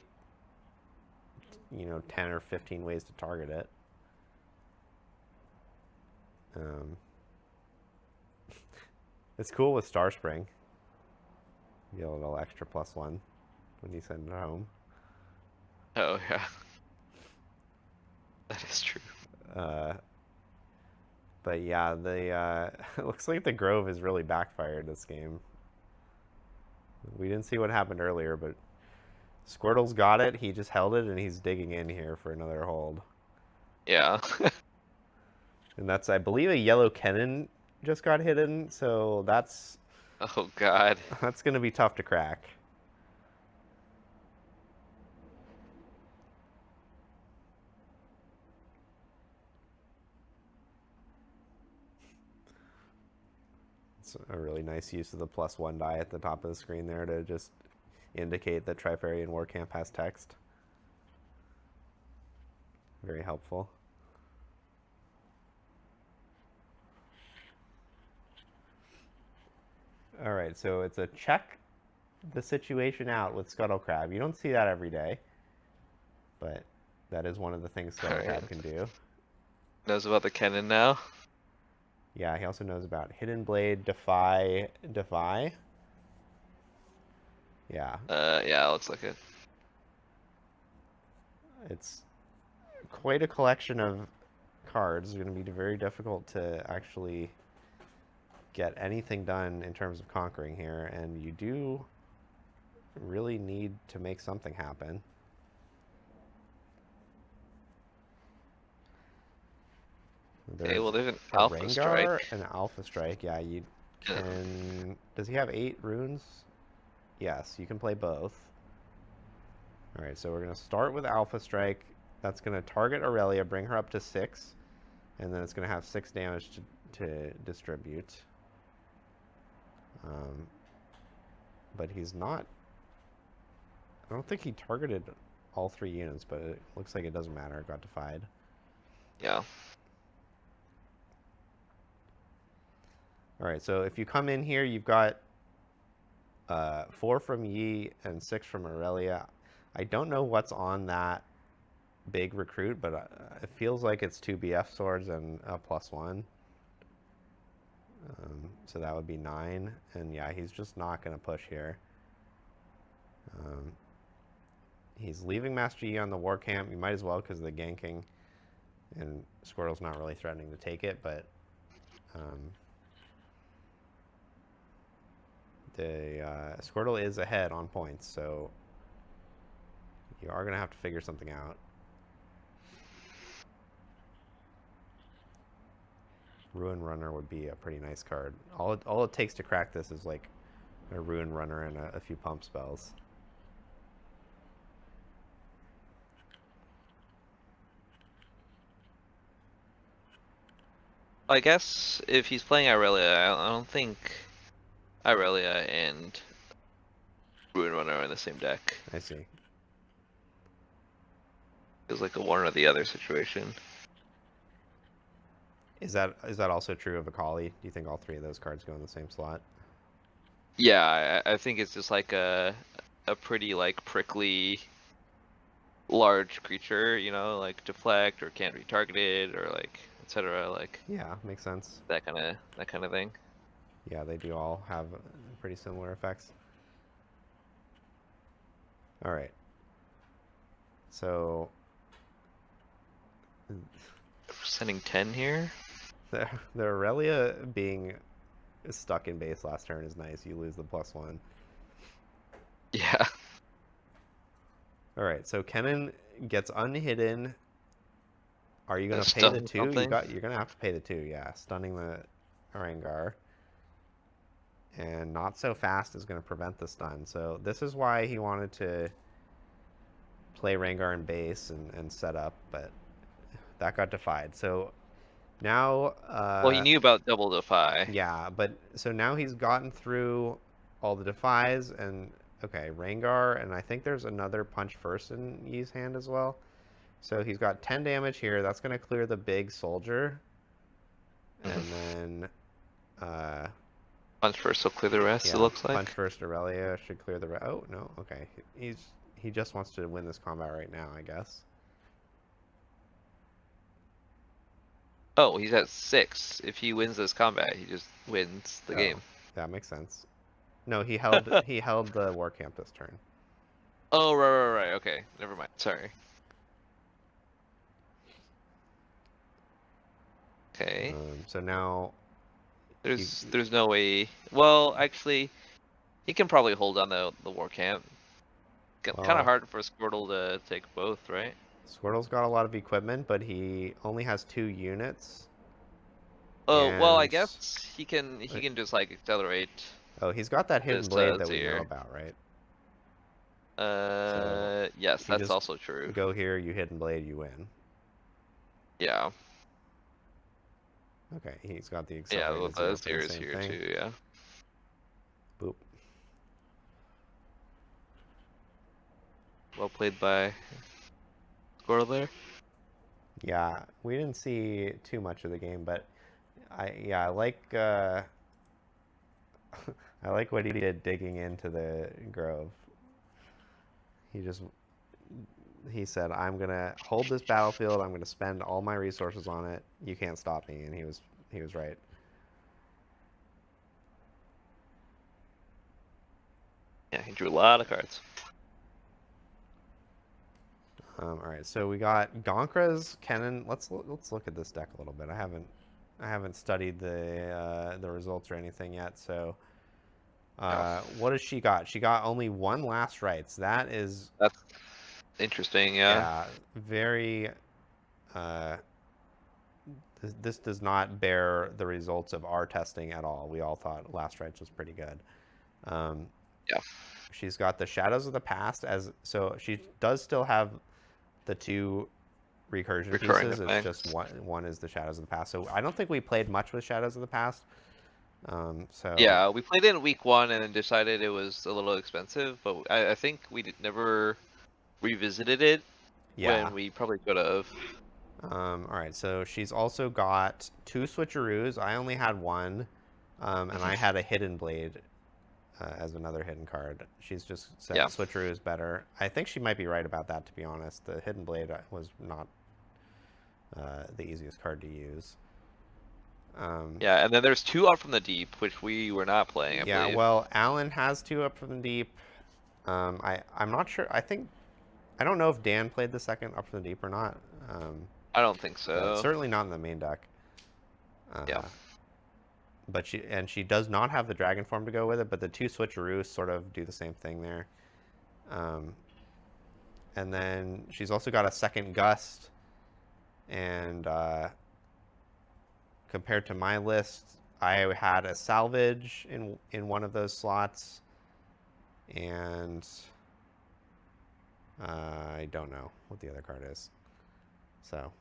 10 or 15 ways to target it. It's cool with Star Spring. You get a little extra +1 when you send it home. Oh, yeah. That is true. But yeah, it looks like the Grove is really backfired this game. We didn't see what happened earlier, but Squirtle's got it. He just held it, and he's digging in here for another hold. Yeah. And that's, I believe, a yellow cannon just got hidden, so that's... Oh, God. That's going to be tough to crack. It's a really nice use of the +1 die at the top of the screen there to just indicate that Trifarian Warcamp has text. Very helpful. All right, so it's a check the situation out with Scuttlecrab. You don't see that every day, but that is one of the things Scuttlecrab can do. Knows about the cannon now. Yeah, he also knows about Hidden Blade, Defy. Yeah. Yeah, looks like it. It's quite a collection of cards. It's going to be very difficult to actually get anything done in terms of conquering here, and you do really need to make something happen. Okay, well, there's an Alpha Strike. An Alpha Strike, yeah, you can... Does he have 8 runes? Yes, you can play both. Alright, so we're going to start with Alpha Strike. That's going to target Aurelia, bring her up to 6, and then it's going to have 6 damage to distribute. But he's not... I don't think he targeted all 3 units, but it looks like it doesn't matter. It got defied. Yeah. Alright, so if you come in here, you've got 4 from Yi and 6 from Aurelia. I don't know what's on that big recruit, but it feels like it's 2 BF swords and a +1. So that would be 9. And yeah, he's just not going to push here. He's leaving Master Yi on the war camp. You might as well because of the ganking. And Squirtle's not really threatening to take it, but... Squirtle is ahead on points, so you are going to have to figure something out. Ruin Runner would be a pretty nice card. All it takes to crack this is like a Ruin Runner and a few pump spells. I guess if he's playing Aurelia, I don't think Aurelia and Ruin Runner are in the same deck. I see. Feels like a one or the other situation. Is that also true of Akali? Do you think all three of those cards go in the same slot? Yeah, I think it's just like a pretty like prickly large creature, you know, like deflect or can't be targeted or like etc. Like Yeah, makes sense. that kind of thing. Yeah, they do all have pretty similar effects. All right. So Sending 10 here. The Aurelia being stuck in base last turn is nice. You lose the +1. Yeah. All right, so Kennen gets unhidden. Are you gonna pay the Stun 2? something? You're gonna have to pay the 2. Yeah, stunning the Rengar. And not so fast is gonna prevent the stun. So this is why he wanted to play Rengar in base and set up, but that got defied. So now Well, he knew about double defy. yeah, but so now he's gotten through all the defies and okay, Rengar, and I think there's another punch first in Yi's hand as well. So he's got 10 damage here. That's going to clear the big soldier. And then punch first will clear the rest, yeah, it looks like. punch first Aurelia should clear the rest. Oh, no. Okay. He just wants to win this combat right now, I guess. Oh, he's at 6. If he wins this combat, he just wins the game. That makes sense. No, he held he held the war camp this turn. Oh, right. Okay, never mind. Sorry. Okay. So now there's no way. Well, actually, he can probably hold on the war camp. Kind of hard for Squirtle to take both, right? Squirtle's got a lot of equipment, but he only has 2 units. Oh, well, I and- guess he can just like accelerate. Oh, he's got that hidden his, blade that we Zaire. know about, right? Yes, you that's just also true. Go here, you hidden blade, you win. Yeah. Okay, he's got the Yeah, accelerated with zero the for the Zaire's same here thing. too, yeah. Boop. Well played by Squirtle there. Yeah, we didn't see too much of the game, but I like I like what he did digging into the grove. He said, I'm gonna hold this battlefield, I'm gonna spend all my resources on it, you can't stop me, and he was right. Yeah, he drew a lot of cards. Alright, so we got Gonkra's Kennen. Let's look at this deck a little bit. I haven't studied the results or anything yet, so what does she got? She got only 1 last rites. That's interesting, yeah. Yeah, very this does not bear the results of our testing at all. We all thought last rites was pretty good. Yeah. She's got the Shadows of the Past so she does still have the 2 recursion Recurring pieces. effects. It's just one is the Shadows of the Past. So I don't think we played much with Shadows of the Past. So Yeah, we played it in week 1 and then decided it was a little expensive, but I think we never revisited it when we probably could have. All right, so she's also got 2 switcheroos. I only had 1, and I had a hidden blade as another hidden card. She's just said switcheroo is better. I think she might be right about that, to be honest. The hidden blade was not the easiest card to use. Yeah, and then there's 2 up from the deep, which we were not playing, I believe. Well, Alan has 2 up from the deep. I'm not sure. I don't know if Dan played the second up from the deep or not. I don't think so. Certainly not in the main deck. Yeah. But she does not have the dragon form to go with it, but the 2 switcheroos sort of do the same thing there. And then she's also got a second gust, and compared to my list, I had a salvage in one of those slots, and I don't know what the other card is. So,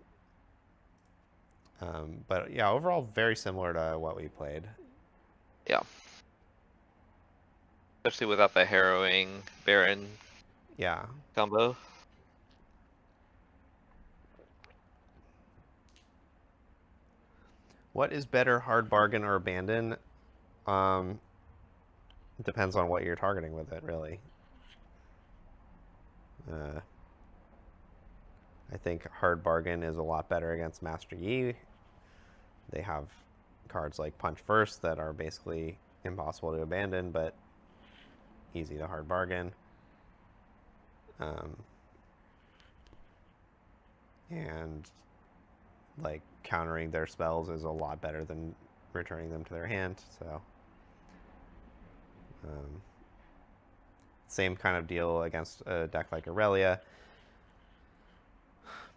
but yeah, overall very similar to what we played. Yeah. Especially without the harrowing Baron combo. What is better, hard bargain or abandon? It depends on what you're targeting with it, really. I think hard bargain is a lot better against Master Yi. They have cards like Punch First that are basically impossible to abandon, but easy to hard bargain. And like countering their spells is a lot better than returning them to their hand. So same kind of deal against a deck like Aurelia.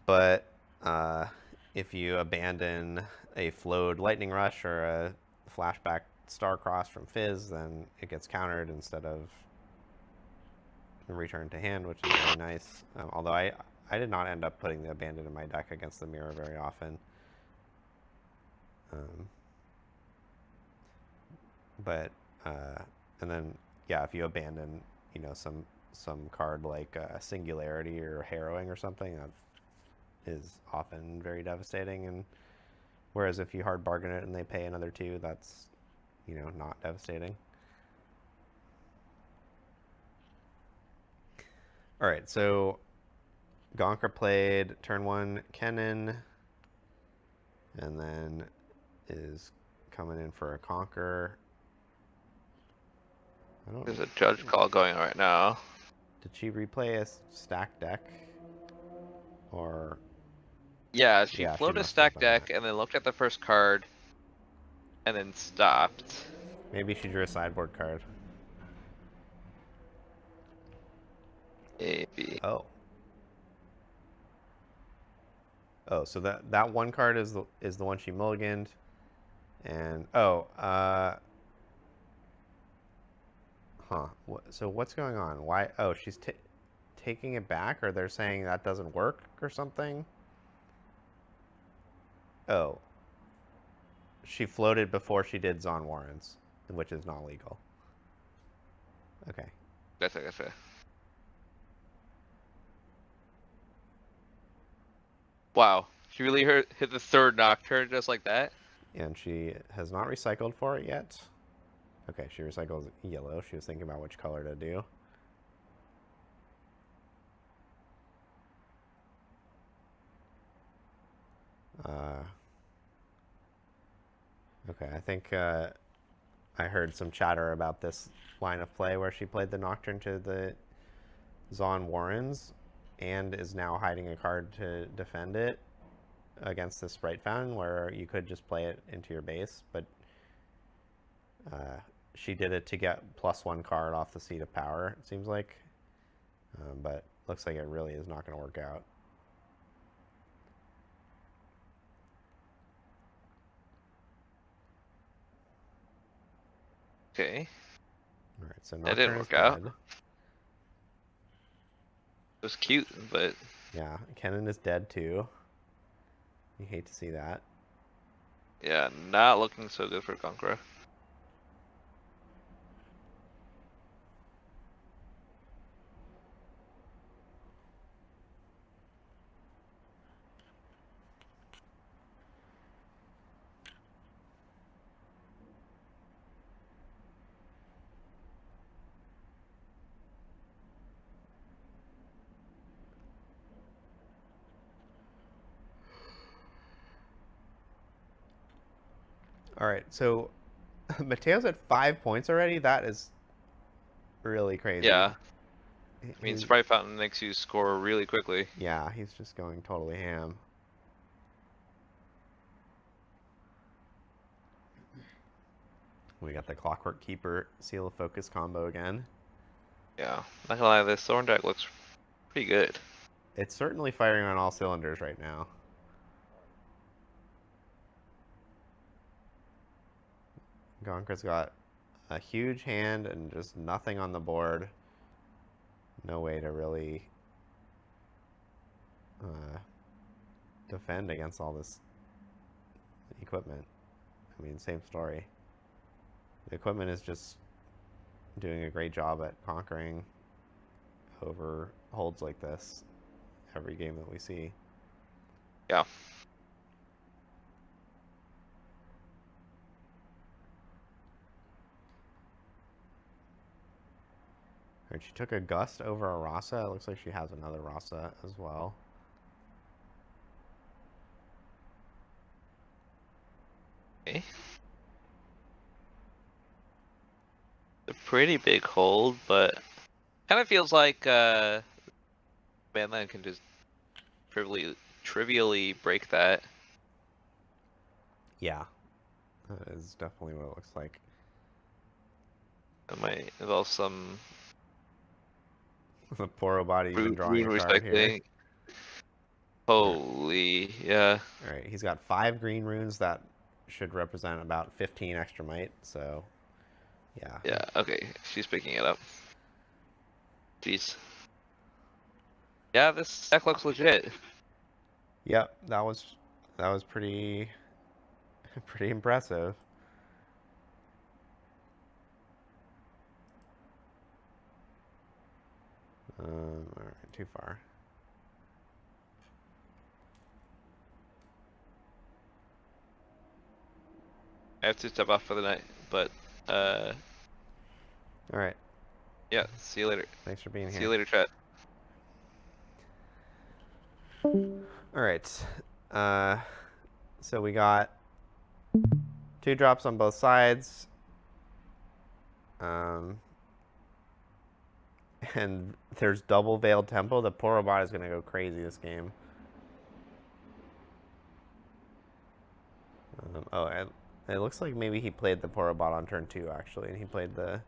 But if you abandon a Flowed Lightning Rush or a Flashback Starcross from Fizz, then it gets countered instead of returned to hand, which is really nice. Although I did not end up putting the abandon in my deck against the mirror very often. And then yeah, if you abandon, you know, some card like Singularity or Harrowing or something, that is often very devastating. And whereas if you hard bargain it and they pay another 2, that's, you know, not devastating. All right, so Gonka played turn 1 Kennen, and then is coming in for a Conquer. There's a judge call going right now. Did she replay a stack deck? Or... Yeah, she Yeah, floated a must have stack done deck that. and then looked at the first card and then stopped. Maybe she drew a sideboard card. Maybe. Oh. Oh, so that one card is the one she mulliganed. And so what's going on? Why? Oh, she's taking it back, or they're saying that doesn't work or something? Oh. She floated before she did Zon Warrens, which is not legal. Okay. Gotcha. Wow. She really hit the third Nocturne just like that? And she has not recycled for it yet. Okay, she recycles yellow. She was thinking about which color to do. Okay, I think I heard some chatter about this line of play where she played the Nocturne to the Zon Warrens and is now hiding a card to defend it against the Sprite Fountain, where you could just play it into your base, but she did it to get +1 card off the Seat of Power, it seems like. But looks like it really is not going to work out. Okay. All right, so that didn't Nocturne is work out. dead. It was cute, but... Yeah, Kennen is dead too. You hate to see that. Yeah, not looking so good for Conqueror. All right, so Mateo's at 5 points already. That is really crazy. Yeah. I mean, Sprite Fountain makes you score really quickly. Yeah, he's just going totally ham. We got the Clockwork Keeper Seal of Focus combo again. Yeah, not gonna lie, this Thorn deck looks pretty good. It's certainly firing on all cylinders right now. Gonka's got a huge hand and just nothing on the board. No way to really defend against all this equipment. I mean, same story. The equipment is just doing a great job at conquering over holds like this every game that we see. Yeah. Alright, she took a Gust over a Rasa. It looks like she has another Rasa as well. Okay. A pretty big hold, but kind of feels like Manland can just trivially break that. Yeah, that is definitely what it looks like. It might involve some The Poro body even drawing rune a card here. respecting. Holy, yeah. Alright, he's got 5 green runes that should represent about 15 extra might, so yeah. Yeah, okay, she's picking it up. Jeez. Yeah, this deck looks legit. Yep, that was pretty pretty impressive. Alright, too far. I have to step off for the night, but Alright. yeah, see you later. Thanks for being here. See you later, chat. Alright. So we got 2 drops on both sides. And there's double Veiled Tempo. The Porobot is going to go crazy this game. It looks like maybe he played the Porobot on turn 2, actually, and he played the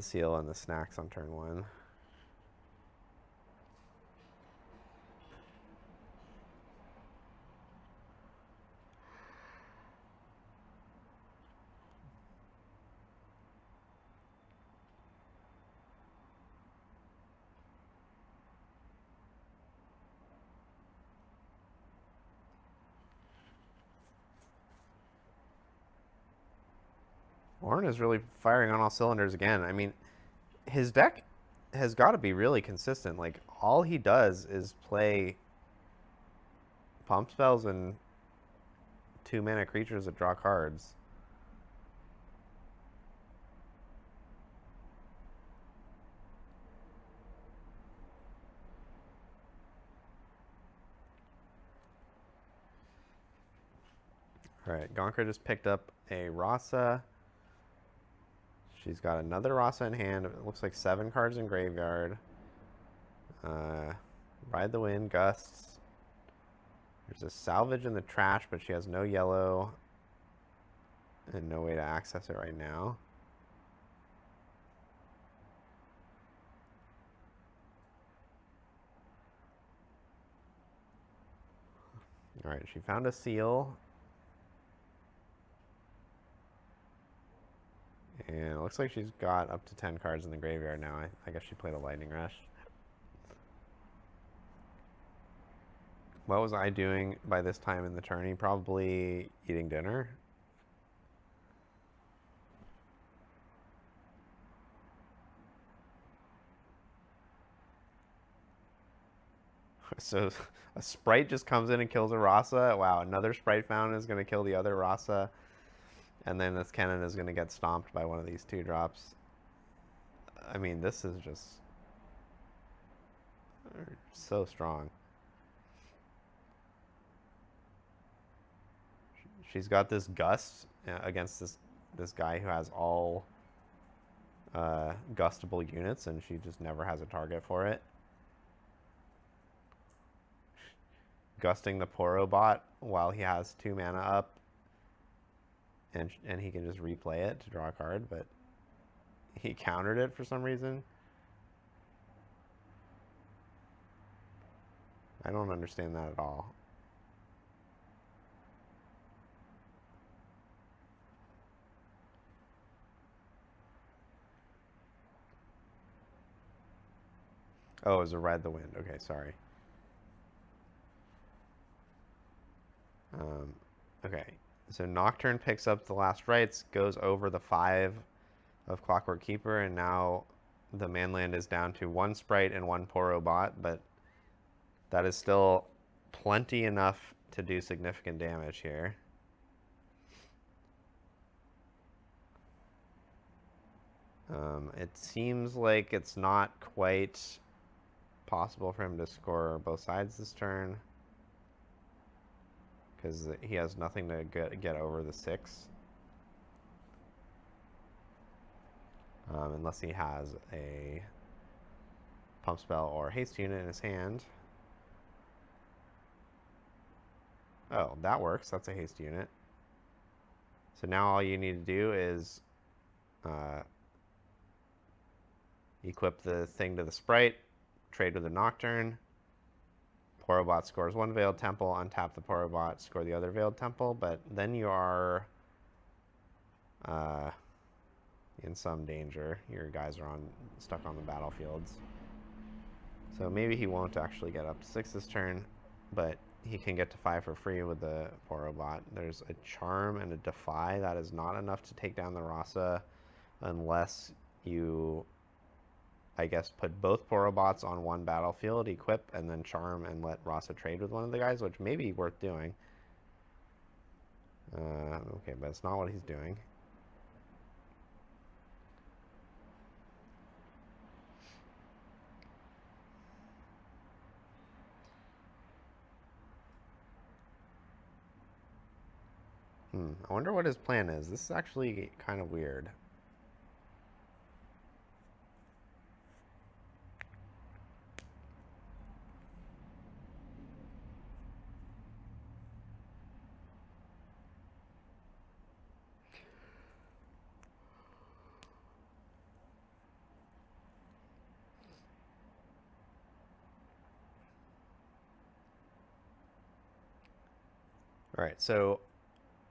seal and the snacks on turn 1. Ornn is really firing on all cylinders again. I mean, his deck has got to be really consistent. Like, all he does is play pump spells and 2-mana creatures that draw cards. Alright, Gonker just picked up a Rasa. She's got another Rasa in hand. It looks like 7 cards in graveyard. Ride the Wind, Gusts. There's a Salvage in the trash, but she has no yellow and no way to access it right now. Alright, she found a seal. And it looks like she's got up to 10 cards in the graveyard now. I guess she played a Lightning Rush. What was I doing by this time in the tourney? Probably eating dinner. So a Sprite just comes in and kills a Rasa. Wow, another Sprite Fountain is going to kill the other Rasa. And then this cannon is going to get stomped by one of these 2 drops. I mean, this is just so strong. She's got this Gust against this guy who has all gustable units, and she just never has a target for it. Gusting the Porobot while he has 2 mana up. And he can just replay it to draw a card, but he countered it for some reason. I don't understand that at all. Oh, it was a Ride the Wind. Okay, sorry. Okay. So Nocturne picks up the last rights, goes over the 5 of Clockwork Keeper, and now the Manland is down to 1 Sprite and 1 Porobot, but that is still plenty enough to do significant damage here. It seems like it's not quite possible for him to score both sides this turn, because he has nothing to get over the 6. Unless he has a pump spell or haste unit in his hand. Oh, that works. That's a haste unit. So now all you need to do is equip the thing to the sprite, trade with a Nocturne. Porobot scores 1 Veiled Temple, untap the Porobot, score the other Veiled Temple, but then you are in some danger. Your guys are stuck on the battlefields. So maybe he won't actually get up to 6 this turn, but he can get to 5 for free with the Porobot. There's a Charm and a Defy. That is not enough to take down the Rasa unless you, I guess, put both Porobots on one battlefield, equip, and then Charm and let Rasa trade with one of the guys, which may be worth doing. Okay, but it's not what he's doing. I wonder what his plan is. This is actually kind of weird. All right, so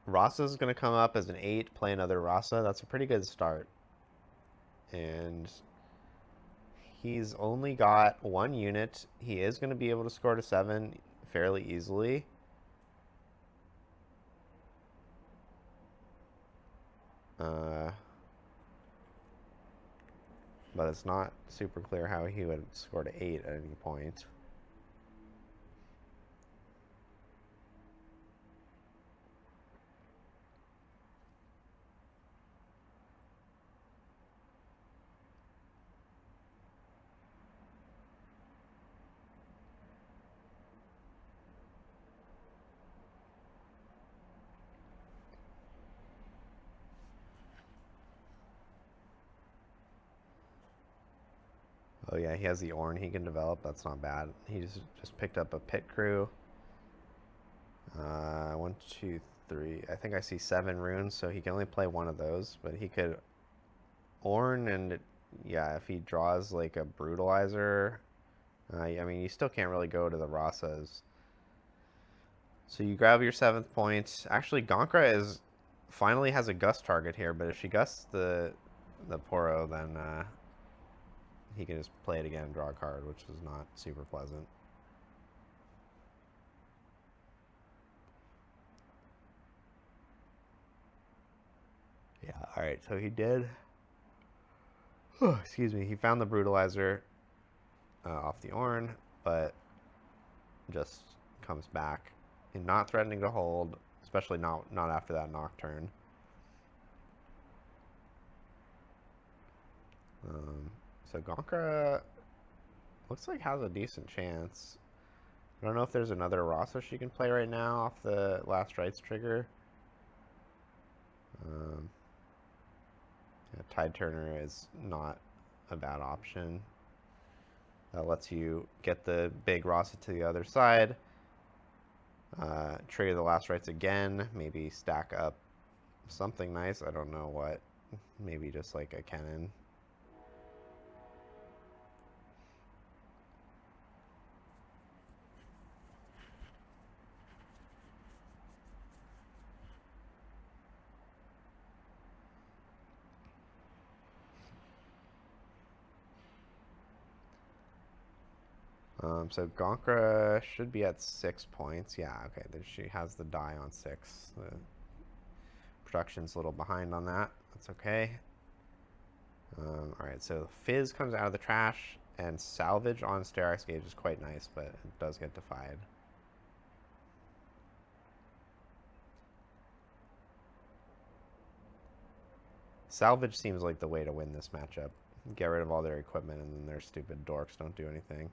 Rasa's going to come up as an 8, play another Rasa. That's a pretty good start. And he's only got 1 unit. He is going to be able to score to 7 fairly easily. But it's not super clear how he would score to 8 at any point. Oh yeah, he has the Ornn he can develop. That's not bad. He just picked up a pit crew. 1, 2, 3. I think I see 7 runes, so he can only play 1 of those. But he could Ornn, and yeah, if he draws like a Brutalizer, I mean, you still can't really go to the Rasas. So you grab your 7th point. Actually, Gonkra finally has a gust target here, but if she gusts the Poro, then he can just play it again and draw a card, which is not super pleasant. Yeah, alright, so he did. Oh, excuse me, he found the Brutalizer off the Ornn, but just comes back. And not threatening to hold, especially not after that Nocturne. So Gonkra looks like has a decent chance. I don't know if there's another Rasa she can play right now off the Last Rites trigger. Yeah, Tide Turner is not a bad option. That lets you get the big Rasa to the other side. Trigger the Last Rites again. Maybe stack up something nice. I don't know what. Maybe just like a cannon. So Gonkra should be at 6 points. Yeah, okay. She has the die on 6. The production's a little behind on that. That's okay. Alright, so Fizz comes out of the trash, and Salvage on Sterak's Gauge is quite nice, but it does get defied. Salvage seems like the way to win this matchup. Get rid of all their equipment, and then their stupid dorks don't do anything.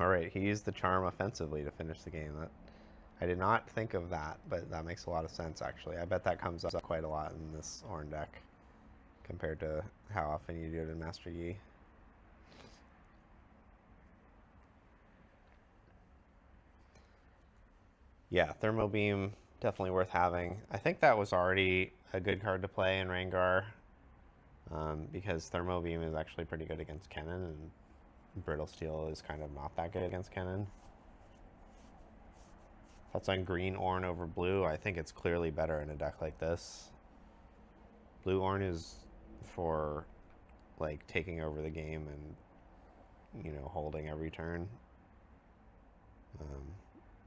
All right, he used the charm offensively to finish the game. I did not think of that, but that makes a lot of sense, actually. I bet that comes up quite a lot in this Ornn deck compared to how often you do it in Master Yi. Yeah, Thermo Beam, definitely worth having. I think that was already a good card to play in Rengar, because Thermo Beam is actually pretty good against Kennen, and Brittle Steel is kind of not that good against Kennen. Thoughts on green Ornn over blue? I think it's clearly better in a deck like this. Blue Ornn is for like taking over the game and, you know, holding every turn.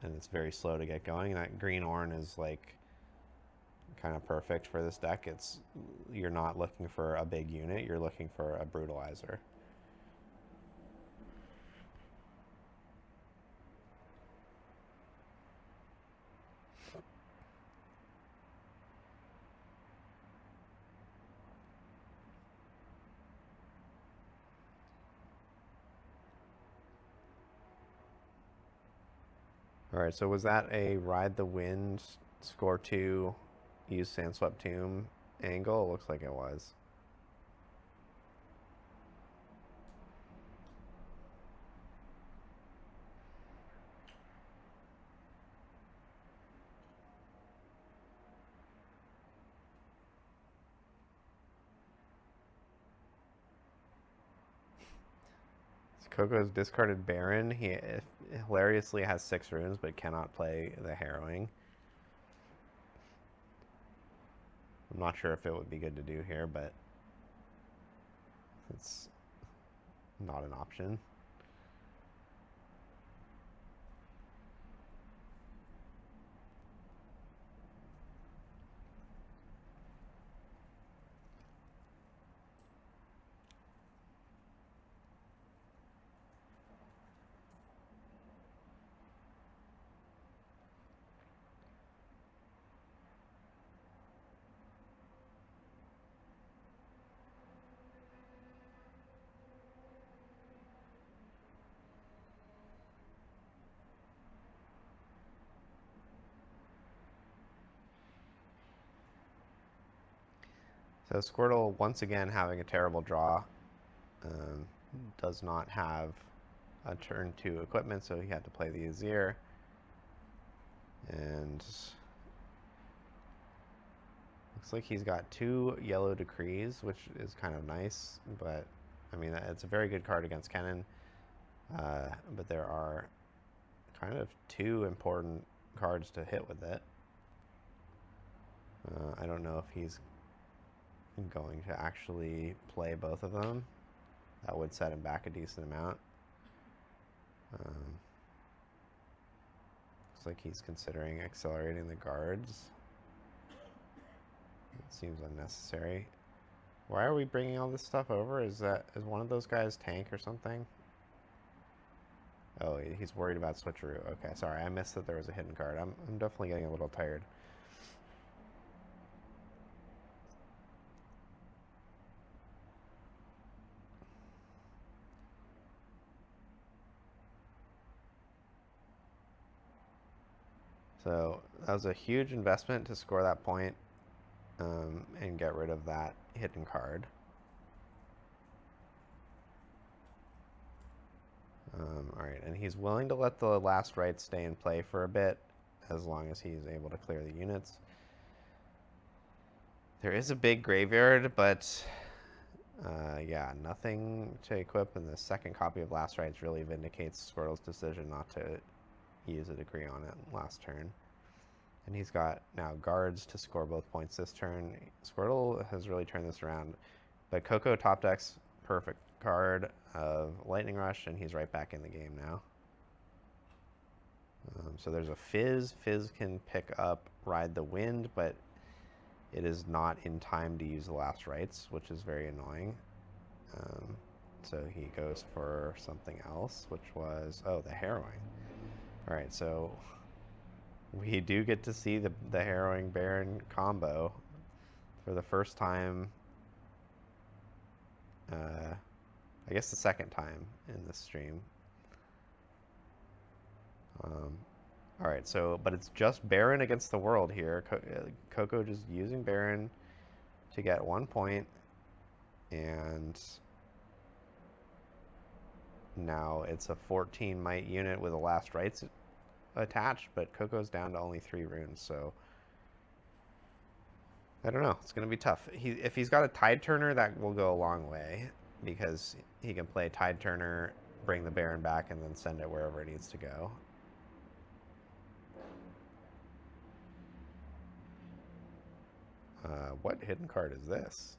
And it's very slow to get going. That green Ornn is like kind of perfect for this deck. You're not looking for a big unit, you're looking for a brutalizer. All right, so was that a ride the wind, score 2, use Sandswept Tomb angle? It looks like it was. Coco's discarded Baron. He hilariously has 6 runes, but cannot play the Harrowing. I'm not sure if it would be good to do here, but it's not an option. So Squirtle, once again, having a terrible draw. Does not have a turn 2 equipment, so he had to play the Azir. And looks like he's got 2 yellow decrees, which is kind of nice, but I mean, it's a very good card against Kennen. But there are kind of 2 important cards to hit with it. I don't know if he's going to actually play both of them. That would set him back a decent amount. Looks like he's considering accelerating the guards. It seems unnecessary. Why are we bringing all this stuff over? Is one of those guys tank or something? Oh, he's worried about switcheroo. Okay, sorry, I missed that there was a hidden card. I'm definitely getting a little tired. So that was a huge investment to score that point, and get rid of that hidden card. Alright, and he's willing to let the last right stay in play for a bit, as long as he's able to clear the units. There is a big graveyard, but yeah, nothing to equip, and the second copy of Last Rites really vindicates Squirtle's decision not to use a decree on it last turn. And he's got now guards to score both points this turn. Squirtle has really turned this around, but Coco top decks perfect card of Lightning Rush, and he's right back in the game now. So there's a Fizz. Fizz can pick up Ride the Wind, but it is not in time to use the Last Rites, which is very annoying. So he goes for something else, which was, oh, the Harrowing. All right, so we do get to see the Harrowing Baron combo for the first time. I guess the second time in this stream. All right, so, but it's just Baron against the world here. Coco just using Baron to get 1 point, and now it's a 14 might unit with a Last Rites attached, but Coco's down to only 3 runes, so I don't know. It's going to be tough. If he's got a Tide Turner, that will go a long way, because he can play Tide Turner, bring the Baron back, and then send it wherever it needs to go. What hidden card is this?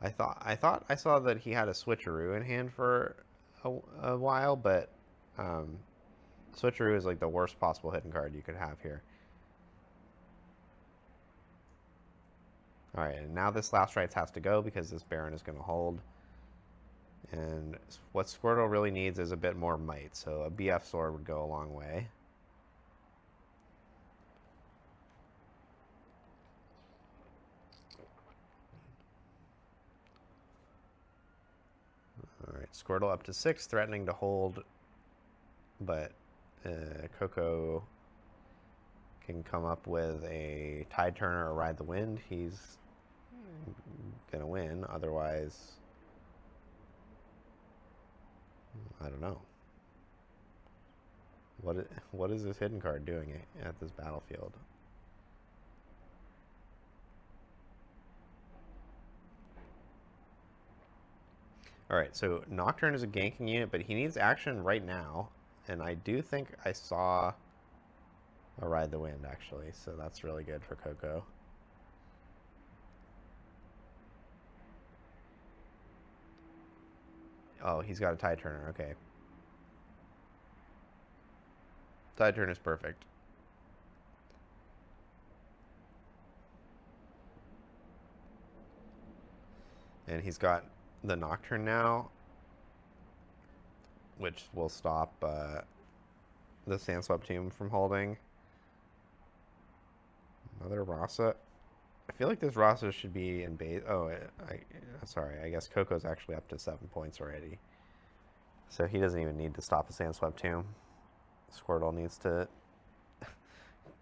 I thought I saw that he had a switcheroo in hand for a while, but switcheroo is like the worst possible hidden card you could have here. All right, and now this Last Rites has to go because this Baron is going to hold. And what Squirtle really needs is a bit more might, so a BF sword would go a long way. Alright, Squirtle up to 6, threatening to hold, but Coco can come up with a Tide Turner or Ride the Wind. He's gonna win, otherwise I don't know. What is this hidden card doing at this battlefield? Alright, so Nocturne is a ganking unit, but he needs action right now. And I do think I saw a Ride the Wind, actually. So that's really good for Coco. Oh, he's got a Tide Turner, okay. Tide Turner is perfect. And he's got the Nocturne now, which will stop the Sandswept Tomb from holding. Another Rasa. I feel like this Rasa should be in base. Oh, sorry. I guess Coco's actually up to 7 points already. So he doesn't even need to stop a Sandswept Tomb. Squirtle needs to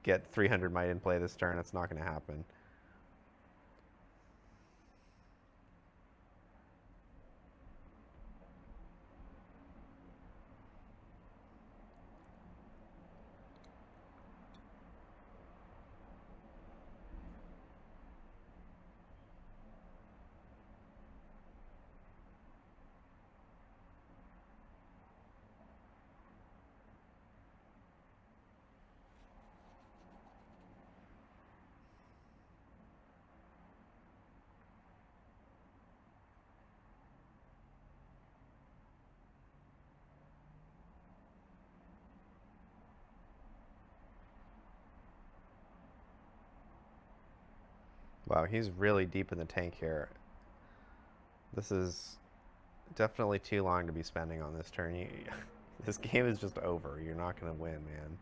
get 300 might in play this turn. It's not going to happen. Wow, he's really deep in the tank here. This is definitely too long to be spending on this turn. This game is just over. You're not going to win, man.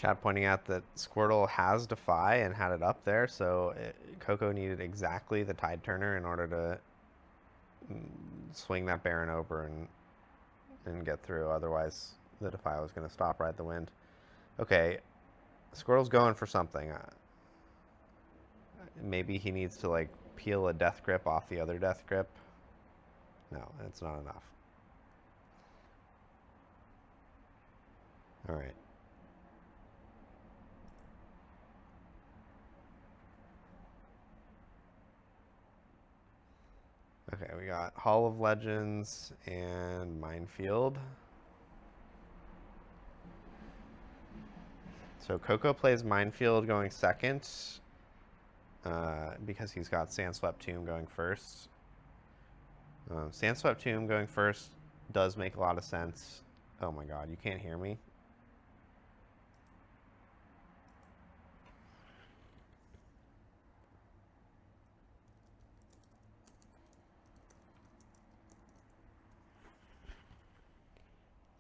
Chat pointing out that Squirtle has Defy and had it up there, so Coco needed exactly the Tide Turner in order to swing that Baron over and get through. Otherwise, the Defy was going to stop Ride the Wind. Okay, Squirtle's going for something. Maybe he needs to like peel a Death Grip off the other Death Grip. No, it's not enough. All right. Okay, we got Hall of Legends and Minefield. So Coco plays Minefield going second because he's got Sandswept Tomb going first. Sandswept Tomb going first does make a lot of sense. Oh my god, you can't hear me?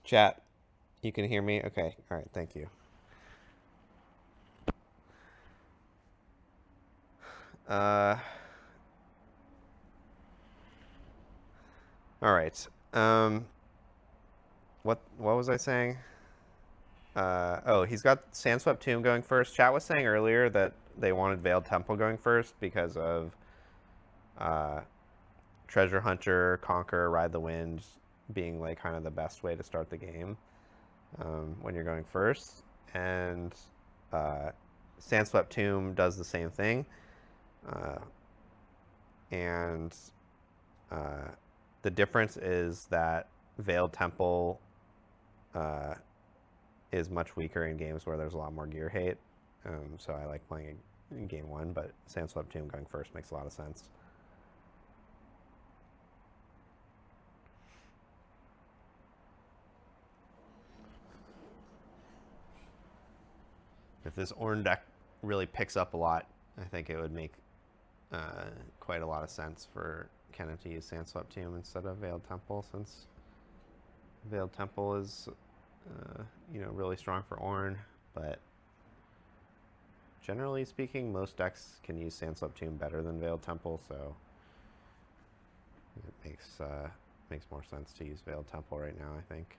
Chat, you can hear me? Okay, all right, thank you. All right. What was I saying? Oh, he's got Sandswept Tomb going first. Chat was saying earlier that they wanted Veiled Temple going first because of Treasure Hunter, Conquer, Ride the Wind being like kind of the best way to start the game when you're going first. And Sandswept Tomb does the same thing. And the difference is that Veiled Temple is much weaker in games where there's a lot more gear hate. So I like playing in game one, but Sandswept Tomb going first makes a lot of sense. If this Ornn deck really picks up a lot, I think it would make quite a lot of sense for Kennen to use Sandswept Tomb instead of Veiled Temple, since Veiled Temple is, you know, really strong for Ornn, but generally speaking, most decks can use Sandswept Tomb better than Veiled Temple, so it makes more sense to use Veiled Temple right now, I think.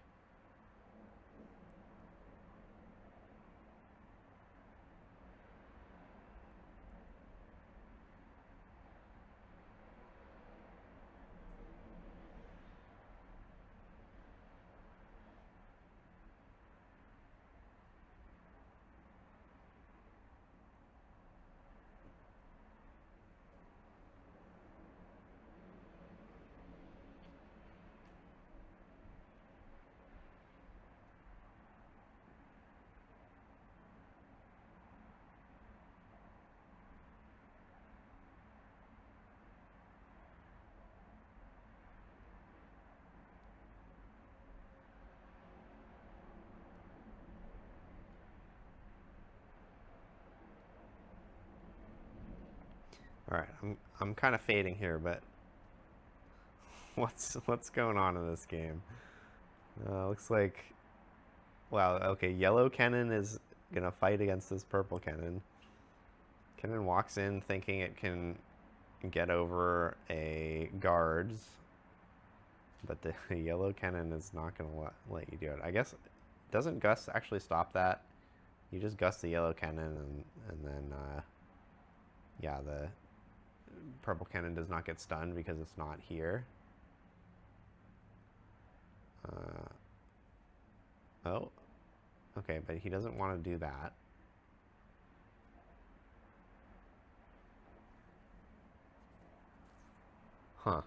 All right, I'm kind of fading here, but what's going on in this game? Looks like, wow, okay, yellow Kennen is gonna fight against this purple Kennen. Kennen walks in thinking it can get over a guards, but the yellow Kennen is not gonna let you do it. I guess, doesn't Gus actually stop that? You just Gus the yellow Kennen and then, yeah, the purple Kennen does not get stunned because it's not here. Oh, okay, but he doesn't want to do that. Huh.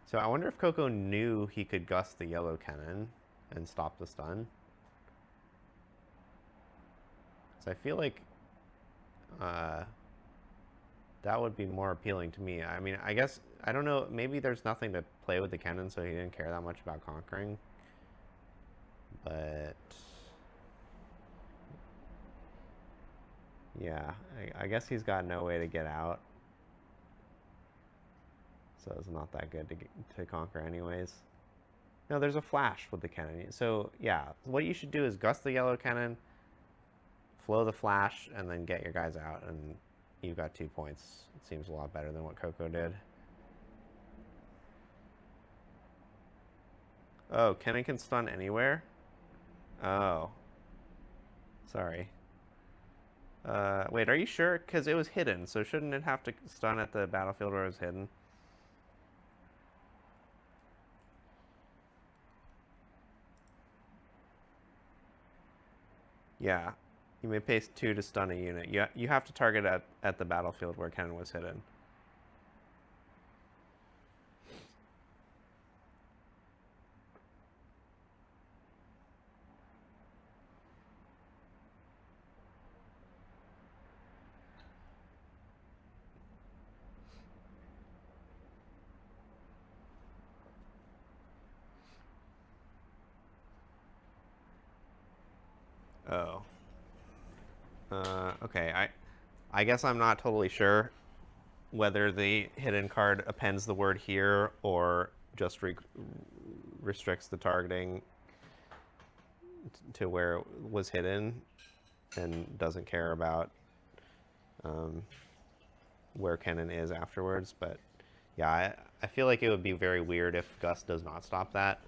So I wonder if Coco knew he could Gus the yellow Kennen and stop the stun. So I feel like that would be more appealing to me. I mean, I guess, I don't know, maybe there's nothing to play with the Kennen, so he didn't care that much about conquering. But yeah, I guess he's got no way to get out. So it's not that good to conquer anyways. No, there's a flash with the Kennen. So yeah, what you should do is Gus the yellow Kennen, flow the flash and then get your guys out, and you've got 2 points. It seems a lot better than what Coco did. Oh, Kennen can stun anywhere? Oh. Sorry. Wait, are you sure? Because it was hidden, so shouldn't it have to stun at the battlefield where it was hidden? Yeah. You may pay 2 to stun a unit. You have to target at the battlefield where Kennen was hidden. Oh. Okay, I guess I'm not totally sure whether the hidden card appends the word here or just restricts the targeting to where it was hidden and doesn't care about where Kennen is afterwards. But yeah, I feel like it would be very weird if Gus does not stop that.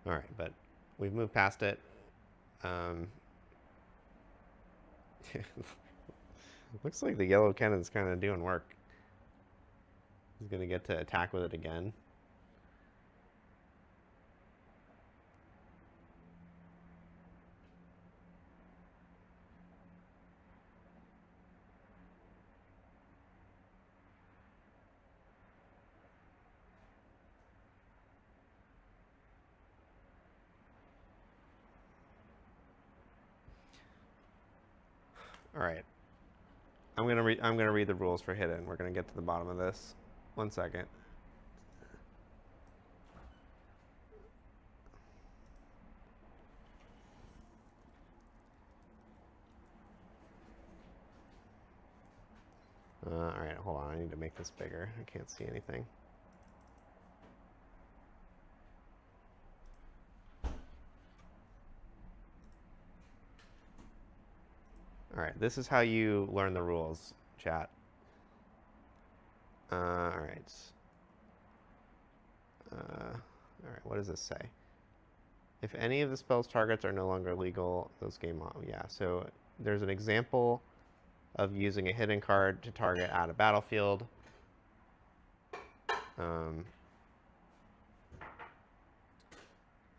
All right, but we've moved past it. Looks like the yellow Kennen's kind of doing work. He's going to get to attack with it again. All right. I'm gonna read the rules for hidden. We're gonna get to the bottom of this. 1 second. All right, hold on. I need to make this bigger. I can't see anything. All right, this is how you learn the rules, chat. All right. All right, what does this say? If any of the spell's targets are no longer legal, those game on. Yeah, so there's an example of using a hidden card to target at a battlefield.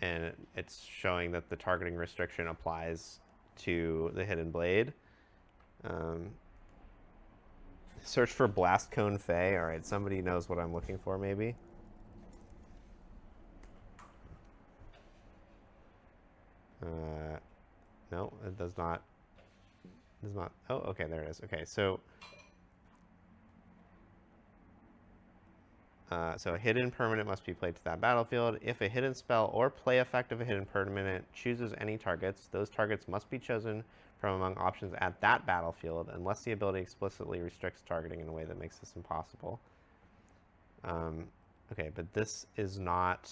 And it's showing that the targeting restriction applies to the hidden blade. Search for Blast Cone Fey. All right, somebody knows what I'm looking for, maybe. No, it does not. Does not. Oh, okay, there it is. Okay, so so a hidden permanent must be played to that battlefield. If a hidden spell or play effect of a hidden permanent chooses any targets, those targets must be chosen from among options at that battlefield, unless the ability explicitly restricts targeting in a way that makes this impossible. Okay, but this is not.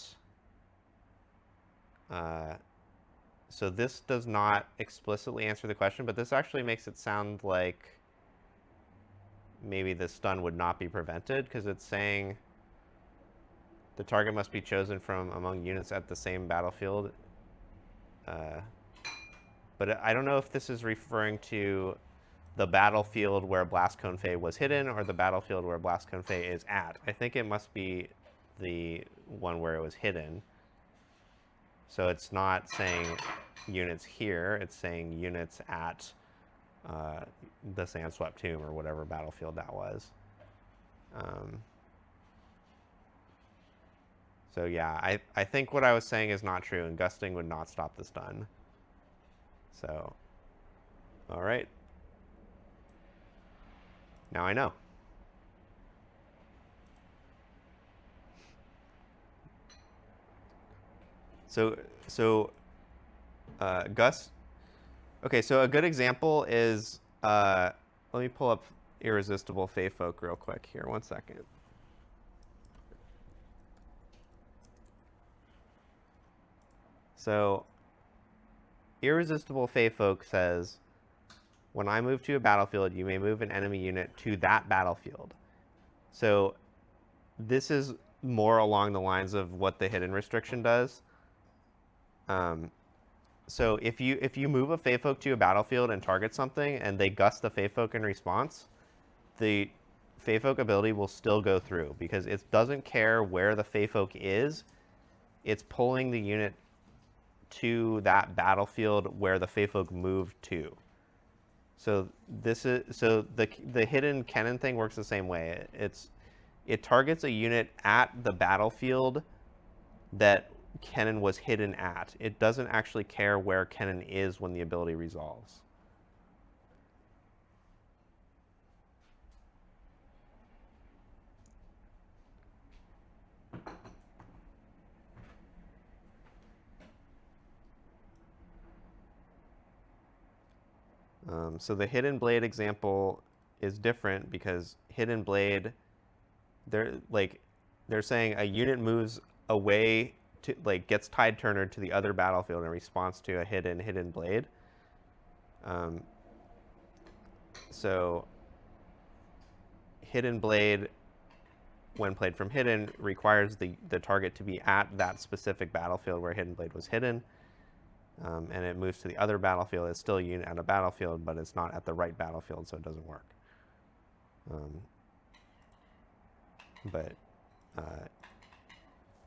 So this does not explicitly answer the question, but this actually makes it sound like maybe the stun would not be prevented, because it's saying the target must be chosen from among units at the same battlefield. But I don't know if this is referring to the battlefield where Blast Cone Fey was hidden or the battlefield where Blast Cone Fey is at. I think it must be the one where it was hidden. So it's not saying units here, it's saying units at the Sandswept Tomb or whatever battlefield that was. So yeah, I think what I was saying is not true, and Gusting would not stop the stun. So, all right. Now I know. So Gus. Okay, so a good example is let me pull up Irresistible Fae Folk real quick here. 1 second. So, Irresistible Fae Folk says, when I move to a battlefield, you may move an enemy unit to that battlefield. So, this is more along the lines of what the hidden restriction does. So if you move a Fae Folk to a battlefield and target something, and they gust the Fae Folk in response, the Fae Folk ability will still go through because it doesn't care where the Fae Folk is. It's pulling the unit to that battlefield where the Fae Folk moved to. So the hidden Kennen thing works the same way. It targets a unit at the battlefield that Kennen was hidden at. It doesn't actually care where Kennen is when the ability resolves. So the Hidden Blade example is different because Hidden Blade, they're saying a unit moves away to, gets Tide Turner to the other battlefield in response to a hidden blade. So Hidden Blade, when played from hidden, requires the target to be at that specific battlefield where Hidden Blade was hidden. And it moves to the other battlefield. It's still a unit at a battlefield, but it's not at the right battlefield, so it doesn't work.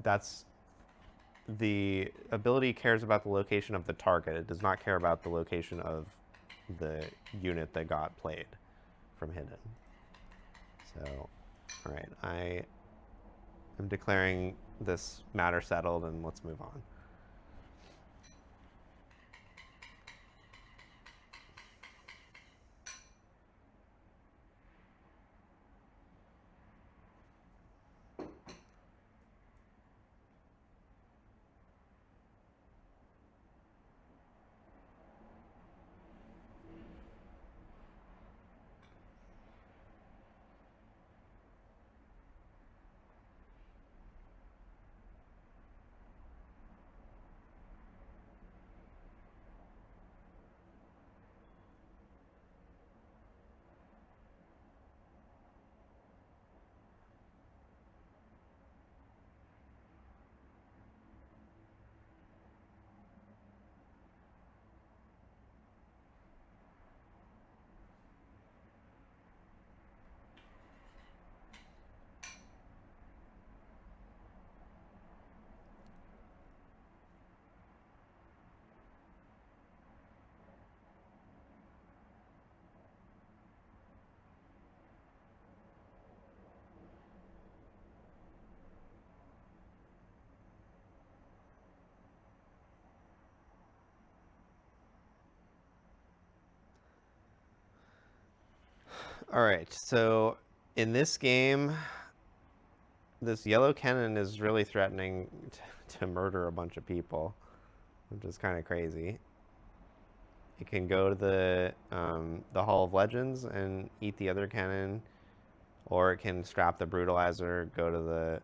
That's the ability cares about the location of the target. It does not care about the location of the unit that got played from hidden. So, all right, I am declaring this matter settled, and let's move on. All right, so in this game, this yellow Kennen is really threatening to murder a bunch of people, which is kind of crazy. It can go to the Hall of Legends and eat the other Kennen, or it can strap the Brutalizer, go to the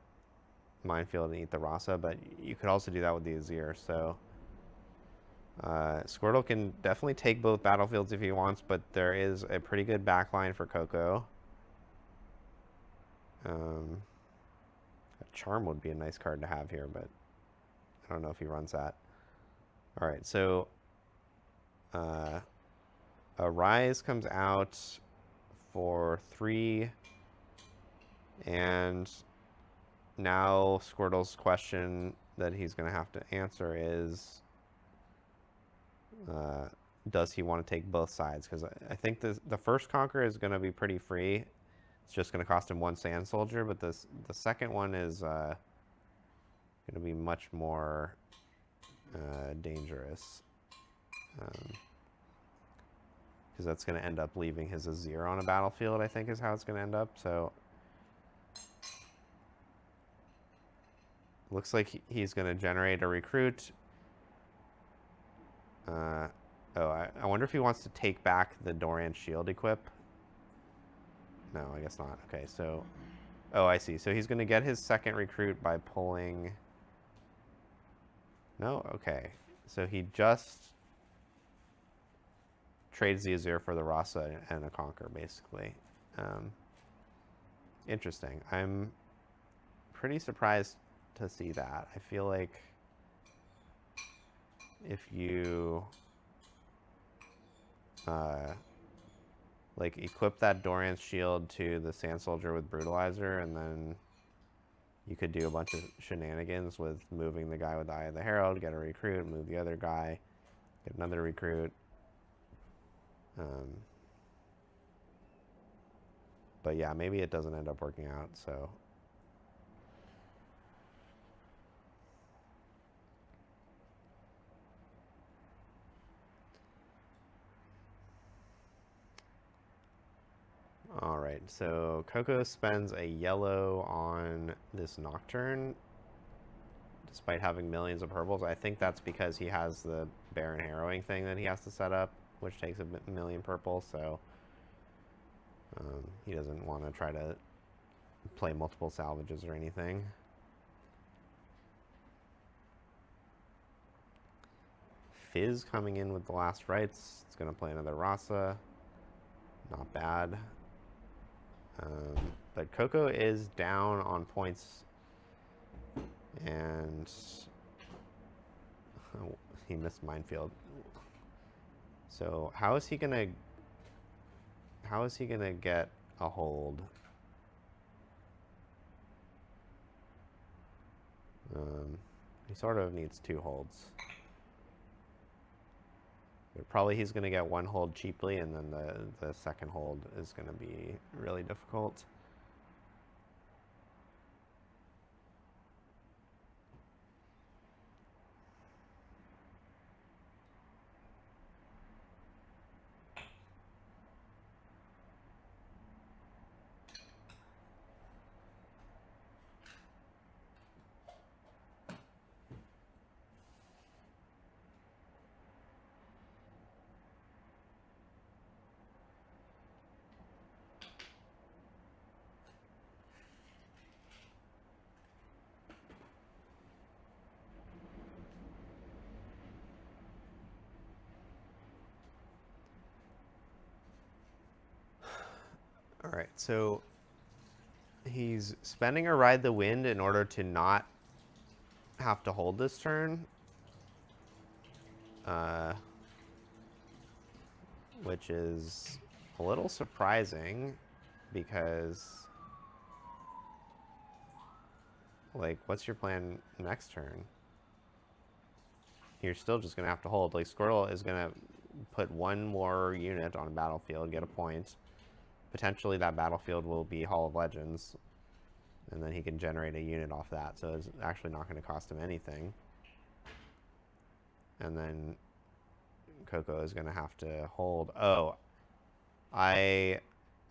Minefield and eat the Rasa, but you could also do that with the Azir, so... Squirtle can definitely take both battlefields if he wants, but there is a pretty good backline for Coco. A Charm would be a nice card to have here, but I don't know if he runs that. Alright, so a Rise comes out for 3, and now Squirtle's question that he's going to have to answer is... does he want to take both sides? Because I think the first Conquer is going to be pretty free. It's just going to cost him 1 Sand Soldier, but the second one is going to be much more dangerous. Because that's going to end up leaving his Azir on a battlefield, I think is how it's going to end up. So looks like he's going to generate a recruit. I wonder if he wants to take back the Dorian Shield equip. No, I guess not. Okay, so... Oh, I see. So he's going to get his second recruit by pulling... No? Okay. So he just trades the Azure for the Rasa and a Conquer, basically. Interesting. I'm pretty surprised to see that. I feel like if you like equip that Dorian's shield to the Sand Soldier with Brutalizer, and then you could do a bunch of shenanigans with moving the guy with the Eye of the Herald, get a recruit, move the other guy, get another recruit. But yeah, maybe it doesn't end up working out, so. All right, so Coco spends a yellow on this Nocturne, despite having millions of purples. I think that's because he has the Baron Harrowing thing that he has to set up, which takes a million purple, so he doesn't want to try to play multiple salvages or anything. Fizz coming in with the last rites. It's going to play another Rasa. Not bad. But Coco is down on points, and he missed Minefield. So how is he gonna get a hold? He sort of needs 2 holds. But probably he's going to get 1 hold cheaply, and then the second hold is going to be really difficult. All right, so he's spending a Ride the Wind in order to not have to hold this turn, which is a little surprising because, like, what's your plan next turn? You're still just going to have to hold. Like, Squirtle is going to put 1 more unit on a battlefield, get a point. Potentially that battlefield will be Hall of Legends, and then he can generate a unit off that, so it's actually not going to cost him anything. And then Coco is going to have to hold. Oh, I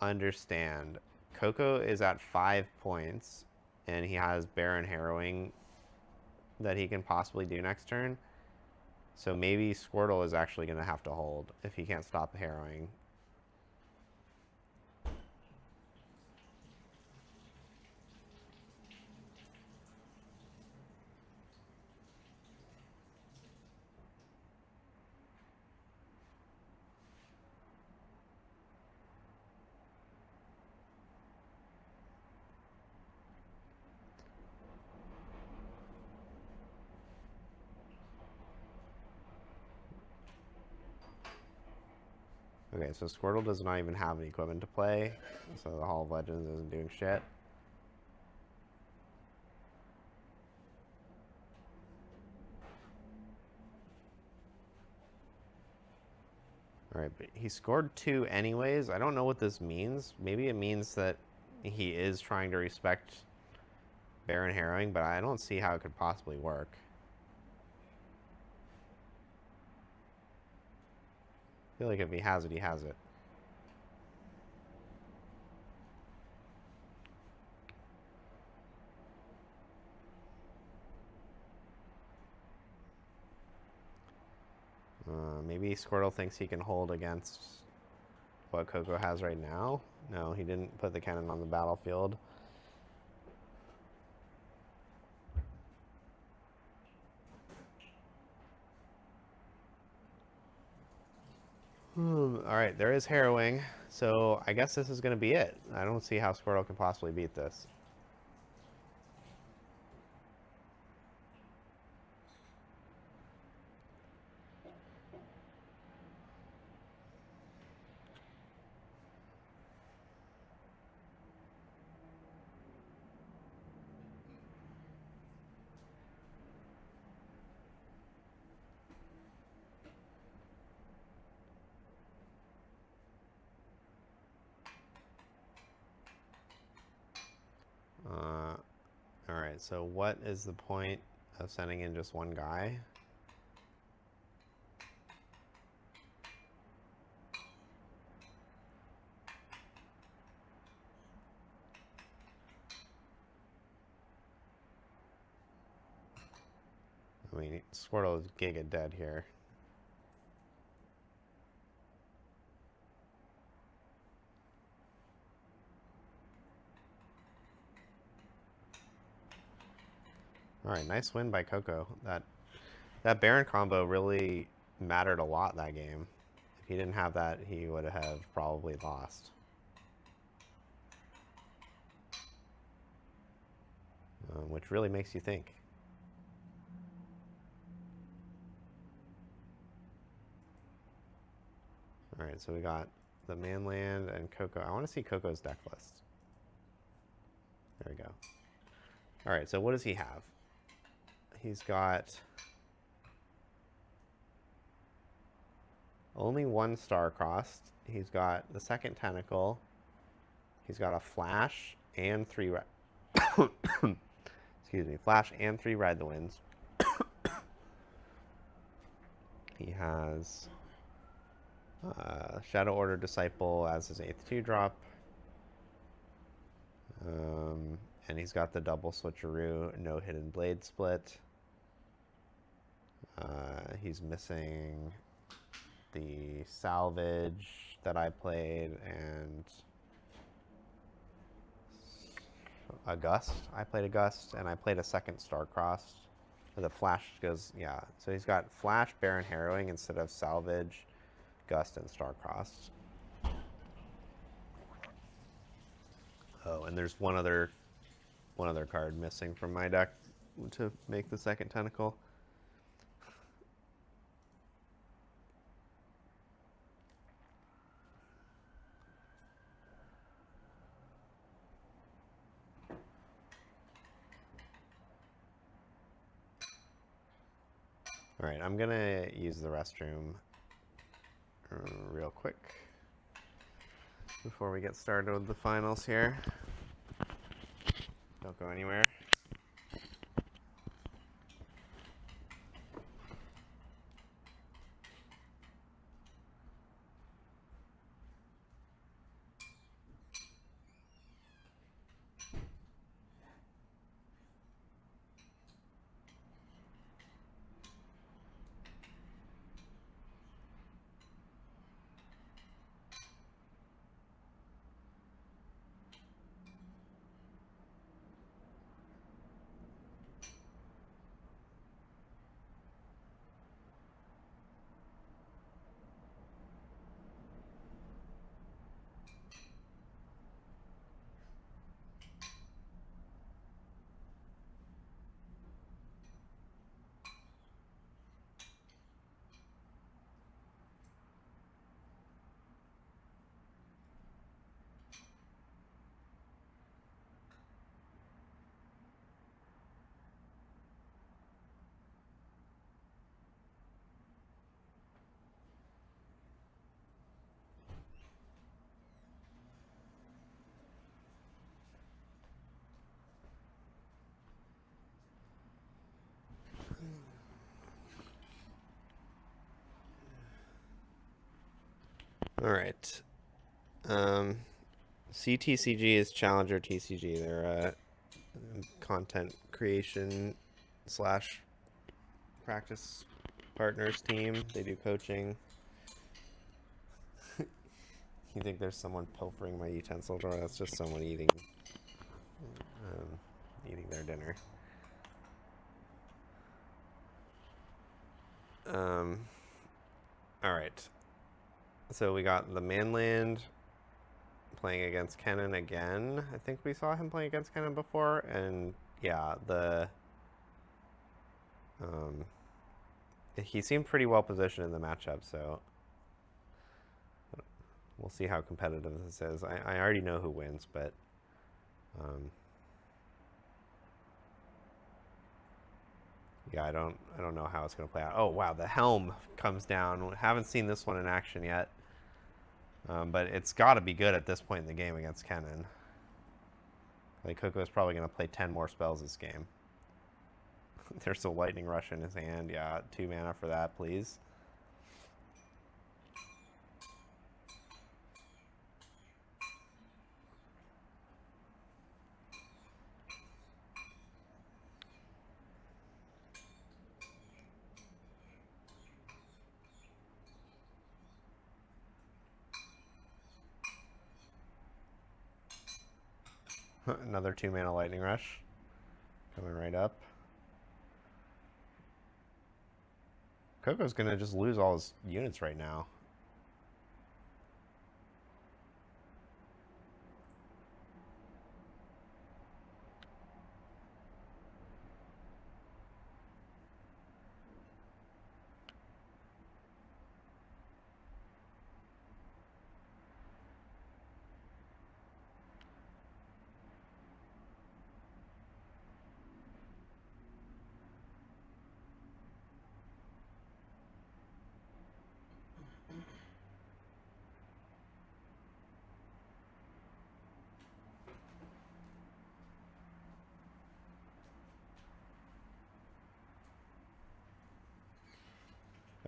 understand. Coco is at 5 points, and he has Baron Harrowing that he can possibly do next turn. So maybe Squirtle is actually going to have to hold if he can't stop the Harrowing. Okay, so Squirtle does not even have any equipment to play, so the Hall of Legends isn't doing shit. Alright, but he scored 2 anyways. I don't know what this means. Maybe it means that he is trying to respect Baron Harrowing, but I don't see how it could possibly work. I feel like if he has it, he has it. Maybe Squirtle thinks he can hold against what Coco has right now. No, he didn't put the cannon on the battlefield. All right, there is harrowing, so I guess this is going to be it. I don't see how Squirtle can possibly beat this. Alright, so what is the point of sending in just one guy? I mean, Squirtle is giga dead here. Alright, nice win by Coco. That Baron combo really mattered a lot that game. If he didn't have that, he would have probably lost. Which really makes you think. Alright, so we got the Manland and Coco. I want to see Coco's deck list. There we go. Alright, so what does he have? He's got only one star-crossed. He's got the second tentacle. He's got a flash and 3 red. Excuse me, flash and 3 ride the winds. He has Shadow Order Disciple as his 8th 2-drop. And he's got the double switcheroo, no hidden blade split. He's missing the salvage that I played and a gust. I played a gust and I played a second star-crossed. The flash goes, yeah. So he's got flash, Baron, harrowing instead of salvage, gust, and star-crossed. Oh, and there's one other card missing from my deck to make the second tentacle. All right, I'm gonna use the restroom real quick before we get started with the finals here. Don't go anywhere. All right. CTCG is Challenger TCG. They're a content creation / practice partners team. They do coaching. You think there's someone pilfering my utensil drawer? That's just someone eating their dinner. All right. So we got the Manland playing against Kennen again. I think we saw him playing against Kennen before, and yeah, he seemed pretty well positioned in the matchup, so we'll see how competitive this is. I already know who wins, but yeah, I don't know how it's going to play out. Oh wow, the helm comes down. Haven't seen this one in action yet, but it's got to be good at this point in the game against Kennen. Like Coco's probably going to play 10 more spells this game. There's a lightning rush in his hand. Yeah, 2 mana for that, please. Another 2 mana lightning rush coming right up. Coco's gonna just lose all his units right now.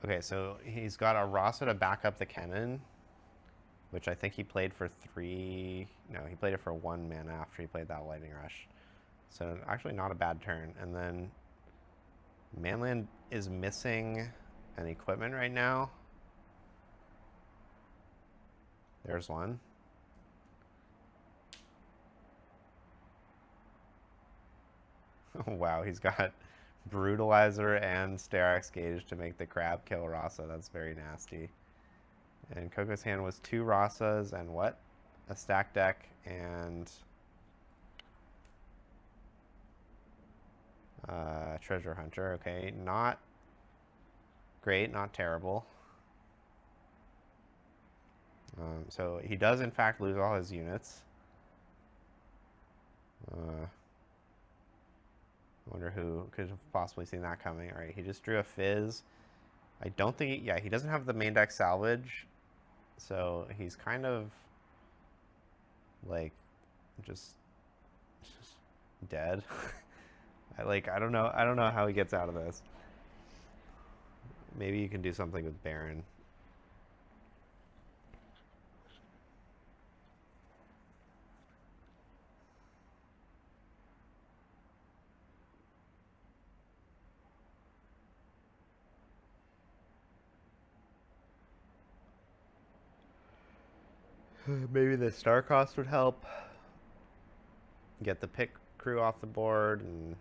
Okay, so he's got a Rasa to back up the Kennen, which I think he played for 3... No, he played it for 1 mana after he played that Lightning Rush. So actually not a bad turn. And then Manland is missing an equipment right now. There's one. Oh, wow, he's got Brutalizer and Sterak's Gauge to make the crab kill Rasa. That's very nasty. And Coco's hand was 2 Rasas and what? A stack deck and Treasure Hunter. Okay, not great, not terrible. So he does in fact lose all his units. I wonder who could have possibly seen that coming. All right, he just drew a Fizz. I don't think, yeah, he doesn't have the main deck salvage, so he's kind of like just dead. I don't know how he gets out of this. Maybe you can do something with Baron. Maybe the star cost would help. Get the pick crew off the board and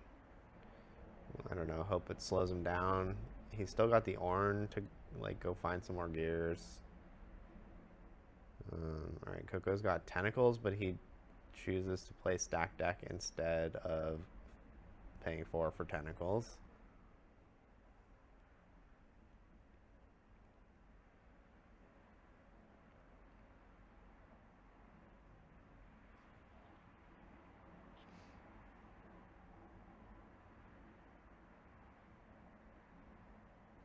I don't know, hope it slows him down. He's still got the Ornn to like go find some more gears. Alright, Coco's got Tentacles, but he chooses to play stack deck instead of paying 4 for Tentacles.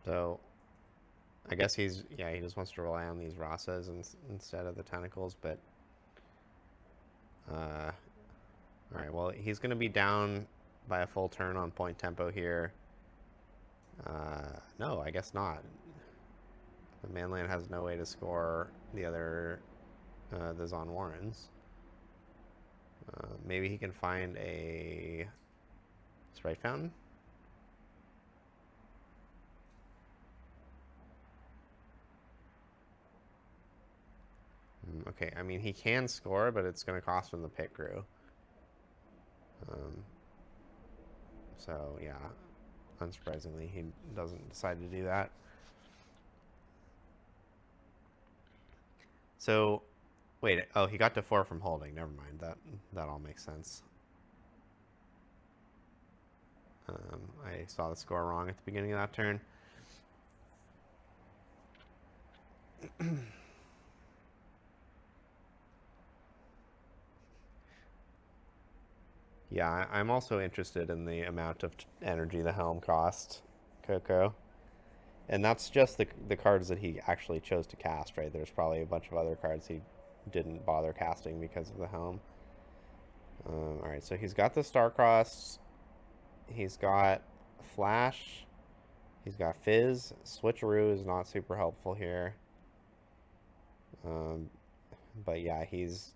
So, I guess he just wants to rely on these Rasas instead of the Tentacles, but alright, well, he's going to be down by a full turn on point tempo here. No, I guess not. The Manland has no way to score the other, the Zon Warrens. Maybe he can find a Sprite Fountain? Okay, I mean, he can score, but it's going to cost him the pit crew. So, yeah, unsurprisingly, he doesn't decide to do that. So, wait, oh, he got to 4 from holding. Never mind, that all makes sense. I saw the score wrong at the beginning of that turn. Yeah, I'm also interested in the amount of energy the helm cost, Coco. And that's just the cards that he actually chose to cast, right? There's probably a bunch of other cards he didn't bother casting because of the helm. Alright, so he's got the Starcross. He's got Flash. He's got Fizz. Switcheroo is not super helpful here. But yeah, he's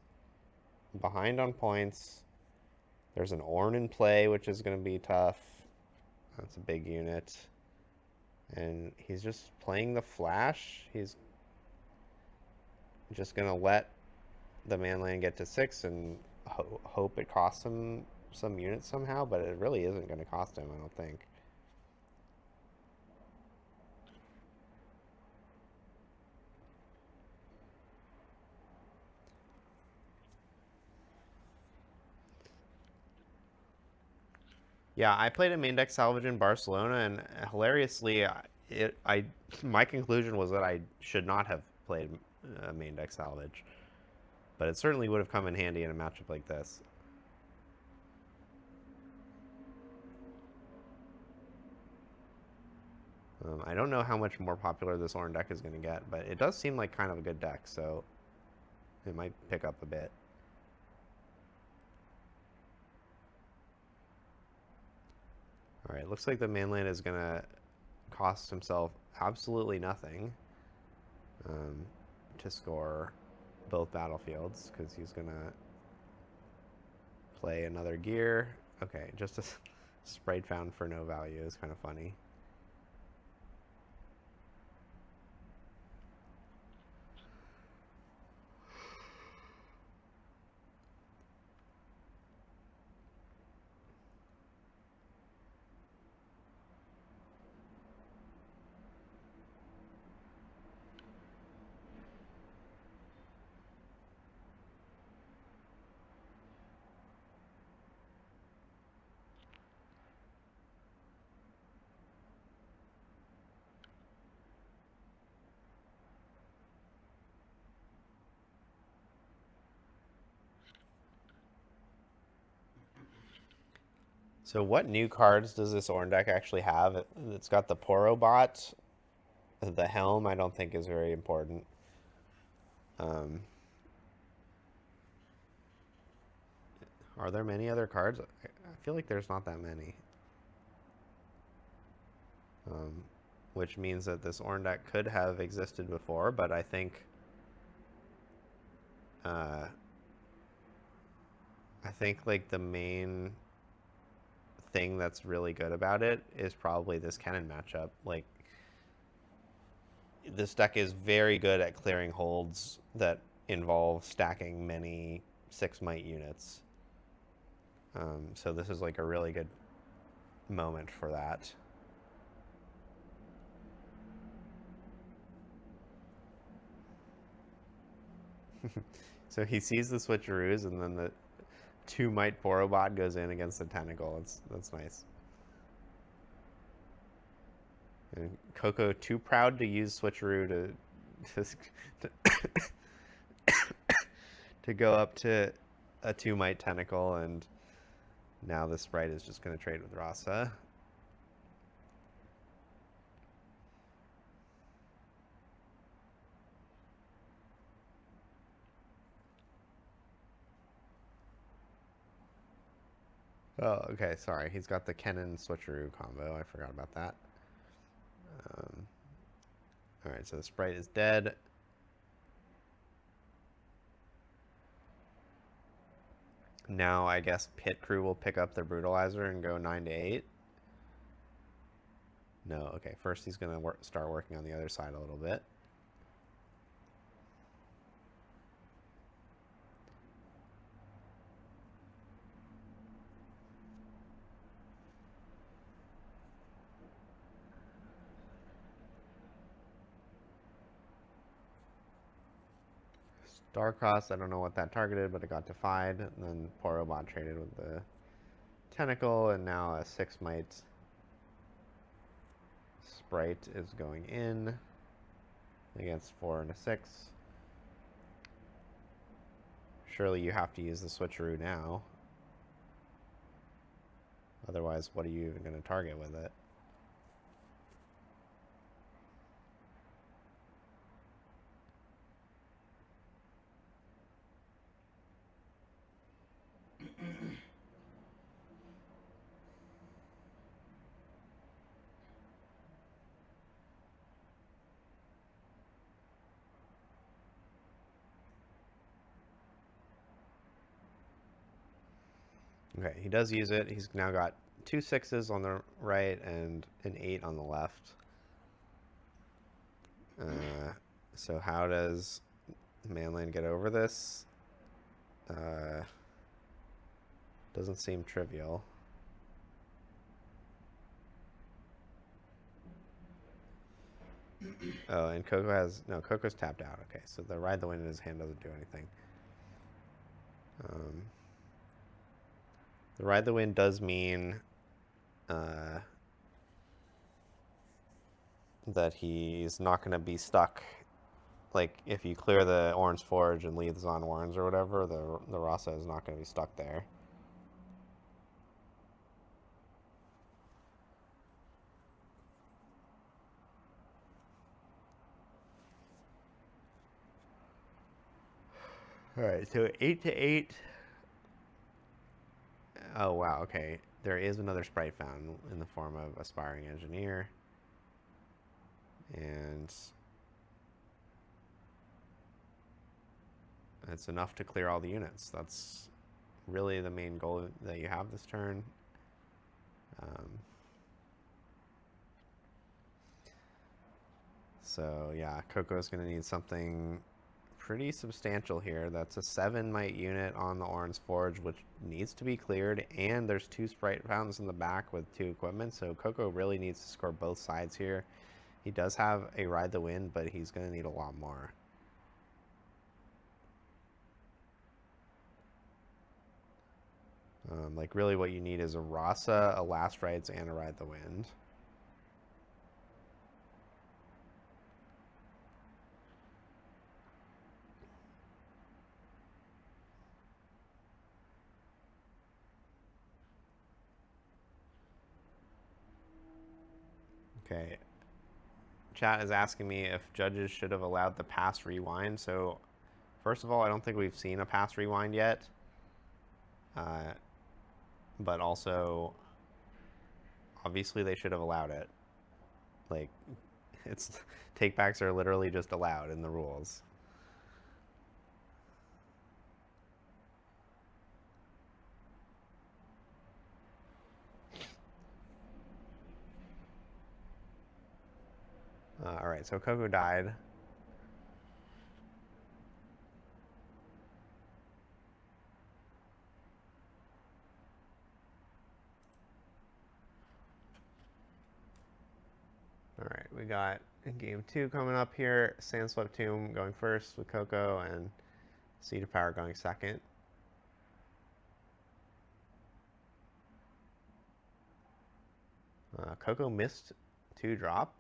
behind on points. There's an Ornn in play, which is going to be tough. That's a big unit. And he's just playing the Flash. He's just going to let the manland get to 6 and hope it costs him some units somehow, but it really isn't going to cost him, I don't think. Yeah, I played a main deck salvage in Barcelona, and hilariously, my conclusion was that I should not have played a main deck salvage, but it certainly would have come in handy in a matchup like this. I don't know how much more popular this Ornn deck is going to get, but it does seem like kind of a good deck, so it might pick up a bit. Alright, looks like the manland is going to cost himself absolutely nothing to score both battlefields, because he's going to play another gear. Okay, just a sprite found for no value is kind of funny. So what new cards does this Ornn deck actually have? It's got the Poro bot. The helm I don't think is very important. Are there many other cards? I feel like there's not that many. Which means that this Ornn deck could have existed before, but I think like the main thing that's really good about it is probably this Kennen matchup. Like, this deck is very good at clearing holds that involve stacking many 6 might units. So this is like a really good moment for that. So he sees the switcheroos, and then the 2 might Porobot goes in against the tentacle. That's nice. And Coco too proud to use switcheroo to go up to a 2 might tentacle, and now the sprite is just going to trade with Rasa. Oh, okay, sorry. He's got the Kennen switcheroo combo. I forgot about that. Alright, so the sprite is dead. Now I guess Pit Crew will pick up the Brutalizer and go 9 to 8. No, okay. First he's going to start working on the other side a little bit. Darkross, I don't know what that targeted, but it got defied. And then Porobot traded with the Tentacle, and now a 6 might Sprite is going in against 4 and a 6. Surely you have to use the switcheroo now. Otherwise, what are you even going to target with it? Okay, he does use it. He's now got 2 6s on the right and an 8 on the left. So how does Manland get over this? Doesn't seem trivial. Oh, and Coco has... No, Coco's tapped out. Okay, so the Ride the Wind in his hand doesn't do anything. The Ride the Wind does mean that he's not going to be stuck. Like, if you clear the Orange Forge and leaves on Orange or whatever, the Rasa is not going to be stuck there. Alright, so 8 to 8. Oh, wow, okay. There is another sprite found in the form of Aspiring Engineer. And that's enough to clear all the units. That's really the main goal that you have this turn. So yeah, Coco's going to need something pretty substantial here. That's a 7 might unit on the Orange Forge, which needs to be cleared, and there's 2 sprite fountains in the back with 2 equipment, so Coco really needs to score both sides here. He does have a Ride the Wind, but he's going to need a lot more. Like, really what you need is a Rasa, a Last Rites, and a Ride the Wind. Okay. Chat is asking me if judges should have allowed the pass rewind. So, first of all, I don't think we've seen a pass rewind yet. But also, obviously they should have allowed it. Like, takebacks are literally just allowed in the rules. Alright, so Coco died. Alright, we got game 2 coming up here. Sandswept Tomb going first with Coco, and Seed of Power going second. Coco missed 2 drop.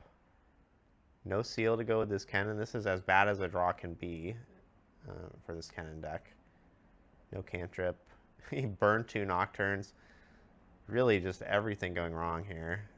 No seal to go with this cannon. This is as bad as a draw can be for this cannon deck. No cantrip. He burned 2 Nocturnes. Really just everything going wrong here.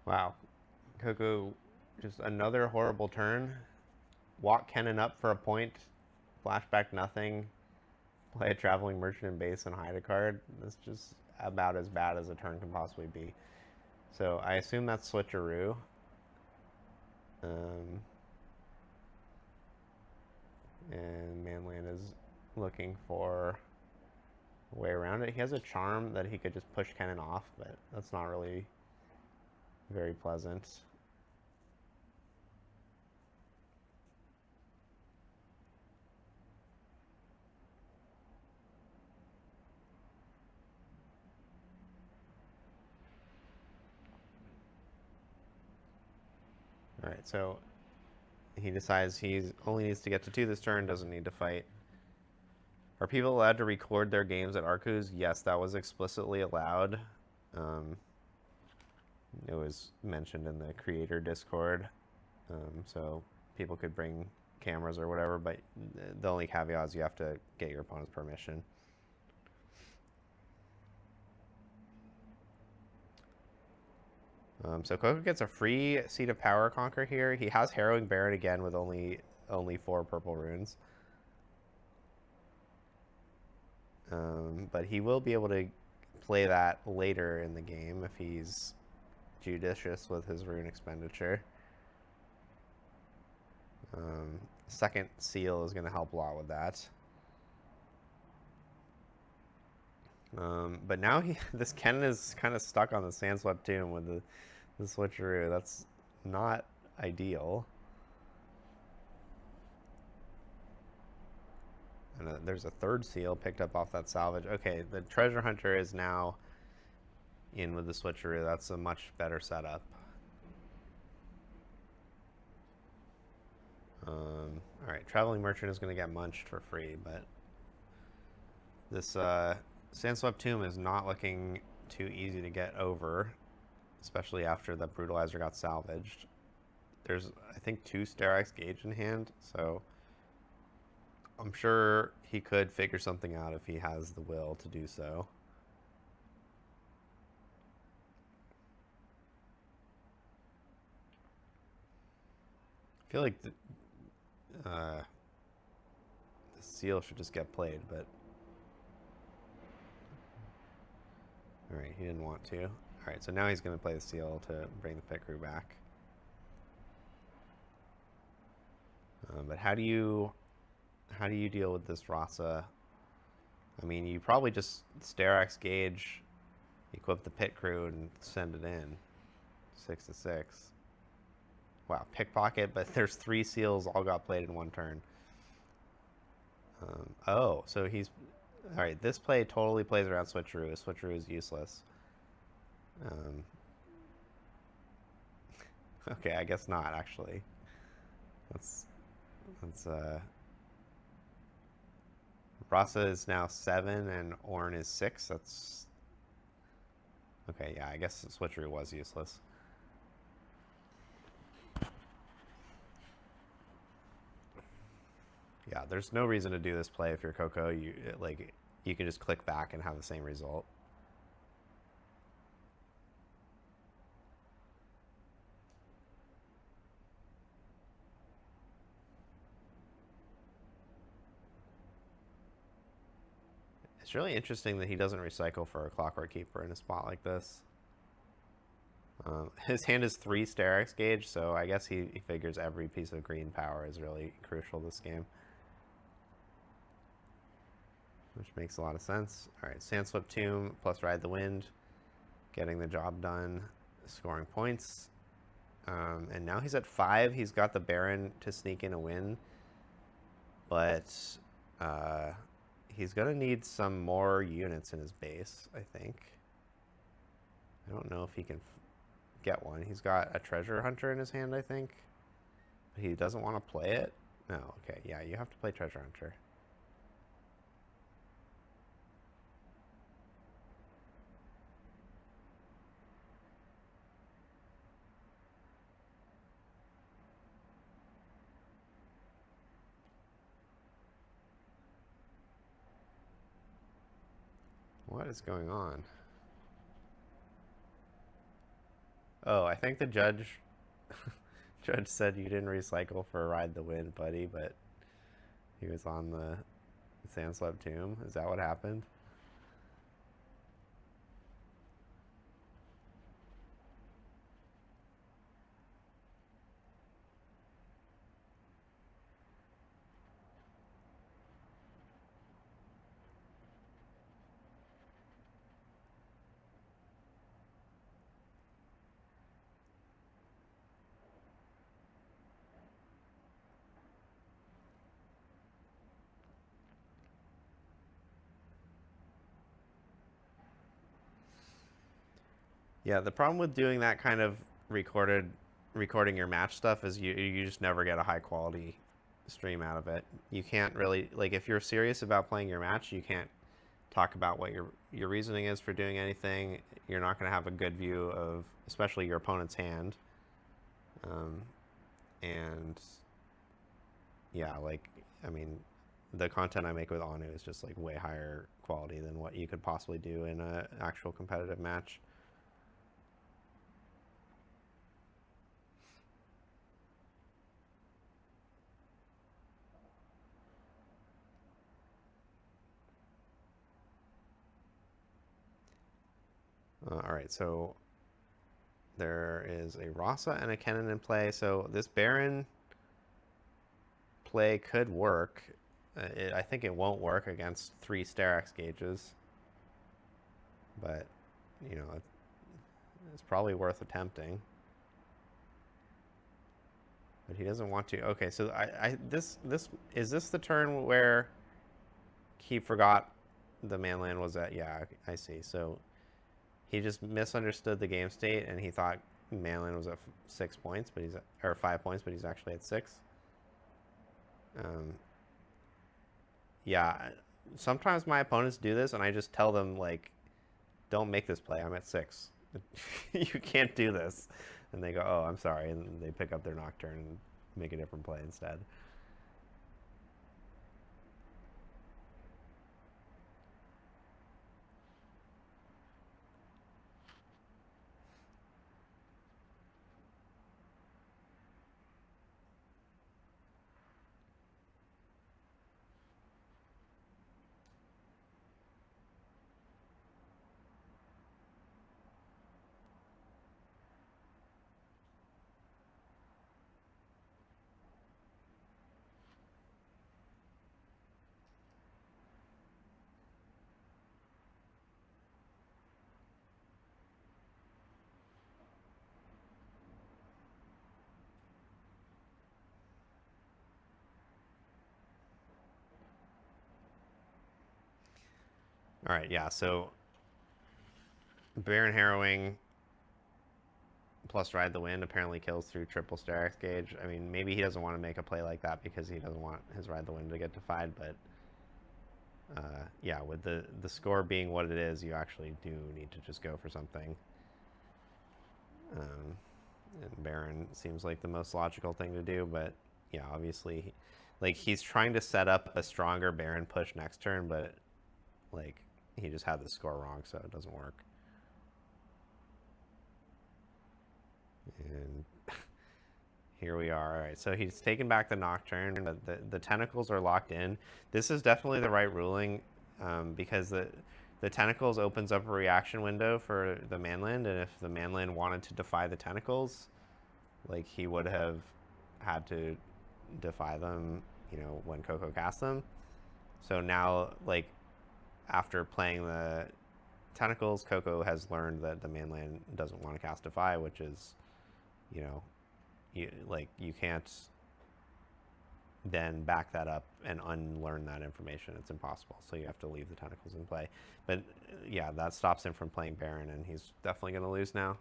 Wow. Coco, just another horrible turn. Walk Kennen up for a point. Flashback nothing. Play a Traveling Merchant in base and hide a card. That's just about as bad as a turn can possibly be. So I assume that's switcheroo. And Manland is looking for a way around it. He has a charm that he could just push Kennen off, but that's not really very pleasant. All right, so he decides he only needs to get to 2 this turn, doesn't need to fight. Are people allowed to record their games at RQs? Yes, that was explicitly allowed. It was mentioned in the creator Discord, so people could bring cameras or whatever, but the only caveat is you have to get your opponent's permission. So Coco gets a free Seat of Power Conquer here. He has Harrowing Baron again with only 4 purple runes. But he will be able to play that later in the game if he's judicious with his rune expenditure. Second seal is going to help a lot with that. But now this Kennen is kind of stuck on the Sandswept Tomb with the switcheroo. That's not ideal. And there's a 3rd seal picked up off that salvage. Okay, the treasure hunter is now in with the switcheroo. That's a much better setup. Alright, Traveling Merchant is going to get munched for free, but this Sandswept Tomb is not looking too easy to get over, especially after the Brutalizer got salvaged. There's, I think, 2 Sterak's Gauge in hand, so I'm sure he could figure something out if he has the will to do so. I feel like the seal should just get played, but alright, he didn't want to. Alright, so now he's going to play the seal to bring the pit crew back. But how do you deal with this Rasa? I mean, you probably just Sterak's Gauge, equip the pit crew, and send it in. 6-6. Wow, pickpocket, but there's 3 seals all got played in 1 turn. Oh, so he's... Alright, this play totally plays around switcheroo. Switcheroo is useless. Okay, I guess not, actually. That's Rasa is now 7 and Ornn is 6. That's... Okay, yeah, I guess switcheroo was useless. Yeah, there's no reason to do this play if you're Coco. You can just click back and have the same result. It's really interesting that he doesn't recycle for a Clockwork Keeper in a spot like this. His hand is 3 Sterak's Gauge, so I guess he figures every piece of green power is really crucial this game. Which makes a lot of sense. Alright, Sandswept Tomb plus Ride the Wind. Getting the job done. Scoring points. And now he's at 5. He's got the Baron to sneak in a win. But he's going to need some more units in his base, I think. I don't know if he can get one. He's got a Treasure Hunter in his hand, I think. But he doesn't want to play it? No, okay. Yeah, you have to play Treasure Hunter. What is going on? Oh, I think the judge judge said you didn't recycle for Ride the Wind, buddy, but he was on the Sandslab Tomb. Is that what happened? Yeah, the problem with doing that kind of recording your match stuff is you just never get a high quality stream out of it. You can't really, like, if you're serious about playing your match, you can't talk about what your reasoning is for doing anything. You're not going to have a good view of especially your opponent's hand. And yeah, like, I mean, the content I make with Anu is just like way higher quality than what you could possibly do in an actual competitive match. All right, so there is a Rasa and a Kennen in play. So this Baron play could work. I think it won't work against 3 Sterak's gauges. But, you know, it's probably worth attempting. But he doesn't want to. Okay, so is this the turn where he forgot the manland was at? Yeah, I see. So he just misunderstood the game state and he thought manland was at 6 points, but or 5 points, but he's actually at 6. Yeah, sometimes my opponents do this and I just tell them, like, don't make this play. I'm at 6. You can't do this. And they go, oh, I'm sorry. And they pick up their Nocturne and make a different play instead. All right, yeah, so Baron Harrowing plus Ride the Wind apparently kills through triple Sterak's gauge. I mean, maybe he doesn't want to make a play like that because he doesn't want his Ride the Wind to get defied, but yeah, with the score being what it is, you actually do need to just go for something. And Baron seems like the most logical thing to do, but yeah, obviously, like, he's trying to set up a stronger Baron push next turn, but like, he just had the score wrong, so it doesn't work. And here we are. All right, so he's taken back the Nocturne, but the tentacles are locked in. This is definitely the right ruling, because the tentacles opens up a reaction window for the manland, and if the manland wanted to defy the tentacles, like, he would have had to defy them, you know, when Coco cast them. So now, like, after playing the tentacles, Coco has learned that the manland doesn't want to cast defy, which is, you know, you can't then back that up and unlearn that information. It's impossible. So you have to leave the tentacles in play. But yeah, that stops him from playing Baron, and he's definitely going to lose now.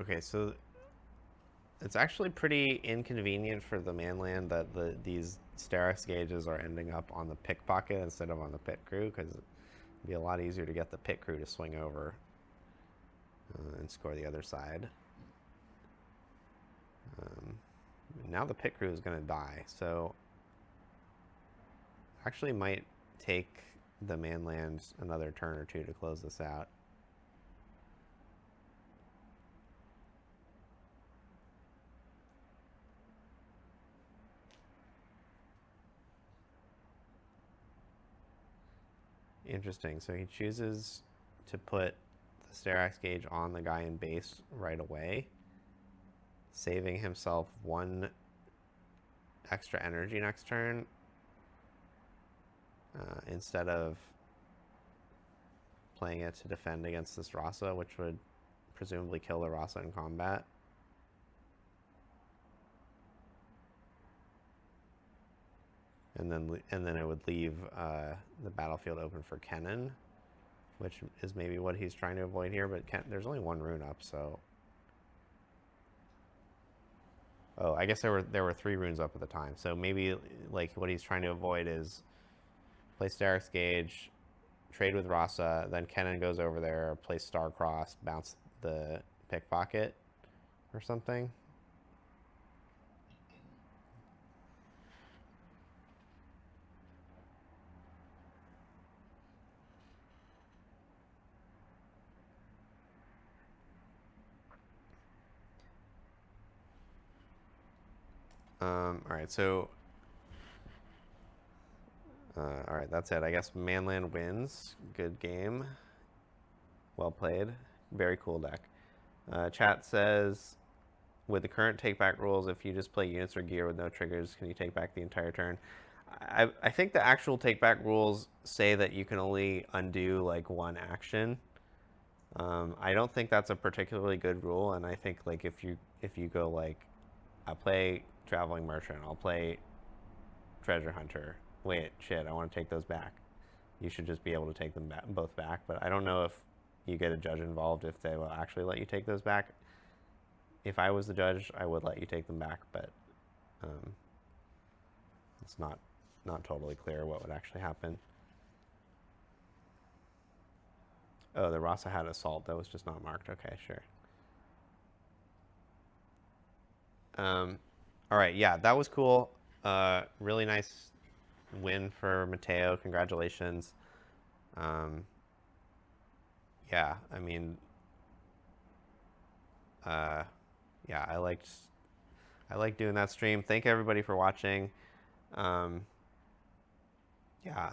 Okay, so it's actually pretty inconvenient for the manland that these Sterex gauges are ending up on the pickpocket instead of on the pit crew, because it'd be a lot easier to get the pit crew to swing over and score the other side. Now the pit crew is going to die, so actually might take the manland another turn or two to close this out. Interesting. So he chooses to put the Sterex gauge on the guy in base right away, saving himself 1 extra energy next turn, instead of playing it to defend against this Rasa, which would presumably kill the Rasa in combat. And then it would leave the battlefield open for Kennen, which is maybe what he's trying to avoid here. But there's only 1 rune up, so. Oh, I guess there were 3 runes up at the time. So maybe like what he's trying to avoid is play Sterex Gauge, trade with Rasa, then Kennen goes over there, plays Starcross, bounce the pickpocket or something. All right, so all right, that's it. I guess Manland wins. Good game. Well played. Very cool deck. Chat says, with the current take-back rules, if you just play units or gear with no triggers, can you take back the entire turn? I think the actual take-back rules say that you can only undo like 1 action. I don't think that's a particularly good rule, and I think like if you go like, I play Traveling Merchant, I'll play Treasure Hunter. Wait, shit, I want to take those back. You should just be able to take them both back, but I don't know if you get a judge involved if they will actually let you take those back. If I was the judge, I would let you take them back, but it's not totally clear what would actually happen. Oh, the Rasa had Assault. That was just not marked. Okay, sure. All right, yeah, that was cool. Really nice win for Mateo. Congratulations. Yeah, I mean, yeah, I liked doing that stream. Thank everybody for watching. Yeah,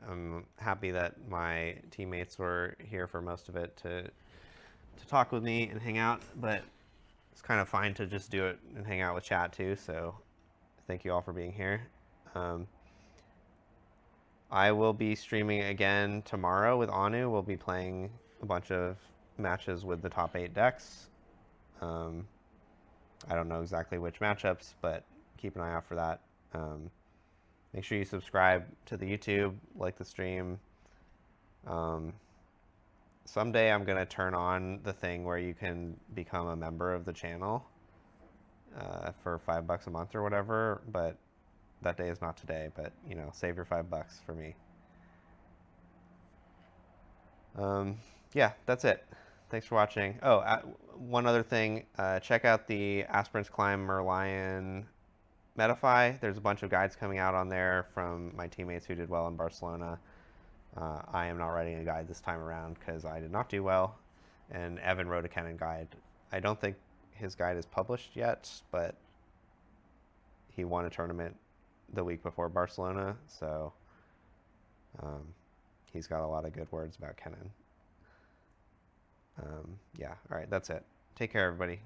I'm happy that my teammates were here for most of it to talk with me and hang out, but it's kind of fine to just do it and hang out with chat too, so thank you all for being here. I will be streaming again tomorrow with Anu. We'll be playing a bunch of matches with the top 8 decks. I don't know exactly which matchups, but keep an eye out for that. Make sure you subscribe to the YouTube, like the stream. Someday I'm going to turn on the thing where you can become a member of the channel for $5 a month or whatever, but that day is not today. But, you know, save your $5 for me. Yeah, that's it. Thanks for watching. Oh, one other thing. Check out the Aspirant's Climb Merlion Metafy. There's a bunch of guides coming out on there from my teammates who did well in Barcelona. I am not writing a guide this time around because I did not do well, and Evan wrote a Kennen guide. I don't think his guide is published yet, but he won a tournament the week before Barcelona, so he's got a lot of good words about Kennen. Yeah, all right, that's it. Take care, everybody.